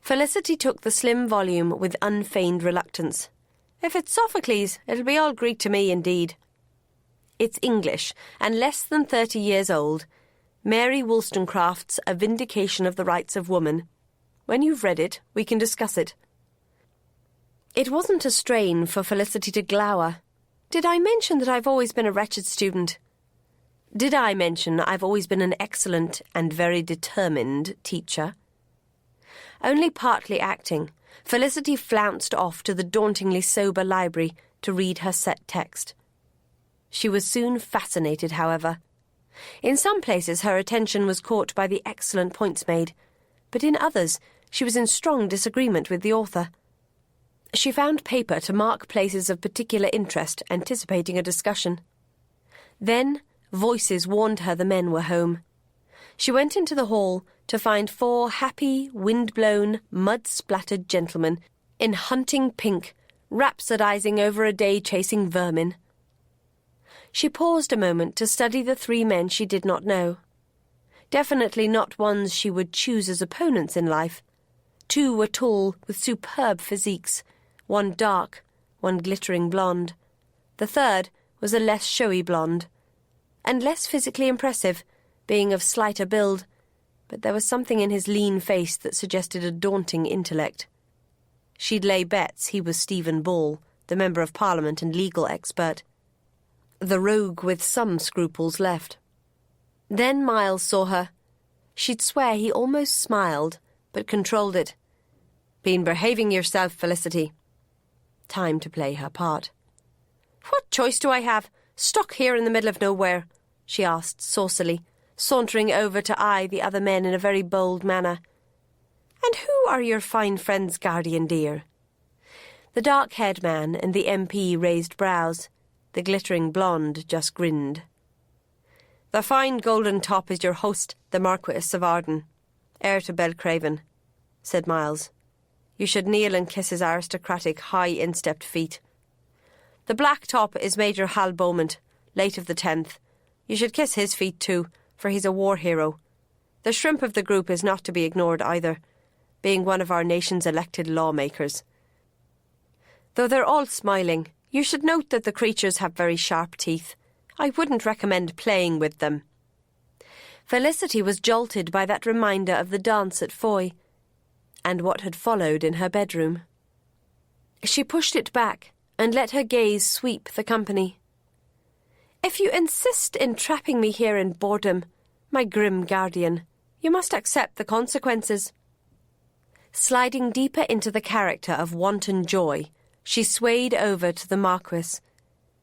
Speaker 4: Felicity took the slim volume with unfeigned reluctance. "If it's Sophocles, it'll be all Greek to me, indeed." "It's English, and less than 30 years old. Mary Wollstonecraft's A Vindication of the Rights of Woman. When you've read it, we can discuss it." It wasn't a strain for Felicity to glower. "Did I mention that I've always been a wretched student? Did I mention I've always been an excellent and very determined teacher?" Only partly acting, Felicity flounced off to the dauntingly sober library to read her set text. She was soon fascinated, however. In some places her attention was caught by the excellent points made, but in others she was in strong disagreement with the author. She found paper to mark places of particular interest, anticipating a discussion. Then voices warned her the men were home. She went into the hall to find 4 happy, wind-blown, mud-splattered gentlemen in hunting pink, rhapsodizing over a day chasing vermin. She paused a moment to study the 3 men she did not know. Definitely not ones she would choose as opponents in life. 2 were tall, with superb physiques, 1 dark, 1 glittering blonde. The 3rd was a less showy blonde, and less physically impressive, being of slighter build, but there was something in his lean face that suggested a daunting intellect. She'd lay bets he was Stephen Ball, the Member of Parliament and legal expert. The rogue with some scruples left. Then Miles saw her. She'd swear he almost smiled, but controlled it. "Been behaving yourself, Felicity." Time to play her part. "What choice do I have, stuck here in the middle of nowhere?" she asked saucily, sauntering over to eye the other men in a very bold manner. "And who are your fine friend's guardian, dear?" The dark-haired man and the MP raised brows. The glittering blonde just grinned. "The fine golden top is your host, the Marquess of Arden, heir to Belcraven," said Miles. "You should kneel and kiss his aristocratic, high-instepped feet. The black top is Major Hal Beaumont, late of the 10th. You should kiss his feet too, for he's a war hero. The shrimp of the group is not to be ignored either, being one of our nation's elected lawmakers. Though they're all smiling, you should note that the creatures have very sharp teeth. I wouldn't recommend playing with them." Felicity was jolted by that reminder of the dance at Foy, and what had followed in her bedroom. She pushed it back and let her gaze sweep the company. "If you insist in trapping me here in boredom, my grim guardian, you must accept the consequences." Sliding deeper into the character of wanton joy, she swayed over to the Marquess,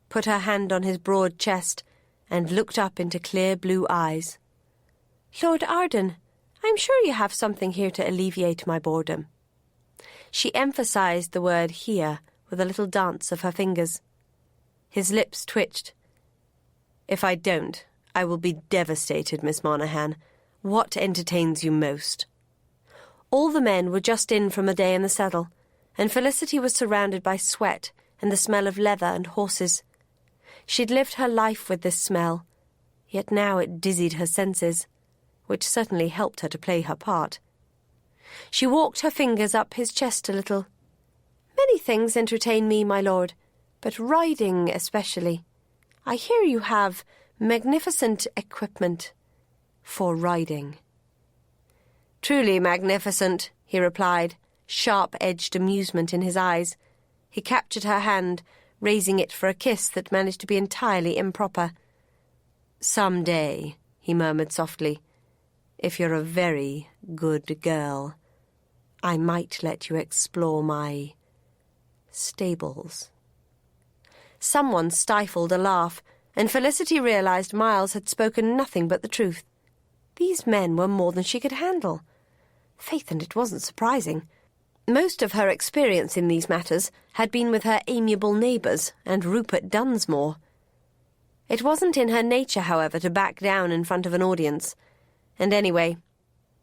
Speaker 4: put her hand on his broad chest, and looked up into clear blue eyes. "Lord Arden, I'm sure you have something here to alleviate my boredom." She emphasised the word "here" with a little dance of her fingers. His lips twitched. "If I don't, I will be devastated, Miss Monaghan. What entertains you most?" All the men were just in from a day in the saddle, and Felicity was surrounded by sweat and the smell of leather and horses. She'd lived her life with this smell, yet now it dizzied her senses, which certainly helped her to play her part. She walked her fingers up his chest a little. "Many things entertain me, my lord, but riding especially. I hear you have magnificent equipment for riding." "Truly magnificent," he replied, sharp-edged amusement in his eyes. He captured her hand, raising it for a kiss that managed to be entirely improper. "Some day," he murmured softly, "if you're a very good girl, I might let you explore my stables." Someone stifled a laugh, and Felicity realised Miles had spoken nothing but the truth. These men were more than she could handle. Faith, and it wasn't surprising. Most of her experience in these matters had been with her amiable neighbours and Rupert Dunsmore. It wasn't in her nature, however, to back down in front of an audience. And anyway,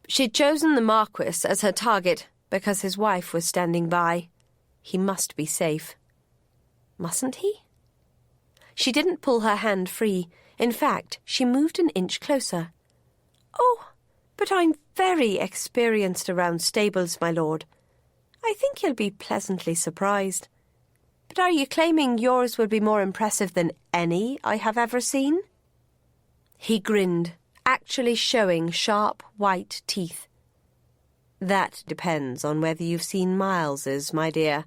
Speaker 4: she'd chosen the Marquess as her target because his wife was standing by. He must be safe. Mustn't he? She didn't pull her hand free. In fact, she moved an inch closer. "Oh, but I'm very experienced around stables, my lord. I think you'll be pleasantly surprised. But are you claiming yours would be more impressive than any I have ever seen?" He grinned, actually showing sharp white teeth. "That depends on whether you've seen Miles's, my dear.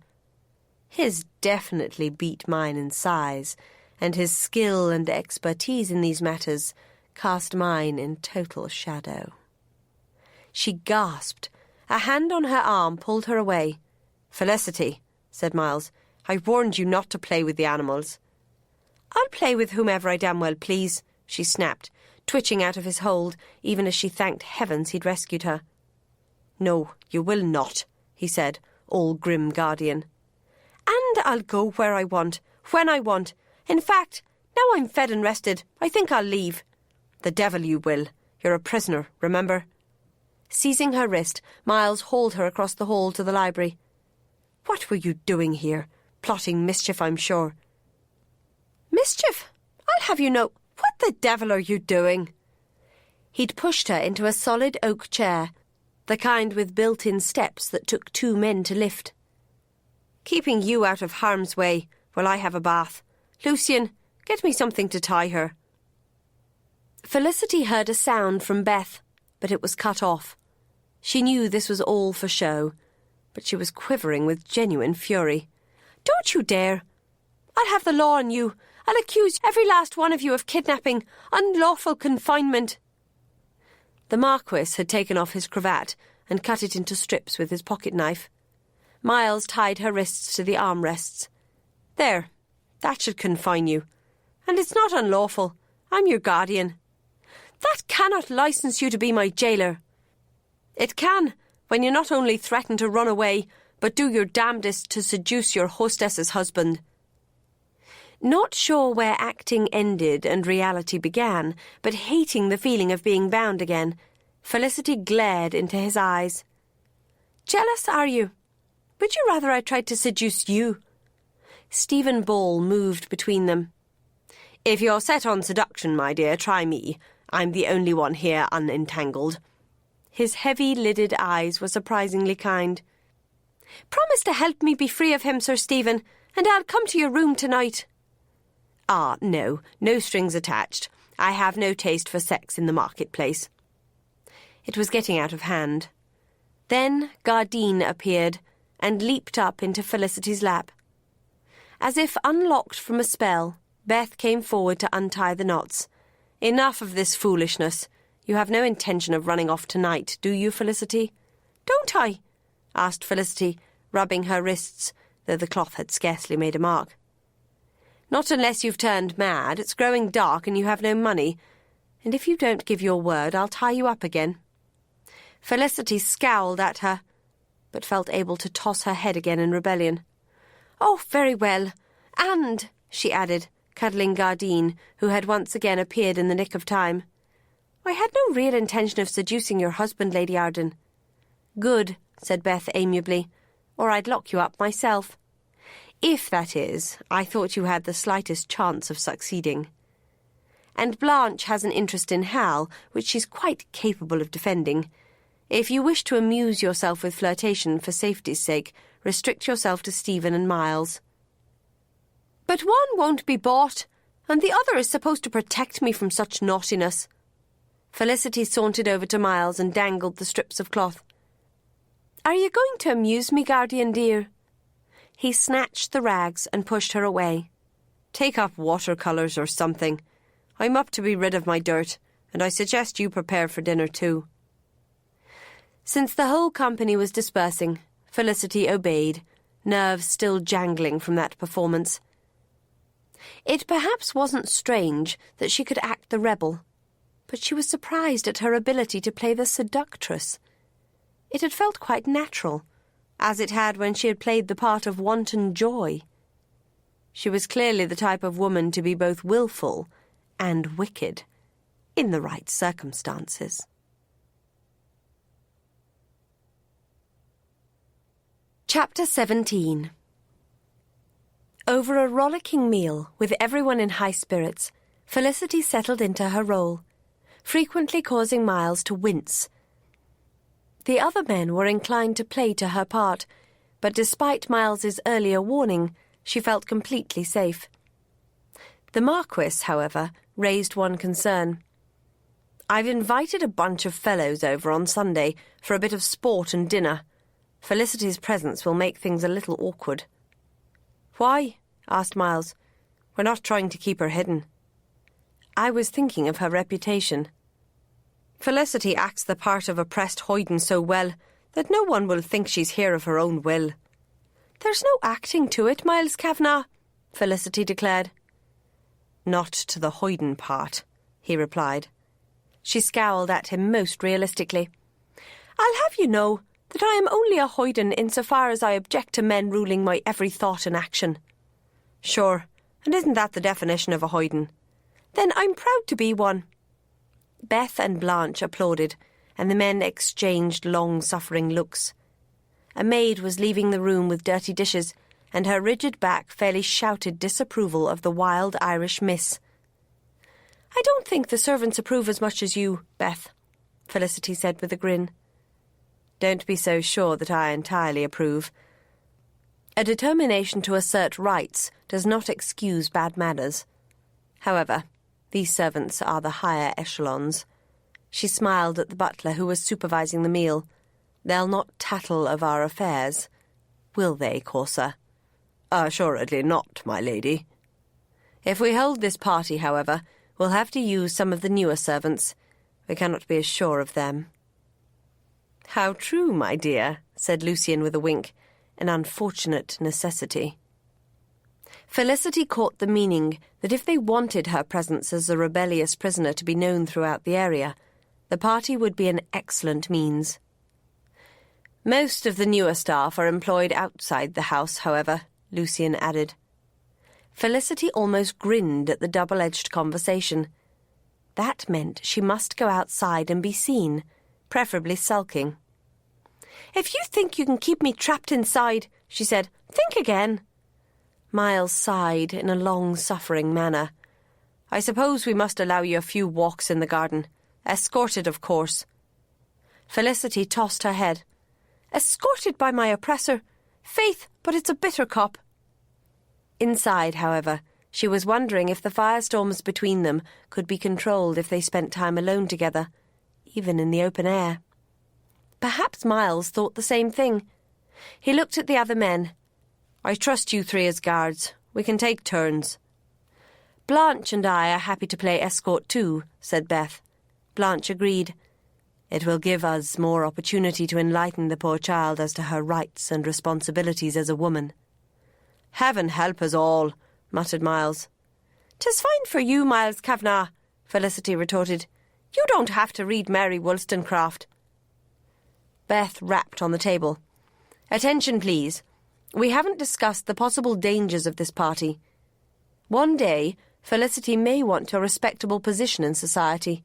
Speaker 4: His definitely beat mine in size, and his skill and expertise in these matters cast mine in total shadow." She gasped. A hand on her arm pulled her away. "Felicity," said Miles, "I warned you not to play with the animals." "I'll play with whomever I damn well please," she snapped, twitching out of his hold, even as she thanked heavens he'd rescued her. "No, you will not," he said, all grim guardian. "And I'll go where I want, when I want. In fact, now I'm fed and rested, I think I'll leave." "The devil you will. You're a prisoner, remember?" Seizing her wrist, Miles hauled her across the hall to the library. "What were you doing here? Plotting mischief, I'm sure." "Mischief? I'll have you know... What the devil are you doing? He'd pushed her into a solid oak chair, the kind with built-in steps that took 2 men to lift. Keeping you out of harm's way while I have a bath. Lucian, get me something to tie her.
Speaker 2: Felicity heard a sound from Beth, but it was cut off. She knew this was all for show, but she was quivering with genuine fury.
Speaker 4: Don't you dare! I'll have the law on you. I'll accuse every last one of you of kidnapping, unlawful confinement.
Speaker 2: The Marquis had taken off his cravat and cut it into strips with his pocket knife. Miles tied her wrists to the armrests.
Speaker 4: There, that should confine you. And it's not unlawful. I'm your guardian. That cannot license you to be my jailer. It can, when you not only threaten to run away, but do your damnedest to seduce your hostess's husband.
Speaker 2: Not sure where acting ended and reality began, but hating the feeling of being bound again, Felicity glared into his eyes.
Speaker 4: Jealous, are you? Would you rather I tried to seduce you?
Speaker 2: Stephen Ball moved between them.
Speaker 4: If you're set on seduction, my dear, try me. I'm the only one here unentangled.
Speaker 2: His heavy-lidded eyes were surprisingly kind.
Speaker 4: Promise to help me be free of him, Sir Stephen, and I'll come to your room tonight.
Speaker 2: Ah, no strings attached. I have no taste for sex in the marketplace. It was getting out of hand. Then Gardine appeared and leaped up into Felicity's lap. As if unlocked from a spell, Beth came forward to untie the knots. Enough of this foolishness. You have no intention of running off tonight, do you, Felicity?
Speaker 4: Don't I?
Speaker 2: Asked Felicity, rubbing her wrists, though the cloth had scarcely made a mark. Not unless you've turned mad. It's growing dark and you have no money. And if you don't give your word, I'll tie you up again. Felicity scowled at her, but felt able to toss her head again in rebellion.
Speaker 4: Oh, very well. And,
Speaker 2: she added, cuddling Gardine, who had once again appeared in the nick of time,
Speaker 4: I had no real intention of seducing your husband, Lady Arden.
Speaker 2: Good, said Beth amiably, or I'd lock you up myself. If, that is, I thought you had the slightest chance of succeeding. And Blanche has an interest in Hal, which she's quite capable of defending. If you wish to amuse yourself with flirtation for safety's sake, restrict yourself to Stephen and Miles.
Speaker 4: But one won't be bought, and the other is supposed to protect me from such naughtiness.
Speaker 2: Felicity sauntered over to Miles and dangled the strips of cloth.
Speaker 4: Are you going to amuse me, guardian dear?
Speaker 2: He snatched the rags and pushed her away.
Speaker 4: Take up watercolours or something. I'm up to be rid of my dirt, and I suggest you prepare for dinner too.
Speaker 2: Since the whole company was dispersing, Felicity obeyed, nerves still jangling from that performance. It perhaps wasn't strange that she could act the rebel, but she was surprised at her ability to play the seductress. It had felt quite natural, as it had when she had played the part of wanton joy. She was clearly the type of woman to be both willful and wicked, in the right circumstances. Chapter 17. Over a rollicking meal, with everyone in high spirits, Felicity settled into her role, frequently causing Miles to wince. The other men were inclined to play to her part, but despite Miles's earlier warning, she felt completely safe. The Marquis, however, raised one concern. "I've invited a bunch of fellows over on Sunday for a bit of sport and dinner. Felicity's presence will make things a little awkward."
Speaker 4: "Why?" asked Miles. "We're not trying to keep her hidden."
Speaker 2: "I was thinking of her reputation."
Speaker 4: "Felicity acts the part of oppressed hoyden so well that no one will think she's here of her own will."
Speaker 2: "There's no acting to it, Miles Kavanagh," Felicity declared.
Speaker 4: "Not to the hoyden part," he replied.
Speaker 2: She scowled at him most realistically.
Speaker 4: "I'll have you know that I am only a hoyden insofar as I object to men ruling my every thought and action."
Speaker 2: "Sure, and isn't that the definition of a hoyden?"
Speaker 4: "Then I'm proud to be one."
Speaker 2: Beth and Blanche applauded, and the men exchanged long-suffering looks. A maid was leaving the room with dirty dishes, and her rigid back fairly shouted disapproval of the wild Irish miss.
Speaker 4: I don't think the servants approve as much as you, Beth, Felicity said with a grin. Don't be so sure that I entirely approve. A determination to assert rights does not excuse bad manners. However, these servants are the higher echelons. She smiled at the butler who was supervising the meal. They'll not tattle of our affairs. Will they, Corsa? Assuredly not, my lady. If we hold this party, however, we'll have to use some of the newer servants. We cannot be as sure of them. How true, my dear, said Lucian with a wink. An unfortunate necessity. Felicity caught the meaning that if they wanted her presence as a rebellious prisoner to be known throughout the area, the party would be an excellent means. Most of the newer staff are employed outside the house, however, Lucian added. Felicity almost grinned at the double-edged conversation. That meant she must go outside and be seen, preferably sulking. If you think you can keep me trapped inside, she said, think again. Miles sighed in a long-suffering manner. I suppose we must allow you a few walks in the garden. Escorted, of course. Felicity tossed her head. Escorted by my oppressor? Faith, but it's a bitter cup. Inside, however, she was wondering if the firestorms between them could be controlled if they spent time alone together, even in the open air. Perhaps Miles thought the same thing. He looked at the other men. I trust you three as guards. We can take turns. Blanche and I are happy to play escort too, said Beth. Blanche agreed. It will give us more opportunity to enlighten the poor child as to her rights and responsibilities as a woman. Heaven help us all, muttered Miles. 'Tis fine for you, Miles Kavanagh, Felicity retorted. You don't have to read Mary Wollstonecraft. Beth rapped on the table. Attention, please. We haven't discussed the possible dangers of this party. One day, Felicity may want a respectable position in society.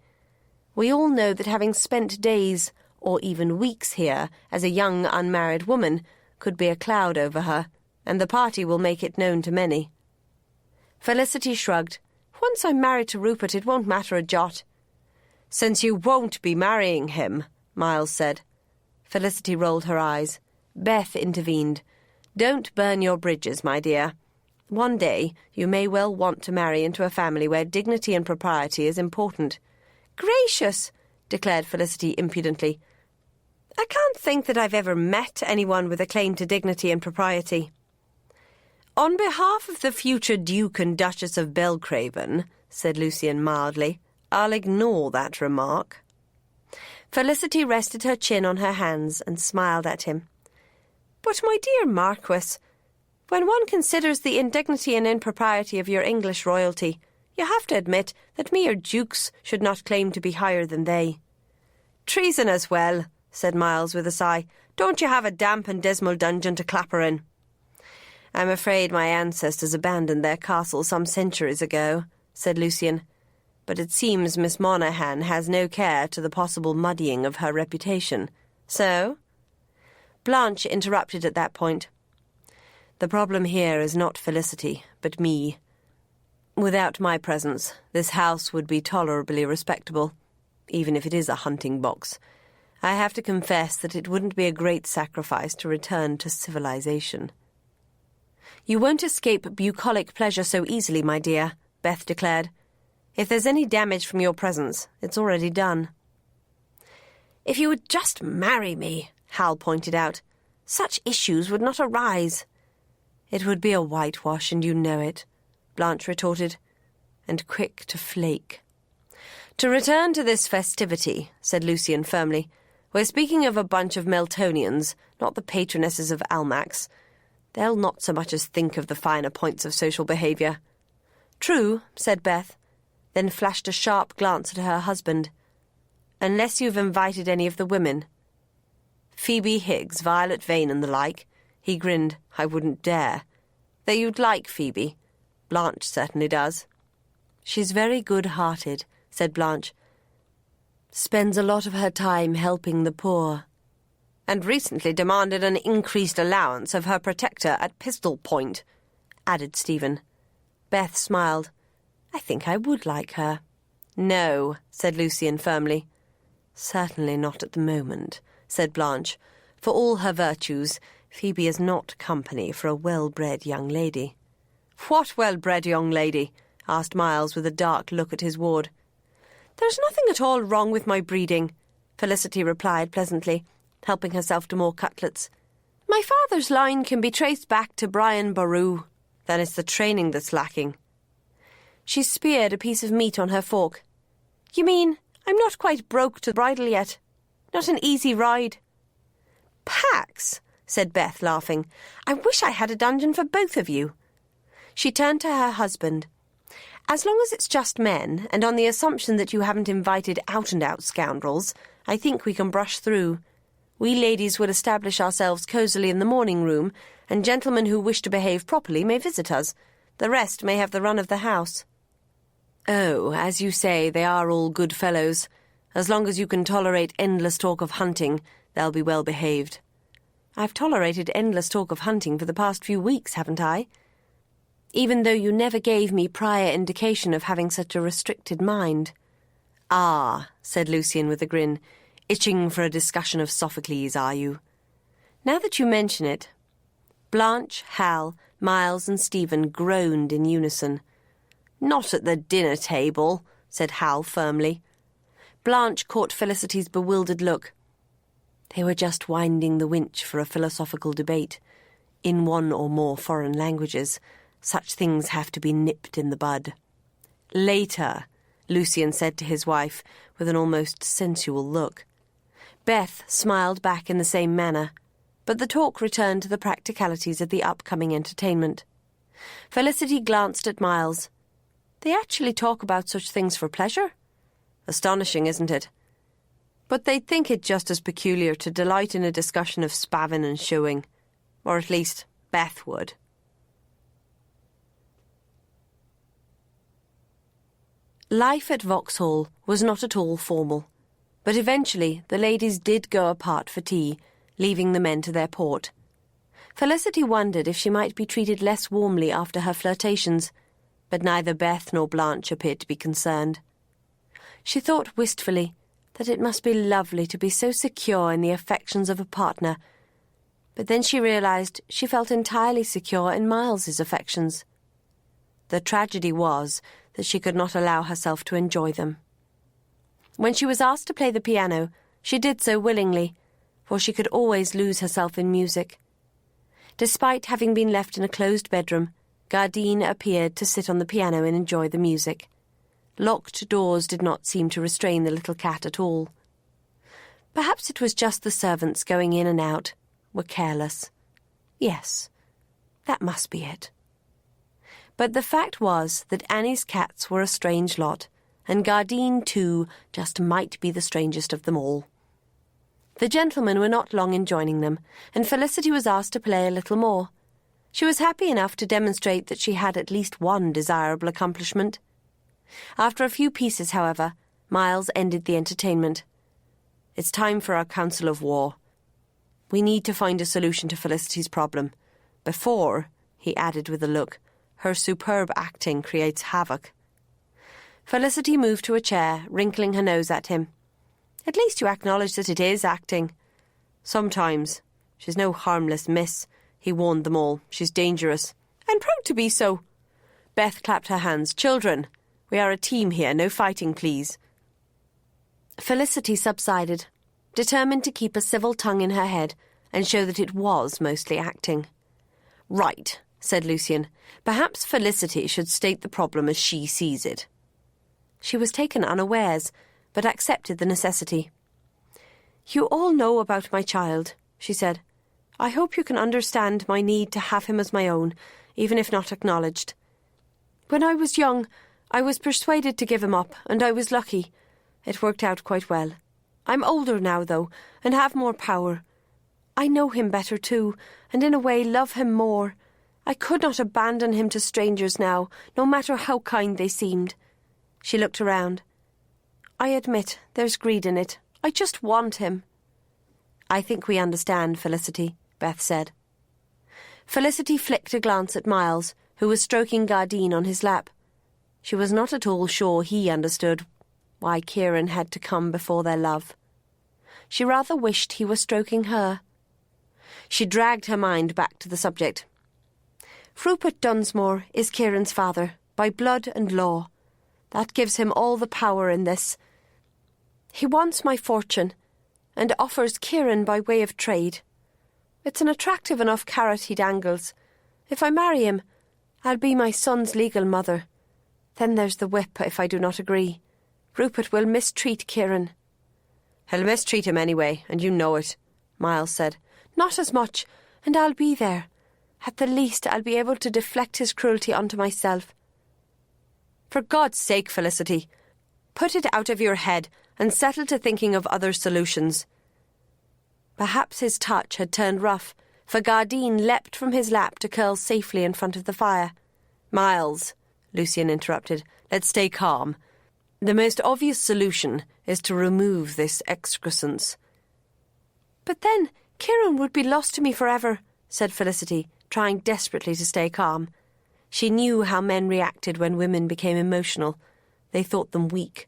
Speaker 4: We all know that having spent days, or even weeks here, as a young unmarried woman, could be a cloud over her, and the party will make it known to many. Felicity shrugged. Once I'm married to Rupert, it won't matter a jot. Since you won't be marrying him, Miles said. Felicity rolled her eyes. Beth intervened. Don't burn your bridges, my dear. One day you may well want to marry into a family where dignity and propriety is important. Gracious, declared Felicity impudently. I can't think that I've ever met anyone with a claim to dignity and propriety. On behalf of the future Duke and Duchess of Belcraven, said Lucian mildly, I'll ignore that remark. Felicity rested her chin on her hands and smiled at him. But, my dear Marquis, when one considers the indignity and impropriety of your English royalty, you have to admit that mere dukes should not claim to be higher than they. Treason as well, said Miles with a sigh. Don't you have a damp and dismal dungeon to clapper in? I'm afraid my ancestors abandoned their castle some centuries ago, said Lucian. But it seems Miss Monaghan has no care to the possible muddying of her reputation. So? Blanche interrupted at that point. The problem here is not Felicity, but me. Without my presence, this house would be tolerably respectable, even if it is a hunting box. I have to confess that it wouldn't be a great sacrifice to return to civilization. You won't escape bucolic pleasure so easily, my dear, Beth declared. If there's any damage from your presence, it's already done. If you would just marry me, Hal pointed out, such issues would not arise. It would be a whitewash, and you know it, Blanche retorted, and quick to flake. To return to this festivity, said Lucian firmly, we're speaking of a bunch of Meltonians, not the patronesses of Almax. They'll not so much as think of the finer points of social behaviour. True, said Beth, then flashed a sharp glance at her husband. Unless you've invited any of the women. Phoebe Higgs, Violet Vane and the like. He grinned. I wouldn't dare. Though you'd like Phoebe. Blanche certainly does. She's very good-hearted, said Blanche. Spends a lot of her time helping the poor. And recently demanded an increased allowance of her protector at pistol point, added Stephen. Beth smiled. I think I would like her. No, said Lucian firmly. Certainly not at the moment, said Blanche. For all her virtues, Phoebe is not company for a well-bred young lady. What well-bred young lady? Asked Miles with a dark look at his ward. There's nothing at all wrong with my breeding, Felicity replied pleasantly, helping herself to more cutlets. My father's line can be traced back to Brian Boru. Then it's the training that's lacking. She speared a piece of meat on her fork. You mean I'm not quite broke to the bridle yet? Not an easy ride? Pax, said Beth, laughing. I wish I had a dungeon for both of you. She turned to her husband. As long as it's just men, and on the assumption that you haven't invited out-and-out scoundrels, I think we can brush through. We ladies will establish ourselves cosily in the morning room, and gentlemen who wish to behave properly may visit us. The rest may have the run of the house. Oh, as you say, they are all good fellows. As long as you can tolerate endless talk of hunting, they'll be well behaved. I've tolerated endless talk of hunting for the past few weeks, haven't I? Even though you never gave me prior indication of having such a restricted mind. Ah, said Lucian with a grin, itching for a discussion of Sophocles, are you? Now that you mention it. Blanche, Hal, Miles and Stephen groaned in unison. Not at the dinner table, said Hal firmly. Blanche caught Felicity's bewildered look. They were just winding the winch for a philosophical debate. In one or more foreign languages, such things have to be nipped in the bud. Later, Lucian said to his wife, with an almost sensual look. Beth smiled back in the same manner, but the talk returned to the practicalities of the upcoming entertainment. Felicity glanced at Miles. They actually talk about such things for pleasure? Astonishing, isn't it? But they'd think it just as peculiar to delight in a discussion of spavin and shoeing. Or at least, Beth would. Life at Vauxhall was not at all formal, but eventually the ladies did go apart for tea, leaving the men to their port. Felicity wondered if she might be treated less warmly after her flirtations, but neither Beth nor Blanche appeared to be concerned. She thought wistfully that it must be lovely to be so secure in the affections of a partner, but then she realised she felt entirely secure in Miles's affections. The tragedy was that she could not allow herself to enjoy them. When she was asked to play the piano, she did so willingly, for she could always lose herself in music. Despite having been left in a closed bedroom, Gardine appeared to sit on the piano and enjoy the music. Locked doors did not seem to restrain the little cat at all. Perhaps it was just the servants going in and out were careless. Yes, that must be it. But the fact was that Annie's cats were a strange lot, and Gardine, too, just might be the strangest of them all. The gentlemen were not long in joining them, and Felicity was asked to play a little more. She was happy enough to demonstrate that she had at least one desirable accomplishment. After a few pieces, however, Miles ended the entertainment. It's time for our council of war. We need to find a solution to Felicity's problem. Before, he added with a look, her superb acting creates havoc. Felicity moved to a chair, wrinkling her nose at him. At least you acknowledge that it is acting. Sometimes. She's no harmless miss, he warned them all. She's dangerous. And proud to be so. Beth clapped her hands. Children, we are a team here, no fighting, please. Felicity subsided, determined to keep a civil tongue in her head and show that it was mostly acting. Right, said Lucian. Perhaps Felicity should state the problem as she sees it. She was taken unawares, but accepted the necessity. You all know about my child, she said. I hope you can understand my need to have him as my own, even if not acknowledged. When I was young, I was persuaded to give him up, and I was lucky. It worked out quite well. I'm older now, though, and have more power. I know him better, too, and in a way love him more. I could not abandon him to strangers now, no matter how kind they seemed. She looked around. I admit there's greed in it. I just want him. I think we understand, Felicity, Beth said. Felicity flicked a glance at Miles, who was stroking Gardine on his lap. She was not at all sure he understood why Kieran had to come before their love. She rather wished he were stroking her. She dragged her mind back to the subject. Rupert Dunsmore is Kieran's father, by blood and law. That gives him all the power in this. He wants my fortune, and offers Kieran by way of trade. It's an attractive enough carrot he dangles. If I marry him, I'll be my son's legal mother. Then there's the whip if I do not agree. Rupert will mistreat Kieran.
Speaker 2: He'll mistreat him anyway, and you know it, Miles said.
Speaker 4: Not as much, and I'll be there. At the least, I'll be able to deflect his cruelty onto myself.
Speaker 2: For God's sake, Felicity, put it out of your head and settle to thinking of other solutions.
Speaker 4: Perhaps his touch had turned rough, for Gardine leapt from his lap to curl safely in front of the fire.
Speaker 2: Miles, Lucian interrupted, let's stay calm. The most obvious solution is to remove this excrescence.
Speaker 4: But then Kieran would be lost to me forever, said Felicity, trying desperately to stay calm. She knew how men reacted when women became emotional. They thought them weak.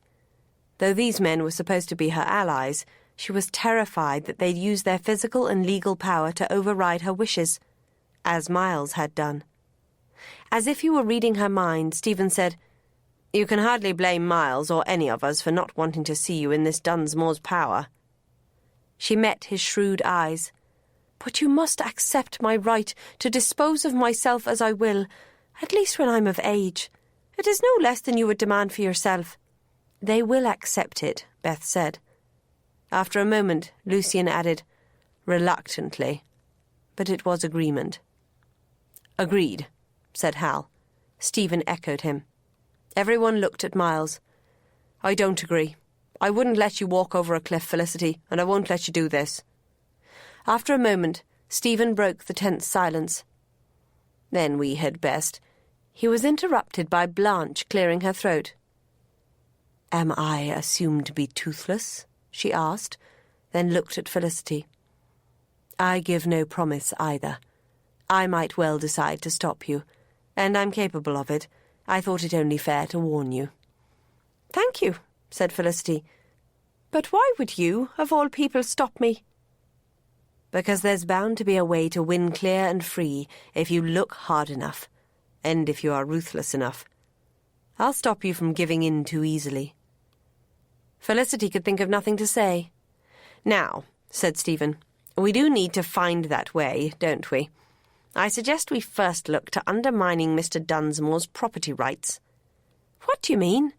Speaker 4: Though these men were supposed to be her allies, she was terrified that they'd use their physical and legal power to override her wishes, as Miles had done. As if he were reading her mind, Stephen said, "You can hardly blame Miles or any of us for not wanting to see you in this Dunsmore's power." She met his shrewd eyes. "But you must accept my right to dispose of myself as I will, at least when I'm of age. It is no less than you would demand for yourself." "They will accept it," Beth said. After a moment, Lucian added, "Reluctantly, but it was agreement." "Agreed," said Hal. Stephen echoed him. Everyone looked at Miles. "I don't agree. I wouldn't let you walk over a cliff, Felicity, and I won't let you do this." After a moment, Stephen broke the tense silence. "Then we had best—" He was interrupted by Blanche clearing her throat. "Am I assumed to be toothless?" she asked, then looked at Felicity. "I give no promise either. I might well decide to stop you, and I'm capable of it. I thought it only fair to warn you." "Thank you," said Felicity. "But why would you, of all people, stop me?"
Speaker 2: "Because there's bound to be a way to win clear and free if you look hard enough, and if you are ruthless enough. I'll stop you from giving in too easily." Felicity could think of nothing to say. "Now," said Stephen, "we do need to find that way, don't we? I suggest we first look to undermining Mr. Dunsmore's property rights."
Speaker 4: "What do you mean?"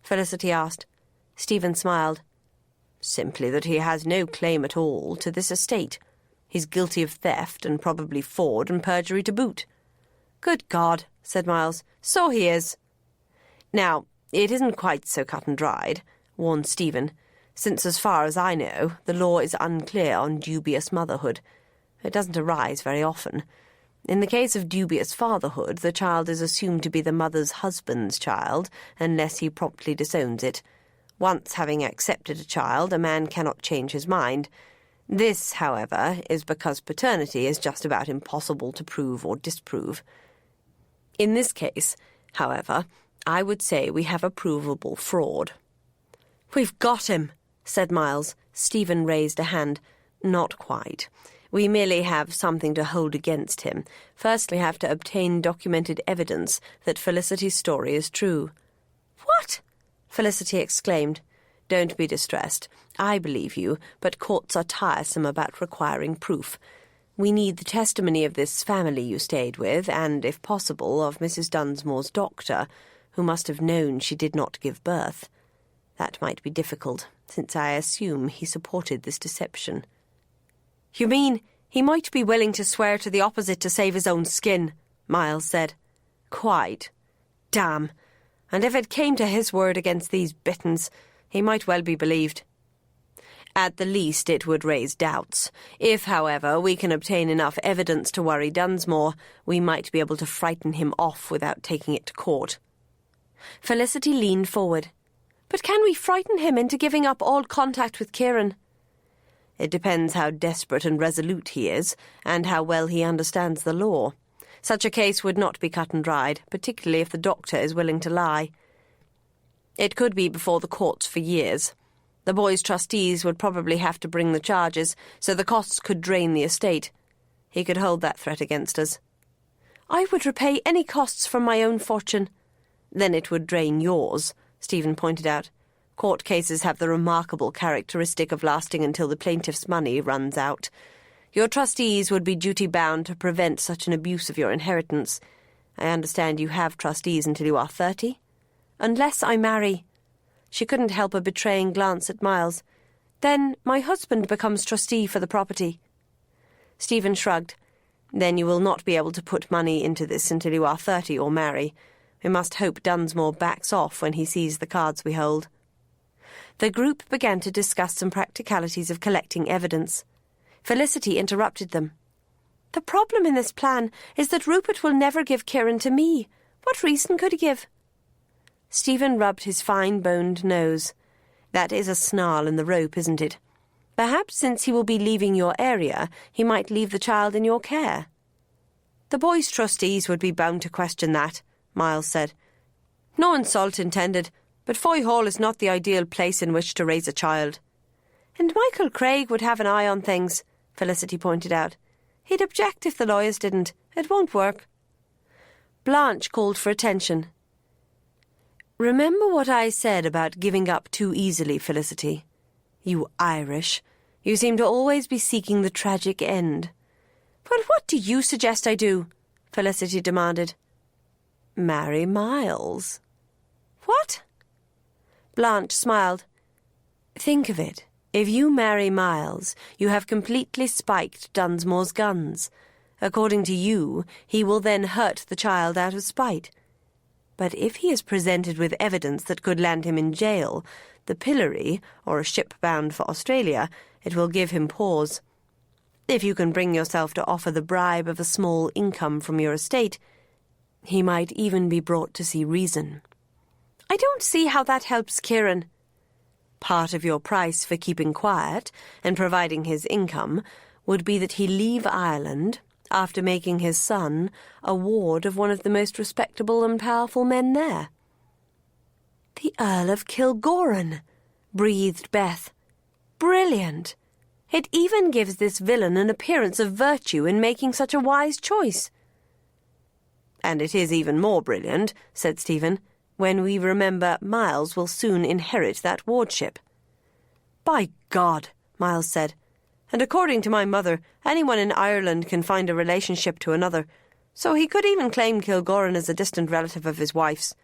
Speaker 2: Felicity asked. Stephen smiled. "Simply that he has no claim at all to this estate. He's guilty of theft and probably fraud and perjury to boot."
Speaker 4: "Good God," said Miles. "So he is."
Speaker 2: "Now, it isn't quite so cut and dried," warned Stephen, "since as far as I know, the law is unclear on dubious motherhood. It doesn't arise very often. In the case of dubious fatherhood, the child is assumed to be the mother's husband's child, unless he promptly disowns it. Once having accepted a child, a man cannot change his mind. This, however, is because paternity is just about impossible to prove or disprove. In this case, however, I would say we have a provable fraud."
Speaker 4: "We've got him," said Miles.
Speaker 2: Stephen raised a hand. "Not quite. We merely have something to hold against him. First, we have to obtain documented evidence that Felicity's story is true."
Speaker 4: "What?"
Speaker 2: Felicity exclaimed. "Don't be distressed. I believe you, but courts are tiresome about requiring proof. We need the testimony of this family you stayed with, and, if possible, of Mrs. Dunsmore's doctor, who must have known she did not give birth. That might be difficult, since I assume he supported this deception."
Speaker 4: "You mean he might be willing to swear to the opposite to save his own skin?" Miles said.
Speaker 2: "Quite."
Speaker 4: "Damn. And if it came to his word against these Bittons, he might well be believed."
Speaker 2: "At the least it would raise doubts. If, however, we can obtain enough evidence to worry Dunsmore, we might be able to frighten him off without taking it to court."
Speaker 4: Felicity leaned forward. "But can we frighten him into giving up all contact with Kieran?"
Speaker 2: "It depends how desperate and resolute he is, and how well he understands the law. Such a case would not be cut and dried, particularly if the doctor is willing to lie."
Speaker 4: It could be before the courts for years. The boy's trustees would probably have to bring the charges, so the costs could drain the estate. He could hold that threat against us. I would repay any costs from my own fortune. Then it would drain yours, Stephen pointed out. Court cases have the remarkable characteristic of lasting until the plaintiff's money runs out. Your trustees would be duty-bound to prevent such an abuse of your inheritance. I understand you have trustees until you are 30? Unless I marry. She couldn't help a betraying glance at Miles. Then my husband becomes trustee for the property. Stephen shrugged. Then you will not be able to put money into this until you are 30 or marry. We must hope Dunsmore backs off when he sees the cards we hold. The group began to discuss some practicalities of collecting evidence. Felicity interrupted them. The problem in this plan is that Rupert will never give Kieran to me. What reason could he give? Stephen rubbed his fine-boned nose. That is a snarl in the rope, isn't it? Perhaps since he will be leaving your area, he might leave the child in your care. The boy's trustees would be bound to question that, Miles said. No insult intended, but Foy Hall is not the ideal place in which to raise a child. And Michael Craig would have an eye on things, Felicity pointed out. He'd object if the lawyers didn't. It won't work. Blanche called for attention. Remember what I said about giving up too easily, Felicity? You Irish. You seem to always be seeking the tragic end. But what do you suggest I do? Felicity demanded. Marry Miles. What? Blanche smiled. Think of it. If you marry Miles, you have completely spiked Dunsmore's guns. According to you, he will then hurt the child out of spite. But if he is presented with evidence that could land him in jail, the pillory, or a ship bound for Australia, it will give him pause. If you can bring yourself to offer the bribe of a small income from your estate, he might even be brought to see reason. I don't see how that helps Kieran. Part of your price for keeping quiet and providing his income would be that he leave Ireland after making his son a ward of one of the most respectable and powerful men there. The Earl of Kilgowran, breathed Beth. Brilliant! It even gives this villain an appearance of virtue in making such a wise choice. And it is even more brilliant, said Stephen, when we remember Miles will soon inherit that wardship. By God, Miles said. And according to my mother, anyone in Ireland can find a relationship to another, so he could even claim Kilgowran as a distant relative of his wife's.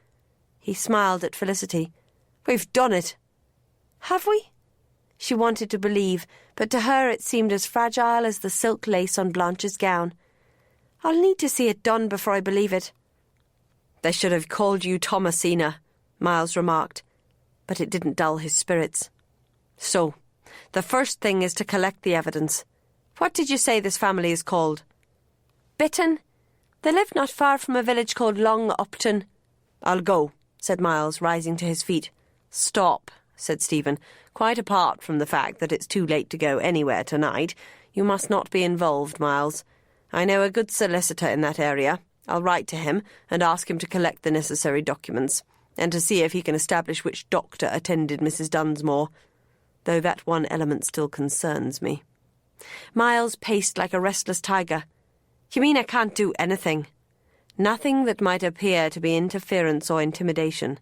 Speaker 4: He smiled at Felicity. We've done it. Have we? She wanted to believe, but to her it seemed as fragile as the silk lace on Blanche's gown. I'll need to see it done before I believe it. They should have called you Thomasina, Miles remarked, but it didn't dull his spirits. So, the first thing is to collect the evidence. What did you say this family is called? Bitton. They live not far from a village called Long Upton. I'll go, said Miles, rising to his feet. Stop, said Stephen, quite apart from the fact that it's too late to go anywhere tonight. You must not be involved, Miles. I know a good solicitor in that area. I'll write to him and ask him to collect the necessary documents, and to see if he can establish which doctor attended Mrs. Dunsmore, though that one element still concerns me. Miles paced like a restless tiger. You mean I can't do anything? Nothing that might appear to be interference or intimidation.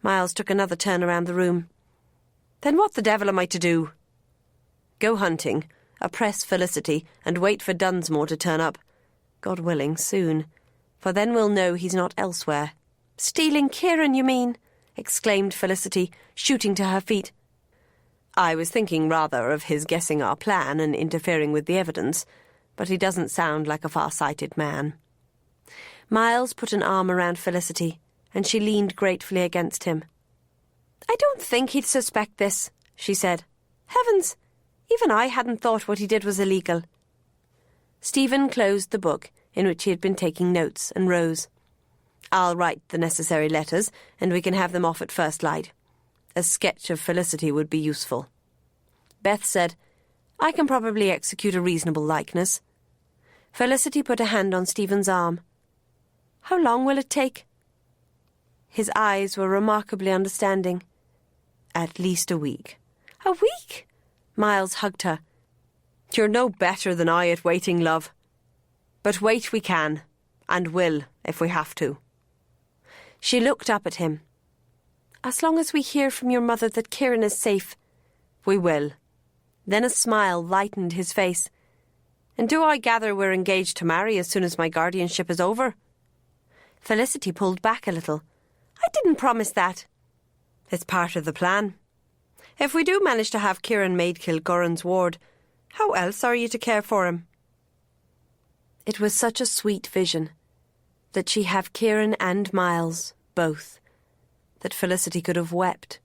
Speaker 4: Miles took another turn around the room. Then what the devil am I to do? Go hunting, oppress Felicity, and wait for Dunsmore to turn up. God willing, soon, for then we'll know he's not elsewhere. Stealing Kieran, you mean? Exclaimed Felicity, shooting to her feet. I was thinking rather of his guessing our plan and interfering with the evidence, but he doesn't sound like a far-sighted man. Miles put an arm around Felicity, and she leaned gratefully against him. I don't think he'd suspect this, she said. Heavens, even I hadn't thought what he did was illegal. Stephen closed the book in which he had been taking notes and rose. I'll write the necessary letters, and we can have them off at first light. A sketch of Felicity would be useful. Beth said, I can probably execute a reasonable likeness. Felicity put a hand on Stephen's arm. How long will it take? His eyes were remarkably understanding. "At least a week." "A week?" Miles hugged her. "You're no better than I at waiting, love. But wait we can, and will, if we have to." She looked up at him. "As long as we hear from your mother that Kieran is safe." "We will." Then a smile lightened his face. "And do I gather we're engaged to marry as soon as my guardianship is over?" Felicity pulled back a little. "I didn't promise that." "It's part of the plan. If we do manage to have Kieran made Kilgorran's ward, how else are you to care for him?" It was such a sweet vision, that she have Kieran and Miles, both, that Felicity could have wept.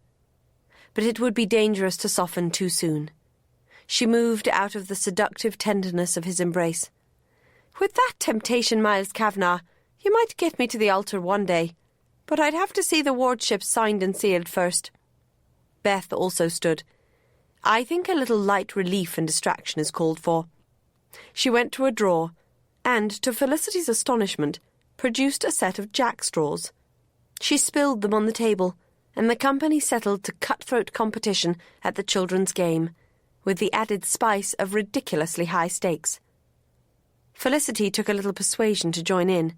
Speaker 4: But it would be dangerous to soften too soon. She moved out of the seductive tenderness of his embrace. "With that temptation, Miles Kavanagh, you might get me to the altar one day, but I'd have to see the wardship signed and sealed first." Beth also stood. "I think a little light relief and distraction is called for." She went to a drawer and, to Felicity's astonishment, produced a set of jackstraws. She spilled them on the table, and the company settled to cutthroat competition at the children's game, with the added spice of ridiculously high stakes. Felicity took a little persuasion to join in,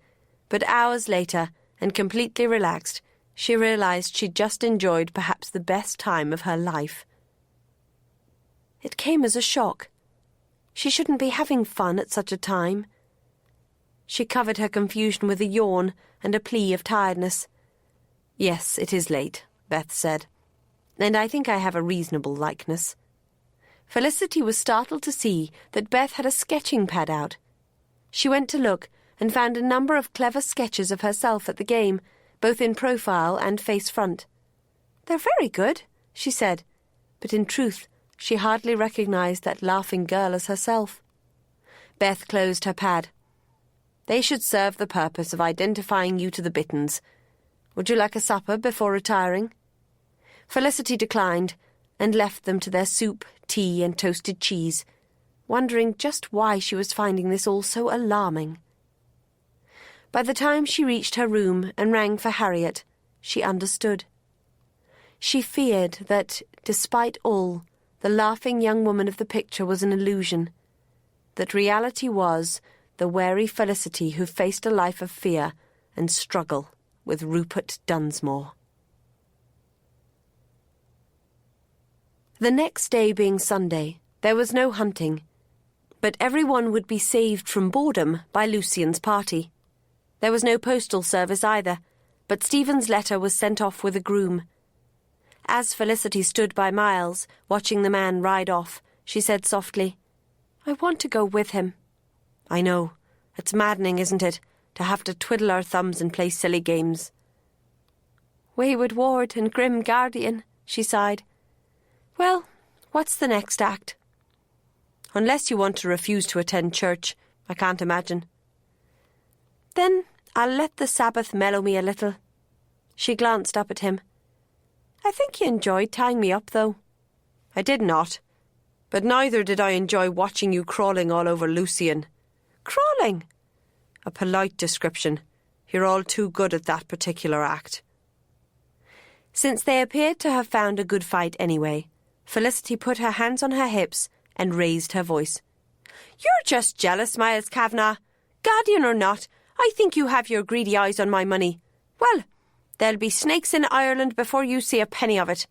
Speaker 4: but hours later, and completely relaxed, she realised she'd just enjoyed perhaps the best time of her life. It came as a shock. She shouldn't be having fun at such a time. She covered her confusion with a yawn and a plea of tiredness. "Yes, it is late," Beth said, "and I think I have a reasonable likeness." Felicity was startled to see that Beth had a sketching pad out. She went to look and found a number of clever sketches of herself at the game, both in profile and face front. "They're very good," she said, but in truth she hardly recognised that laughing girl as herself. Beth closed her pad. "They should serve the purpose of identifying you to the Bittons. Would you like a supper before retiring?" Felicity declined, and left them to their soup, tea, and toasted cheese, wondering just why she was finding this all so alarming. By the time she reached her room and rang for Harriet, she understood. She feared that, despite all, the laughing young woman of the picture was an illusion, that reality was the wary Felicity who faced a life of fear and struggle with Rupert Dunsmore. The next day being Sunday, there was no hunting, but everyone would be saved from boredom by Lucian's party. There was no postal service either, but Stephen's letter was sent off with a groom. As Felicity stood by Miles, watching the man ride off, she said softly, "I want to go with him." "I know. It's maddening, isn't it, to have to twiddle our thumbs and play silly games." "Wayward ward and grim guardian," she sighed. "Well, what's the next act?" "Unless you want to refuse to attend church, I can't imagine." "Then I'll let the Sabbath mellow me a little." She glanced up at him. "I think you enjoyed tying me up, though." "I did not. But neither did I enjoy watching you crawling all over Lucian." "Crawling?" "A polite description. You're all too good at that particular act." Since they appeared to have found a good fight anyway, Felicity put her hands on her hips and raised her voice. "You're just jealous, Miles Kavanagh. Guardian or not, I think you have your greedy eyes on my money. Well, there'll be snakes in Ireland before you see a penny of it."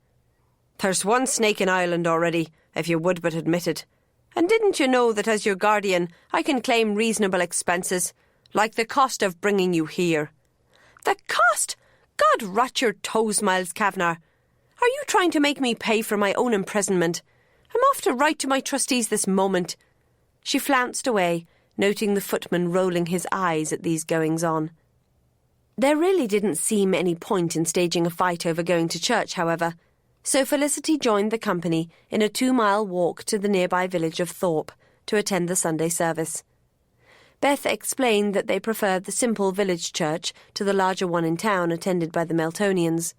Speaker 4: "There's one snake in Ireland already, if you would but admit it. And didn't you know that as your guardian I can claim reasonable expenses, like the cost of bringing you here?" "The cost? God rot your toes, Miles Kavanagh. Are you trying to make me pay for my own imprisonment? I'm off to write to my trustees this moment." She flounced away, noting the footman rolling his eyes at these goings-on. There really didn't seem any point in staging a fight over going to church, however, so Felicity joined the company in a 2-mile walk to the nearby village of Thorpe to attend the Sunday service. Beth explained that they preferred the simple village church to the larger one in town attended by the Meltonians.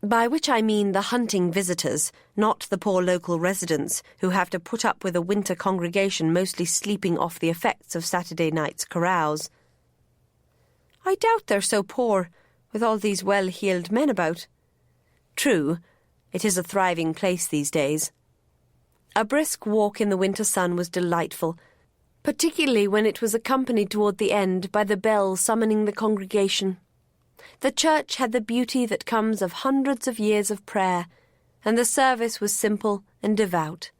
Speaker 4: By which I mean the hunting visitors, not the poor local residents who have to put up with a winter congregation mostly sleeping off the effects of Saturday night's carouse. "I doubt they're so poor, with all these well-heeled men about. True, it is a thriving place these days. A brisk walk in the winter sun was delightful, particularly when it was accompanied toward the end by the bell summoning the congregation. The church had the beauty that comes of hundreds of years of prayer, and the service was simple and devout.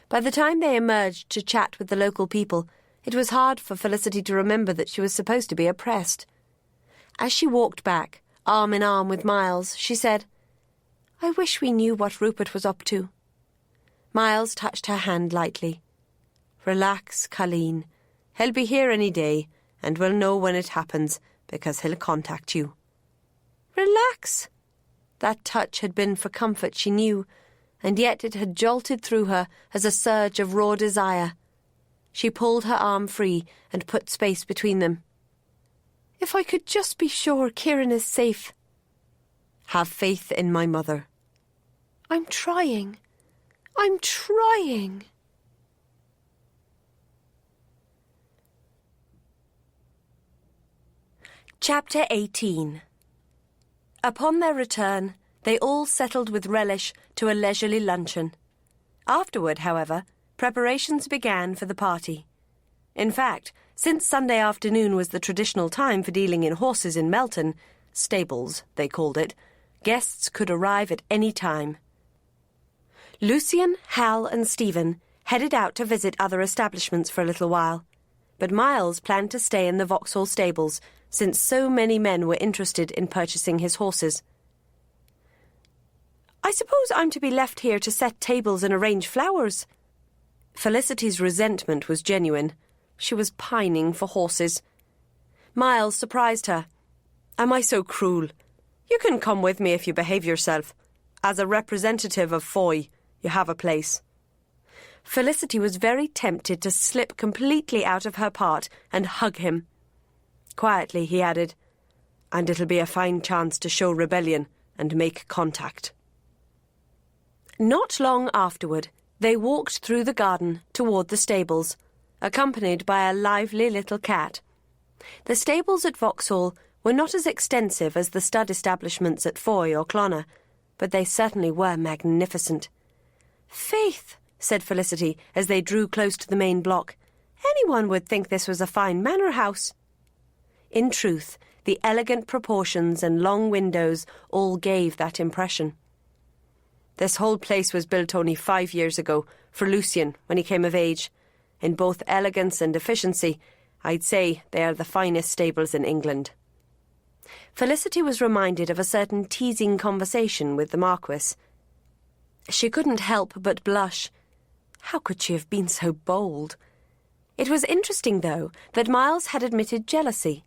Speaker 4: By the time they emerged to chat with the local people, it was hard for Felicity to remember that she was supposed to be oppressed. As she walked back, arm in arm with Miles, she said, "I wish we knew what Rupert was up to." Miles touched her hand lightly. "Relax, Colleen. He'll be here any day, and we'll know when it happens, because he'll contact you." Relax! That touch had been for comfort, she knew, and yet it had jolted through her as a surge of raw desire. She pulled her arm free and put space between them. "If I could just be sure Kieran is safe." "Have faith in my mother." "I'm trying. I'm trying."
Speaker 2: Chapter 18. Upon their return, they all settled with relish to a leisurely luncheon. Afterward, however, preparations began for the party. In fact, since Sunday afternoon was the traditional time for dealing in horses in Melton, stables, they called it, guests could arrive at any time. Lucian, Hal and Stephen headed out to visit other establishments for a little while, but Miles planned to stay in the Vauxhall stables since so many men were interested in purchasing his horses. "I suppose I'm to be left here to set tables and arrange flowers?" Felicity's resentment was genuine. She was pining for horses. Miles surprised her. "Am I so cruel? You can come with me if you behave yourself. As a representative of Foy, you have a place." Felicity was very tempted to slip completely out of her part and hug him. Quietly, he added, "And it'll be a fine chance to show rebellion and make contact." Not long afterward, they walked through the garden toward the stables, accompanied by a lively little cat. The stables at Vauxhall were not as extensive as the stud establishments at Foy or Clonard, but they certainly were magnificent. "Faith," said Felicity as they drew close to the main block, "anyone would think this was a fine manor house." In truth, the elegant proportions and long windows all gave that impression. "This whole place was built only 5 years ago, for Lucian, when he came of age. In both elegance and efficiency, I'd say they are the finest stables in England." Felicity was reminded of a certain teasing conversation with the Marquis. She couldn't help but blush. How could she have been so bold? It was interesting, though, that Miles had admitted jealousy.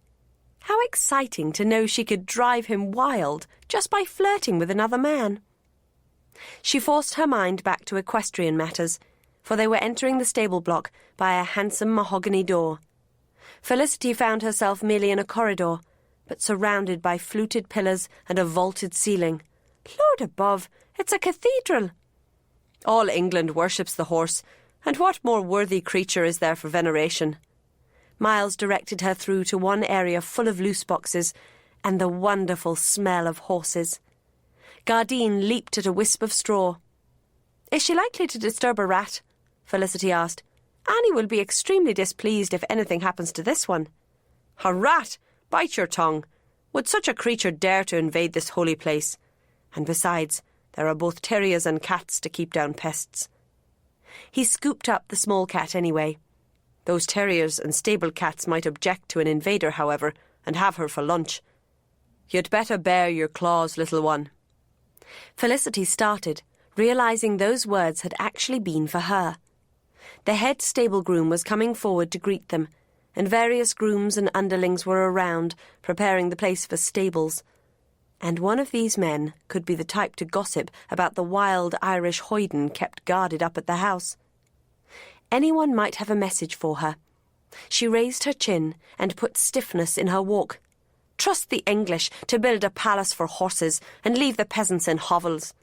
Speaker 2: How exciting to know she could drive him wild just by flirting with another man. She forced her mind back to equestrian matters, for they were entering the stable block by a handsome mahogany door. Felicity found herself merely in a corridor, but surrounded by fluted pillars and a vaulted ceiling. Lord above, it's a cathedral! All England worships the horse, and what more worthy creature is there for veneration? Miles directed her through to one area full of loose boxes and the wonderful smell of horses. Gardine leaped at a wisp of straw. "Is she likely to disturb a rat?" Felicity asked. "Annie will be extremely displeased if anything happens to this one." "A rat? Bite your tongue. Would such a creature dare to invade this holy place? And besides, there are both terriers and cats to keep down pests." He scooped up the small cat anyway. Those terriers and stable cats might object to an invader, however, and have her for lunch. "You'd better bare your claws, little one." Felicity started, realising those words had actually been for her. The head stable groom was coming forward to greet them, and various grooms and underlings were around, preparing the place for stables. And one of these men could be the type to gossip about the wild Irish hoyden kept guarded up at the house. Anyone might have a message for her. She raised her chin and put stiffness in her walk. Trust the English to build a palace for horses and leave the peasants in hovels.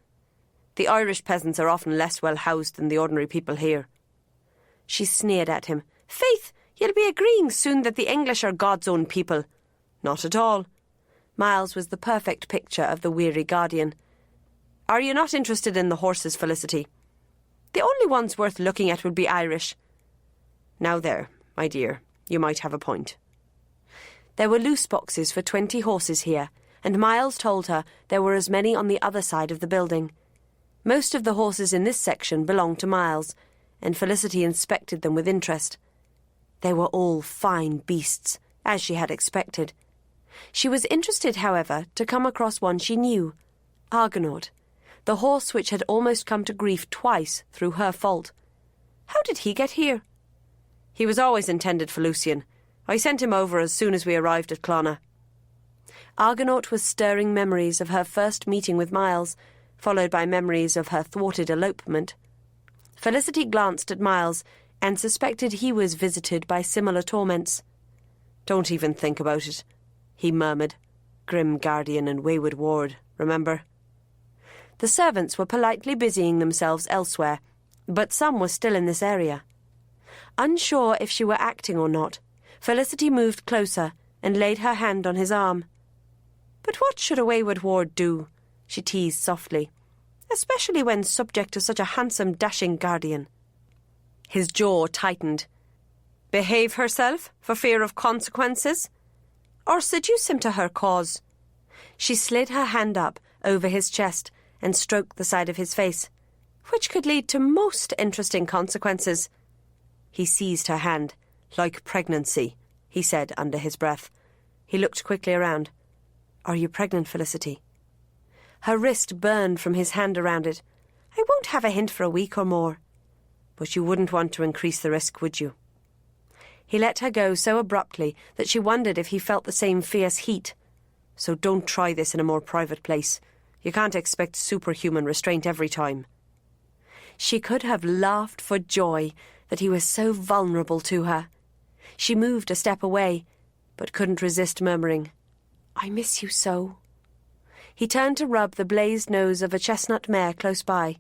Speaker 2: The Irish peasants are often less well housed than the ordinary people here. She sneered at him. "Faith, you'll be agreeing soon that the English are God's own people." "Not at all.
Speaker 4: Miles was the perfect picture of the weary guardian. "Are you not interested in the horses, Felicity? The only ones worth looking at would be Irish." "Now there, my dear, you might have a point." There were loose boxes for 20 horses here, and Miles told her there were as many on the other side of the building. Most of the horses in this section belonged to Miles, and Felicity inspected them with interest. They were all fine beasts, as she had expected. She was interested, however, to come across one she knew, Argonaut, the horse which had almost come to grief twice through her fault. How did he get here? "He was always intended for Lucian. I sent him over as soon as we arrived at Clonagh." Argonaut was stirring memories of her first meeting with Miles, followed by memories of her thwarted elopement. Felicity glanced at Miles and suspected he was visited by similar torments. "Don't even think about it," he murmured. "Grim guardian and wayward ward, remember?" The servants were politely busying themselves elsewhere, but some were still in this area. Unsure if she were acting or not, Felicity moved closer and laid her hand on his arm. "But what should a wayward ward do?" she teased softly, "especially when subject to such a handsome, dashing guardian." His jaw tightened. Behave herself for fear of consequences? Or seduce him to her cause? She slid her hand up over his chest and stroked the side of his face, which could lead to most interesting consequences. He seized her hand. "Like pregnancy," he said under his breath. He looked quickly around. "Are you pregnant, Felicity?" Her wrist burned from his hand around it. "I won't have a hint for a week or more." "But you wouldn't want to increase the risk, would you?" He let her go so abruptly that she wondered if he felt the same fierce heat. "So don't try this in a more private place. You can't expect superhuman restraint every time." She could have laughed for joy that he was so vulnerable to her. She moved a step away, but couldn't resist murmuring, "I miss you so." He turned to rub the blazed nose of a chestnut mare close by.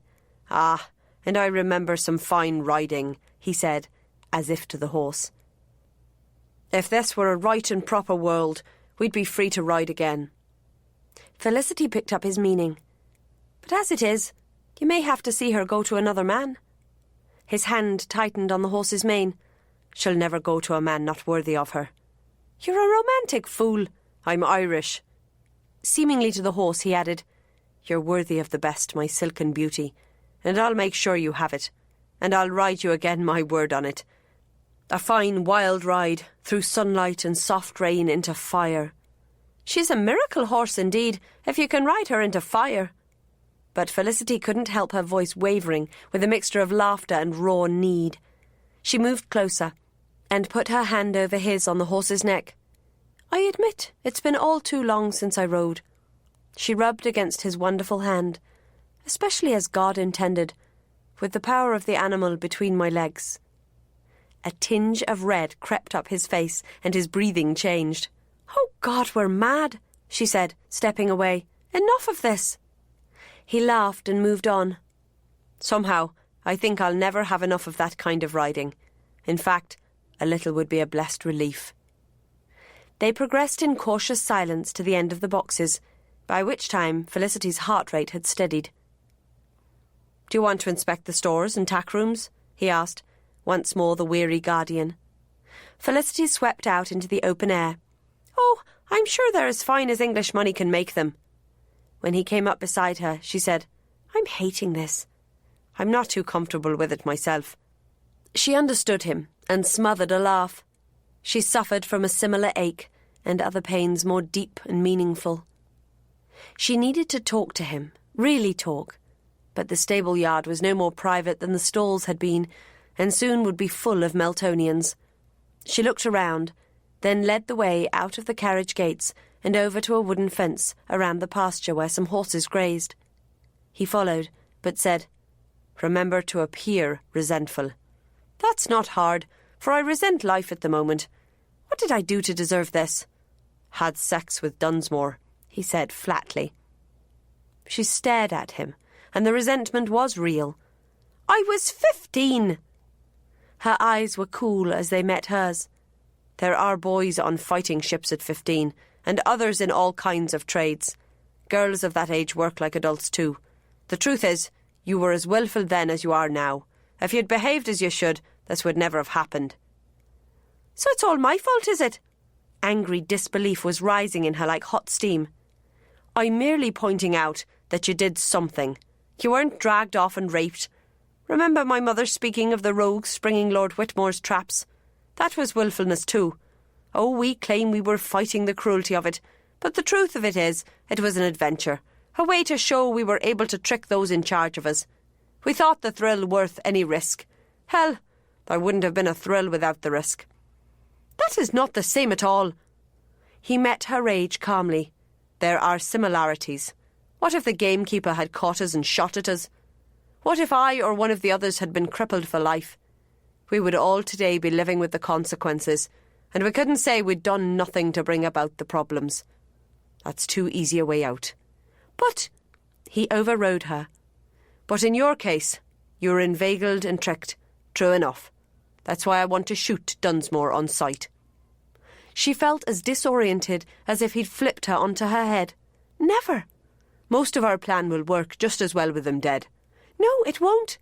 Speaker 4: "Ah, and I remember some fine riding," he said, as if to the horse. "If this were a right and proper world, we'd be free to ride again." Felicity picked up his meaning. "But as it is, you may have to see her go to another man." His hand tightened on the horse's mane. "She'll never go to a man not worthy of her." "You're a romantic fool." "I'm Irish." Seemingly to the horse, he added, "You're worthy of the best, my silken beauty, and I'll make sure you have it, and I'll ride you again, my word on it. A fine wild ride, through sunlight and soft rain into fire. She's a miracle horse indeed, if you can ride her into fire." But Felicity couldn't help her voice wavering with a mixture of laughter and raw need. She moved closer and put her hand over his on the horse's neck. "I admit it's been all too long since I rode." She rubbed against his wonderful hand, especially as God intended, with the power of the animal between my legs. A tinge of red crept up his face and his breathing changed. "Oh God, we're mad," she said, stepping away. "Enough of this." He laughed and moved on. "Somehow, I think I'll never have enough of that kind of riding. In fact, a little would be a blessed relief." They progressed in cautious silence to the end of the boxes, by which time Felicity's heart rate had steadied. "Do you want to inspect the stores and tack rooms?" he asked, once more the weary guardian. Felicity swept out into the open air. "Oh, I'm sure they're as fine as English money can make them." When he came up beside her, she said, "I'm hating this. I'm not too comfortable with it myself." She understood him and smothered a laugh. She suffered from a similar ache and other pains more deep and meaningful. She needed to talk to him, really talk, but the stable yard was no more private than the stalls had been, and soon would be full of Meltonians. She looked around, then led the way out of the carriage gates and over to a wooden fence around the pasture where some horses grazed. He followed, but said, "Remember to appear resentful." "That's not hard, for I resent life at the moment. What did I do to deserve this?" "Had sex with Dunsmore," he said flatly. She stared at him, and the resentment was real. "I was 15!" Her eyes were cool as they met hers. "There are boys on fighting ships at 15, and others in all kinds of trades. Girls of that age work like adults too. The truth is, you were as willful then as you are now. If you'd behaved as you should, this would never have happened." "So it's all my fault, is it?" Angry disbelief was rising in her like hot steam. "I'm merely pointing out that you did something. You weren't dragged off and raped. Remember my mother speaking of the rogues springing Lord Whitmore's traps? That was wilfulness too. Oh, we claim we were fighting the cruelty of it, but the truth of it is, it was an adventure, a way to show we were able to trick those in charge of us. We thought the thrill worth any risk. Hell, there wouldn't have been a thrill without the risk." "That is not the same at all." He met her rage calmly. "There are similarities. What if the gamekeeper had caught us and shot at us? What if I or one of the others had been crippled for life? We would all today be living with the consequences, and we couldn't say we'd done nothing to bring about the problems. That's too easy a way out." "But—" He overrode her. "But in your case, you were inveigled and tricked. True enough. That's why I want to shoot Dunsmore on sight." She felt as disoriented as if he'd flipped her onto her head. "Never. Most of our plan will work just as well with him dead." "No, it won't.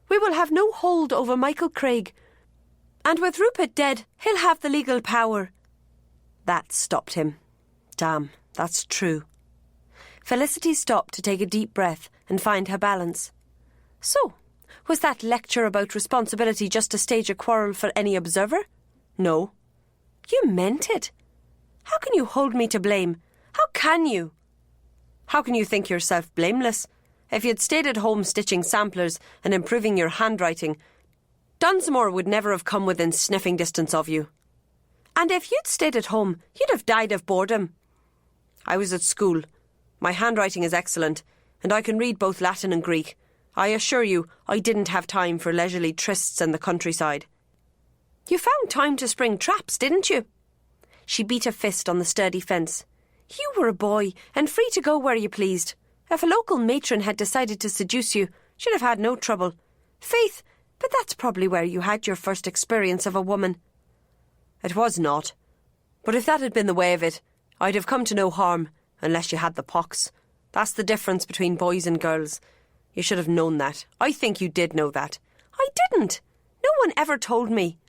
Speaker 4: We will have no hold over Michael Craig. And with Rupert dead, he'll have the legal power." That stopped him. Damn, that's true. Felicity stopped to take a deep breath and find her balance. "So, was that lecture about responsibility just to stage a quarrel for any observer?" "No." "You meant it. How can you hold me to blame? How can you?" "How can you think yourself blameless? If you'd stayed at home stitching samplers and improving your handwriting, Dunsmore would never have come within sniffing distance of you. And if you'd stayed at home, you'd have died of boredom." "I was at school. My handwriting is excellent, and I can read both Latin and Greek. I assure you, I didn't have time for leisurely trysts in the countryside." "You found time to spring traps, didn't you?" She beat a fist on the sturdy fence. "You were a boy, and free to go where you pleased. If a local matron had decided to seduce you, she'd have had no trouble. Faith, but that's probably where you had your first experience of a woman." "It was not. But if that had been the way of it, I'd have come to no harm, unless you had the pox. That's the difference between boys and girls. You should have known that. I think you did know that." "I didn't. No one ever told me."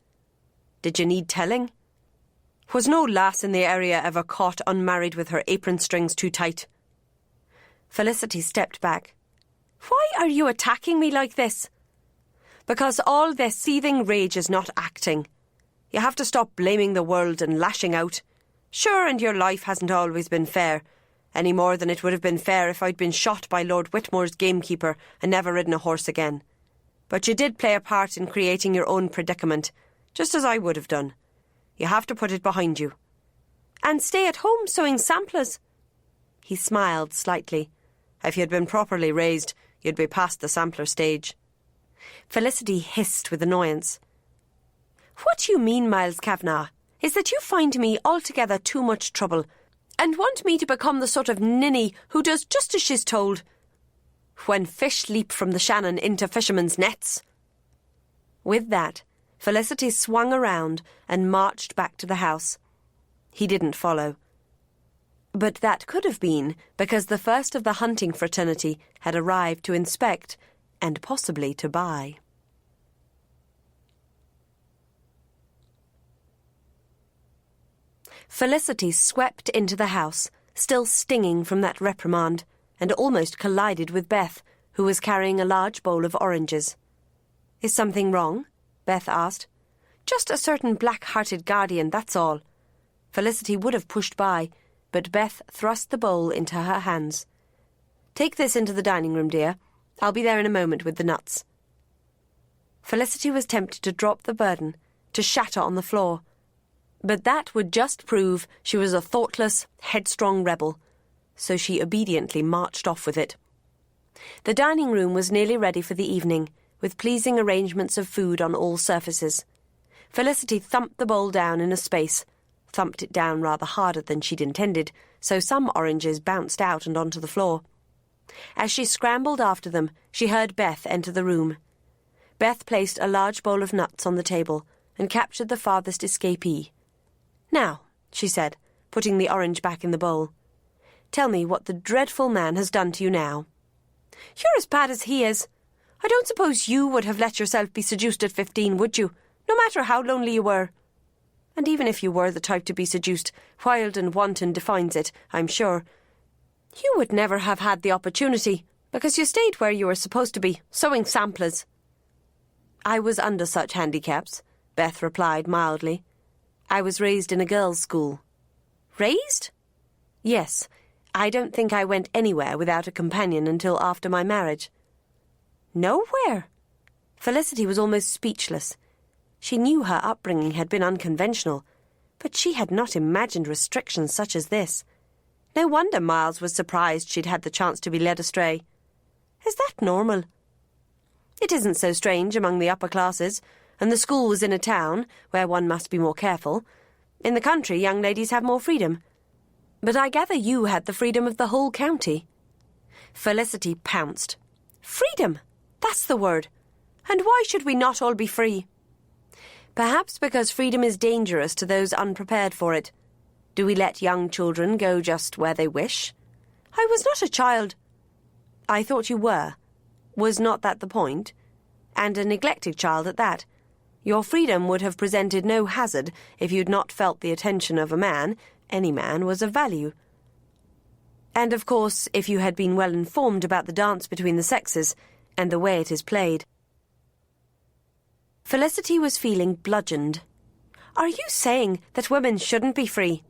Speaker 4: "Did you need telling? Was no lass in the area ever caught unmarried with her apron strings too tight?" Felicity stepped back. "Why are you attacking me like this?" "Because all this seething rage is not acting. You have to stop blaming the world and lashing out. Sure, and your life hasn't always been fair, any more than it would have been fair if I'd been shot by Lord Whitmore's gamekeeper and never ridden a horse again. But you did play a part in creating your own predicament, just as I would have done. You have to put it behind you." "And stay at home sewing samplers?" He smiled slightly. "If you'd been properly raised, you'd be past the sampler stage." Felicity hissed with annoyance. "What you mean, Miles Kavanagh, is that you find me altogether too much trouble and want me to become the sort of ninny who does just as she's told. When fish leap from the Shannon into fishermen's nets." With that, Felicity swung around and marched back to the house. He didn't follow. But that could have been because the first of the hunting fraternity had arrived to inspect and possibly to buy. Felicity swept into the house, still stinging from that reprimand, and almost collided with Beth, who was carrying a large bowl of oranges. "Is something wrong?" Beth asked. "Just a certain black-hearted guardian, that's all." Felicity would have pushed by, but Beth thrust the bowl into her hands. "Take this into the dining room, dear. I'll be there in a moment with the nuts." Felicity was tempted to drop the burden, to shatter on the floor. But that would just prove she was a thoughtless, headstrong rebel, so she obediently marched off with it. The dining room was nearly ready for the evening, with pleasing arrangements of food on all surfaces. Felicity thumped the bowl down in a space, thumped it down rather harder than she'd intended, so some oranges bounced out and onto the floor. As she scrambled after them, she heard Beth enter the room. Beth placed a large bowl of nuts on the table and captured the farthest escapee. "Now," she said, putting the orange back in the bowl. "Tell me what the dreadful man has done to you now." "You're as bad as he is. I don't suppose you would have let yourself be seduced at 15, would you? No matter how lonely you were. And even if you were the type to be seduced, wild and wanton defines it, I'm sure. You would never have had the opportunity, because you stayed where you were supposed to be, sewing samplers." "I was under such handicaps," Beth replied mildly. "I was raised in a girls' school." "Raised?" "Yes. I don't think I went anywhere without a companion until after my marriage." "Nowhere?" Felicity was almost speechless. She knew her upbringing had been unconventional, but she had not imagined restrictions such as this. No wonder Miles was surprised she'd had the chance to be led astray. Is that normal? It isn't so strange among the upper classes, and the school was in a town where one must be more careful. In the country, young ladies have more freedom. But I gather you had the freedom of the whole county." Felicity pounced. "Freedom! That's the word. And why should we not all be free?" "Perhaps because freedom is dangerous to those unprepared for it. Do we let young children go just where they wish?" "I was not a child." "I thought you were. Was not that the point? And a neglected child at that. Your freedom would have presented no hazard if you'd not felt the attention of a man, any man, was of value. And of course, if you had been well informed about the dance between the sexes and the way it is played." Felicity was feeling bludgeoned. "Are you saying that women shouldn't be free?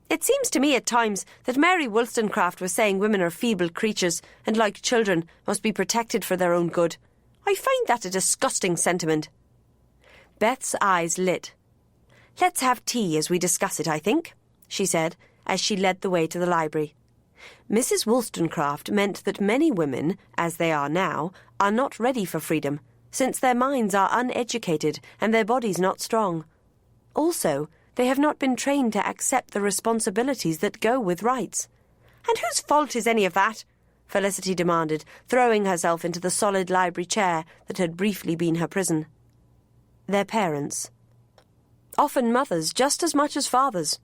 Speaker 4: It seems to me at times that Mary Wollstonecraft was saying women are feeble creatures and, like children, must be protected for their own good. I find that a disgusting sentiment." Beth's eyes lit. "Let's have tea as we discuss it, I think," she said, as she led the way to the library. Mrs. Wollstonecraft meant that many women, as they are now, are not ready for freedom, since their minds are uneducated and their bodies not strong. Also, they have not been trained to accept the responsibilities that go with rights. "And whose fault is any of that?" Felicity demanded, throwing herself into the solid library chair that had briefly been her prison. "Their parents. Often mothers just as much as fathers.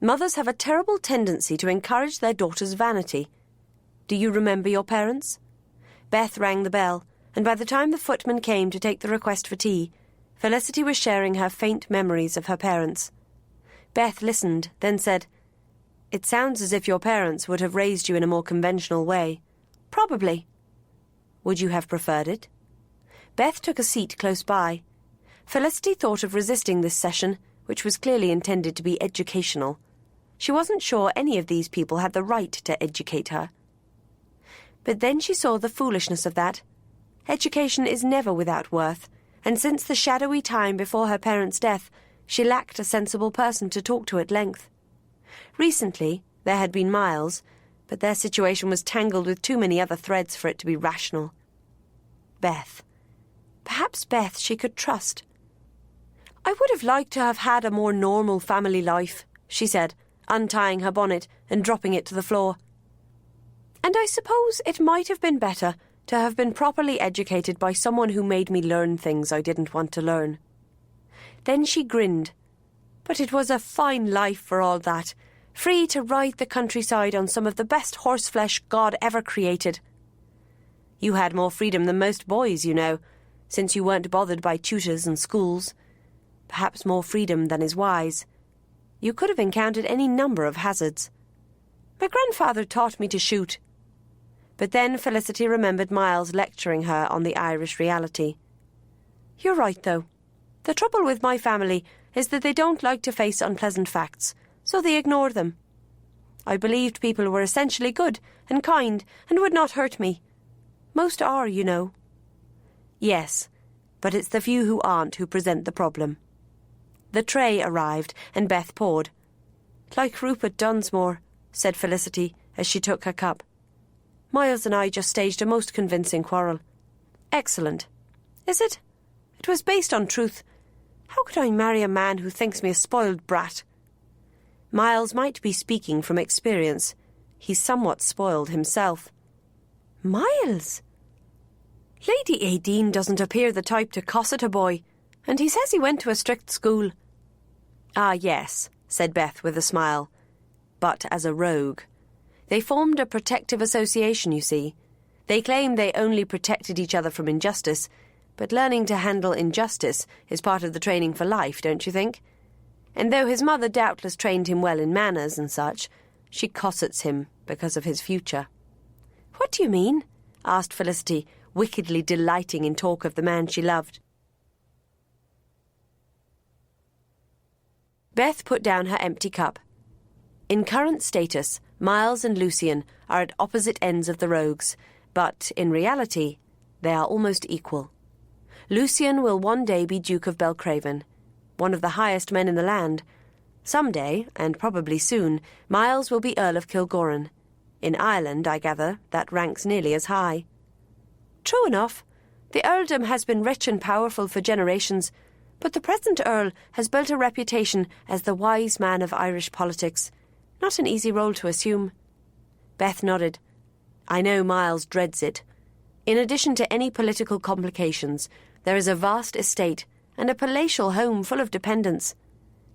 Speaker 4: Mothers have a terrible tendency to encourage their daughters' vanity. Do you remember your parents?" Beth rang the bell, and by the time the footman came to take the request for tea, Felicity was sharing her faint memories of her parents. Beth listened, then said, "It sounds as if your parents would have raised you in a more conventional way." "Probably." "Would you have preferred it?" Beth took a seat close by. Felicity thought of resisting this session, which was clearly intended to be educational. She wasn't sure any of these people had the right to educate her. But then she saw the foolishness of that. Education is never without worth, and since the shadowy time before her parents' death, she lacked a sensible person to talk to at length. Recently, there had been Miles, but their situation was tangled with too many other threads for it to be rational. Beth. Perhaps Beth she could trust. "I would have liked to have had a more normal family life," she said, untying her bonnet and dropping it to the floor. "And I suppose it might have been better to have been properly educated by someone who made me learn things I didn't want to learn." Then she grinned. But it was a fine life for all that, free to ride the countryside on some of the best horseflesh God ever created. "You had more freedom than most boys, you know, since you weren't bothered by tutors and schools. Perhaps more freedom than is wise. You could have encountered any number of hazards. My grandfather taught me to shoot." But then Felicity remembered Miles lecturing her on the Irish reality. "You're right, though. The trouble with my family is that they don't like to face unpleasant facts, so they ignore them. I believed people were essentially good and kind and would not hurt me. Most are, you know." "Yes, but it's the few who aren't who present the problem." The tray arrived, and Beth poured. "Like Rupert Dunsmore," said Felicity as she took her cup. "Miles and I just staged a most convincing quarrel." "Excellent. Is it? It was based on truth. How could I marry a man who thinks me a spoiled brat?" Miles might be speaking from experience. He's somewhat spoiled himself. "Miles? Lady Aideen doesn't appear the type to cosset a boy, and he says he went to a strict school." "Ah, yes," said Beth with a smile. but as a rogue. They formed a protective association, you see. They claim they only protected each other from injustice, but learning to handle injustice is part of the training for life, don't you think? And though his mother doubtless trained him well in manners and such, she cossets him because of his future. "What do you mean?" asked Felicity, wickedly delighting in talk of the man she loved. Beth put down her empty cup. In current status, Miles and Lucian are at opposite ends of the rogues, but in reality, they are almost equal. Lucian will one day be Duke of Belcraven, one of the highest men in the land. Some day, and probably soon, Miles will be Earl of Kilgorren. In Ireland, I gather, that ranks nearly as high. True enough. The earldom has been rich and powerful for generations, but the present Earl has built a reputation as the wise man of Irish politics. Not an easy role to assume. Beth nodded. I know Miles dreads it. In addition to any political complications, there is a vast estate and a palatial home full of dependents.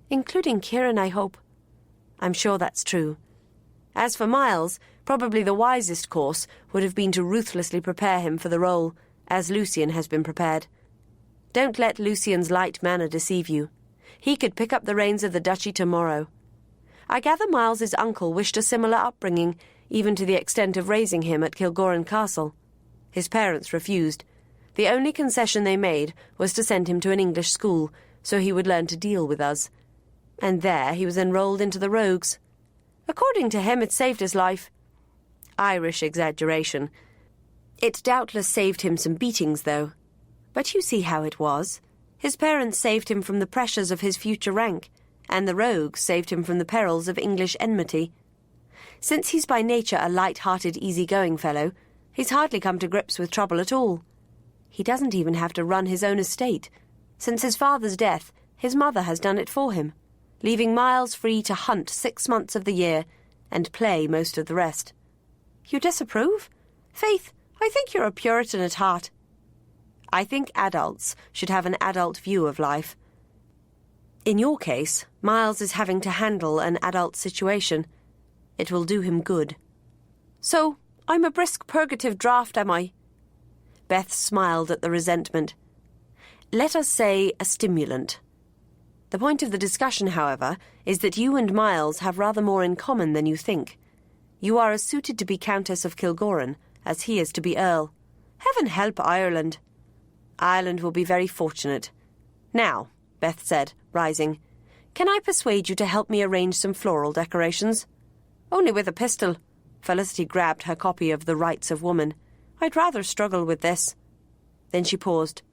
Speaker 4: Including Kieran, I hope. I'm sure that's true. As for Miles, probably the wisest course would have been to ruthlessly prepare him for the role, as Lucian has been prepared. Don't let Lucian's light manner deceive you. He could pick up the reins of the duchy tomorrow. I gather Miles's uncle wished a similar upbringing, even to the extent of raising him at Kilgorren Castle. His parents refused. The only concession they made was to send him to an English school, so he would learn to deal with us. And there he was enrolled into the rogues. According to him, it saved his life. Irish exaggeration. It doubtless saved him some beatings, though. But you see how it was. His parents saved him from the pressures of his future rank, and the rogues saved him from the perils of English enmity. Since he's by nature a light-hearted, easy-going fellow, he's hardly come to grips with trouble at all. He doesn't even have to run his own estate. Since his father's death, his mother has done it for him, leaving Miles free to hunt 6 months of the year and play most of the rest. You disapprove? Faith, I think you're a Puritan at heart. I think adults should have an adult view of life. In your case, Miles is having to handle an adult situation. It will do him good. So, I'm a brisk purgative draught, am I? Beth smiled at the resentment. Let us say a stimulant. The point of the discussion, however, is that you and Miles have rather more in common than you think. You are as suited to be Countess of Kilgorren as he is to be Earl. Heaven help Ireland. Ireland will be very fortunate. Now, Beth said, rising, can I persuade you to help me arrange some floral decorations? Only with a pistol. Felicity grabbed her copy of The Rights of Woman. I'd rather struggle with this. Then she paused.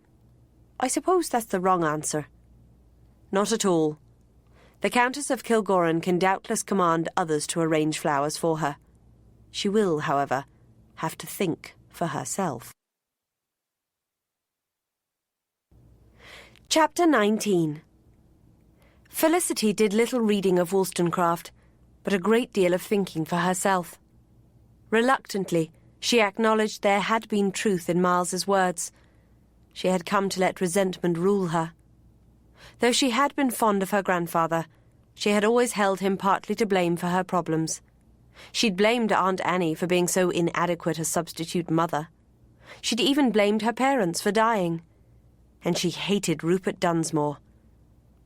Speaker 4: I suppose that's the wrong answer. Not at all. The Countess of Kilgorren can doubtless command others to arrange flowers for her. She will, however, have to think for herself. Chapter 19. Felicity did little reading of Wollstonecraft, but a great deal of thinking for herself. Reluctantly, she acknowledged there had been truth in Miles's words. She had come to let resentment rule her. Though she had been fond of her grandfather, she had always held him partly to blame for her problems. She'd blamed Aunt Annie for being so inadequate a substitute mother. She'd even blamed her parents for dying. And she hated Rupert Dunsmore.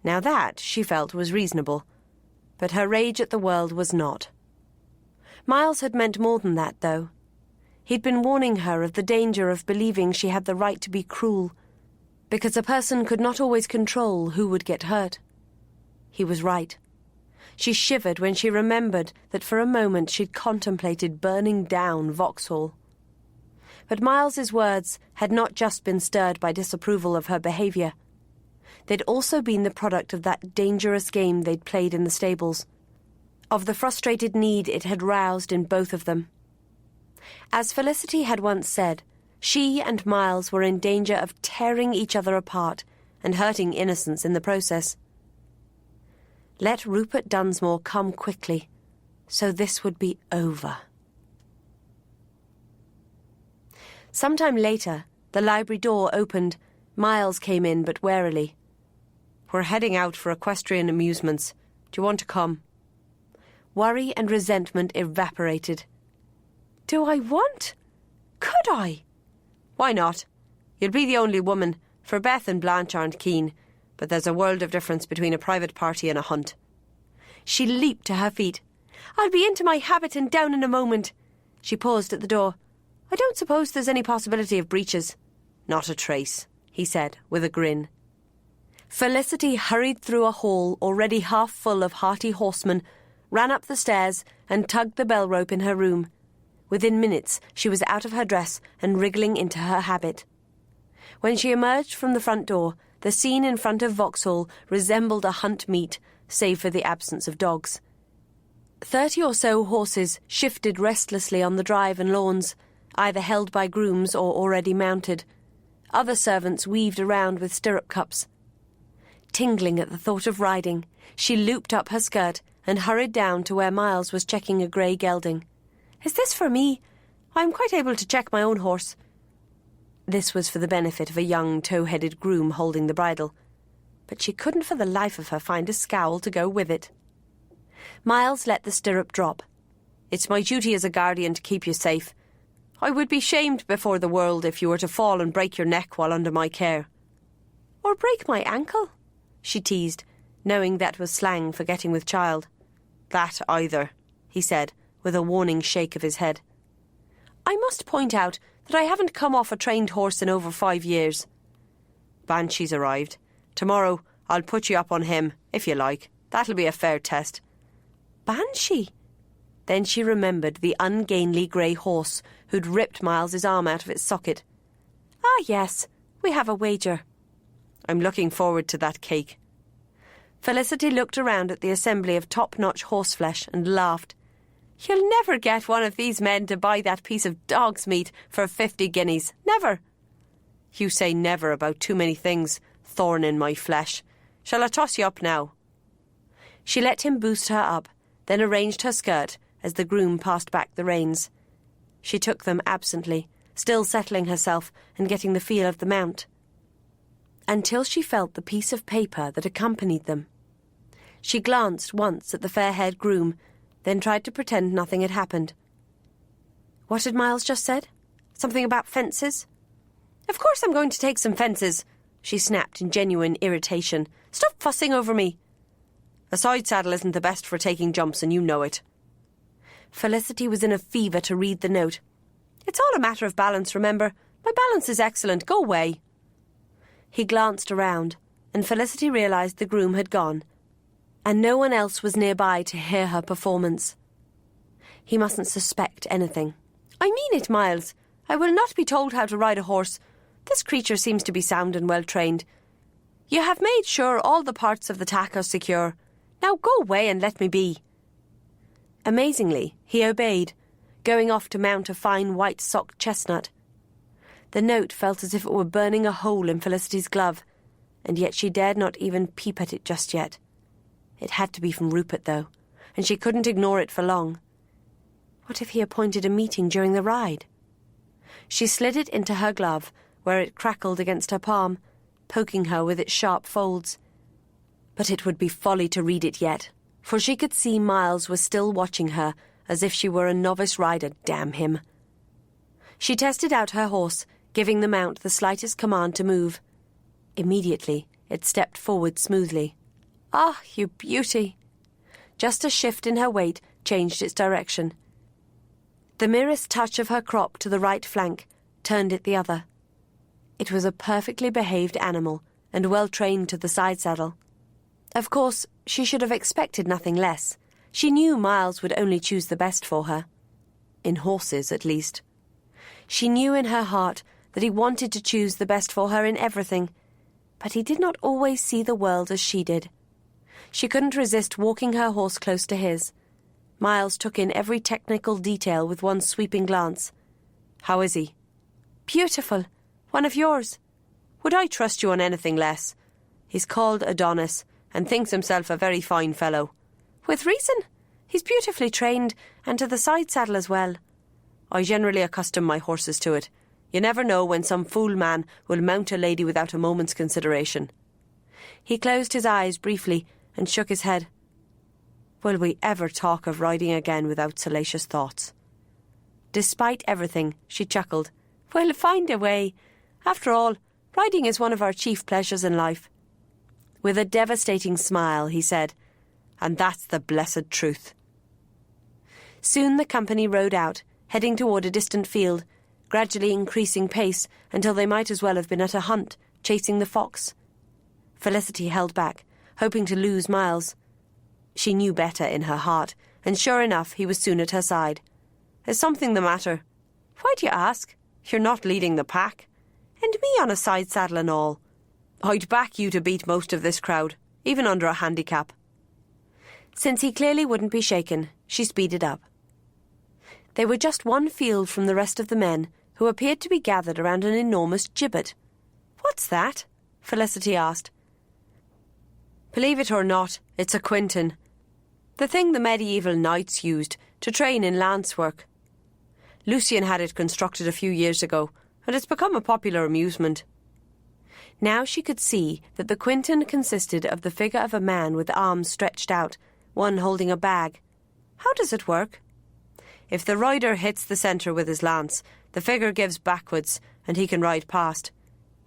Speaker 4: Now that, she felt, was reasonable. But her rage at the world was not. Miles had meant more than that, though. He'd been warning her of the danger of believing she had the right to be cruel, because a person could not always control who would get hurt. He was right. She shivered when she remembered that for a moment she'd contemplated burning down Vauxhall. But Miles's words had not just been stirred by disapproval of her behaviour. They'd also been the product of that dangerous game they'd played in the stables, of the frustrated need it had roused in both of them. As Felicity had once said, she and Miles were in danger of tearing each other apart and hurting innocence in the process. Let Rupert Dunsmore come quickly, so this would be over. Sometime later, the library door opened. Miles came in, but warily. We're heading out for equestrian amusements. Do you want to come? Worry and resentment evaporated. Do I want? Could I? Why not? You'll be the only woman, for Beth and Blanche aren't keen, but there's a world of difference between a private party and a hunt. She leaped to her feet. I'll be into my habit and down in a moment. She paused at the door. I don't suppose there's any possibility of breaches. Not a trace, he said, with a grin. Felicity hurried through a hall already half full of hearty horsemen, ran up the stairs and tugged the bell rope in her room. Within minutes she was out of her dress and wriggling into her habit. When she emerged from the front door, the scene in front of Vauxhall resembled a hunt meet, save for the absence of dogs. 30 or so horses shifted restlessly on the drive and lawns, either held by grooms or already mounted. Other servants weaved around with stirrup cups. Tingling at the thought of riding, she looped up her skirt and hurried down to where Miles was checking a grey gelding. Is this for me? I am quite able to check my own horse. This was for the benefit of a young tow-headed groom holding the bridle, but she couldn't for the life of her find a scowl to go with it. Miles let the stirrup drop. It's my duty as a guardian to keep you safe. I would be shamed before the world if you were to fall and break your neck while under my care. Or break my ankle, she teased, knowing that was slang for getting with child. That either, he said, with a warning shake of his head. I must point out that I haven't come off a trained horse in over 5 years. Banshee's arrived. Tomorrow I'll put you up on him, if you like. That'll be a fair test. Banshee? Then she remembered the ungainly grey horse who'd ripped Miles's arm out of its socket. Ah, yes, we have a wager. I'm looking forward to that cake. Felicity looked around at the assembly of top-notch horseflesh and laughed. You'll never get one of these men to buy that piece of dog's meat for 50 guineas. Never. You say never about too many things, thorn in my flesh. Shall I toss you up now? She let him boost her up, then arranged her skirt as the groom passed back the reins. She took them absently, still settling herself and getting the feel of the mount, until she felt the piece of paper that accompanied them. She glanced once at the fair-haired groom, then tried to pretend nothing had happened. What had Miles just said? Something about fences? Of course I'm going to take some fences, she snapped in genuine irritation. Stop fussing over me. A side saddle isn't the best for taking jumps, and you know it. Felicity was in a fever to read the note. It's all a matter of balance, remember. My balance is excellent. Go away. He glanced around, and Felicity realised the groom had gone, and no one else was nearby to hear her performance. He mustn't suspect anything. I mean it, Miles. I will not be told how to ride a horse. This creature seems to be sound and well trained. You have made sure all the parts of the tack are secure. Now go away and let me be. Amazingly, he obeyed, going off to mount a fine white-socked chestnut. The note felt as if it were burning a hole in Felicity's glove, and yet she dared not even peep at it just yet. It had to be from Rupert, though, and she couldn't ignore it for long. What if he appointed a meeting during the ride? She slid it into her glove, where it crackled against her palm, poking her with its sharp folds. But it would be folly to read it yet, for she could see Miles was still watching her as if she were a novice rider, damn him. She tested out her horse, giving the mount the slightest command to move. Immediately, it stepped forward smoothly. Ah, you beauty! Just a shift in her weight changed its direction. The merest touch of her crop to the right flank turned it the other. It was a perfectly behaved animal, and well trained to the side saddle. Of course, she should have expected nothing less. She knew Miles would only choose the best for her. In horses, at least. She knew in her heart that he wanted to choose the best for her in everything, but he did not always see the world as she did. She couldn't resist walking her horse close to his. Miles took in every technical detail with one sweeping glance. How is he? Beautiful. One of yours. Would I trust you on anything less? He's called Adonis, and thinks himself a very fine fellow. With reason. He's beautifully trained, and to the side saddle as well. I generally accustom my horses to it. You never know when some fool man will mount a lady without a moment's consideration. He closed his eyes briefly and shook his head. Will we ever talk of riding again without salacious thoughts? Despite everything, she chuckled. We'll find a way. After all, riding is one of our chief pleasures in life. With a devastating smile, he said, and that's the blessed truth. Soon the company rode out, heading toward a distant field, gradually increasing pace until they might as well have been at a hunt, chasing the fox. Felicity held back, hoping to lose Miles. She knew better in her heart, and sure enough, he was soon at her side. Is something the matter? Why do you ask? You're not leading the pack. And me on a side saddle and all. I'd back you to beat most of this crowd, even under a handicap. Since he clearly wouldn't be shaken, she speeded up. They were just one field from the rest of the men, who appeared to be gathered around an enormous gibbet. What's that? Felicity asked. Believe it or not, it's a quinton. The thing the medieval knights used to train in lance work. Lucian had it constructed a few years ago, and it's become a popular amusement. Now she could see that the quinton consisted of the figure of a man with arms stretched out, one holding a bag. How does it work? If the rider hits the centre with his lance, the figure gives backwards, and he can ride past.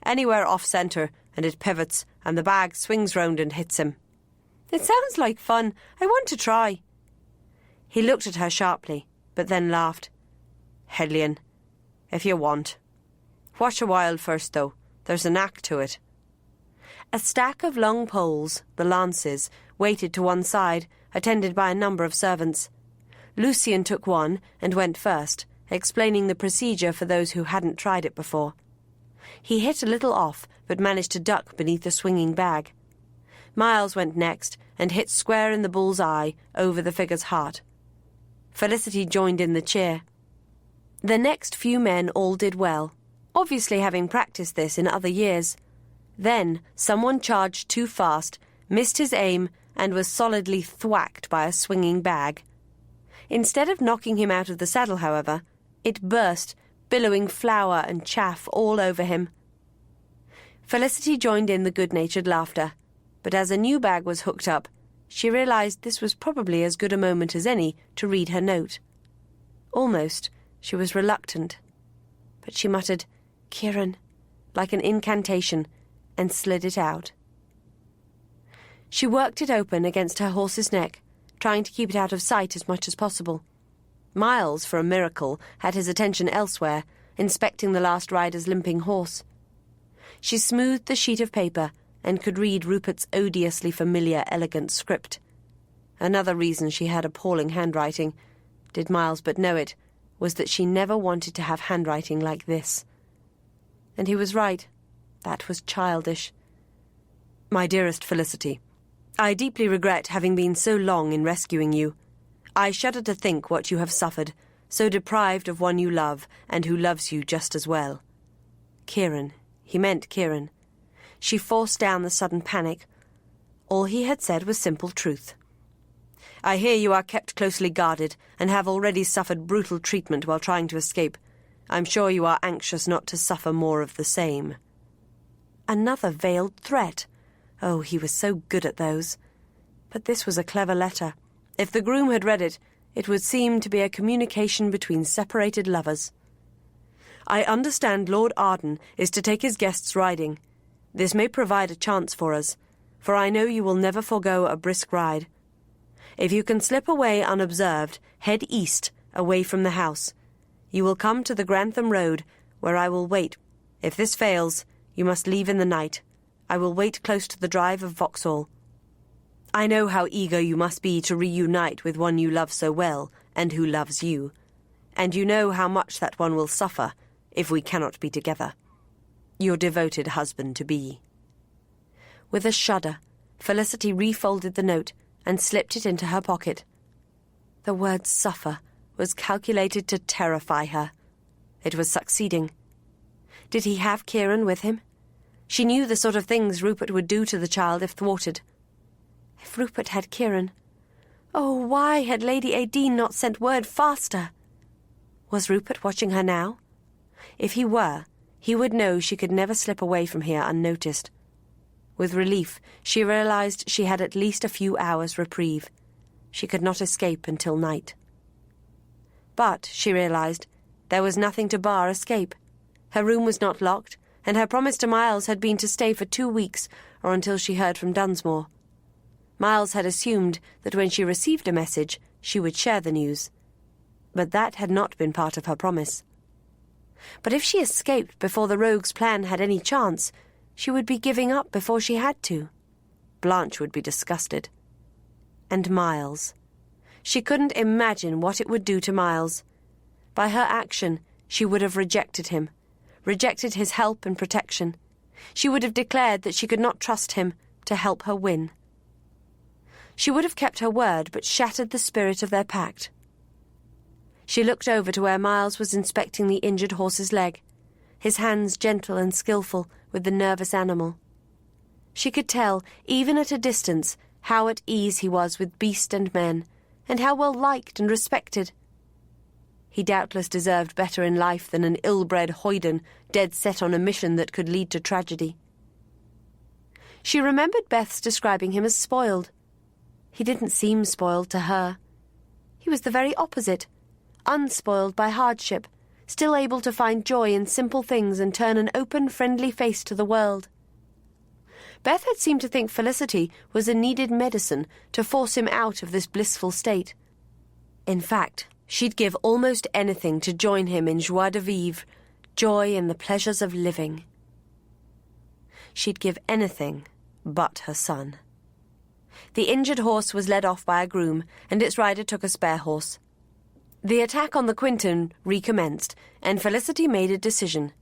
Speaker 4: Anywhere off-centre, and it pivots, and the bag swings round and hits him. It sounds like fun. I want to try. He looked at her sharply, but then laughed. Hellion, if you want. Watch a while first, though. There's a knack to it. A stack of long poles, the lances, waited to one side, attended by a number of servants. Lucian took one and went first, explaining the procedure for those who hadn't tried it before. He hit a little off, but managed to duck beneath the swinging bag. Miles went next and hit square in the bull's eye over the figure's heart. Felicity joined in the cheer. The next few men all did well, obviously having practiced this in other years. Then someone charged too fast, missed his aim, and was solidly thwacked by a swinging bag. Instead of knocking him out of the saddle, however, it burst, billowing flour and chaff all over him. Felicity joined in the good-natured laughter, but as a new bag was hooked up, she realised this was probably as good a moment as any to read her note. Almost, she was reluctant, but she muttered, "Kieran," like an incantation, and slid it out. She worked it open against her horse's neck, trying to keep it out of sight as much as possible. Miles, for a miracle, had his attention elsewhere, inspecting the last rider's limping horse. She smoothed the sheet of paper and could read Rupert's odiously familiar, elegant script. Another reason she had appalling handwriting, did Miles but know it, was that she never wanted to have handwriting like this. And he was right. That was childish. My dearest Felicity, I deeply regret having been so long in rescuing you. I shudder to think what you have suffered, so deprived of one you love, and who loves you just as well. Kieran. He meant Kieran. She forced down the sudden panic. All he had said was simple truth. I hear you are kept closely guarded, and have already suffered brutal treatment while trying to escape. I'm sure you are anxious not to suffer more of the same. Another veiled threat. Oh, he was so good at those. But this was a clever letter. If the groom had read it, it would seem to be a communication between separated lovers. I understand Lord Arden is to take his guests riding. This may provide a chance for us, for I know you will never forego a brisk ride. If you can slip away unobserved, head east, away from the house. You will come to the Grantham Road, where I will wait. If this fails, you must leave in the night. I will wait close to the drive of Vauxhall. I know how eager you must be to reunite with one you love so well, and who loves you. And you know how much that one will suffer if we cannot be together. Your devoted husband-to-be. With a shudder, Felicity refolded the note and slipped it into her pocket. The word suffer was calculated to terrify her. It was succeeding. Did he have Kieran with him? She knew the sort of things Rupert would do to the child if thwarted. If Rupert had Kieran... Oh, why had Lady Aideen not sent word faster? Was Rupert watching her now? If he were, he would know she could never slip away from here unnoticed. With relief, she realized she had at least a few hours' reprieve. She could not escape until night. But, she realised, there was nothing to bar escape. Her room was not locked, and her promise to Miles had been to stay for 2 weeks, or until she heard from Dunsmore. Miles had assumed that when she received a message, she would share the news. But that had not been part of her promise. But if she escaped before the rogue's plan had any chance, she would be giving up before she had to. Blanche would be disgusted. And Miles. She couldn't imagine what it would do to Miles. By her action, she would have rejected him, rejected his help and protection. She would have declared that she could not trust him to help her win. She would have kept her word, but shattered the spirit of their pact. She looked over to where Miles was inspecting the injured horse's leg, his hands gentle and skillful with the nervous animal. She could tell, even at a distance, how at ease he was with beast and men, and how well liked and respected. He doubtless deserved better in life than an ill-bred hoyden dead set on a mission that could lead to tragedy. She remembered Beth's describing him as spoiled. He didn't seem spoiled to her. He was the very opposite, unspoiled by hardship, still able to find joy in simple things and turn an open, friendly face to the world. Beth had seemed to think Felicity was a needed medicine to force him out of this blissful state. In fact, she'd give almost anything to join him in joie de vivre, joy in the pleasures of living. She'd give anything but her son. The injured horse was led off by a groom, and its rider took a spare horse. The attack on the Quinton recommenced, and Felicity made a decision.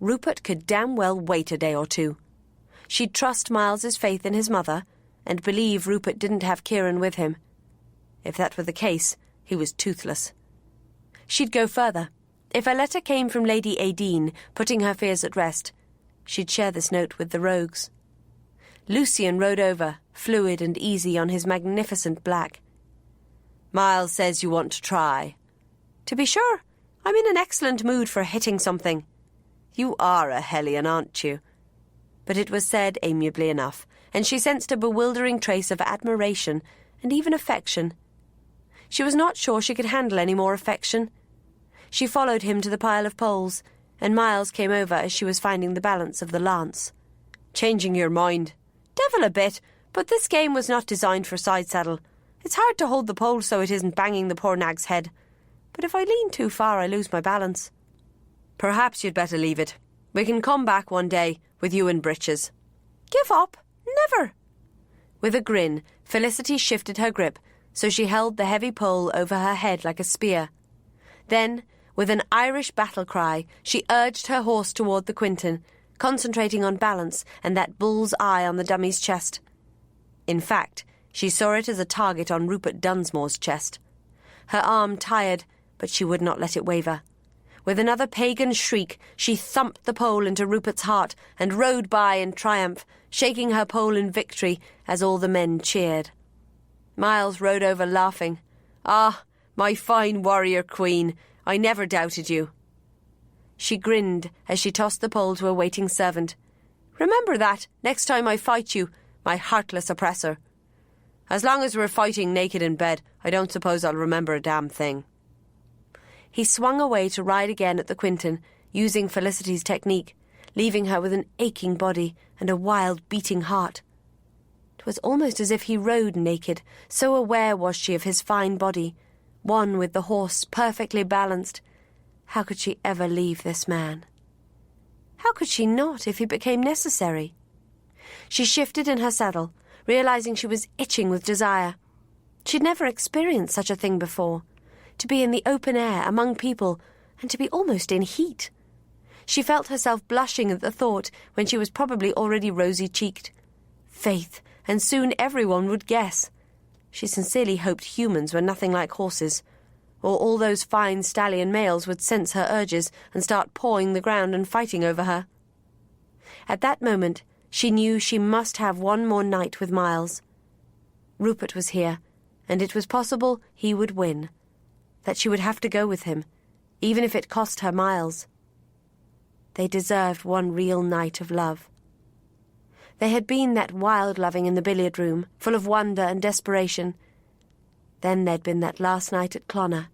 Speaker 4: Rupert could damn well wait a day or two. She'd trust Miles's faith in his mother, and believe Rupert didn't have Kieran with him. If that were the case, he was toothless. She'd go further. If a letter came from Lady Aideen, putting her fears at rest, she'd share this note with the rogues. Lucian rode over, fluid and easy on his magnificent black. "Miles says you want to try." "To be sure. I'm in an excellent mood for hitting something." "You are a hellion, aren't you?" But it was said amiably enough, and she sensed a bewildering trace of admiration and even affection. She was not sure she could handle any more affection. She followed him to the pile of poles, and Miles came over as she was finding the balance of the lance. "Changing your mind?" "Devil a bit, but this game was not designed for side saddle. It's hard to hold the pole so it isn't banging the poor nag's head. But if I lean too far, I lose my balance." "Perhaps you'd better leave it. We can come back one day with you in breeches." "Give up? Never!" With a grin, Felicity shifted her grip, so she held the heavy pole over her head like a spear. Then, with an Irish battle cry, she urged her horse toward the Quinton, concentrating on balance and that bull's eye on the dummy's chest. In fact, she saw it as a target on Rupert Dunsmore's chest. Her arm tired, but she would not let it waver. With another pagan shriek, she thumped the pole into Rupert's heart and rode by in triumph, shaking her pole in victory as all the men cheered. Miles rode over laughing. "Ah, my fine warrior queen, I never doubted you." She grinned as she tossed the pole to a waiting servant. "Remember that next time I fight you, my heartless oppressor." "As long as we're fighting naked in bed, I don't suppose I'll remember a damn thing." He swung away to ride again at the Quinton, using Felicity's technique, leaving her with an aching body and a wild beating heart. It was almost as if he rode naked, so aware was she of his fine body, one with the horse perfectly balanced. How could she ever leave this man? How could she not if he became necessary? She shifted in her saddle, realizing she was itching with desire. She'd never experienced such a thing before, to be in the open air among people and to be almost in heat. She felt herself blushing at the thought when she was probably already rosy-cheeked. Faith, and soon everyone would guess. She sincerely hoped humans were nothing like horses, or all those fine stallion males would sense her urges and start pawing the ground and fighting over her. At that moment, she knew she must have one more night with Miles. Rupert was here, and it was possible he would win, that she would have to go with him, even if it cost her Miles. They deserved one real night of love. They had been that wild loving in the billiard room, full of wonder and desperation, Then there'd been that last night at Clonagh,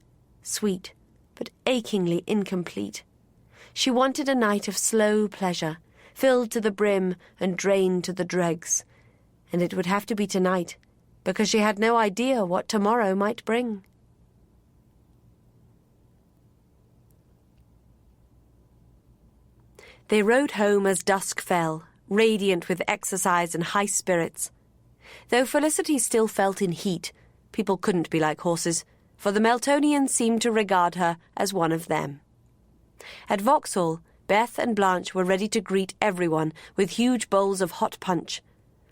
Speaker 4: sweet, but achingly incomplete. She wanted a night of slow pleasure, filled to the brim and drained to the dregs. And it would have to be tonight, because she had no idea what tomorrow might bring. They rode home as dusk fell, radiant with exercise and high spirits. Though Felicity still felt in heat, people couldn't be like horses, for the Meltonians seemed to regard her as one of them. At Vauxhall, Beth and Blanche were ready to greet everyone with huge bowls of hot punch.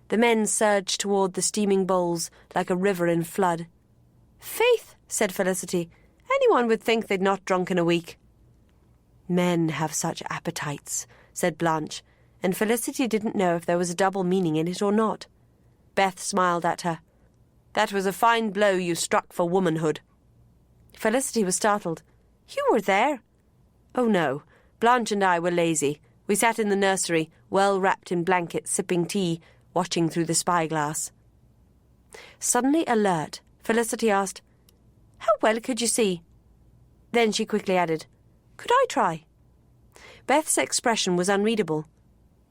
Speaker 4: The men surged toward the steaming bowls like a river in flood. "Faith," said Felicity, "anyone would think they'd not drunk in a week." "Men have such appetites," said Blanche, and Felicity didn't know if there was a double meaning in it or not. Beth smiled at her. "That was a fine blow you struck for womanhood." Felicity was startled. "You were there?" "Oh, no. Blanche and I were lazy. We sat in the nursery, well wrapped in blankets, sipping tea, watching through the spyglass." Suddenly alert, Felicity asked, "How well could you see?" Then she quickly added, "Could I try?" Beth's expression was unreadable.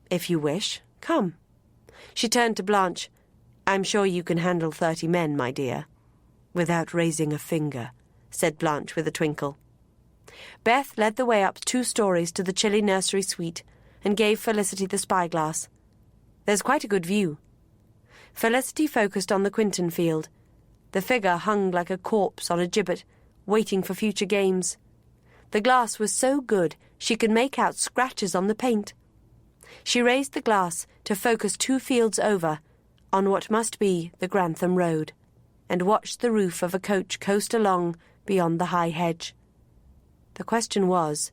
Speaker 4: "If you wish, come." She turned to Blanche. "I'm sure you can handle 30 men, my dear." "Without raising a finger," said Blanche with a twinkle. Beth led the way up 2 stories to the chilly nursery suite and gave Felicity the spyglass. "There's quite a good view." Felicity focused on the Quinton field. The figure hung like a corpse on a gibbet, waiting for future games. The glass was so good she could make out scratches on the paint. She raised the glass to focus 2 fields over, on what must be the Grantham Road, and watched the roof of a coach coast along beyond the high hedge. The question was,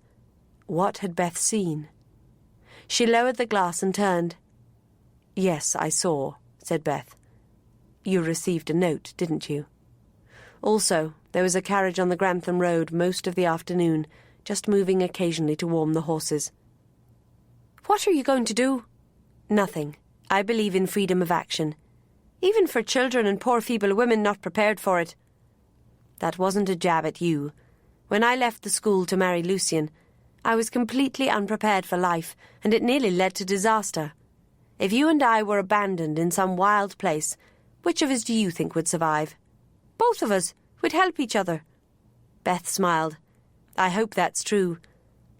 Speaker 4: what had Beth seen? She lowered the glass and turned. "Yes, I saw," said Beth. "You received a note, didn't you?" Also, there was a carriage on the Grantham Road most of the afternoon, just moving occasionally to warm the horses. "What are you going to do?" "Nothing. I believe in freedom of action. Even for children and poor feeble women not prepared for it." "That wasn't a jab at you. When I left the school to marry Lucian, I was completely unprepared for life, and it nearly led to disaster. If you and I were abandoned in some wild place, which of us do you think would survive?" "Both of us. We'd help each other." Beth smiled. "I hope that's true.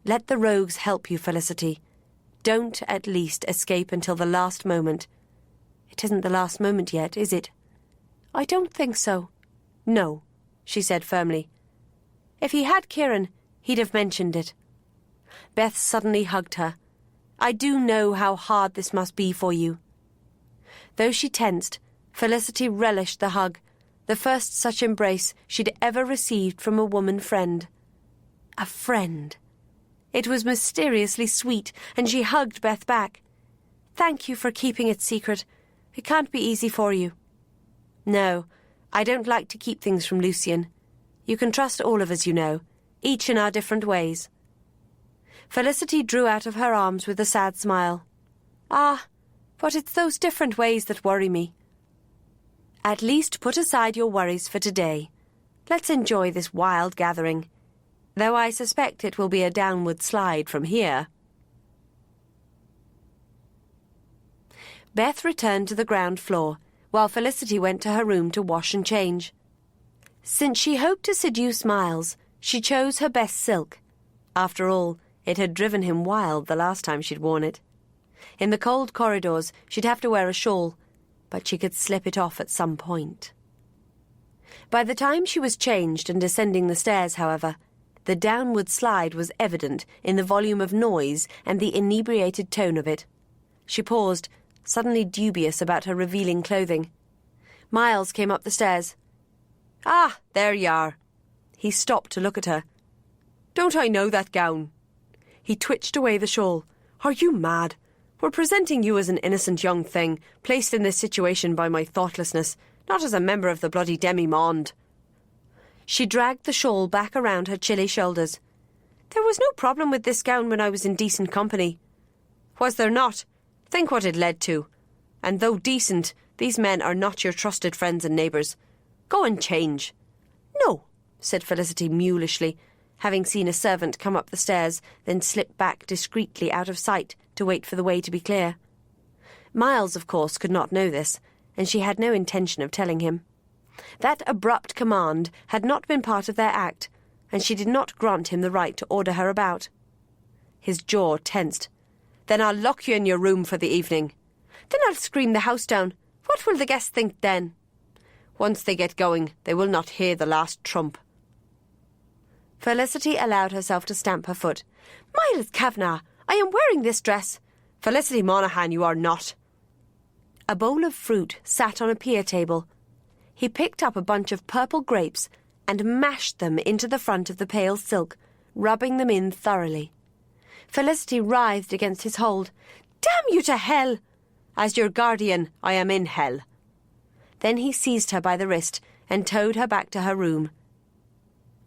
Speaker 4: Let the rogues help you, Felicity. Don't at least escape until the last moment." "It isn't the last moment yet, is it?" "I don't think so." "No," she said firmly. "If he had Kieran, he'd have mentioned it." Beth suddenly hugged her. "I do know how hard this must be for you." Though she tensed, Felicity relished the hug, the first such embrace she'd ever received from a woman friend. A friend. It was mysteriously sweet, and she hugged Beth back. "Thank you for keeping it secret. It can't be easy for you." "No, I don't like to keep things from Lucian. You can trust all of us, you know, each in our different ways." Felicity drew out of her arms with a sad smile. "Ah, but it's those different ways that worry me." "At least put aside your worries for today. Let's enjoy this wild gathering, though I suspect it will be a downward slide from here." Beth returned to the ground floor, while Felicity went to her room to wash and change. Since she hoped to seduce Miles, she chose her best silk. After all, it had driven him wild the last time she'd worn it. In the cold corridors, she'd have to wear a shawl, but she could slip it off at some point. By the time she was changed and descending the stairs, however, the downward slide was evident in the volume of noise and the inebriated tone of it. She paused, suddenly dubious about her revealing clothing. Miles came up the stairs. "Ah, there you are." He stopped to look at her. "Don't I know that gown?" He twitched away the shawl. "Are you mad? We're presenting you as an innocent young thing, placed in this situation by my thoughtlessness, not as a member of the bloody demi-monde." She dragged the shawl back around her chilly shoulders. "There was no problem with this gown when I was in decent company." "Was there not? Think what it led to. And though decent, these men are not your trusted friends and neighbours. Go and change." "No," said Felicity mulishly, having seen a servant come up the stairs, then slip back discreetly out of sight to wait for the way to be clear. Miles, of course, could not know this, and she had no intention of telling him. That abrupt command had not been part of their act, and she did not grant him the right to order her about. His jaw tensed. "Then I'll lock you in your room for the evening." "Then I'll scream the house down. What will the guests think then?" "Once they get going, they will not hear the last trump." Felicity allowed herself to stamp her foot. "Miles Kavanagh, I am wearing this dress." "Felicity Monaghan, you are not." A bowl of fruit sat on a pier table. He picked up a bunch of purple grapes and mashed them into the front of the pale silk, rubbing them in thoroughly. Felicity writhed against his hold. "Damn you to hell!" "As your guardian, I am in hell." Then he seized her by the wrist and towed her back to her room.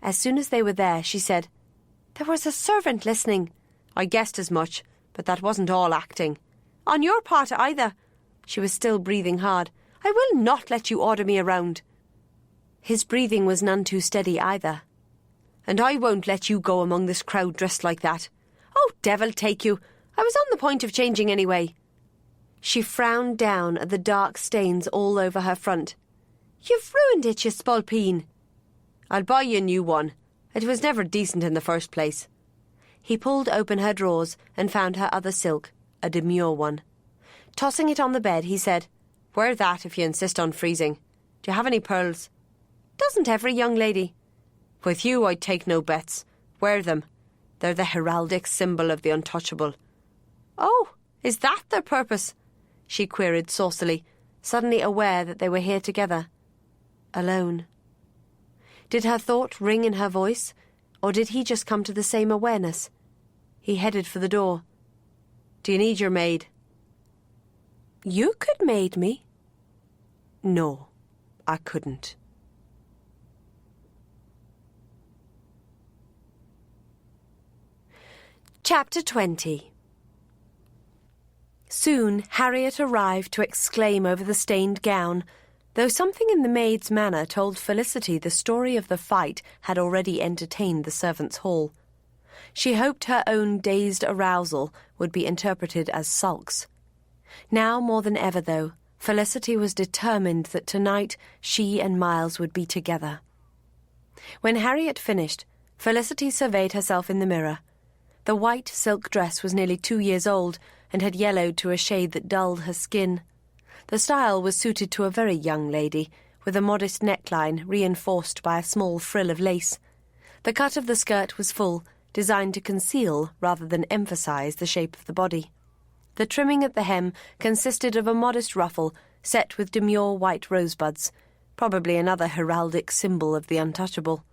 Speaker 4: As soon as they were there, she said, "There was a servant listening." "I guessed as much, but that wasn't all acting." "On your part either." She was still breathing hard. "I will not let you order me around." His breathing was none too steady either. "And I won't let you go among this crowd dressed like that." "Oh, devil take you! I was on the point of changing anyway." She frowned down at the dark stains all over her front. "You've ruined it, you spalpeen." "I'll buy you a new one. It was never decent in the first place." He pulled open her drawers and found her other silk, a demure one. Tossing it on the bed, he said, "Wear that if you insist on freezing. Do you have any pearls?" "Doesn't every young lady?" "With you I'd take no bets. Wear them. They're the heraldic symbol of the untouchable." "Oh, is that their purpose?" she queried saucily, suddenly aware that they were here together. Alone. Did her thought ring in her voice, or did he just come to the same awareness? He headed for the door. "Do you need your maid?" "You could maid me." "No, I couldn't." Chapter 20. Soon Harriet arrived to exclaim over the stained gown, though something in the maid's manner told Felicity the story of the fight had already entertained the servants' hall. She hoped her own dazed arousal would be interpreted as sulks. Now more than ever, though, Felicity was determined that tonight she and Miles would be together. When Harriet finished, Felicity surveyed herself in the mirror. The white silk dress was nearly 2 years old and had yellowed to a shade that dulled her skin. The style was suited to a very young lady, with a modest neckline reinforced by a small frill of lace. The cut of the skirt was full, designed to conceal rather than emphasize the shape of the body. The trimming at the hem consisted of a modest ruffle set with demure white rosebuds, probably another heraldic symbol of the untouchable.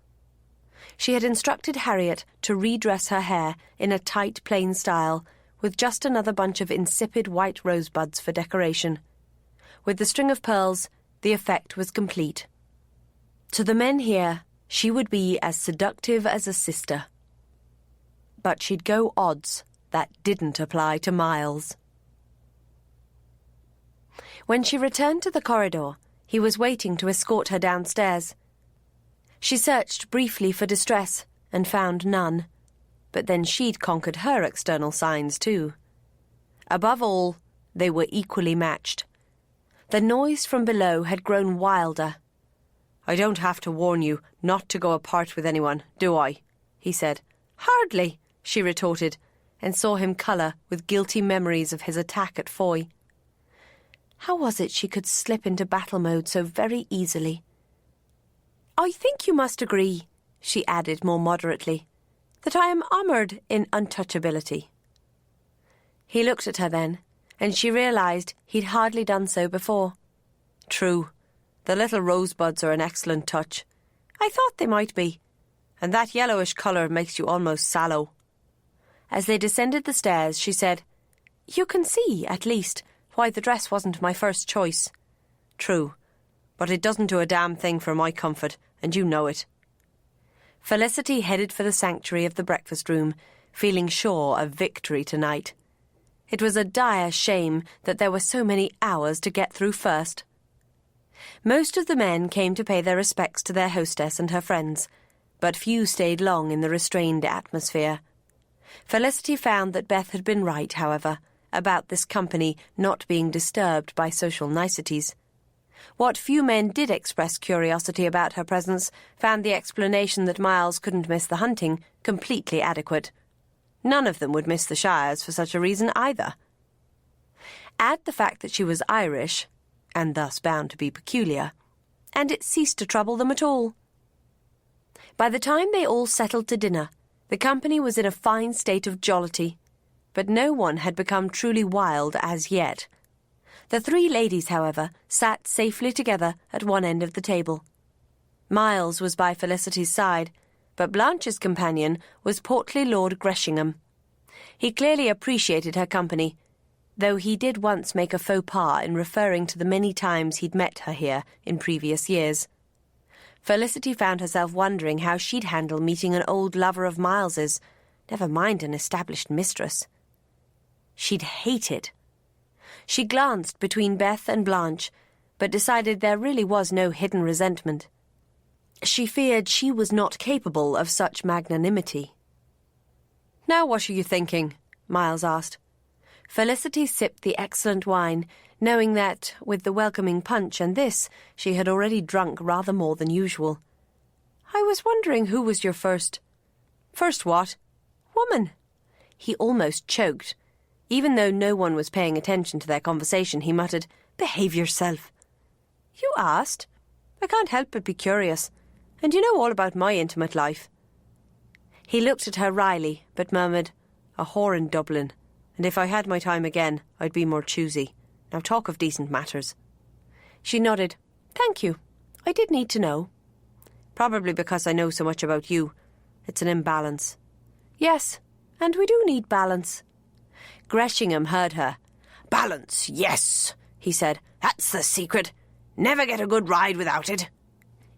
Speaker 4: She had instructed Harriet to redress her hair in a tight, plain style, with just another bunch of insipid white rosebuds for decoration. With the string of pearls, the effect was complete. To the men here, she would be as seductive as a sister. But she'd go odds. That didn't apply to Miles. When she returned to the corridor, he was waiting to escort her downstairs. She searched briefly for distress and found none, but then she'd conquered her external signs too. Above all, they were equally matched. The noise from below had grown wilder. "I don't have to warn you not to go apart with anyone, do I?" he said. "Hardly," she retorted, and saw him colour with guilty memories of his attack at Foy. How was it she could slip into battle mode so very easily? "I think you must agree," she added more moderately, "that I am honoured in untouchability." He looked at her then, and she realised he'd hardly done so before. "True, the little rosebuds are an excellent touch. I thought they might be. And that yellowish colour makes you almost sallow." As they descended the stairs, she said, "You can see, at least, why the dress wasn't my first choice." "True, but it doesn't do a damn thing for my comfort, and you know it." Felicity headed for the sanctuary of the breakfast room, feeling sure of victory tonight. It was a dire shame that there were so many hours to get through first.
Speaker 2: Most of the men came to pay their respects to their hostess and her friends, but few stayed long in the restrained atmosphere. Felicity found that Beth had been right, however, about this company not being disturbed by social niceties. What few men did express curiosity about her presence found the explanation that Miles couldn't miss the hunting completely adequate. None of them would miss the Shires for such a reason either. Add the fact that she was Irish, and thus bound to be peculiar, and it ceased to trouble them at all. By the time they all settled to dinner, the company was in a fine state of jollity, but no one had become truly wild as yet. The three ladies, however, sat safely together at one end of the table. Miles was by Felicity's side, but Blanche's companion was portly Lord Greshingham. He clearly appreciated her company, though he did once make a faux pas in referring to the many times he'd met her here in previous years. Felicity found herself wondering how she'd handle meeting an old lover of Miles's, never mind an established mistress. She'd hate it. She glanced between Beth and Blanche, but decided there really was no hidden resentment. She feared she was not capable of such magnanimity. "Now what are you thinking?" Miles asked. Felicity sipped the excellent wine, knowing that, with the welcoming punch and this, she had already drunk rather more than usual. "I was wondering who was your first..." "First what?" "Woman." He almost choked. Even though no one was paying attention to their conversation, he muttered, "Behave yourself." "You asked? I can't help but be curious. And you know all about my intimate life." He looked at her wryly, but murmured, "A whore in Dublin, and if I had my time again, I'd be more choosy. Now talk of decent matters." She nodded. "Thank you. I did need to know." "Probably because I know so much about you. It's an imbalance." "Yes, and we do need balance." Greshingham heard her. "Balance, yes," he said. "That's the secret. Never get a good ride without it."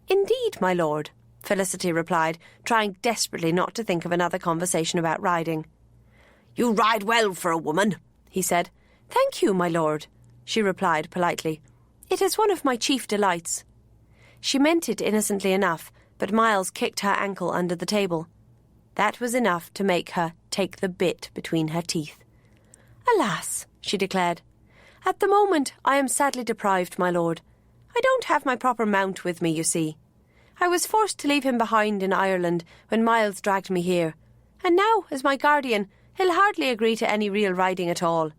Speaker 2: "Indeed, my lord," Felicity replied, trying desperately not to think of another conversation about riding. "You ride well for a woman," he said. "Thank you, my lord," she replied politely. "It is one of my chief delights." She meant it innocently enough, but Miles kicked her ankle under the table. That was enough to make her take the bit between her teeth. "Alas," she declared, "at the moment I am sadly deprived, my lord. I don't have my proper mount with me, you see. I was forced to leave him behind in Ireland when Miles dragged me here, and now, as my guardian, he'll hardly agree to any real riding at all."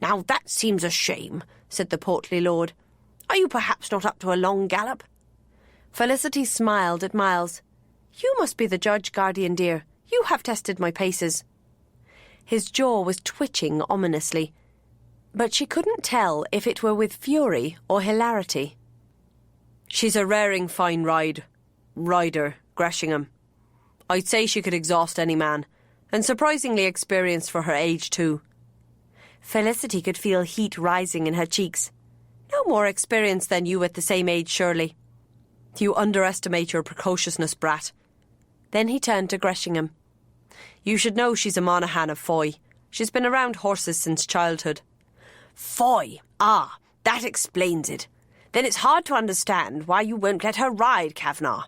Speaker 2: "Now that seems a shame," said the portly lord. "Are you perhaps not up to a long gallop?" Felicity smiled at Miles. "You must be the judge, guardian dear. You have tested my paces." His jaw was twitching ominously, but she couldn't tell if it were with fury or hilarity. "She's a raring fine rider, Greshingham. I'd say she could exhaust any man, and surprisingly experienced for her age too." Felicity could feel heat rising in her cheeks. "No more experience than you at the same age, surely." "You underestimate your precociousness, brat." Then he turned to Greshingham. "You should know she's a Monaghan of Foy. She's been around horses since childhood." "Foy? Ah, that explains it. Then it's hard to understand why you won't let her ride, Kavanagh."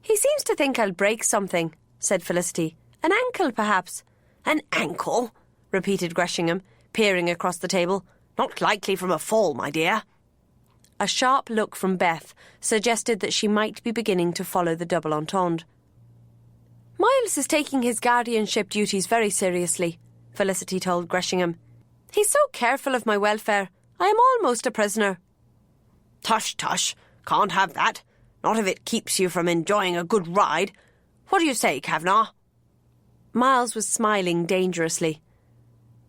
Speaker 2: "He seems to think I'll break something," said Felicity. "An ankle, perhaps." "An ankle?" repeated Greshingham, peering across the table. "Not likely from a fall, my dear." A sharp look from Beth suggested that she might be beginning to follow the double entendre. "Miles is taking his guardianship duties very seriously," Felicity told Greshingham. "He's so careful of my welfare. I am almost a prisoner." "Tush, tush. Can't have that. Not if it keeps you from enjoying a good ride. What do you say, Kavanagh?" Miles was smiling dangerously.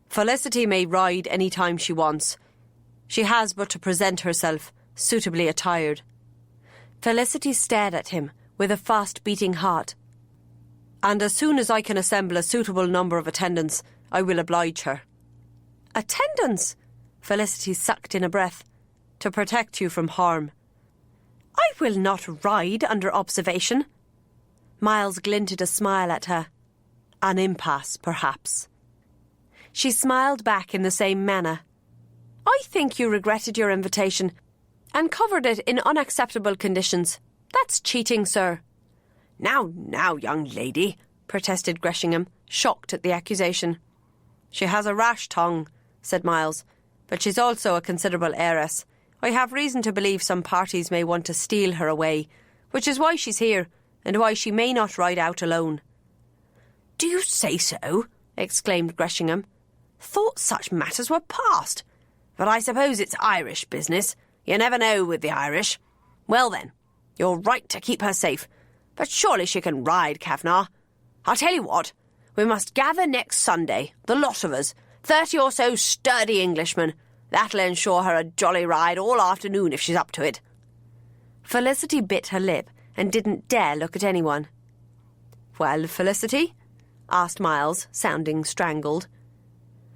Speaker 2: "Felicity may ride any time she wants. She has but to present herself, suitably attired." Felicity stared at him with a fast-beating heart. "And as soon as I can assemble a suitable number of attendants, I will oblige her." "Attendants?" Felicity sucked in a breath. "To protect you from harm." "I will not ride under observation." Miles glinted a smile at her. "An impasse, perhaps." She smiled back in the same manner. "I think you regretted your invitation,
Speaker 4: and covered it in unacceptable conditions. That's cheating, sir. Now, young lady, protested Greshingham, shocked at the accusation. She has a rash tongue, said Miles, but she's also a considerable heiress. I have reason to believe some parties may want to steal her away, which is why she's here, and why she may not ride out alone. Do you say so? Exclaimed Greshingham. Thought such matters were past. But I suppose it's Irish business. You never know with the Irish. Well then, you're right to keep her safe, but surely she can ride, Kavanagh. I'll tell you what, we must gather next Sunday, the lot of us, 30 or so sturdy Englishmen. That'll ensure her a jolly ride all afternoon if she's up to it. Felicity bit her lip and didn't dare look at anyone. Well, Felicity? Asked Miles, sounding strangled.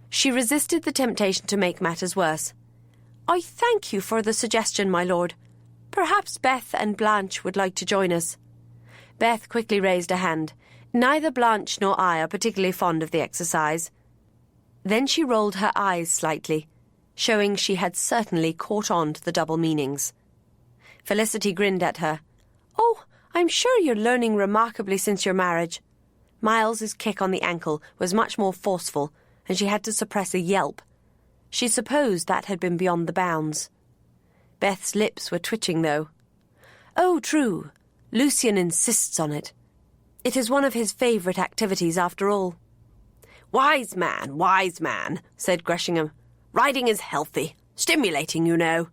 Speaker 4: She resisted the temptation to make matters worse. I thank you for the suggestion, my lord. Perhaps Beth and Blanche would like to join us. Beth quickly raised a hand. Neither Blanche nor I are particularly fond of the exercise. Then she rolled her eyes slightly, showing she had certainly caught on to the double meanings. Felicity grinned at her. Oh, I'm sure you're learning remarkably since your marriage. Miles's kick on the ankle was much more forceful, and she had to suppress a yelp. She supposed that had been beyond the bounds. Beth's lips were twitching, though. Oh, true. Lucian insists on it. It is one of his favourite activities, after all. Wise man, said Greshingham. Riding is healthy, stimulating, you know.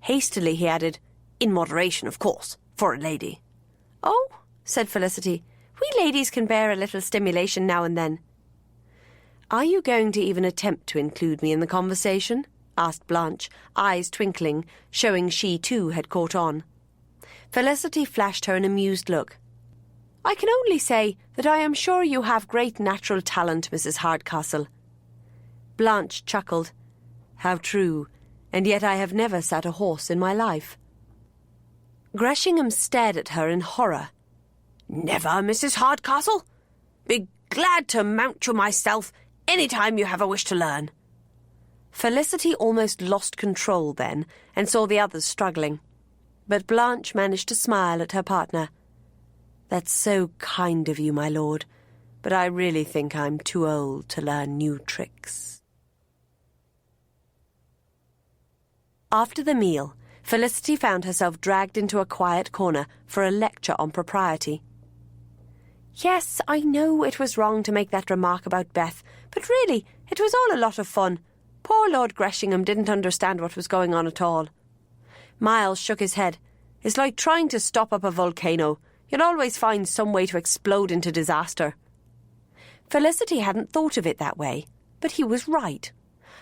Speaker 4: Hastily he added, in moderation, of course, for a lady. Oh, said Felicity, we ladies can bear a little stimulation now and then. Are you going to even attempt to include me in the conversation? Asked Blanche, eyes twinkling, showing she too had caught on. Felicity flashed her an amused look. I can only say that I am sure you have great natural talent, Mrs. Hardcastle. Blanche chuckled. How true, and yet I have never sat a horse in my life. Greshingham stared at her in horror. Never, Mrs. Hardcastle? Be glad to mount you myself any time you have a wish to learn. Felicity almost lost control then and saw the others struggling. But Blanche managed to smile at her partner. That's so kind of you, my lord, but I really think I'm too old to learn new tricks. After the meal, Felicity found herself dragged into a quiet corner for a lecture on propriety. Yes, I know it was wrong to make that remark about Beth, but really, it was all a lot of fun. Poor Lord Greshingham didn't understand what was going on at all. Miles shook his head. It's like trying to stop up a volcano. You'll always find some way to explode into disaster. Felicity hadn't thought of it that way, but he was right.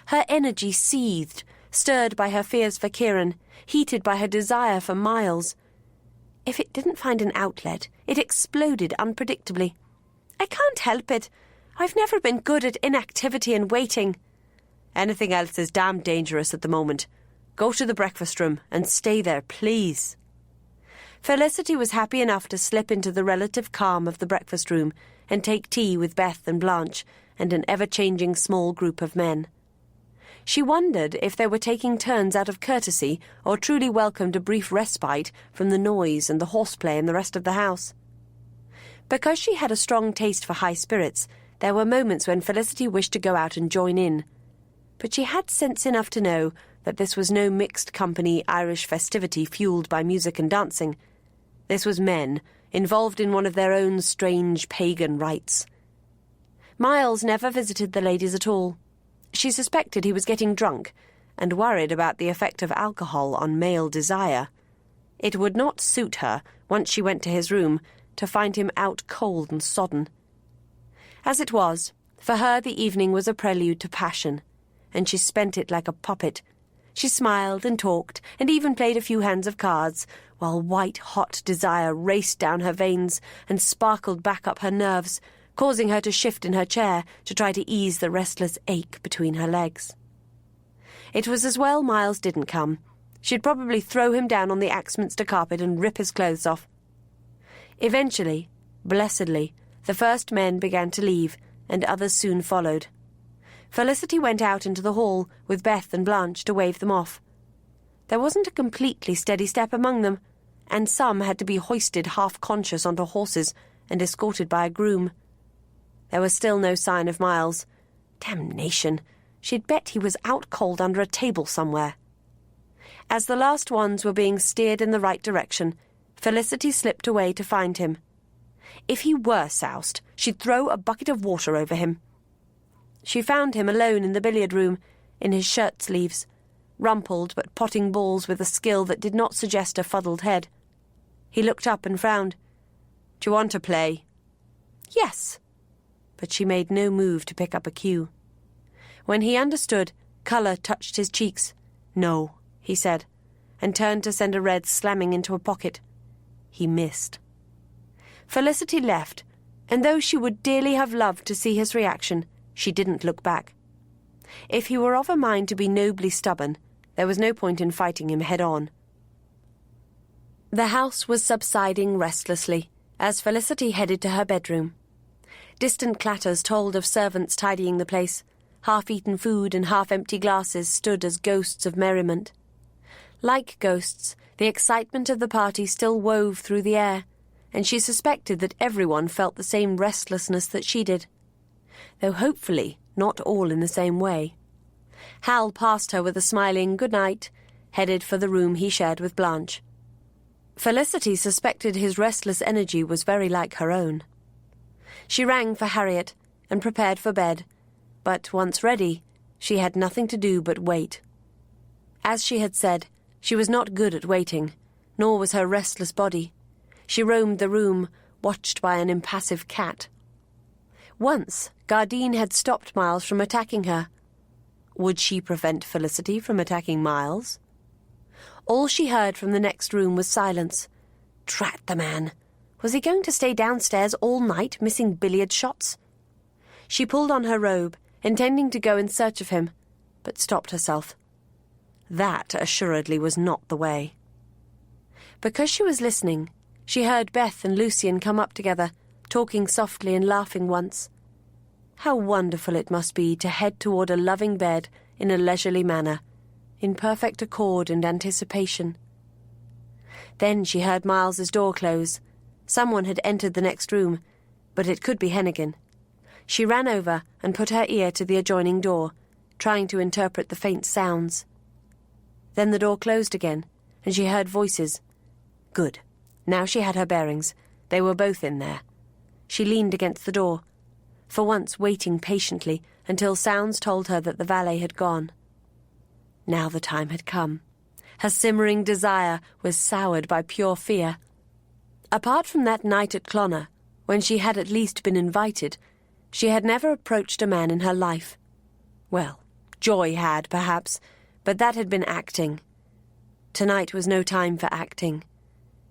Speaker 4: Her energy seethed, stirred by her fears for Kieran, heated by her desire for Miles. If it didn't find an outlet, it exploded unpredictably. I can't help it. I've never been good at inactivity and waiting. Anything else is damn dangerous at the moment. Go to the breakfast room and stay there, please. Felicity was happy enough to slip into the relative calm of the breakfast room and take tea with Beth and Blanche and an ever-changing small group of men. She wondered if they were taking turns out of courtesy or truly welcomed a brief respite from the noise and the horseplay in the rest of the house. Because she had a strong taste for high spirits, there were moments when Felicity wished to go out and join in. But she had sense enough to know that this was no mixed-company Irish festivity fuelled by music and dancing. This was men, involved in one of their own strange pagan rites. Miles never visited the ladies at all. She suspected he was getting drunk, and worried about the effect of alcohol on male desire. It would not suit her, once she went to his room, to find him out cold and sodden. As it was, for her the evening was a prelude to passion, and she spent it like a puppet. She smiled and talked, and even played a few hands of cards, while white-hot desire raced down her veins and sparkled back up her nerves, causing her to shift in her chair to try to ease the restless ache between her legs. It was as well Miles didn't come. She'd probably throw him down on the Axminster carpet and rip his clothes off. Eventually, blessedly, the first men began to leave, and others soon followed. Felicity went out into the hall with Beth and Blanche to wave them off. There wasn't a completely steady step among them, and some had to be hoisted half-conscious onto horses and escorted by a groom. There was still no sign of Miles. Damnation! She'd bet he was out cold under a table somewhere. As the last ones were being steered in the right direction, Felicity slipped away to find him. If he were soused, she'd throw a bucket of water over him. She found him alone in the billiard room, in his shirt sleeves, rumpled but potting balls with a skill that did not suggest a fuddled head. He looked up and frowned. "Do you want to play?" "Yes." But she made no move to pick up a cue. When he understood, colour touched his cheeks. "No," he said, and turned to send a red slamming into a pocket. He missed. Felicity left, and though she would dearly have loved to see his reaction, she didn't look back. If he were of a mind to be nobly stubborn, there was no point in fighting him head-on. The house was subsiding restlessly as Felicity headed to her bedroom. Distant clatters told of servants tidying the place. Half-eaten food and half-empty glasses stood as ghosts of merriment. Like ghosts, the excitement of the party still wove through the air, and she suspected that everyone felt the same restlessness that she did, though hopefully not all in the same way. Hal passed her with a smiling good night, headed for the room he shared with Blanche. Felicity suspected his restless energy was very like her own. She rang for Harriet and prepared for bed, but once ready, she had nothing to do but wait. As she had said, she was not good at waiting, nor was her restless body. She roamed the room, watched by an impassive cat. Once, Gardine had stopped Miles from attacking her. Would she prevent Felicity from attacking Miles? All she heard from the next room was silence. Drat the man! Was he going to stay downstairs all night, missing billiard shots? She pulled on her robe, intending to go in search of him, but stopped herself. That assuredly was not the way. Because she was listening, she heard Beth and Lucien come up together, talking softly and laughing once. How wonderful it must be to head toward a loving bed in a leisurely manner, in perfect accord and anticipation. Then she heard Miles's door close. Someone had entered the next room, but it could be Hennigan. She ran over and put her ear to the adjoining door, trying to interpret the faint sounds. Then the door closed again, and she heard voices. Good. Now she had her bearings. They were both in there. She leaned against the door, for once waiting patiently until sounds told her that the valet had gone. Now the time had come. Her simmering desire was soured by pure fear. Apart from that night at Clonner, when she had at least been invited, she had never approached a man in her life. Well, Joy had, perhaps, but that had been acting. Tonight was no time for acting.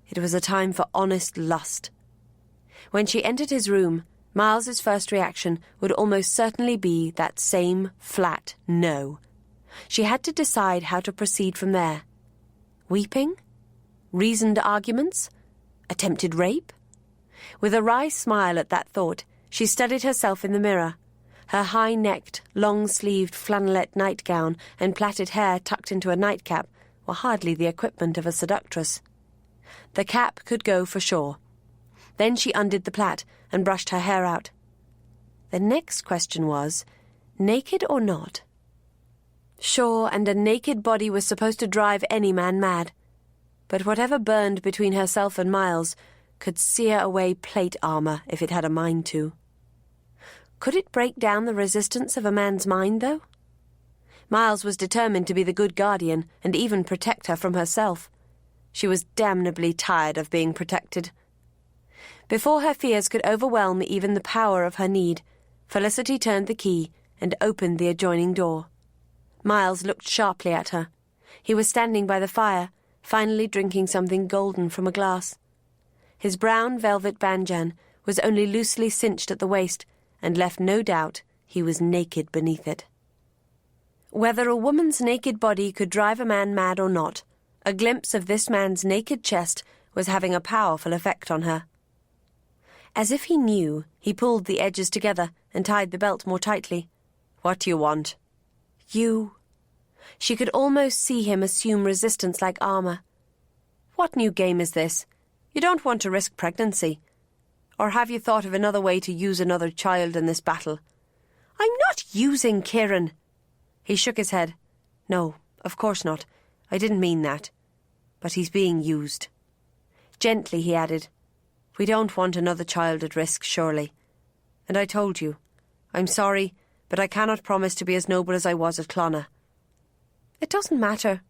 Speaker 4: It was a time for honest lust. When she entered his room, Miles's first reaction would almost certainly be that same flat no. She had to decide how to proceed from there. Weeping? Reasoned arguments? Attempted rape? With a wry smile at that thought, she studied herself in the mirror. Her high-necked, long-sleeved flannelette nightgown and plaited hair tucked into a nightcap were hardly the equipment of a seductress. The cap could go for sure. Then she undid the plait and brushed her hair out. The next question was, naked or not? Sure, and a naked body was supposed to drive any man mad. But whatever burned between herself and Miles could sear away plate armour if it had a mind to. Could it break down the resistance of a man's mind, though? Miles was determined to be the good guardian and even protect her from herself. She was damnably tired of being protected. Before her fears could overwhelm even the power of her need, Felicity turned the key and opened the adjoining door. Miles looked sharply at her. He was standing by the fire, finally drinking something golden from a glass. His brown velvet banjan was only loosely cinched at the waist and left no doubt he was naked beneath it. Whether a woman's naked body could drive a man mad or not, a glimpse of this man's naked chest was having a powerful effect on her. As if he knew, he pulled the edges together and tied the belt more tightly. "What do you want?" "You." She could almost see him assume resistance like armour. What new game is this? You don't want to risk pregnancy. Or have you thought of another way to use another child in this battle? I'm not using Kieran. He shook his head. No, of course not. I didn't mean that. But he's being used. Gently, he added, we don't want another child at risk, surely. And I told you, I'm sorry, but I cannot promise to be as noble as I was at Clonagh. It doesn't matter.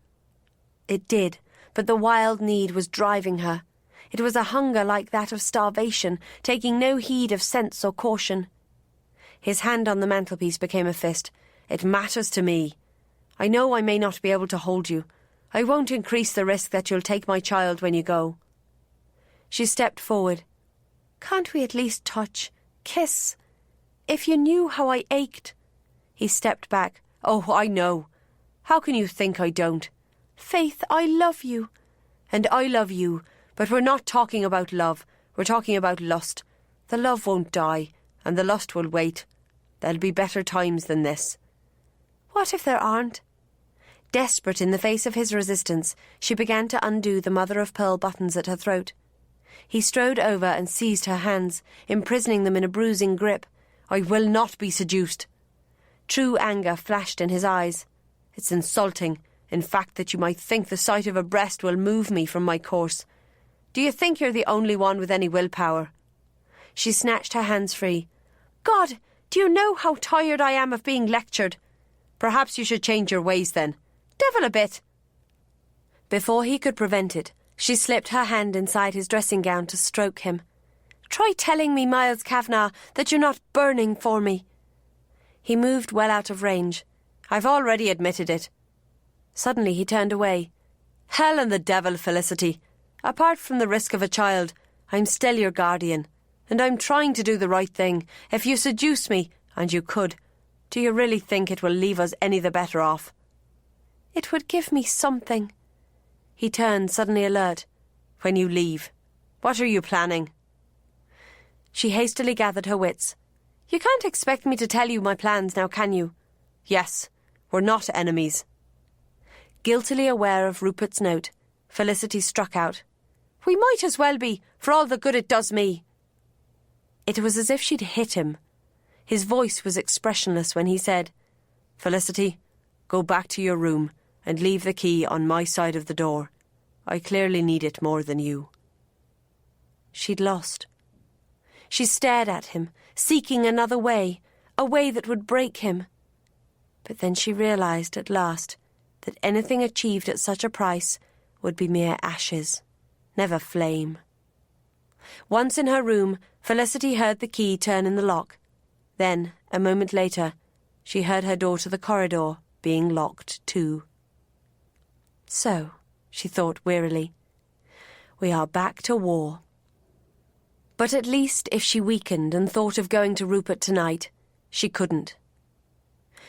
Speaker 4: It did, but the wild need was driving her. It was a hunger like that of starvation, taking no heed of sense or caution. His hand on the mantelpiece became a fist. It matters to me. I know I may not be able to hold you. I won't increase the risk that you'll take my child when you go. She stepped forward. Can't we at least touch? Kiss? If you knew how I ached. He stepped back. Oh, I know. How can you think I don't? Faith, I love you. And I love you. But we're not talking about love. We're talking about lust. The love won't die, and the lust will wait. There'll be better times than this. What if there aren't? Desperate in the face of his resistance, she began to undo the mother-of-pearl buttons at her throat. He strode over and seized her hands, imprisoning them in a bruising grip. I will not be seduced. True anger flashed in his eyes. It's insulting, in fact, that you might think the sight of a breast will move me from my course. Do you think you're the only one with any willpower? She snatched her hands free. God, do you know how tired I am of being lectured? Perhaps you should change your ways then. Devil a bit. Before he could prevent it, she slipped her hand inside his dressing gown to stroke him. Try telling me, Miles Kavanagh, that you're not burning for me. He moved well out of range. I've already admitted it. Suddenly he turned away. Hell and the devil, Felicity. Apart from the risk of a child, I'm still your guardian, and I'm trying to do the right thing. If you seduce me, and you could, do you really think it will leave us any the better off? It would give me something. He turned, suddenly alert. When you leave, what are you planning? She hastily gathered her wits. You can't expect me to tell you my plans now, can you? Yes, we're not enemies. Guiltily aware of Rupert's note, Felicity struck out. We might as well be, for all the good it does me. It was as if she'd hit him. His voice was expressionless when he said, Felicity, go back to your room and leave the key on my side of the door. I clearly need it more than you. She'd lost. She stared at him, seeking another way, a way that would break him. But then she realised at last that anything achieved at such a price would be mere ashes, never flame. Once in her room, Felicity heard the key turn in the lock. Then, a moment later, she heard her door to the corridor being locked too. So, she thought wearily, we are back to war. But at least if she weakened and thought of going to Rupert tonight, she couldn't.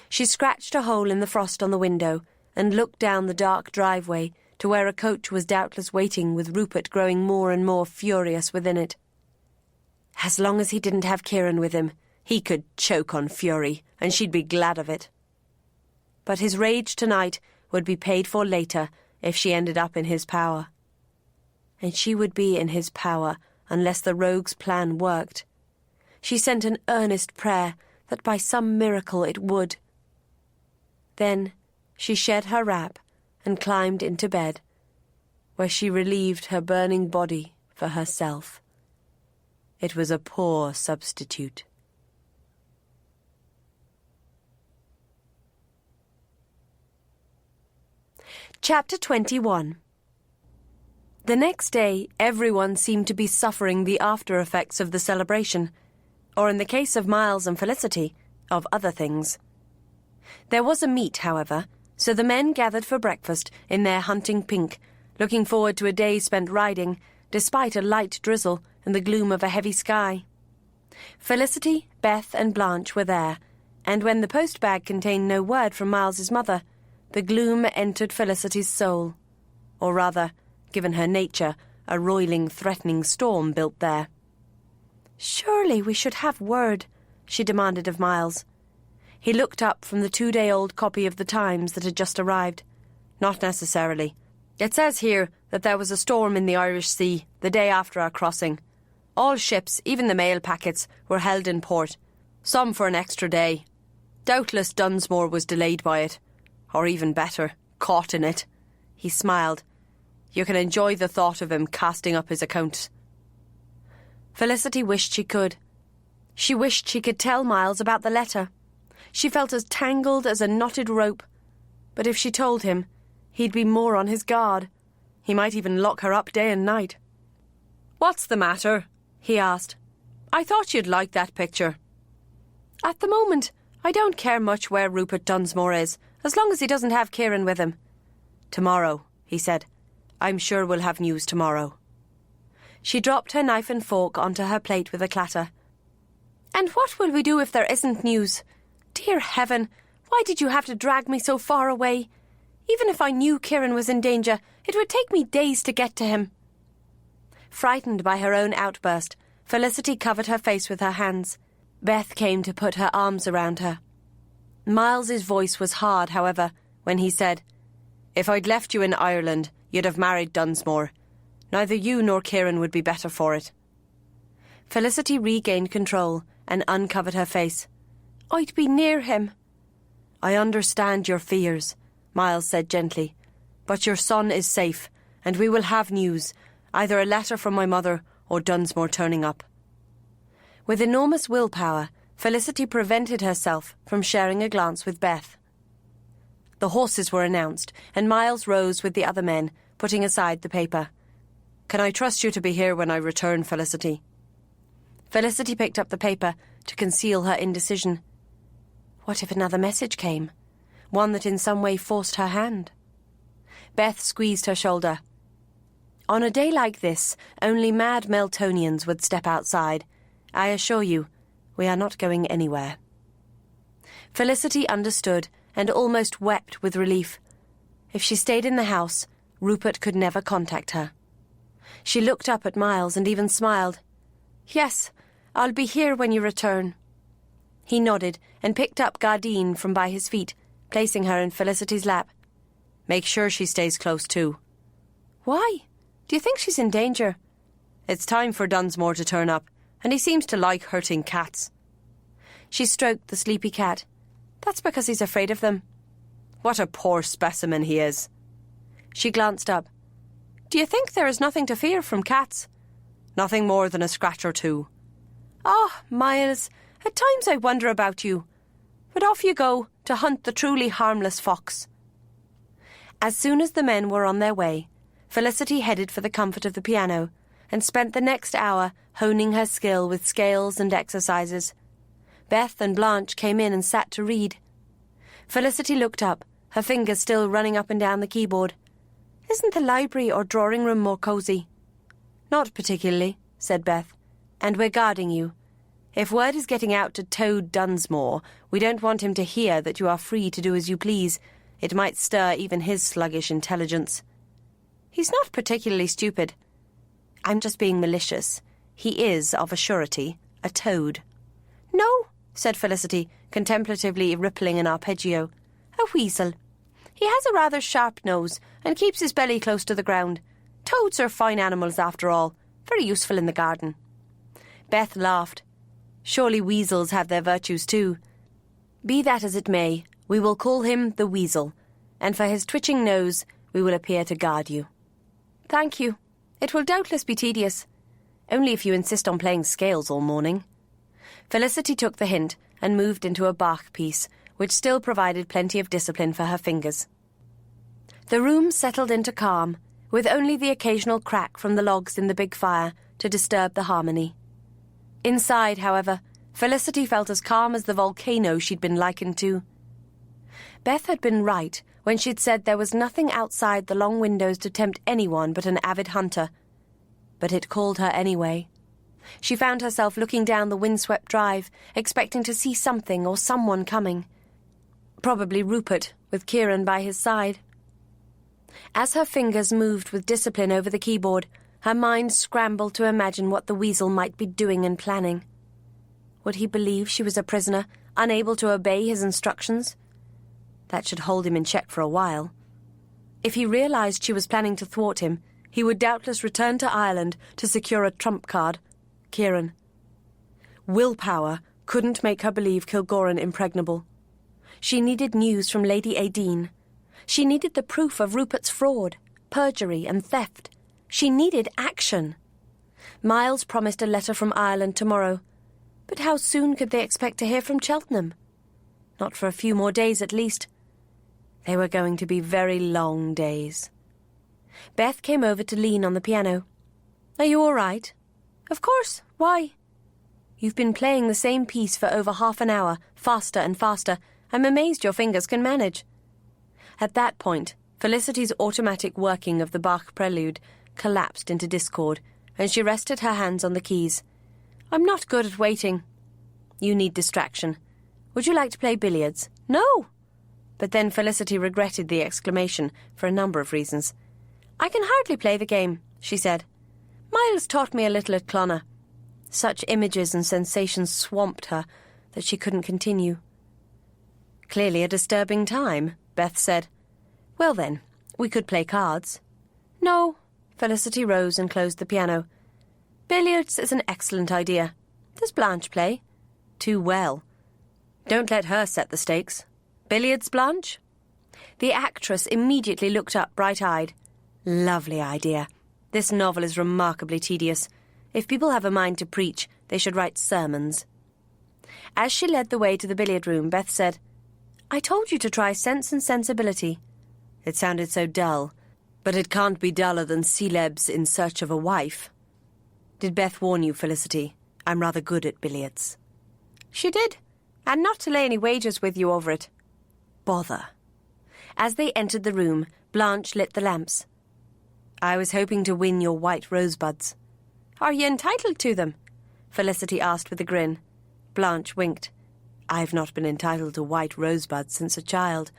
Speaker 4: She scratched a hole in the frost on the window and looked down the dark driveway to where a coach was doubtless waiting, with Rupert growing more and more furious within it. As long as he didn't have Kieran with him, he could choke on fury, and she'd be glad of it. But his rage tonight would be paid for later if she ended up in his power. And she would be in his power unless the rogue's plan worked. She sent an earnest prayer that by some miracle it would. Then she shed her wrap and climbed into bed, where she relieved her burning body for herself. It was a poor substitute. Chapter 21. The next day, everyone seemed to be suffering the after-effects of the celebration, or in the case of Miles and Felicity, of other things. There was a meet, however, so the men gathered for breakfast in their hunting pink, looking forward to a day spent riding, despite a light drizzle and the gloom of a heavy sky. Felicity, Beth and Blanche were there, and when the post-bag contained no word from Miles's mother, the gloom entered Felicity's soul. Or rather, given her nature, a roiling, threatening storm built there. Surely we should have word, she demanded of Miles. He looked up from the 2-day-old copy of the Times that had just arrived. Not necessarily. It says here that there was a storm in the Irish Sea the day after our crossing. All ships, even the mail packets, were held in port, some for an extra day. Doubtless Dunsmore was delayed by it. Or even better, caught in it. He smiled. You can enjoy the thought of him casting up his accounts. Felicity wished she could. She wished she could tell Miles about the letter. She felt as tangled as a knotted rope. But if she told him, he'd be more on his guard. He might even lock her up day and night. "What's the matter?" he asked. "I thought you'd like that picture." "At the moment, I don't care much where Rupert Dunsmore is, as long as he doesn't have Kieran with him." "Tomorrow," he said. "I'm sure we'll have news tomorrow." She dropped her knife and fork onto her plate with a clatter. "And what will we do if there isn't news? Dear heaven, why did you have to drag me so far away? Even if I knew Kieran was in danger, it would take me days to get to him." Frightened by her own outburst, Felicity covered her face with her hands. Beth came to put her arms around her. Miles's voice was hard, however, when he said, "If I'd left you in Ireland, you'd have married Dunsmore. Neither you nor Kieran would be better for it." Felicity regained control and uncovered her face. "I'd be near him." "I understand your fears," Miles said gently. "But your son is safe, and we will have news, either a letter from my mother or Dunsmore turning up." With enormous willpower, Felicity prevented herself from sharing a glance with Beth. The horses were announced, and Miles rose with the other men, putting aside the paper. "Can I trust you to be here when I return, Felicity?" Felicity picked up the paper to conceal her indecision. What if another message came? One that in some way forced her hand? Beth squeezed her shoulder. "On a day like this, only mad Meltonians would step outside. I assure you, we are not going anywhere." Felicity understood and almost wept with relief. If she stayed in the house, Rupert could never contact her. She looked up at Miles and even smiled. "Yes, I'll be here when you return." He nodded and picked up Gardine from by his feet, placing her in Felicity's lap. "Make sure she stays close too." "Why? Do you think she's in danger?" "It's time for Dunsmore to turn up, and he seems to like hurting cats." She stroked the sleepy cat. "That's because he's afraid of them." "What a poor specimen he is." She glanced up. "Do you think there is nothing to fear from cats?" "Nothing more than a scratch or two." "Ah, Miles, at times I wonder about you. But off you go to hunt the truly harmless fox." As soon as the men were on their way, Felicity headed for the comfort of the piano and spent the next hour honing her skill with scales and exercises. Beth and Blanche came in and sat to read. Felicity looked up, her fingers still running up and down the keyboard. "Isn't the library or drawing room more cosy?" "Not particularly," said Beth. "And we're guarding you. If word is getting out to Toad Dunsmore, we don't want him to hear that you are free to do as you please. It might stir even his sluggish intelligence." "He's not particularly stupid." "I'm just being malicious. He is, of a surety, a toad." "No," said Felicity, contemplatively rippling an arpeggio. "A weasel. He has a rather sharp nose and keeps his belly close to the ground. Toads are fine animals after all, very useful in the garden." Beth laughed. Surely weasels have their virtues too. "Be that as it may, we will call him the Weasel, and for his twitching nose we will appear to guard you." "Thank you. It will doubtless be tedious. Only if you insist on playing scales all morning." Felicity took the hint and moved into a Bach piece, which still provided plenty of discipline for her fingers. The room settled into calm, with only the occasional crack from the logs in the big fire to disturb the harmony. Inside, however, Felicity felt as calm as the volcano she'd been likened to. Beth had been right when she'd said there was nothing outside the long windows to tempt anyone but an avid hunter. But it called her anyway. She found herself looking down the windswept drive, expecting to see something or someone coming. Probably Rupert, with Kieran by his side. As her fingers moved with discipline over the keyboard, her mind scrambled to imagine what the weasel might be doing and planning.
Speaker 2: Would he believe she was a prisoner, unable to obey his instructions? That should hold him in check for a while. If he realized she was planning to thwart him, he would doubtless return to Ireland to secure a trump card, Kieran. Willpower couldn't make her believe Kilgoran impregnable. She needed news from Lady Aideen. She needed the proof of Rupert's fraud, perjury and theft. She needed action. Miles promised a letter from Ireland tomorrow, but how soon could they expect to hear from Cheltenham? Not for a few more days at least. They were going to be very long days. Beth came over to lean on the piano. "Are you all right?" "Of course. Why?" "You've been playing the same piece for over half an hour, faster and faster. I'm amazed your fingers can manage." At that point, Felicity's automatic working of the Bach prelude collapsed into discord, and she rested her hands on the keys. "I'm not good at waiting." "You need distraction. Would you like to play billiards?" "No!" But then Felicity regretted the exclamation for a number of reasons. "I can hardly play the game," she said. "Miles taught me a little at Clonagh." Such images and sensations swamped her that she couldn't continue. "Clearly a disturbing time," Beth said. "Well then, we could play cards." "No." Felicity rose and closed the piano. "Billiards is an excellent idea. Does Blanche play?" "Too well." "Don't let her set the stakes. Billiards, Blanche?" The actress immediately looked up bright-eyed. "Lovely idea. This novel is remarkably tedious. If people have a mind to preach, they should write sermons." As she led the way to the billiard room, Beth said, "I told you to try Sense and Sensibility." It sounded so dull, but it can't be duller than Celeb's In Search of a Wife. "Did Beth warn you, Felicity? I'm rather good at billiards." "She did, and not to lay any wagers with you over it." "Bother." As they entered the room, Blanche lit the lamps. "I was hoping to win your white rosebuds." "Are you entitled to them?" Felicity asked with a grin. Blanche winked. "I've not been entitled to white rosebuds since a child.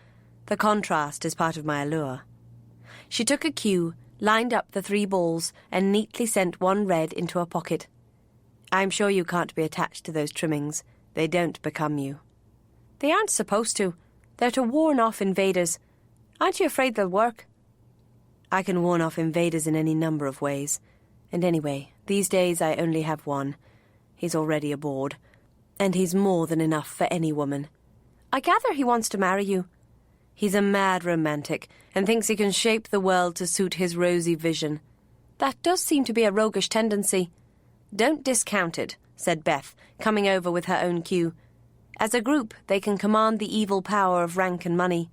Speaker 2: The contrast is part of my allure." She took a cue, lined up the 3 balls, and neatly sent one red into her pocket. "I'm sure you can't be attached to those trimmings. They don't become you." "They aren't supposed to. They're to warn off invaders. Aren't you afraid they'll work?" "I can warn off invaders in any number of ways. And anyway, these days I only have one. He's already aboard. And he's more than enough for any woman." "I gather he wants to marry you." "He's a mad romantic and thinks he can shape the world to suit his rosy vision." "That does seem to be a roguish tendency." "Don't discount it," said Beth, coming over with her own cue. "As a group, they can command the evil power of rank and money."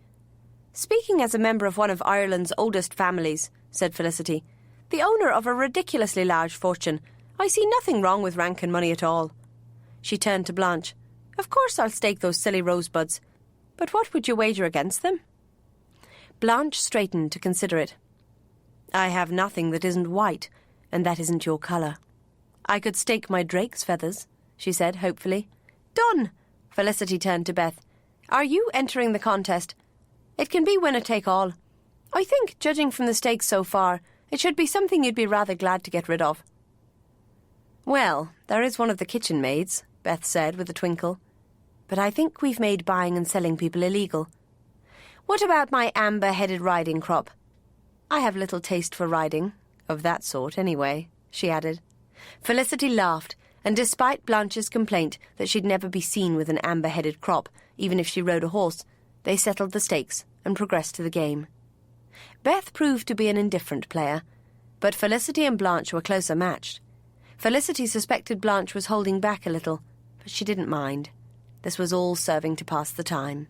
Speaker 2: "Speaking as a member of one of Ireland's oldest families," said Felicity, "the owner of a ridiculously large fortune, I see nothing wrong with rank and money at all." She turned to Blanche. "Of course I'll stake those silly rosebuds. But what would you wager against them?" Blanche straightened to consider it. "I have nothing that isn't white, and that isn't your colour." "I could stake my drake's feathers," she said hopefully. "Done!" Felicity turned to Beth. "Are you entering the contest? It can be winner-take-all. I think, judging from the stakes so far, it should be something you'd be rather glad to get rid of." "Well, there is one of the kitchen maids," Beth said with a twinkle. "But I think we've made buying and selling people illegal." "What about my amber-headed riding crop?" "I have little taste for riding. Of that sort, anyway," she added. Felicity laughed, and despite Blanche's complaint that she'd never be seen with an amber-headed crop, even if she rode a horse, they settled the stakes and progressed to the game. Beth proved to be an indifferent player, but Felicity and Blanche were closer matched. Felicity suspected Blanche was holding back a little, but she didn't mind. This was all serving to pass the time.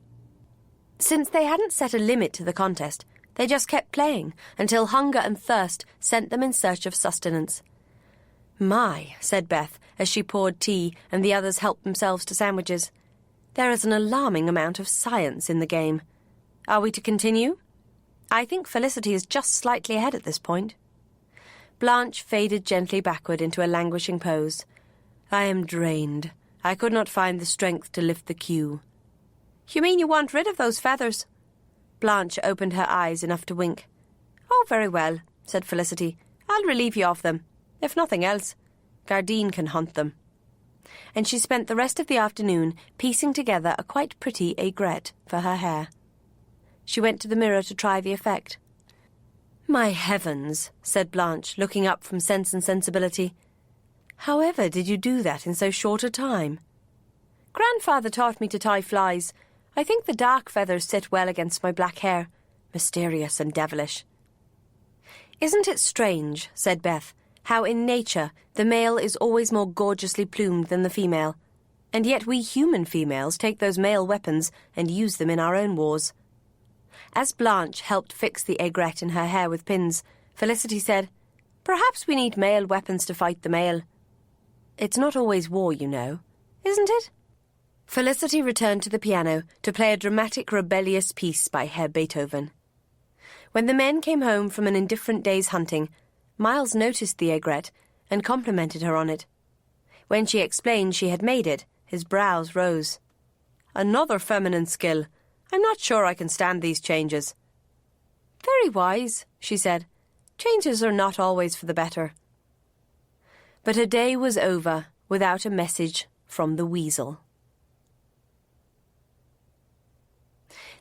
Speaker 2: Since they hadn't set a limit to the contest, they just kept playing until hunger and thirst sent them in search of sustenance. "My," said Beth, as she poured tea and the others helped themselves to sandwiches. "There is an alarming amount of science in the game. Are we to continue?" "I think Felicity is just slightly ahead at this point." Blanche faded gently backward into a languishing pose. "I am drained. I could not find the strength to lift the cue." "You mean you want rid of those feathers?" Blanche opened her eyes enough to wink. "Oh, very well," said Felicity. "I'll relieve you of them. If nothing else, Gardine can hunt them." and she spent the rest of the afternoon piecing together a quite pretty aigrette for her hair. She went to the mirror to try the effect. "My heavens," said Blanche, looking up from Sense and Sensibility. "However did you do that in so short a time?" "Grandfather taught me to tie flies. I think the dark feathers sit well against my black hair. Mysterious and devilish." "Isn't it strange," said Beth, "how in nature the male is always more gorgeously plumed than the female, and yet we human females take those male weapons and use them in our own wars?" As Blanche helped fix the aigrette in her hair with pins, Felicity said, "Perhaps we need male weapons to fight the male. It's not always war, you know, isn't it?" Felicity returned to the piano to play a dramatic rebellious piece by Herr Beethoven. When the men came home from an indifferent day's hunting, Miles noticed the aigrette and complimented her on it. When she explained she had made it, his brows rose. "Another feminine skill. I'm not sure I can stand these changes." "Very wise," she said. "Changes are not always for the better." But her day was over without a message from the weasel.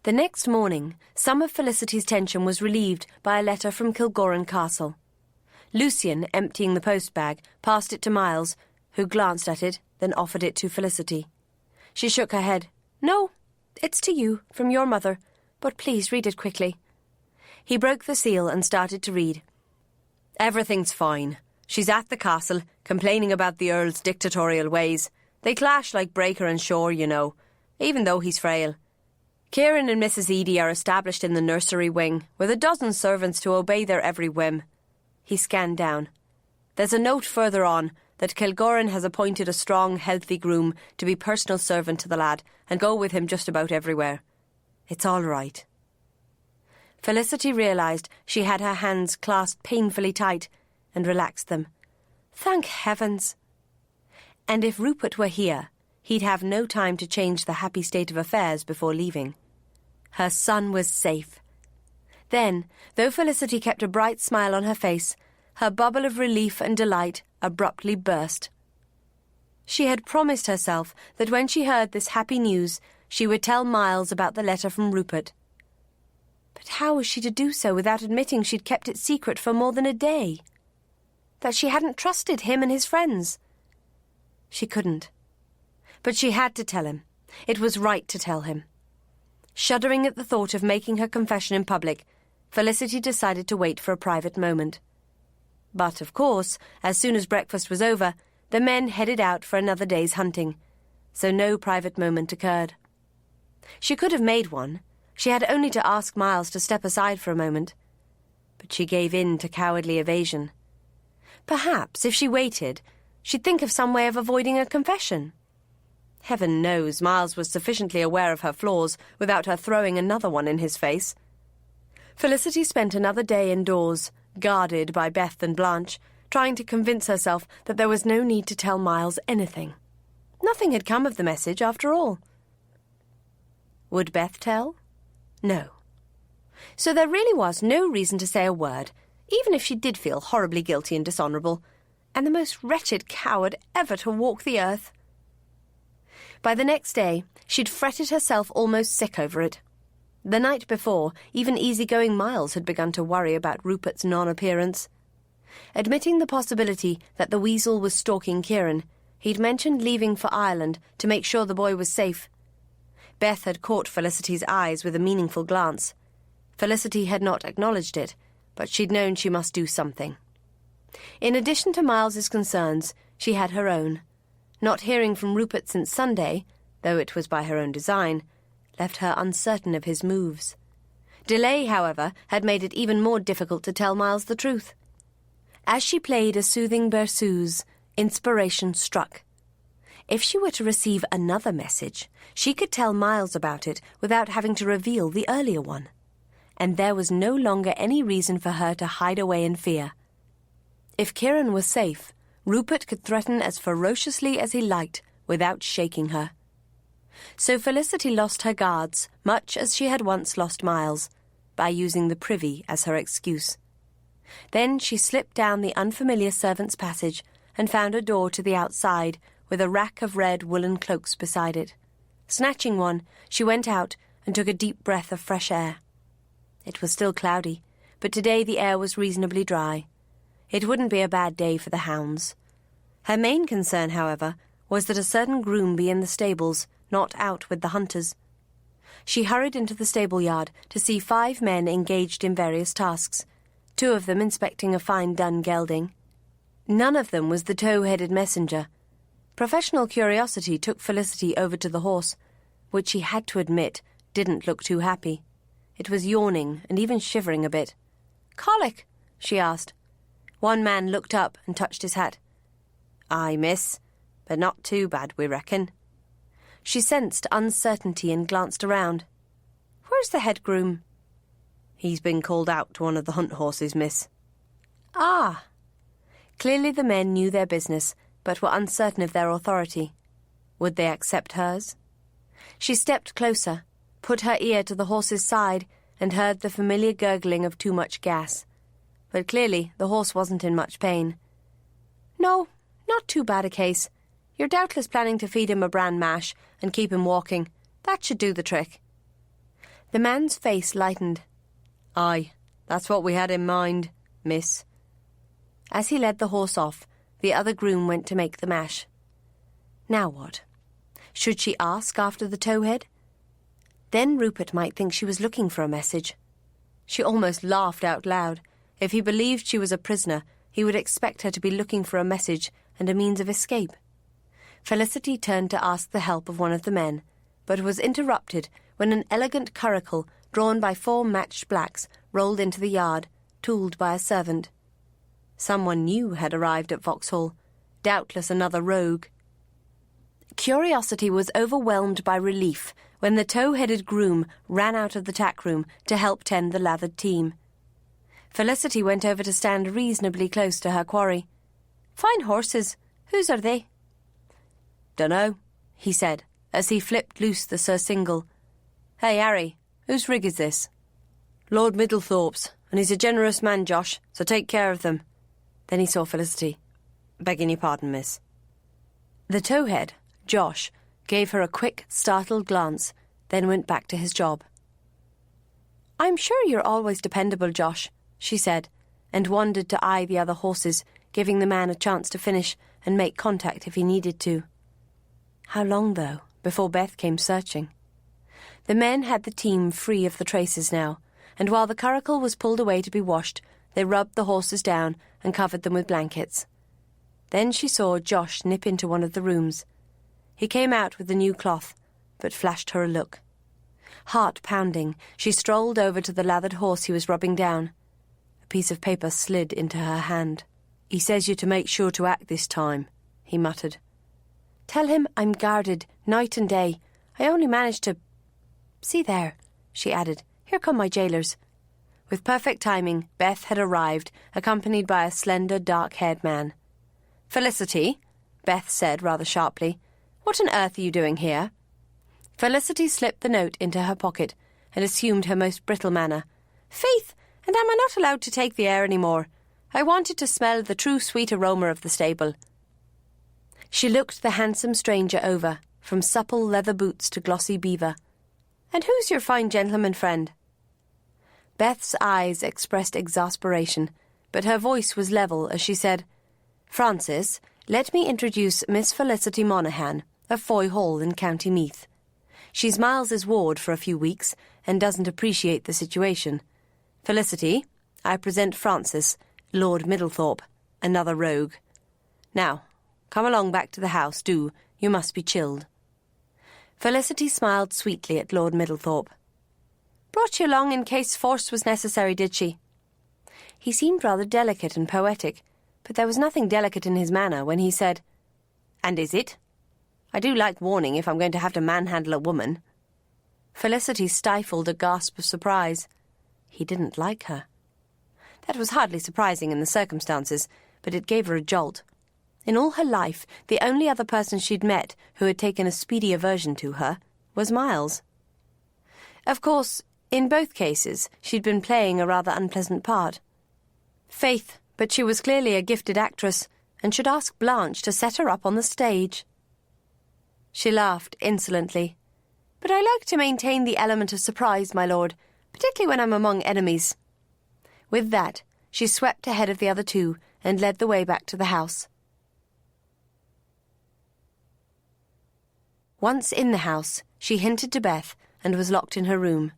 Speaker 2: The next morning, some of Felicity's tension was relieved by a letter from Kilgorran Castle. Lucian, emptying the post-bag, passed it to Miles, who glanced at it, then offered it to Felicity. She shook her head. "No, it's to you, from your mother, but please read it quickly." He broke the seal and started to read. "Everything's fine. She's at the castle, complaining about the Earl's dictatorial ways. They clash like breaker and shore, you know, even though he's frail. Kieran and Mrs. Eady are established in the nursery wing, with a dozen servants to obey their every whim." He scanned down. "There's a note further on that Kilgorran has appointed a strong, healthy groom to be personal servant to the lad and go with him just about everywhere. It's all right." Felicity realised she had her hands clasped painfully tight and relaxed them. Thank heavens! And if Rupert were here, he'd have no time to change the happy state of affairs before leaving. Her son was safe. Then, though Felicity kept a bright smile on her face, her bubble of relief and delight abruptly burst. She had promised herself that when she heard this happy news, she would tell Miles about the letter from Rupert. But how was she to do so without admitting she'd kept it secret for more than a day? That she hadn't trusted him and his friends? She couldn't. But she had to tell him. It was right to tell him. Shuddering at the thought of making her confession in public, Felicity decided to wait for a private moment. But, of course, as soon as breakfast was over, the men headed out for another day's hunting, so no private moment occurred. She could have made one. She had only to ask Miles to step aside for a moment. But she gave in to cowardly evasion. Perhaps, if she waited, she'd think of some way of avoiding a confession. Heaven knows Miles was sufficiently aware of her flaws without her throwing another one in his face. Felicity spent another day indoors, guarded by Beth and Blanche, trying to convince herself that there was no need to tell Miles anything. Nothing had come of the message, after all. Would Beth tell? No. So there really was no reason to say a word, even if she did feel horribly guilty and dishonourable, and the most wretched coward ever to walk the earth. By the next day, she'd fretted herself almost sick over it. The night before, even easygoing Miles had begun to worry about Rupert's non-appearance. Admitting the possibility that the weasel was stalking Kieran, he'd mentioned leaving for Ireland to make sure the boy was safe. Beth had caught Felicity's eyes with a meaningful glance. Felicity had not acknowledged it, but she'd known she must do something. In addition to Miles's concerns, she had her own. Not hearing from Rupert since Sunday, though it was by her own design, left her uncertain of his moves. Delay, however, had made it even more difficult to tell Miles the truth. As she played a soothing berceuse, inspiration struck. If she were to receive another message, she could tell Miles about it without having to reveal the earlier one. And there was no longer any reason for her to hide away in fear. If Kieran was safe, Rupert could threaten as ferociously as he liked without shaking her. So Felicity lost her guards, much as she had once lost Miles, by using the privy as her excuse. Then she slipped down the unfamiliar servants' passage and found a door to the outside, with a rack of red woolen cloaks beside it. Snatching one, she went out and took a deep breath of fresh air. It was still cloudy, but today the air was reasonably dry. It wouldn't be a bad day for the hounds. Her main concern, however, was that a certain groom be in the stables, not out with the hunters. She hurried into the stable yard to see 5 men engaged in various tasks, 2 of them inspecting a fine dun gelding. None of them was the tow-headed messenger. Professional curiosity took Felicity over to the horse, which she had to admit didn't look too happy. It was yawning and even shivering a bit. "Colic?" she asked. One man looked up and touched his hat. "Aye, miss, but not too bad, we reckon." She sensed uncertainty and glanced around. "Where's the head groom?" "He's been called out to one of the hunt horses, miss." "Ah." Clearly the men knew their business, but were uncertain of their authority. Would they accept hers? She stepped closer, put her ear to the horse's side, and heard the familiar gurgling of too much gas. But clearly the horse wasn't in much pain. "No, not too bad a case. You're doubtless planning to feed him a bran mash and keep him walking. That should do the trick." The man's face lightened. "Aye, that's what we had in mind, miss." As he led the horse off, the other groom went to make the mash. Now what? Should she ask after the towhead? Then Rupert might think she was looking for a message. She almost laughed out loud. If he believed she was a prisoner, he would expect her to be looking for a message and a means of escape. Felicity turned to ask the help of one of the men, but was interrupted when an elegant curricle drawn by 4 matched blacks rolled into the yard, tooled by a servant. Someone new had arrived at Vauxhall, doubtless another rogue. Curiosity was overwhelmed by relief when the tow-headed groom ran out of the tack room to help tend the lathered team. Felicity went over to stand reasonably close to her quarry. "Fine horses. Whose are they?" "Dunno," he said, as he flipped loose the surcingle. "Hey, Harry, whose rig is this?" "Lord Middlethorpe's, and he's a generous man, Josh, so take care of them." Then he saw Felicity. "Begging your pardon, miss." The towhead, Josh, gave her a quick, startled glance, then went back to his job. "I'm sure you're always dependable, Josh," she said, and wandered to eye the other horses, giving the man a chance to finish and make contact if he needed to. How long, though, before Beth came searching? The men had the team free of the traces now, and while the curricle was pulled away to be washed, they rubbed the horses down and covered them with blankets. Then she saw Josh nip into one of the rooms. He came out with the new cloth, but flashed her a look. Heart pounding, she strolled over to the lathered horse he was rubbing down. A piece of paper slid into her hand. "He says you're to make sure to act this time," he muttered. "Tell him I'm guarded, night and day. I only managed to... See there," she added. "Here come my jailers." With perfect timing, Beth had arrived, accompanied by a slender, dark-haired man. "Felicity," Beth said rather sharply, "what on earth are you doing here?" Felicity slipped the note into her pocket and assumed her most brittle manner. "Faith, and am I not allowed to take the air any more? I wanted to smell the true sweet aroma of the stable." She looked the handsome stranger over, from supple leather boots to glossy beaver. "And who's your fine gentleman friend?" Beth's eyes expressed exasperation, but her voice was level as she said, "Francis, let me introduce Miss Felicity Monaghan, of Foy Hall in County Meath. She's Miles's ward for a few weeks and doesn't appreciate the situation. Felicity, I present Francis, Lord Middlethorpe, another rogue. Now, come along back to the house, do. You must be chilled." Felicity smiled sweetly at Lord Middlethorpe. "Brought you along in case force was necessary, did she?" He seemed rather delicate and poetic, but there was nothing delicate in his manner when he said, "And is it? I do like warning if I'm going to have to manhandle a woman." Felicity stifled a gasp of surprise. He didn't like her. That was hardly surprising in the circumstances, but it gave her a jolt. In all her life, the only other person she'd met who had taken a speedy aversion to her was Miles. Of course, in both cases, she'd been playing a rather unpleasant part. Faith, but she was clearly a gifted actress, and should ask Blanche to set her up on the stage.
Speaker 4: She laughed insolently. "But I like to maintain the element of surprise, my lord, particularly when I'm among enemies." With that, she swept ahead of the other two and led the way back to the house. Once in the house, she hinted to Beth and was locked in her room.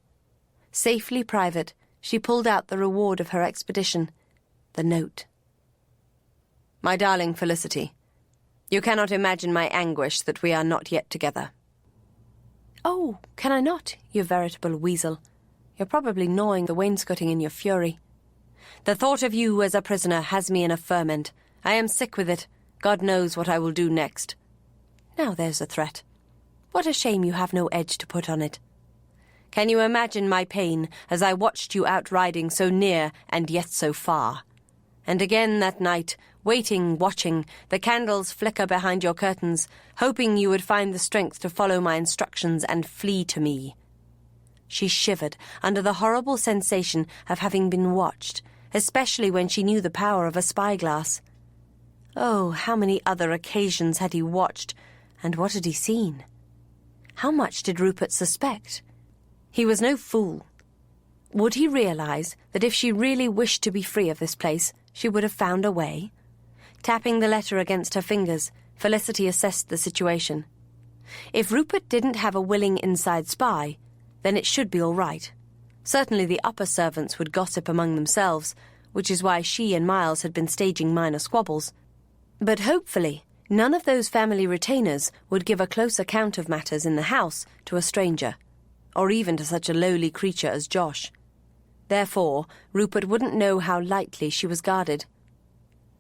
Speaker 4: Safely private, she pulled out the reward of her expedition, the note. "My darling Felicity, you cannot imagine my anguish that we are not yet together."
Speaker 2: "Oh, can I not, you veritable weasel? You're probably gnawing the wainscoting in your fury."
Speaker 4: "The thought of you as a prisoner has me in a ferment. I am sick with it. God knows what I will do next."
Speaker 2: "Now there's a threat. What a shame you have no edge to put on it."
Speaker 4: "Can you imagine my pain as I watched you out riding so near and yet so far? And again that night, waiting, watching, the candles flicker behind your curtains, hoping you would find the strength to follow my instructions and flee to me." She shivered under the horrible sensation of having been watched, especially when she knew the power of a spyglass. Oh, how many other occasions had he watched, and what had he seen? How much did Rupert suspect? He was no fool. Would he realize that if she really wished to be free of this place, she would have found a way? Tapping the letter against her fingers, Felicity assessed the situation. If Rupert didn't have a willing inside spy, then it should be all right. Certainly the upper servants would gossip among themselves, which is why she and Miles had been staging minor squabbles. But hopefully, none of those family retainers would give a close account of matters in the house to a stranger, or even to such a lowly creature as Josh. Therefore, Rupert wouldn't know how lightly she was guarded.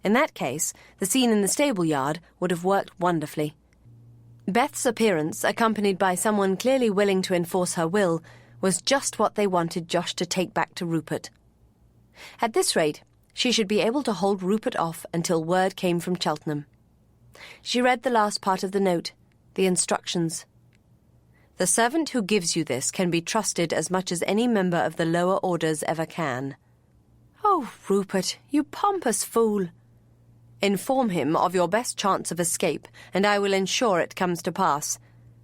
Speaker 4: In that case, the scene in the stable yard would have worked wonderfully. Beth's appearance, accompanied by someone clearly willing to enforce her will, was just what they wanted Josh to take back to Rupert. At this rate, she should be able to hold Rupert off until word came from Cheltenham. She read the last part of the note, the instructions. "The servant who gives you this can be trusted as much as any member of the lower orders ever can."
Speaker 2: "Oh, Rupert, you pompous fool."
Speaker 4: "Inform him of your best chance of escape, and I will ensure it comes to pass.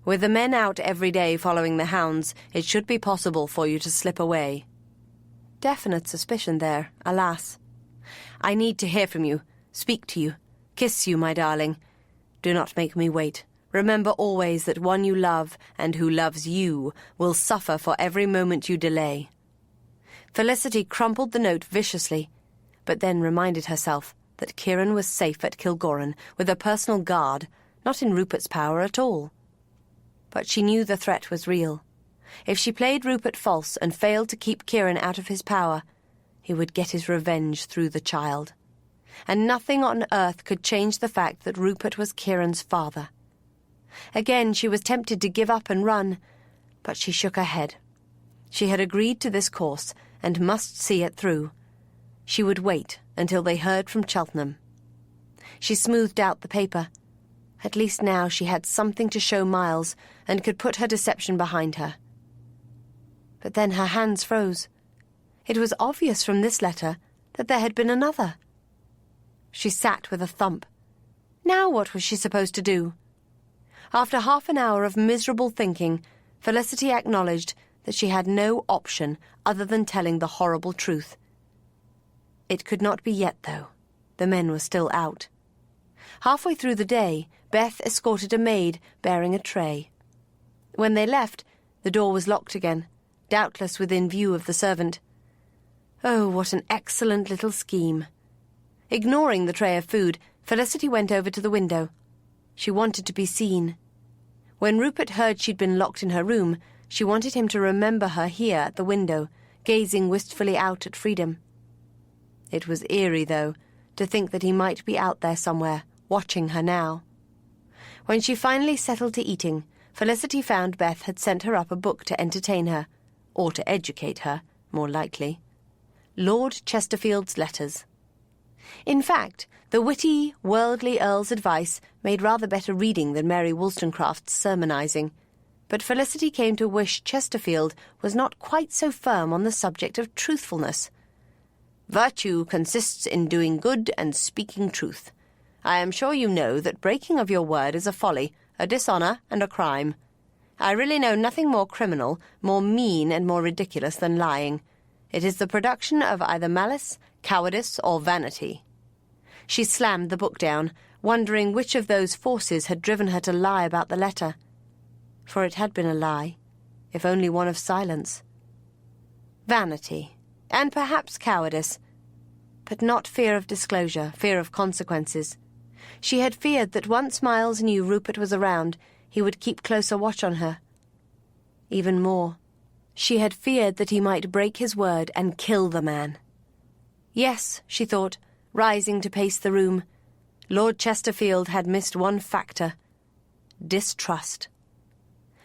Speaker 4: With the men out every day following the hounds, it should be possible for you to slip away."
Speaker 2: Definite suspicion there, alas.
Speaker 4: "I need to hear from you, speak to you, kiss you, my darling. Do not make me wait. Remember always that one you love, and who loves you, will suffer for every moment you delay." Felicity crumpled the note viciously, but then reminded herself that Kieran was safe at Kilgorren with a personal guard, not in Rupert's power at all. But she knew the threat was real. If she played Rupert false and failed to keep Kieran out of his power, he would get his revenge through the child. And nothing on earth could change the fact that Rupert was Kieran's father. Again she was tempted to give up and run, but she shook her head. She had agreed to this course and must see it through. She would wait until they heard from Cheltenham. She smoothed out the paper. At least now she had something to show Miles and could put her deception behind her. But then her hands froze. It was obvious from this letter that there had been another. She sat with a thump. Now what was she supposed to do? After half an hour of miserable thinking, Felicity acknowledged that she had no option other than telling the horrible truth. It could not be yet, though. The men were still out. Halfway through the day, Beth escorted a maid bearing a tray. When they left, the door was locked again, doubtless within view of the servant. Oh, what an excellent little scheme. Ignoring the tray of food, Felicity went over to the window. She wanted to be seen. When Rupert heard she'd been locked in her room, she wanted him to remember her here at the window, gazing wistfully out at freedom. It was eerie, though, to think that he might be out there somewhere, watching her now. When she finally settled to eating, Felicity found Beth had sent her up a book to entertain her, or to educate her, more likely. Lord Chesterfield's Letters. In fact, the witty, worldly Earl's advice made rather better reading than Mary Wollstonecraft's sermonizing, but Felicity came to wish Chesterfield was not quite so firm on the subject of truthfulness. "Virtue consists in doing good and speaking truth. I am sure you know that breaking of your word is a folly, a dishonour, and a crime. I really know nothing more criminal, more mean, and more ridiculous than lying. It is the production of either malice, cowardice, or vanity." She slammed the book down, wondering which of those forces had driven her to lie about the letter. For it had been a lie, if only one of silence. Vanity, and perhaps cowardice, but not fear of disclosure, fear of consequences. She had feared that once Miles knew Rupert was around, he would keep closer watch on her. Even more, she had feared that he might break his word and kill the man. Yes, she thought, rising to pace the room, Lord Chesterfield had missed one factor: distrust.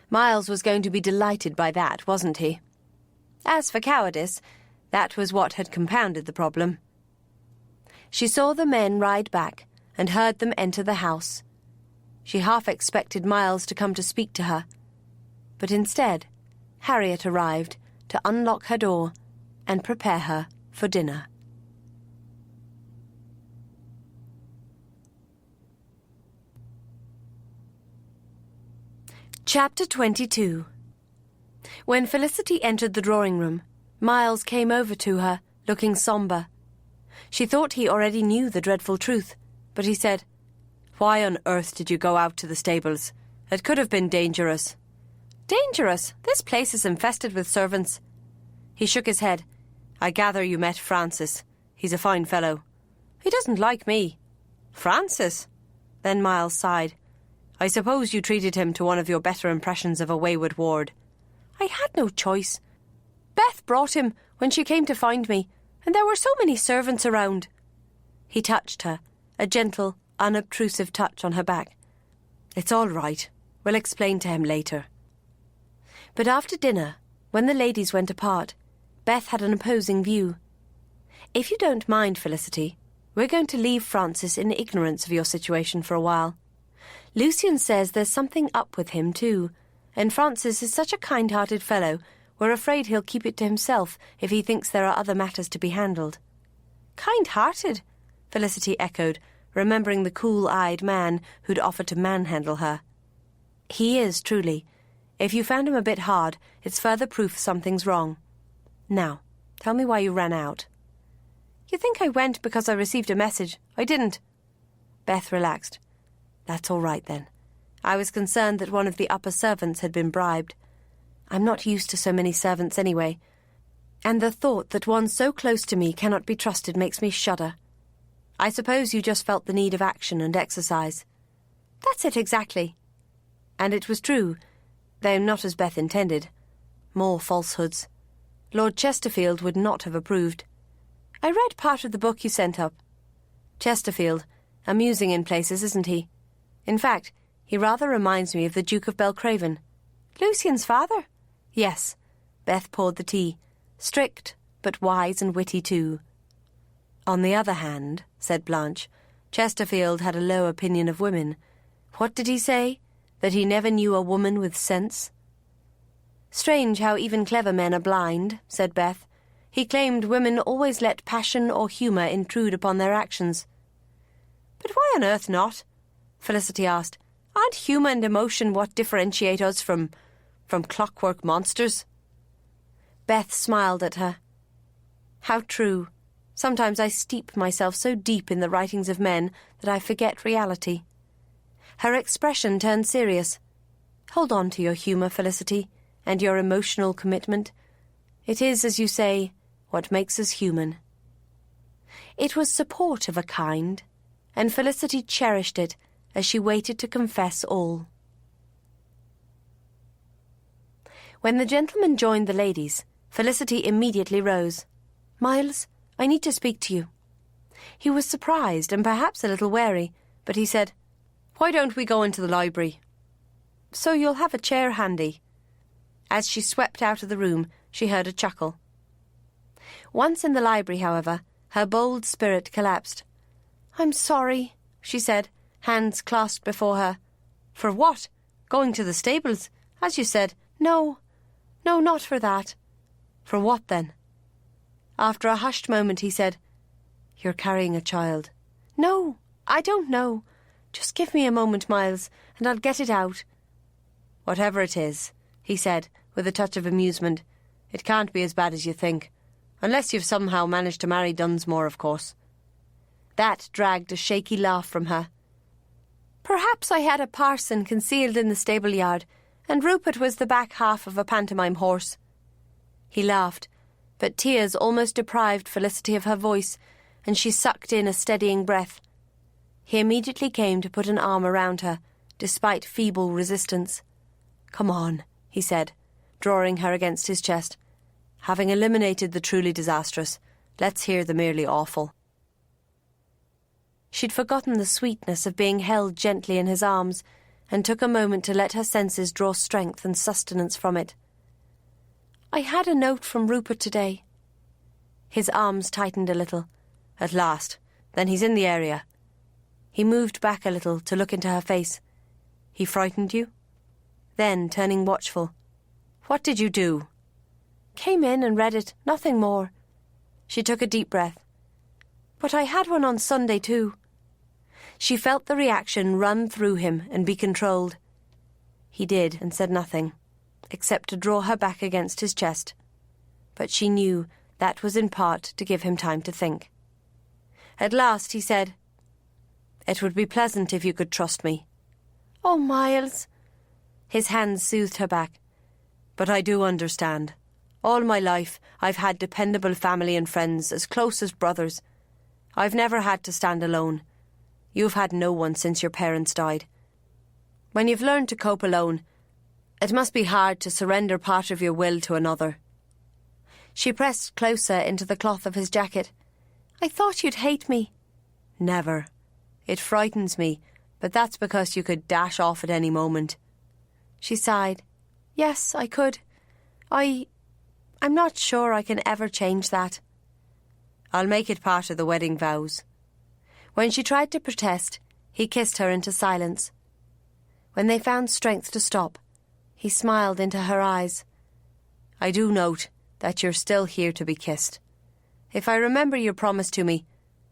Speaker 4: Miles was going to be delighted by that, wasn't he? As for cowardice, that was what had compounded the problem. She saw the men ride back and heard them enter the house. She half expected Miles to come to speak to her, but instead Harriet arrived to unlock her door and prepare her for dinner. Chapter 22. When Felicity entered the drawing-room, Miles came over to her, looking sombre. She thought he already knew the dreadful truth, but he said, "Why on earth did you go out to the stables? It could have been dangerous." "Dangerous? This place is infested with servants." He shook his head. "I gather you met Francis. He's a fine fellow." "He doesn't like me." "Francis?" Then Miles sighed. "I suppose you treated him to one of your better impressions of a wayward ward." "I had no choice. Beth brought him when she came to find me, and there were so many servants around." He touched her, a gentle, unobtrusive touch on her back. "It's all right. We'll explain to him later." But after dinner, when the ladies went apart, Beth had an opposing view. "If you don't mind, Felicity, we're going to leave Francis in ignorance of your situation for a while. Lucian says there's something up with him, too, and Francis is such a kind-hearted fellow, we're afraid he'll keep it to himself if he thinks there are other matters to be handled." "Kind-hearted?" Felicity echoed, remembering the cool-eyed man who'd offered to manhandle her. "He is, truly. If you found him a bit hard, it's further proof something's wrong. Now, tell me why you ran out." "You think I went because I received a message? I didn't." Beth relaxed. "That's all right, then. I was concerned that one of the upper servants had been bribed. I'm not used to so many servants anyway, and the thought that one so close to me cannot be trusted makes me shudder. I suppose you just felt the need of action and exercise." "That's it exactly." And it was true, though not as Beth intended. More falsehoods. Lord Chesterfield would not have approved. "I read part of the book you sent up." Chesterfield, amusing in places, isn't he? In fact, he rather reminds me of the Duke of Belcraven. "Lucian's father?" "Yes." Beth poured the tea. "Strict, but wise and witty too." "On the other hand," said Blanche, "Chesterfield had a low opinion of women. What did he say? That he never knew a woman with sense?" "Strange how even clever men are blind," said Beth. "He claimed women always let passion or humour intrude upon their actions." "But why on earth not?" Felicity asked. "Aren't humour and emotion what differentiate us from clockwork monsters?" Beth smiled at her. "How true. Sometimes I steep myself so deep in the writings of men that I forget reality." Her expression turned serious. "Hold on to your humour, Felicity, and your emotional commitment. It is, as you say, what makes us human." It was support of a kind, and Felicity cherished it as she waited to confess all. When the gentlemen joined the ladies, Felicity immediately rose. "Miles, I need to speak to you." He was surprised and perhaps a little wary, but he said, "Why don't we go into the library?" "So you'll have a chair handy." As she swept out of the room, she heard a chuckle. Once in the library, however, her bold spirit collapsed. "I'm sorry," she said, hands clasped before her. "For what? Going to the stables? As you said." No, not for that." "For what, then?" After a hushed moment, he said, "You're carrying a child." "No, I don't know. Just give me a moment, Miles, and I'll get it out. Whatever it is, he said, with a touch of amusement, it can't be as bad as you think. Unless you've somehow managed to marry Dunsmore, of course. That dragged a shaky laugh from her. Perhaps I had a parson concealed in the stable yard, and Rupert was the back half of a pantomime horse. He laughed, but tears almost deprived Felicity of her voice, and she sucked in a steadying breath. He immediately came to put an arm around her, despite feeble resistance. "Come on," he said, drawing her against his chest. "Having eliminated the truly disastrous, let's hear the merely awful." She'd forgotten the sweetness of being held gently in his arms, and took a moment to let her senses draw strength and sustenance from it. "I had a note from Rupert today." His arms tightened a little. "At last. Then he's in the area." He moved back a little to look into her face. "He frightened you?" Then, turning watchful, "What did you do?" "Came in and read it, nothing more." She took a deep breath. "But I had one on Sunday too." She felt the reaction run through him and be controlled. He did, and said nothing, except to draw her back against his chest. But she knew that was in part to give him time to think. At last he said, "It would be pleasant if you could trust me." "Oh, Miles." His hands soothed her back. "But I do understand. All my life I've had dependable family and friends, as close as brothers. I've never had to stand alone. You've had no one since your parents died. When you've learned to cope alone, it must be hard to surrender part of your will to another." She pressed closer into the cloth of his jacket. "I thought you'd hate me." "Never. It frightens me, but that's because you could dash off at any moment." She sighed. "Yes, I could. I'm not sure I can ever change that." "I'll make it part of the wedding vows." When she tried to protest, he kissed her into silence. When they found strength to stop, he smiled into her eyes. "I do note that you're still here to be kissed. If I remember your promise to me,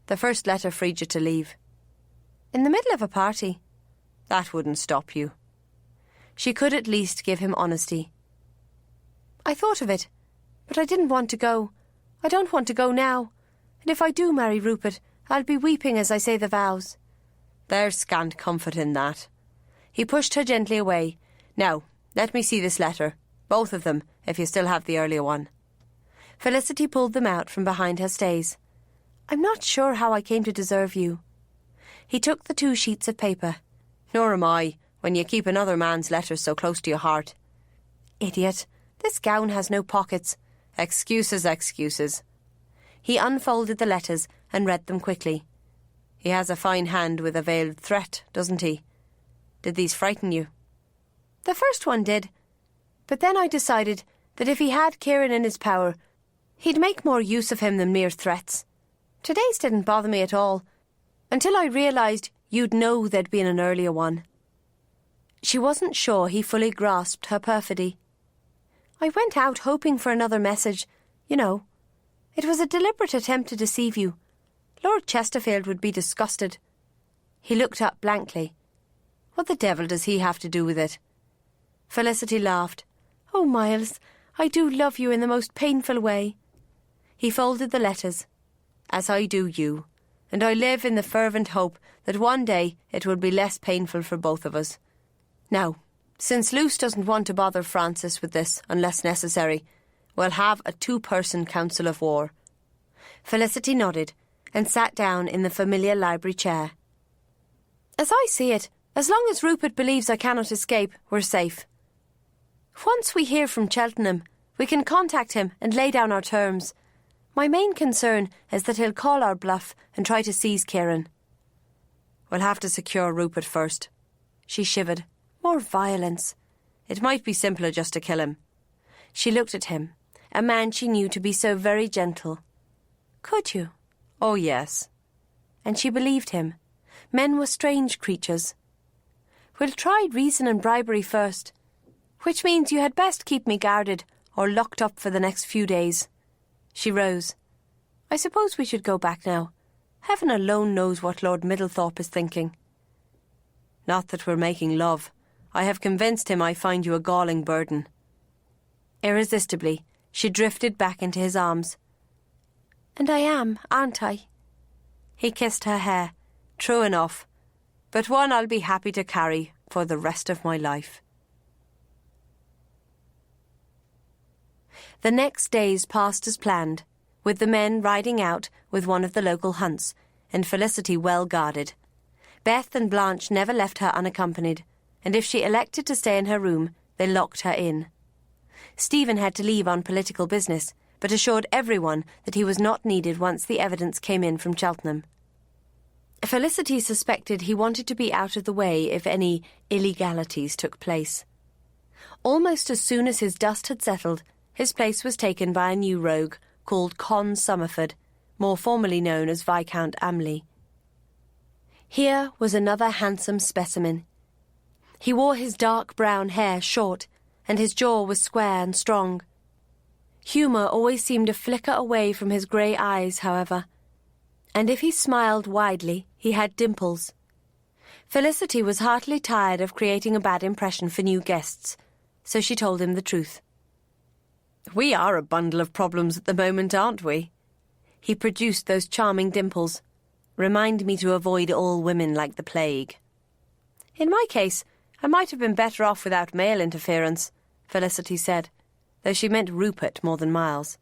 Speaker 4: the first letter freed you to leave." "In the middle of a party." "That wouldn't stop you." She could at least give him honesty. "I thought of it, but I didn't want to go. I don't want to go now. And if I do marry Rupert, I'll be weeping as I say the vows." "There's scant comfort in that." He pushed her gently away. "Now, let me see this letter. Both of them, if you still have the earlier one." Felicity pulled them out from behind her stays. "I'm not sure how I came to deserve you." He took the 2 sheets of paper. "Nor am I, when you keep another man's letters so close to your heart." "Idiot. This gown has no pockets." "Excuses, excuses." He unfolded the letters and read them quickly. "He has a fine hand with a veiled threat, doesn't he? Did these frighten you?" "The first one did. But then I decided that if he had Kieran in his power, he'd make more use of him than mere threats. Today's didn't bother me at all, until I realised you'd know there'd been an earlier one." She wasn't sure he fully grasped her perfidy. "I went out hoping for another message, you know. It was a deliberate attempt to deceive you. Lord Chesterfield would be disgusted." He looked up blankly. "What the devil does he have to do with it?" Felicity laughed. "Oh, Miles, I do love you in the most painful way." He folded the letters. "As I do you, and I live in the fervent hope that one day it will be less painful for both of us. Now, since Luce doesn't want to bother Francis with this unless necessary, we'll have a 2-person council of war." Felicity nodded and sat down in the familiar library chair. "As I see it, as long as Rupert believes I cannot escape, we're safe. Once we hear from Cheltenham, we can contact him and lay down our terms. My main concern is that he'll call our bluff and try to seize Kieran." "We'll have to secure Rupert first." She shivered. More violence. It might be simpler just to kill him. She looked at him, a man she knew to be so very gentle. "Could you?" "Oh, yes." And she believed him. Men were strange creatures. "We'll try reason and bribery first, which means you had best keep me guarded or locked up for the next few days." She rose. "I suppose we should go back now. Heaven alone knows what Lord Middlethorpe is thinking." Not that we're making love. I have convinced him I find you a galling burden."
Speaker 2: Irresistibly, she drifted back into his arms.
Speaker 3: "And I am, aren't I?"
Speaker 4: He kissed her hair. "True enough, but one I'll be happy to carry for the rest of my life."
Speaker 2: The next days passed as planned, with the men riding out with one of the local hunts, and Felicity well guarded. Beth and Blanche never left her unaccompanied, and if she elected to stay in her room, they locked her in. Stephen had to leave on political business, but assured everyone that he was not needed once the evidence came in from Cheltenham. Felicity suspected he wanted to be out of the way if any illegalities took place. Almost as soon as his dust had settled, his place was taken by a new rogue called Con Somerford, more formally known as Viscount Amley. Here was another handsome specimen. He wore his dark brown hair short, and his jaw was square and strong. Humour always seemed to flicker away from his grey eyes, however, and if he smiled widely, he had dimples. Felicity was heartily tired of creating a bad impression for new guests, so she told him the truth.
Speaker 4: "We are a bundle of problems at the moment, aren't we?"
Speaker 2: He produced those charming dimples. "Remind me to avoid all women like the plague."
Speaker 4: "In my case, I might have been better off without male interference," Felicity said, though she meant Rupert more than Miles.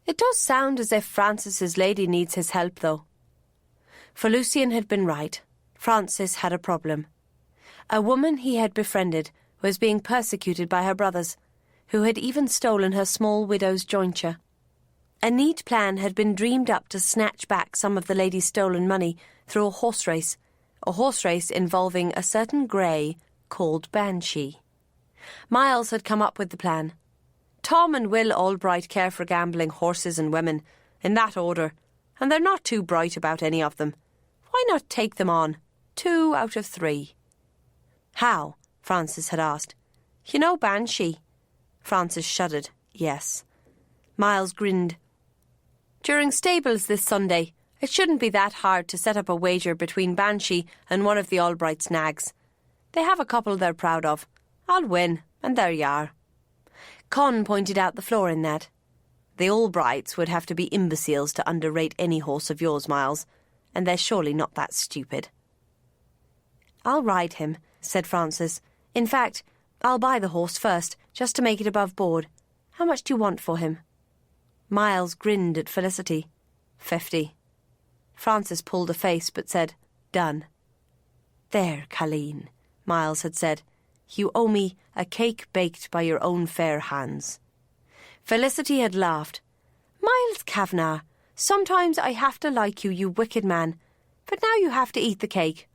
Speaker 4: "It does sound as if Francis's lady needs his help, though."
Speaker 2: For Lucian had been right. Francis had a problem. A woman he had befriended was being persecuted by her brothers, who had even stolen her small widow's jointure. A neat plan had been dreamed up to snatch back some of the lady's stolen money through a horse race involving a certain grey called Banshee. Miles had come up with the plan.
Speaker 4: Tom and Will Albright care for gambling, horses and women, in that order, and they're not too bright about any of them. Why not take them on? 2 out of 3.
Speaker 2: "How?" Francis had asked.
Speaker 4: "You know Banshee?"
Speaker 2: Francis shuddered. "Yes." Miles grinned.
Speaker 4: "During stables this Sunday, it shouldn't be that hard to set up a wager between Banshee and one of the Albrights' nags. They have a couple they're proud of. I'll win, and there you are."
Speaker 2: Con pointed out the flaw in that. "The Albrights would have to be imbeciles to underrate any horse of yours, Miles, and they're surely not that stupid." "I'll ride him," said Francis. "In fact, I'll buy the horse first, just to make it above board. How much do you want for him?" Miles grinned at Felicity.
Speaker 4: 50.
Speaker 2: Francis pulled a face, but said, "Done."
Speaker 4: "There, Colleen," Miles had said. "You owe me a cake baked by your own fair hands."
Speaker 2: Felicity had laughed.
Speaker 4: "Miles Kavanagh, sometimes I have to like you, you wicked man, but now you have to eat the cake."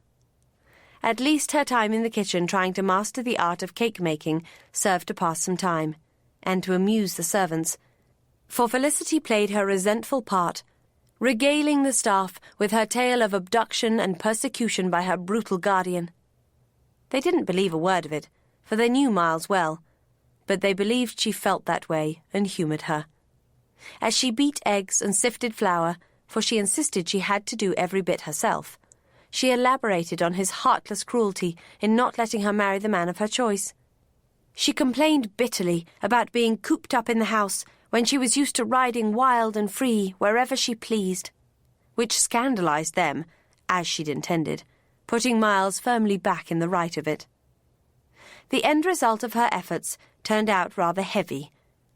Speaker 2: At least her time in the kitchen trying to master the art of cake-making served to pass some time, and to amuse the servants, for Felicity played her resentful part, regaling the staff with her tale of abduction and persecution by her brutal guardian. They didn't believe a word of it, for they knew Miles well, but they believed she felt that way and humoured her. As she beat eggs and sifted flour, for she insisted she had to do every bit herself, she elaborated on his heartless cruelty in not letting her marry the man of her choice. She complained bitterly about being cooped up in the house when she was used to riding wild and free wherever she pleased, which scandalised them, as she'd intended, putting Miles firmly back in the right of it. The end result of her efforts turned out rather heavy,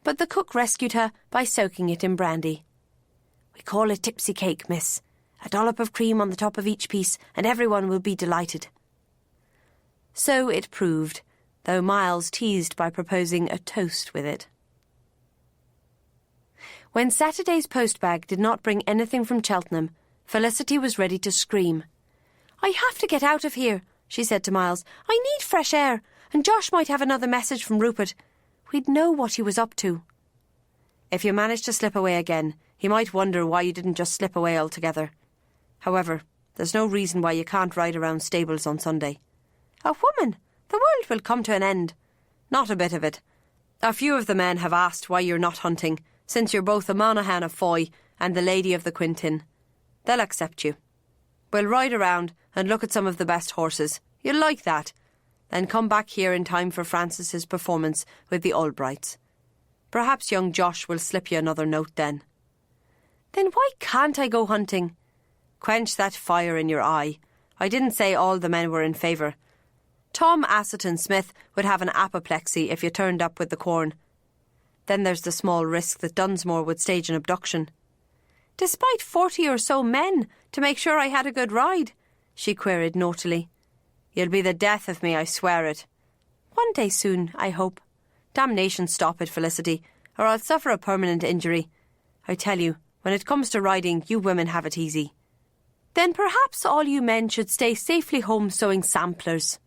Speaker 2: but the cook rescued her by soaking it in brandy. "We call it tipsy cake, miss. A dollop of cream on the top of each piece, and everyone will be delighted." So it proved, though Miles teased by proposing a toast with it. When Saturday's postbag did not bring anything from Cheltenham, Felicity was ready to scream. "I have to get out of here," she said to Miles. "I need fresh air, and Josh might have another message from Rupert. We'd know what he was up to."
Speaker 4: "If you manage to slip away again, he might wonder why you didn't just slip away altogether. However, there's no reason why you can't ride around stables on Sunday."
Speaker 2: "A woman! The world will come to an end."
Speaker 4: "Not a bit of it. A few of the men have asked why you're not hunting, since you're both the Monaghan of Foy and the Lady of the Quintin. They'll accept you. We'll ride around and look at some of the best horses, You'll like that. Then come back here in time for Francis's performance with the Albrights. Perhaps young Josh will slip you another note then. Then why can't I go hunting? Quench that fire in your eye. I didn't say all the men were in favour. Tom Asseton Smith would have an apoplexy if you turned up with the corn. Then there's the small risk that Dunsmore would stage an abduction. Despite 40 or so men, to make sure I had a good ride, she queried naughtily. You'll be the death of me, I swear it. One day soon, I hope. Damnation stop it, Felicity, or I'll suffer a permanent injury. I tell you, when it comes to riding, you women have it easy. Then perhaps all you men should stay safely home sewing samplers.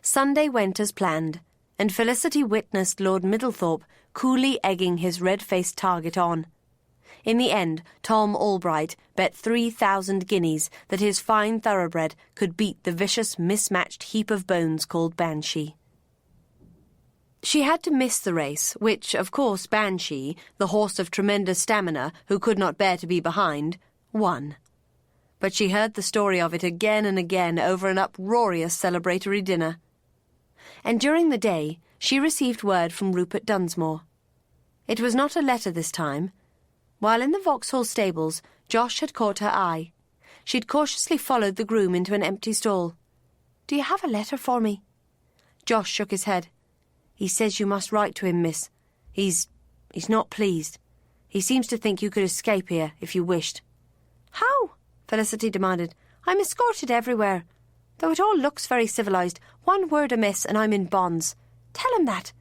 Speaker 4: Sunday went as planned, and Felicity witnessed Lord Middlethorpe coolly egging his red-faced target on. In the end, Tom Albright bet 3,000 guineas that his fine thoroughbred could beat the vicious, mismatched heap of bones called Banshee. She had to miss the race, which, of course, Banshee, the horse of tremendous stamina who could not bear to be behind, won. But she heard the story of it again and again over an uproarious celebratory dinner. And during the day, she received word from Rupert Dunsmore. It was not a letter this time. While in the Vauxhall stables, Josh had caught her eye. She'd cautiously followed the groom into an empty stall. "Do you have a letter for me?" Josh shook his head. "He says you must write to him, miss. He's not pleased. He seems to think you could escape here if you wished." "How?" Felicity demanded. "I'm escorted everywhere. Though it all looks very civilised, one word amiss and I'm in bonds. Tell him that.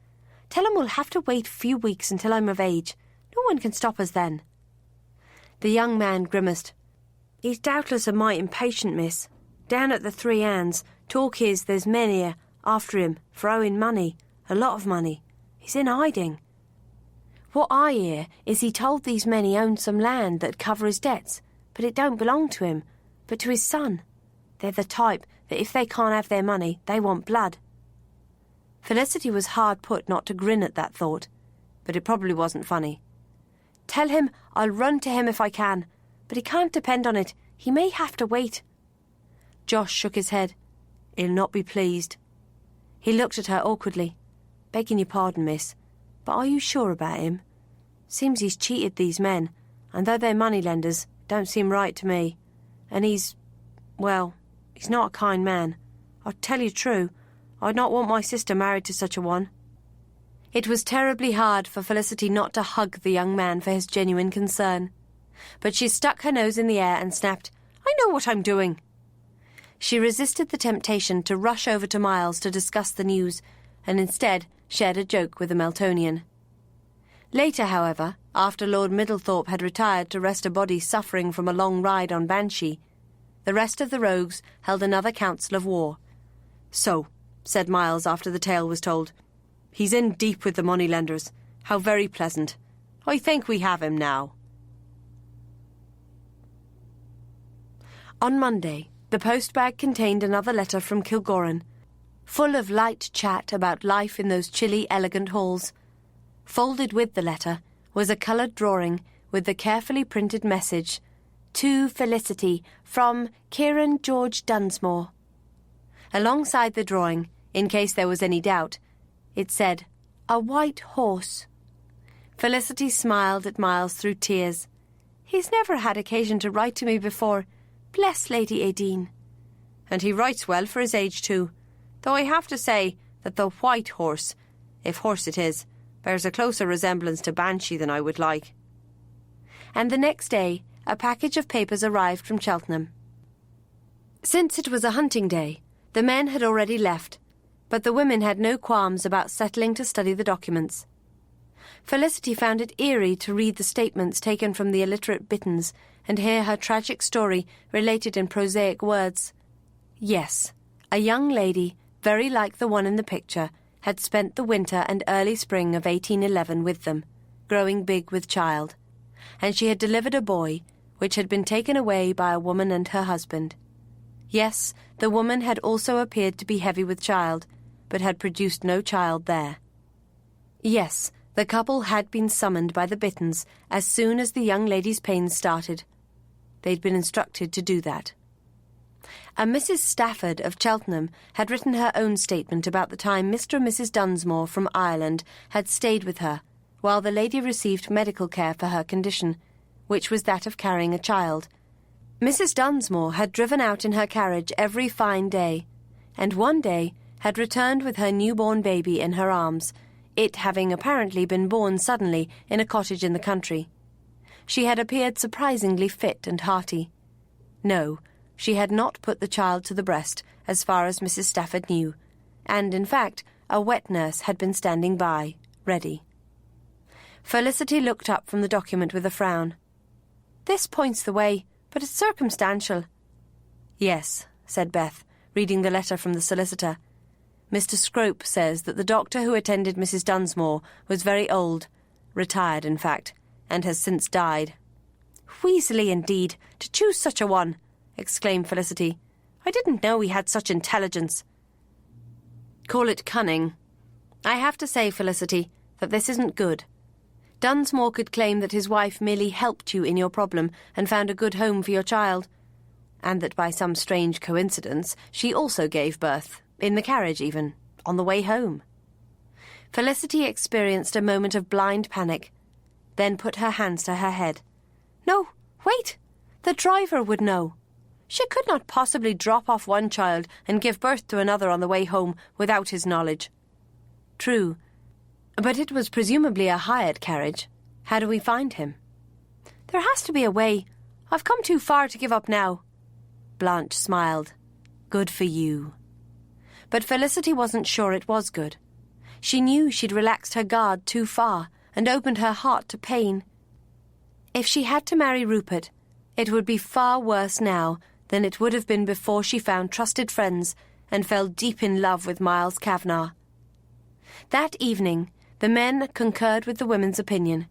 Speaker 4: Tell him we'll have to wait a few weeks until I'm of age. No one can stop us then." The young man grimaced. "He's doubtless a mite impatient, miss. Down at the Three Anns, talk is there's men here after him for owing money, a lot of money. He's in hiding. What I hear is he told these men he owned some land that'd cover his debts, but it don't belong to him, but to his son. They're the type that if they can't have their money, they want blood." Felicity was hard put not to grin at that thought, but it probably wasn't funny. "Tell him I'll run to him if I can, but he can't depend on it. He may have to wait." Josh shook his head. "He'll not be pleased." He looked at her awkwardly. "Begging your pardon, miss, but are you sure about him? Seems he's cheated these men, and though they're moneylenders, don't seem right to me. And he's not a kind man. I'll tell you true, I'd not want my sister married to such a one." It was terribly hard for Felicity not to hug the young man for his genuine concern. But she stuck her nose in the air and snapped, "I know what I'm doing." She resisted the temptation to rush over to Miles to discuss the news, and instead shared a joke with the Meltonian. Later, however, after Lord Middlethorpe had retired to rest a body suffering from a long ride on Banshee, the rest of the rogues held another council of war. "So," said Miles after the tale was told, "he's in deep with the moneylenders. How very pleasant. I think we have him now." On Monday, the postbag contained another letter from Kilgorran, full of light chat about life in those chilly, elegant halls. Folded with the letter was a coloured drawing with the carefully printed message, "To Felicity, from Kieran George Dunsmore." Alongside the drawing, in case there was any doubt, it said, "A white horse." Felicity smiled at Miles through tears. "He's never had occasion to write to me before. Bless Lady Aideen." "And he writes well for his age too, though I have to say that the white horse, if horse it is, bears a closer resemblance to Banshee than I would like." And the next day, a package of papers arrived from Cheltenham. Since it was a hunting day, the men had already left, but the women had no qualms about settling to study the documents. Felicity found it eerie to read the statements taken from the illiterate Bittons and hear her tragic story related in prosaic words. Yes, a young lady, very like the one in the picture, had spent the winter and early spring of 1811 with them, growing big with child, and she had delivered a boy, which had been taken away by a woman and her husband. Yes, the woman had also appeared to be heavy with child, but had produced no child there. Yes, the couple had been summoned by the Bittons as soon as the young lady's pains started.
Speaker 2: They'd been instructed to do that. A Mrs. Stafford of Cheltenham had written her own statement about the time Mr. and Mrs. Dunsmore from Ireland had stayed with her while the lady received medical care for her condition, which was that of carrying a child. Mrs. Dunsmore had driven out in her carriage every fine day, and one day had returned with her newborn baby in her arms, it having apparently been born suddenly in a cottage in the country. She had appeared surprisingly fit and hearty. No, she had not put the child to the breast, as far as Mrs. Stafford knew, and, in fact, a wet nurse had been standing by, ready. Felicity looked up from the document with a frown. "This points the way, but it's circumstantial." "Yes," said Beth, reading the letter from the solicitor. "Mr. Scrope says that the doctor who attended Mrs. Dunsmore was very old, retired, in fact, and has since died." "Weaselly, indeed, to choose such a one!" exclaimed Felicity. "I didn't know he had such intelligence." "Call it cunning. I have to say, Felicity, that this isn't good. Dunsmore could claim that his wife merely helped you in your problem and found a good home for your child, and that by some strange coincidence she also gave birth, in the carriage even, on the way home." Felicity experienced a moment of blind panic, then put her hands to her head. "No, wait! The driver would know. She could not possibly drop off one child and give birth to another on the way home without his knowledge." "True, but it was presumably a hired carriage. How do we find him?" "There has to be a way. I've come too far to give up now." Blanche smiled. "Good for you." But Felicity wasn't sure it was good. She knew she'd relaxed her guard too far and opened her heart to pain. If she had to marry Rupert, it would be far worse now than it would have been before she found trusted friends and fell deep in love with Miles Kavanagh. That evening, the men concurred with the women's opinion.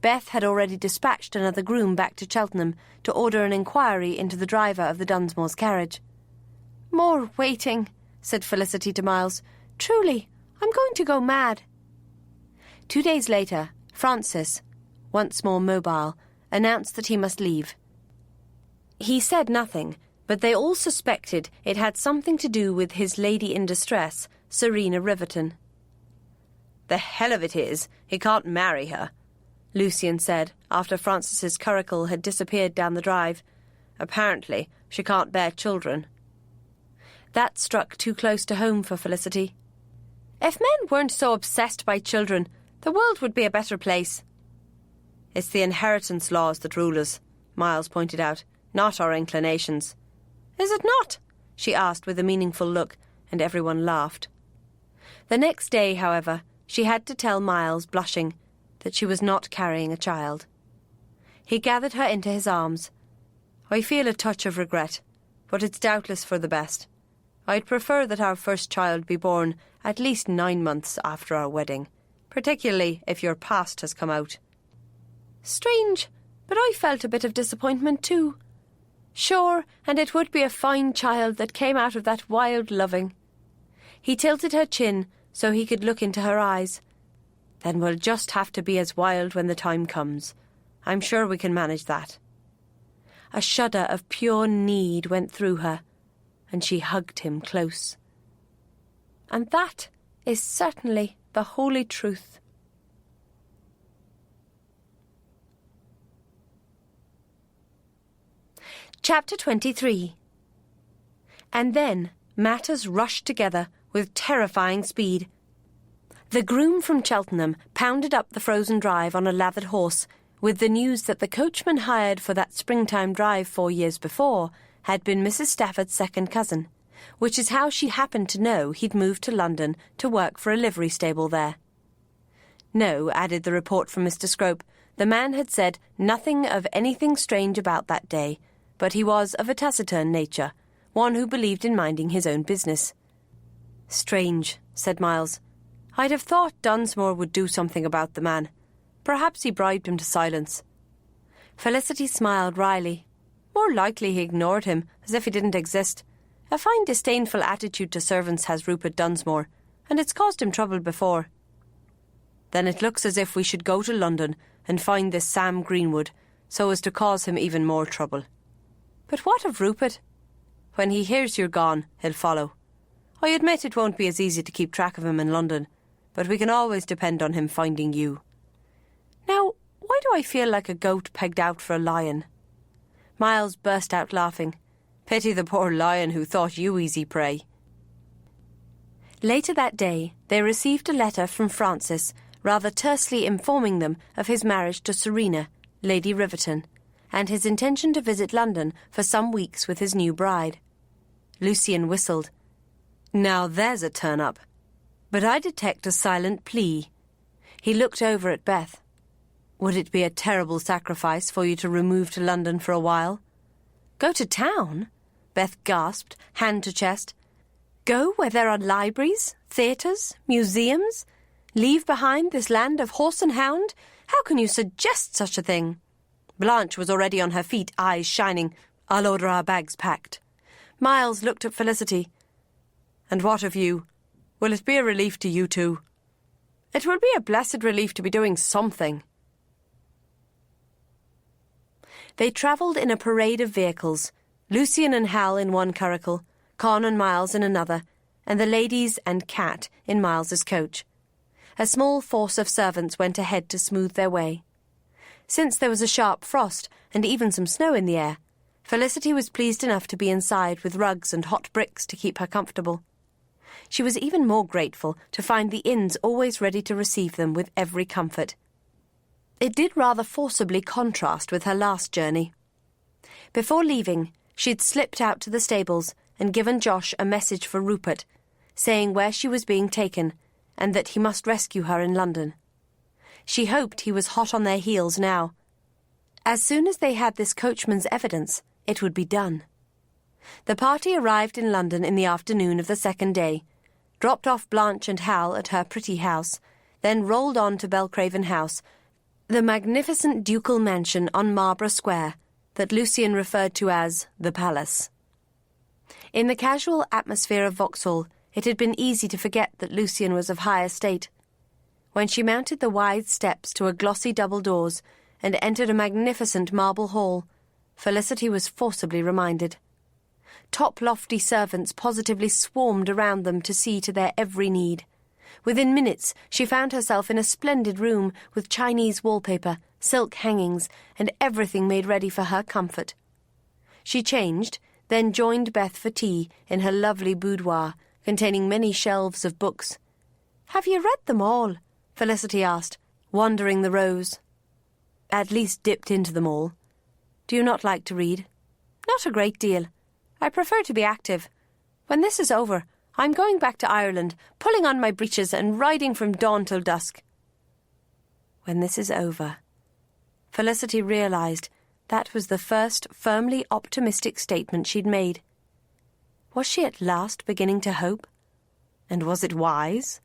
Speaker 2: Beth had already dispatched another groom back to Cheltenham to order an inquiry into the driver of the Dunsmore's carriage. "More waiting," said Felicity to Miles. "Truly, I'm going to go mad." 2 days later, Francis, once more mobile, announced that he must leave. He said nothing, but they all suspected it had something to do with his lady in distress, Serena Riverton. "The hell of it is, he can't marry her," Lucian said, after Francis's curricle had disappeared down the drive. "Apparently, she can't bear children." That struck too close to home for Felicity. "If men weren't so obsessed by children, the world would be a better place." "It's the inheritance laws that rule us," Miles pointed out, "not our inclinations." "Is it not?" she asked with a meaningful look, and everyone laughed. The next day, however, she had to tell Miles, blushing, that she was not carrying a child. He gathered her into his arms. "I feel a touch of regret, but it's doubtless for the best. I'd prefer that our first child be born at least 9 months after our wedding, particularly if your past has come out." "Strange, but I felt a bit of disappointment too. Sure, and it would be a fine child that came out of that wild loving." He tilted her chin so he could look into her eyes. "Then we'll just have to be as wild when the time comes. I'm sure we can manage that." A shudder of pure need went through her, and she hugged him close. "And that is certainly the holy truth." Chapter 23. And then matters rushed together with terrifying speed. The groom from Cheltenham pounded up the frozen drive on a lathered horse with the news that the coachman hired for that springtime drive 4 years before had been Mrs. Stafford's second cousin, which is how she happened to know he'd moved to London to work for a livery stable there. No, added the report from Mr. Scrope, the man had said nothing of anything strange about that day, but he was of a taciturn nature, one who believed in minding his own business. "Strange," said Miles. "I'd have thought Dunsmore would do something about the man. Perhaps he bribed him to silence." Felicity smiled wryly. "More likely he ignored him, as if he didn't exist. A fine disdainful attitude to servants has Rupert Dunsmore, and it's caused him trouble before." "Then it looks as if we should go to London and find this Sam Greenwood, so as to cause him even more trouble,"
Speaker 4: But what of Rupert? When he hears you're gone, he'll follow. I admit it won't be as easy to keep track of him in London, but we can always depend on him finding you. Now, why do I feel like a goat pegged out for a lion?" Miles burst out laughing. Pity the poor lion who thought you easy prey. Later that day, they received a letter from Francis, rather tersely informing them of his marriage to Serena, Lady Riverton, and his intention to visit London for some weeks with his new bride. Lucian whistled. Now there's a turn-up. But I detect a silent plea. He looked over at Beth. Would it be a terrible sacrifice for you to remove to London for a while? Go to town? Beth gasped, hand to chest. Go where there are libraries, theatres, museums? Leave behind this land of horse and hound? How can you suggest such a thing? Blanche was already on her feet, eyes shining. I'll order our bags packed. Miles looked at Felicity. And what of you? Will it be a relief to you too? It will be a blessed relief to be doing something. They travelled in a parade of vehicles, Lucian and Hal in one curricle, Con and Miles in another, and the ladies and Cat in Miles's coach. A small force of servants went ahead to smooth their way. Since there was a sharp frost and even some snow in the air, Felicity was pleased enough to be inside with rugs and hot bricks to keep her comfortable. She was even more grateful to find the inns always ready to receive them with every comfort. It did rather forcibly contrast with her last journey. Before leaving, she'd slipped out to the stables and given Josh a message for Rupert, saying where she was being taken and that he must rescue her in London. She hoped he was hot on their heels now. As soon as they had this coachman's evidence, it would be done. The party arrived in London in the afternoon of the second day, dropped off Blanche and Hal at her pretty house, then rolled on to Belcraven House, the magnificent ducal mansion on Marlborough Square that Lucian referred to as the Palace. In the casual atmosphere of Vauxhall, it had been easy to forget that Lucian was of high estate. When she mounted the wide steps to a glossy double doors and entered a magnificent marble hall, Felicity was forcibly reminded. Top lofty servants positively swarmed around them to see to their every need. Within minutes she found herself in a splendid room with Chinese wallpaper, silk hangings, and everything made ready for her comfort. She changed, then joined Beth for tea in her lovely boudoir, containing many shelves of books. "Have you read them all?" Felicity asked, wandering the rows. "At least dipped into them all. Do you not like to read?" "Not a great deal. I prefer to be active. When this is over, I'm going back to Ireland, pulling on my breeches and riding from dawn till dusk." When this is over. Felicity realised that was the first firmly optimistic statement she'd made. Was she at last beginning to hope? And was it wise?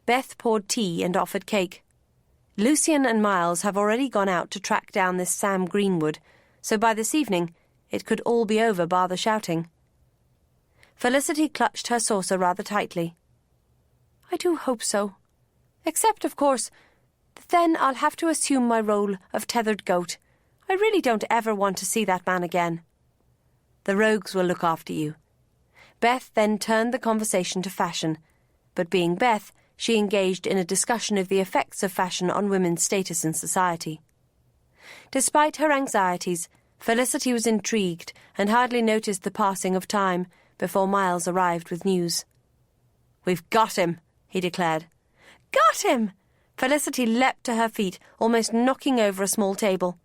Speaker 4: Beth poured tea and offered cake. Lucian and Miles have already gone out to track down this Sam Greenwood, so by this evening it could all be over bar the shouting. Felicity clutched her saucer rather tightly. "I do hope so. Except, of course, that then I'll have to assume my role of tethered goat. I really don't ever want to see that man again." "The rogues will look after you." Beth then turned the conversation to fashion, but being Beth, she engaged in a discussion of the effects of fashion on women's status in society. Despite her anxieties, Felicity was intrigued and hardly noticed the passing of time before Miles arrived with news. "We've got him," he declared. "Got him!" Felicity leapt to her feet, almost knocking over a small table.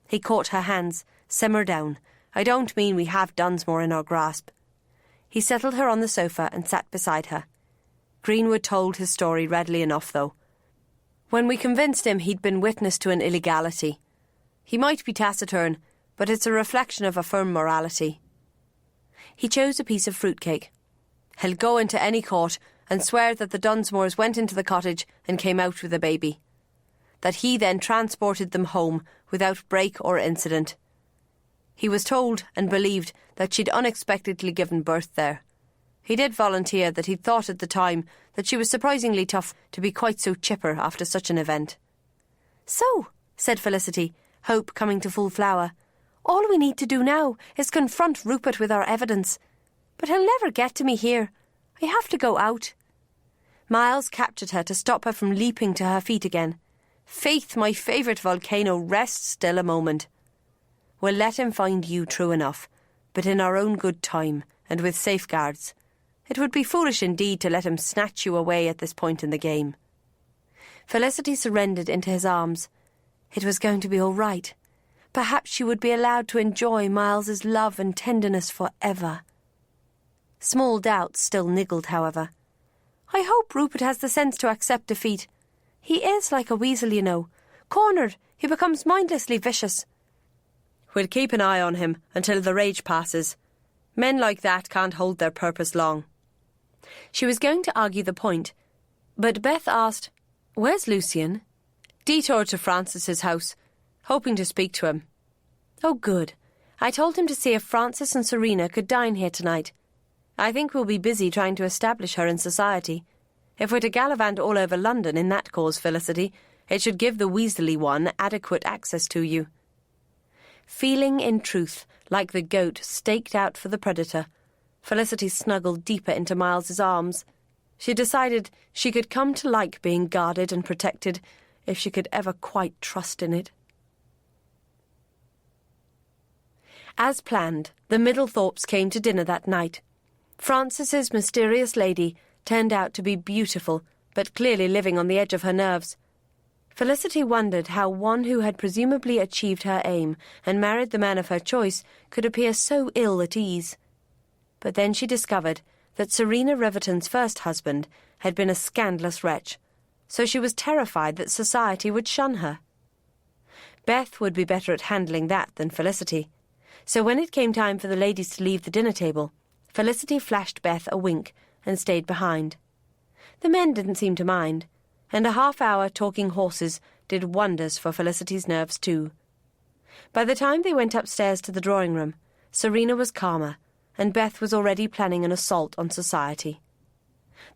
Speaker 4: He caught her hands. "Simmer down. I don't mean we have Dunsmore in our grasp." He settled her on the sofa and sat beside her. Greenwood told his story readily enough, though. When we convinced him he'd been witness to an illegality. He might be taciturn, but it's a reflection of a firm morality. He chose a piece of fruitcake. "He'll go into any court and swear that the Dunsmores went into the cottage and came out with a baby. That he then transported them home without break or incident. He was told and believed that she'd unexpectedly given birth there. He did volunteer that he'd thought at the time that she was surprisingly tough to be quite so chipper after such an event." "So," said Felicity, hope coming to full flower, All we need to do now is confront Rupert with our evidence. But he'll never get to me here. I have to go out. Miles captured her to stop her from leaping to her feet again. Faith, my favourite volcano, rest still a moment. We'll let him find you true enough, but in our own good time and with safeguards. It would be foolish indeed to let him snatch you away at this point in the game. Felicity surrendered into his arms. It was going to be all right. Perhaps she would be allowed to enjoy Miles's love and tenderness forever. Small doubts still niggled, however. I hope Rupert has the sense to accept defeat. He is like a weasel, you know. Cornered, he becomes mindlessly vicious. We'll keep an eye on him until the rage passes. Men like that can't hold their purpose long. She was going to argue the point, but Beth asked, "Where's Lucian?" "Detour to Francis's house, hoping to speak to him." "Oh, good. I told him to see if Francis and Serena could dine here tonight. I think we'll be busy trying to establish her in society. If we're to gallivant all over London in that cause, Felicity, it should give the weaselly one adequate access to you." Feeling, in truth, like the goat staked out for the predator, Felicity snuggled deeper into Miles's arms. She decided she could come to like being guarded and protected if she could ever quite trust in it. As planned, the Middlethorpes came to dinner that night. Francis's mysterious lady turned out to be beautiful, but clearly living on the edge of her nerves. Felicity wondered how one who had presumably achieved her aim and married the man of her choice could appear so ill at ease. But then she discovered that Serena Reverton's first husband had been a scandalous wretch, so she was terrified that society would shun her. Beth would be better at handling that than Felicity, so when it came time for the ladies to leave the dinner table, Felicity flashed Beth a wink and stayed behind. The men didn't seem to mind, and a half-hour talking horses did wonders for Felicity's nerves too. By the time they went upstairs to the drawing-room, Serena was calmer, and Beth was already planning an assault on society.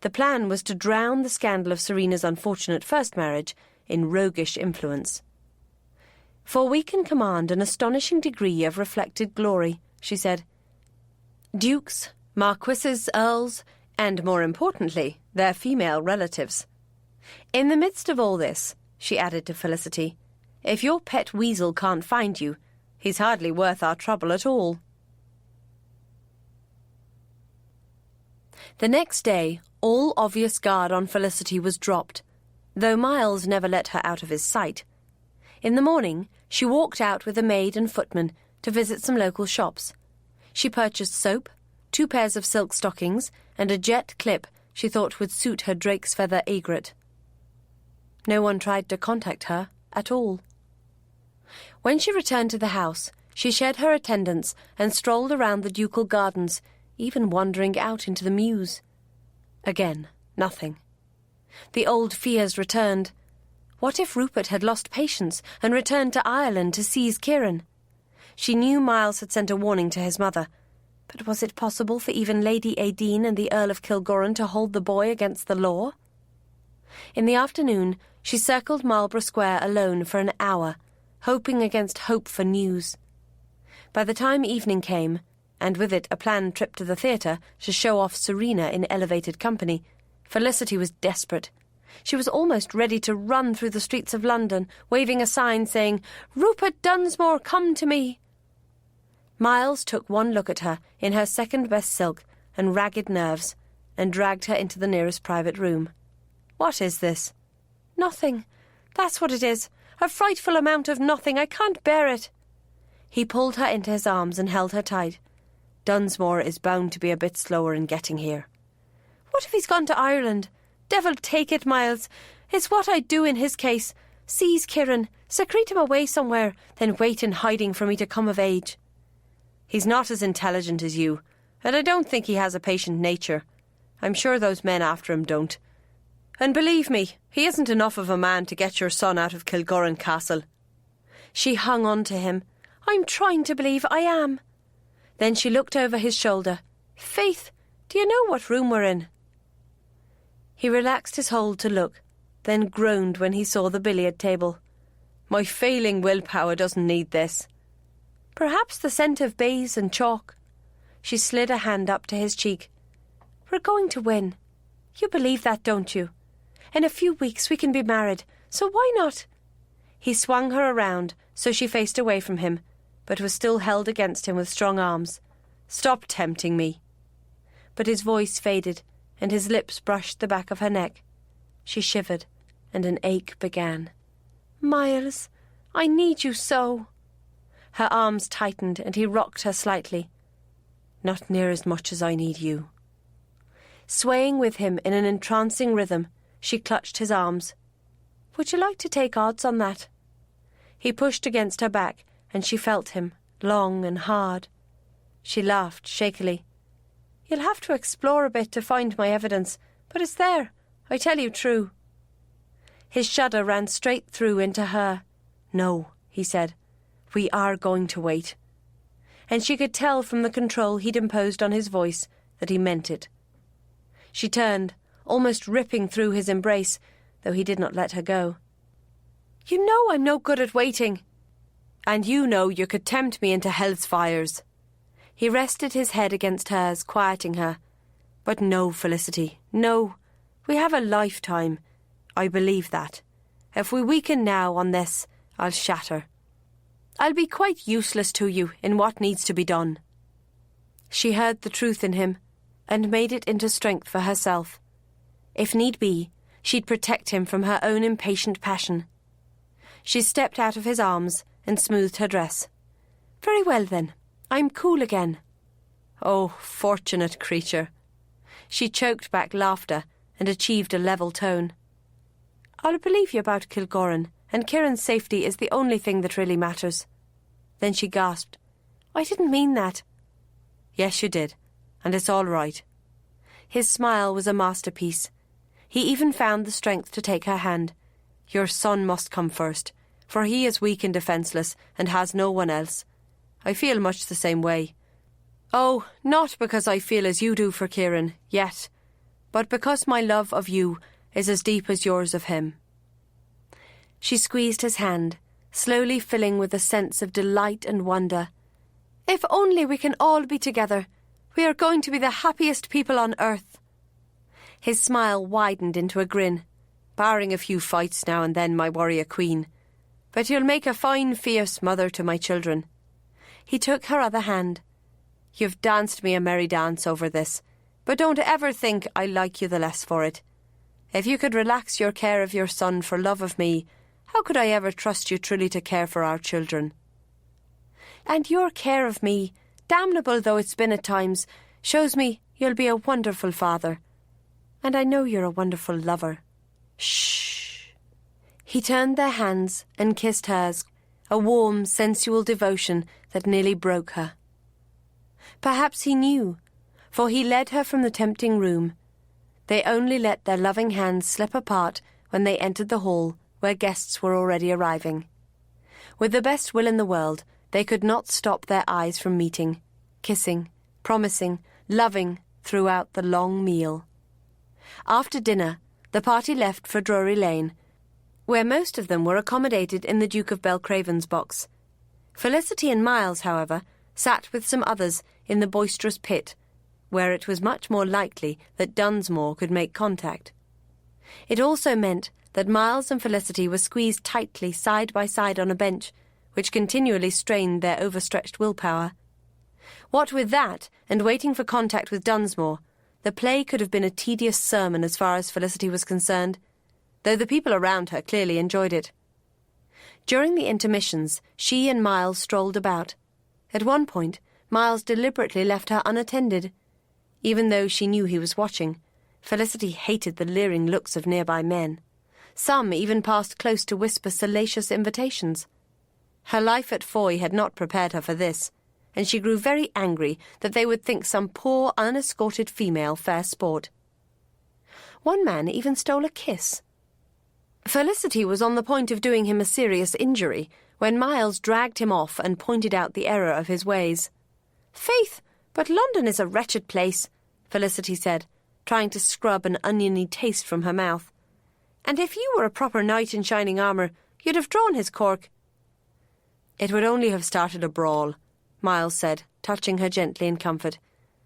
Speaker 4: The plan was to drown the scandal of Serena's unfortunate first marriage in roguish influence. "For we can command an astonishing degree of reflected glory," she said. "Dukes, marquises, earls, and, more importantly, their female relatives. In the midst of all this," she added to Felicity, "if your pet weasel can't find you, he's hardly worth our trouble at all." The next day, all obvious guard on Felicity was dropped, though Miles never let her out of his sight. In the morning, she walked out with a maid and footman to visit some local shops. She purchased soap, 2 pairs of silk stockings, and a jet clip she thought would suit her drake's feather aigrette. No one tried to contact her at all. When she returned to the house, she shed her attendants and strolled around the ducal gardens, even wandering out into the mews. Again, nothing. The old fears returned. What if Rupert had lost patience and returned to Ireland to seize Kieran? She knew Miles had sent a warning to his mother, but was it possible for even Lady Aideen and the Earl of Kilgorran to hold the boy against the law? In the afternoon, she circled Marlborough Square alone for an hour, hoping against hope for news. By the time evening came, and with it a planned trip to the theatre to show off Serena in elevated company, Felicity was desperate. She was almost ready to run through the streets of London, waving a sign saying, "Rupert Dunsmore, come to me!" Miles took one look at her in her second-best silk and ragged nerves and dragged her into the nearest private room. "What is this?" "Nothing. That's what it is. A frightful amount of nothing. I can't bear it." He pulled her into his arms and held her tight. "Dunsmore is bound to be a bit slower in getting here." "What if he's gone to Ireland? Devil take it, Miles. It's what I'd do in his case. Seize Kieran, secrete him away somewhere, then wait in hiding for me to come of age." "He's not as intelligent as you, and I don't think he has a patient nature. I'm sure those men after him don't. And believe me, he isn't enough of a man to get your son out of Kilgorran Castle." She hung on to him. "I'm trying to believe I am." Then she looked over his shoulder. "Faith, do you know what room we're in?" He relaxed his hold to look, then groaned when he saw the billiard table. "My failing willpower doesn't need this." Perhaps the scent of baize and chalk. She slid a hand up to his cheek. We're going to win. You believe that, don't you? In a few weeks we can be married, so why not? He swung her around so she faced away from him, but was still held against him with strong arms. Stop tempting me. But his voice faded, and his lips brushed the back of her neck. She shivered, and an ache began. Miles, I need you so. Her arms tightened, and he rocked her slightly. Not near as much as I need you. Swaying with him in an entrancing rhythm, she clutched his arms. Would you like to take odds on that? He pushed against her back, and she felt him, long and hard. She laughed shakily. You'll have to explore a bit to find my evidence, but it's there, I tell you true. His shudder ran straight through into her. No, he said, we are going to wait. And she could tell from the control he'd imposed on his voice that he meant it. She turned, almost ripping through his embrace, though he did not let her go. You know I'm no good at waiting. And you know you could tempt me into hell's fires. He rested his head against hers, quieting her. But no, Felicity, no. We have a lifetime. I believe that. If we weaken now on this, I'll shatter. I'll be quite useless to you in what needs to be done. She heard the truth in him, and made it into strength for herself. If need be, she'd protect him from her own impatient passion. She stepped out of his arms and smoothed her dress. Very well, then. I'm cool again. Oh, fortunate creature. She choked back laughter and achieved a level tone. I'll believe you about Kilgoran, and Kieran's safety is the only thing that really matters. Then she gasped. I didn't mean that. Yes, you did, and it's all right. His smile was a masterpiece. He even found the strength to take her hand. Your son must come first, for he is weak and defenceless and has no one else. I feel much the same way. Oh, not because I feel as you do for Kieran, yet, but because my love of you is as deep as yours of him. She squeezed his hand, slowly filling with a sense of delight and wonder. If only we can all be together, we are going to be the happiest people on earth. His smile widened into a grin. Barring a few fights now and then, my warrior queen. But you'll make a fine, fierce mother to my children. He took her other hand. You've danced me a merry dance over this, but don't ever think I like you the less for it. If you could relax your care of your son for love of me, how could I ever trust you truly to care for our children? And your care of me, damnable though it's been at times, shows me you'll be a wonderful father. And I know you're a wonderful lover. Shh. He turned their hands and kissed hers, a warm, sensual devotion that nearly broke her. Perhaps he knew, for he led her from the tempting room. They only let their loving hands slip apart when they entered the hall, where guests were already arriving. With the best will in the world, they could not stop their eyes from meeting, kissing, promising, loving throughout the long meal. After dinner, the party left for Drury Lane, where most of them were accommodated in the Duke of Belcraven's box. Felicity and Miles, however, sat with some others in the boisterous pit, where it was much more likely that Dunsmore could make contact. It also meant that Miles and Felicity were squeezed tightly side by side on a bench, which continually strained their overstretched willpower. What with that, and waiting for contact with Dunsmore, the play could have been a tedious sermon as far as Felicity was concerned, though the people around her clearly enjoyed it. During the intermissions, she and Miles strolled about. At one point, Miles deliberately left her unattended. Even though she knew he was watching, Felicity hated the leering looks of nearby men. Some even passed close to whisper salacious invitations. Her life at Foy had not prepared her for this, and she grew very angry that they would think some poor, unescorted female fair sport. One man even stole a kiss. Felicity was on the point of doing him a serious injury when Miles dragged him off and pointed out the error of his ways. "Faith, but London is a wretched place," Felicity said, trying to scrub an oniony taste from her mouth. "And if you were a proper knight in shining armour, you'd have drawn his cork." "It would only have started a brawl," Miles said, touching her gently in comfort.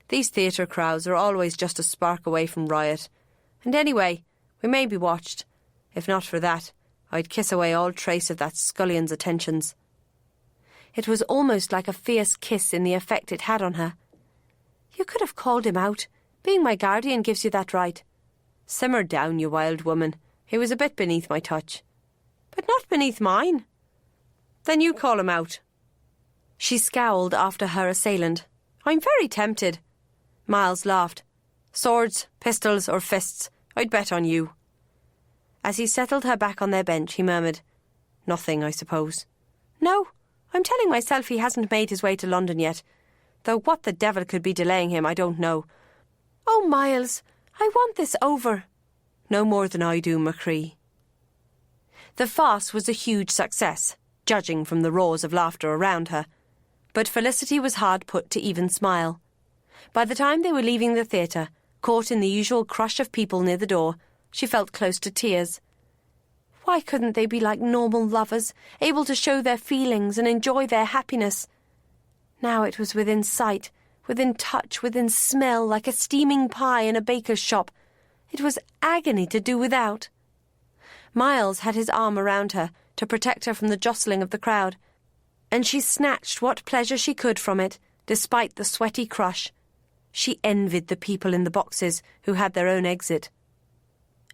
Speaker 4: "These theatre crowds are always just a spark away from riot. And anyway, we may be watched. If not for that, I'd kiss away all trace of that scullion's attentions."
Speaker 3: It was almost like a fierce kiss in the effect it had on her. "You could have called him out. Being my guardian gives you that right."
Speaker 4: "Simmer down, you wild woman. He was a bit beneath my touch." "But not beneath mine." "Then you call him out."
Speaker 3: She scowled after her assailant.
Speaker 4: "I'm very tempted." Miles laughed. "Swords, pistols, or fists, I'd bet on you." As he settled her back on their bench, he murmured, "Nothing, I suppose." "No, I'm telling myself he hasn't made his way to London yet. Though what the devil could be delaying him, I don't know."
Speaker 3: "Oh, Miles, I want this over."
Speaker 4: "No more than I do, Machree."
Speaker 2: The farce was a huge success, judging from the roars of laughter around her. But Felicity was hard put to even smile. By the time they were leaving the theatre, caught in the usual crush of people near the door, she felt close to tears.
Speaker 3: Why couldn't they be like normal lovers, able to show their feelings and enjoy their happiness? Now it was within sight, within touch, within smell, like a steaming pie in a baker's shop. It was agony to do without. Miles had his arm around her to protect her from the jostling of the crowd, and she snatched what pleasure she could from it, despite the sweaty crush. She envied the people in the boxes who had their own exit.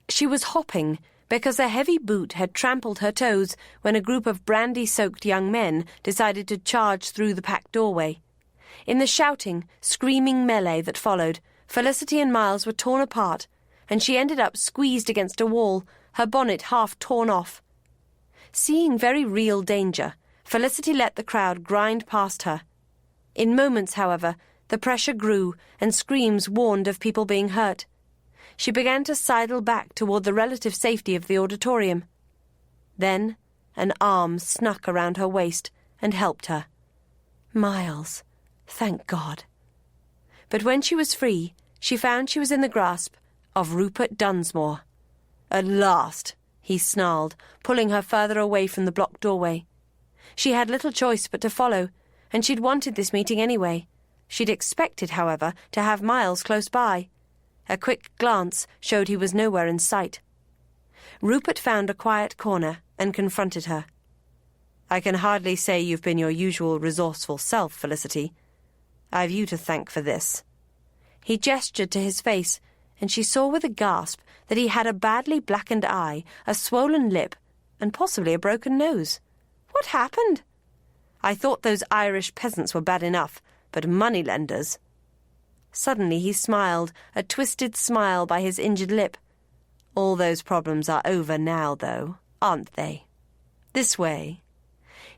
Speaker 3: She was hopping because a heavy boot had trampled her toes when a group of brandy-soaked young men decided to charge through the packed doorway. In the shouting, screaming melee that followed, Felicity and Miles were torn apart, and she ended up squeezed against a wall, her bonnet half torn off. Seeing very real danger, Felicity let the crowd grind past her. In moments, however, the pressure grew and screams warned of people being hurt. She began to sidle back toward the relative safety of the auditorium. Then an arm snuck around her waist and helped her. Miles, thank God. But when she was free, she found she was in the grasp of Rupert Dunsmore. "At last," he snarled, pulling her further away from the blocked doorway. She had little choice but to follow, and she'd wanted this meeting anyway. She'd expected, however, to have Miles close by. A quick glance showed he was nowhere in sight. Rupert found a quiet corner and confronted her. "I can hardly say you've been your usual resourceful self, Felicity. I've you to thank for this." He gestured to his face, and she saw with a gasp that he had a badly blackened eye, a swollen lip, and possibly a broken nose. "What happened?" "I thought those Irish peasants were bad enough, but moneylenders—" Suddenly he smiled, a twisted smile by his injured lip. "All those problems are over now, though, aren't they? This way."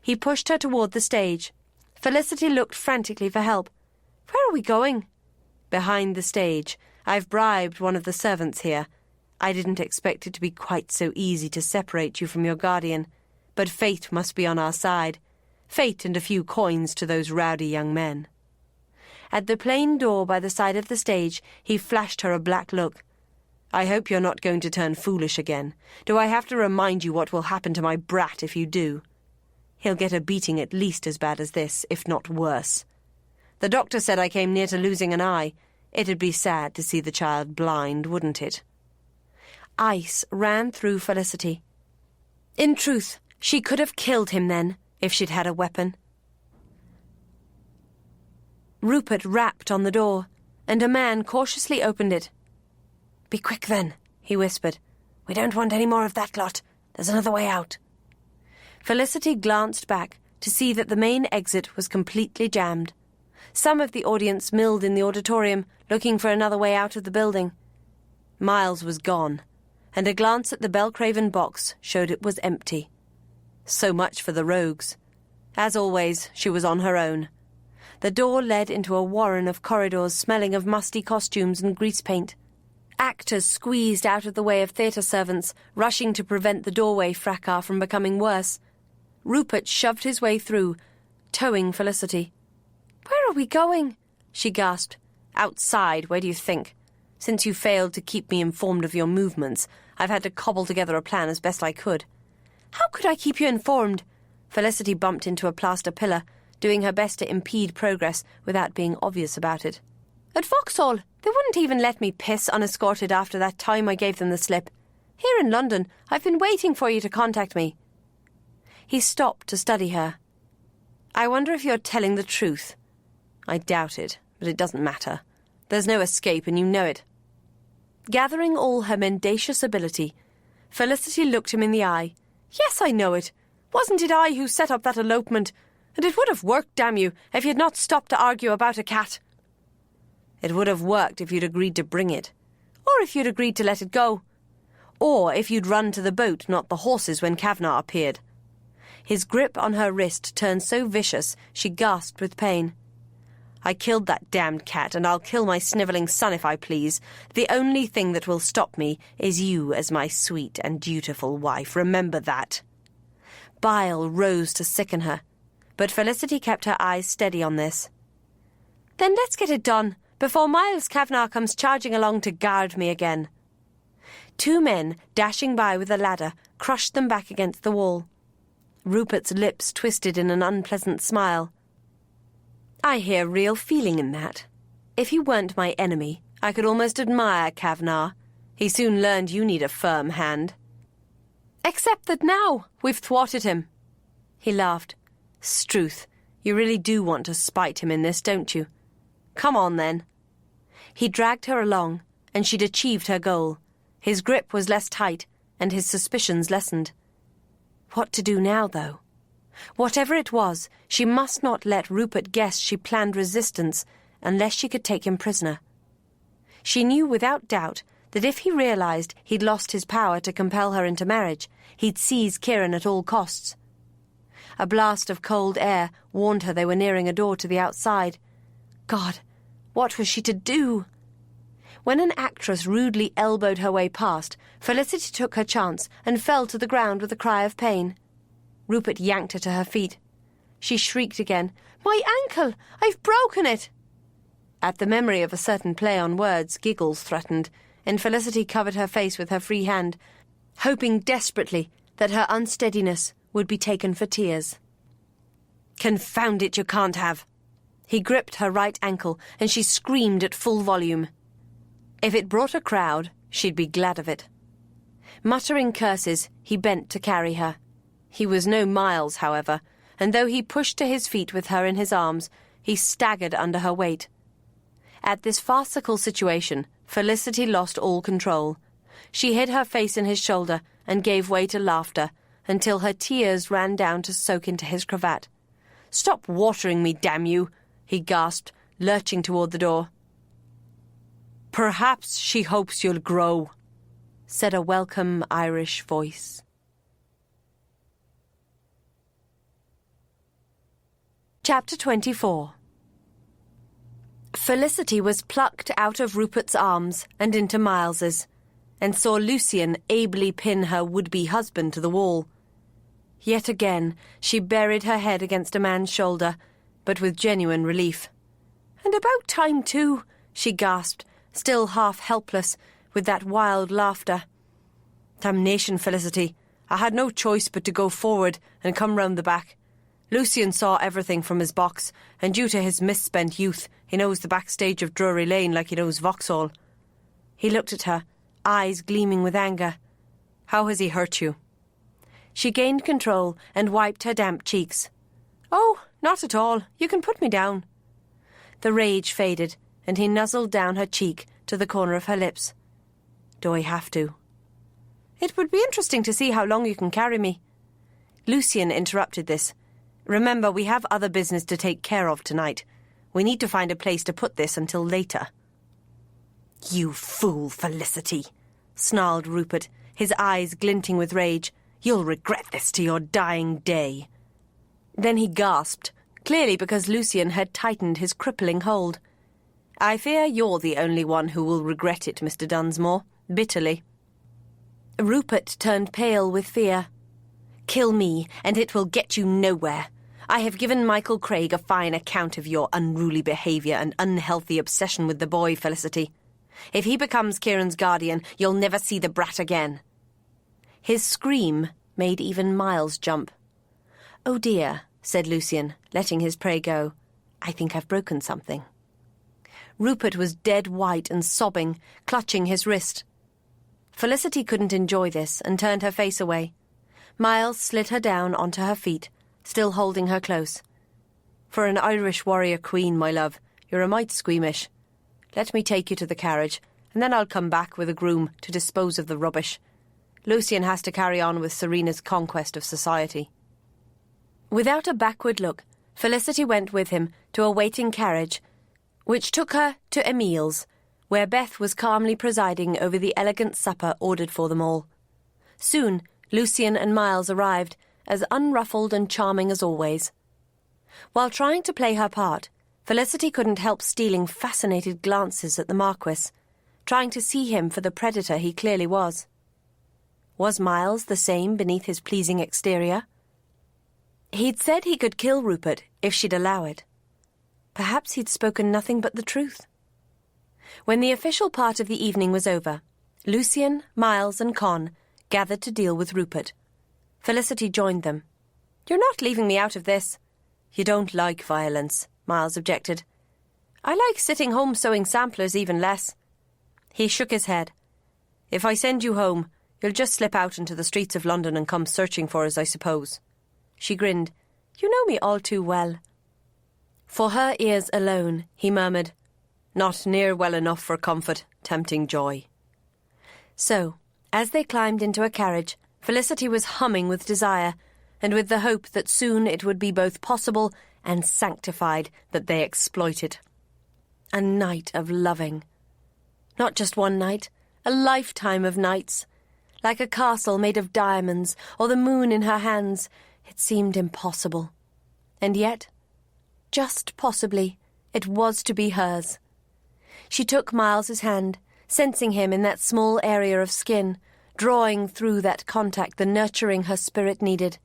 Speaker 3: He pushed her toward the stage. Felicity looked frantically for help. "Where are we going?" "Behind the stage. I've bribed one of the servants here. I didn't expect it to be quite so easy to separate you from your guardian, but fate must be on our side. Fate and a few coins to those rowdy young men." At the plain door by the side of the stage, he flashed her a black look. "I hope you're not going to turn foolish again. Do I have to remind you what will happen to my brat if you do? He'll get a beating at least as bad as this, if not worse. The doctor said I came near to losing an eye. It'd be sad to see the child blind, wouldn't it?" Ice ran through Felicity. In truth, she could have killed him then, if she'd had a weapon. Rupert rapped on the door, and a man cautiously opened it. "Be quick, then," he whispered. "We don't want any more of that lot. There's another way out." Felicity glanced back to see that the main exit was completely jammed. Some of the audience milled in the auditorium, looking for another way out of the building. Miles was gone, and a glance at the Belcraven box showed it was empty. So much for the rogues. As always, she was on her own. The door led into a warren of corridors smelling of musty costumes and grease paint. Actors squeezed out of the way of theatre servants, rushing to prevent the doorway fracas from becoming worse. Rupert shoved his way through, towing Felicity. "Where are we going?" she gasped. "Outside, where do you think? Since you failed to keep me informed of your movements, I've had to cobble together a plan as best I could." "How could I keep you informed?" Felicity bumped into a plaster pillar.
Speaker 4: doing her best to impede progress without being obvious about it. At Vauxhall, they wouldn't even let me piss unescorted after that time I gave them the slip. Here in London, I've been waiting for you to contact me. He stopped to study her. I wonder if you're telling the truth. I doubt it, but it doesn't matter. There's no escape, and you know it. Gathering all her mendacious ability, Felicity looked him in the eye. Yes, I know it. Wasn't it I who set up that elopement? And it would have worked, damn you, if you'd not stopped to argue about a cat. It would have worked if you'd agreed to bring it. Or if you'd agreed to let it go. Or if you'd run to the boat, not the horses, when Kavanagh appeared. His grip on her wrist turned so vicious she gasped with pain. I killed that damned cat, and I'll kill my snivelling son if I please. The only thing that will stop me is you as my sweet and dutiful wife. Remember that. Bile rose to sicken her, but Felicity kept her eyes steady on this. Then let's get it done, before Miles Kavanagh comes charging along to guard me again. Two men, dashing by with a ladder, crushed them back against the wall. Rupert's lips twisted in an unpleasant smile. I hear real feeling in that. If he weren't my enemy, I could almost admire Kavanagh. He soon learned you need a firm hand. Except that now we've thwarted him. He laughed. Struth, you really do want to spite him in this, don't you? Come on, then. He dragged her along, and she'd achieved her goal. His grip was less tight, and his suspicions lessened. What to do now, though? Whatever it was, she must not let Rupert guess she planned resistance unless she could take him prisoner. She knew without doubt that if he realized he'd lost his power to compel her into marriage, he'd seize Kieran at all costs. A blast of cold air warned her they were nearing a door to the outside. God, what was she to do? When an actress rudely elbowed her way past, Felicity took her chance and fell to the ground with a cry of pain. Rupert yanked her to her feet. She shrieked again. My ankle! I've broken it! At the memory of a certain play on words, giggles threatened, and Felicity covered her face with her free hand, hoping desperately that her unsteadiness would be taken for tears. Confound it, you can't have! He gripped her right ankle, and she screamed at full volume. If it brought a crowd, she'd be glad of it. Muttering curses, he bent to carry her. He was no Miles, however, and though he pushed to his feet with her in his arms, he staggered under her weight. At this farcical situation, Felicity lost all control. She hid her face in his shoulder and gave way to laughter, until her tears ran down to soak into his cravat. "Stop watering me, damn you!" he gasped, lurching toward the door. "Perhaps she hopes you'll grow," said a welcome Irish voice. Chapter 24. Felicity was plucked out of Rupert's arms and into Miles's, and saw Lucian ably pin her would-be husband to the wall. Yet again she buried her head against a man's shoulder, but with genuine relief. "And about time, too," she gasped, still half helpless, with that wild laughter. "Damnation, Felicity. I had no choice but to go forward and come round the back. Lucian saw everything from his box, and due to his misspent youth, he knows the backstage of Drury Lane like he knows Vauxhall." He looked at her, eyes gleaming with anger. "How has he hurt you?" She gained control and wiped her damp cheeks. "Oh, not at all. You can put me down." The rage faded, and he nuzzled down her cheek to the corner of her lips. "Do I have to?" "It would be interesting to see how long you can carry me." Lucian interrupted this. "Remember, we have other business to take care of tonight. We need to find a place to put this until later." "You fool, Felicity," snarled Rupert, his eyes glinting with rage. "You'll regret this to your dying day." Then he gasped, clearly because Lucian had tightened his crippling hold. "I fear you're the only one who will regret it, Mr. Dunsmore," bitterly. Rupert turned pale with fear. "Kill me, and it will get you nowhere. I have given Michael Craig a fine account of your unruly behaviour and unhealthy obsession with the boy, Felicity. If he becomes Kieran's guardian, you'll never see the brat again." His scream made even Miles jump. "Oh dear," said Lucian, letting his prey go. "I think I've broken something." Rupert was dead white and sobbing, clutching his wrist. Felicity couldn't enjoy this and turned her face away. Miles slid her down onto her feet, still holding her close. "For an Irish warrior queen, my love, you're a mite squeamish. Let me take you to the carriage, and then I'll come back with a groom to dispose of the rubbish. Lucian has to carry on with Serena's conquest of society." Without a backward look, Felicity went with him to a waiting carriage, which took her to Emile's, where Beth was calmly presiding over the elegant supper ordered for them all. Soon, Lucian and Miles arrived, as unruffled and charming as always. While trying to play her part, Felicity couldn't help stealing fascinated glances at the Marquis, trying to see him for the predator he clearly was. Was Miles the same beneath his pleasing exterior? He'd said he could kill Rupert if she'd allow it. Perhaps he'd spoken nothing but the truth. When the official part of the evening was over, Lucian, Miles and Con gathered to deal with Rupert. Felicity joined them. "You're not leaving me out of this." "You don't like violence," Miles objected. "I like sitting home sewing samplers even less." He shook his head. "If I send you home, you'll just slip out into the streets of London and come searching for us, I suppose." She grinned. "You know me all too well." "For her ears alone," he murmured. "Not near well enough for comfort, tempting joy." So, as they climbed into a carriage, Felicity was humming with desire, and with the hope that soon it would be both possible and sanctified that they exploited. A night of loving. Not just one night, a lifetime of nights. Like a castle made of diamonds, or the moon in her hands, it seemed impossible. And yet, just possibly, it was to be hers. She took Miles's hand, sensing him in that small area of skin, drawing through that contact the nurturing her spirit needed.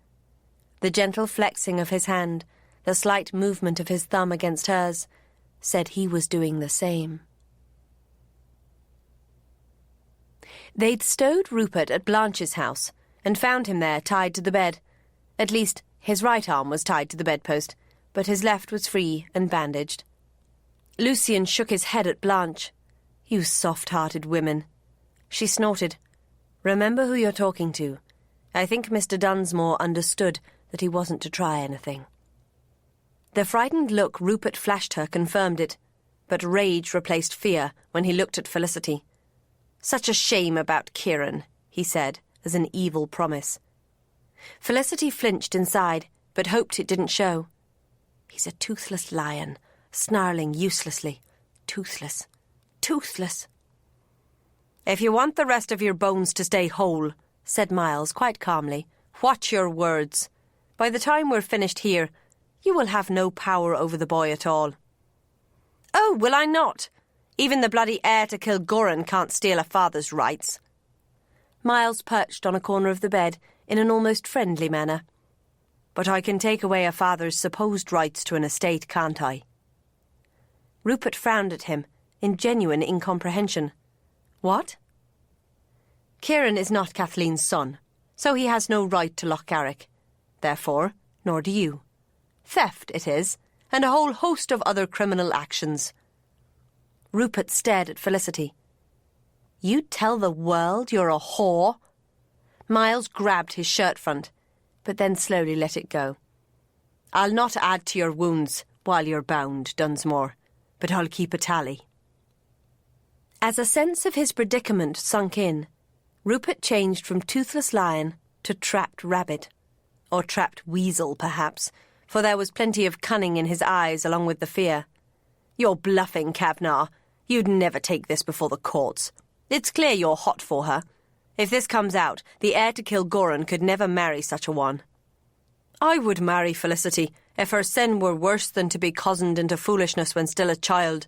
Speaker 4: The gentle flexing of his hand, the slight movement of his thumb against hers, said he was doing the same. They'd stowed Rupert at Blanche's house and found him there tied to the bed. At least, his right arm was tied to the bedpost, but his left was free and bandaged. Lucian shook his head at Blanche. "You soft-hearted women." She snorted. "Remember who you're talking to. I think Mr. Dunsmore understood that he wasn't to try anything." The frightened look Rupert flashed her confirmed it, but rage replaced fear when he looked at Felicity. "Such a shame about Kieran," he said, as an evil promise. Felicity flinched inside, but hoped it didn't show. "He's a toothless lion, snarling uselessly. Toothless. Toothless." "If you want the rest of your bones to stay whole," said Miles quite calmly, "watch your words. By the time we're finished here, you will have no power over the boy at all." "Oh, will I not? Even the bloody heir to Kilgoran can't steal a father's rights." Miles perched on a corner of the bed in an almost friendly manner. "But I can take away a father's supposed rights to an estate, can't I?" Rupert frowned at him, in genuine incomprehension. "What?" "Kieran is not Kathleen's son, so he has no right to Lochgarrick. Therefore, nor do you. Theft it is, and a whole host of other criminal actions." Rupert stared at Felicity. "You tell the world you're a whore?" Miles grabbed his shirt front, but then slowly let it go. "I'll not add to your wounds while you're bound, Dunsmore, but I'll keep a tally." As a sense of his predicament sunk in, Rupert changed from toothless lion to trapped rabbit. Or trapped weasel, perhaps, for there was plenty of cunning in his eyes along with the fear. "You're bluffing, Kavanagh. You'd never take this before the courts. It's clear you're hot for her. If this comes out, the heir to Kilgoran could never marry such a one." "I would marry Felicity if her sin were worse than to be cozened into foolishness when still a child."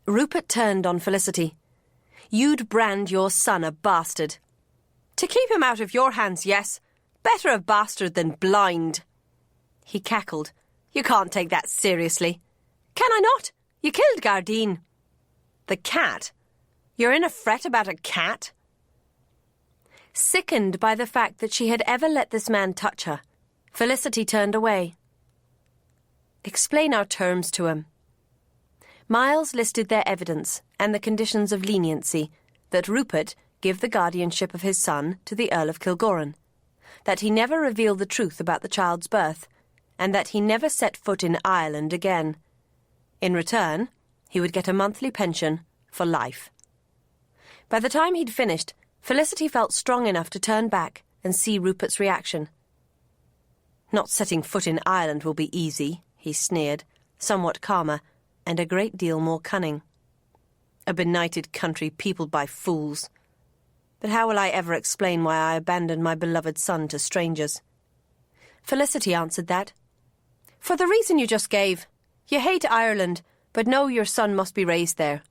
Speaker 4: Rupert turned on Felicity. "You'd brand your son a bastard." "To keep him out of your hands, yes. Better a bastard than blind." He cackled. "You can't take that seriously." "Can I not? You killed Gardine." "The cat? You're in a fret about a cat?" Sickened by the fact that she had ever let this man touch her, Felicity turned away, Explain our terms to him."
Speaker 2: Miles listed their evidence and the conditions of leniency, that Rupert give the guardianship of his son to the Earl of Kilgorran, that he never reveal the truth about the child's birth, and that he never set foot in Ireland again. In return, he would get a monthly pension for life. By the time he'd finished, Felicity felt strong enough to turn back and see Rupert's reaction. "Not setting foot in Ireland will be easy," he sneered, somewhat calmer and a great deal more cunning. "A benighted country peopled by fools. But how will I ever explain why I abandoned my beloved son to strangers?" Felicity answered that. "For the reason you just gave. You hate Ireland, but know your son must be raised there.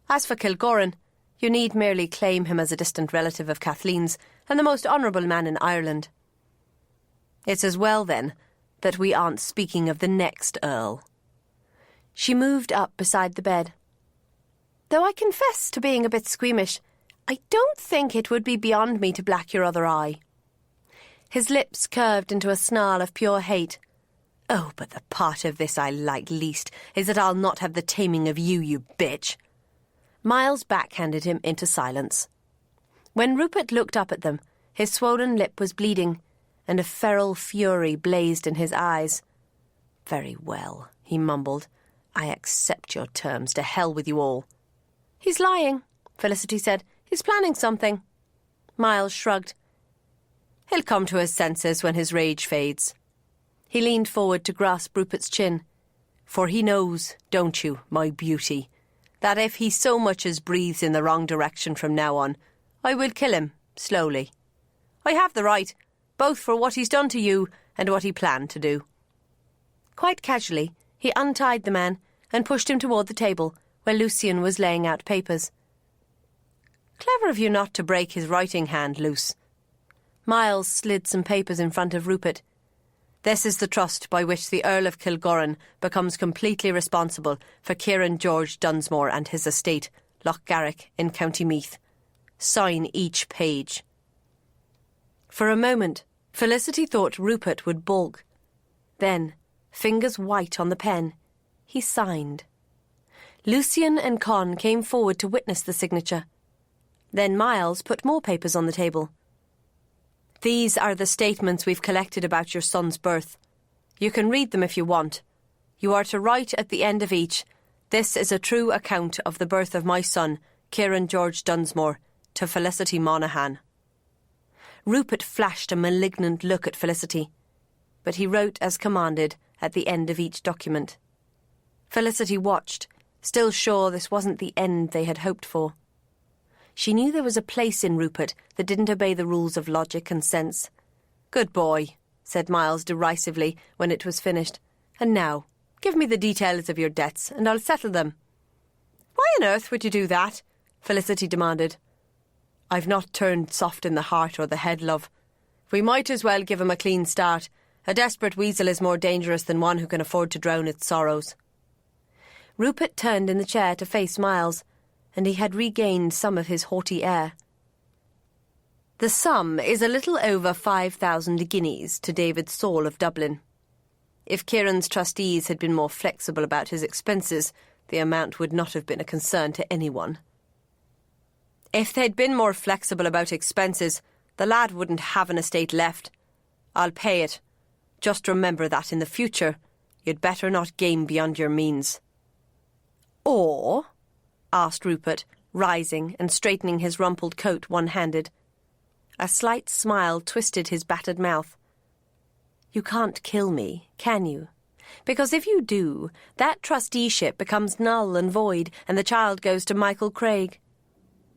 Speaker 2: As for Kilgorran, you need merely claim him as a distant relative of Kathleen's and the most honourable man in Ireland. It's as well, then, that we aren't speaking of the next Earl." She moved up beside the bed. "Though I confess to being a bit squeamish, I don't think it would be beyond me to black your other eye." His lips curved into a snarl of pure hate. "Oh, but the part of this I like least is that I'll not have the taming of you, you bitch." Miles backhanded him into silence. When Rupert looked up at them, his swollen lip was bleeding, and a feral fury blazed in his eyes. "Very well," he mumbled. "I accept your terms. To hell with you all." "He's lying," Felicity said. "He's planning something." Miles shrugged. "He'll come to his senses when his rage fades." He leaned forward to grasp Rupert's chin. "For he knows, don't you, my beauty, that if he so much as breathes in the wrong direction from now on, I will kill him, slowly. I have the right, both for what he's done to you and what he planned to do." Quite casually, he untied the man and pushed him toward the table, where Lucian was laying out papers. "Clever of you not to break his writing hand, Luce." Miles slid some papers in front of Rupert. "This is the trust by which the Earl of Kilgorran becomes completely responsible for Kieran George Dunsmore and his estate, Lochgarrick, in County Meath. Sign each page." For a moment, Felicity thought Rupert would balk. Then, fingers white on the pen, he signed. Lucian and Con came forward to witness the signature. Then Miles put more papers on the table. "These are the statements we've collected about your son's birth. You can read them if you want. You are to write at the end of each, 'This is a true account of the birth of my son, Kieran George Dunsmore, to Felicity Monaghan.'" Rupert flashed a malignant look at Felicity, but he wrote as commanded at the end of each document. Felicity watched, still sure this wasn't the end they had hoped for. She knew there was a place in Rupert that didn't obey the rules of logic and sense. "Good boy," said Miles derisively when it was finished. "And now, give me the details of your debts, and I'll settle them." "Why on earth would you do that?" Felicity demanded. "I've not turned soft in the heart or the head, love. We might as well give him a clean start. A desperate weasel is more dangerous than one who can afford to drown its sorrows." Rupert turned in the chair to face Miles, and he had regained some of his haughty air. "The sum is a little over 5,000 guineas to David Saul of Dublin. If Kieran's trustees had been more flexible about his expenses, the amount would not have been a concern to anyone." "If they'd been more flexible about expenses, the lad wouldn't have an estate left. I'll pay it. Just remember that in the future, you'd better not game beyond your means." "Or?" asked Rupert, rising and straightening his rumpled coat one-handed. A slight smile twisted his battered mouth. "You can't kill me, can you? Because if you do, that trusteeship becomes null and void, and the child goes to Michael Craig."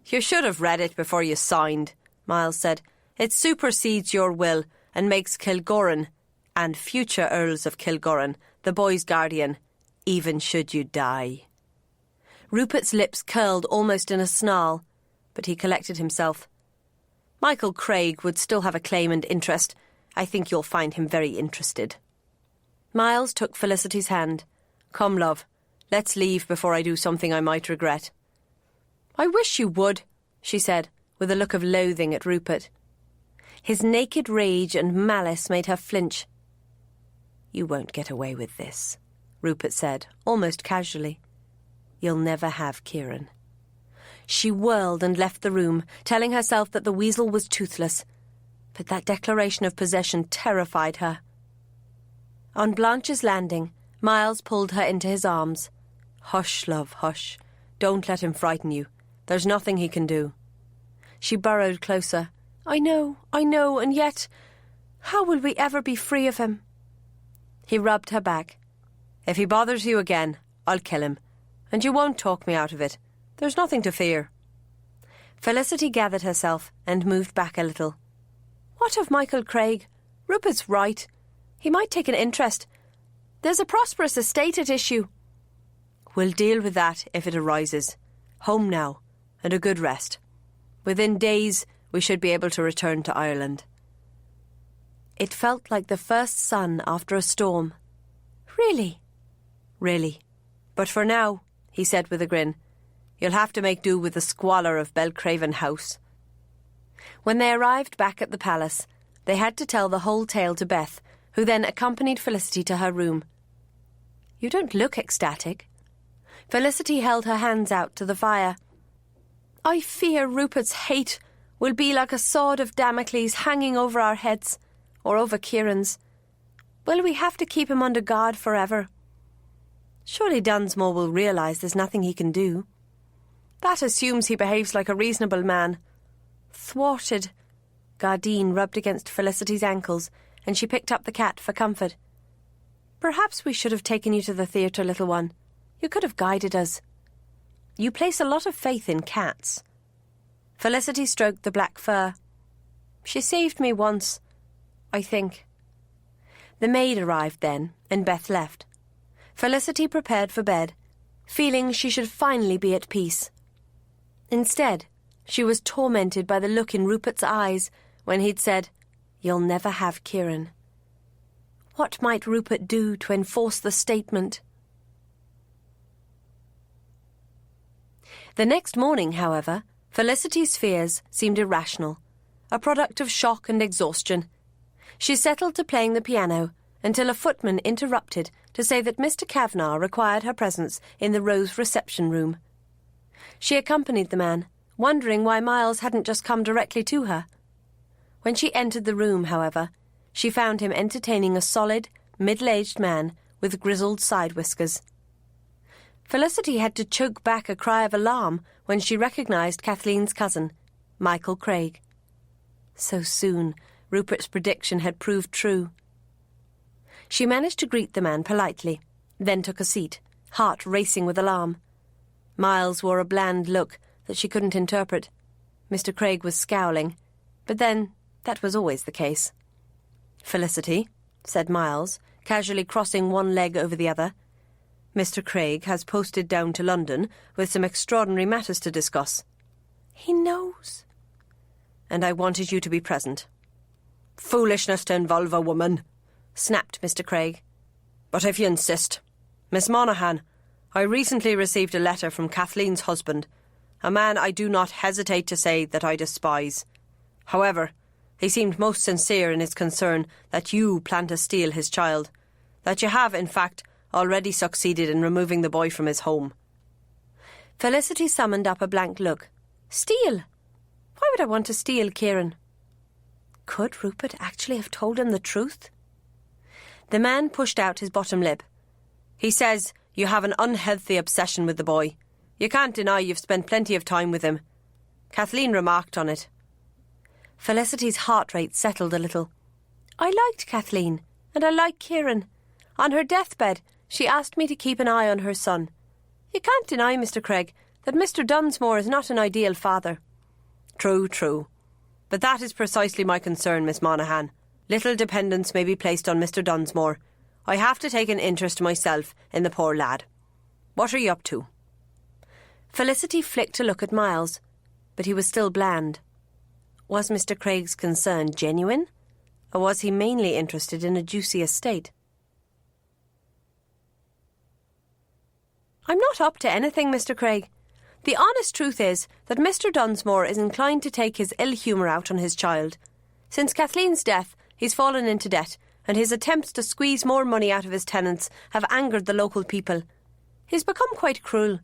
Speaker 2: "You should have read it before you signed," Miles said. "It supersedes your will and makes Kilgorran, and future Earls of Kilgorran, the boy's guardian, even should you die." Rupert's lips curled almost in a snarl, but he collected himself. "Michael Craig would still have a claim and interest. I think you'll find him very interested." Miles took Felicity's hand. "Come, love, let's leave before I do something I might regret." "I wish you would," she said, with a look of loathing at Rupert. His naked rage and malice made her flinch. "You won't get away with this,"
Speaker 4: Rupert said, almost casually. "You'll never have Kieran." She whirled and left the room, telling herself that the weasel was toothless. But that declaration of possession terrified her. On Blanche's landing, Miles pulled her into his arms. "Hush, love, hush. Don't let him frighten you. There's nothing he can do." She burrowed closer. I know, and yet, how will we ever be free of him?" He rubbed her back. "If he bothers you again, I'll kill him. And you won't talk me out of it. There's nothing to fear." Felicity gathered herself and moved back a little. "What of Michael Craig? Rupert's right. He might take an interest. There's a prosperous estate at issue." "We'll deal with that if it arises. Home now, and a good rest. Within days, we should be able to return to Ireland." It felt like the first sun after a storm. "Really?" "Really. But for now," he said with a grin, "you'll have to make do with the squalor of Belcraven House." When they arrived back at the palace, they had to tell the whole tale to Beth, who then accompanied Felicity to her room. "You don't look ecstatic." Felicity held her hands out to the fire. "I fear Rupert's hate will be like a sword of Damocles hanging over our heads, or over Kieran's. Will we have to keep him under guard forever? Surely Dunsmore will realise there's nothing he can do. That assumes he behaves like a reasonable man." Thwarted. Gardine rubbed against Felicity's ankles, and she picked up the cat for comfort. "Perhaps we should have taken you to the theatre, little one. You could have guided us. You place a lot of faith in cats." Felicity stroked the black fur. "She saved me once, I think." The maid arrived then, and Beth left. Felicity prepared for bed, feeling she should finally be at peace. Instead, she was tormented by the look in Rupert's eyes when he'd said, "You'll never have Kieran." What might Rupert do to enforce the statement? The next morning, however, Felicity's fears seemed irrational, a product of shock and exhaustion. She settled to playing the piano until a footman interrupted to say that Mr. Kavanagh required her presence in the Rose reception room. She accompanied the man, wondering why Miles hadn't just come directly to her. When she entered the room, however, she found him entertaining a solid, middle-aged man with grizzled side whiskers. Felicity had to choke back a cry of alarm when she recognised Kathleen's cousin, Michael Craig. So soon, Rupert's prediction had proved true. She managed to greet the man politely, then took a seat, heart racing with alarm. Miles wore a bland look that she couldn't interpret. Mr. Craig was scowling, but then that was always the case. "Felicity," said Miles, casually crossing one leg over the other, "Mr. Craig has posted down to London with some extraordinary matters to discuss." "He knows." "And I wanted you to be present." "Foolishness to involve a woman," snapped Mr. Craig. "But if you insist. Miss Monaghan, I recently received a letter from Kathleen's husband, a man I do not hesitate to say that I despise. However, he seemed most sincere in his concern that you plan to steal his child, that you have, in fact, already succeeded in removing the boy from his home." Felicity summoned up a blank look. "Steal? Why would I want to steal Kieran?" Could Rupert actually have told him the truth? The man pushed out his bottom lip. "He says you have an unhealthy obsession with the boy. You can't deny you've spent plenty of time with him. Kathleen remarked on it." Felicity's heart rate settled a little. "I liked Kathleen, and I like Kieran. On her deathbed, she asked me to keep an eye on her son. You can't deny, Mr. Craig, that Mr. Dunsmore is not an ideal father." True. But that is precisely my concern, Miss Monaghan. Little dependence may be placed on Mr. Dunsmore. I have to take an interest myself in the poor lad. What are you up to?" Felicity flicked a look at Miles, but he was still bland. Was Mr. Craig's concern genuine, or was he mainly interested in a juicy estate? "I'm not up to anything, Mr. Craig. The honest truth is that Mr. Dunsmore is inclined to take his ill humour out on his child. Since Kathleen's death, he's fallen into debt, and his attempts to squeeze more money out of his tenants have angered the local people. He's become quite cruel.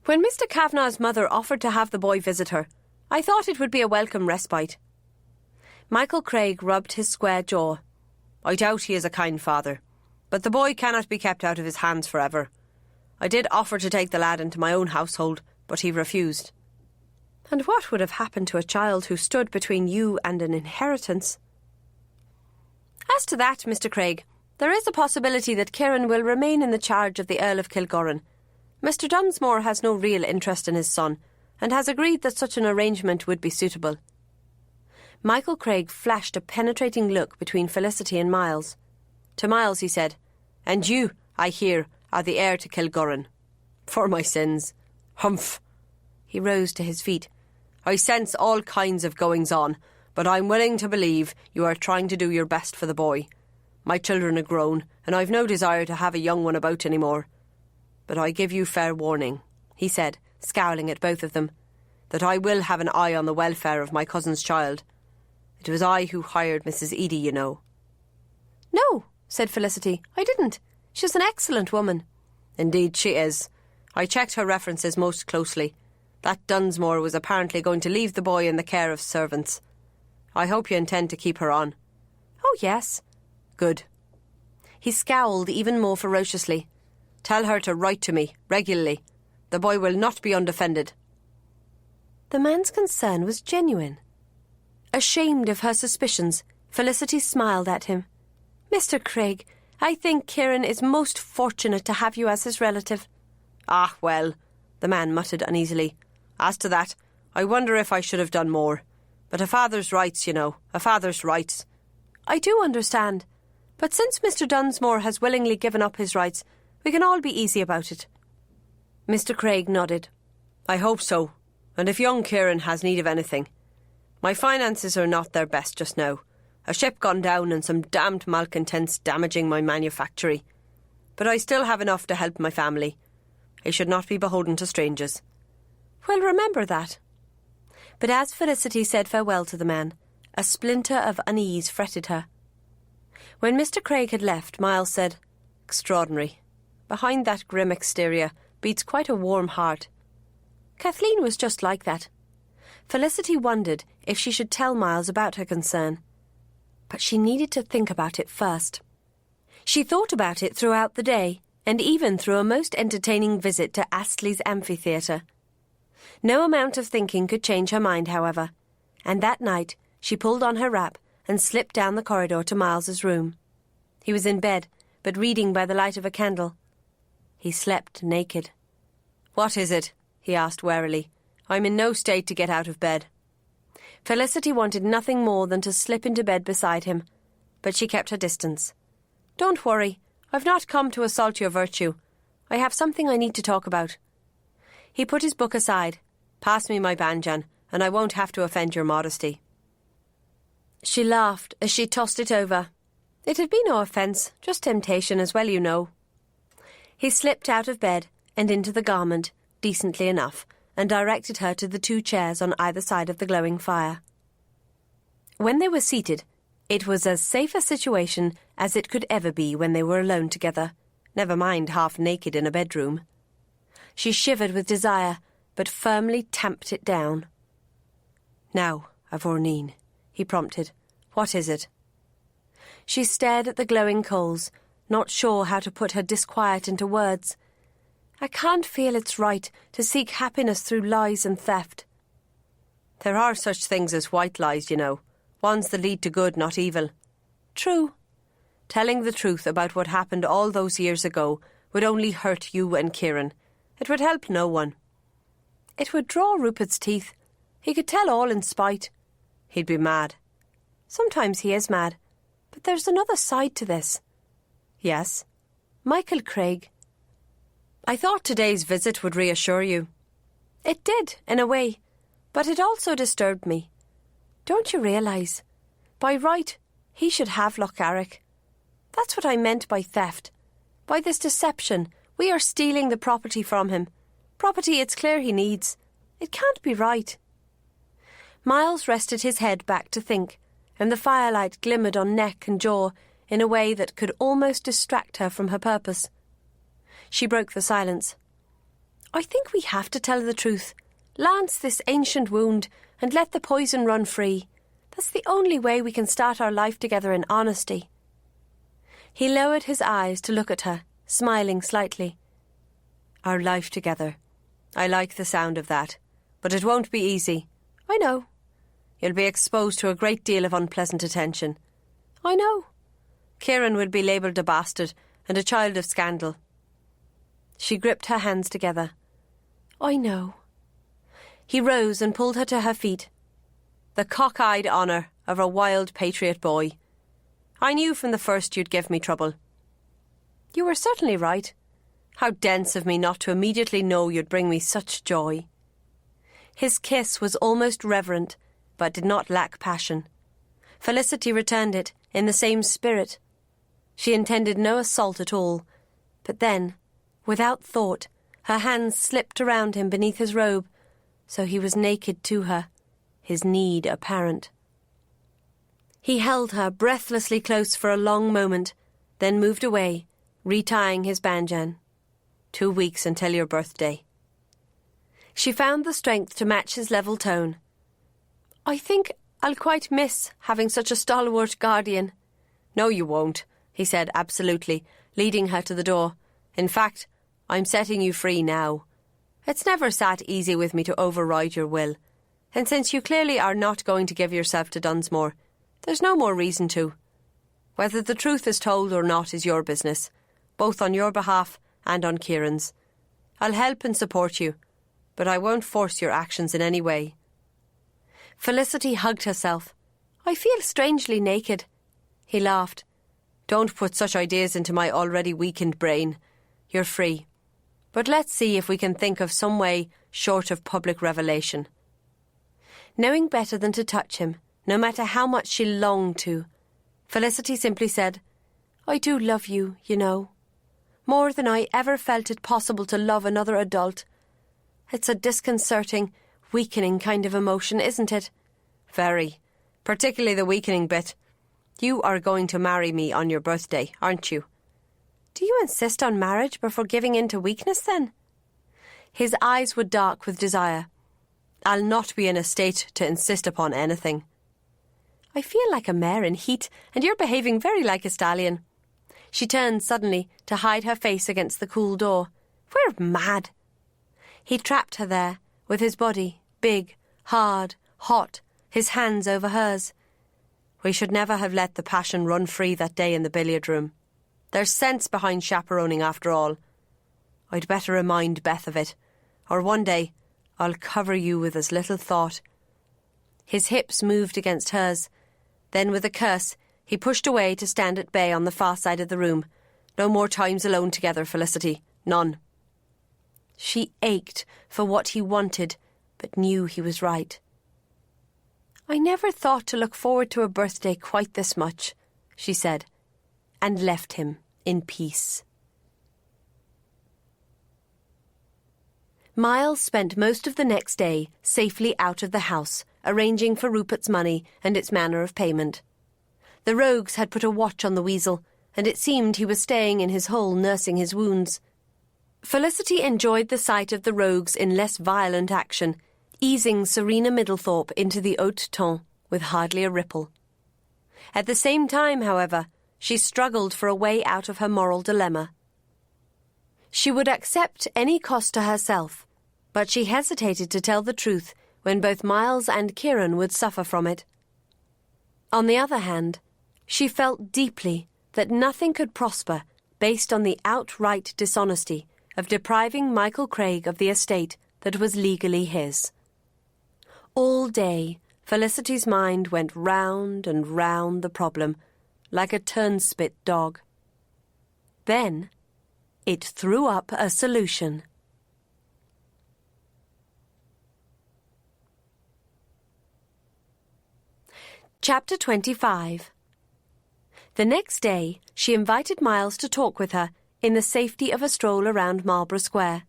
Speaker 4: When Mr. Kavanagh's mother offered to have the boy visit her, I thought it would be a welcome respite. Michael Craig rubbed his square jaw. I doubt he is a kind father, but the boy cannot be kept out of his hands forever. I did offer to take the lad into my own household, but he refused. And what would have happened to a child who stood between you and an inheritance? As to that, Mr. Craig, there is a possibility that Kieran will remain in the charge of the Earl of Kilgorran. Mr. Dunsmore has no real interest in his son, and has agreed that such an arrangement would be suitable. Michael Craig flashed a penetrating look between Felicity and Miles. To Miles he said, "And you, I hear, are the heir to Kilgorran. For my sins. Humph." He rose to his feet. "I sense all kinds of goings-on, but I'm willing to believe you are trying to do your best for the boy. My children are grown, and I've no desire to have a young one about any more. But I give you fair warning," he said, scowling at both of them, "that I will have an eye on the welfare of my cousin's child. It was I who hired Mrs. Eady, you know." "No," said Felicity, "I didn't. She's an excellent woman." "Indeed she is. I checked her references most closely. That Dunsmore was apparently going to leave the boy in the care of servants. I hope you intend to keep her on." "Oh, yes." "Good." He scowled even more ferociously. "Tell her to write to me, regularly. The boy will not be undefended." The man's concern was genuine. Ashamed of her suspicions, Felicity smiled at him. "Mr. Craig, I think Kieran is most fortunate to have you as his relative." "Ah, well," the man muttered uneasily. "As to that, I wonder if I should have done more. But a father's rights, you know, a father's rights." "I do understand. But since Mr. Dunsmore has willingly given up his rights, we can all be easy about it." Mr. Craig nodded. "I hope so. And if young Kieran has need of anything. My finances are not their best just now. A ship gone down and some damned malcontents damaging my manufactory. But I still have enough to help my family. I should not be beholden to strangers." "Well, remember that." But as Felicity said farewell to the man, a splinter of unease fretted her. When Mr. Craig had left, Miles said, "Extraordinary. Behind that grim exterior beats quite a warm heart." Kathleen was just like that. Felicity wondered if she should tell Miles about her concern. But she needed to think about it first. She thought about it throughout the day, and even through a most entertaining visit to Astley's amphitheatre. No amount of thinking could change her mind, however, and that night she pulled on her wrap and slipped down the corridor to Miles's room. He was in bed, but reading by the light of a candle. He slept naked. "What is it?" he asked warily. "I'm in no state to get out of bed." Felicity wanted nothing more than to slip into bed beside him, but she kept her distance. "Don't worry, I've not come to assault your virtue. I have something I need to talk about." He put his book aside. "Pass me my banjan, and I won't have to offend your modesty." She laughed as she tossed it over. It had been no offence, just temptation as well, you know. He slipped out of bed and into the garment, decently enough, and directed her to the 2 chairs on either side of the glowing fire. When they were seated, it was as safe a situation as it could ever be when they were alone together, never mind half naked in a bedroom. She shivered with desire, but firmly tamped it down. "Now, Avorneen," he prompted. "What is it?" She stared at the glowing coals, not sure how to put her disquiet into words. "I can't feel it's right to seek happiness through lies and theft." "There are such things as white lies, you know, ones that lead to good, not evil." "True." "Telling the truth about what happened all those years ago would only hurt you and Kieran. It would help no one." "It would draw Rupert's teeth. He could tell all in spite." "He'd be mad." "Sometimes he is mad. But there's another side to this." "Yes?" "Michael Craig." "I thought today's visit would reassure you." "It did, in a way, but it also disturbed me. Don't you realise? By right, he should have Loch Arroch. That's what I meant by theft. By this deception, we are stealing the property from him. Property it's clear he needs. It can't be right." Miles rested his head back to think, and the firelight glimmered on neck and jaw in a way that could almost distract her from her purpose. She broke the silence. "I think we have to tell the truth. Lance this ancient wound and let the poison run free. That's the only way we can start our life together in honesty." He lowered his eyes to look at her, smiling slightly. "Our life together. I like the sound of that. But it won't be easy. I know. You'll be exposed to a great deal of unpleasant attention. I know. Kieran will be labelled a bastard and a child of scandal." She gripped her hands together. "I know." He rose and pulled her to her feet. "The cockeyed honour of a wild patriot boy. I knew from the first you'd give me trouble." "You were certainly right. How dense of me not to immediately know you'd bring me such joy." His kiss was almost reverent, but did not lack passion. Felicity returned it in the same spirit. She intended no assault at all, but then, without thought, her hands slipped around him beneath his robe, so he was naked to her, his need apparent. He held her breathlessly close for a long moment, then moved away, retying his banjan. 2 weeks until your birthday. She found the strength to match his level tone. "I think I'll quite miss having such a stalwart guardian." "No, you won't," he said absolutely, leading her to the door. "In fact, I'm setting you free now. It's never sat easy with me to override your will, and since you clearly are not going to give yourself to Dunsmore, there's no more reason to. Whether the truth is told or not is your business, both on your behalf and on Kieran's. I'll help and support you, but I won't force your actions in any way." Felicity hugged herself. "I feel strangely naked." He laughed. "Don't put such ideas into my already weakened brain. You're free. But let's see if we can think of some way short of public revelation." Knowing better than to touch him, no matter how much she longed to, Felicity simply said, "I do love you, you know. More than I ever felt it possible to love another adult. It's a disconcerting, weakening kind of emotion, isn't it?" "Very. Particularly the weakening bit. You are going to marry me on your birthday, aren't you?" "Do you insist on marriage before giving in to weakness, then?" His eyes were dark with desire. "I'll not be in a state to insist upon anything." "I feel like a mare in heat, and you're behaving very like a stallion." She turned suddenly to hide her face against the cool door. "We're mad." He trapped her there, with his body, big, hard, hot, his hands over hers. "We should never have let the passion run free that day in the billiard room. There's sense behind chaperoning after all. I'd better remind Beth of it, or one day I'll cover you with as little thought." His hips moved against hers. Then with a curse, he pushed away to stand at bay on the far side of the room. "No more times alone together, Felicity. None." She ached for what he wanted, but knew he was right. "I never thought to look forward to a birthday quite this much," she said, and left him in peace. Miles spent most of the next day safely out of the house, arranging for Rupert's money and its manner of payment. The rogues had put a watch on the weasel, and it seemed he was staying in his hole nursing his wounds. Felicity enjoyed the sight of the rogues in less violent action, easing Serena Middlethorpe into the haute ton with hardly a ripple. At the same time, however, she struggled for a way out of her moral dilemma. She would accept any cost to herself, but she hesitated to tell the truth when both Miles and Kieran would suffer from it. On the other hand, she felt deeply that nothing could prosper based on the outright dishonesty of depriving Michael Craig of the estate that was legally his. All day, Felicity's mind went round and round the problem, like a turnspit dog. Then, it threw up a solution. Chapter 25. The next day, she invited Miles to talk with her in the safety of a stroll around Marlborough Square.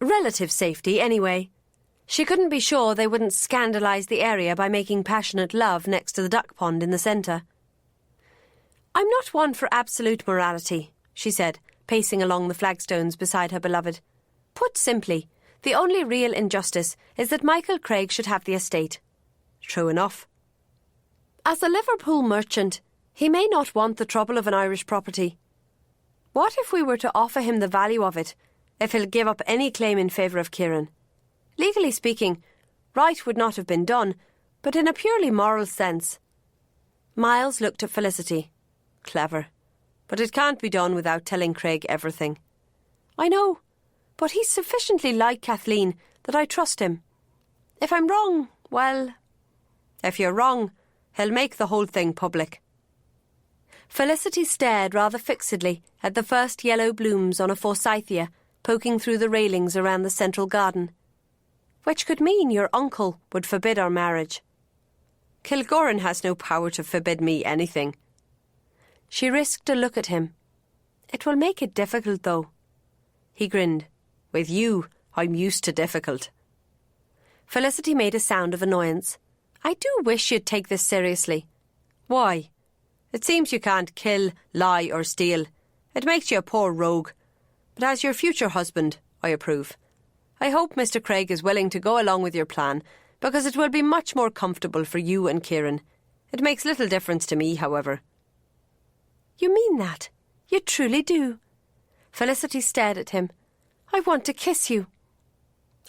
Speaker 4: Relative safety, anyway. She couldn't be sure they wouldn't scandalise the area by making passionate love next to the duck pond in the centre. I'm not one for absolute morality, she said, pacing along the flagstones beside her beloved. Put simply, the only real injustice is that Michael Craig should have the estate. True enough. As a Liverpool merchant, he may not want the trouble of an Irish property. What if we were to offer him the value of it, if he'll give up any claim in favour of Kieran? Legally speaking, right would not have been done, but in a purely moral sense. Miles looked at Felicity. Clever. But it can't be done without telling Craig everything. I know, but he's sufficiently like Kathleen that I trust him. If I'm wrong, well, if you're wrong, he'll make the whole thing public. Felicity stared rather fixedly at the first yellow blooms on a forsythia poking through the railings around the central garden. Which could mean your uncle would forbid our marriage. Kilgoran has no power to forbid me anything. She risked a look at him. It will make it difficult, though. He grinned. With you, I'm used to difficult. Felicity made a sound of annoyance. I do wish you'd take this seriously. Why? It seems you can't kill, lie or steal. It makes you a poor rogue. But as your future husband, I approve. I hope Mr. Craig is willing to go along with your plan, because it will be much more comfortable for you and Kieran. It makes little difference to me, however. You mean that? You truly do? Felicity stared at him. I want to kiss you.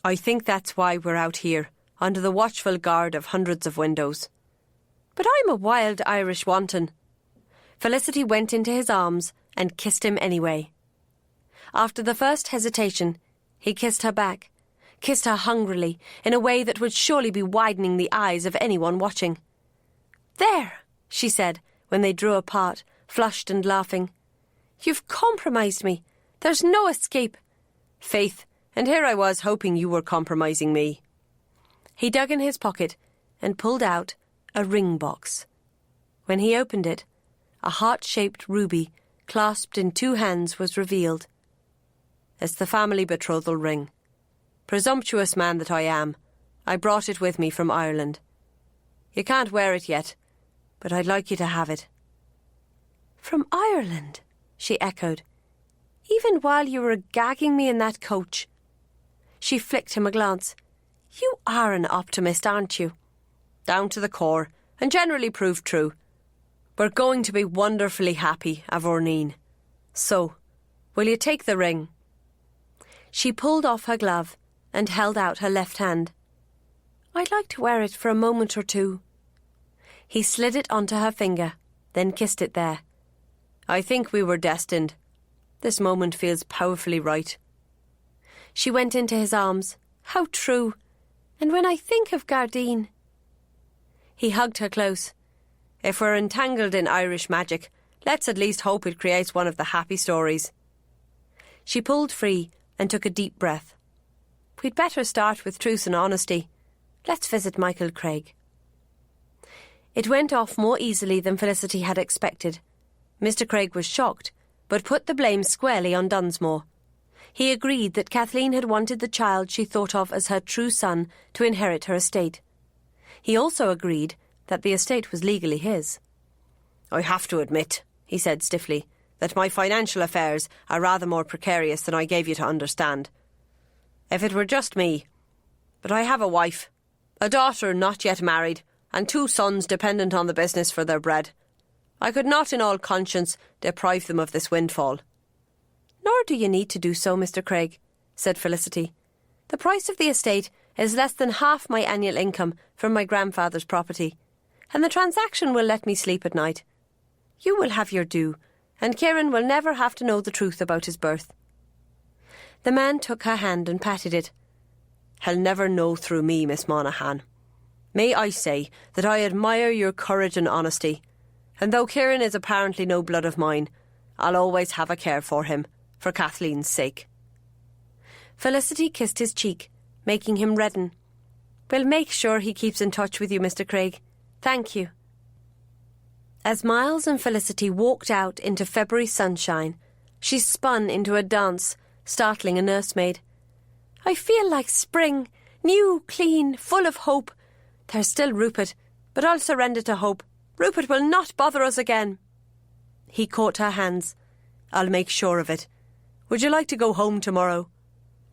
Speaker 4: I think that's why we're out here, under the watchful guard of hundreds of windows. But I'm a wild Irish wanton. Felicity went into his arms and kissed him anyway. After the first hesitation, he kissed her back, kissed her hungrily, in a way that would surely be widening the eyes of anyone watching. There, she said, when they drew apart, flushed and laughing. You've compromised me. There's no escape. Faith, and here I was hoping you were compromising me. He dug in his pocket and pulled out a ring box. When he opened it, a heart-shaped ruby clasped in 2 hands was revealed. It's the family betrothal ring. Presumptuous man that I am, I brought it with me from Ireland. You can't wear it yet, but I'd like you to have it. From Ireland, she echoed. Even while you were gagging me in that coach. She flicked him a glance. You are an optimist, aren't you? Down to the core, and generally proved true. We're going to be wonderfully happy, Avorneen. So, will you take the ring? She pulled off her glove and held out her left hand. I'd like to wear it for a moment or two. He slid it onto her finger, then kissed it there. I think we were destined. This moment feels powerfully right. She went into his arms. How true. And when I think of Gardine... He hugged her close. If we're entangled in Irish magic, let's at least hope it creates one of the happy stories. She pulled free and took a deep breath. We'd better start with truth and honesty. Let's visit Michael Craig. It went off more easily than Felicity had expected. Mr. Craig was shocked, but put the blame squarely on Dunsmore. He agreed that Kathleen had wanted the child she thought of as her true son to inherit her estate. He also agreed that the estate was legally his. I have to admit, he said stiffly, that my financial affairs are rather more precarious than I gave you to understand. If it were just me. But I have a wife, a daughter not yet married, and 2 sons dependent on the business for their bread. I could not in all conscience deprive them of this windfall. Nor do you need to do so, Mr. Craig, said Felicity. The price of the estate is less than half my annual income from my grandfather's property, and the transaction will let me sleep at night. You will have your due, and Kieran will never have to know the truth about his birth. The man took her hand and patted it. He'll never know through me, Miss Monaghan. May I say that I admire your courage and honesty, and though Kieran is apparently no blood of mine, I'll always have a care for him, for Kathleen's sake. Felicity kissed his cheek, making him redden. We'll make sure he keeps in touch with you, Mr. Craig. Thank you. As Miles and Felicity walked out into February sunshine, she spun into a dance, startling a nursemaid. I feel like spring, new, clean, full of hope. There's still Rupert, but I'll surrender to hope. Rupert will not bother us again. He caught her hands. "I'll make sure of it. Would you like to go home tomorrow?"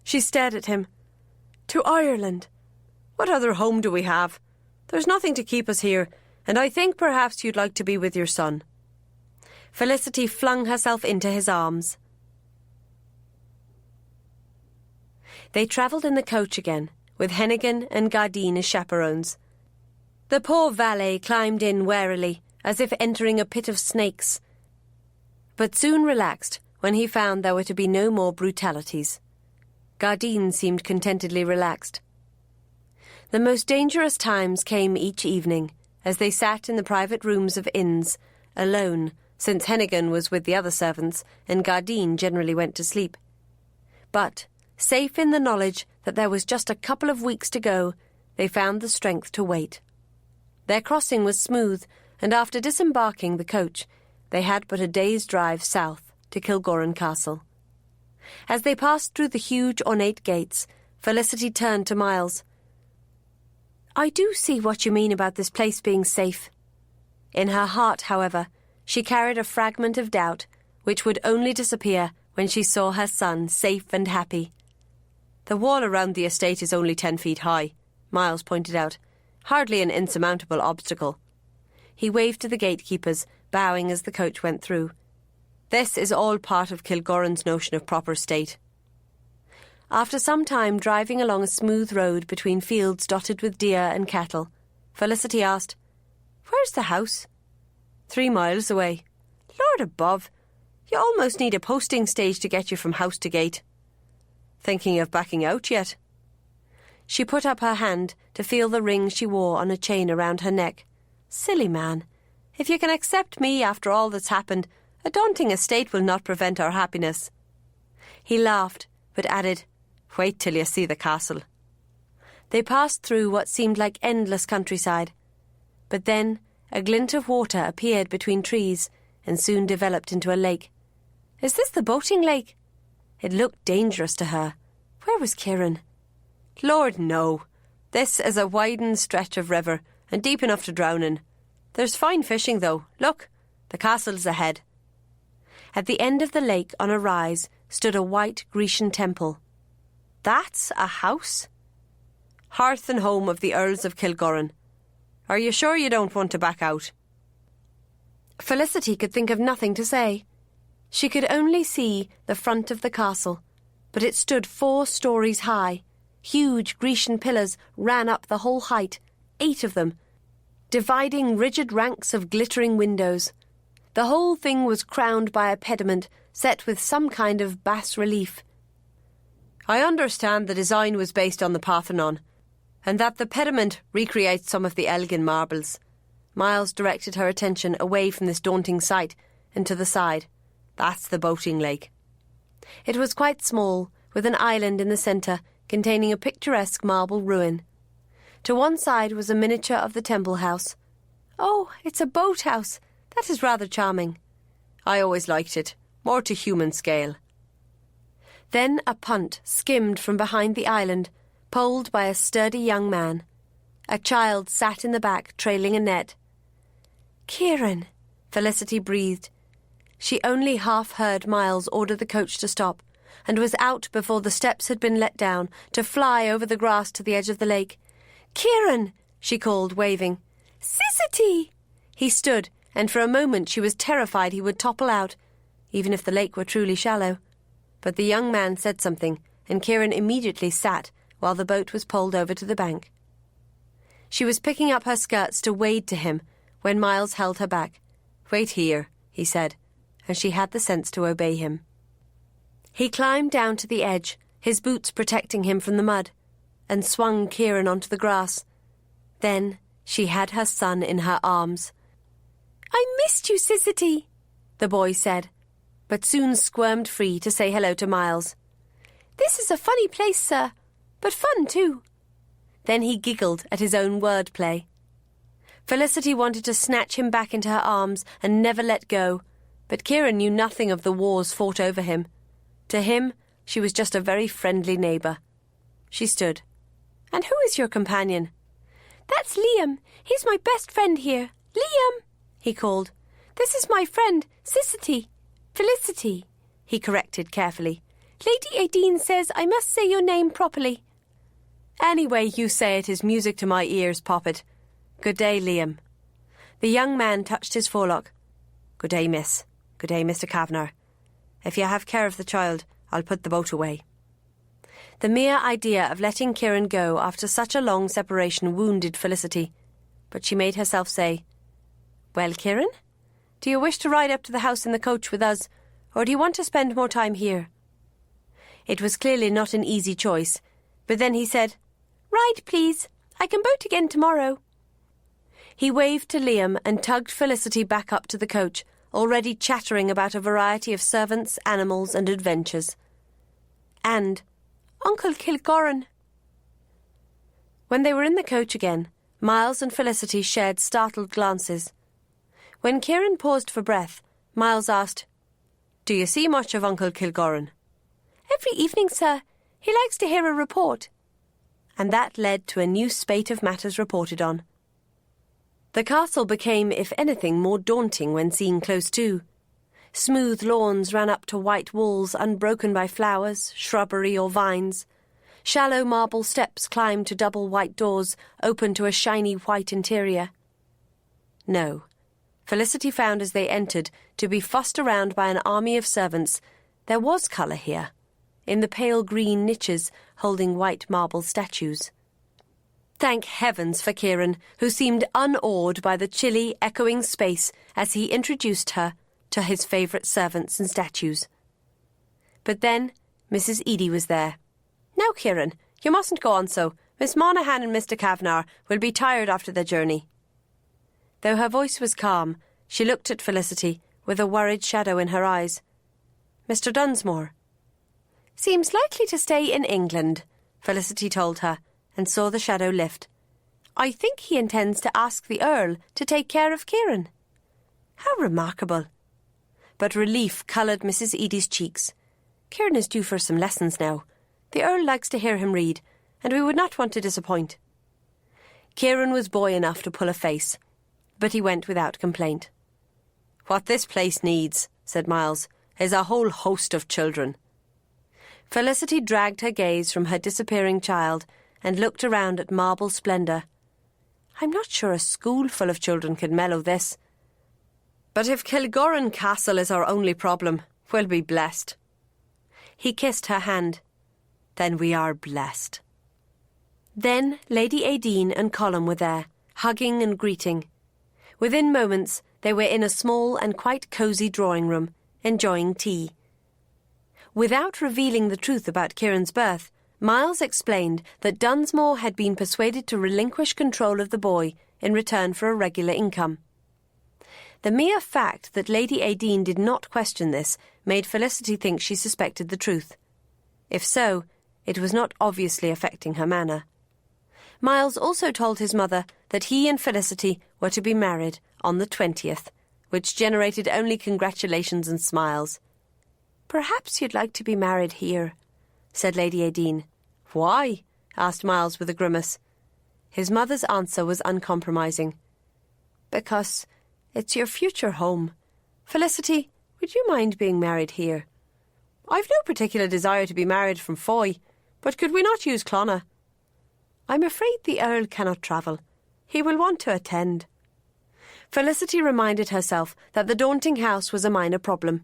Speaker 4: She stared at him. "To Ireland? What other home do we have? There's nothing to keep us here, and I think perhaps you'd like to be with your son." Felicity flung herself into his arms. They travelled in the coach again, with Hennigan and Gardine as chaperones. The poor valet climbed in warily, as if entering a pit of snakes, but soon relaxed when he found there were to be no more brutalities. Gardine seemed contentedly relaxed. The most dangerous times came each evening, as they sat in the private rooms of inns, alone, since Hennigan was with the other servants and Gardine generally went to sleep. But, safe in the knowledge that there was just a couple of weeks to go, they found the strength to wait. Their crossing was smooth, and after disembarking the coach, they had but a day's drive south to Kilgorran Castle. As they passed through the huge ornate gates, Felicity turned to Miles. "I do see what you mean about this place being safe." In her heart, however, she carried a fragment of doubt which would only disappear when she saw her son safe and happy. "The wall around the estate is only 10 feet high," Miles pointed out. "Hardly an insurmountable obstacle." He waved to the gatekeepers, bowing as the coach went through. "This is all part of Kilgorran's notion of proper state." After some time driving along a smooth road between fields dotted with deer and cattle, Felicity asked, "Where's the house?" 3 miles away." "Lord above, you almost need a posting stage to get you from house to gate." "Thinking of backing out yet?" She put up her hand to feel the ring she wore on a chain around her neck. "Silly man, if you can accept me after all that's happened, a daunting estate will not prevent our happiness." He laughed, but added, "Wait till you see the castle." They passed through what seemed like endless countryside, but then a glint of water appeared between trees and soon developed into a lake. "Is this the boating lake?" It looked dangerous to her. Where was Kieran? "Lord, no. This is a widened stretch of river, and deep enough to drown in. There's fine fishing, though. Look, the castle's ahead." At the end of the lake, on a rise, stood a white Grecian temple. "That's a house?" "Hearth and home of the Earls of Kilgorran. Are you sure you don't want to back out?" Felicity could think of nothing to say. She could only see the front of the castle, but it stood 4 stories high. Huge Grecian pillars ran up the whole height, 8 of them, dividing rigid ranks of glittering windows. The whole thing was crowned by a pediment set with some kind of bas-relief. "I understand the design was based on the Parthenon, and that the pediment recreates some of the Elgin marbles." Miles directed her attention away from this daunting sight and to the side. "That's the boating lake." It was quite small, with an island in the centre containing a picturesque marble ruin. To one side was a miniature of the temple house. "Oh, it's a boathouse. That is rather charming." "I always liked it, more to human scale." Then a punt skimmed from behind the island, poled by a sturdy young man. A child sat in the back, trailing a net. "Kieran," Felicity breathed. She only half heard Miles order the coach to stop, and was out before the steps had been let down, to fly over the grass to the edge of the lake. "Kieran!" she called, waving. "Sissity!" He stood, and for a moment she was terrified he would topple out, even if the lake were truly shallow. But the young man said something, and Kieran immediately sat while the boat was poled over to the bank. She was picking up her skirts to wade to him when Miles held her back. "Wait here," he said, and she had the sense to obey him. He climbed down to the edge, his boots protecting him from the mud, and swung Kieran onto the grass. Then she had her son in her arms. "I missed you, Sissity," the boy said, but soon squirmed free to say hello to Miles. "This is a funny place, sir, but fun too." Then he giggled at his own wordplay. Felicity wanted to snatch him back into her arms and never let go, but Kieran knew nothing of the wars fought over him. To him, she was just a very friendly neighbour. She stood. "And who is your companion?" "That's Liam. He's my best friend here. Liam!" he called.
Speaker 3: This is my friend, Felicity, he corrected carefully. Lady Aideen says I must say your name properly.
Speaker 4: Any way you say it is music to my ears, Poppet. Good day, Liam. The young man touched his forelock. Good day, miss. Good day, Mr. Kavanagh. If you have care of the child, I'll put the boat away. The mere idea of letting Kieran go after such a long separation wounded Felicity, but she made herself say, Well, Kieran, do you wish to ride up to the house in the coach with us, or do you want to spend more time here? It was clearly not an easy choice, but then he said, Ride, please. I can boat again tomorrow. He waved to Liam and tugged Felicity back up to the coach, already chattering about a variety of servants, animals, and adventures. And Uncle Kilgorran. When they were in the coach again, Miles and Felicity shared startled glances. When Kieran paused for breath, Miles asked, Do you see much of Uncle Kilgorran?
Speaker 3: Every evening, sir. He likes to hear a report.
Speaker 4: And that led to a new spate of matters reported on. The castle became, if anything, more daunting when seen close to. Smooth lawns ran up to white walls unbroken by flowers, shrubbery or vines. Shallow marble steps climbed to double white doors open to a shiny white interior. No. Felicity found as they entered, to be fussed around by an army of servants, there was colour here, in the pale green niches holding white marble statues. Thank heavens for Kieran, who seemed unawed by the chilly, echoing space as he introduced her to his favourite servants and statues. But then Mrs. Edie was there. Now, Kieran, you mustn't go on so. Miss Monaghan and Mr. Kavanagh will be tired after their journey. Though her voice was calm, she looked at Felicity with a worried shadow in her eyes. Mr. Dunsmore. Seems likely to stay in England, Felicity told her, and saw the shadow lift. I think he intends to ask the Earl to take care of Kieran. How remarkable. But relief coloured Mrs. Edie's cheeks. Kieran is due for some lessons now. The Earl likes to hear him read, and we would not want to disappoint. Kieran was boy enough to pull a face, but he went without complaint. What this place needs, said Miles, is a whole host of children. Felicity dragged her gaze from her disappearing child and looked around at marble splendour. I'm not sure a school full of children could mellow this. But if Kilgorran Castle is our only problem, we'll be blessed. He kissed her hand. Then we are blessed. Then Lady Aideen and Colum were there, hugging and greeting. Within moments, they were in a small and quite cosy drawing room, enjoying tea. Without revealing the truth about Kieran's birth, Miles explained that Dunsmore had been persuaded to relinquish control of the boy in return for a regular income. The mere fact that Lady Aideen did not question this made Felicity think she suspected the truth. If so, it was not obviously affecting her manner. Miles also told his mother that he and Felicity were to be married on the 20th, which generated only congratulations and smiles. Perhaps you'd like to be married here, said Lady Aideen. Why? Asked Miles with a grimace. His mother's answer was uncompromising. Because it's your future home. Felicity, would you mind being married here? I've no particular desire to be married from Foy, but could we not use Clonagh? I'm afraid the Earl cannot travel. He will want to attend. Felicity reminded herself that the daunting house was a minor problem.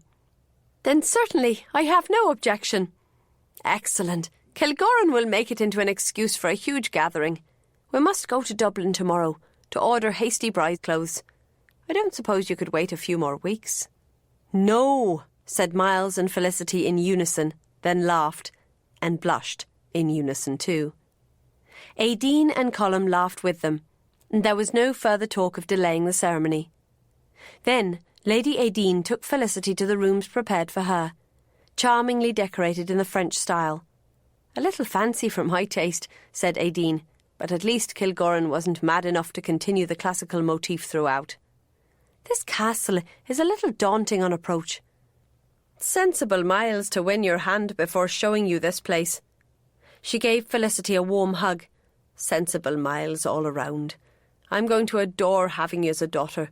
Speaker 4: Then certainly I have no objection. Excellent. Kilgorran will make it into an excuse for a huge gathering. We must go to Dublin tomorrow to order hasty bride clothes. I don't suppose you could wait a few more weeks. No, said Miles and Felicity in unison, then laughed, and blushed in unison too. Aideen and Colum laughed with them, and there was no further talk of delaying the ceremony. Then Lady Aideen took Felicity to the rooms prepared for her, charmingly decorated in the French style. A little fancy for my taste, said Aideen, but at least Kilgorran wasn't mad enough to continue the classical motif throughout. This castle is a little daunting on approach. Sensible, Miles, to win your hand before showing you this place. She gave Felicity a warm hug. Sensible, Miles, all around. I'm going to adore having you as a daughter.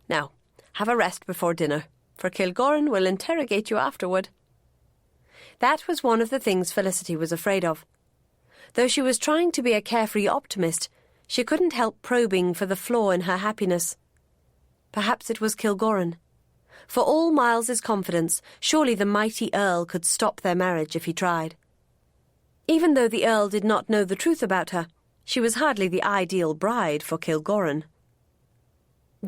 Speaker 4: Now, Have a rest before dinner, for Kilgore will interrogate you afterward. That was one of the things Felicity was afraid of. Though she was trying to be a carefree optimist, she couldn't help probing for the flaw in her happiness. Perhaps it was Kilgore. For all Miles's confidence, surely the mighty Earl could stop their marriage if he tried. Even though the Earl did not know the truth about her, she was hardly the ideal bride for Kilgore.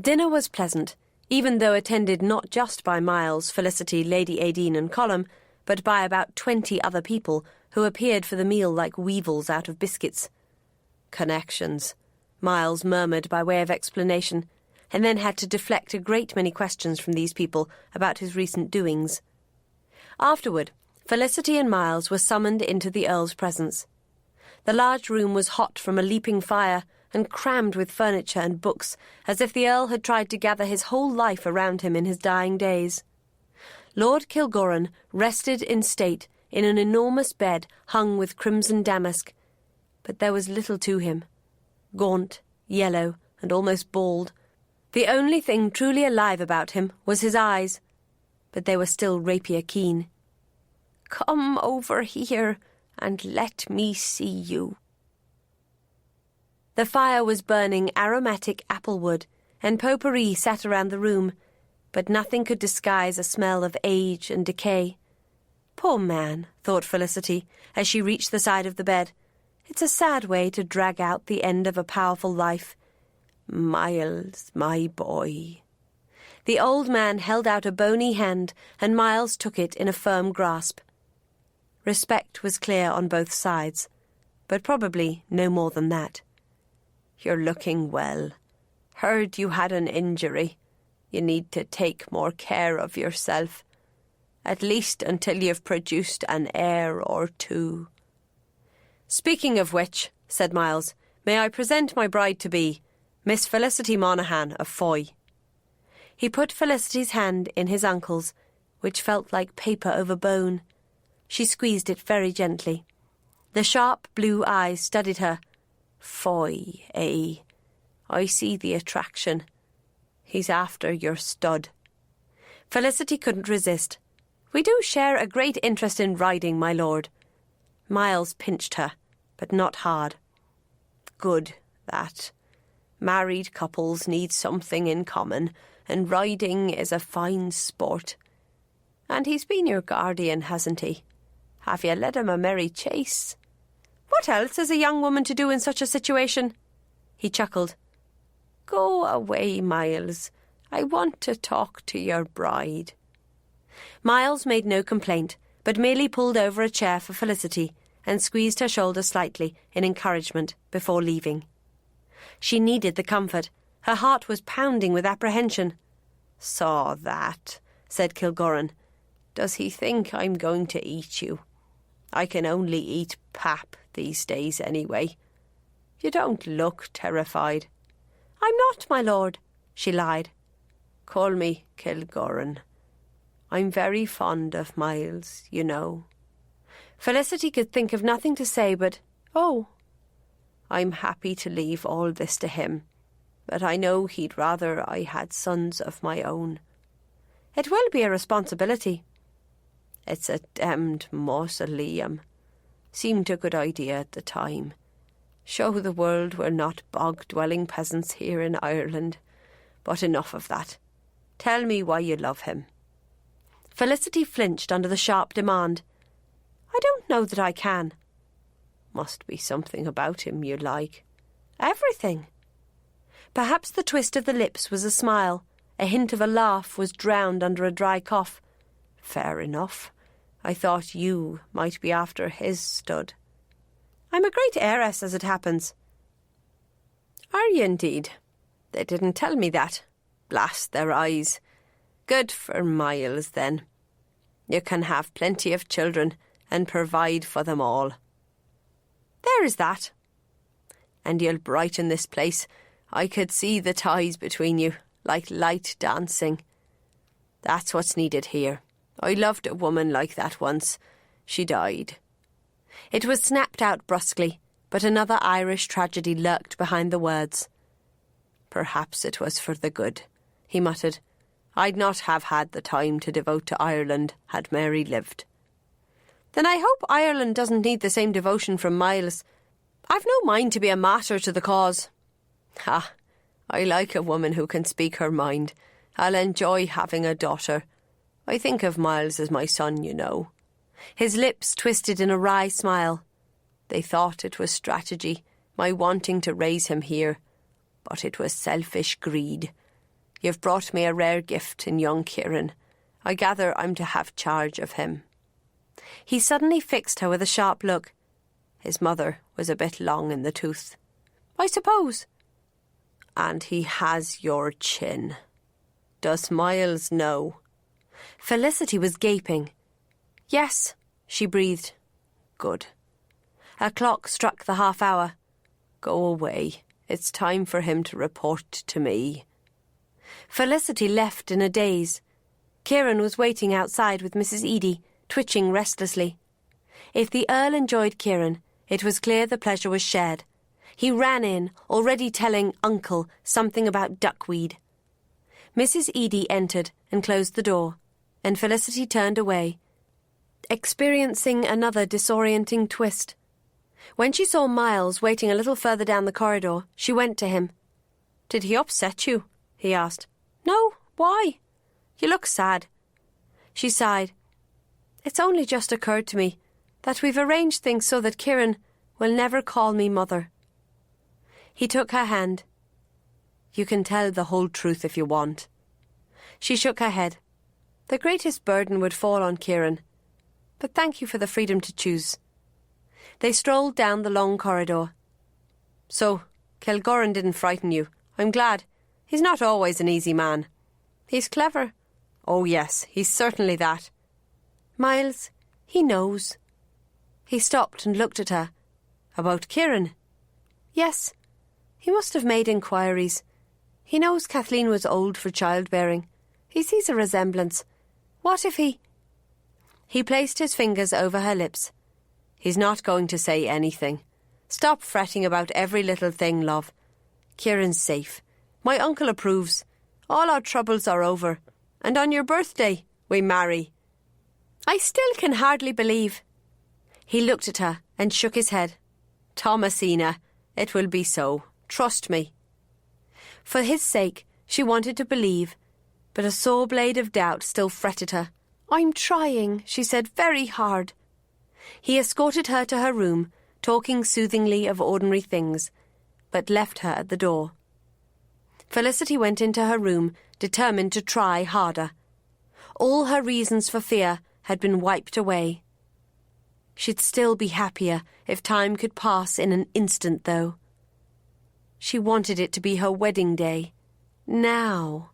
Speaker 4: Dinner was pleasant, even though attended not just by Miles, Felicity, Lady Aideen and Colum, but by about 20 other people who appeared for the meal like weevils out of biscuits. Connections, Miles murmured by way of explanation, and then had to deflect a great many questions from these people about his recent doings. Afterward, Felicity and Miles were summoned into the Earl's presence. The large room was hot from a leaping fire and crammed with furniture and books, as if the Earl had tried to gather his whole life around him in his dying days. Lord Kilgore rested in state in an enormous bed hung with crimson damask, but there was little to him. Gaunt, yellow, and almost bald, the only thing truly alive about him was his eyes, but they were still rapier keen. "Come over here and let me see you." The fire was burning aromatic applewood, and potpourri sat around the room, but nothing could disguise a smell of age and decay. Poor man, thought Felicity, as she reached the side of the bed. It's a sad way to drag out the end of a powerful life. Miles, my boy. The old man held out a bony hand, and Miles took it in a firm grasp. Respect was clear on both sides, but probably no more than that. "You're looking well. Heard you had an injury. You need to take more care of yourself, at least until you've produced an heir or two." "Speaking of which," said Miles, "may I present my bride-to-be, Miss Felicity Monaghan of Foy." He put Felicity's hand in his uncle's, which felt like paper over bone. She squeezed it very gently. The sharp blue eyes studied her. "Foy, eh? I see the attraction. He's after your stud." Felicity couldn't resist. "We do share a great interest in riding, my lord." Miles pinched her, but not hard. "Good, that. Married couples need something in common, and riding is a fine sport. And he's been your guardian, hasn't he? Have you led him a merry chase? What else is a young woman to do in such a situation?" He chuckled. "Go away, Miles. I want to talk to your bride." Miles made no complaint, but merely pulled over a chair for Felicity and squeezed her shoulder slightly in encouragement before leaving. She needed the comfort. Her heart was pounding with apprehension. "Saw that," said Kilgore. "Does he think I'm going to eat you? I can only eat pap these days anyway. You don't look terrified." "I'm not, my lord," she lied. "Call me Kilgore. I'm very fond of Miles, you know." Felicity could think of nothing to say but, "Oh." "I'm happy to leave all this to him, but I know he'd rather I had sons of my own." "It will be a responsibility." "It's a damned mausoleum. Seemed a good idea at the time. Show the world we're not bog-dwelling peasants here in Ireland. But enough of that. Tell me why you love him." Felicity flinched under the sharp demand. "I don't know that I can." "Must be something about him you like." "Everything." Perhaps the twist of the lips was a smile. A hint of a laugh was drowned under a dry cough. "Fair enough. I thought you might be after his stud." "I'm a great heiress, as it happens." "Are you indeed? They didn't tell me that. Blast their eyes. Good for Miles, then. You can have plenty of children and provide for them all." "There is that." "And you'll brighten this place. I could see the ties between you, like light dancing. That's what's needed here. I loved a woman like that once. She died." It was snapped out brusquely, but another Irish tragedy lurked behind the words. "Perhaps it was for the good," he muttered. I'd not have had the time to devote to Ireland had Mary lived. Then I hope Ireland doesn't need the same devotion from Miles. I've no mind to be a martyr to the cause. Ha, I like a woman who can speak her mind. I'll enjoy having a daughter. I think of Miles as my son, you know. His lips twisted in a wry smile. They thought it was strategy, my wanting to raise him here. But it was selfish greed. You've brought me a rare gift in young Kieran. I gather I'm to have charge of him. He suddenly fixed her with a sharp look. His mother was a bit long in the tooth. I suppose. And he has your chin. Does Miles know? Felicity was gaping. Yes, she breathed. Good. A clock struck the half-hour. Go away. It's time for him to report to me. Felicity left in a daze. Kieran was waiting outside with Mrs. Eady, twitching restlessly. If the Earl enjoyed Kieran, it was clear the pleasure was shared. He ran in, already telling Uncle something about duckweed. Mrs. Eady entered and closed the door, and Felicity turned away, experiencing another disorienting twist. When she saw Miles waiting a little further down the corridor, she went to him. "Did he upset you?" he asked. "No, why? You look sad." She sighed. "It's only just occurred to me that we've arranged things so that Kieran will never call me mother." He took her hand. "You can tell the whole truth if you want." She shook her head. "The greatest burden would fall on Kieran, but thank you for the freedom to choose." They strolled down the long corridor. "So, Kilgoran didn't frighten you. I'm glad. He's not always an easy man." "He's clever." "Oh yes, he's certainly that." "Miles, he knows." He stopped and looked at her. "About Kieran?" "Yes. He must have made inquiries. He knows Kathleen was old for childbearing. He sees a resemblance. What if he—" He placed his fingers over her lips. "He's not going to say anything. Stop fretting about every little thing, love. Kieran's safe. My uncle approves. All our troubles are over. And on your birthday, we marry." "I still can hardly believe." He looked at her and shook his head. "Thomasina, it will be so. Trust me." For his sake, she wanted to believe, but a sore blade of doubt still fretted her. "I'm trying," she said, "very hard." He escorted her to her room, talking soothingly of ordinary things, but left her at the door. Felicity went into her room, determined to try harder. All her reasons for fear had been wiped away. She'd still be happier if time could pass in an instant, though. She wanted it to be her wedding day. Now.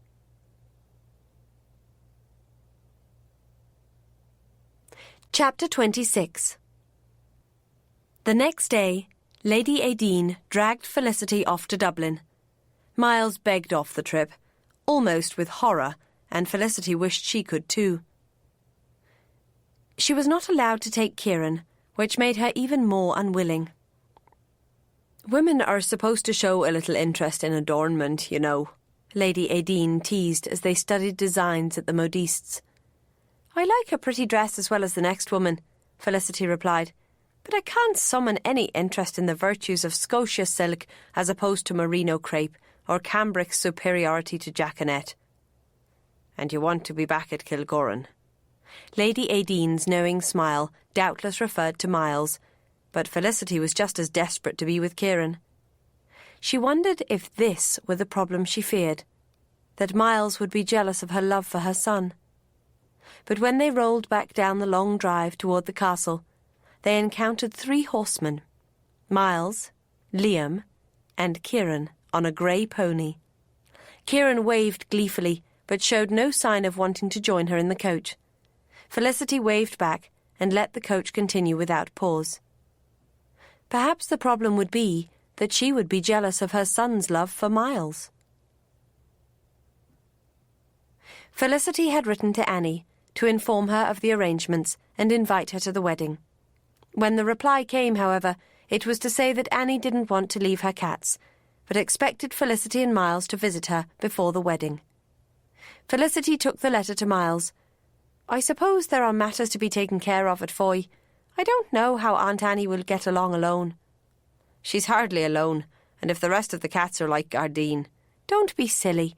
Speaker 4: Chapter 26. The next day, Lady Aideen dragged Felicity off to Dublin. Miles begged off the trip, almost with horror, and Felicity wished she could too. She was not allowed to take Kieran, which made her even more unwilling. "Women are supposed to show a little interest in adornment, you know," Lady Aideen teased as they studied designs at the modistes. "I like a pretty dress as well as the next woman," Felicity replied, "but I can't summon any interest in the virtues of Scotia silk as opposed to merino crepe or cambric's superiority to jaconet." "And you want to be back at Kilgoran?" Lady Aideen's knowing smile doubtless referred to Miles, but Felicity was just as desperate to be with Kieran. She wondered if this were the problem she feared, that Miles would be jealous of her love for her son. But when they rolled back down the long drive toward the castle, they encountered 3 horsemen, Miles, Liam, and Kieran on a grey pony. Kieran waved gleefully, but showed no sign of wanting to join her in the coach. Felicity waved back and let the coach continue without pause. Perhaps the problem would be that she would be jealous of her son's love for Miles. Felicity had written to Annie to inform her of the arrangements and invite her to the wedding. When the reply came, however, it was to say that Annie didn't want to leave her cats, but expected Felicity and Miles to visit her before the wedding. Felicity took the letter to Miles. "I suppose there are matters to be taken care of at Foy. I don't know how Aunt Annie will get along alone." "She's hardly alone, and if the rest of the cats are like Gardine—" "Don't be silly.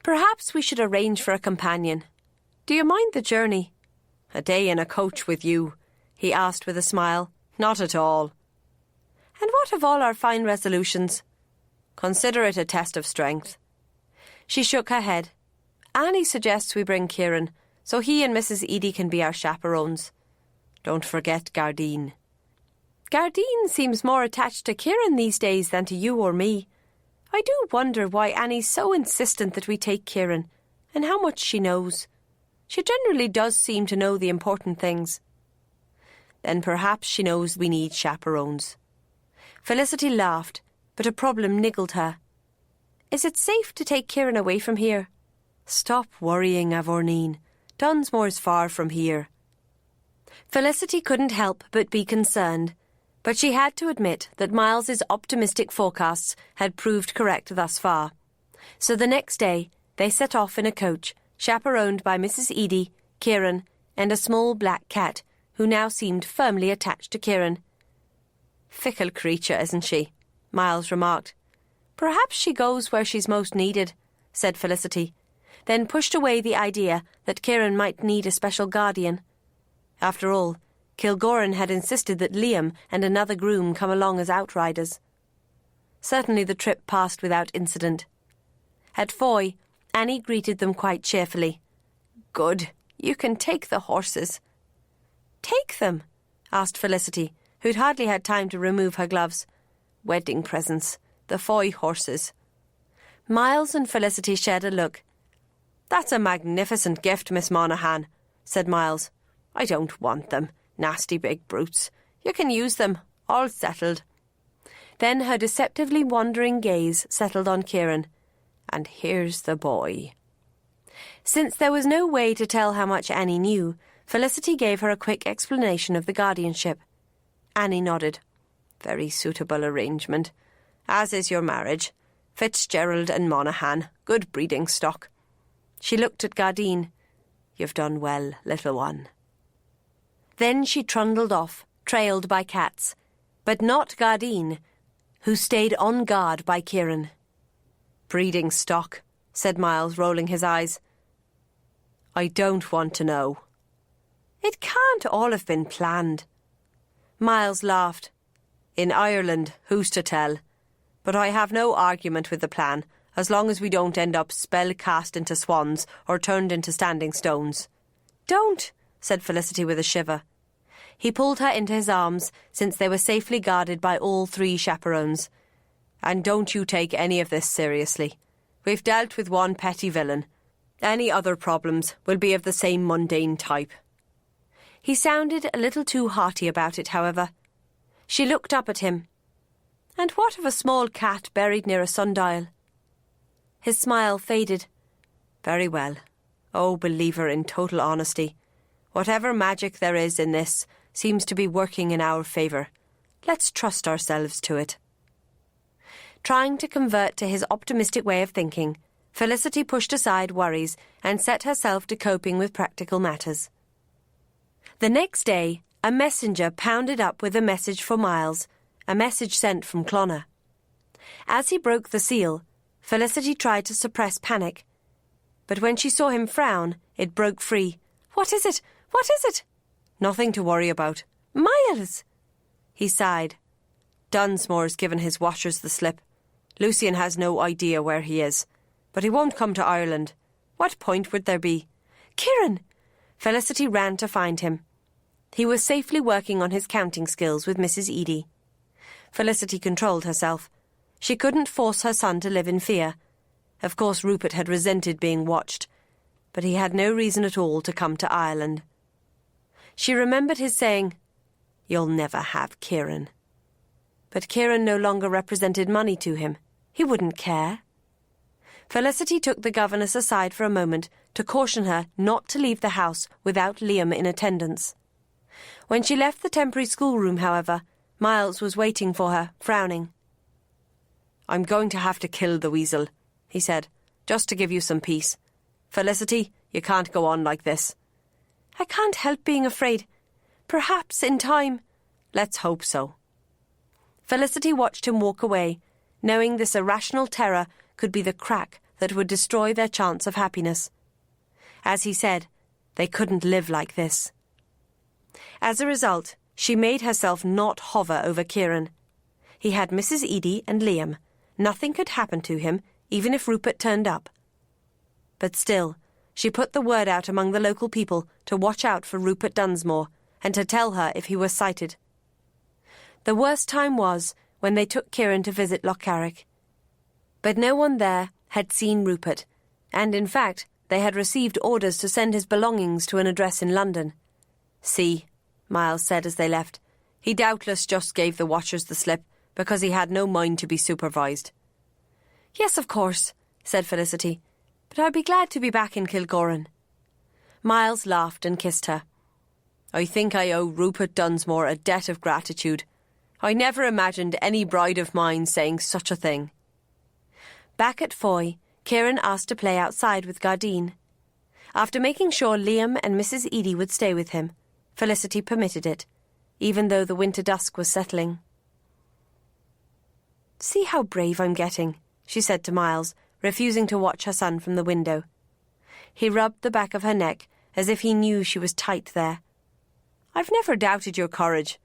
Speaker 4: Perhaps we should arrange for a companion. Do you mind the journey?" "A day in a coach with you?" he asked with a smile. "Not at all." "And what of all our fine resolutions?" "Consider it a test of strength." She shook her head. "Annie suggests we bring Kieran, so he and Mrs. Edie can be our chaperones. Don't forget Gardine." "Gardine seems more attached to Kieran these days than to you or me. I do wonder why Annie's so insistent that we take Kieran, and how much she knows. She generally does seem to know the important things." "Then perhaps she knows we need chaperones." Felicity laughed, but a problem niggled her. "Is it safe to take Kieran away from here?" "Stop worrying, Avorneen. Dunsmoor's far from here." Felicity couldn't help but be concerned, but she had to admit that Miles's optimistic forecasts had proved correct thus far. So the next day they set off in a coach, chaperoned by Mrs. Edie, Kieran, and a small black cat, who now seemed firmly attached to Kieran. "Fickle creature, isn't she?" Miles remarked. "Perhaps she goes where she's most needed," said Felicity, then pushed away the idea that Kieran might need a special guardian. After all, Kilgoran had insisted that Liam and another groom come along as outriders. Certainly the trip passed without incident. At Foy, Annie greeted them quite cheerfully. "Good, you can take the horses." "Take them?" asked Felicity, who'd hardly had time to remove her gloves. "Wedding presents, the Foy horses." Miles and Felicity shared a look. "That's a magnificent gift, Miss Monaghan," said Miles. "I don't want them. Nasty big brutes. You can use them. All settled." Then her deceptively wandering gaze settled on Kieran. "And here's the boy." Since there was no way to tell how much Annie knew, Felicity gave her a quick explanation of the guardianship. Annie nodded. "Very suitable arrangement. As is your marriage. Fitzgerald and Monaghan. Good breeding stock." She looked at Gardine. "You've done well, little one." Then she trundled off, trailed by cats, but not Gardine, who stayed on guard by Kieran. "Breeding stock," said Miles, rolling his eyes. "I don't want to know." "It can't all have been planned." Miles laughed. "In Ireland, who's to tell? But I have no argument with the plan, as long as we don't end up spell-cast into swans or turned into standing stones." "Don't," said Felicity with a shiver. He pulled her into his arms, since they were safely guarded by all three chaperones. "And don't you take any of this seriously. We've dealt with one petty villain. Any other problems will be of the same mundane type." He sounded a little too hearty about it, however. She looked up at him. "And what of a small cat buried near a sundial?" His smile faded. "Very well. Oh, believer in total honesty. Whatever magic there is in this seems to be working in our favour. Let's trust ourselves to it." Trying to convert to his optimistic way of thinking, Felicity pushed aside worries and set herself to coping with practical matters. The next day, a messenger pounded up with a message for Miles, a message sent from Clonna. As he broke the seal, Felicity tried to suppress panic. But when she saw him frown, it broke free. "What is it? What is it?" "Nothing to worry about." "Miles!" He sighed. "Dunsmoor's given his watchers the slip. Lucian has no idea where he is. But he won't come to Ireland. What point would there be?" "Kieran!" Felicity ran to find him. He was safely working on his counting skills with Mrs. Edie. Felicity controlled herself. She couldn't force her son to live in fear. Of course Rupert had resented being watched, but he had no reason at all to come to Ireland. She remembered his saying, "You'll never have Kieran." But Kieran no longer represented money to him. He wouldn't care. Felicity took the governess aside for a moment to caution her not to leave the house without Liam in attendance. When she left the temporary schoolroom, however, Miles was waiting for her, frowning. "I'm going to have to kill the weasel," he said, "just to give you some peace. Felicity, you can't go on like this. I can't help being afraid. Perhaps in time. Let's hope so. Felicity watched him walk away, knowing this irrational terror could be the crack that would destroy their chance of happiness. As he said, they couldn't live like this. As a result, she made herself not hover over Kieran. He had Mrs. Edie and Liam. Nothing could happen to him, even if Rupert turned up. But still, she put the word out among the local people to watch out for Rupert Dunsmore and to tell her if he was sighted. The worst time was when they took Kieran to visit Lochcarrick. But no one there had seen Rupert, and in fact they had received orders to send his belongings to an address in London. See, Miles said as they left, he doubtless just gave the watchers the slip because he had no mind to be supervised. Yes, of course, said Felicity, but I'll be glad to be back in Kilgorran. Miles laughed and kissed her. I think I owe Rupert Dunsmore a debt of gratitude. I never imagined any bride of mine saying such a thing. Back at Foy, Kieran asked to play outside with Gardine. After making sure Liam and Mrs. Edie would stay with him, Felicity permitted it, even though the winter dusk was settling. See how brave I'm getting, she said to Miles, refusing to watch her son from the window. He rubbed the back of her neck as if he knew she was tight there. I've never doubted your courage,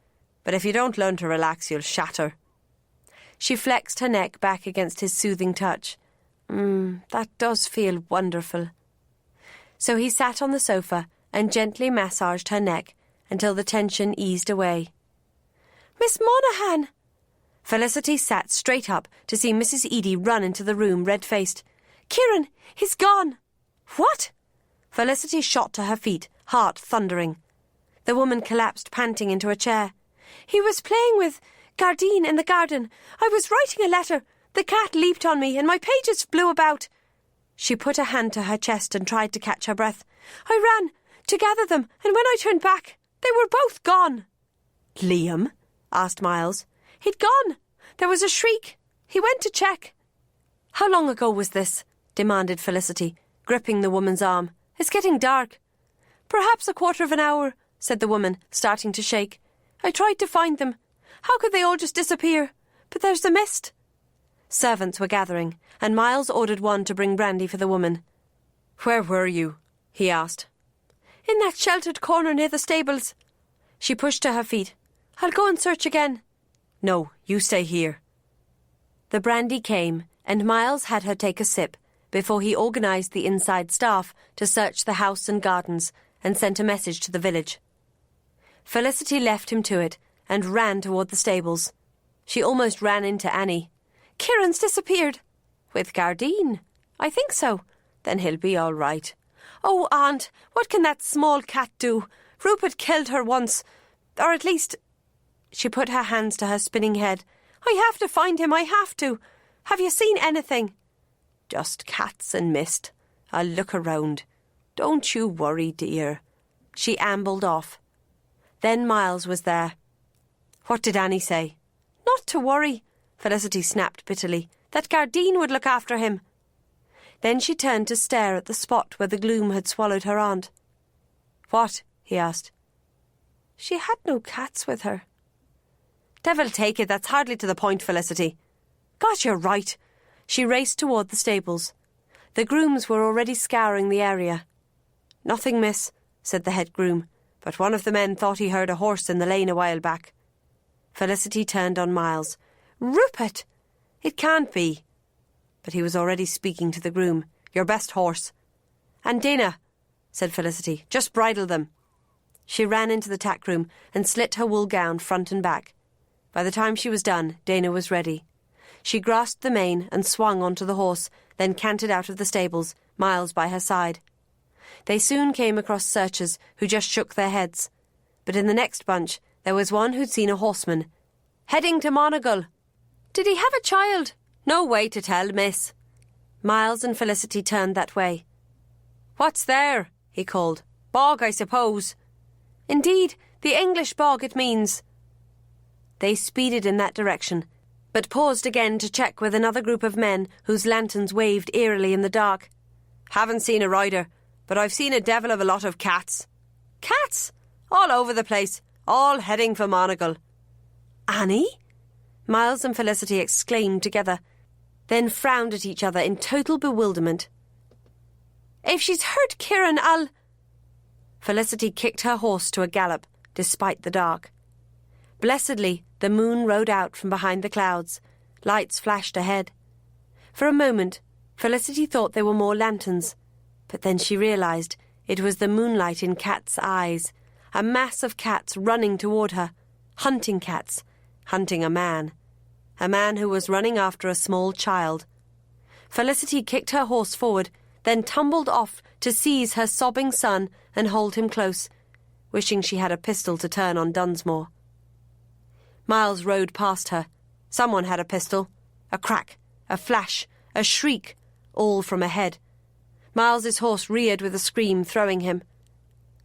Speaker 4: but if you don't learn to relax, you'll shatter. She flexed her neck back against his soothing touch. That does feel wonderful. So he sat on the sofa and gently massaged her neck until the tension eased away. Miss Monaghan! Felicity sat straight up to see Mrs. Edie run into the room, red-faced. Kieran, he's gone! What? Felicity shot to her feet, heart thundering. The woman collapsed panting into a chair. He was playing with Gardine in the garden. I was writing a letter. The cat leaped on me and my pages flew about. She put a hand to her chest and tried to catch her breath. I ran to gather them, and when I turned back, they were both gone. Liam? Asked Miles. He'd gone. There was a shriek. He went to check. How long ago was this? Demanded Felicity, gripping the woman's arm. It's getting dark. Perhaps a quarter of an hour, said the woman, starting to shake. I tried to find them. How could they all just disappear? But there's the mist. Servants were gathering, and Miles ordered one to bring brandy for the woman. Where were you? He asked. In that sheltered corner near the stables. She pushed to her feet. I'll go and search again. No, you stay here. The brandy came, and Miles had her take a sip before he organised the inside staff to search the house and gardens and sent a message to the village. Felicity left him to it and ran toward the stables. She almost ran into Annie. Kieran's disappeared. With Gardine? I think so. Then he'll be all right. Oh, Aunt, what can that small cat do? Rupert killed her once. Or at least... She put her hands to her spinning head. I have to find him, I have to. Have you seen anything? Just cats and mist. I'll look around. Don't you worry, dear. She ambled off. Then Miles was there. What did Annie say? Not to worry, Felicity snapped bitterly. That Gardine would look after him. Then she turned to stare at the spot where the gloom had swallowed her aunt. What? He asked. She had no cats with her. Devil take it, that's hardly to the point, Felicity. God, you're right. She raced toward the stables. The grooms were already scouring the area. Nothing, miss, said the head groom, but one of the men thought he heard a horse in the lane a while back. Felicity turned on Miles. Rupert! It can't be. But he was already speaking to the groom. Your best horse. And Dana, said Felicity, just bridle them. She ran into the tack room and slit her wool gown front and back. By the time she was done, Dana was ready. She grasped the mane and swung onto the horse, then cantered out of the stables, Miles by her side. They soon came across searchers who just shook their heads. But in the next bunch, there was one who'd seen a horseman. Heading to Monagle. Did he have a child? No way to tell, miss. Miles and Felicity turned that way. What's there? He called. Bog, I suppose. Indeed, the English bog it means. They speeded in that direction, but paused again to check with another group of men whose lanterns waved eerily in the dark. Haven't seen a rider, but I've seen a devil of a lot of cats. Cats? All over the place, all heading for Monagle. Annie? Miles and Felicity exclaimed together, then frowned at each other in total bewilderment. If she's hurt Kieran, I'll... Felicity kicked her horse to a gallop, despite the dark. Blessedly, the moon rode out from behind the clouds. Lights flashed ahead. For a moment, Felicity thought they were more lanterns, but then she realised it was the moonlight in Cat's eyes, a mass of cats running toward her, hunting cats, hunting a man who was running after a small child. Felicity kicked her horse forward, then tumbled off to seize her sobbing son and hold him close, wishing she had a pistol to turn on Dunsmore. Miles rode past her. Someone had a pistol. A crack, a flash, a shriek, all from ahead. Miles's horse reared with a scream, throwing him.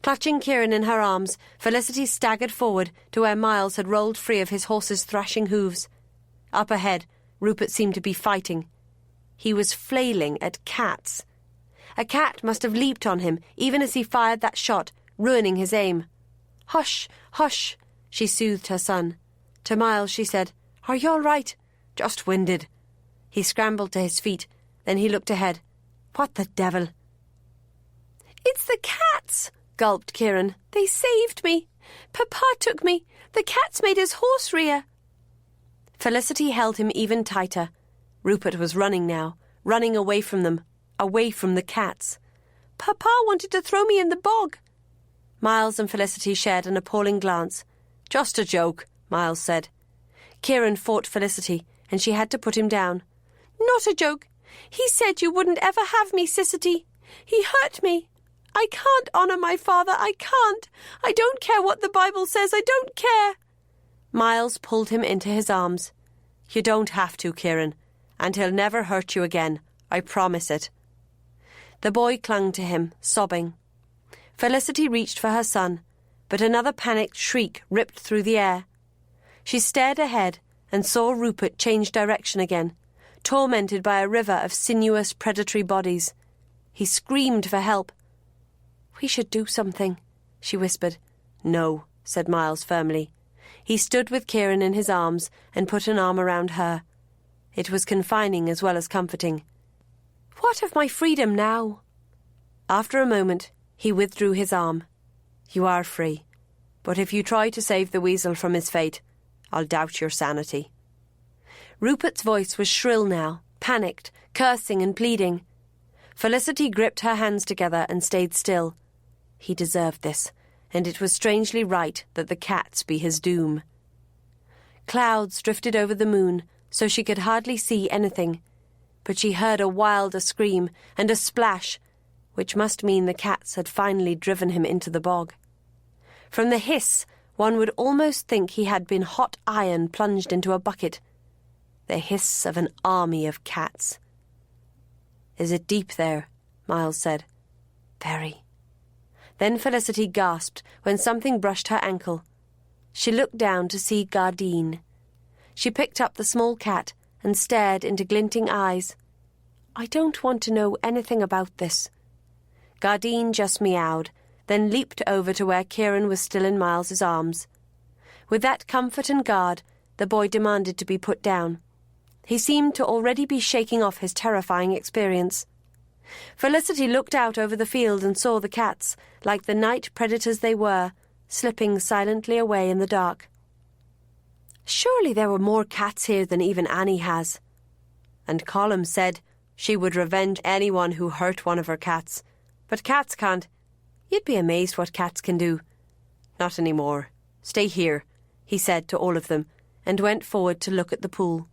Speaker 4: Clutching Kieran in her arms, Felicity staggered forward to where Miles had rolled free of his horse's thrashing hooves. Up ahead, Rupert seemed to be fighting. He was flailing at cats. A cat must have leaped on him, even as he fired that shot, ruining his aim. "Hush, hush," she soothed her son. To Miles she said, "Are you all right?" "Just winded." He scrambled to his feet. Then he looked ahead. "What the devil?" "It's the cats," gulped Kieran. "They saved me. Papa took me. The cats made his horse rear." Felicity held him even tighter. Rupert was running now, running away from them, away from the cats. "Papa wanted to throw me in the bog." Miles and Felicity shared an appalling glance. "Just a joke," Miles said. Kieran fought Felicity, and she had to put him down. "Not a joke. He said you wouldn't ever have me, Sissity. He hurt me. I can't honour my father. I can't. I don't care what the Bible says. I don't care." Miles pulled him into his arms. "You don't have to, Kieran, and he'll never hurt you again. I promise it." The boy clung to him, sobbing. Felicity reached for her son, but another panicked shriek ripped through the air. She stared ahead and saw Rupert change direction again, tormented by a river of sinuous predatory bodies. He screamed for help. "We should do something," she whispered. "No," said Miles firmly. He stood with Kieran in his arms and put an arm around her. It was confining as well as comforting. "What of my freedom now?" After a moment, he withdrew his arm. "You are free, but if you try to save the weasel from his fate, I'll doubt your sanity." Rupert's voice was shrill now, panicked, cursing and pleading. Felicity gripped her hands together and stayed still. He deserved this, and it was strangely right that the cats be his doom. Clouds drifted over the moon, so she could hardly see anything, but she heard a wilder scream and a splash, which must mean the cats had finally driven him into the bog. From the hiss, one would almost think he had been hot iron plunged into a bucket. The hiss of an army of cats. "Is it deep there?" Miles said. "Very." Then Felicity gasped when something brushed her ankle. She looked down to see Gardine. She picked up the small cat and stared into glinting eyes. "I don't want to know anything about this." Gardine just meowed, then leaped over to where Kieran was still in Miles's arms. With that comfort and guard, the boy demanded to be put down. He seemed to already be shaking off his terrifying experience. Felicity looked out over the field and saw the cats, like the night predators they were, slipping silently away in the dark. "Surely there were more cats here than even Annie has." And Colum said she would revenge anyone who hurt one of her cats. But cats can't. You'd be amazed what cats can do. "Not any more. Stay here," he said to all of them, and went forward to look at the pool.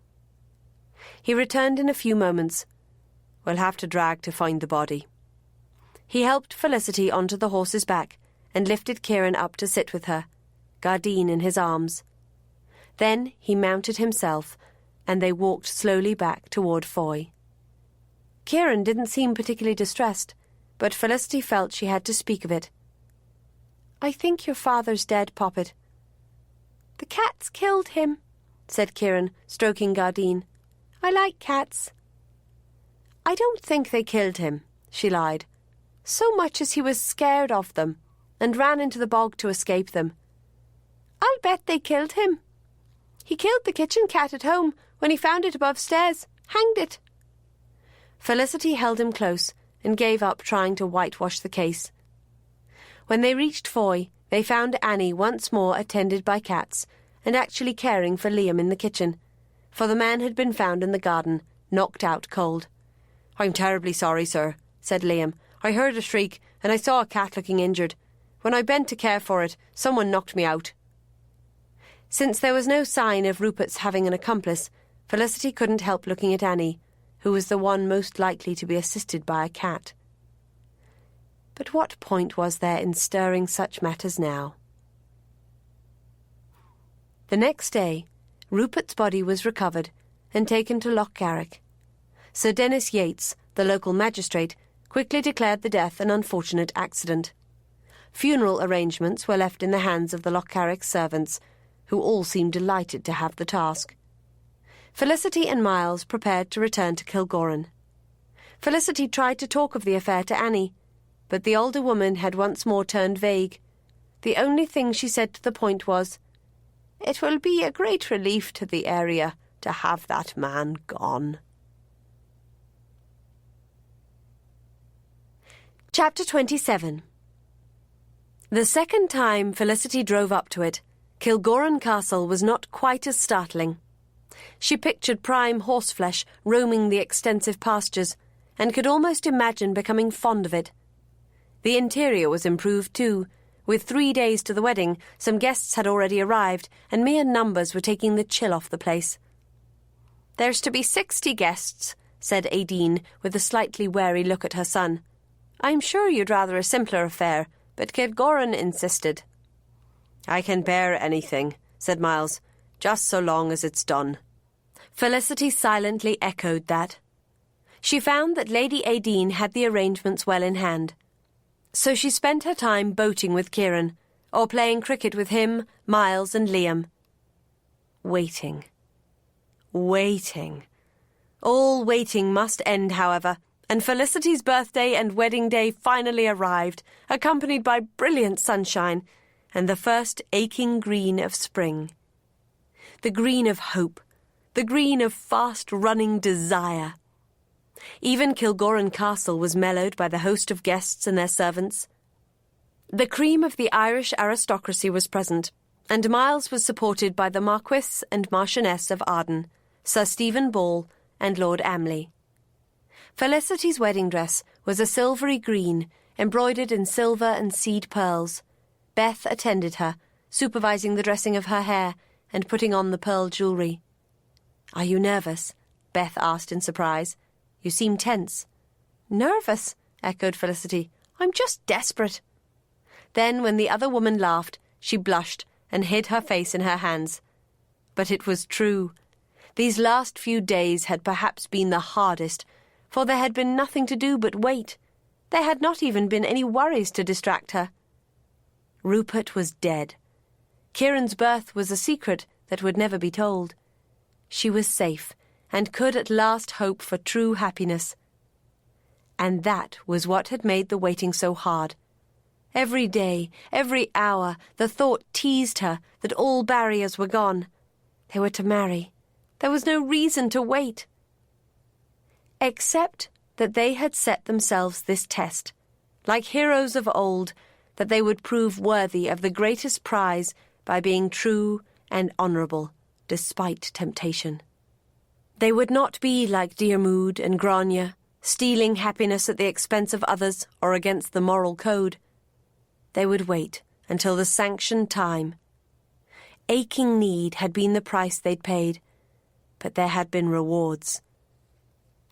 Speaker 4: He returned in a few moments. "We'll have to drag to find the body." He helped Felicity onto the horse's back and lifted Kieran up to sit with her, Gardine in his arms. Then he mounted himself, and they walked slowly back toward Foy. Kieran didn't seem particularly distressed, but Felicity felt she had to speak of it. "I think your father's dead, Poppet." "The cats killed him," said Kieran, stroking Gardine. "I like cats." "I don't think they killed him," she lied, so much as he was scared of them and ran into the bog to escape them. I'll bet they killed him. He killed the kitchen cat at home when he found it above stairs, hanged it. Felicity held him close and gave up trying to whitewash the case. When they reached Foy, they found Annie once more attended by cats and actually caring for Liam in the kitchen, for the man had been found in the garden, knocked out cold. "I'm terribly sorry, sir," said Liam. "I heard a shriek, and I saw a cat looking injured. When I bent to care for it, someone knocked me out." Since there was no sign of Rupert's having an accomplice, Felicity couldn't help looking at Annie, who was the one most likely to be assisted by a cat. But what point was there in stirring such matters now? The next day, Rupert's body was recovered and taken to Lochgarrick. Sir Dennis Yates, the local magistrate, quickly declared the death an unfortunate accident. Funeral arrangements were left in the hands of the Lochgarrick servants, who all seemed delighted to have the task. Felicity and Miles prepared to return to Kilgowran. Felicity tried to talk of the affair to Annie, but the older woman had once more turned vague. The only thing she said to the point was, "It will be a great relief to the area to have that man gone." Chapter 27. The second time Felicity drove up to it, Kilgowran Castle was not quite as startling. She pictured prime horseflesh roaming the extensive pastures, and could almost imagine becoming fond of it. The interior was improved too. With 3 days to the wedding, some guests had already arrived, and mere numbers were taking the chill off the place. "There's to be 60 guests," said Aideen, with a slightly wary look at her son. "I'm sure you'd rather a simpler affair, but Kilgowran insisted." "I can bear anything," said Miles, "just so long as it's done." Felicity silently echoed that. She found that Lady Aideen had the arrangements well in hand. So she spent her time boating with Kieran, or playing cricket with him, Miles and Liam. Waiting. Waiting. All waiting must end, however, and Felicity's birthday and wedding day finally arrived, accompanied by brilliant sunshine and the first aching green of spring. The green of hope, the green of fast-running desire. Even Kilgowran Castle was mellowed by the host of guests and their servants. The cream of the Irish aristocracy was present, and Miles was supported by the Marquess and Marchioness of Arden, Sir Stephen Ball and Lord Amley. Felicity's wedding dress was a silvery green, embroidered in silver and seed pearls. Beth attended her, supervising the dressing of her hair and putting on the pearl jewellery. "Are you nervous?" Beth asked in surprise. "You seem tense." "Nervous?" echoed Felicity. "I'm just desperate." Then, when the other woman laughed, she blushed and hid her face in her hands. But it was true. These last few days had perhaps been the hardest, for there had been nothing to do but wait. There had not even been any worries to distract her. Rupert was dead. Kieran's birth was a secret that would never be told. She was safe, and could at last hope for true happiness. And that was what had made the waiting so hard. Every day, every hour, the thought teased her that all barriers were gone. They were to marry. There was no reason to wait. Except that they had set themselves this test, like heroes of old, that they would prove worthy of the greatest prize by being true and honourable, despite temptation. They would not be like Diarmuid and Grania, stealing happiness at the expense of others or against the moral code. They would wait until the sanctioned time. Aching need had been the price they'd paid, but there had been rewards.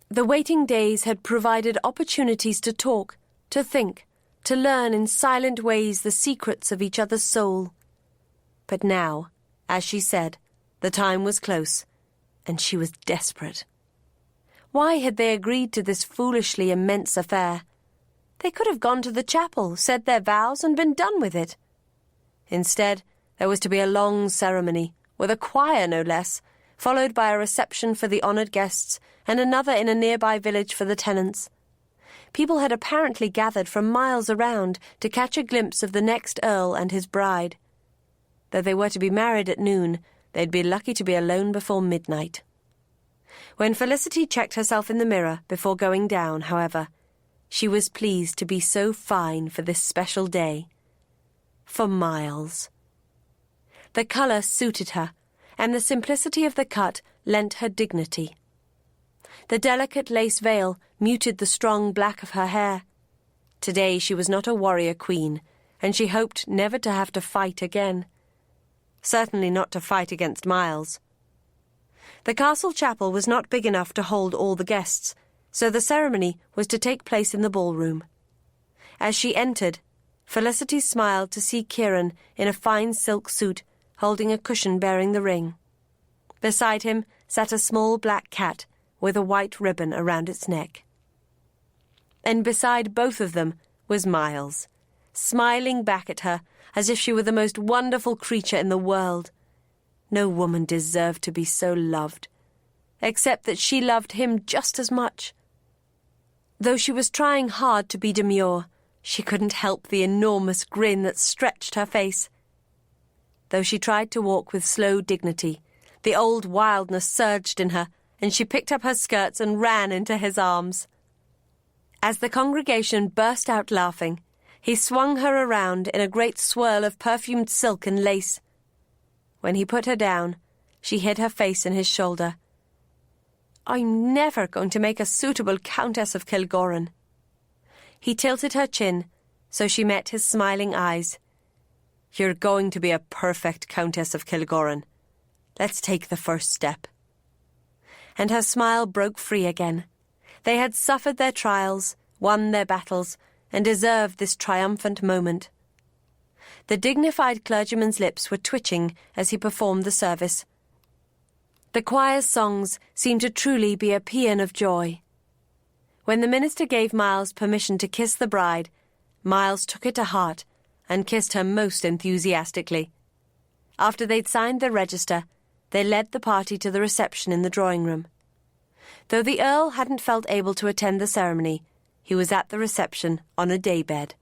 Speaker 4: The waiting days had provided opportunities to talk, to think, to learn in silent ways the secrets of each other's soul. But now, as she said, the time was close, and she was desperate. Why had they agreed to this foolishly immense affair? They could have gone to the chapel, said their vows, and been done with it. Instead, there was to be a long ceremony, with a choir no less, followed by a reception for the honoured guests and another in a nearby village for the tenants. People had apparently gathered from miles around to catch a glimpse of the next Earl and his bride. Though they were to be married at noon, they'd be lucky to be alone before midnight. When Felicity checked herself in the mirror before going down, however, she was pleased to be so fine for this special day. For Miles. The colour suited her, and the simplicity of the cut lent her dignity. The delicate lace veil muted the strong black of her hair. Today she was not a warrior queen, and she hoped never to have to fight again. Certainly not to fight against Miles. The castle chapel was not big enough to hold all the guests, so the ceremony was to take place in the ballroom. As she entered, Felicity smiled to see Kieran in a fine silk suit, holding a cushion bearing the ring. Beside him sat a small black cat with a white ribbon around its neck. And beside both of them was Miles, smiling back at her as if she were the most wonderful creature in the world. No woman deserved to be so loved, except that she loved him just as much. Though she was trying hard to be demure, she couldn't help the enormous grin that stretched her face. Though she tried to walk with slow dignity, the old wildness surged in her, and she picked up her skirts and ran into his arms. As the congregation burst out laughing, he swung her around in a great swirl of perfumed silk and lace. When he put her down, she hid her face in his shoulder. "I'm never going to make a suitable Countess of Kilgorren." He tilted her chin, so she met his smiling eyes. "You're going to be a perfect Countess of Kilgorren. Let's take the first step." And her smile broke free again. They had suffered their trials, won their battles, and deserved this triumphant moment. The dignified clergyman's lips were twitching as he performed the service. The choir's songs seemed to truly be a paean of joy. When the minister gave Miles permission to kiss the bride, Miles took it to heart and kissed her most enthusiastically. After they'd signed the register, they led the party to the reception in the drawing-room. Though the Earl hadn't felt able to attend the ceremony, he was at the reception on a daybed.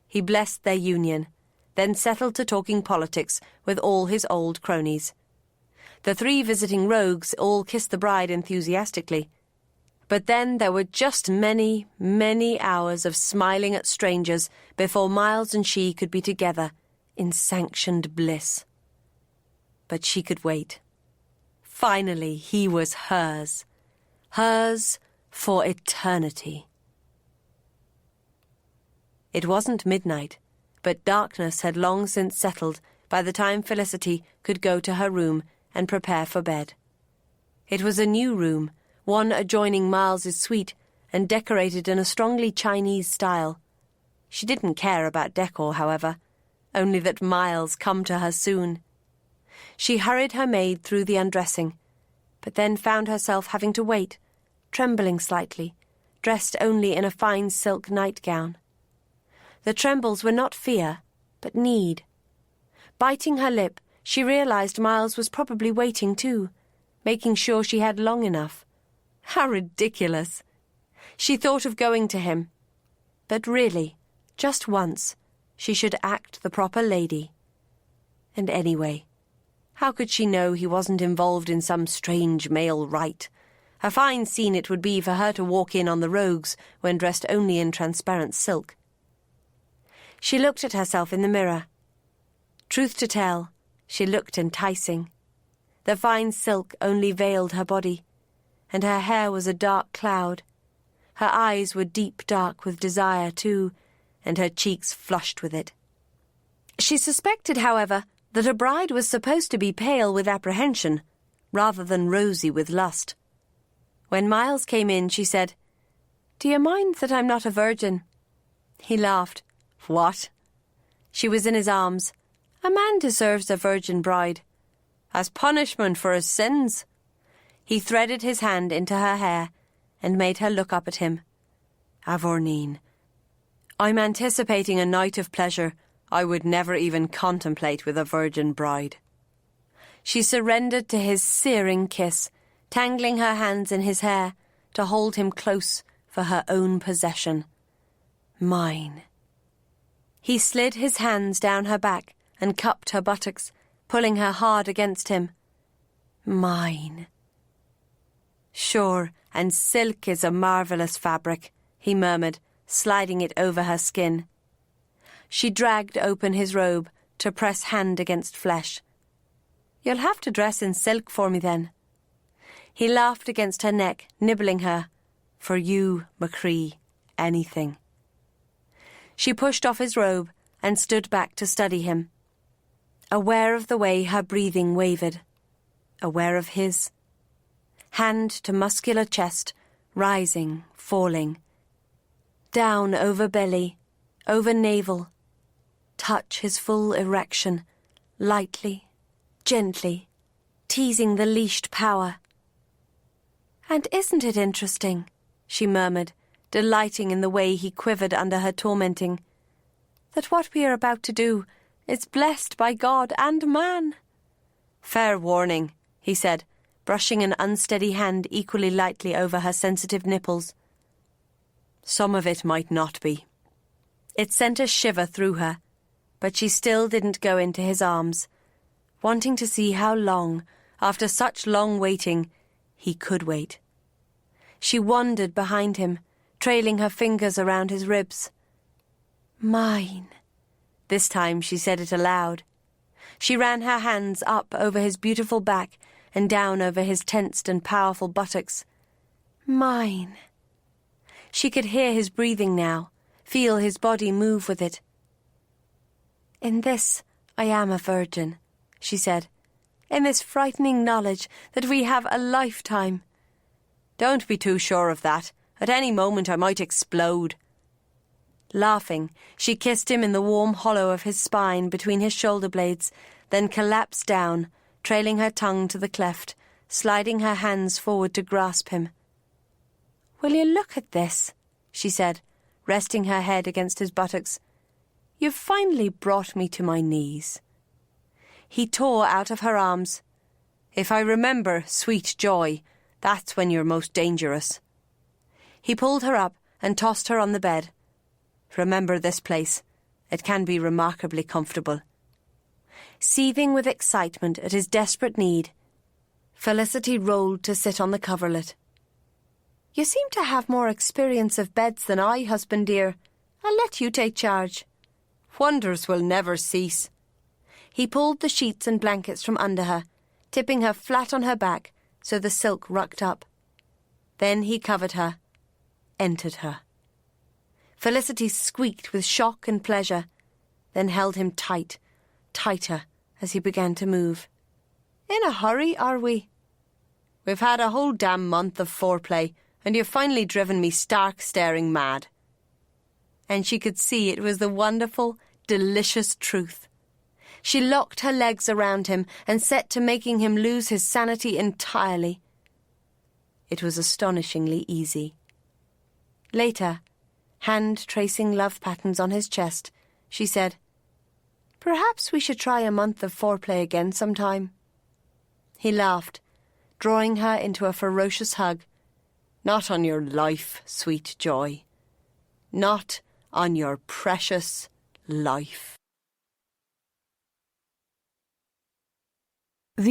Speaker 4: He blessed their union, then settled to talking politics with all his old cronies. The 3 visiting rogues all kissed the bride enthusiastically. But then there were just many, many hours of smiling at strangers before Miles and she could be together in sanctioned bliss. But she could wait. Finally, he was hers. Hers for eternity. It wasn't midnight, but darkness had long since settled by the time Felicity could go to her room and prepare for bed. It was a new room, one adjoining Miles's suite, and decorated in a strongly Chinese style. She didn't care about decor, however, only that Miles come to her soon. She hurried her maid through the undressing, but then found herself having to wait, trembling slightly, dressed only in a fine silk nightgown. The trembles were not fear, but need. Biting her lip, she realized Miles was probably waiting too, making sure she had long enough. How ridiculous! She thought of going to him. But really, just once, she should act the proper lady. And anyway, how could she know he wasn't involved in some strange male rite? A fine scene it would be for her to walk in on the rogues when dressed only in transparent silk. She looked at herself in the mirror. Truth to tell, she looked enticing. The fine silk only veiled her body, and her hair was a dark cloud. Her eyes were deep dark with desire, too, and her cheeks flushed with it. She suspected, however, that a bride was supposed to be pale with apprehension, rather than rosy with lust. When Miles came in, she said, "Do you mind that I'm not a virgin?" He laughed. "What?" She was in his arms. "A man deserves a virgin bride. As punishment for his sins." He threaded his hand into her hair and made her look up at him. "Avorneen, I'm anticipating a night of pleasure I would never even contemplate with a virgin bride." She surrendered to his searing kiss, tangling her hands in his hair to hold him close
Speaker 2: for her own possession. Mine. He slid his hands down her back and cupped her buttocks, pulling her hard against him. Mine. Sure, and silk is a marvellous fabric, he murmured, sliding it over her skin. She dragged open his robe to press hand against flesh. You'll have to dress in silk for me then. He laughed against her neck, nibbling her. For you, Machree, anything. She pushed off his robe and stood back to study him, aware of the way her breathing wavered, aware of his. Hand to muscular chest, rising, falling. Down over belly, over navel. Touch his full erection, lightly, gently, teasing the leashed power. And isn't it interesting, she murmured, delighting in the way he quivered under her tormenting, that what we are about to do is blessed by God and man? Fair warning, he said, brushing an unsteady hand equally lightly over her sensitive nipples. Some of it might not be. It sent a shiver through her, but she still didn't go into his arms, wanting to see how long, after such long waiting, he could wait. She wandered behind him, trailing her fingers around his ribs. Mine. This time she said it aloud. She ran her hands up over his beautiful back and down over his tensed and powerful buttocks. Mine. She could hear his breathing now, feel his body move with it. In this I am a virgin, she said, in this frightening knowledge that we have a lifetime. Don't be too sure of that. At any moment I might explode. Laughing, she kissed him in the warm hollow of his spine between his shoulder blades, then collapsed down, trailing her tongue to the cleft, sliding her hands forward to grasp him. Will you look at this? She said, resting her head against his buttocks. You've finally brought me to my knees. He tore out of her arms. If I remember, sweet joy, that's when you're most dangerous. He pulled her up and tossed her on the bed. Remember this place. It can be remarkably comfortable. Seething with excitement at his desperate need, Felicity rolled to sit on the coverlet. You seem to have more experience of beds than I, husband dear. I'll let you take charge. Wonders will never cease. He pulled the sheets and blankets from under her, tipping her flat on her back so the silk rucked up. Then he covered her, entered her. Felicity squeaked with shock and pleasure, then held him tight, tighter, as he began to move. In a hurry, are we? We've had a whole damn month of foreplay, and you've finally driven me stark staring mad. And she could see it was the wonderful, delicious truth. She locked her legs around him and set to making him lose his sanity entirely. It was astonishingly easy. Later, hand tracing love patterns on his chest, she said, Perhaps we should try a month of foreplay again sometime. He laughed, drawing her into a ferocious hug. Not on your life, sweet joy. Not on your precious life.